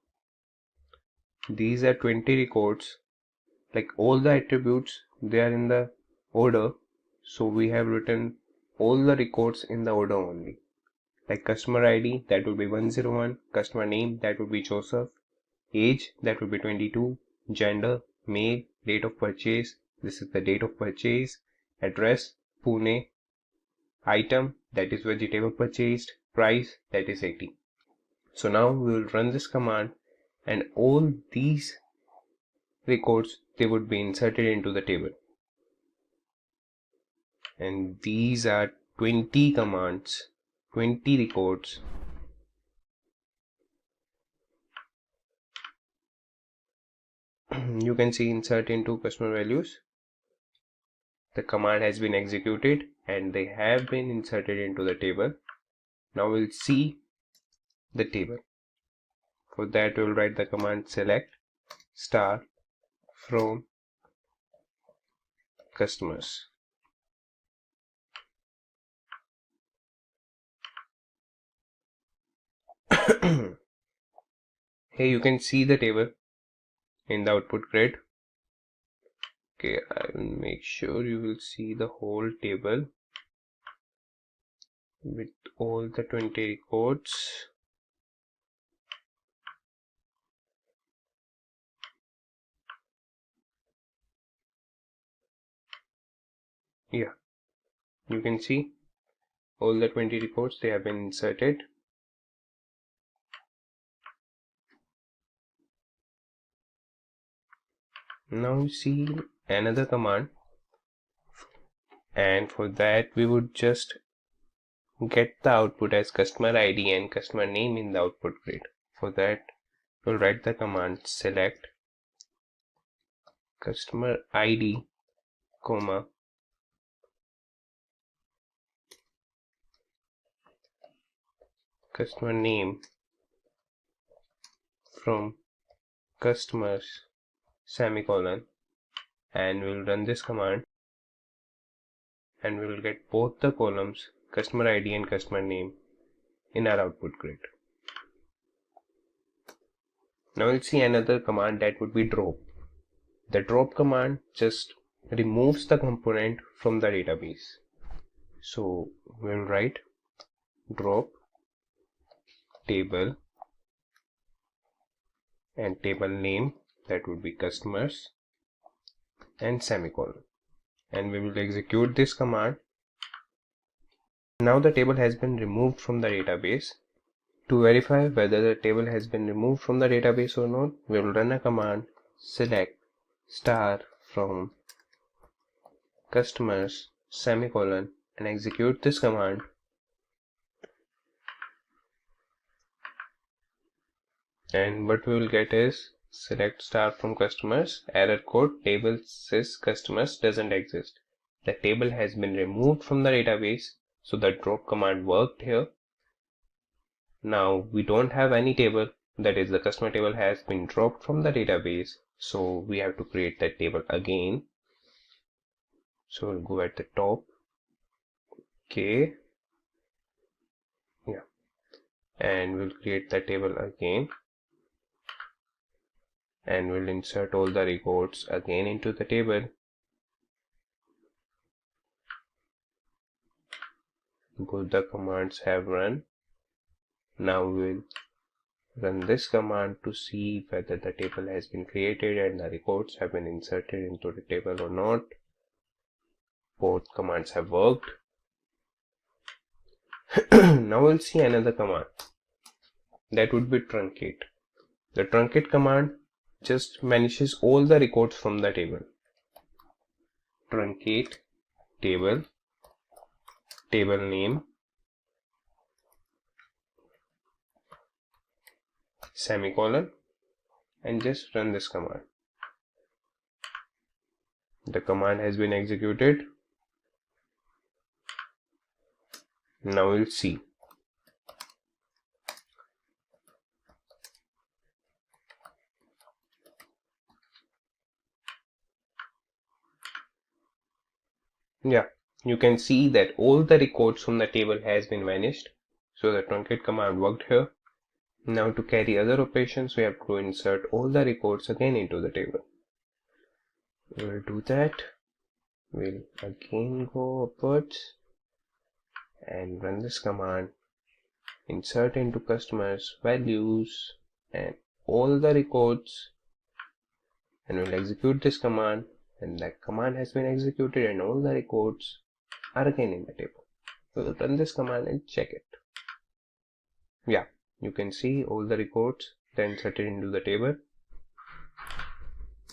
These are 20 records, like all the attributes they are in the order, so we have written all the records in the order only. Like customer ID, that would be 101, customer name, that would be Joseph, age, that would be 22, gender, male, date of purchase, this is the date of purchase, address, Pune, item, that is vegetable purchased, price, that is 80. So now we will run this command, and all these records, they would be inserted into the table. And these are 20 commands, 20 records. You can see insert into customer values. The command has been executed and they have been inserted into the table. Now we'll see the table. For that we'll write the command select star from customers. Here you can see the table in the output grid. Okay, I will make sure you will see the whole table with all the 20 records. Yeah, you can see all the 20 records, they have been inserted. Now you see another command, and for that we would just get the output as customer ID and customer name in the output grid. For that we'll write the command select customer ID, comma, customer name from customers, semicolon, and we'll run this command and we will get both the columns customer ID and customer name in our output grid. Now we'll see another command, that would be drop. The drop command just removes the component from the database. So we'll write drop table and table name that would be customers, and semicolon, and we will execute this command. Now the table has been removed from the database. To verify whether the table has been removed from the database or not, we will run a command select star from customers semicolon and execute this command. And what we will get is select star from customers, error code, table says customers doesn't exist. The table has been removed from the database, so the drop command worked here. Now we don't have any table, that is the customer table has been dropped from the database, so we have to create that table again. So we'll go at the top. Okay. Yeah. And we'll create the table again. And we'll insert all the records again into the table. Both the commands have run. Now we'll run this command to see whether the table has been created and the records have been inserted into the table or not. Both commands have worked. Now we'll see another command. That would be truncate. The truncate command just vanishes all the records from the table. Truncate table, table name, semicolon, and just run this command. The command has been executed. Now we'll see. Yeah, you can see that all the records from the table has been vanished. So the truncate command worked here. Now to carry other operations, we have to insert all the records again into the table. We'll do that. We'll again go upwards and run this command. Insert into customers values and all the records, and we'll execute this command, and that command has been executed and all the records are again in the table. So we'll run this command and check it. Yeah, you can see all the records are inserted into the table.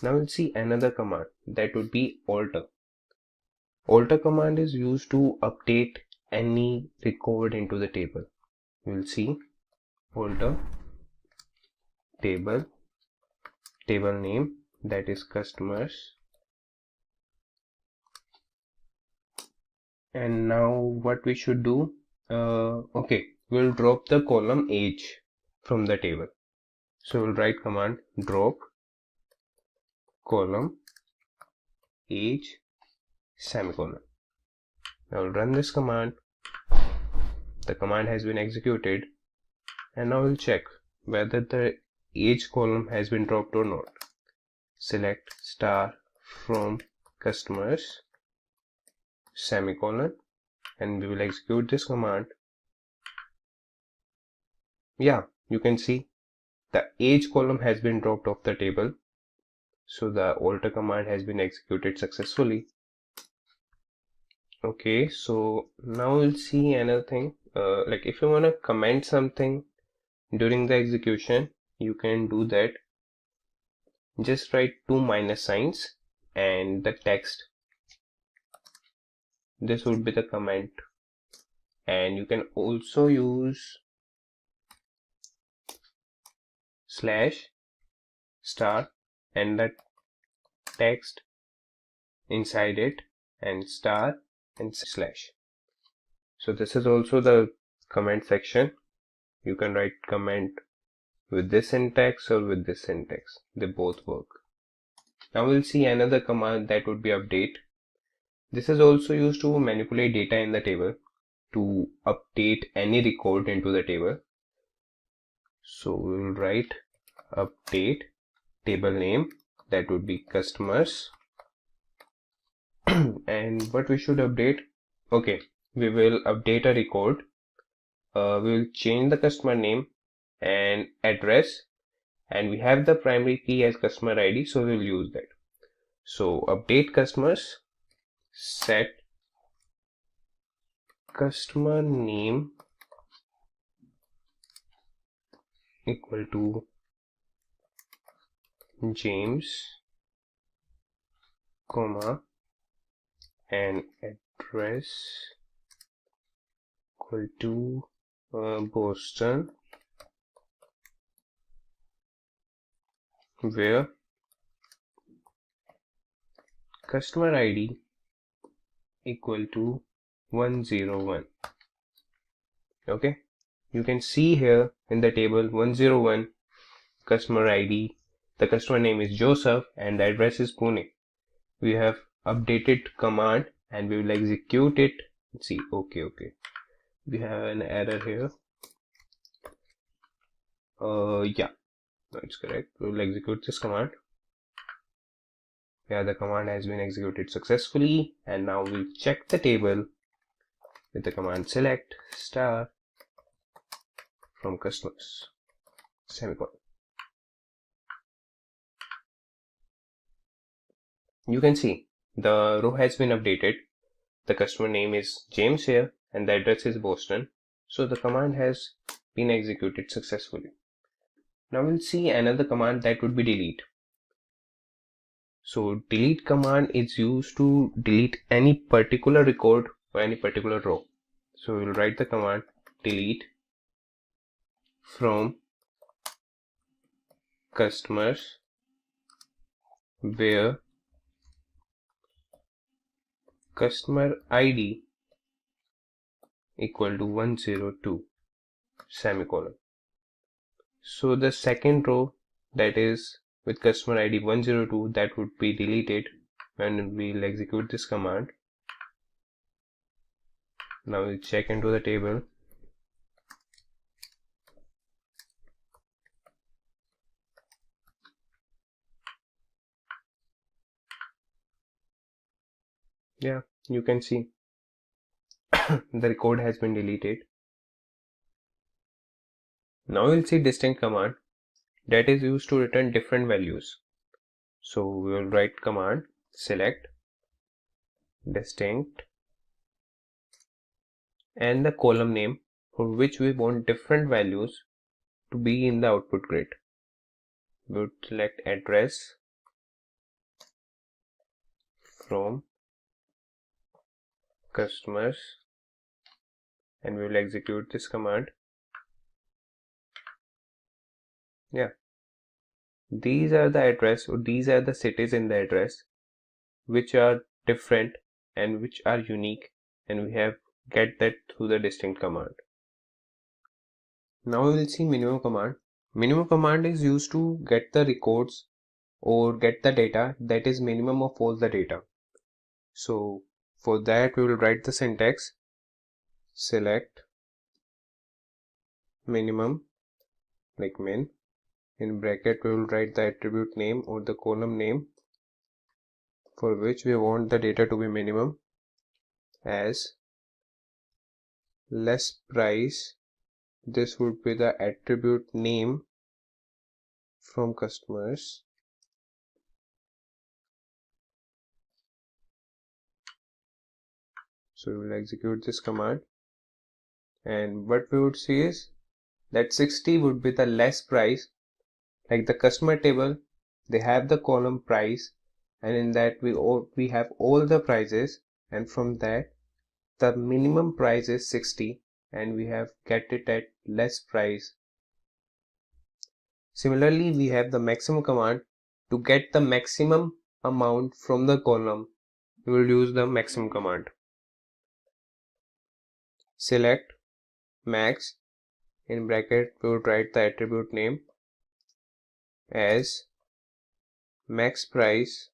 Now we'll see another command, that would be alter. Alter command is used to update any record into the table. We'll see alter table, table name, that is customers. And now what we should do, okay, we'll drop the column age from the table. So we'll write command drop column age semicolon. Now we'll run this command. The command has been executed, and now we'll check whether the age column has been dropped or not. Select star from customers semicolon, and we will execute this command. Yeah, you can see the age column has been dropped off the table, so the alter command has been executed successfully. Okay, so now we'll see another thing. Like if you want to comment something during the execution, you can do that. Just write 2 minus signs and the text. This would be the comment. And you can also use slash star and the text inside it, and star and slash. So this is also the comment section. You can write comment with this syntax or with this syntax. They both work. Now we'll see another command, that would be update. This is also used to manipulate data in the table, to update any record into the table. So we'll write update table name, that would be customers. And what we should update, okay, we will update a record. We will change the customer name and address, and we have the primary key as customer ID, so we'll use that. So update customers, set customer name equal to James, comma, and address equal to Boston, where customer ID equal to 101. Okay, you can see here in the table 101 customer ID, the customer name is Joseph and the address is Pune. We have updated command and we will execute it. Let's see, okay, we have an error here. Yeah, no, it's correct. We will execute this command. Yeah, the command has been executed successfully, and now we'll check the table with the command select star from customers, semicolon. You can see the row has been updated. The customer name is James here and the address is Boston. So the command has been executed successfully. Now we'll see another command, that would be delete. So delete command is used to delete any particular record or any particular row. So we'll write the command delete from customers where customer ID equal to 102, semicolon. So the second row, that is with customer ID 102, that would be deleted when we'll execute this command. Now we'll check into the table. Yeah, you can see the record has been deleted. Now we'll see distinct command, that is used to return different values. So we will write command select distinct and the column name for which we want different values to be in the output grid. We would select address from customers and we will execute this command. Yeah, these are the address, or these are the cities in the address which are different and which are unique, and we have get that through the distinct command. Now we will see minimum command. Minimum command is used to get the records or get the data that is minimum of all the data. So for that we will write the syntax select minimum, like min, in bracket we will write the attribute name or the column name for which we want the data to be minimum as less price. This would be the attribute name from customers. So we will execute this command, and what we would see is that 60 would be the less price. Like the customer table, they have the column price, and in that we have all the prices, and from that the minimum price is 60 and we have get it at less price. Similarly, we have the maximum command. To get the maximum amount from the column, we will use the maximum command. Select max, in bracket we would write the attribute name as max price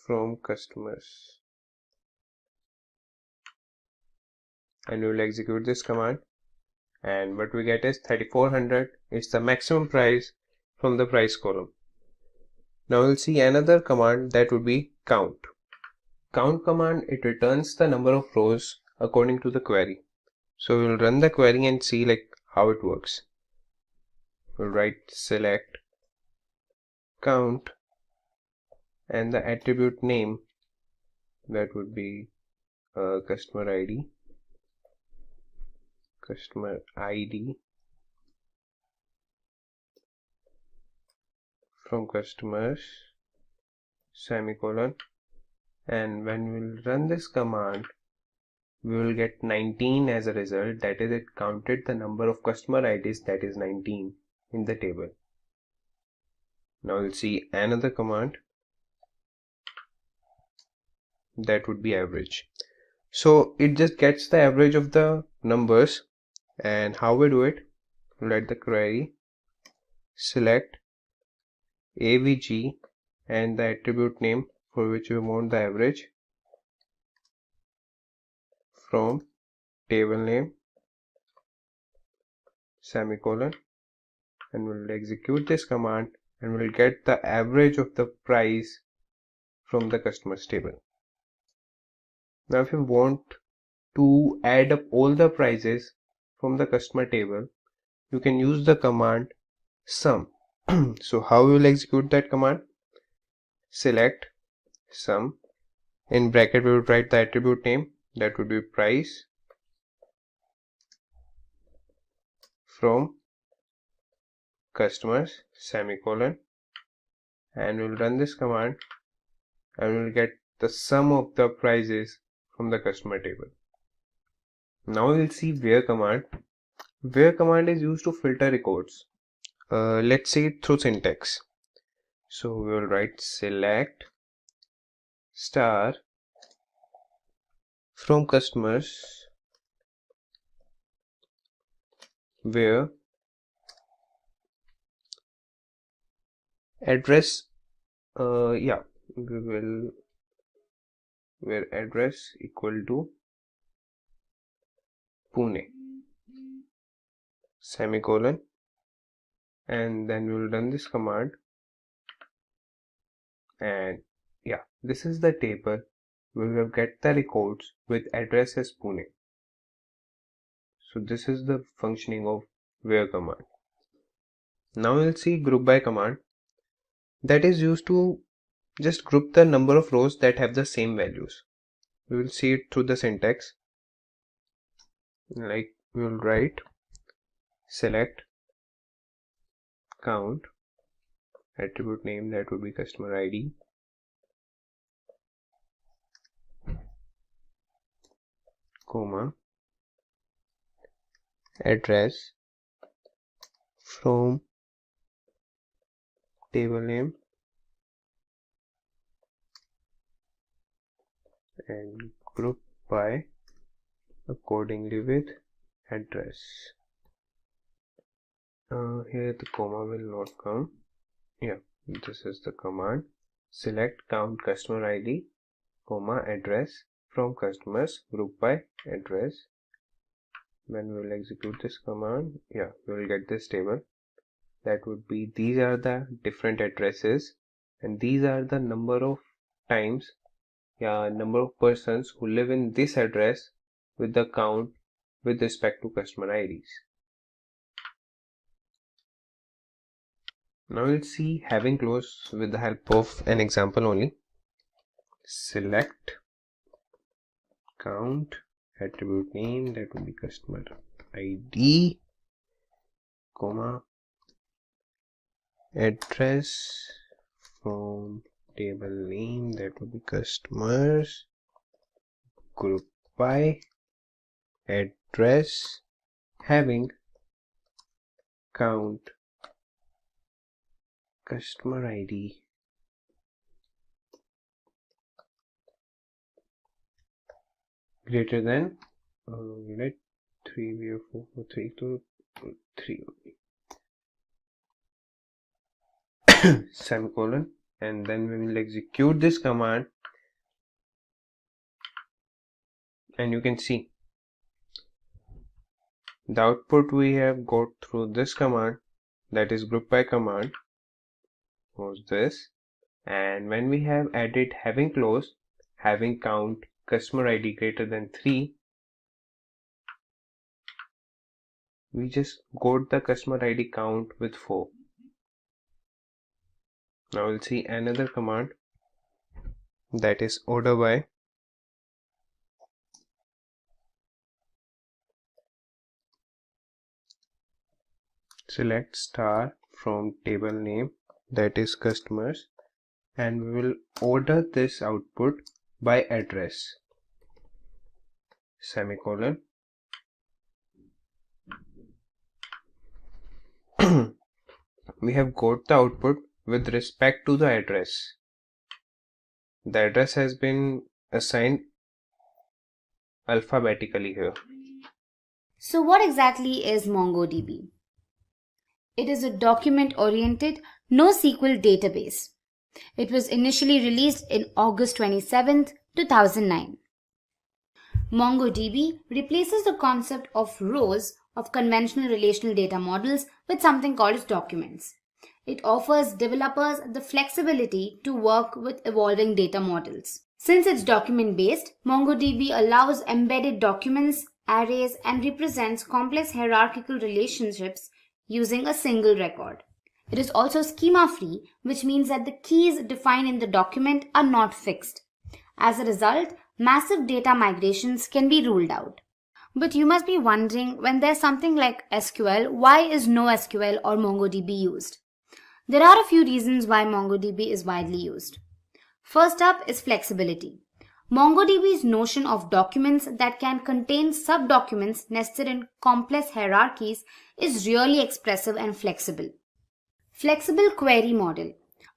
from customers, and we will execute this command, and what we get is 3400 is the maximum price from the price column. Now we'll see another command, that would be count. Count command, it returns the number of rows according to the query. So we'll run the query and see like how it works. we'll write select count and the attribute name, that would be customer ID from customers semicolon, and when we'll run this command we will get 19 as a result. That is, it counted the number of customer IDs, that is 19, in the table. Now we'll see another command, that would be average. So it just gets the average of the numbers, and how we do it, let the query select avg and the attribute name for which we want the average from table name semicolon, and we'll execute this command and we'll get the average of the price from the customers table. Now if you want to add up all the prices from the customer table, you can use the command sum. So how we will execute that command? Select sum, in bracket we would write the attribute name, that would be price from customers semicolon, and we'll run this command and we'll get the sum of the prices from the customer table. Now we'll see where command. Where command is used to filter records. Let's see through syntax. So we will write select star from customers where address we will where address equal to Pune semicolon, and then we will run this command, and this is the table. We will get the records with address as Pune. So this is the functioning of where command. Now we'll see group by command, that is used to just group the number of rows that have the same values. We will see it through the syntax. Like we will write select count, attribute name, that would be customer ID, comma, address from table name, and group by accordingly with address. Here the comma will not come. This is the command. Select count customer ID, comma, address from customers, group by address. When we will execute this command, we will get this table. That would be, these are the different addresses and these are the number of times, number of persons who live in this address with the count with respect to customer IDs. Now we'll see having close with the help of an example only. Select count, attribute name, that will be customer ID, comma, address from table name, that will be customers, group by address, having count customer ID greater than let 3 be 4 4 3 to 3 only semicolon, and then we will execute this command, and you can see the output we have got through this command, that is group by command, was this. And when we have added having close, having count customer ID greater than 3, we just got the customer ID count with 4. Now we'll see another command, that is order by. Select star from table name, that is customers, and we will order this output by address, semicolon. We have got the output with respect to the address. The address has been assigned alphabetically here. So what exactly is MongoDB? It is a document-oriented NoSQL database. It was initially released in August 27, 2009. MongoDB replaces the concept of rows of conventional relational data models with something called documents. It offers developers the flexibility to work with evolving data models. Since it's document-based, MongoDB allows embedded documents, arrays, and represents complex hierarchical relationships using a single record. It is also schema-free, which means that the keys defined in the document are not fixed. As a result, massive data migrations can be ruled out. But you must be wondering, when there's something like SQL, why is NoSQL or MongoDB used? There are a few reasons why MongoDB is widely used. First up is flexibility. MongoDB's notion of documents that can contain sub-documents nested in complex hierarchies is really expressive and flexible. Flexible query model.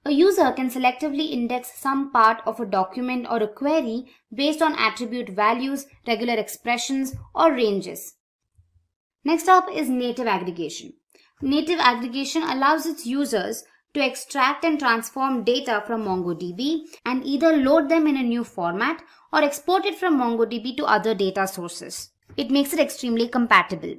A user can selectively index some part of a document or a query based on attribute values, regular expressions, or ranges. Next up is native aggregation. Native aggregation allows its users to extract and transform data from MongoDB and either load them in a new format or export it from MongoDB to other data sources. It makes it extremely compatible.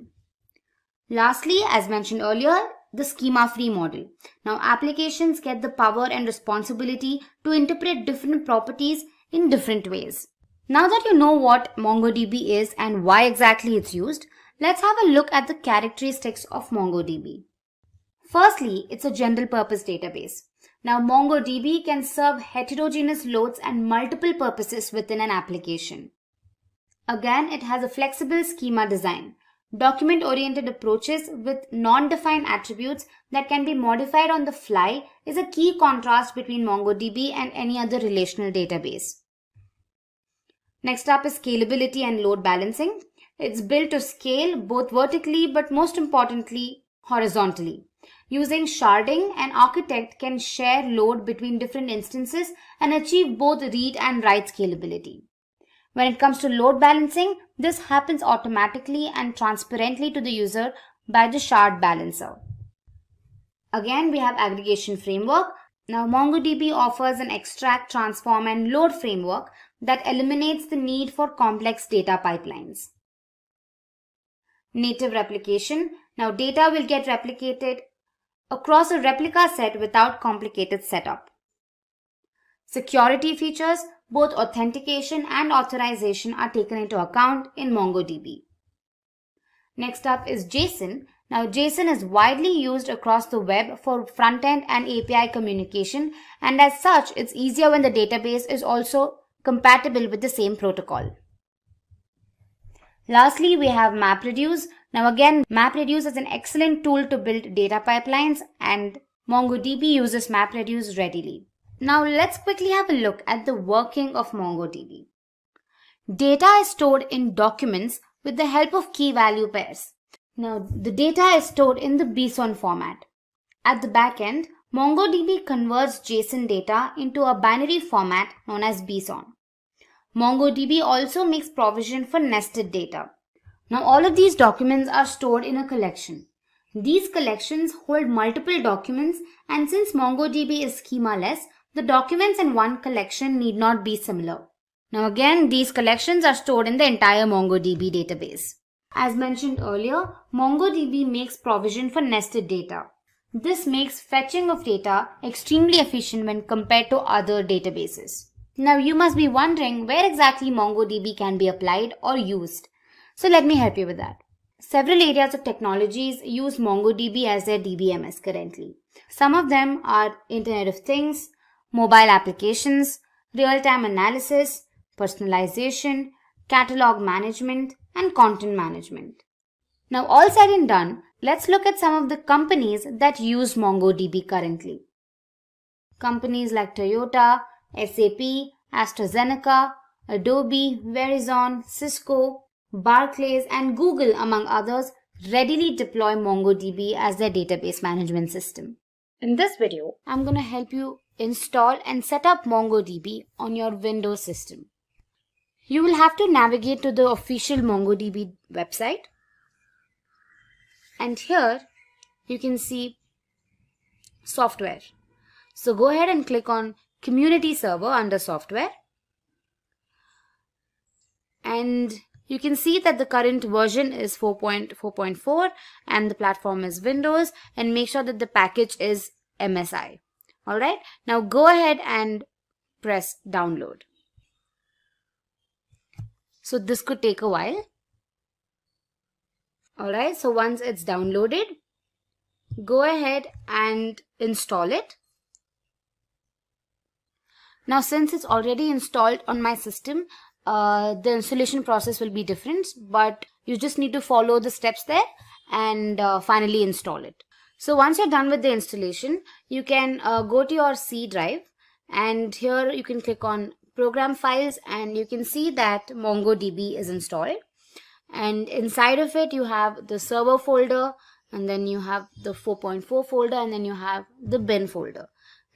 Lastly, as mentioned earlier, the schema-free model. Now, applications get the power and responsibility to interpret different properties in different ways. Now that you know what MongoDB is and why exactly it's used, let's have a look at the characteristics of MongoDB. Firstly, it's a general purpose database. Now, MongoDB can serve heterogeneous loads and multiple purposes within an application. Again, it has a flexible schema design. Document-oriented approaches with non-defined attributes that can be modified on the fly is a key contrast between MongoDB and any other relational database. Next up is scalability and load balancing. It's built to scale both vertically but most importantly horizontally. Using sharding, an architect can share load between different instances and achieve both read and write scalability. When it comes to load balancing, this happens automatically and transparently to the user by the shard balancer. Again, we have aggregation framework. Now, MongoDB offers an extract, transform, and load framework that eliminates the need for complex data pipelines. Native replication. Now, data will get replicated across a replica set without complicated setup. Security features, both authentication and authorization are taken into account in MongoDB. Next up is JSON. Now, JSON is widely used across the web for front-end and API communication, and as such, it's easier when the database is also compatible with the same protocol. Lastly, we have MapReduce. Now again, MapReduce is an excellent tool to build data pipelines, and MongoDB uses MapReduce readily. Now let's quickly have a look at the working of MongoDB. Data is stored in documents with the help of key-value pairs. Now the data is stored in the BSON format. At the back end, MongoDB converts JSON data into a binary format known as BSON. MongoDB also makes provision for nested data. Now all of these documents are stored in a collection. These collections hold multiple documents, and since MongoDB is schemaless, the documents in one collection need not be similar. Now again, these collections are stored in the entire MongoDB database. As mentioned earlier, MongoDB makes provision for nested data. This makes fetching of data extremely efficient when compared to other databases. Now you must be wondering where exactly MongoDB can be applied or used. So let me help you with that. Several areas of technologies use MongoDB as their DBMS currently. Some of them are Internet of Things, mobile applications, real-time analysis, personalization, catalog management, and content management. Now, all said and done, let's look at some of the companies that use MongoDB currently. Companies like Toyota, SAP, AstraZeneca, Adobe, Verizon, Cisco, Barclays, and Google, among others, readily deploy MongoDB as their database management system. In this video, I'm going to help you install and set up MongoDB on your Windows system. You will have to navigate to the official MongoDB website. And here you can see software. So go ahead and click on Community Server under Software. And you can see that the current version is 4.4.4 and the platform is Windows, and make sure that the package is MSI. Alright, now go ahead and press download. So this could take a while. Alright, so once it's downloaded, go ahead and install it. Now since it's already installed on my system, the installation process will be different, but you just need to follow the steps there and finally install it. So once you're done with the installation, you can go to your C drive, and here you can click on Program Files, and you can see that MongoDB is installed. And inside of it, you have the server folder, and then you have the 4.4 folder, and then you have the bin folder.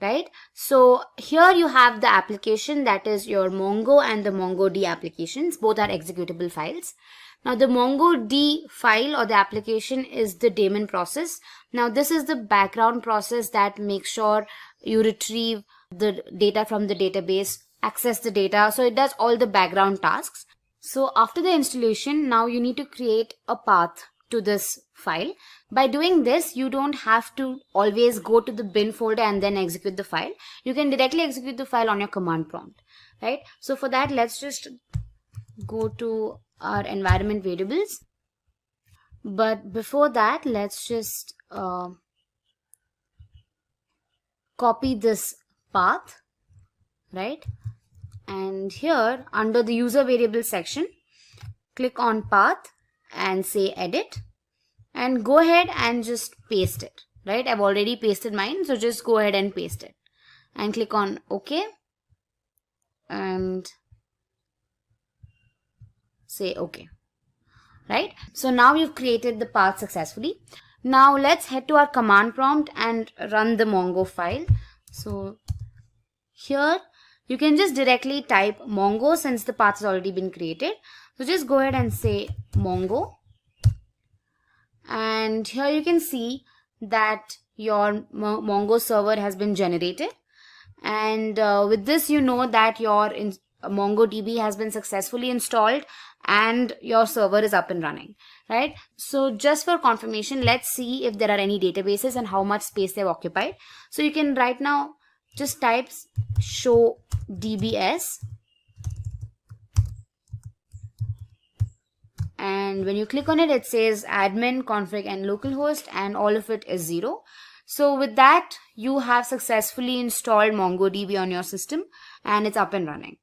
Right? So here you have the application, that is your Mongo and the MongoD applications. Both are executable files. Now the MongoD file or the application is the daemon process. Now this is the background process that makes sure you retrieve the data from the database, access the data. So it does all the background tasks. So after the installation, now you need to create a path to this file. By doing this, you don't have to always go to the bin folder and then execute the file. You can directly execute the file on your command prompt, right? So for that, let's just go to our environment variables. But before that, let's just copy this path, right? And here under the user variable section, click on path and say edit, and go ahead and just paste it, right? I've already pasted mine, so just go ahead and paste it and click on OK and say OK, right? So now you've created the path successfully. Now let's head to our command prompt and run the Mongo file. So here you can just directly type Mongo since the path has already been created. So just go ahead and say Mongo, and here you can see that your Mongo server has been generated, and with this you know that your MongoDB has been successfully installed and your server is up and running, right? So just for confirmation, let's see if there are any databases and how much space they've occupied. So you can right now just type show DBS, and when you click on it, it says admin, config and localhost, and all of it is 0. So with that, you have successfully installed MongoDB on your system and it's up and running.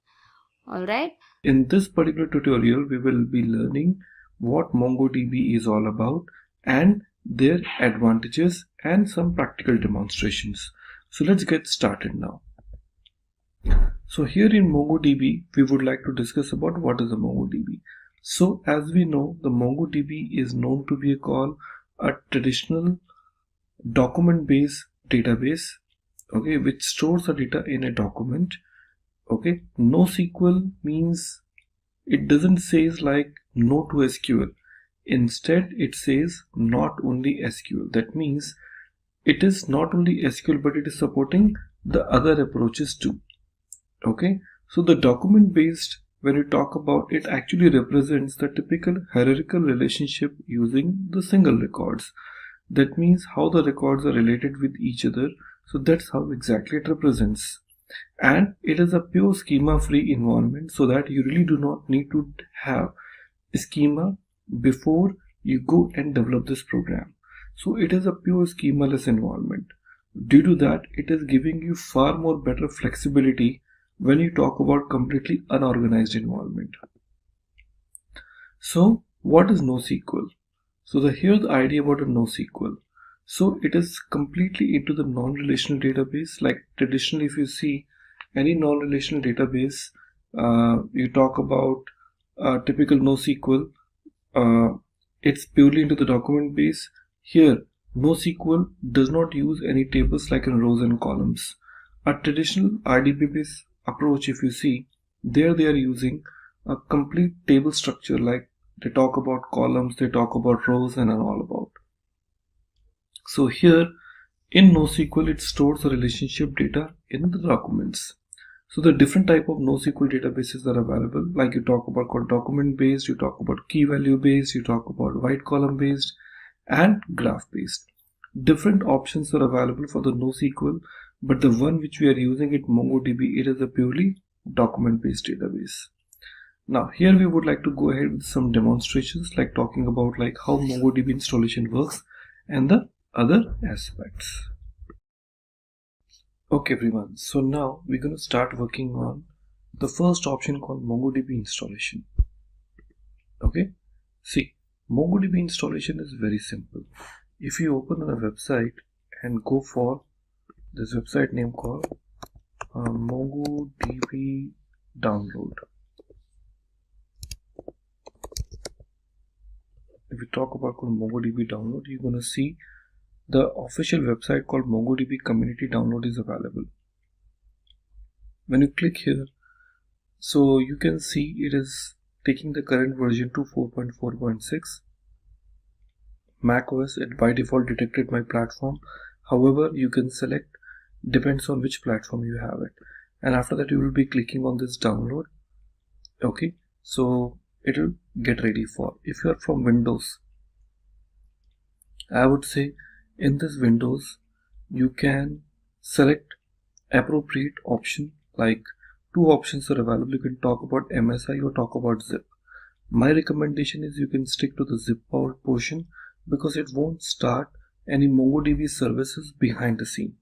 Alright. In this particular tutorial, we will be learning what MongoDB is all about and their advantages and some practical demonstrations. So let's get started now. So here in MongoDB, we would like to discuss about what is a MongoDB. So as we know, the MongoDB is known to be a traditional document-based database, okay, which stores the data in a document. Okay, NoSQL means it doesn't say like no to SQL. Instead, it says not only SQL. That means it is not only SQL, but it is supporting the other approaches too. Okay, so the document based, when we talk about it, actually represents the typical hierarchical relationship using the single records. That means how the records are related with each other. So that's how exactly it represents. And it is a pure schema free environment, so that you really do not need to have a schema before you go and develop this program. So it is a pure schemaless environment. Due to that, it is giving you far more better flexibility when you talk about completely unorganized environment. So what is NoSQL? So here's the idea about a NoSQL. So it is completely into the non-relational database. Like traditionally, if you see any non-relational database, you talk about typical NoSQL, it's purely into the document base. Here, NoSQL does not use any tables like in rows and columns. A traditional RDB based approach, if you see, there they are using a complete table structure, like they talk about columns, they talk about rows and all about. So here in NoSQL, it stores the relationship data in the documents. So the different type of NoSQL databases are available, like you talk about called document based, you talk about key value based, you talk about white column based and graph based. Different options are available for the NoSQL, but the one which we are using it, MongoDB, it is a purely document based database. Now here we would like to go ahead with some demonstrations, like talking about like how MongoDB installation works and the other aspects. Okay everyone, so now we're going to start working on the first option called MongoDB installation. Okay, see, MongoDB installation is very simple. If you open on a website and go for this website name called MongoDB download. If we talk about MongoDB download, you're going to see the official website called MongoDB community download is available. When you click here, so you can see it is taking the current version to 4.4.6. macOS, it by default detected my platform. However, you can select, depends on which platform you have it. And after that you will be clicking on this download. Okay, so it will get ready for. If you are from Windows, I would say in this Windows you can select appropriate option, like two options are available. You can talk about MSI or talk about zip. My recommendation is you can stick to the zip portion, because it won't start any MongoDB services behind the scene.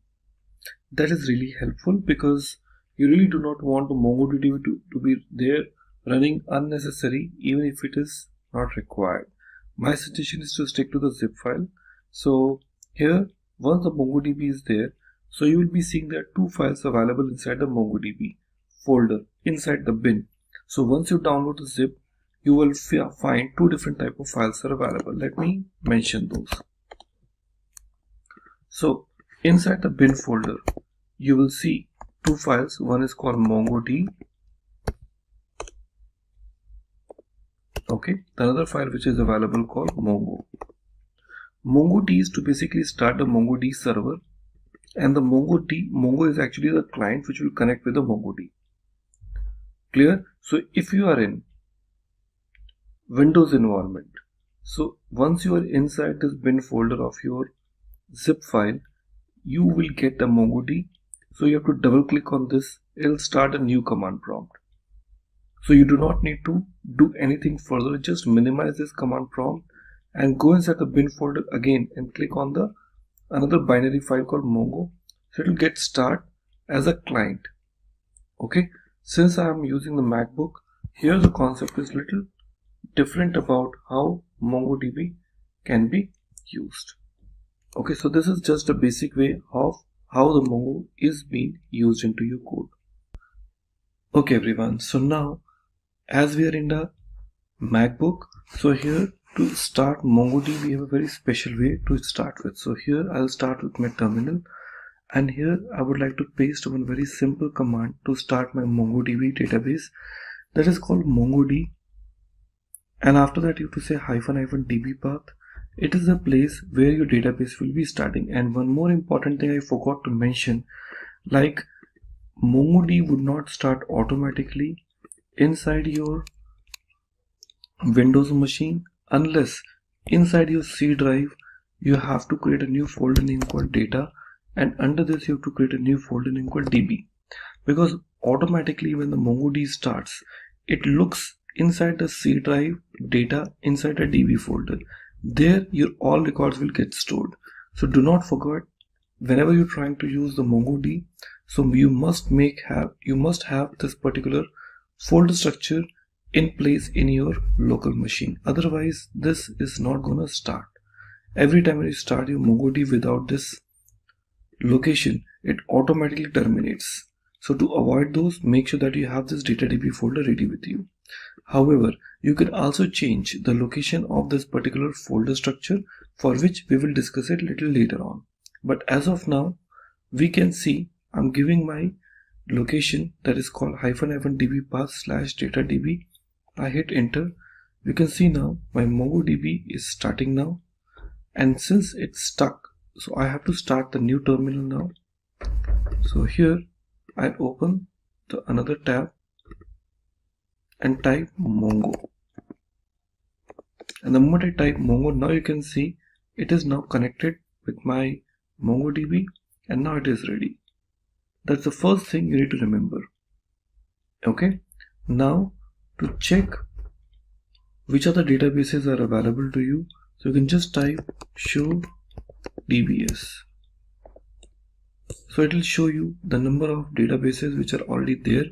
That is really helpful, because you really do not want the MongoDB to be there running unnecessary, even if it is not required. My suggestion is to stick to the zip file. So here, once the MongoDB is there, so you will be seeing there are two files available inside the MongoDB folder inside the bin. So once you download the zip, you will find two different type of files are available. Let me mention those. So inside the bin folder, you will see two files. One is called MongoD. Okay, the other file which is available called Mongo. MongoD is to basically start the MongoD server, and the Mongo is actually the client which will connect with the MongoD. Clear? So if you are in Windows environment, so once you are inside this bin folder of your zip file, you will get the MongoD. So you have to double click on this. It will start a new command prompt. So you do not need to do anything further. Just minimize this command prompt and go inside the bin folder again and click on the another binary file called Mongo. So it will get start as a client. Okay, since I am using the MacBook, here the concept is little different about how MongoDB can be used. Okay, so this is just a basic way of how the Mongo is being used into your code. Okay everyone, so now as we are in the MacBook, so here to start MongoDB we have a very special way to start with. So here I'll start with my terminal, and here I would like to paste one very simple command to start my MongoDB database, that is called MongoD. And after that you have to say --db path. It is the place where your database will be starting. And one more important thing I forgot to mention, like MongoD would not start automatically inside your Windows machine unless inside your C drive you have to create a new folder name called data, and under this you have to create a new folder name called db, because automatically when the MongoD starts, it looks inside the C drive data inside a db folder. There your all records will get stored. So do not forget, whenever you're trying to use the MongoDB, so you must have this particular folder structure in place in your local machine. Otherwise this is not gonna start. Every time you start your MongoDB without this location, it automatically terminates. So to avoid those, make sure that you have this DataDB folder ready with you. However, you can also change the location of this particular folder structure, for which we will discuss it little later on. But as of now, we can see I'm giving my location that is called -db path/datadb. I hit enter. You can see now my MongoDB is starting now, and since it's stuck, so I have to start the new terminal now. So here I open another tab and type Mongo, and the moment I type Mongo, now you can see it is now connected with my MongoDB, and now it is ready. That's the first thing you need to remember. Okay, now to check which other databases are available to you, so you can just type show DBS. So it will show you the number of databases which are already there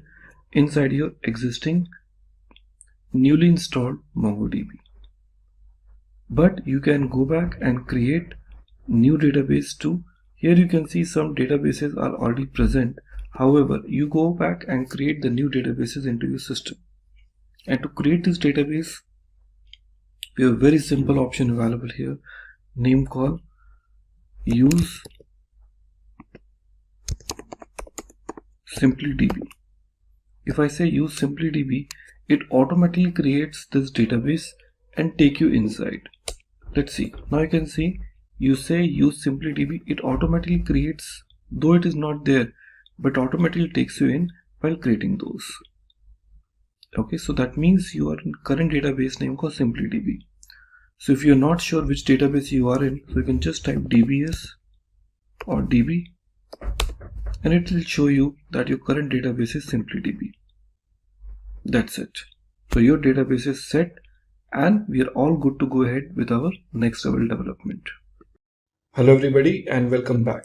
inside your existing newly installed MongoDB. But you can go back and create new database too. Here you can see some databases are already present. However, you go back and create the new databases into your system. And to create this database, we have a very simple option available here, name called use SimpliDB. If I say use SimpliDB, it automatically creates this database and take you inside. Let's see. Now you can see you say use SimpliDB, it automatically creates, though it is not there, but automatically takes you in while creating those. Okay, so that means you are in current database name called SimpliDB. So if you're not sure which database you are in, so you can just type DBS or DB, and it will show you that your current database is SimpliDB. That's it. So your database is set, and we are all good to go ahead with our next level development. Hello everybody and welcome back.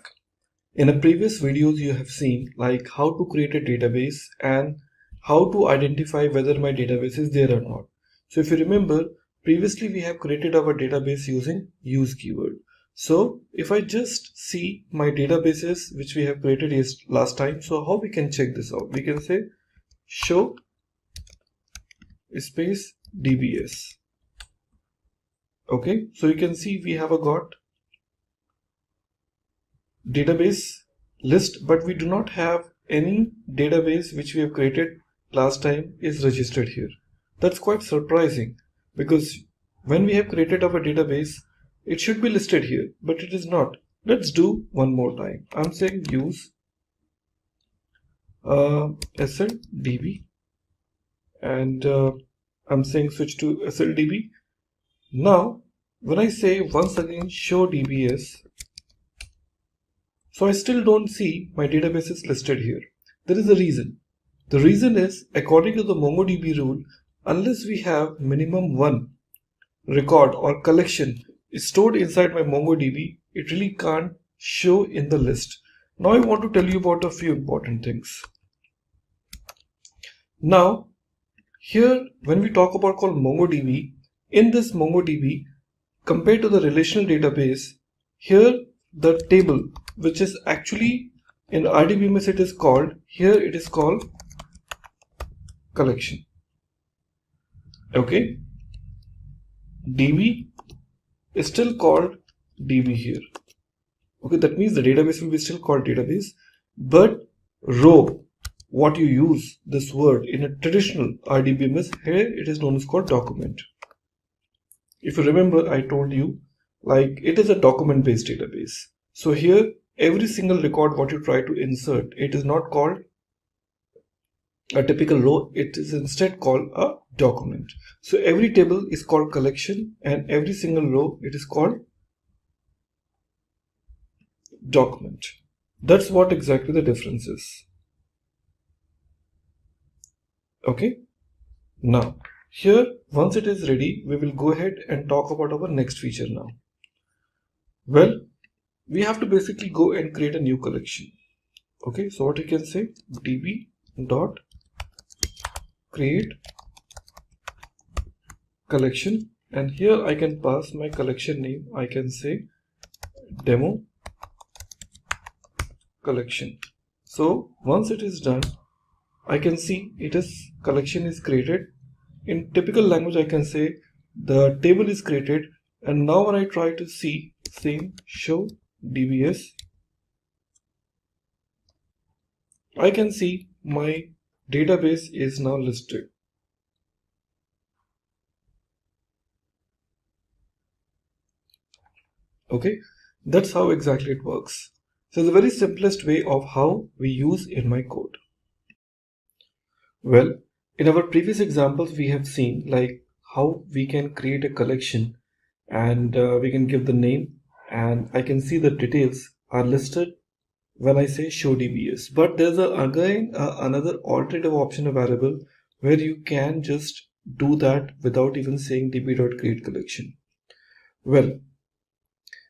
In a previous videos you have seen like how to create a database and how to identify whether my database is there or not. So if you remember, previously we have created our database using use keyword. So if I just see my databases which we have created last time, so how we can check this out? We can say show space DBS. Okay, so you can see we have got database list, but we do not have any database which we have created last time is registered here. That's quite surprising, because when we have created our database, it should be listed here, but it is not. Let's do one more time. I'm saying use SLDB, and I'm saying switch to SLDB. Now when I say once again show DBS, so I still don't see my database is listed here. There is a reason. The reason is, according to the MongoDB rule, unless we have minimum one record or collection is stored inside my MongoDB, it really can't show in the list. Now I want to tell you about a few important things. Now here when we talk about called MongoDB, in this MongoDB compared to the relational database, here the table which is actually in RDBMS it is called, here it is called collection. Okay, DB is still called DB here. Okay, that means the database will be still called database, but row, what you use this word in a traditional RDBMS, here it is known as called document. If you remember, I told you like it is a document based database. So here every single record what you try to insert, it is not called a typical row, it is instead called a document. So every table is called collection and every single row it is called document. That's what exactly the difference is. Okay, now Here, once it is ready, we will go ahead and talk about our next feature now. Well, we have to basically go and create a new collection. Okay, so what you can say, db dot create collection, and here I can pass my collection name. I can say demo collection. So once it is done, I can see collection is created. In typical language, I can say the table is created, and now when I try to see same show dbs, I can see my database is now listed. Okay, that's how exactly it works. So the very simplest way of how we use in my code. Well, in our previous examples, we have seen like how we can create a collection, and we can give the name, and I can see the details are listed when I say show dbs. But there's again another alternative option available where you can just do that without even saying db.create collection. Well,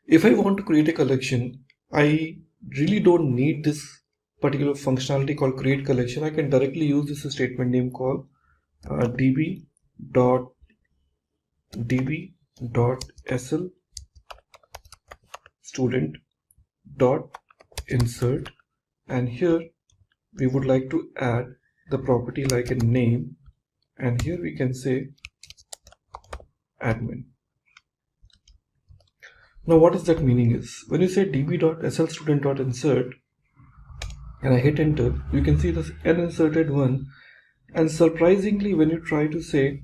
if I want to create a collection, I really don't need this particular functionality called create collection. I can directly use this statement name called db.sl student.insert, and here we would like to add the property like a name, and here we can say admin. Now what is that meaning is, when you say db.slstudent.insert and I hit enter, you can see this n inserted one, and surprisingly when you try to say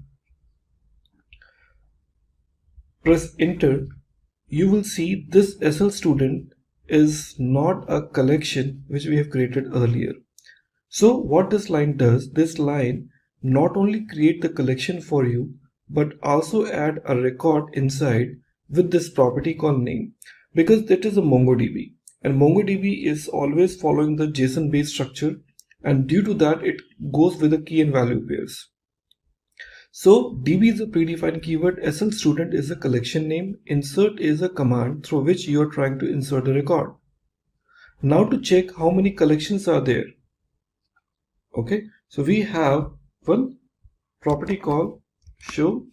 press enter, you will see this SL student is not a collection which we have created earlier. So what this line does, this line not only create the collection for you, but also add a record inside with this property called name, because that is a MongoDB, and MongoDB is always following the JSON based structure, and due to that it goes with the key and value pairs. So db is a predefined keyword, SL student is a collection name, insert is a command through which you are trying to insert a record. Now to check how many collections are there. Okay, so we have one property called show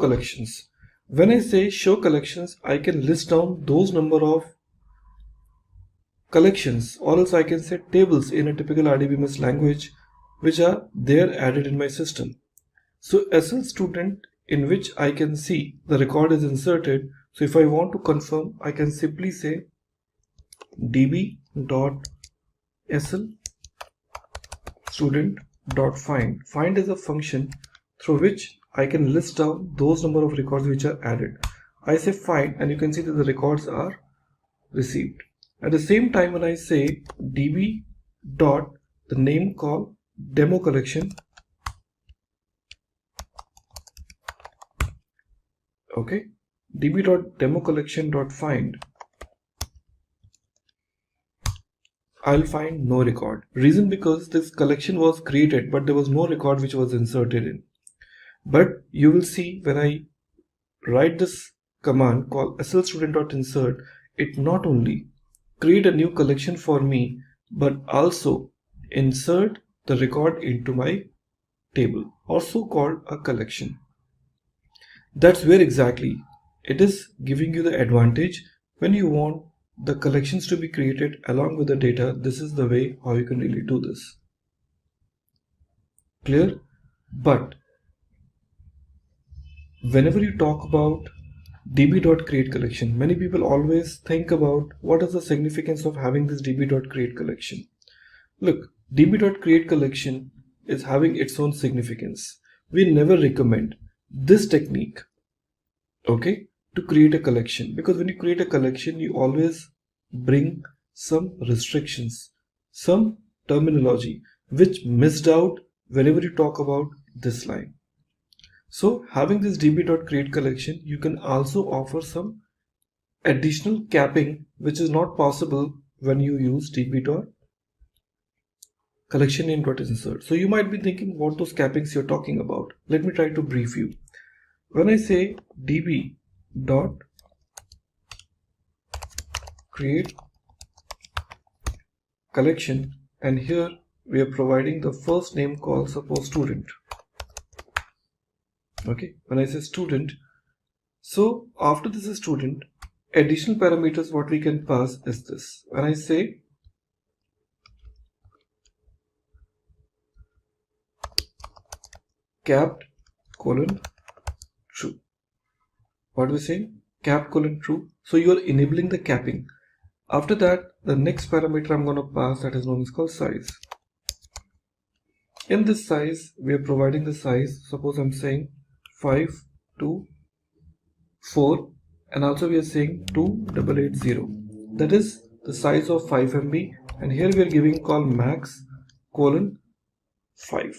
collections. When I say show collections, I can list down those number of collections, or else I can say tables in a typical RDBMS language which are there added in my system. So SL student, in which I can see the record is inserted. So if I want to confirm, I can simply say db.sl student.find. Find is a function through which I can list down those number of records which are added. I say find, and you can see that the records are received. At the same time, when I say db dot the name called demo collection, okay, db.democollection.find, I'll find no record. Reason because this collection was created, but there was no record which was inserted in. But you will see when I write this command called slstudent.insert, it not only create a new collection for me, but also insert the record into my table, also called a collection. That's where exactly it is giving you the advantage when you want the collections to be created along with the data. This is the way how you can really do this. Clear? But whenever you talk about db.create collection, many people always think about what is the significance of having this db.create collection. Look, db.create collection is having its own significance. We never recommend this technique, okay, to create a collection, because when you create a collection, you always bring some restrictions, some terminology which missed out whenever you talk about this line. So having this db.create collection, you can also offer some additional capping which is not possible when you use db.create collection name dot insert. So you might be thinking what those cappings you're talking about. Let me try to brief you. When I say db dot create collection, and here we are providing the first name called suppose student. Okay, when I say student, so after this is student, additional parameters what we can pass is this. When I say capped colon true, what we say capped colon true, so you are enabling the capping. After that, the next parameter I'm going to pass, that is known as called size. In this size, we are providing the size. Suppose I'm saying 5 to 4, and also we are saying 2880. That is the size of 5 MB, and here we are giving call max colon 5.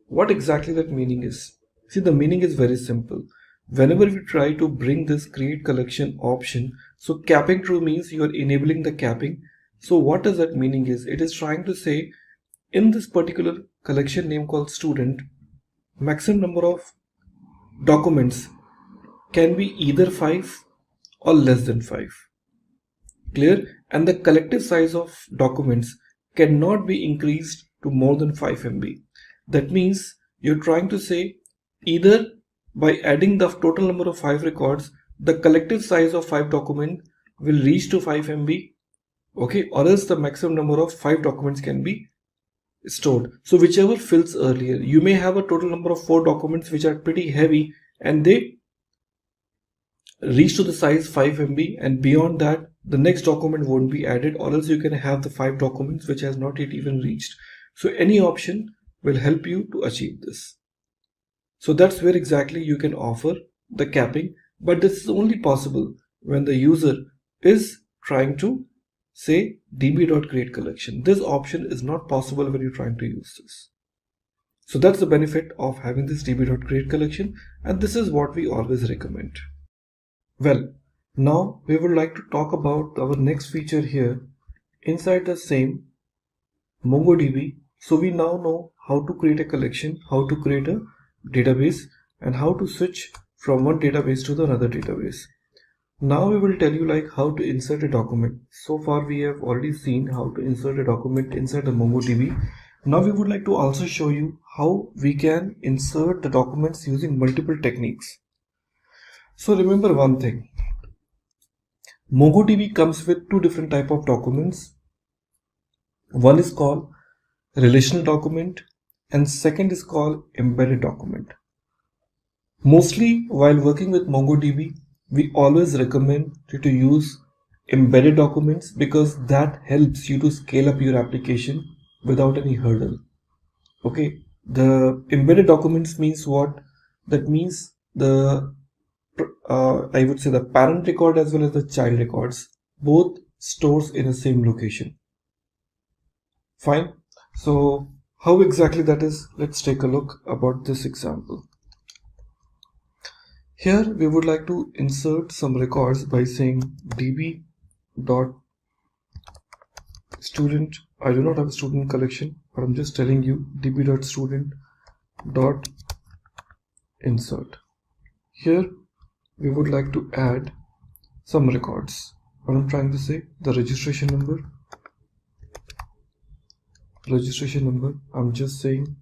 What exactly that meaning is? See, the meaning is very simple. Whenever we try to bring this create collection option, so capping true means you are enabling the capping. So what does that meaning is? It is trying to say in this particular collection name called student, maximum number of documents can be either 5 or less than 5. Clear? And the collective size of documents cannot be increased to more than 5 MB. That means you're trying to say either by adding the total number of 5 records, the collective size of 5 documents will reach to 5 MB, okay, or else the maximum number of 5 documents can be stored. So whichever fills earlier. You may have a total number of 4 documents which are pretty heavy and they reach to the size 5 MB, and beyond that the next document won't be added, or else you can have the 5 documents which has not yet even reached. So any option will help you to achieve this. So that's where exactly you can offer the capping, but this is only possible when the user is trying to say db.create collection. This option is not possible when you're trying to use this. So that's the benefit of having this db.create collection, and this is what we always recommend. Well, now we would like to talk about our next feature here inside the same MongoDB. So we now know how to create a collection, how to create a database, and how to switch from one database to the another database. Now we will tell you like how to insert a document. So far we have already seen how to insert a document inside the MongoDB. Now we would like to also show you how we can insert the documents using multiple techniques. So remember one thing, MongoDB comes with two different types of documents. One is called relational document and second is called embedded document. Mostly while working with MongoDB, we always recommend you to use embedded documents because that helps you to scale up your application without any hurdle. Okay, the embedded documents means what? That means the I would say the parent record as well as the child records both stores in the same location. Fine. So how exactly that is? Let's take a look about this example. Here we would like to insert some records by saying db.student. I do not have a student collection, but I'm just telling you db.student.insert. Here we would like to add some records. What I'm trying to say, the registration number. I'm just saying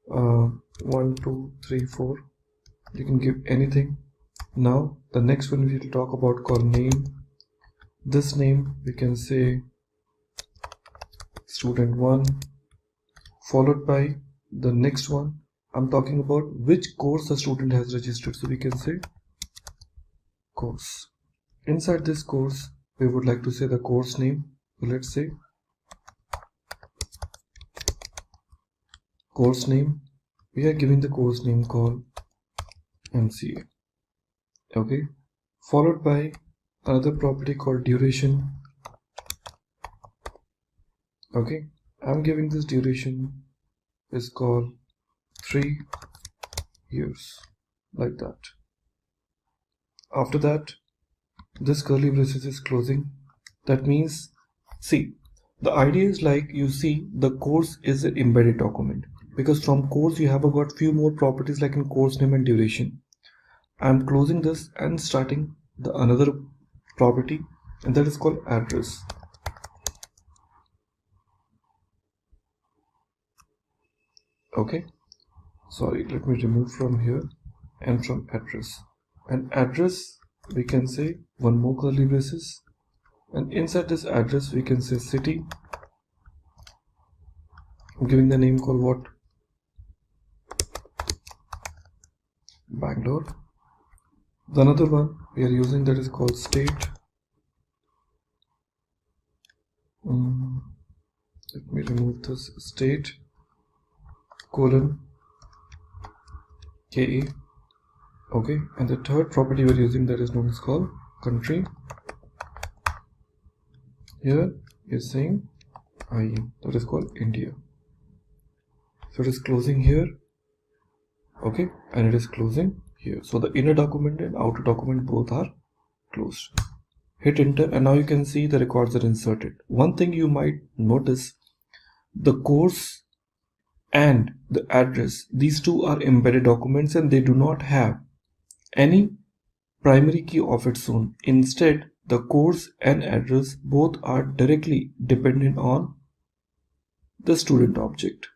1, 2, 3, 4. You can give anything. Now the next one we will talk about called name. This name we can say student 1, followed by the next one. I'm talking about which course the student has registered, so we can say course. Inside this course we would like to say the course name. So let's say course name. We are giving the course name called MCA. Okay, followed by another property called duration. Okay, I'm giving this duration is called 3 years, like that. After that, this curly braces is closing. That means, see, The idea is like you see the course is an embedded document, because from course you have got few more properties like in course name and duration. I'm closing this and starting the another property, and that is called address. Okay, sorry, let me remove from here and from address. And address we can say one more curly braces, and inside this address we can say city. I'm giving the name called what? Bangalore. The another one we are using that is called state. Let me remove this state colon KE. Okay, and the third property we are using that is known as called country. Here is saying IE, that is called India. So it is closing here. Okay, and it is closing here. So the inner document and outer document both are closed. Hit enter, and now you can see the records are inserted. One thing you might notice, the course and the address, these two are embedded documents and they do not have any primary key of its own. Instead, the course and address both are directly dependent on the student object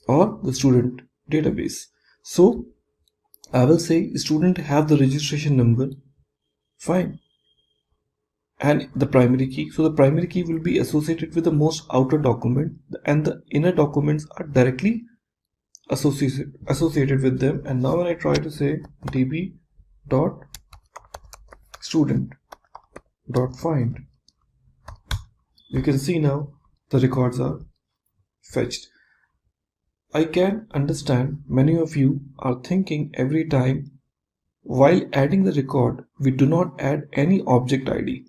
or the student database. So I will say student have the registration number, fine, and the primary key. So the primary key will be associated with the most outer document, and the inner documents are directly associated with them. And now when I try to say db dot student dot find, you can see now the records are fetched. I can understand many of you are thinking every time while adding the record we do not add any object ID,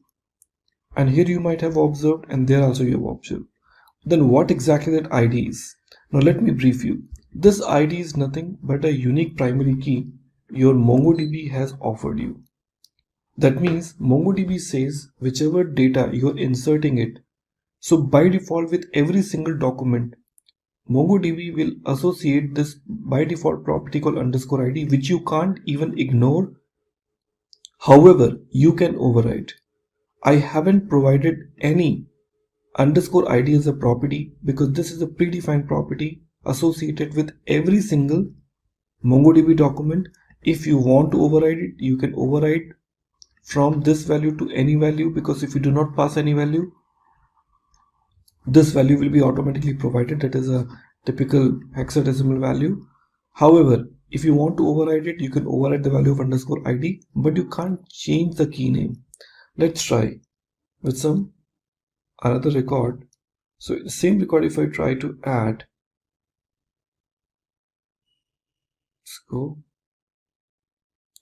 and here you might have observed and there also you have observed. Then what exactly that ID is? Now let me brief you. This ID is nothing but a unique primary key your MongoDB has offered you. That means MongoDB says whichever data you are inserting it. So by default with every single document, MongoDB will associate this by default property called underscore ID, which you can't even ignore. However, you can override. I haven't provided any underscore ID as a property because this is a predefined property associated with every single MongoDB document. If you want to override it, you can override from this value to any value, because if you do not pass any value, this value will be automatically provided. That is a typical hexadecimal value. However, if you want to override it, you can override the value of underscore ID, but you can't change the key name. Let's try with some another record. So the same record, if I try to add, let's go.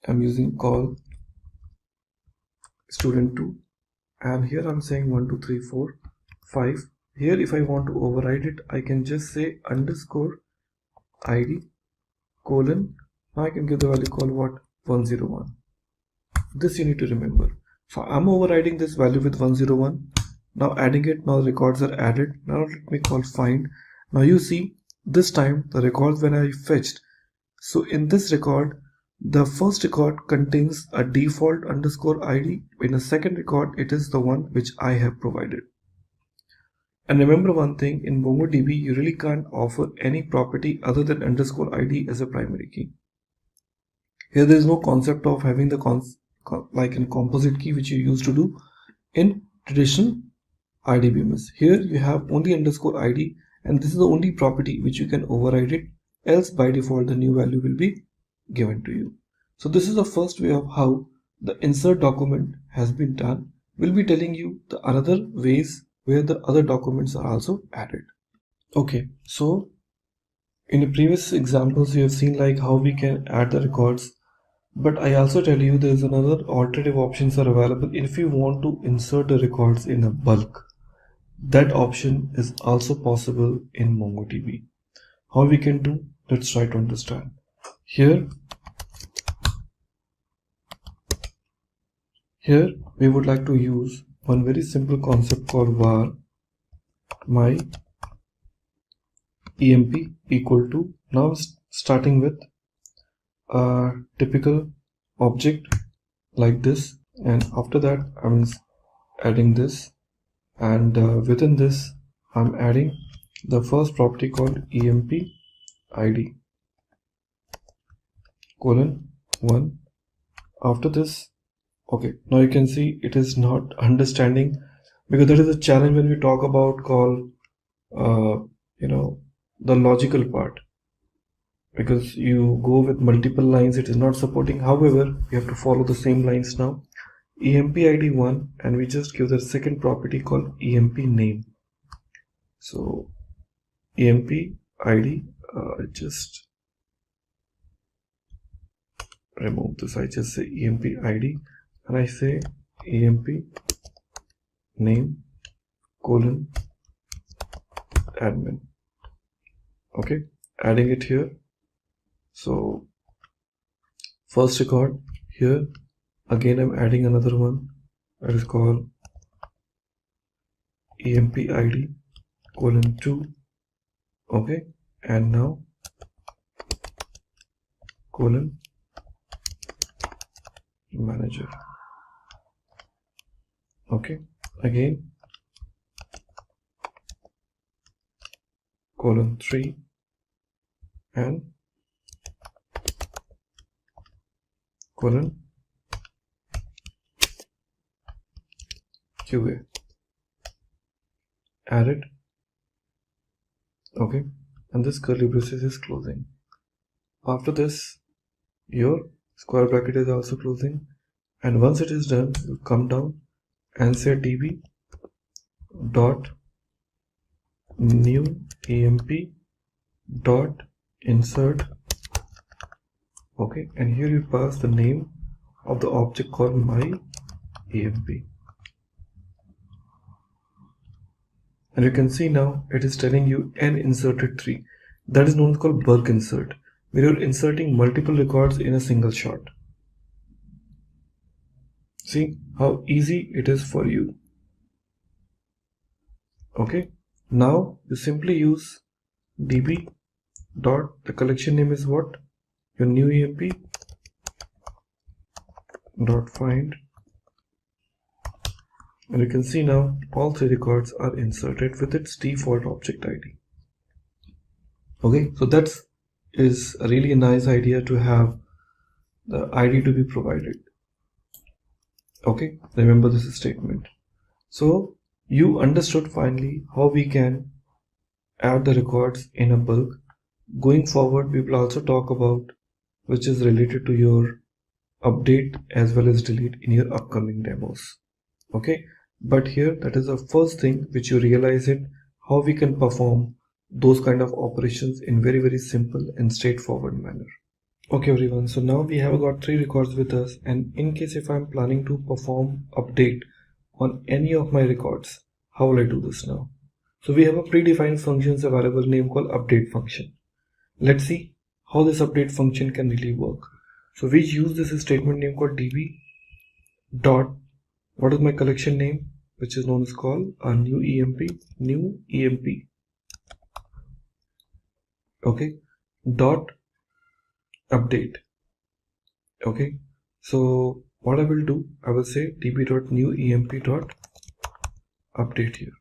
I'm using call student2, and here I'm saying 1 2 3 4 5. Here if I want to override it, I can just say underscore ID colon. Now I can give the value called what? 101. This you need to remember. So I'm overriding this value with 101. Now adding it, now the records are added. Now let me call find. Now you see this time the records when I fetched. So in this record, the first record contains a default underscore ID. In a second record, it is the one which I have provided. And remember one thing, in MongoDB, you really can't offer any property other than underscore ID as a primary key. Here there is no concept of having the like in composite key which you used to do in traditional IDBMS. Here you have only underscore ID, and this is the only property which you can override it, else by default the new value will be given to you. So this is the first way of how the insert document has been done. We'll be telling you the other ways where the other documents are also added. Okay, so in the previous examples you have seen like how we can add the records, but I also tell you there is another alternative options are available if you want to insert the records in a bulk. That option is also possible in MongoDB. How we can do? Let's try to understand. Here we would like to use one very simple concept called var my emp equal to, now starting with a typical object like this, and after that I'm adding this, and within this I'm adding the first property called emp id colon 1. After this, okay, now you can see it is not understanding, because that is a challenge when we talk about call the logical part, because you go with multiple lines, it is not supporting. However, we have to follow the same lines now. emp id 1, and we just give the second property called emp name. So emp id, just remove this, I just say emp id, and I say emp name colon admin. Okay, adding it here. So first record here, again I'm adding another one that is called emp id colon 2. Okay, and now colon manager. Okay, again colon 3 and colon QA. Add it. Okay, and this curly braces is closing. After this, your square bracket is also closing, and once it is done, you come down and say db dot new emp dot insert. Okay, and here you pass the name of the object called my emp, and you can see now it is telling you n inserted 3. That is known as called bulk insert, where you're inserting multiple records in a single shot. See how easy it is for you. Okay, now you simply use db dot, the collection name is what, your new emp dot find, and you can see now all 3 records are inserted with its default object id. Okay, so that is a really nice idea to have the id to be provided. Okay, remember this statement. So you understood finally how we can add the records in a bulk. Going forward, we will also talk about which is related to your update as well as delete in your upcoming demos. Okay, but here that is the first thing which you realize it, how we can perform those kind of operations in very simple and straightforward manner. Okay everyone, so now we have got 3 records with us, and in case if I'm planning to perform update on any of my records, how will I do this now? So we have a predefined functions available name called update function. Let's see how this update function can really work. So we use this statement name called db dot, what is my collection name, which is known as called a new emp. Okay, dot update. Okay, so what I will do, I will say db dot new emp dot update here.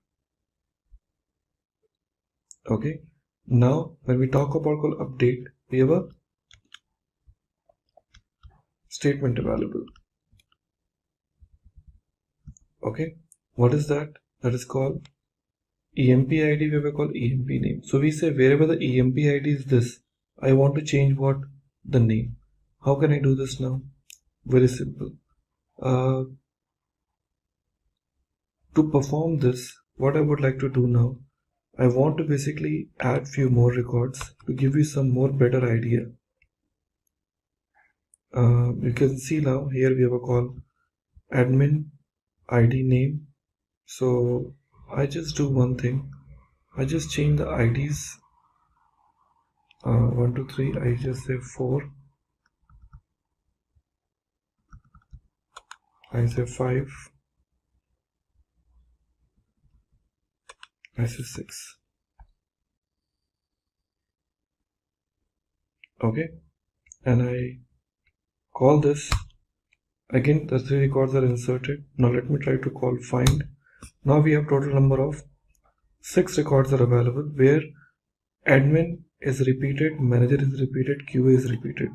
Okay, now when we talk about called update, we have a statement available. Okay, what is that? That is called emp id, we have called emp name. So we say wherever the emp id is this, I want to change what? The name. How can I do this now? Very simple. To perform this, what I would like to do now, I want to basically add few more records to give you some more better idea. You can see now here we have a call admin id name. So I just do one thing, I just change the IDs 1 2 3, I just say 4, I say 5, I say 6. Okay, and I call this. Again, the 3 records are inserted. Now let me try to call find. Now we have total number of 6 records are available, where admin is repeated, manager is repeated, QA is repeated.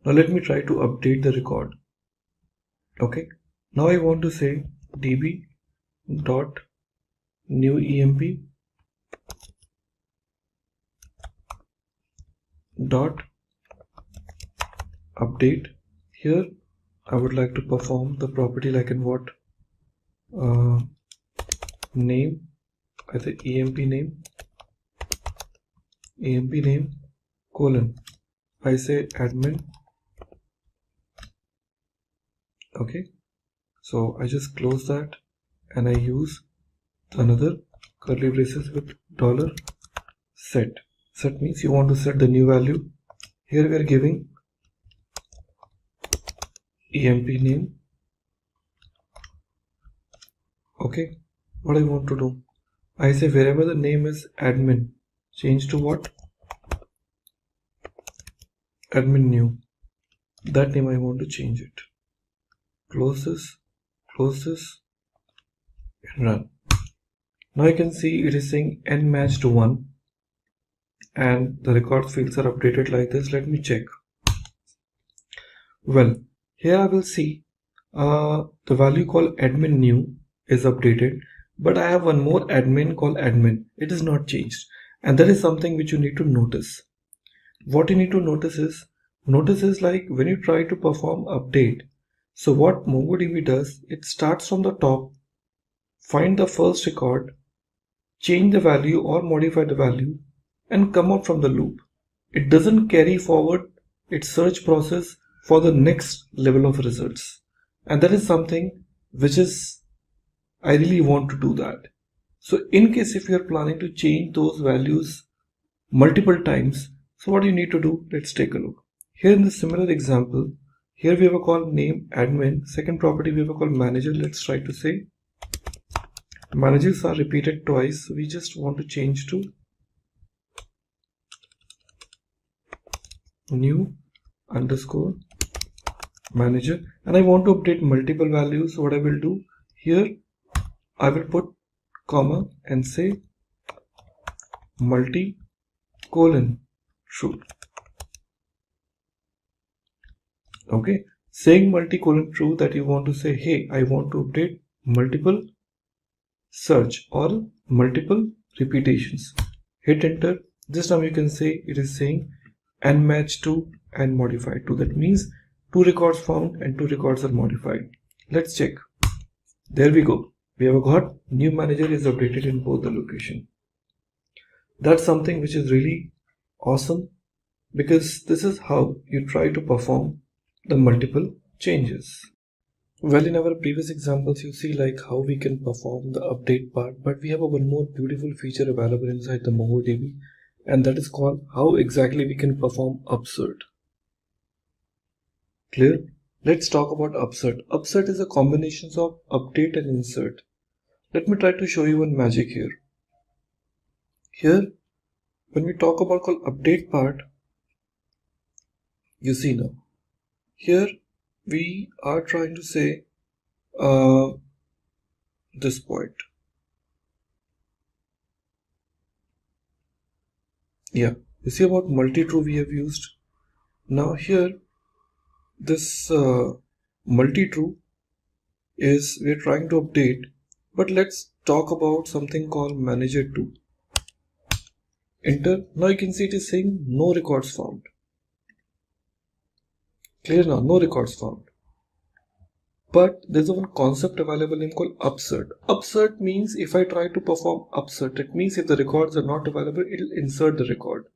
Now let me try to update the record. Okay, now I want to say db dot new emp dot update. Here I would like to perform the property like in what name. I say emp name colon, I say admin. Okay, so I just close that and I use another curly braces with dollar set. Set means you want to set the new value. Here we are giving emp name. Okay, what I want to do, I say wherever the name is admin, change to what? Admin new. That name I want to change it. Close this and run. Now you can see it is saying n matched to 1 and the record fields are updated like this. Let me check. Well, here I will see the value called admin new is updated, but I have one more admin called admin. It is not changed, and that is something which you need to notice. What you need to notice is like when you try to perform update. So what MongoDB does, it starts from the top, find the first record, change the value or modify the value, and come out from the loop. It doesn't carry forward its search process for the next level of results, and that is something which is I really want to do that. So in case if you are planning to change those values multiple times, so what you need to do, let's take a look. Here in the similar example, here we have a call name admin, second property we have a call manager. Let's try to say managers are repeated twice, so we just want to change to new underscore manager, and I want to update multiple values. So what I will do here, I will put comma and say multi colon true. Okay, saying multi-colon true, that you want to say, hey, I want to update multiple search or multiple repetitions. Hit enter. This time you can say it is saying and match to and modify to. That means 2 records found and 2 records are modified. Let's check. There we go. We have got new manager is updated in both the location. That's something which is really awesome, because this is how you try to perform the multiple changes. Well, in our previous examples, you see like how we can perform the update part, but we have one more beautiful feature available inside the MongoDB, and that is called how exactly we can perform upsert. Clear? Let's talk about upsert. Upsert is a combination of update and insert. Let me try to show you one magic here. Here, when we talk about called update part, you see now, here we are trying to say this point. Yeah, you see about multi-true we have used. Now here, this multi-true is we're trying to update, but let's talk about something called manager2. Enter. Now you can see it is saying no records found. Clear now, no records found. But there's one concept available named called upsert. Upsert means if I try to perform upsert, it means if the records are not available, it will insert the record.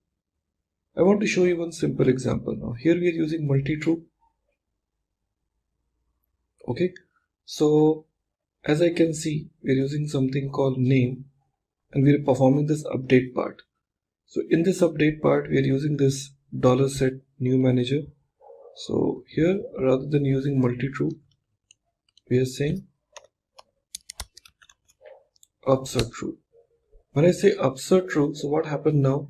I want to show you one simple example now. Here we are using multi-true. Okay, so as I can see, we're using something called name, and we're performing this update part. So in this update part, we are using this $set new manager. So here, rather than using multi-true, we are saying upsert true. When I say upsert true, so what happened now?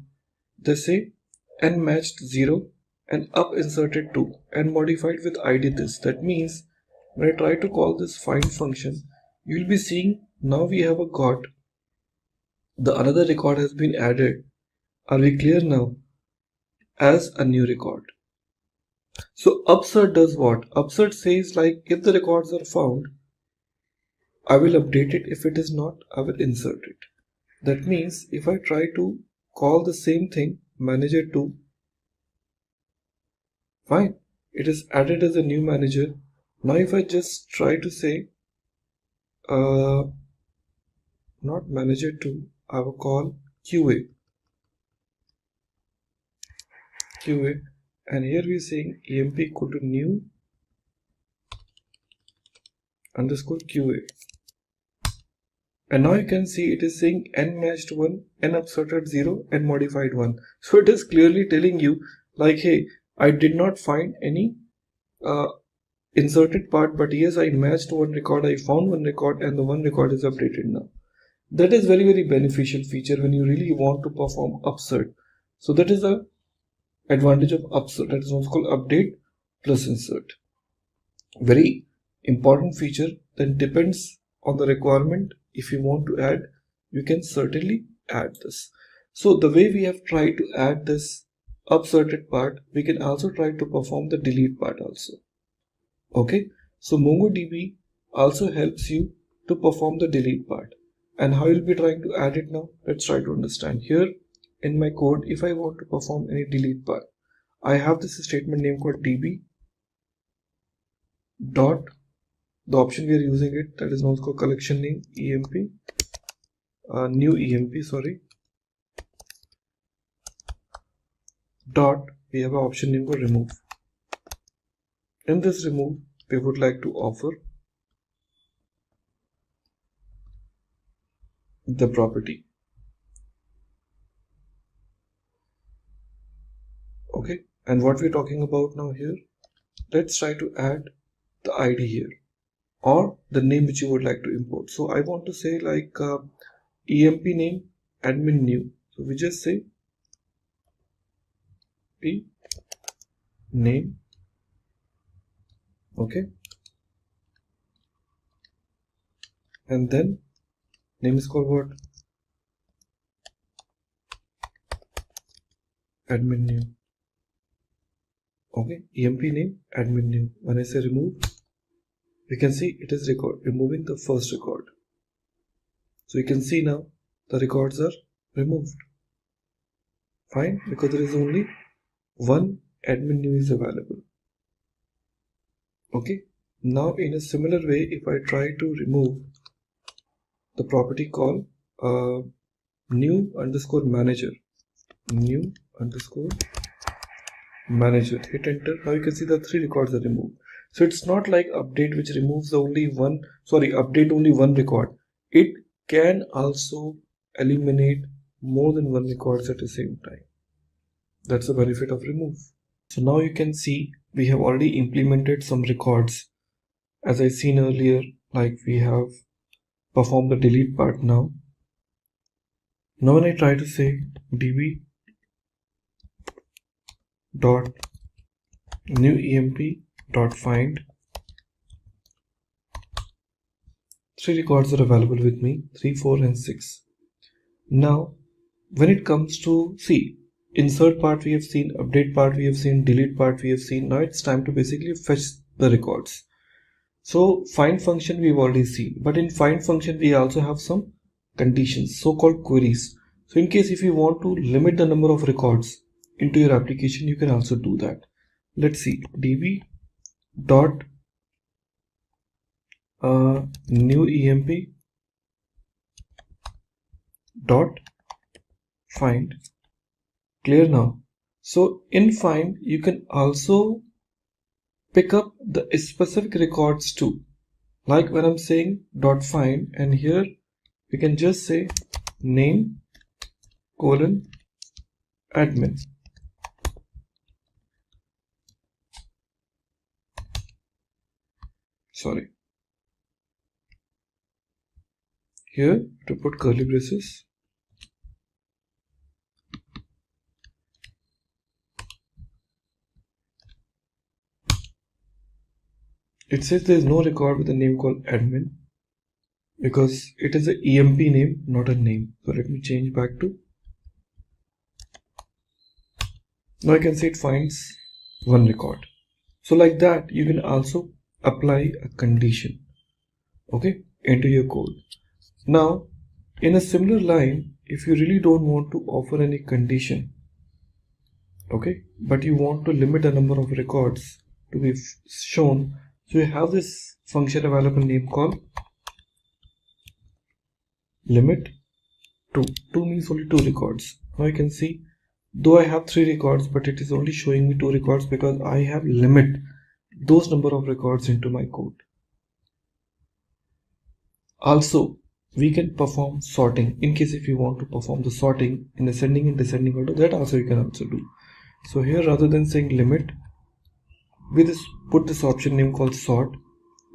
They say n matched 0 and up inserted 2 and modified with id this. That means when I try to call this find function, you will be seeing now we have a got the another record has been added. Are we clear now? As a new record. So upsert does what? Upsert says like if the records are found, I will update it. If it is not, I will insert it. That means if I try to call the same thing, manager 2, fine, it is added as a new manager. Now if I just try to say not manager 2, I will call QA, and here we are saying emp equal to new underscore QA. And now you can see it is saying n matched 1, n upserted 0 and modified 1. So it is clearly telling you like, hey, I did not find any inserted part, but yes, I matched one record, I found one record, and the one record is updated now. That is very, very beneficial feature when you really want to perform upsert. So that is the advantage of upsert. That is also called update plus insert. Very important feature that depends on the requirement. If you want to add, you can certainly add this. So the way we have tried to add this upserted part, we can also try to perform the delete part also. Okay, so MongoDB also helps you to perform the delete part. And how you'll be trying to add it now? Let's try to understand. Here in my code, if I want to perform any delete part, I have this statement name called db dot, the option we are using it, that is now called collection name emp, new emp, sorry, dot, we have an option name called remove. In this remove, we would like to offer the property. Okay, and what we're talking about now here, let's try to add the ID here or the name which you would like to import. So I want to say like emp name admin new. So we just say p name. Okay, and then name is called what? Admin new. Okay, emp name admin new. When I say remove, we can see it is removing the first record. So you can see now the records are removed. Fine, because there is only one admin new is available. Okay, now in a similar way, if I try to remove the property called new underscore manager, new underscore manager, hit enter. Now you can see the 3 records are removed. So it's not like update which removes only one, update only one record. It can also eliminate more than one records at the same time. That's the benefit of remove. So now you can see we have already implemented some records. As I seen earlier, like we have performed the delete part now. Now when I try to say db dot new emp dot find, 3 records are available with me, 3, 4 and 6. Now when it comes to insert part we have seen, update part we have seen, delete part we have seen. Now it's time to basically fetch the records. So find function we've already seen, but in find function we also have some conditions, so-called queries. So in case if you want to limit the number of records into your application, you can also do that. Let's see, db dot new emp dot find. Clear now? So in find you can also pick up the specific records too, like when I'm saying dot find, and here we can just say name colon admin. Sorry, here to put curly braces. It says there is no record with a name called admin because it is an EMP name, not a name. So let me change back to. Now I can see it finds one record. So like that, you can also apply a condition, okay, into your code. Now, in a similar line, if you really don't want to offer any condition, okay, but you want to limit the number of records to be shown, so you have this function available name called limit 2. 2 means only 2 records. Now you can see, though I have 3 records, but it is only showing me 2 records because I have limit those number of records into my code. Also, we can perform sorting in case if you want to perform the sorting in ascending and descending order, that also you can also do. So here, rather than saying limit, we just put this option name called sort,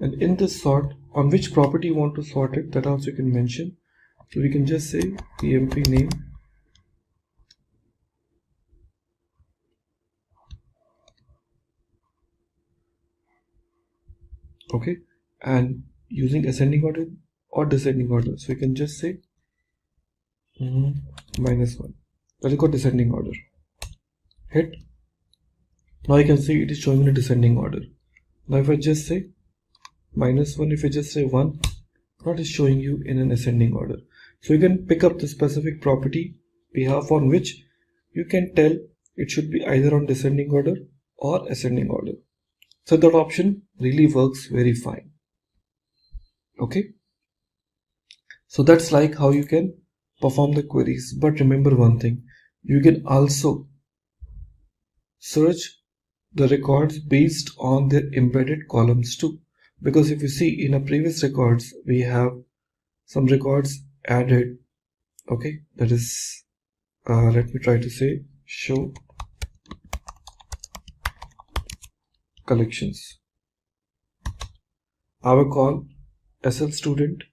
and in this sort, on which property you want to sort it, that also you can mention. So we can just say emp name okay, and using ascending order or descending order, so you can just say -1. That is called descending order. Hit. Now you can see it is showing in a descending order. Now if I just say -1, if I just say 1, now it is showing you in an ascending order. So you can pick up the specific property behalf on which you can tell it should be either on descending order or ascending order. So that option really works very fine. Okay. So that's like how you can perform the queries. But remember one thing, you can also search the records based on their embedded columns too. Because if you see in our previous records, we have some records added. Okay, that is, let me try to say show collections. I will call SL student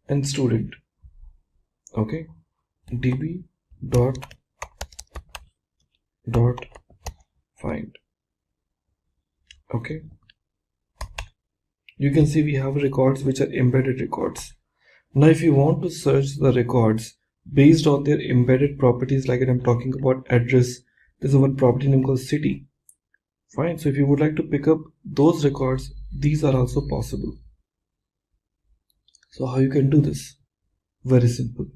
and student. Okay, db dot find. Okay, you can see we have records which are embedded records. Now if you want to search the records based on their embedded properties, like I'm talking about address, there's one property name called city. Fine, so if you would like to pick up those records, these are also possible. So how you can do this? Very simple.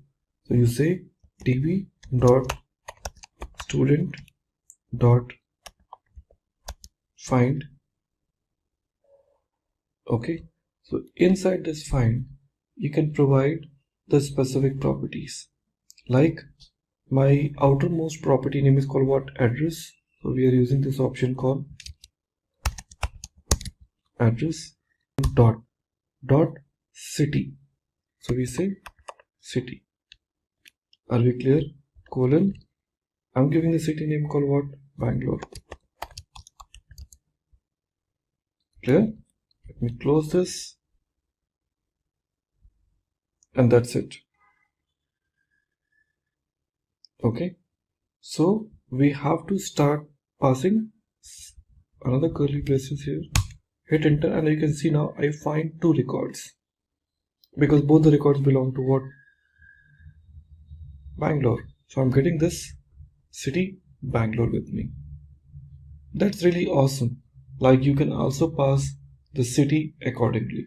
So you say db dot student dot find. Okay, so inside this find, you can provide the specific properties. Like my outermost property name is called what? Address. So we are using this option called address dot city. So we say city. Are we clear? Colon. I'm giving the city name called what? Bangalore. Clear? Let me close this. And that's it. Okay. So we have to start passing another curly braces here. Hit enter, and you can see now I find 2 records because both the records belong to what? Bangalore. So I'm getting this city Bangalore with me. That's really awesome. Like you can also pass the city accordingly.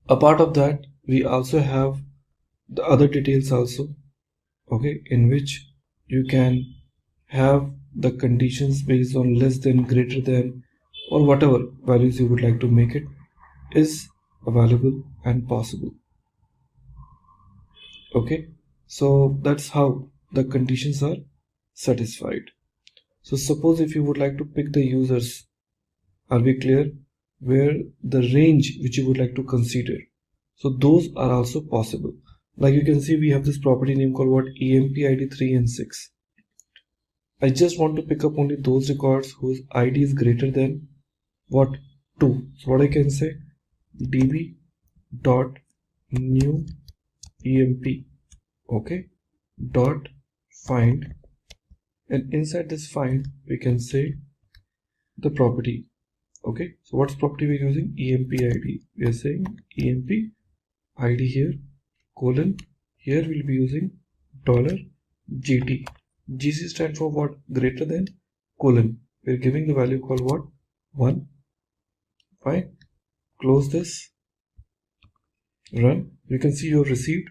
A part of that, we also have the other details also, okay, in which you can have the conditions based on less than, greater than, or whatever values you would like to make it is available and possible. Okay, so that's how the conditions are satisfied. So suppose if you would like to pick the users, are we clear? Where the range which you would like to consider. So those are also possible. Like you can see we have this property name called what? EMP ID 3 and 6. I just want to pick up only those records whose ID is greater than what? 2. So what I can say? db dot new emp, okay, dot find, and inside this find we can say the property. Okay, so what's property we're using? emp id. We are saying emp id here, colon, here we'll be using $gt. gc stands for what? Greater than, colon, we're giving the value called what? 1. Fine, close this, run. You can see you have received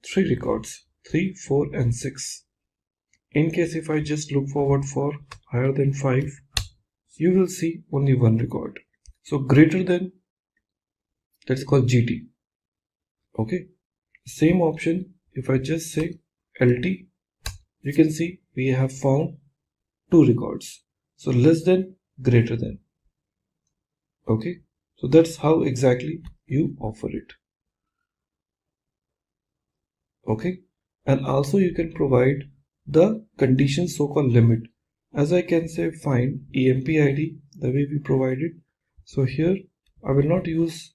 3 records, 3, 4 and 6. In case if I just look forward for higher than 5, you will see only 1 record. So greater than, that's called GT. Okay, same option, if I just say LT, you can see we have found 2 records. So less than, greater than. Okay, so that's how exactly you offer it. Okay, and also you can provide the condition, so-called limit. As I can say find emp id the way we provided. So here I will not use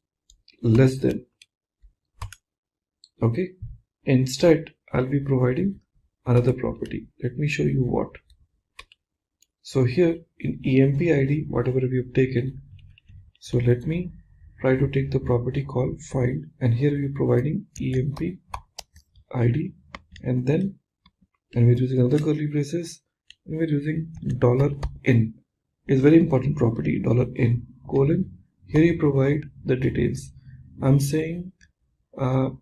less than. Okay, instead I'll be providing another property. Let me show you what. So here in emp id, whatever we have taken, so let me try to take the property called find, and here we are providing emp id, and then, and we're using another curly braces, and we're using $in. Is very important property, $in, colon, here you provide the details. I'm saying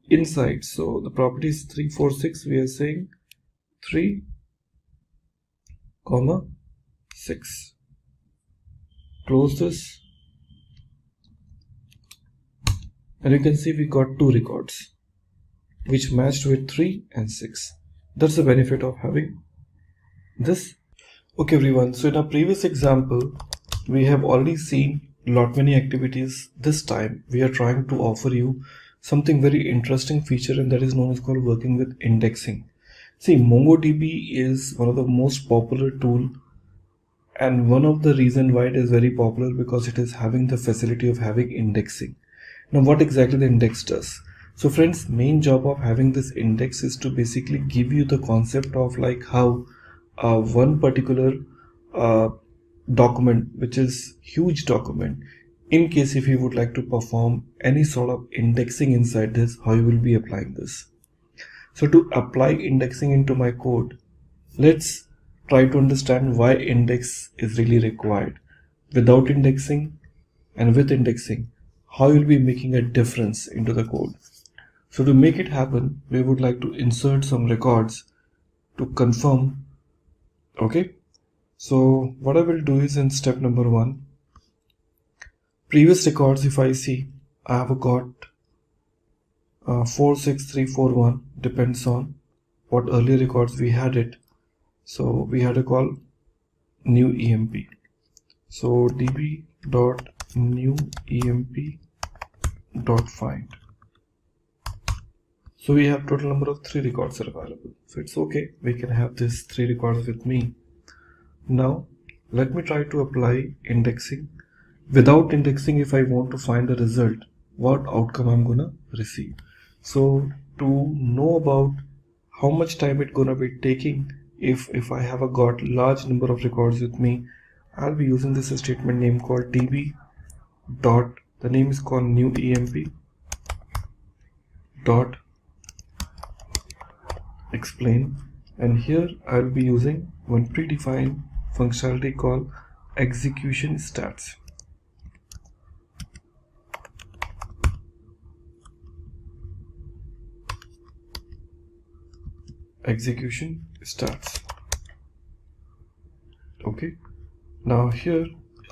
inside, so the property is 346, we are saying 3, 6. Close this, and you can see we got 2 records which matched with 3 and 6. That's the benefit of having this. Okay everyone, so in our previous example we have already seen lot many activities. This time we are trying to offer you something very interesting feature, and that is known as called working with indexing. See, MongoDB is one of the most popular tool, and one of the reason why it is very popular because it is having the facility of having indexing. Now what exactly the index does? So friends, main job of having this index is to basically give you the concept of like how one particular document, which is huge document, in case if you would like to perform any sort of indexing inside this, how you will be applying this. So to apply indexing into my code, let's try to understand why index is really required. Without indexing and with indexing, how you'll be making a difference into the code. So to make it happen, we would like to insert some records to confirm. Okay, so what I will do is in step number 1, previous records, if I see, I have got 46341, depends on what earlier records we had it. So we had a call new emp. So db.new-emp.find. So we have total number of 3 records are available. So it's okay, we can have these 3 records with me. Now let me try to apply indexing. Without indexing, if I want to find the result, what outcome I'm gonna receive. So to know about how much time it's gonna be taking, if I have got large number of records with me, I'll be using this statement name called db dot, the name is called new emp dot explain, and here I'll be using one predefined functionality called execution stats. Execution starts. Okay, now here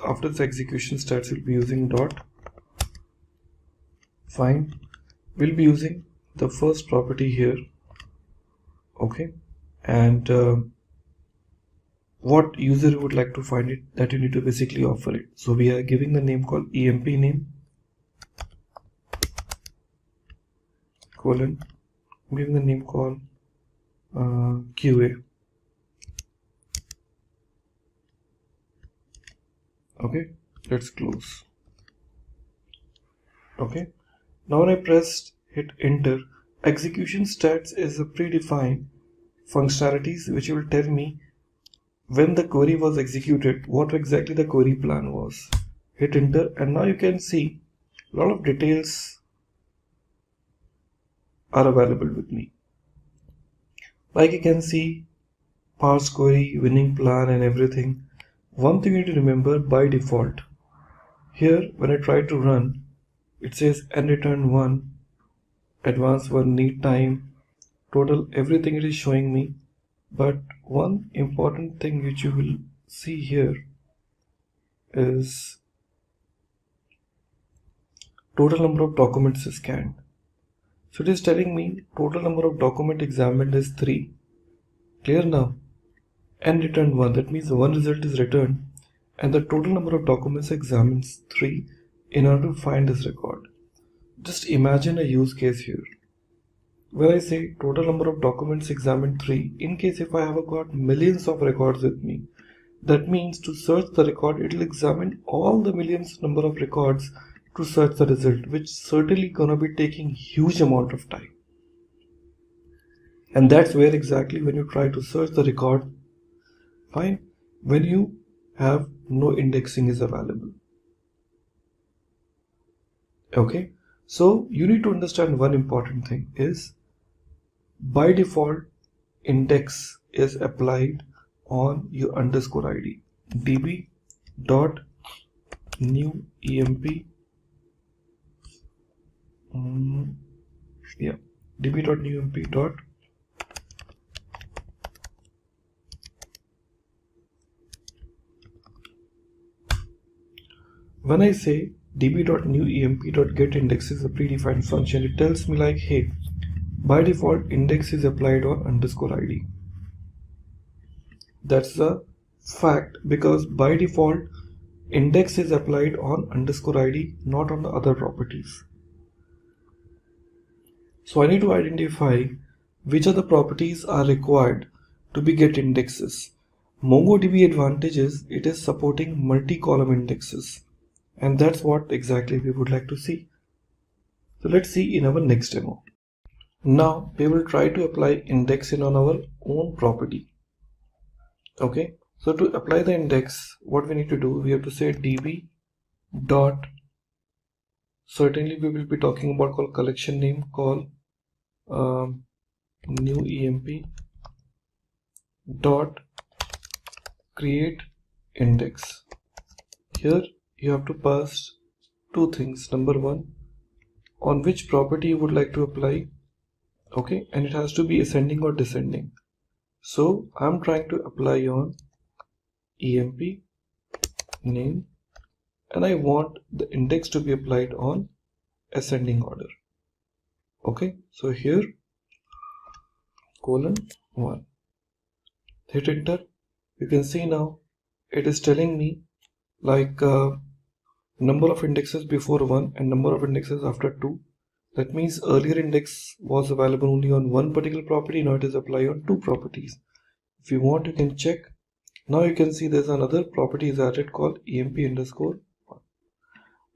after the execution starts, we'll be using dot find. We'll be using the first property here. Okay, and what user would like to find it, that you need to basically offer it. So we are giving the name called emp name colon, I'm giving the name called QA. Okay, let's close. Okay, Now when I hit enter, execution stats is a predefined functionalities which will tell me when the query was executed, what exactly the query plan was. Hit enter, and now you can see a lot of details are available with me. Like you can see parse query, winning plan and everything. One thing you need to remember, by default, here when I try to run, it says and return 1, advanced 1, need time, total, everything it is showing me. But one important thing which you will see here is total number of documents scanned. So it is telling me total number of document examined is 3. Clear now? And returned 1, that means one result is returned and the total number of documents examined is 3 in order to find this record. Just imagine a use case here. When I say total number of documents examined 3, in case if I have got millions of records with me, that means to search the record, it will examine all the millions number of records to search the result, which certainly gonna be taking huge amount of time. And that's where exactly when you try to search the record, fine, when you have no indexing is available. Okay, so you need to understand one important thing is, by default, index is applied on your underscore ID. db dot new emp db dot new emp dot when I say db.newemp.getIndex is a predefined function, it tells me like, hey, by default index is applied on underscore ID. That's a fact, because by default index is applied on underscore ID, not on the other properties. So I need to identify which of the properties are required to be get indexes. MongoDB advantage is it is supporting multi-column indexes, and that's what exactly we would like to see. So let's see in our next demo. Now we will try to apply indexing on our own property. Okay, so to apply the index, what we need to do, we have to say db dot, certainly we will be talking about called collection name, call new emp dot create index. Here you have to pass two things. Number one, on which property you would like to apply. Okay, and it has to be ascending or descending. So I'm trying to apply on emp name, and I want the index to be applied on ascending order. Okay, so here :1, hit enter. You can see now it is telling me like number of indexes before 1 and number of indexes after 2. That means earlier index was available only on one particular property, now it is applied on two properties. If you want, you can check. Now you can see there's another property is added called emp underscore 1.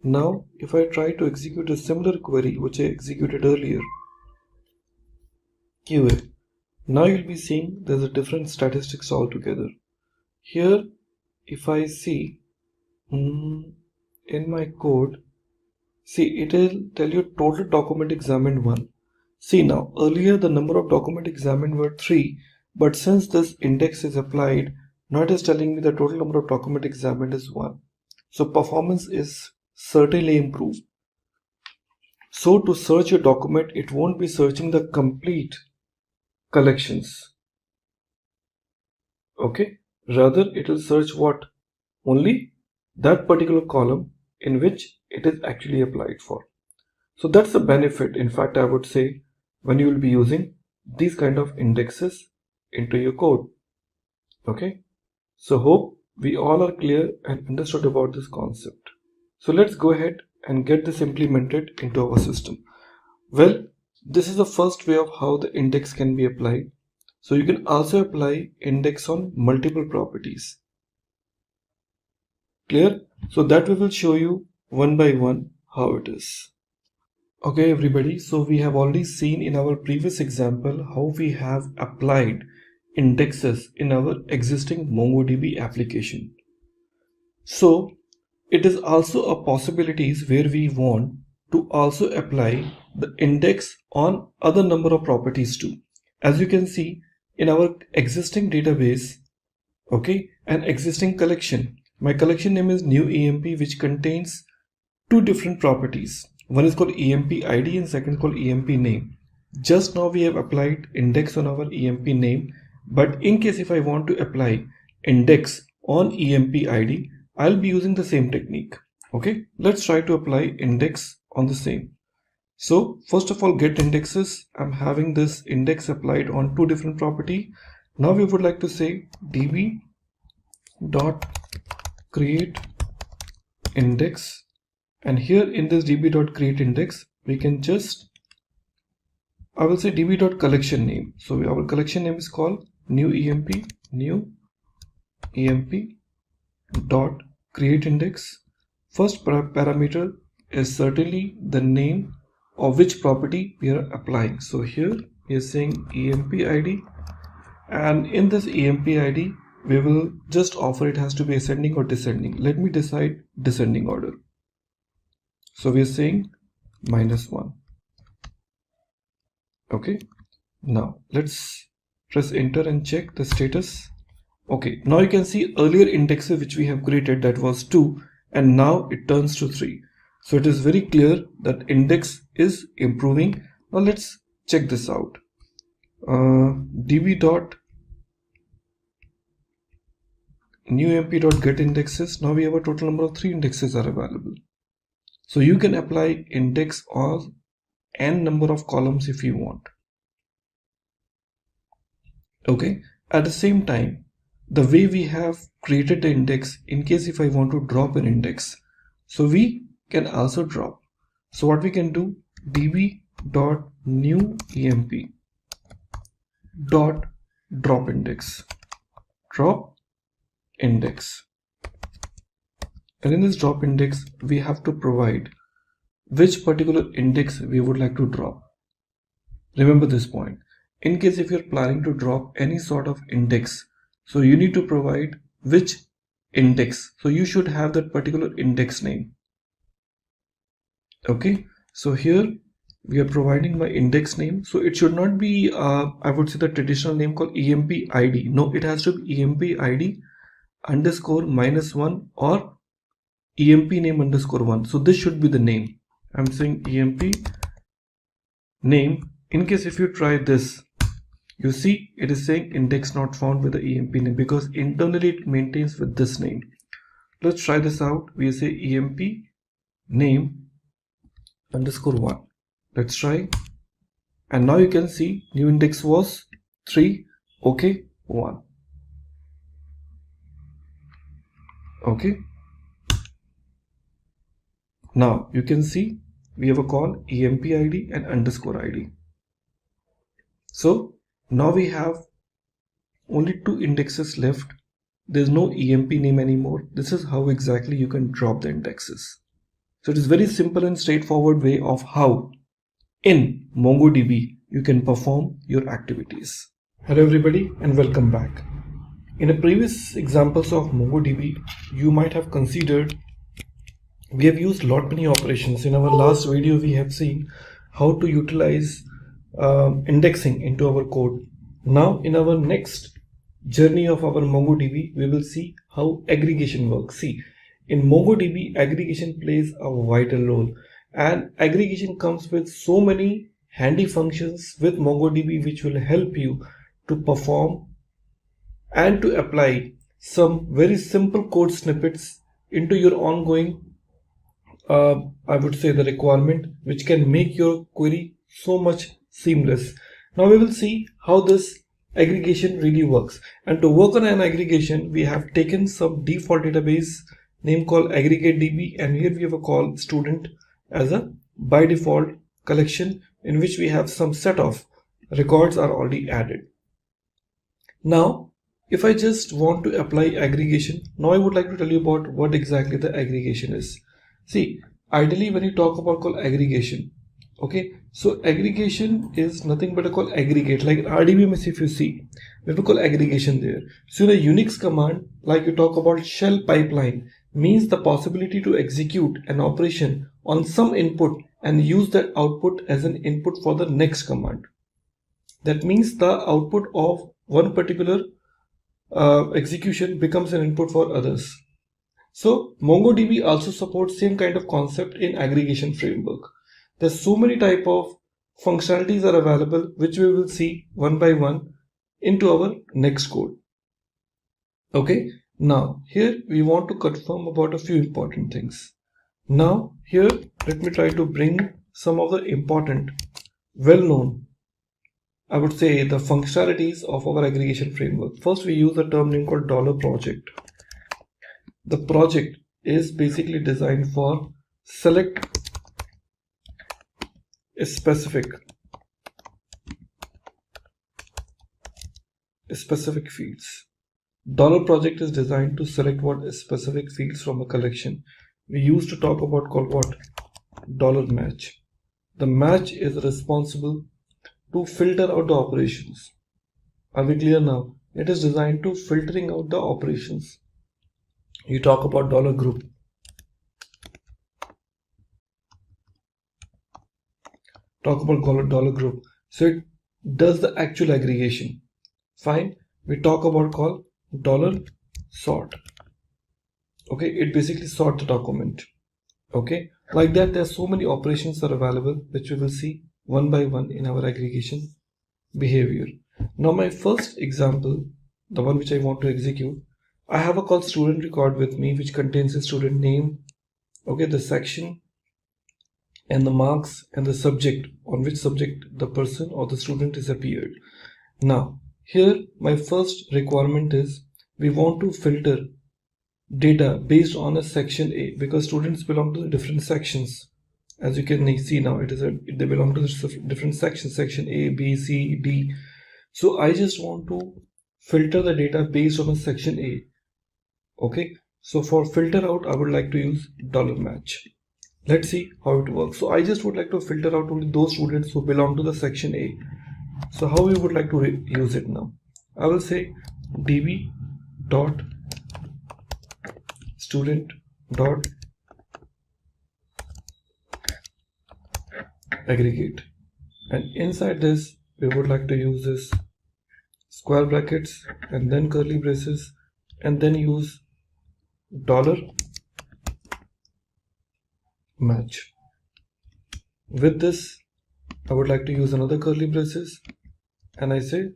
Now if I try to execute a similar query which I executed earlier, QA, now you'll be seeing there's a different statistics altogether. Here if I see in my code, see it will tell you total document examined 1. See now, earlier the number of document examined were 3, but since this index is applied, now it is telling me the total number of document examined is 1. So performance is certainly improved. So to search your document, it won't be searching the complete collections. Okay, rather it will search what? Only that particular column in which it is actually applied for. So that's the benefit, in fact, I would say, when you will be using these kind of indexes into your code. Okay, so hope we all are clear and understood about this concept. So let's go ahead and get this implemented into our system. Well, this is the first way of how the index can be applied. So you can also apply index on multiple properties. Clear? So that we will show you one by one how it is. Okay, everybody, so we have already seen in our previous example how we have applied indexes in our existing MongoDB application. So it is also a possibilities where we want to also apply the index on other number of properties too. As you can see in our existing database, okay, an existing collection. My collection name is new EMP, which contains two different properties. One is called EMP ID and second called EMP name. Just now we have applied index on our EMP name, but in case if I want to apply index on EMP ID, I'll be using the same technique. Okay, let's try to apply index on the same. So first of all, get indexes. I'm having this index applied on two different property. Now we would like to say db dot create index, and here in this db dot create index we can just, I will say db dot collection name. So our collection name is called new EMP dot create index. First parameter is certainly the name of which property we are applying. So here we are saying EMP ID, and in this EMP ID we will just offer it has to be ascending or descending. Let me decide descending order. So we are saying -1. Okay, now let's press enter and check the status. Okay, now you can see earlier indexes which we have created, that was 2, and now it turns to 3. So it is very clear that index is improving. Now let's check this out. db dot new emp dot get indexes. Now we have a total number of 3 indexes are available. So you can apply index on n number of columns if you want. Okay, at the same time, the way we have created the index, in case if I want to drop an index, so we can also drop. So what we can do, db dot new emp dot drop index, and in this drop index we have to provide which particular index we would like to drop. Remember this point. In case if you're planning to drop any sort of index, so you need to provide which index. So you should have that particular index name. Okay, so here we are providing my index name. So it should not be I would say the traditional name called EMP ID. No, it has to be EMP ID underscore -1 or EMP name underscore 1. So this should be the name. I'm saying EMP name. In case if you try this, you see it is saying index not found with the EMP name, because internally it maintains with this name. Let's try this out. We say EMP name underscore 1. Let's try, and now you can see new index was 3. Okay, 1. Okay, now you can see we have a call EMP ID and underscore ID. So now we have only 2 indexes left. There's no EMP name anymore. This is how exactly you can drop the indexes. So it is very simple and straightforward way of how in MongoDB you can perform your activities. Hello everybody and welcome back. In the previous examples of MongoDB, you might have considered we have used lot many operations. In our last video we have seen how to utilize indexing into our code. Now in our next journey of our MongoDB, we will see how aggregation works. See, in MongoDB, aggregation plays a vital role, and aggregation comes with so many handy functions with MongoDB which will help you to perform and to apply some very simple code snippets into your ongoing I would say the requirement, which can make your query so much seamless. Now we will see how this aggregation really works, and to work on an aggregation we have taken some default database name called aggregateDB, and here we have a call student as a by default collection in which we have some set of records are already added. Now if I just want to apply aggregation, now I would like to tell you about what exactly the aggregation is. See, ideally when you talk about called aggregation, Okay, so aggregation is nothing but a call aggregate. Like RDBMS, if you see, we have to call aggregation there. So in a Unix command, like you talk about shell pipeline, means the possibility to execute an operation on some input and use that output as an input for the next command. That means the output of one particular execution becomes an input for others. So MongoDB also supports same kind of concept in aggregation framework. There's so many type of functionalities are available, which we will see one by one into our next code. Okay, now here we want to confirm about a few important things. Now here let me try to bring some of the important, well-known, I would say, the functionalities of our aggregation framework. First, we use a term name called $project. The project is basically designed for select a specific fields. $project is designed to select what specific fields from a collection. We used to talk about called what? Match. The match is responsible to filter out the operations. Are we clear now? It is designed to filtering out the operations. You talk about $group. Talk about $group. So it does the actual aggregation. Fine. We talk about call $sort. Okay, it basically sort the document. Okay, like that there's so many operations are available, which we will see one by one in our aggregation behavior. Now my first example, the one which I want to execute, I have a call student record with me, which contains a student name, okay, the section and the marks and the subject, on which subject the person or the student is appeared. Now here my first requirement is we want to filter data based on a section A, because students belong to the different sections. As you can see now, they belong to the different sections, section A, B, C, D. So I just want to filter the data based on a section A. Okay, so for filter out, I would like to use $match. Let's see how it works. So I just would like to filter out only those students who belong to the section A. So how we would like to use it now? I will say db dot student dot aggregate, and inside this we would like to use this square brackets and then curly braces, and then use $match. With this I would like to use another curly braces, and I say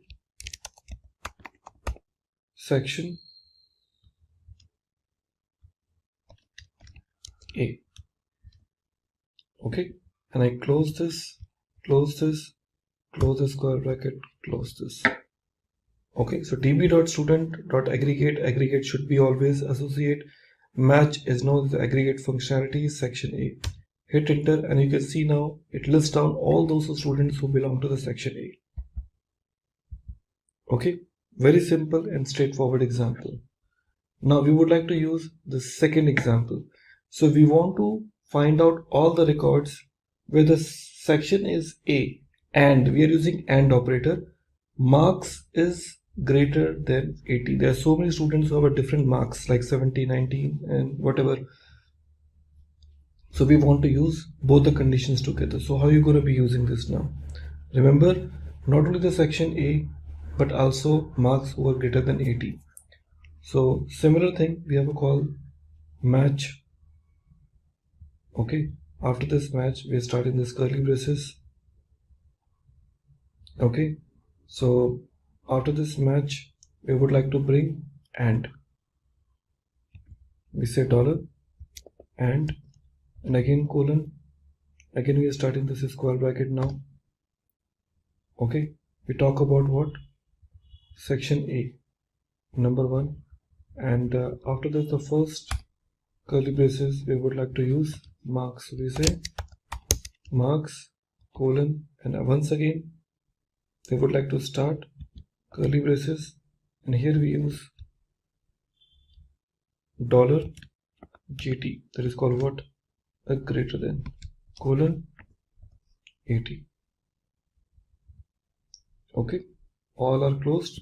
section A. Okay, and I close this, close this, close the square bracket, close this. Okay, so db.student.aggregate, aggregate should be always associate. Match is known as the aggregate functionality, section A. Hit enter and you can see now it lists down all those students who belong to the section A. Okay, very simple and straightforward example. Now we would like to use the second example. So we want to find out all the records where the section is A and we are using AND operator. Marks is greater than 80. There are so many students who have different marks like 70, 90 and whatever. So we want to use both the conditions together. So how are you going to be using this now? Remember, not only the section A but also marks who are greater than 80. So similar thing, we have a call match. Okay, after this match we are starting this curly braces. Okay, so after this match we would like to bring AND. We say $and again colon, again we are starting this square bracket now. Okay, we talk about what? Section A, number 1, and after this the first curly braces we would like to use marks. So we say marks colon, and once again we would like to start curly braces, and here we use $GT, that is called what? A greater than colon 80. Okay, all are closed.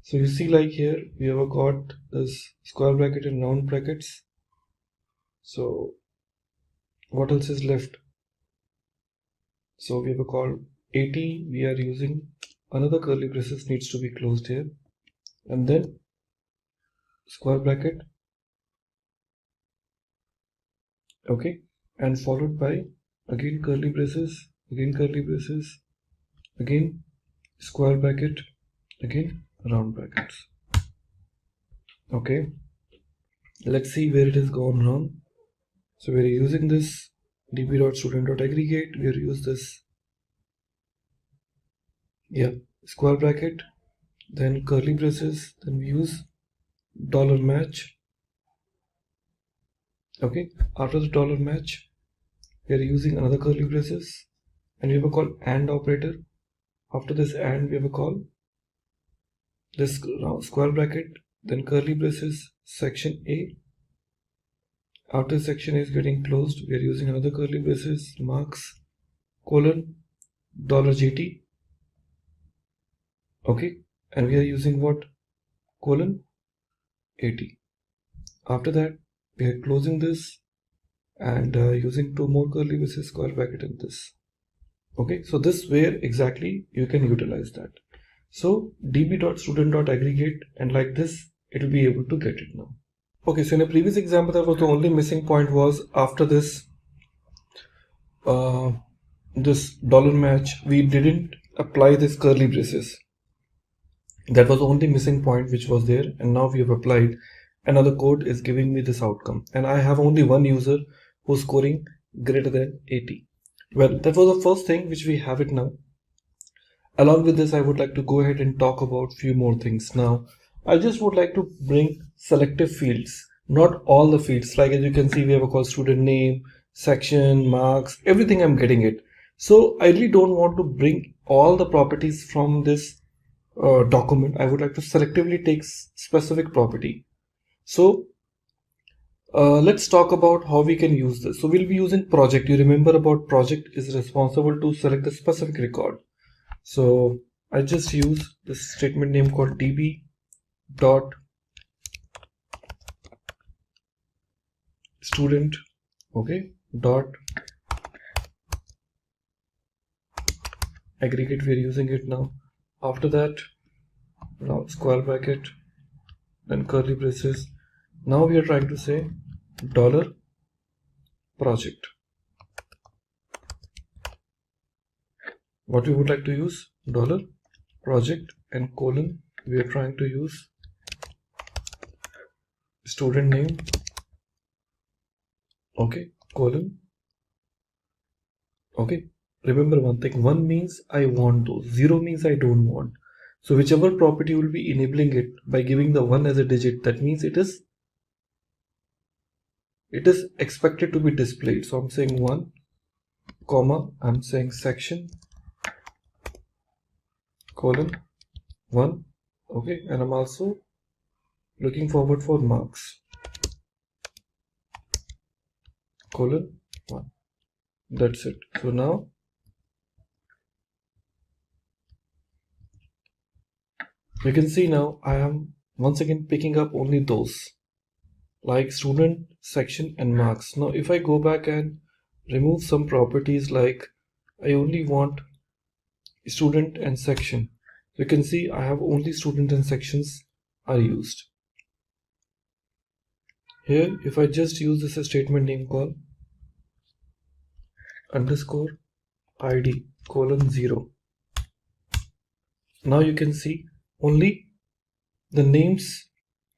So you see, like here we have got this square bracket and round brackets. So what else is left? So we have called 80, we are using another curly braces needs to be closed here, and then square bracket, okay, and followed by again curly braces, again curly braces, again square bracket, again round brackets. Okay, let's see where it has gone wrong. So we are using this db.student.aggregate, we are use this, yeah, square bracket, then curly braces, then we use $match. Okay, after the $match, we are using another curly braces, and we have a call AND operator. After this AND, we have a call this square bracket, then curly braces, section A. After section A is getting closed, we are using another curly braces, marks, colon, $GT. Okay, and we are using what? Colon 80. After that, we are closing this and using two more curly braces, square bracket in this. Okay, so this where exactly you can utilize that. So db.student.aggregate, and like this it will be able to get it now. Okay, so in a previous example that was the only missing point was after this this $match, we didn't apply this curly braces. That was the only missing point which was there, and now we have applied. Another code is giving me this outcome, and I have only one user who's scoring greater than 80. Well, that was the first thing which we have it now. Along with this, I would like to go ahead and talk about few more things. Now, I just would like to bring selective fields, not all the fields. Like as you can see, we have a call student name, section, marks, everything I'm getting it. So I really don't want to bring all the properties from this document. I would like to selectively take specific property. So let's talk about how we can use this. So we'll be using project. You remember about project is responsible to select the specific record. So I just use this statement name called db dot student, okay, dot aggregate. We're using it now. After that, now square bracket, then curly braces. Now we are trying to say $project. What we would like to use? $project, and colon, we are trying to use student name, okay, colon, okay. Remember one thing, 1 means I want to, 0 means I don't want. So whichever property will be enabling it by giving the 1 as a digit, that means it is expected to be displayed. So I'm saying 1, comma, I'm saying section, colon, 1, okay, and I'm also looking forward for marks, colon, 1. That's it. So now you can see now I am once again picking up only those like student, section, and marks. Now if I go back and remove some properties, like I only want student and section, you can see I have only student and sections are used. Here if I just use this statement name call underscore id colon 0, now you can see only the names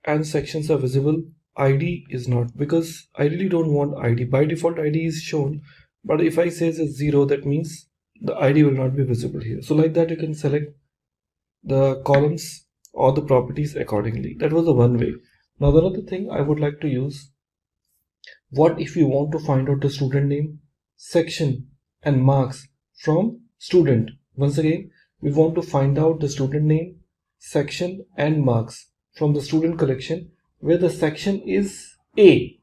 and sections are visible, ID is not, because I really don't want ID. By default ID is shown, but if I say it's 0, that means the ID will not be visible here. So like that you can select the columns or the properties accordingly. That was the one way. Now the other thing I would like to use, what if you want to find out the student name, section, and marks from student? Once again, we want to find out the student name, section, and marks from the student collection, where the section is A.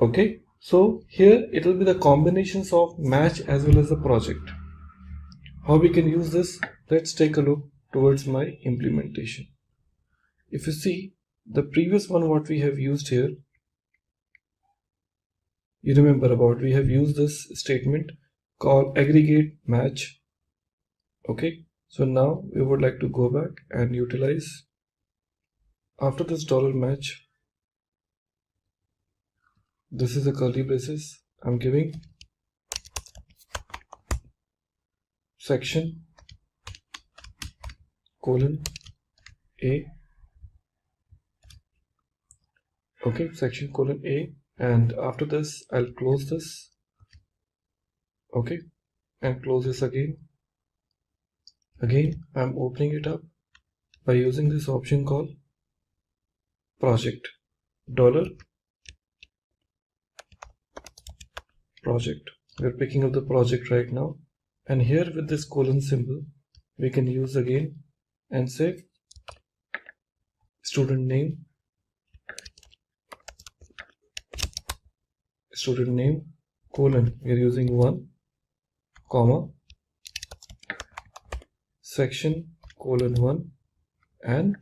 Okay, So here it will be the combinations of match as well as the project. How we can use this? Let's take a look towards my implementation. If you see the previous one what we have used here, you remember about we have used this statement called aggregate match. Okay, so now we would like to go back and utilize after this $match. This is a curly braces. I'm giving section colon A. Okay, section colon A, and after this I'll close this. Okay, and close this again. Again, I'm opening it up by using this option called project $project. We're picking up the project right now, and here with this colon symbol we can use again and say student name colon, we are using 1 comma section colon 1 and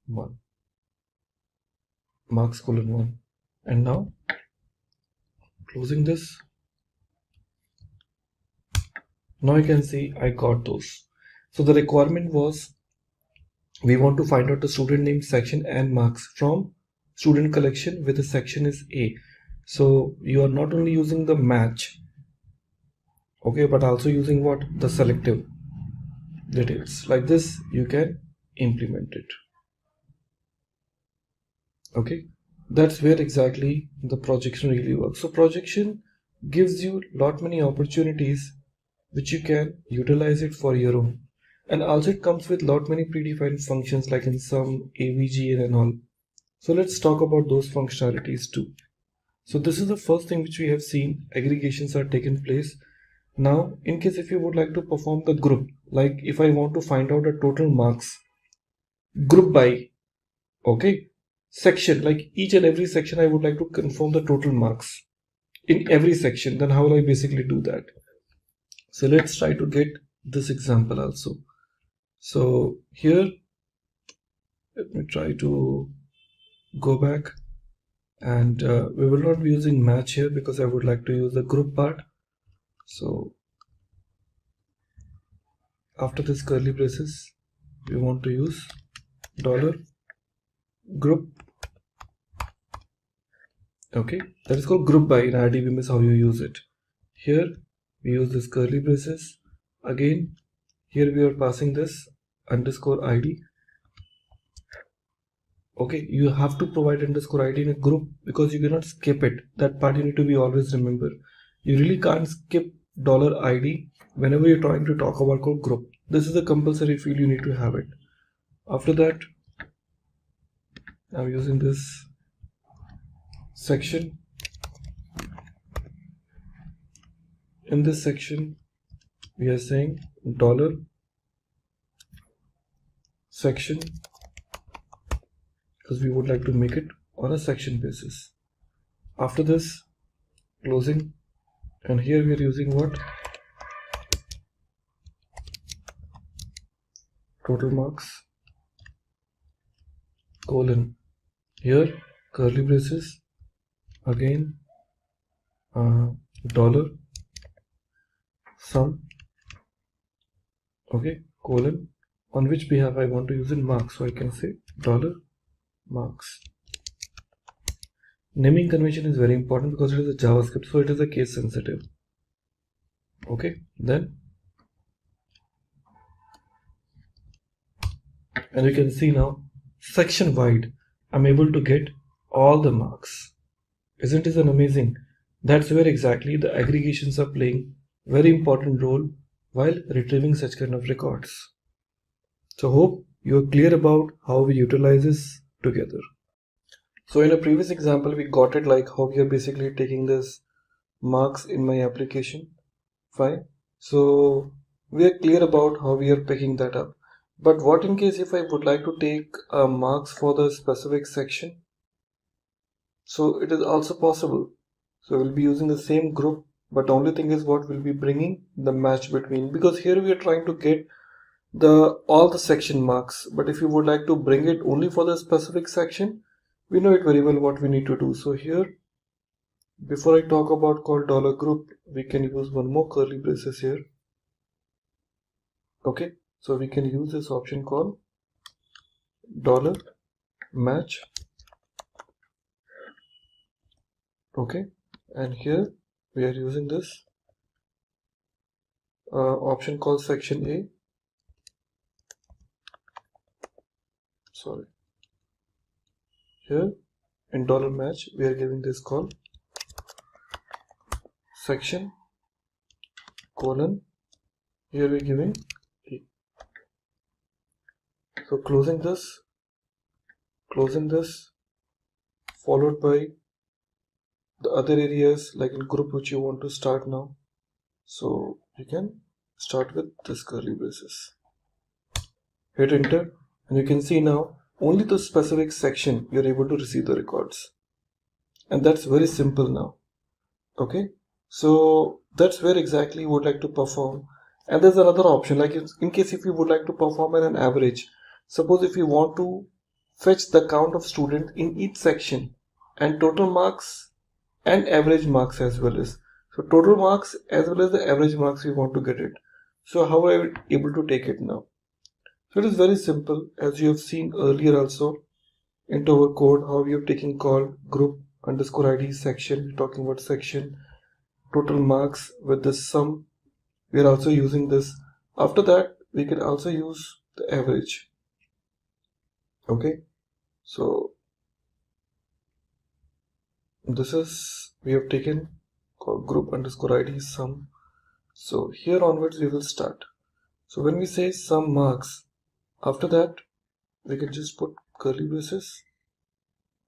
1 marks colon 1, and now closing this. Now you can see I got those. So the requirement was we want to find out the student name, section and marks from student collection where the section is A. So you are not only using the match, okay, but also using what? The selective details. Like this you can implement it. Okay, that's where exactly the projection really works. So projection gives you lot many opportunities which you can utilize it for your own, and also it comes with lot many predefined functions like in some AVG and all. So let's talk about those functionalities too. So this is the first thing which we have seen, aggregations are taken place. Now in case if you would like to perform the group, like if I want to find out the total marks group by, okay, section, like each and every section I would like to confirm the total marks in every section, then how will I basically do that? So let's try to get this example also. So here let me try to go back, and we will not be using match here because I would like to use the group part. So after this curly braces we want to use $group. Okay, that is called group by in RDBM is how you use it. Here we use this curly braces. Again here we are passing this underscore ID. Okay, you have to provide underscore ID in a group because you cannot skip it. That part you need to be always remember. You really can't skip $ID whenever you're trying to talk about called group. This is a compulsory field, you need to have it. After that I'm using this section. In this section we are saying $section because we would like to make it on a section basis. After this closing, and here we are using what? Total marks colon, here curly braces, again dollar sum, okay, colon, on which behalf I want to use in marks, so I can say $marks. Naming convention is very important because it is a JavaScript, so it is a case sensitive. Okay, then and you can see now section wide I'm able to get all the marks. Isn't it amazing? That's where exactly the aggregations are playing very important role while retrieving such kind of records. So hope you are clear about how we utilize this together. So in a previous example we got it like how we are basically taking this marks in my application. Fine. So we are clear about how we are picking that up. But what in case if I would like to take marks for the specific section? So it is also possible. So we'll be using the same group, but only thing is what we'll be bringing the match between, because here we are trying to get all the section marks. But if you would like to bring it only for the specific section, we know it very well what we need to do. So here, before I talk about called $group, we can use one more curly braces here. Okay, so we can use this option called $match. Okay, and here we are using this option called section A. Sorry, here in $match we are giving this call section colon, here we're giving A. So closing this, followed by the other areas like in group which you want to start now. So you can start with this curly braces. Hit enter, and you can see now only the specific section you're able to receive the records. And that's very simple now. Okay, so that's where exactly you would like to perform. And there's another option, like in case if you would like to perform an average. Suppose if you want to fetch the count of students in each section and total marks and average marks as well as. So total marks as well as the average marks we want to get it. So how are we able to take it now? So it is very simple, as you have seen earlier also into our code, how we have taken call group underscore ID section. We're talking about section total marks with the sum. We are also using this. After that, we can also use the average. Okay, so this is, we have taken called group underscore ID sum. So here onwards we will start. So when we say sum marks, after that we can just put curly braces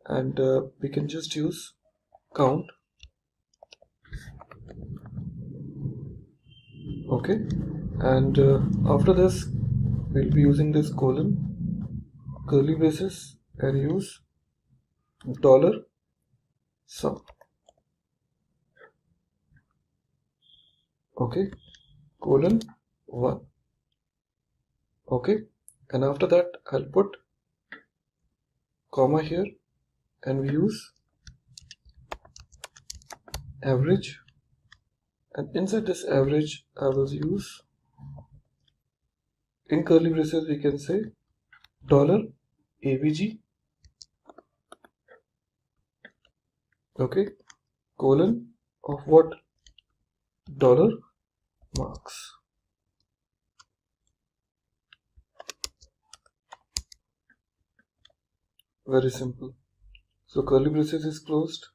and we can just use count. Okay, and after this we'll be using this colon, curly braces, and use $sum. Okay, colon 1. Okay, and after that I'll put comma here, and we use average, and inside this average I will use, in curly braces we can say $avg. Okay, colon of what? $marks. Very simple. So curly braces is closed.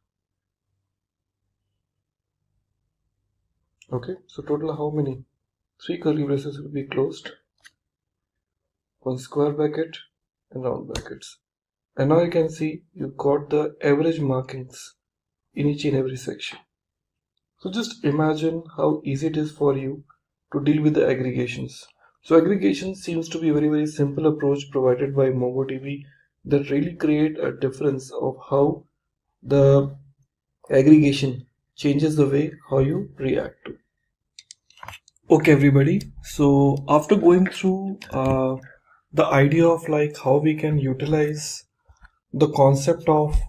Okay, so total how many? 3 curly braces will be closed, 1 square bracket and round brackets. And now you can see you got the average markings in each and every section. So just imagine how easy it is for you to deal with the aggregations. So aggregation seems to be a very simple approach provided by MongoDB that really create a difference of how the aggregation changes the way how you react to. Okay everybody, so after going through the idea of like how we can utilize the concept of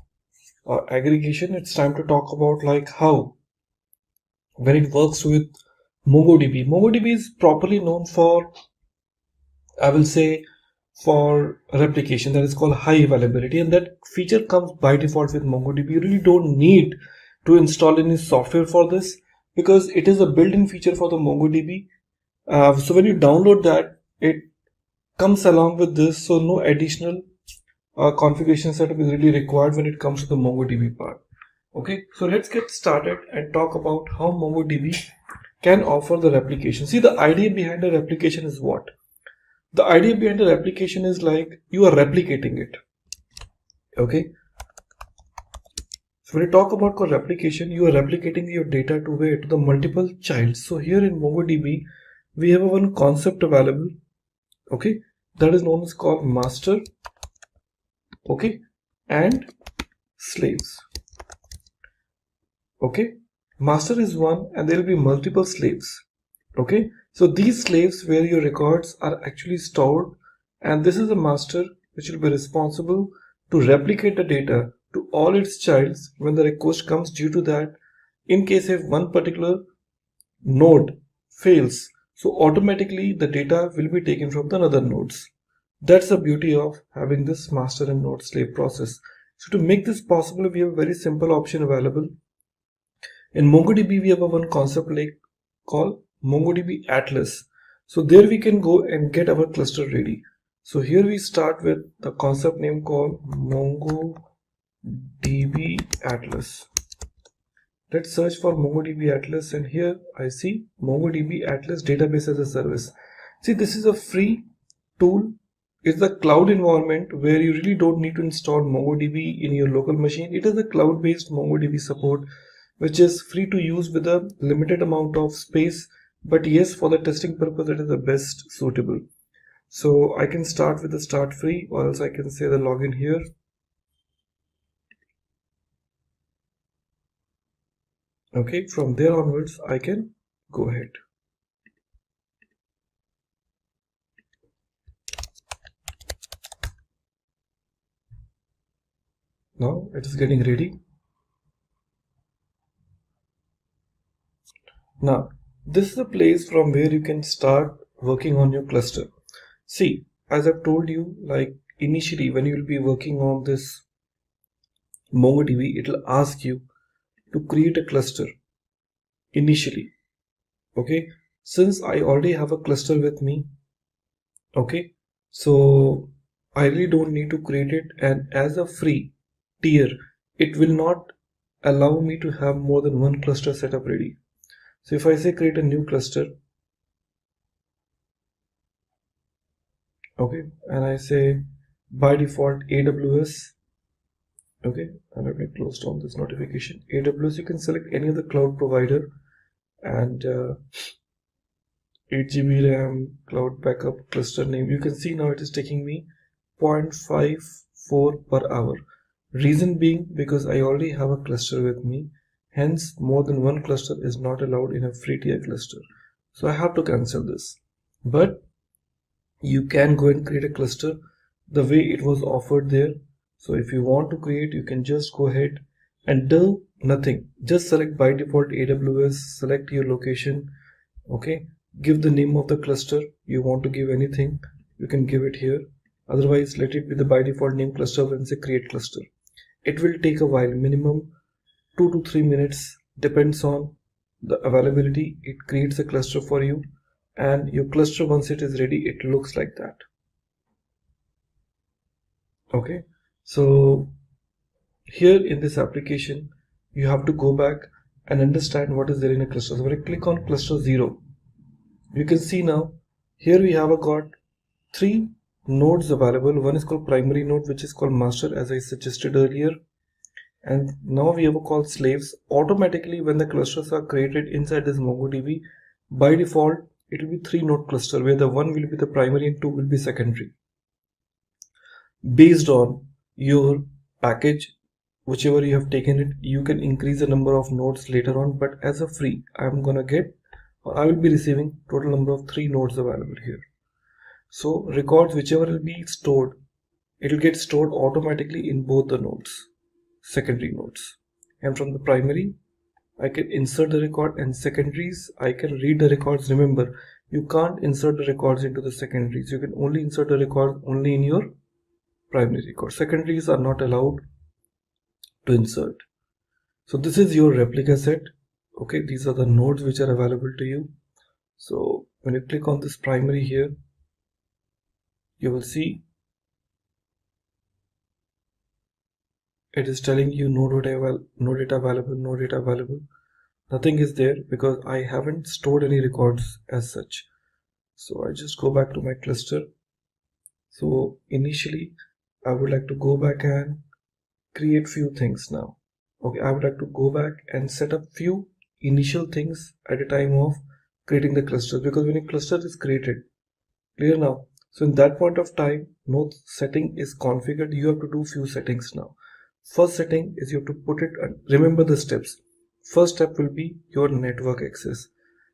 aggregation, it's time to talk about like how when it works with MongoDB. MongoDB is properly known for, I will say, for replication, that is called high availability, and that feature comes by default with MongoDB. You really don't need to install any software for this because it is a built-in feature for the MongoDB. So when you download that, it comes along with this, so no additional configuration setup is really required when it comes to the MongoDB part. Okay, so let's get started and talk about how MongoDB can offer the replication. See, the idea behind the replication is what? The idea behind the replication is like you are replicating it. Okay, so when you talk about replication, you are replicating your data to where? To the multiple childs. So here in MongoDB, we have one concept available. Okay, that is known as called master. Okay, and slaves. Okay, master is one and there will be multiple slaves. Okay, so these slaves where your records are actually stored, and this is a master which will be responsible to replicate the data to all its childs when the request comes. Due to that, in case if one particular node fails, so automatically the data will be taken from the other nodes. That's the beauty of having this master and node slave process. So to make this possible, we have a very simple option available. In MongoDB, we have a one concept lake called MongoDB Atlas. So there we can go and get our cluster ready. So here we start with the concept name called MongoDB Atlas. Let's search for MongoDB Atlas, and here I see MongoDB Atlas Database as a Service. See, this is a free tool. It's a cloud environment where you really don't need to install MongoDB in your local machine. It is a cloud-based MongoDB support which is free to use with a limited amount of space, but yes, for the testing purpose it is the best suitable. So I can start with the start free, or else I can say the login here. Okay, from there onwards I can go ahead. Now it is getting ready. Now this is the place from where you can start working on your cluster. See, as I've told you, like initially when you will be working on this MongoDB, it will ask you to create a cluster initially. Okay, since I already have a cluster with me, okay, so I really don't need to create it, and as a free tier it will not allow me to have more than one cluster setup ready. So if I say create a new cluster, okay, and I say by default AWS, okay, and let me close down this notification. AWS, you can select any other cloud provider, and 8 GB RAM, cloud backup, cluster name. You can see now it is taking me 0.54 per hour. Reason being because I already have a cluster with me, hence more than one cluster is not allowed in a free tier cluster. So I have to cancel this. But you can go and create a cluster the way it was offered there. So if you want to create, you can just go ahead and do nothing. Just select by default AWS, select your location, okay, give the name of the cluster. You want to give anything, you can give it here. Otherwise, let it be the by default name cluster and say create cluster. It will take a while, minimum 2 to 3 minutes, depends on the availability. It creates a cluster for you, and your cluster, once it is ready, it looks like that. Okay, so here in this application you have to go back and understand what is there in a cluster. So when I click on cluster 0, you can see now here we have got 3 nodes available. One is called primary node, which is called master, as I suggested earlier, and now we have called slaves. Automatically when the clusters are created inside this MongoDB, by default it will be 3 node cluster, where the 1 will be the primary and 2 will be secondary. Based on your package, whichever you have taken it, you can increase the number of nodes later on, but as a free I am gonna get, or I will be receiving total number of 3 nodes available here. So records whichever will be stored, it will get stored automatically in both the nodes, secondary nodes, and from the primary I can insert the record, and secondaries I can read the records. Remember, you can't insert the records into the secondaries. You can only insert the record only in your primary record. Secondaries are not allowed to insert. So this is your replica set. Okay, these are the nodes which are available to you. So when you click on this primary here, you will see it is telling you no data available. Nothing is there because I haven't stored any records as such. So I just go back to my cluster. So initially I would like to go back and create few things now. Okay, I would like to go back and set up few initial things at a time of creating the cluster, because when a cluster is created, clear now, so in that point of time no setting is configured. You have to do few settings now. First setting is you have to put it, remember the steps. first step will be your network access.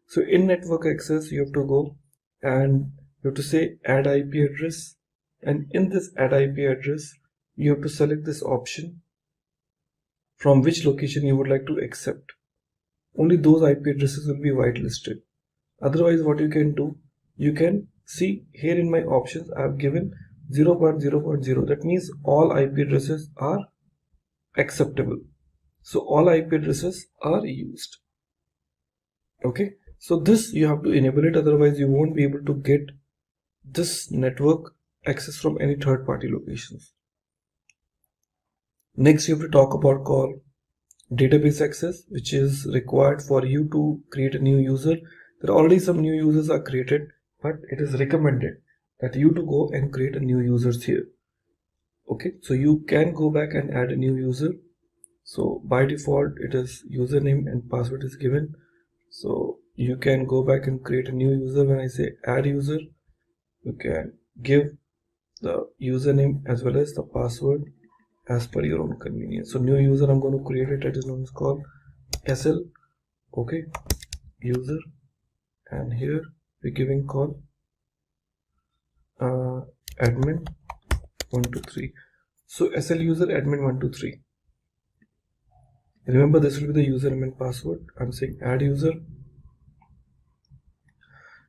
So in network access, you have to go and you have to say add IP address, and in this add IP address, you have to select this option from which location you would like to accept. Only those IP addresses will be whitelisted. Otherwise, what you can do, you can see here in my options, I have given 0.0.0. That means all IP addresses are acceptable. So all IP addresses are used. Okay, so this you have to enable it, otherwise you won't be able to get this network access from any third-party locations. Next, you have to talk about call database access, which is required for you to create a new user. There are already some new users are created, but it is recommended that you to go and create a new users here. Okay, so you can go back and add a new user. So by default, it is username and password is given. So you can go back and create a new user. When I say add user, you can give the username as well as the password as per your own convenience. So new user, I'm going to create it. That is known as called SL. Okay, user, and here we're giving call admin 123. So SL user admin 123. Remember, this will be the username and password. I'm saying add user.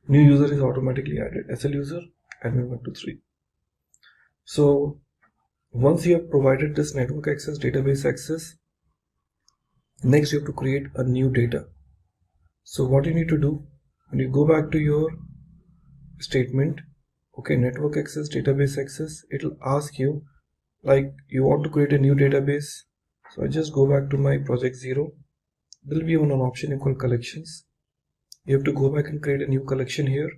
New user is automatically added. SL user admin 123. So once you have provided this network access, database access, next you have to create a new data. So what you need to do, when you go back to your statement, okay, network access, database access, it will ask you like you want to create a new database. So I just go back to my project 0. There will be an option called collections. You have to go back and create a new collection here.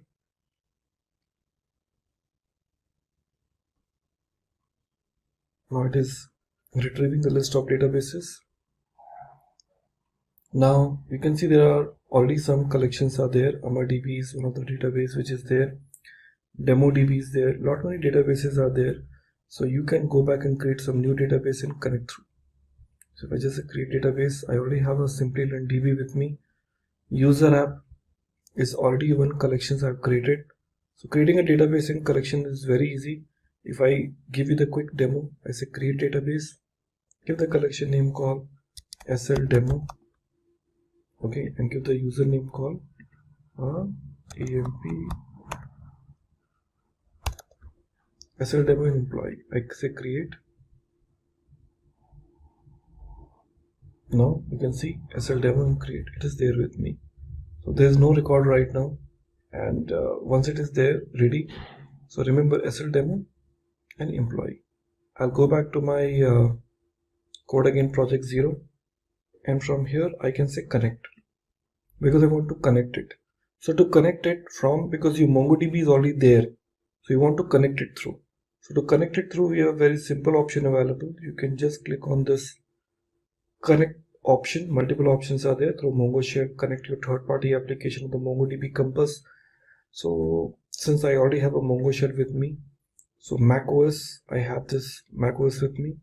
Now it is retrieving the list of databases. Now you can see there are already some collections are there. AmarDB is one of the database which is there. DemoDB is there. Lot many databases are there. So you can go back and create some new database and connect through. So if I just create database, I already have a Simplilearn DB with me. User app is already one collections I've created. So creating a database in collection is very easy. If I give you the quick demo, I say create database, give the collection name called SL demo, okay, and give the username called AMP SL demo and employee. I say create. Now you can see SL demo and create. It is there with me. So there is no record right now, and once it is there ready, so remember SL demo and employee. I'll go back to my code again, project 0, and from here I can say connect because I want to connect it. So to connect it from, because your MongoDB is already there, so you want to connect it through. So to connect it through, we have a very simple option available. You can just click on this connect option. Multiple options are there. Through MongoShare, connect your third-party application with the MongoDB Compass. So since I already have a MongoShare with me, so macOS, I have this macOS with me,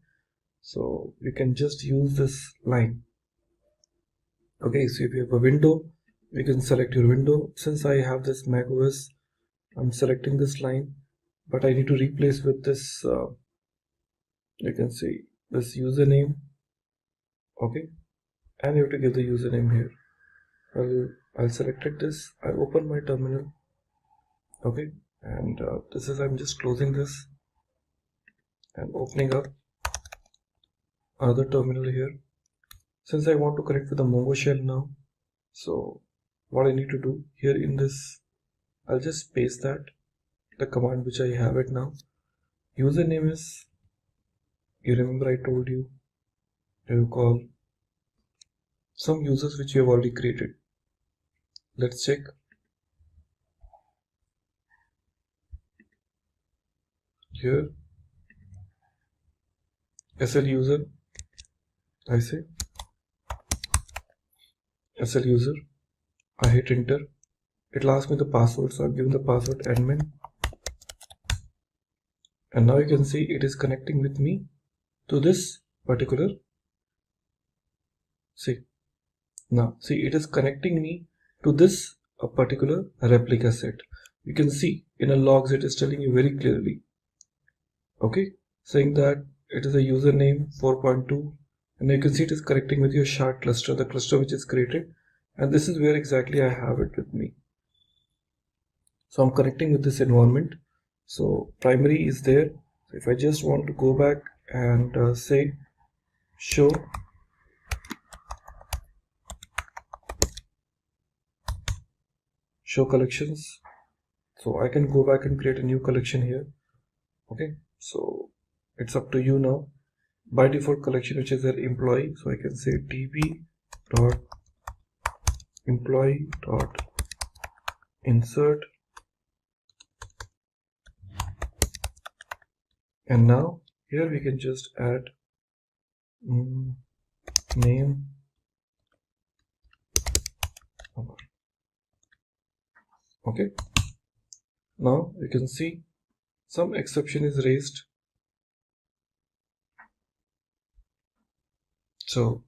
so you can just use this line. Okay, so if you have a window, you can select your window. Since I have this macOS, I'm selecting this line, but I need to replace with this, you can see this username. Okay, and you have to give the username here. I'll select this. I open my terminal. Okay, and this is, I'm just closing this and opening up another terminal here. Since I want to connect with the MongoShell now, so what I need to do here in this, I'll just paste that, the command which I have it now. Username is, you remember I told you to call some users which you have already created. Let's check. Here SL user, I say SL user, I hit enter. It will ask me the password, so I've given the password admin, and now you can see it is connecting with me to this particular, see, Now see, it is connecting me to this particular replica set. You can see in a logs it is telling you very clearly, okay, saying that it is a username 4.2, and you can see it is connecting with your shard cluster, the cluster which is created, and this is where exactly I have it with me. So I'm connecting with this environment. So primary is there. So if I just want to go back and say show collections, so I can go back and create a new collection here. Okay, so it's up to you now. By default collection which is their employee, so I can say db dot employee dot insert, and now here we can just add name, okay. Now you can see some exception is raised, so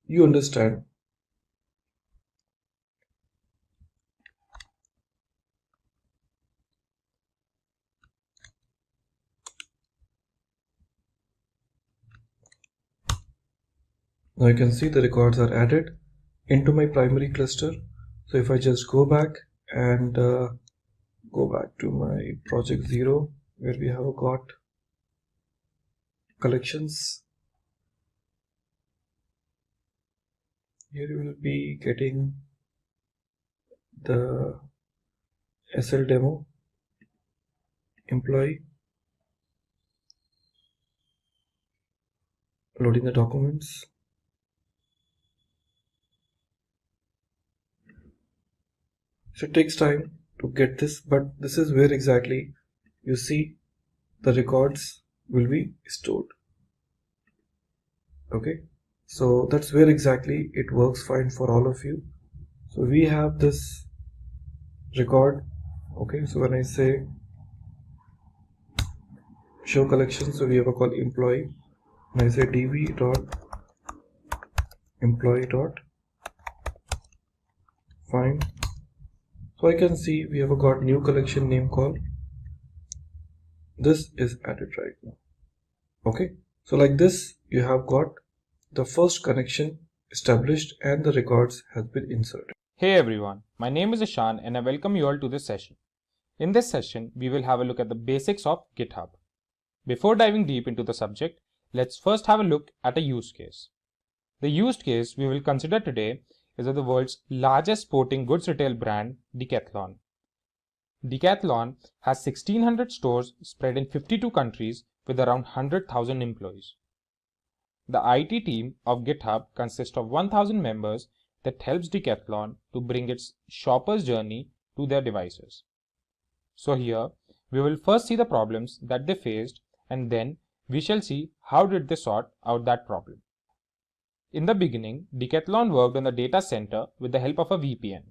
you understand. Now you can see the records are added into my primary cluster. So if I just go back and go back to my project 0 where we have got collections, here you will be getting the SL demo employee, loading the documents. So it takes time to get this, but this is where exactly you see the records will be stored. Okay, so that's where exactly it works fine for all of you. So we have this record. Okay, so when I say show collection, so we have a call employee, and I say db dot employee dot find. So I can see we have got new collection name call. This is added right now. Okay, so like this you have got the first connection established and the records has been inserted. Hey everyone, my name is Ishan and I welcome you all to this session. In this session, we will have a look at the basics of GitHub. Before diving deep into the subject, let's first have a look at a use case. The use case we will consider today is of the world's largest sporting goods retail brand, Decathlon. Decathlon has 1600 stores spread in 52 countries with around 100,000 employees. The IT team of GitHub consists of 1000 members that helps Decathlon to bring its shopper's journey to their devices. So here, we will first see the problems that they faced, and then we shall see how did they sort out that problem. In the beginning, Decathlon worked on the data center with the help of a VPN.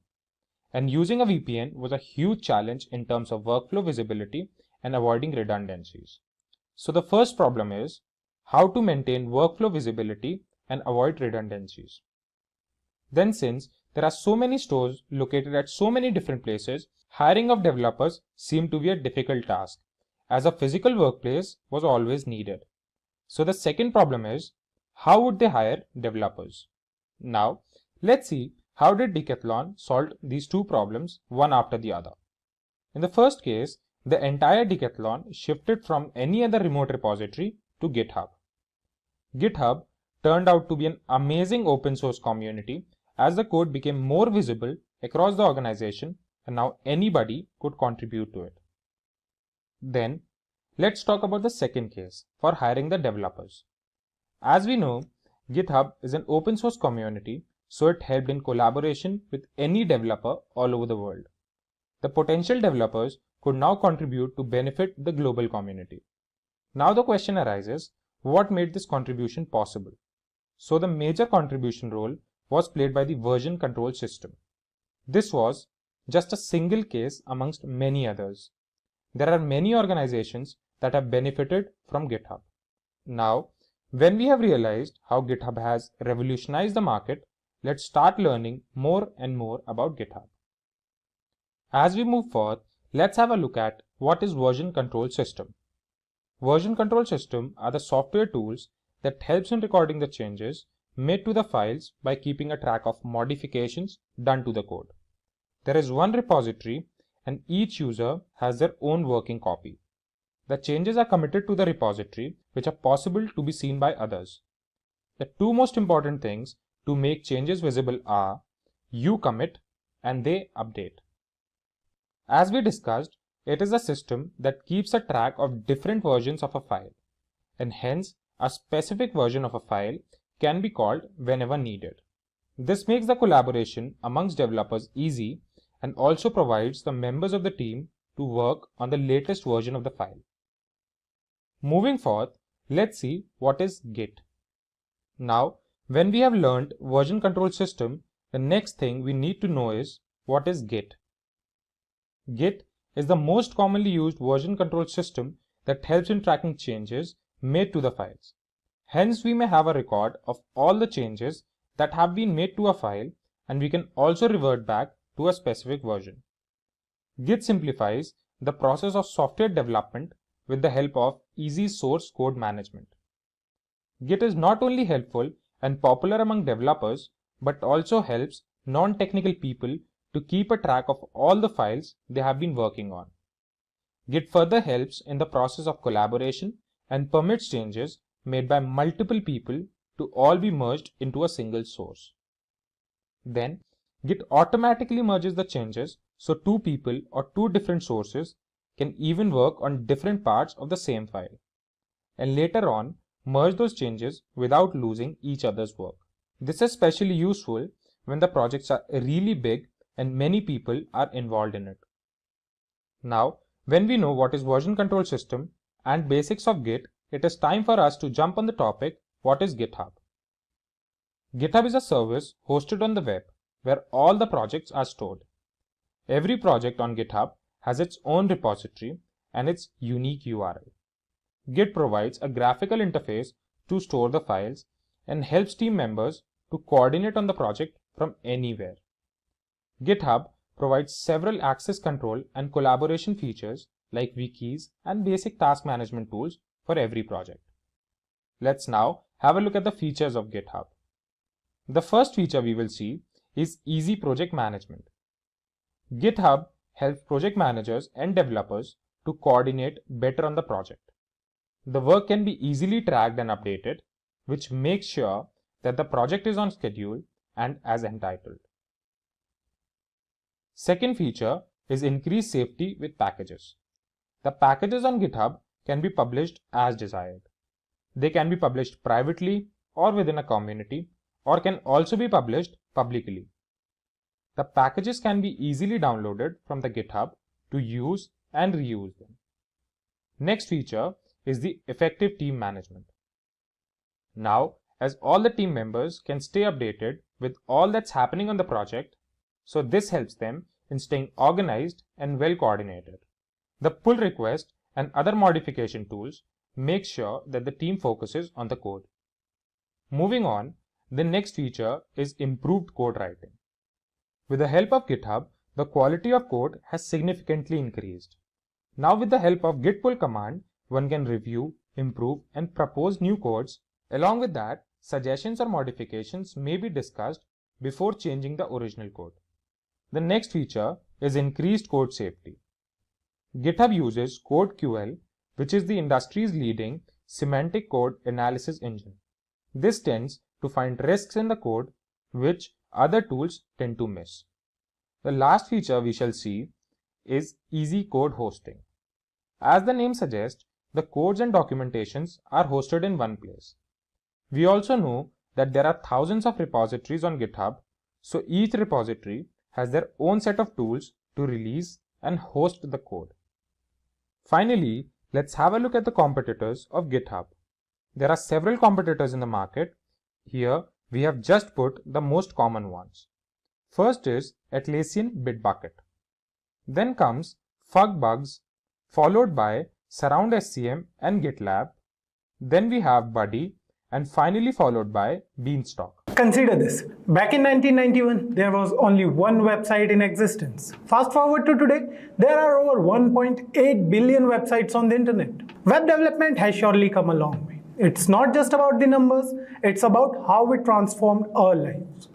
And using a VPN was a huge challenge in terms of workflow visibility and avoiding redundancies. So the first problem is how to maintain workflow visibility and avoid redundancies. Then since there are so many stores located at so many different places, hiring of developers seemed to be a difficult task, as a physical workplace was always needed. So the second problem is, how would they hire developers? Now, let's see how did Decathlon solve these two problems one after the other. In the first case, the entire Decathlon shifted from any other remote repository to GitHub. GitHub turned out to be an amazing open source community as the code became more visible across the organization and now anybody could contribute to it. Then, let's talk about the second case for hiring the developers. As we know, GitHub is an open source community, so it helped in collaboration with any developer all over the world. The potential developers could now contribute to benefit the global community. Now the question arises, what made this contribution possible? So the major contribution role was played by the version control system. This was just a single case amongst many others. There are many organizations that have benefited from GitHub. Now, when we have realized how GitHub has revolutionized the market, let's start learning more and more about GitHub. As we move forward, let's have a look at what is version control system. Version control system are the software tools that helps in recording the changes made to the files by keeping a track of modifications done to the code. There is one repository and each user has their own working copy. The changes are committed to the repository, which are possible to be seen by others. The two most important things to make changes visible are you commit and they update. As we discussed, it is a system that keeps a track of different versions of a file, and hence a specific version of a file can be called whenever needed. This makes the collaboration amongst developers easy and also provides the members of the team to work on the latest version of the file. Moving forward, let's see what is Git. Now, when we have learned version control system, the next thing we need to know is what is Git. Git is the most commonly used version control system that helps in tracking changes made to the files. Hence, we may have a record of all the changes that have been made to a file, and we can also revert back to a specific version. Git simplifies the process of software development with the help of easy source code management. Git is not only helpful and popular among developers, but also helps non-technical people to keep a track of all the files they have been working on. Git further helps in the process of collaboration and permits changes made by multiple people to all be merged into a single source. Then, Git automatically merges the changes so two people or two different sources can even work on different parts of the same file, and later on merge those changes without losing each other's work. This is especially useful when the projects are really big and many people are involved in it. Now, when we know what is version control system and basics of Git, it is time for us to jump on the topic, what is GitHub? GitHub is a service hosted on the web where all the projects are stored. Every project on GitHub has its own repository and its unique URL. Git provides a graphical interface to store the files and helps team members to coordinate on the project from anywhere. GitHub provides several access control and collaboration features like wikis and basic task management tools for every project. Let's now have a look at the features of GitHub. The first feature we will see is easy project management. GitHub helps project managers and developers to coordinate better on the project. The work can be easily tracked and updated, which makes sure that the project is on schedule and as entitled. Second feature is increased safety with packages. The packages on GitHub can be published as desired. They can be published privately or within a community, or can also be published publicly. The packages can be easily downloaded from the GitHub to use and reuse them. Next feature is the effective team management. Now, as all the team members can stay updated with all that's happening on the project, so this helps them in staying organized and well coordinated. The pull request and other modification tools make sure that the team focuses on the code. Moving on, the next feature is improved code writing. With the help of GitHub, the quality of code has significantly increased. Now with the help of git pull command, one can review, improve and propose new codes. Along with that, suggestions or modifications may be discussed before changing the original code. The next feature is increased code safety. GitHub uses CodeQL, which is the industry's leading semantic code analysis engine. This tends to find risks in the code which other tools tend to miss. The last feature we shall see is easy code hosting. As the name suggests, the codes and documentations are hosted in one place. We also know that there are thousands of repositories on GitHub, so each repository has their own set of tools to release and host the code. Finally, let's have a look at the competitors of GitHub. There are several competitors in the market. Here, we have just put the most common ones. First is Atlassian Bitbucket. Then comes Fugbugs, followed by Surround SCM and GitLab. Then we have Buddy, and finally followed by Beanstalk. Consider this. Back in 1991, there was only one website in existence. Fast forward to today, there are over 1.8 billion websites on the internet. Web development has surely come a long way. It's not just about the numbers, it's about how it transformed our lives.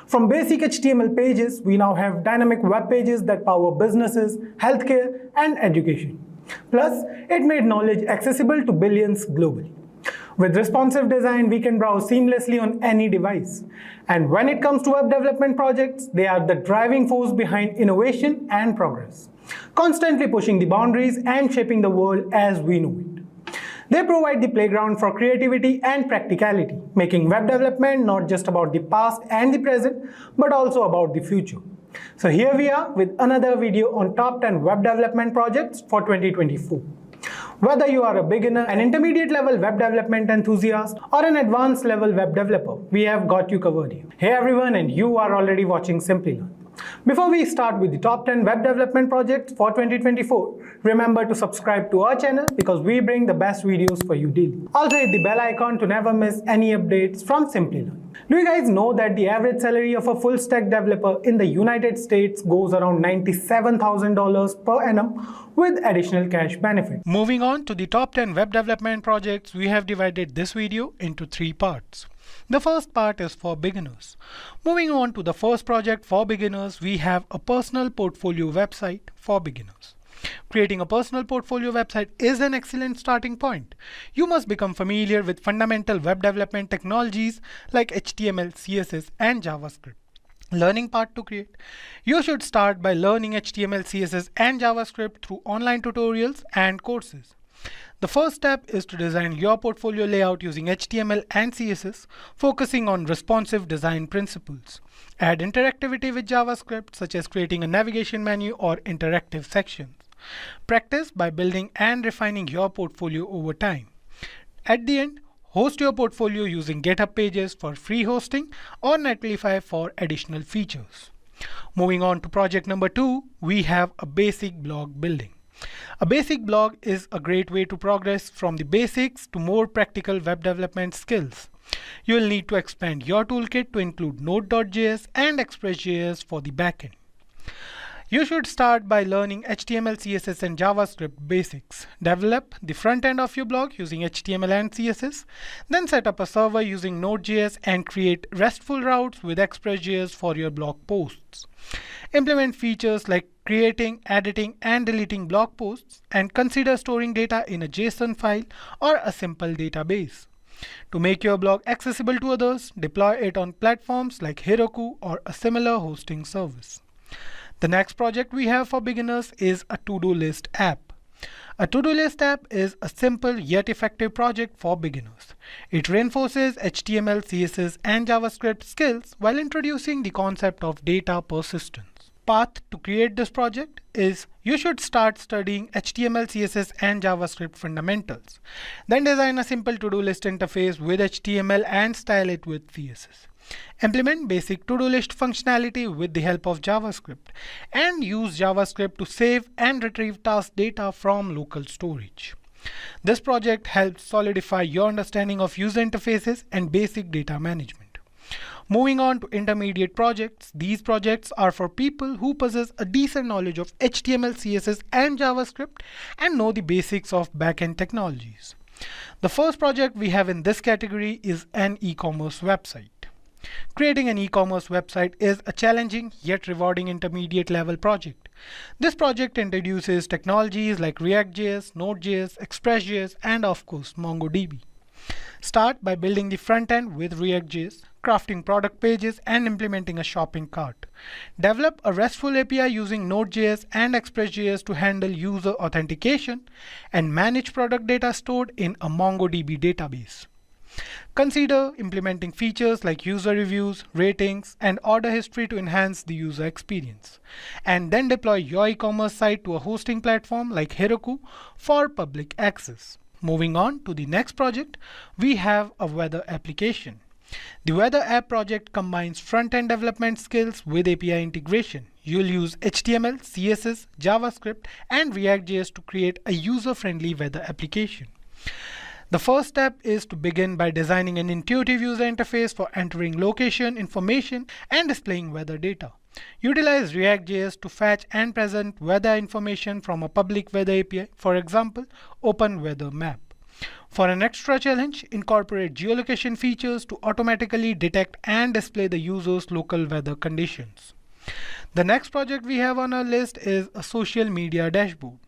From basic HTML pages, we now have dynamic web pages that power businesses, healthcare, and education. Plus, it made knowledge accessible to billions globally. With responsive design, we can browse seamlessly on any device. And when it comes to web development projects, they are the driving force behind innovation and progress, constantly pushing the boundaries and shaping the world as we know it. They provide the playground for creativity and practicality, making web development not just about the past and the present, but also about the future. So here we are with another video on top 10 web development projects for 2024. Whether you are a beginner, an intermediate level web development enthusiast, or an advanced level web developer, we have got you covered here. Hey everyone, and you are already watching Simplilearn. Before we start with the top 10 web development projects for 2024, remember to subscribe to our channel because we bring the best videos for you daily. Also hit the bell icon to never miss any updates from Simplilearn. Do you guys know that the average salary of a full stack developer in the United States goes around $97,000 per annum with additional cash benefit? Moving on to the top 10 web development projects, we have divided this video into 3 parts. The first part is for beginners. Moving on to the first project for beginners, we have a personal portfolio website for beginners. Creating a personal portfolio website is an excellent starting point. You must become familiar with fundamental web development technologies like HTML, CSS, and JavaScript. Learning part to create. You should start by learning HTML, CSS, and JavaScript through online tutorials and courses. The first step is to design your portfolio layout using HTML and CSS, focusing on responsive design principles. Add interactivity with JavaScript, such as creating a navigation menu or interactive sections. Practice by building and refining your portfolio over time. At the end, host your portfolio using GitHub Pages for free hosting or Netlify for additional features. Moving on to project number 2, we have a basic blog building. A basic blog is a great way to progress from the basics to more practical web development skills. You will need to expand your toolkit to include Node.js and Express.js for the backend. You should start by learning HTML, CSS, and JavaScript basics. Develop the front end of your blog using HTML and CSS. Then set up a server using Node.js and create RESTful routes with Express.js for your blog posts. Implement features like creating, editing, and deleting blog posts, and consider storing data in a JSON file or a simple database. To make your blog accessible to others, deploy it on platforms like Heroku or a similar hosting service. The next project we have for beginners is a to-do list app. A to-do list app is a simple yet effective project for beginners. It reinforces HTML, CSS, and JavaScript skills while introducing the concept of data persistence. Path to create this project is you should start studying HTML, CSS, and JavaScript fundamentals. Then design a simple to-do list interface with HTML and style it with CSS. Implement basic to-do list functionality with the help of JavaScript and use JavaScript to save and retrieve task data from local storage. This project helps solidify your understanding of user interfaces and basic data management. Moving on to intermediate projects, these projects are for people who possess a decent knowledge of HTML, CSS, and JavaScript and know the basics of backend technologies. The first project we have in this category is an e-commerce website. Creating an e-commerce website is a challenging yet rewarding intermediate level project. This project introduces technologies like React.js, Node.js, Express.js, and of course MongoDB. Start by building the front end with React.js, crafting product pages, and implementing a shopping cart. Develop a RESTful API using Node.js and Express.js to handle user authentication and manage product data stored in a MongoDB database. Consider implementing features like user reviews, ratings, and order history to enhance the user experience. And then deploy your e-commerce site to a hosting platform like Heroku for public access. Moving on to the next project, we have a weather application. The weather app project combines front-end development skills with API integration. You'll use HTML, CSS, JavaScript, and React.js to create a user-friendly weather application. The first step is to begin by designing an intuitive user interface for entering location information and displaying weather data. Utilize React.js to fetch and present weather information from a public weather API, for example, Open Weather Map. For an extra challenge, incorporate geolocation features to automatically detect and display the user's local weather conditions. The next project we have on our list is a social media dashboard.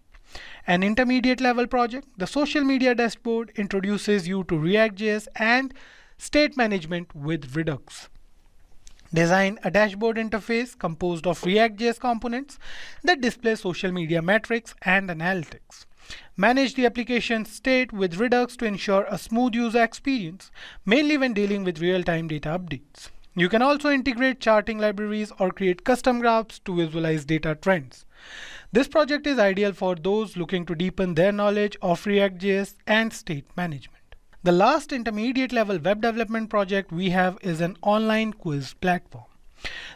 An intermediate level project, the social media dashboard introduces you to React.js and state management with Redux. Design a dashboard interface composed of React.js components that display social media metrics and analytics. Manage the application state with Redux to ensure a smooth user experience, mainly when dealing with real-time data updates. You can also integrate charting libraries or create custom graphs to visualize data trends. This project is ideal for those looking to deepen their knowledge of React.js and state management. The last intermediate level web development project we have is an online quiz platform.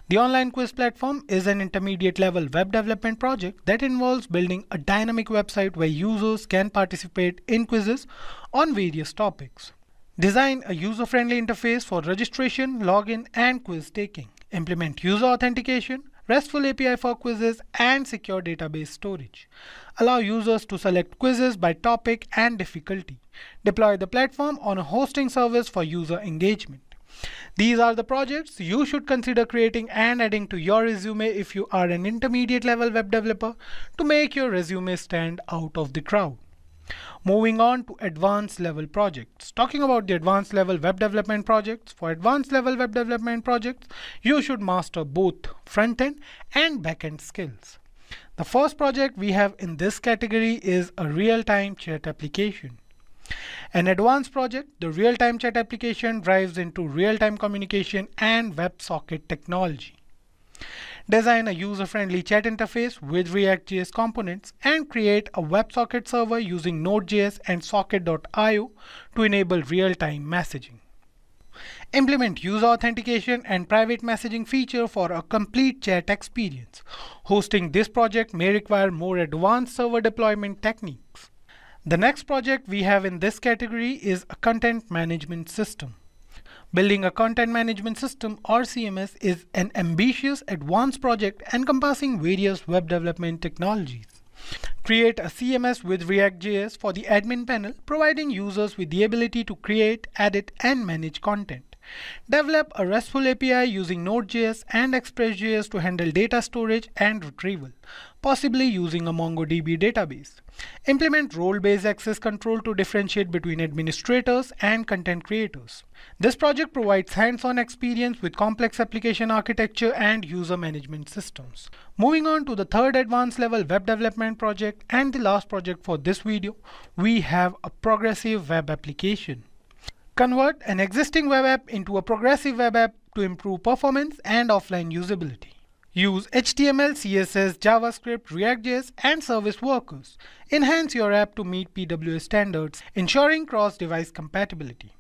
The online quiz platform is an intermediate level web development project that involves building a dynamic website where users can participate in quizzes on various topics. Design a user-friendly interface for registration, login, and quiz taking. Implement user authentication, RESTful API for quizzes, and secure database storage. Allow users to select quizzes by topic and difficulty. Deploy the platform on a hosting service for user engagement. These are the projects you should consider creating and adding to your resume if you are an intermediate level web developer to make your resume stand out of the crowd. Moving on to advanced level projects. Talking about the advanced level web development projects, for advanced level web development projects, you should master both front-end and back-end skills. The first project we have in this category is a real-time chat application. An advanced project, the real-time chat application drives into real-time communication and WebSocket technology. Design a user-friendly chat interface with React.js components and create a WebSocket server using Node.js and Socket.io to enable real-time messaging. Implement user authentication and private messaging feature for a complete chat experience. Hosting this project may require more advanced server deployment techniques. The next project we have in this category is a content management system. Building a content management system or CMS is an ambitious advanced project encompassing various web development technologies. Create a CMS with React.js for the admin panel, providing users with the ability to create, edit, and manage content. Develop a RESTful API using Node.js and Express.js to handle data storage and retrieval, possibly using a MongoDB database. Implement role-based access control to differentiate between administrators and content creators. This project provides hands-on experience with complex application architecture and user management systems. Moving on to the third advanced level web development project and the last project for this video, we have a progressive web application. Convert an existing web app into a progressive web app to improve performance and offline usability. Use HTML, CSS, JavaScript, React.js, and service workers. Enhance your app to meet PWA standards, ensuring cross-device compatibility.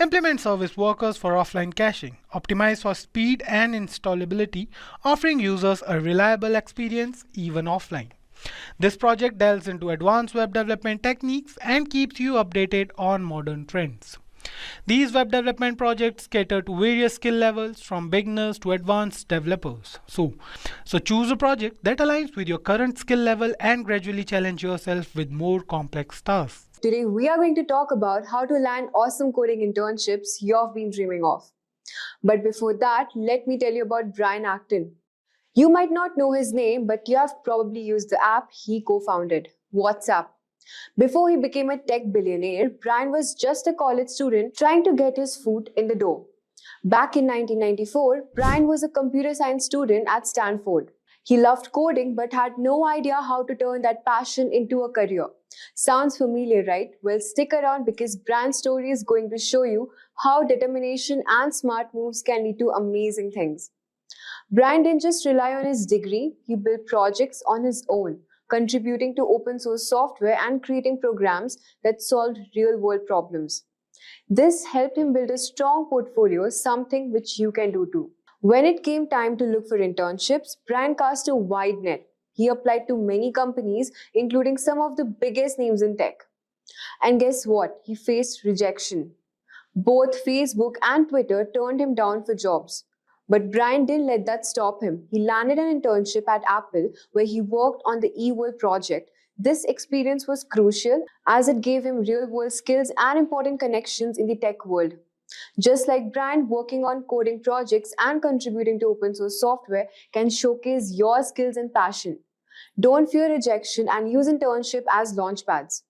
Implement service workers for offline caching. Optimize for speed and installability, offering users a reliable experience even offline. This project delves into advanced web development techniques and keeps you updated on modern trends. These web development projects cater to various skill levels from beginners to advanced developers. So choose a project that aligns with your current skill level and gradually challenge yourself with more complex tasks. Today we are going to talk about how to land awesome coding internships you've been dreaming of. But before that, let me tell you about Brian Acton. You might not know his name, but you have probably used the app he co-founded, WhatsApp. Before he became a tech billionaire, Brian was just a college student trying to get his foot in the door. Back in 1994, Brian was a computer science student at Stanford. He loved coding but had no idea how to turn that passion into a career. Sounds familiar, right? Well, stick around because Brian's story is going to show you how determination and smart moves can lead to amazing things. Brian didn't just rely on his degree, he built projects on his own, contributing to open source software and creating programs that solved real-world problems. This helped him build a strong portfolio, something which you can do too. When it came time to look for internships, Brian cast a wide net. He applied to many companies, including some of the biggest names in tech. And guess what? He faced rejection. Both Facebook and Twitter turned him down for jobs. But Brian didn't let that stop him. He landed an internship at Apple where he worked on the eWorld project. This experience was crucial as it gave him real world skills and important connections in the tech world. Just like Brian, working on coding projects and contributing to open source software can showcase your skills and passion. Don't fear rejection and use internship as launchpads.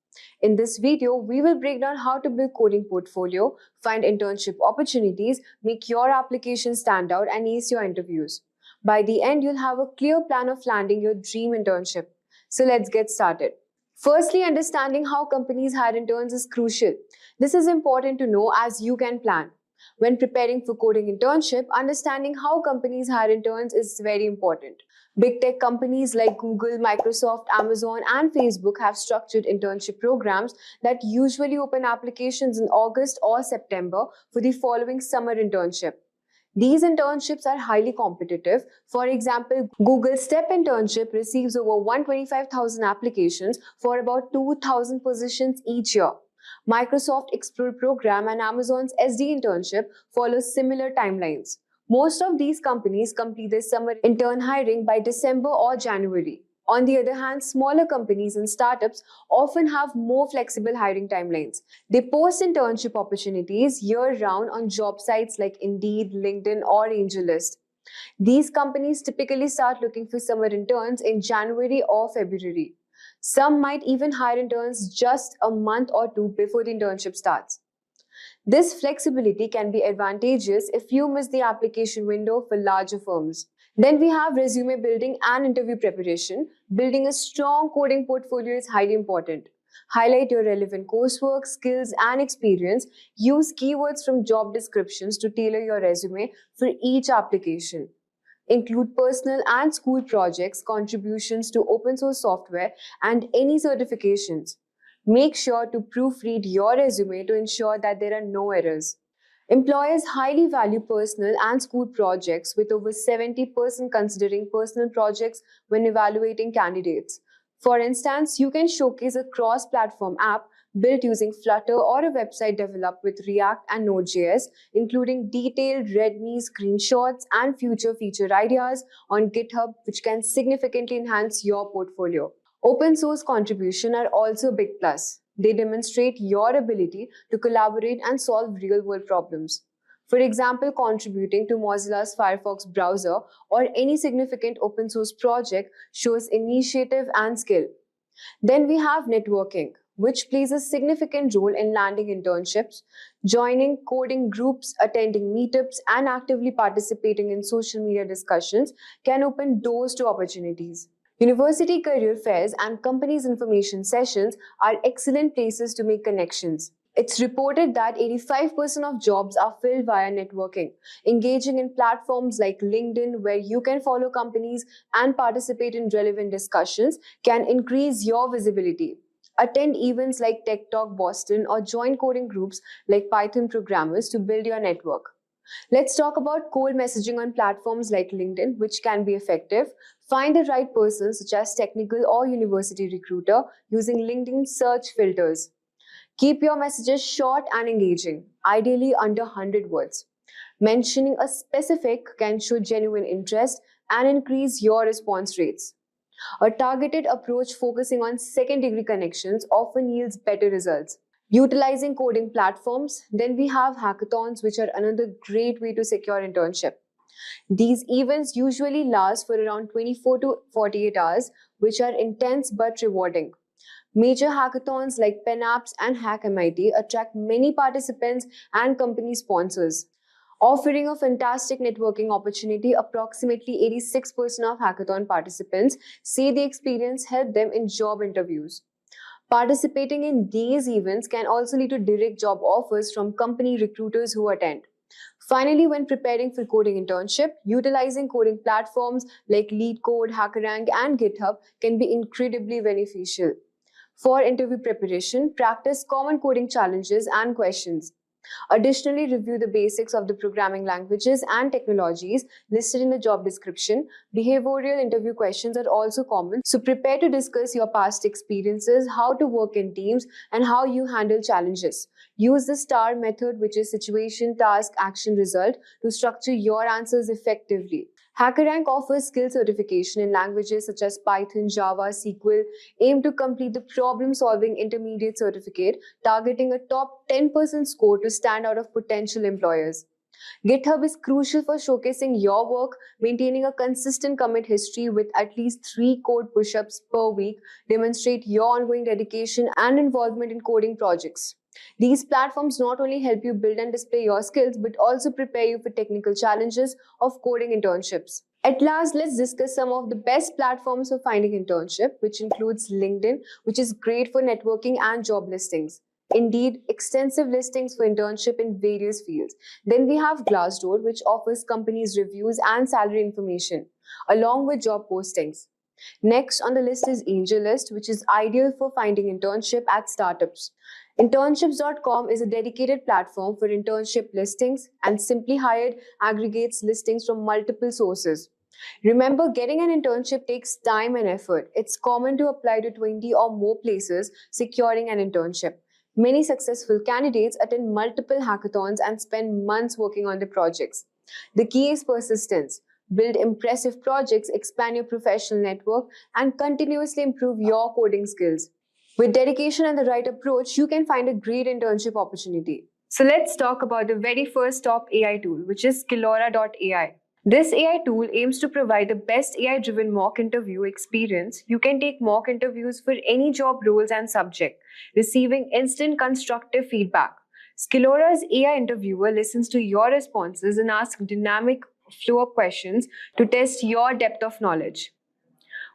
In this video, we will break down how to build coding portfolio, find internship opportunities, make your application stand out, and ace your interviews. By the end, you'll have a clear plan of landing your dream internship. So let's get started. Firstly, understanding how companies hire interns is crucial. This is important to know as you can plan. When preparing for coding internship, understanding how companies hire interns is very important. Big tech companies like Google, Microsoft, Amazon, and Facebook have structured internship programs that usually open applications in August or September for the following summer internship. These internships are highly competitive. For example, Google's STEP internship receives over 125,000 applications for about 2,000 positions each year. Microsoft Explore program and Amazon's SD internship follow similar timelines. Most of these companies complete their summer intern hiring by December or January. On the other hand, smaller companies and startups often have more flexible hiring timelines. They post internship opportunities year-round on job sites like Indeed, LinkedIn, or AngelList. These companies typically start looking for summer interns in January or February. Some might even hire interns just a month or two before the internship starts. This flexibility can be advantageous if you miss the application window for larger firms. Then we have resume building and interview preparation. Building a strong coding portfolio is highly important. Highlight your relevant coursework, skills, and experience. Use keywords from job descriptions to tailor your resume for each application. Include personal and school projects, contributions to open source software, and any certifications. Make sure to proofread your resume to ensure that there are no errors. Employers highly value personal and school projects, with over 70% considering personal projects when evaluating candidates. For instance, you can showcase a cross-platform app built using Flutter or a website developed with React and Node.js, including detailed README screenshots and future feature ideas on GitHub, which can significantly enhance your portfolio. Open source contributions are also a big plus. They demonstrate your ability to collaborate and solve real-world problems. For example, contributing to Mozilla's Firefox browser or any significant open source project shows initiative and skill. Then we have networking, which plays a significant role in landing internships. Joining coding groups, attending meetups, and actively participating in social media discussions can open doors to opportunities. University career fairs and companies' information sessions are excellent places to make connections. It's reported that 85% of jobs are filled via networking. Engaging in platforms like LinkedIn, where you can follow companies and participate in relevant discussions, can increase your visibility. Attend events like Tech Talk Boston or join coding groups like Python programmers to build your network. Let's talk about cold messaging on platforms like LinkedIn, which can be effective. Find the right person, such as technical or university recruiter, using LinkedIn search filters. Keep your messages short and engaging, ideally under 100 words. Mentioning a specific can show genuine interest and increase your response rates. A targeted approach focusing on second-degree connections often yields better results. Utilizing coding platforms, then we have hackathons, which are another great way to secure internship. These events usually last for around 24 to 48 hours, which are intense but rewarding. Major hackathons like PenApps and Hack MIT attract many participants and company sponsors. Offering a fantastic networking opportunity, approximately 86% of hackathon participants say the experience helped them in job interviews. Participating in these events can also lead to direct job offers from company recruiters who attend. Finally, when preparing for coding internship, utilizing coding platforms like LeetCode, HackerRank, and GitHub can be incredibly beneficial. For interview preparation, practice common coding challenges and questions. Additionally, review the basics of the programming languages and technologies listed in the job description. Behavioral interview questions are also common, so prepare to discuss your past experiences, how to work in teams, and how you handle challenges. Use the STAR method, which is situation, task, action, result, to structure your answers effectively. HackerRank offers skill certification in languages such as Python, Java, SQL. Aim to complete the problem-solving intermediate certificate, targeting a top 10% score to stand out of potential employers. GitHub is crucial for showcasing your work. Maintaining a consistent commit history with at least 3 code push-ups per week demonstrate your ongoing dedication and involvement in coding projects. These platforms not only help you build and display your skills, but also prepare you for technical challenges of coding internships. At last, let's discuss some of the best platforms for finding internship, which includes LinkedIn, which is great for networking and job listings. Indeed, extensive listings for internship in various fields. Then we have Glassdoor, which offers companies' reviews and salary information, along with job postings. Next on the list is AngelList, which is ideal for finding internship at startups. Internships.com is a dedicated platform for internship listings, and Simply Hired aggregates listings from multiple sources. Remember, getting an internship takes time and effort. It's common to apply to 20 or more places securing an internship. Many successful candidates attend multiple hackathons and spend months working on their projects. The key is persistence. Build impressive projects, expand your professional network, and continuously improve your coding skills. With dedication and the right approach, you can find a great internship opportunity. So let's talk about the very first top AI tool, which is Skillora.ai. This AI tool aims to provide the best AI-driven mock interview experience. You can take mock interviews for any job roles and subject, receiving instant constructive feedback. Skillora's AI interviewer listens to your responses and asks dynamic flow-up questions to test your depth of knowledge.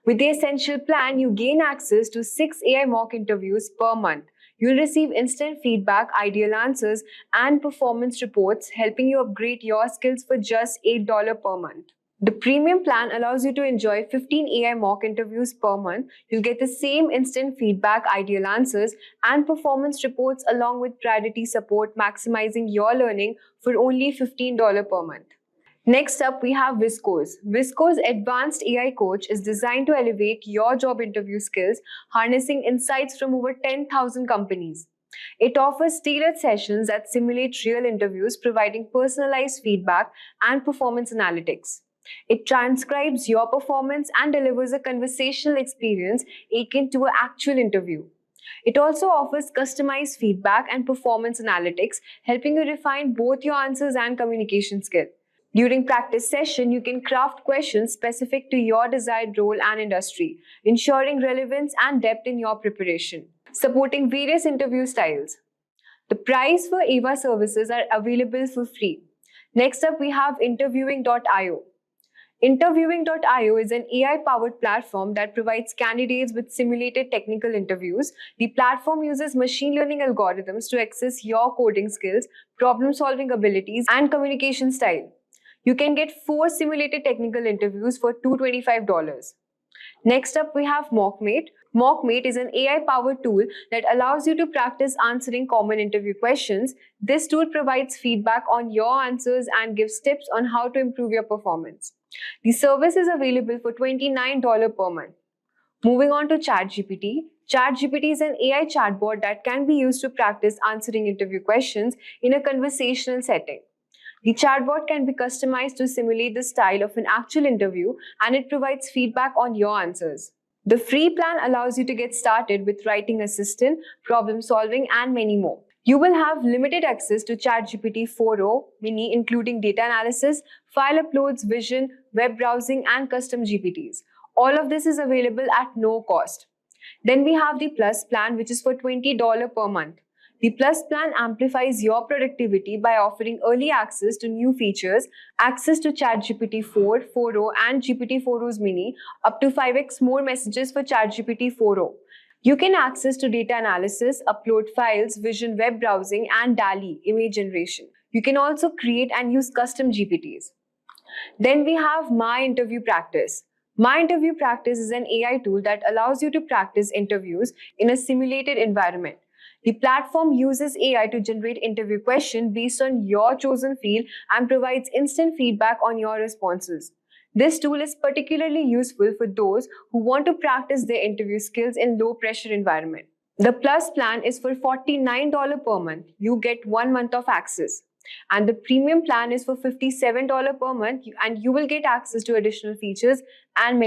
With the Essential plan, you gain access to 6 AI mock interviews per month. You'll receive instant feedback, ideal answers, and performance reports, helping you upgrade your skills for just $8 per month. The premium plan allows you to enjoy 15 AI mock interviews per month. You'll get the same instant feedback, ideal answers, and performance reports along with priority support, maximizing your learning for only $15 per month. Next up, we have Visco's. Visco's advanced AI coach is designed to elevate your job interview skills, harnessing insights from over 10,000 companies. It offers tailored sessions that simulate real interviews, providing personalized feedback and performance analytics. It transcribes your performance and delivers a conversational experience akin to an actual interview. It also offers customized feedback and performance analytics, helping you refine both your answers and communication skills. During practice session, you can craft questions specific to your desired role and industry, ensuring relevance and depth in your preparation. Supporting various interview styles. The price for AVA services are available for free. Next up, we have Interviewing.io. Interviewing.io is an AI-powered platform that provides candidates with simulated technical interviews. The platform uses machine learning algorithms to assess your coding skills, problem-solving abilities, and communication style. You can get 4 simulated technical interviews for $225. Next up, we have Mockmate. Mockmate is an AI-powered tool that allows you to practice answering common interview questions. This tool provides feedback on your answers and gives tips on how to improve your performance. The service is available for $29 per month. Moving on to ChatGPT. ChatGPT is an AI chatbot that can be used to practice answering interview questions in a conversational setting. The chatbot can be customized to simulate the style of an actual interview, and it provides feedback on your answers. The free plan allows you to get started with writing assistant, problem solving, and many more. You will have limited access to ChatGPT 4o mini, including data analysis, file uploads, vision, web browsing, and custom GPTs. All of this is available at no cost. Then we have the Plus plan, which is for $20 per month. The Plus plan amplifies your productivity by offering early access to new features, access to ChatGPT 4, 4o, and GPT-4o's mini, up to 5x more messages for ChatGPT 4o. You can access to data analysis, upload files, vision, web browsing, and DALL-E, image generation. You can also create and use custom GPTs. Then we have My Interview Practice. My Interview Practice is an AI tool that allows you to practice interviews in a simulated environment. The platform uses AI to generate interview questions based on your chosen field and provides instant feedback on your responses. This tool is particularly useful for those who want to practice their interview skills in low-pressure environment. The Plus plan is for $49 per month. You get 1 month of access. And the Premium plan is for $57 per month and you will get access to additional features and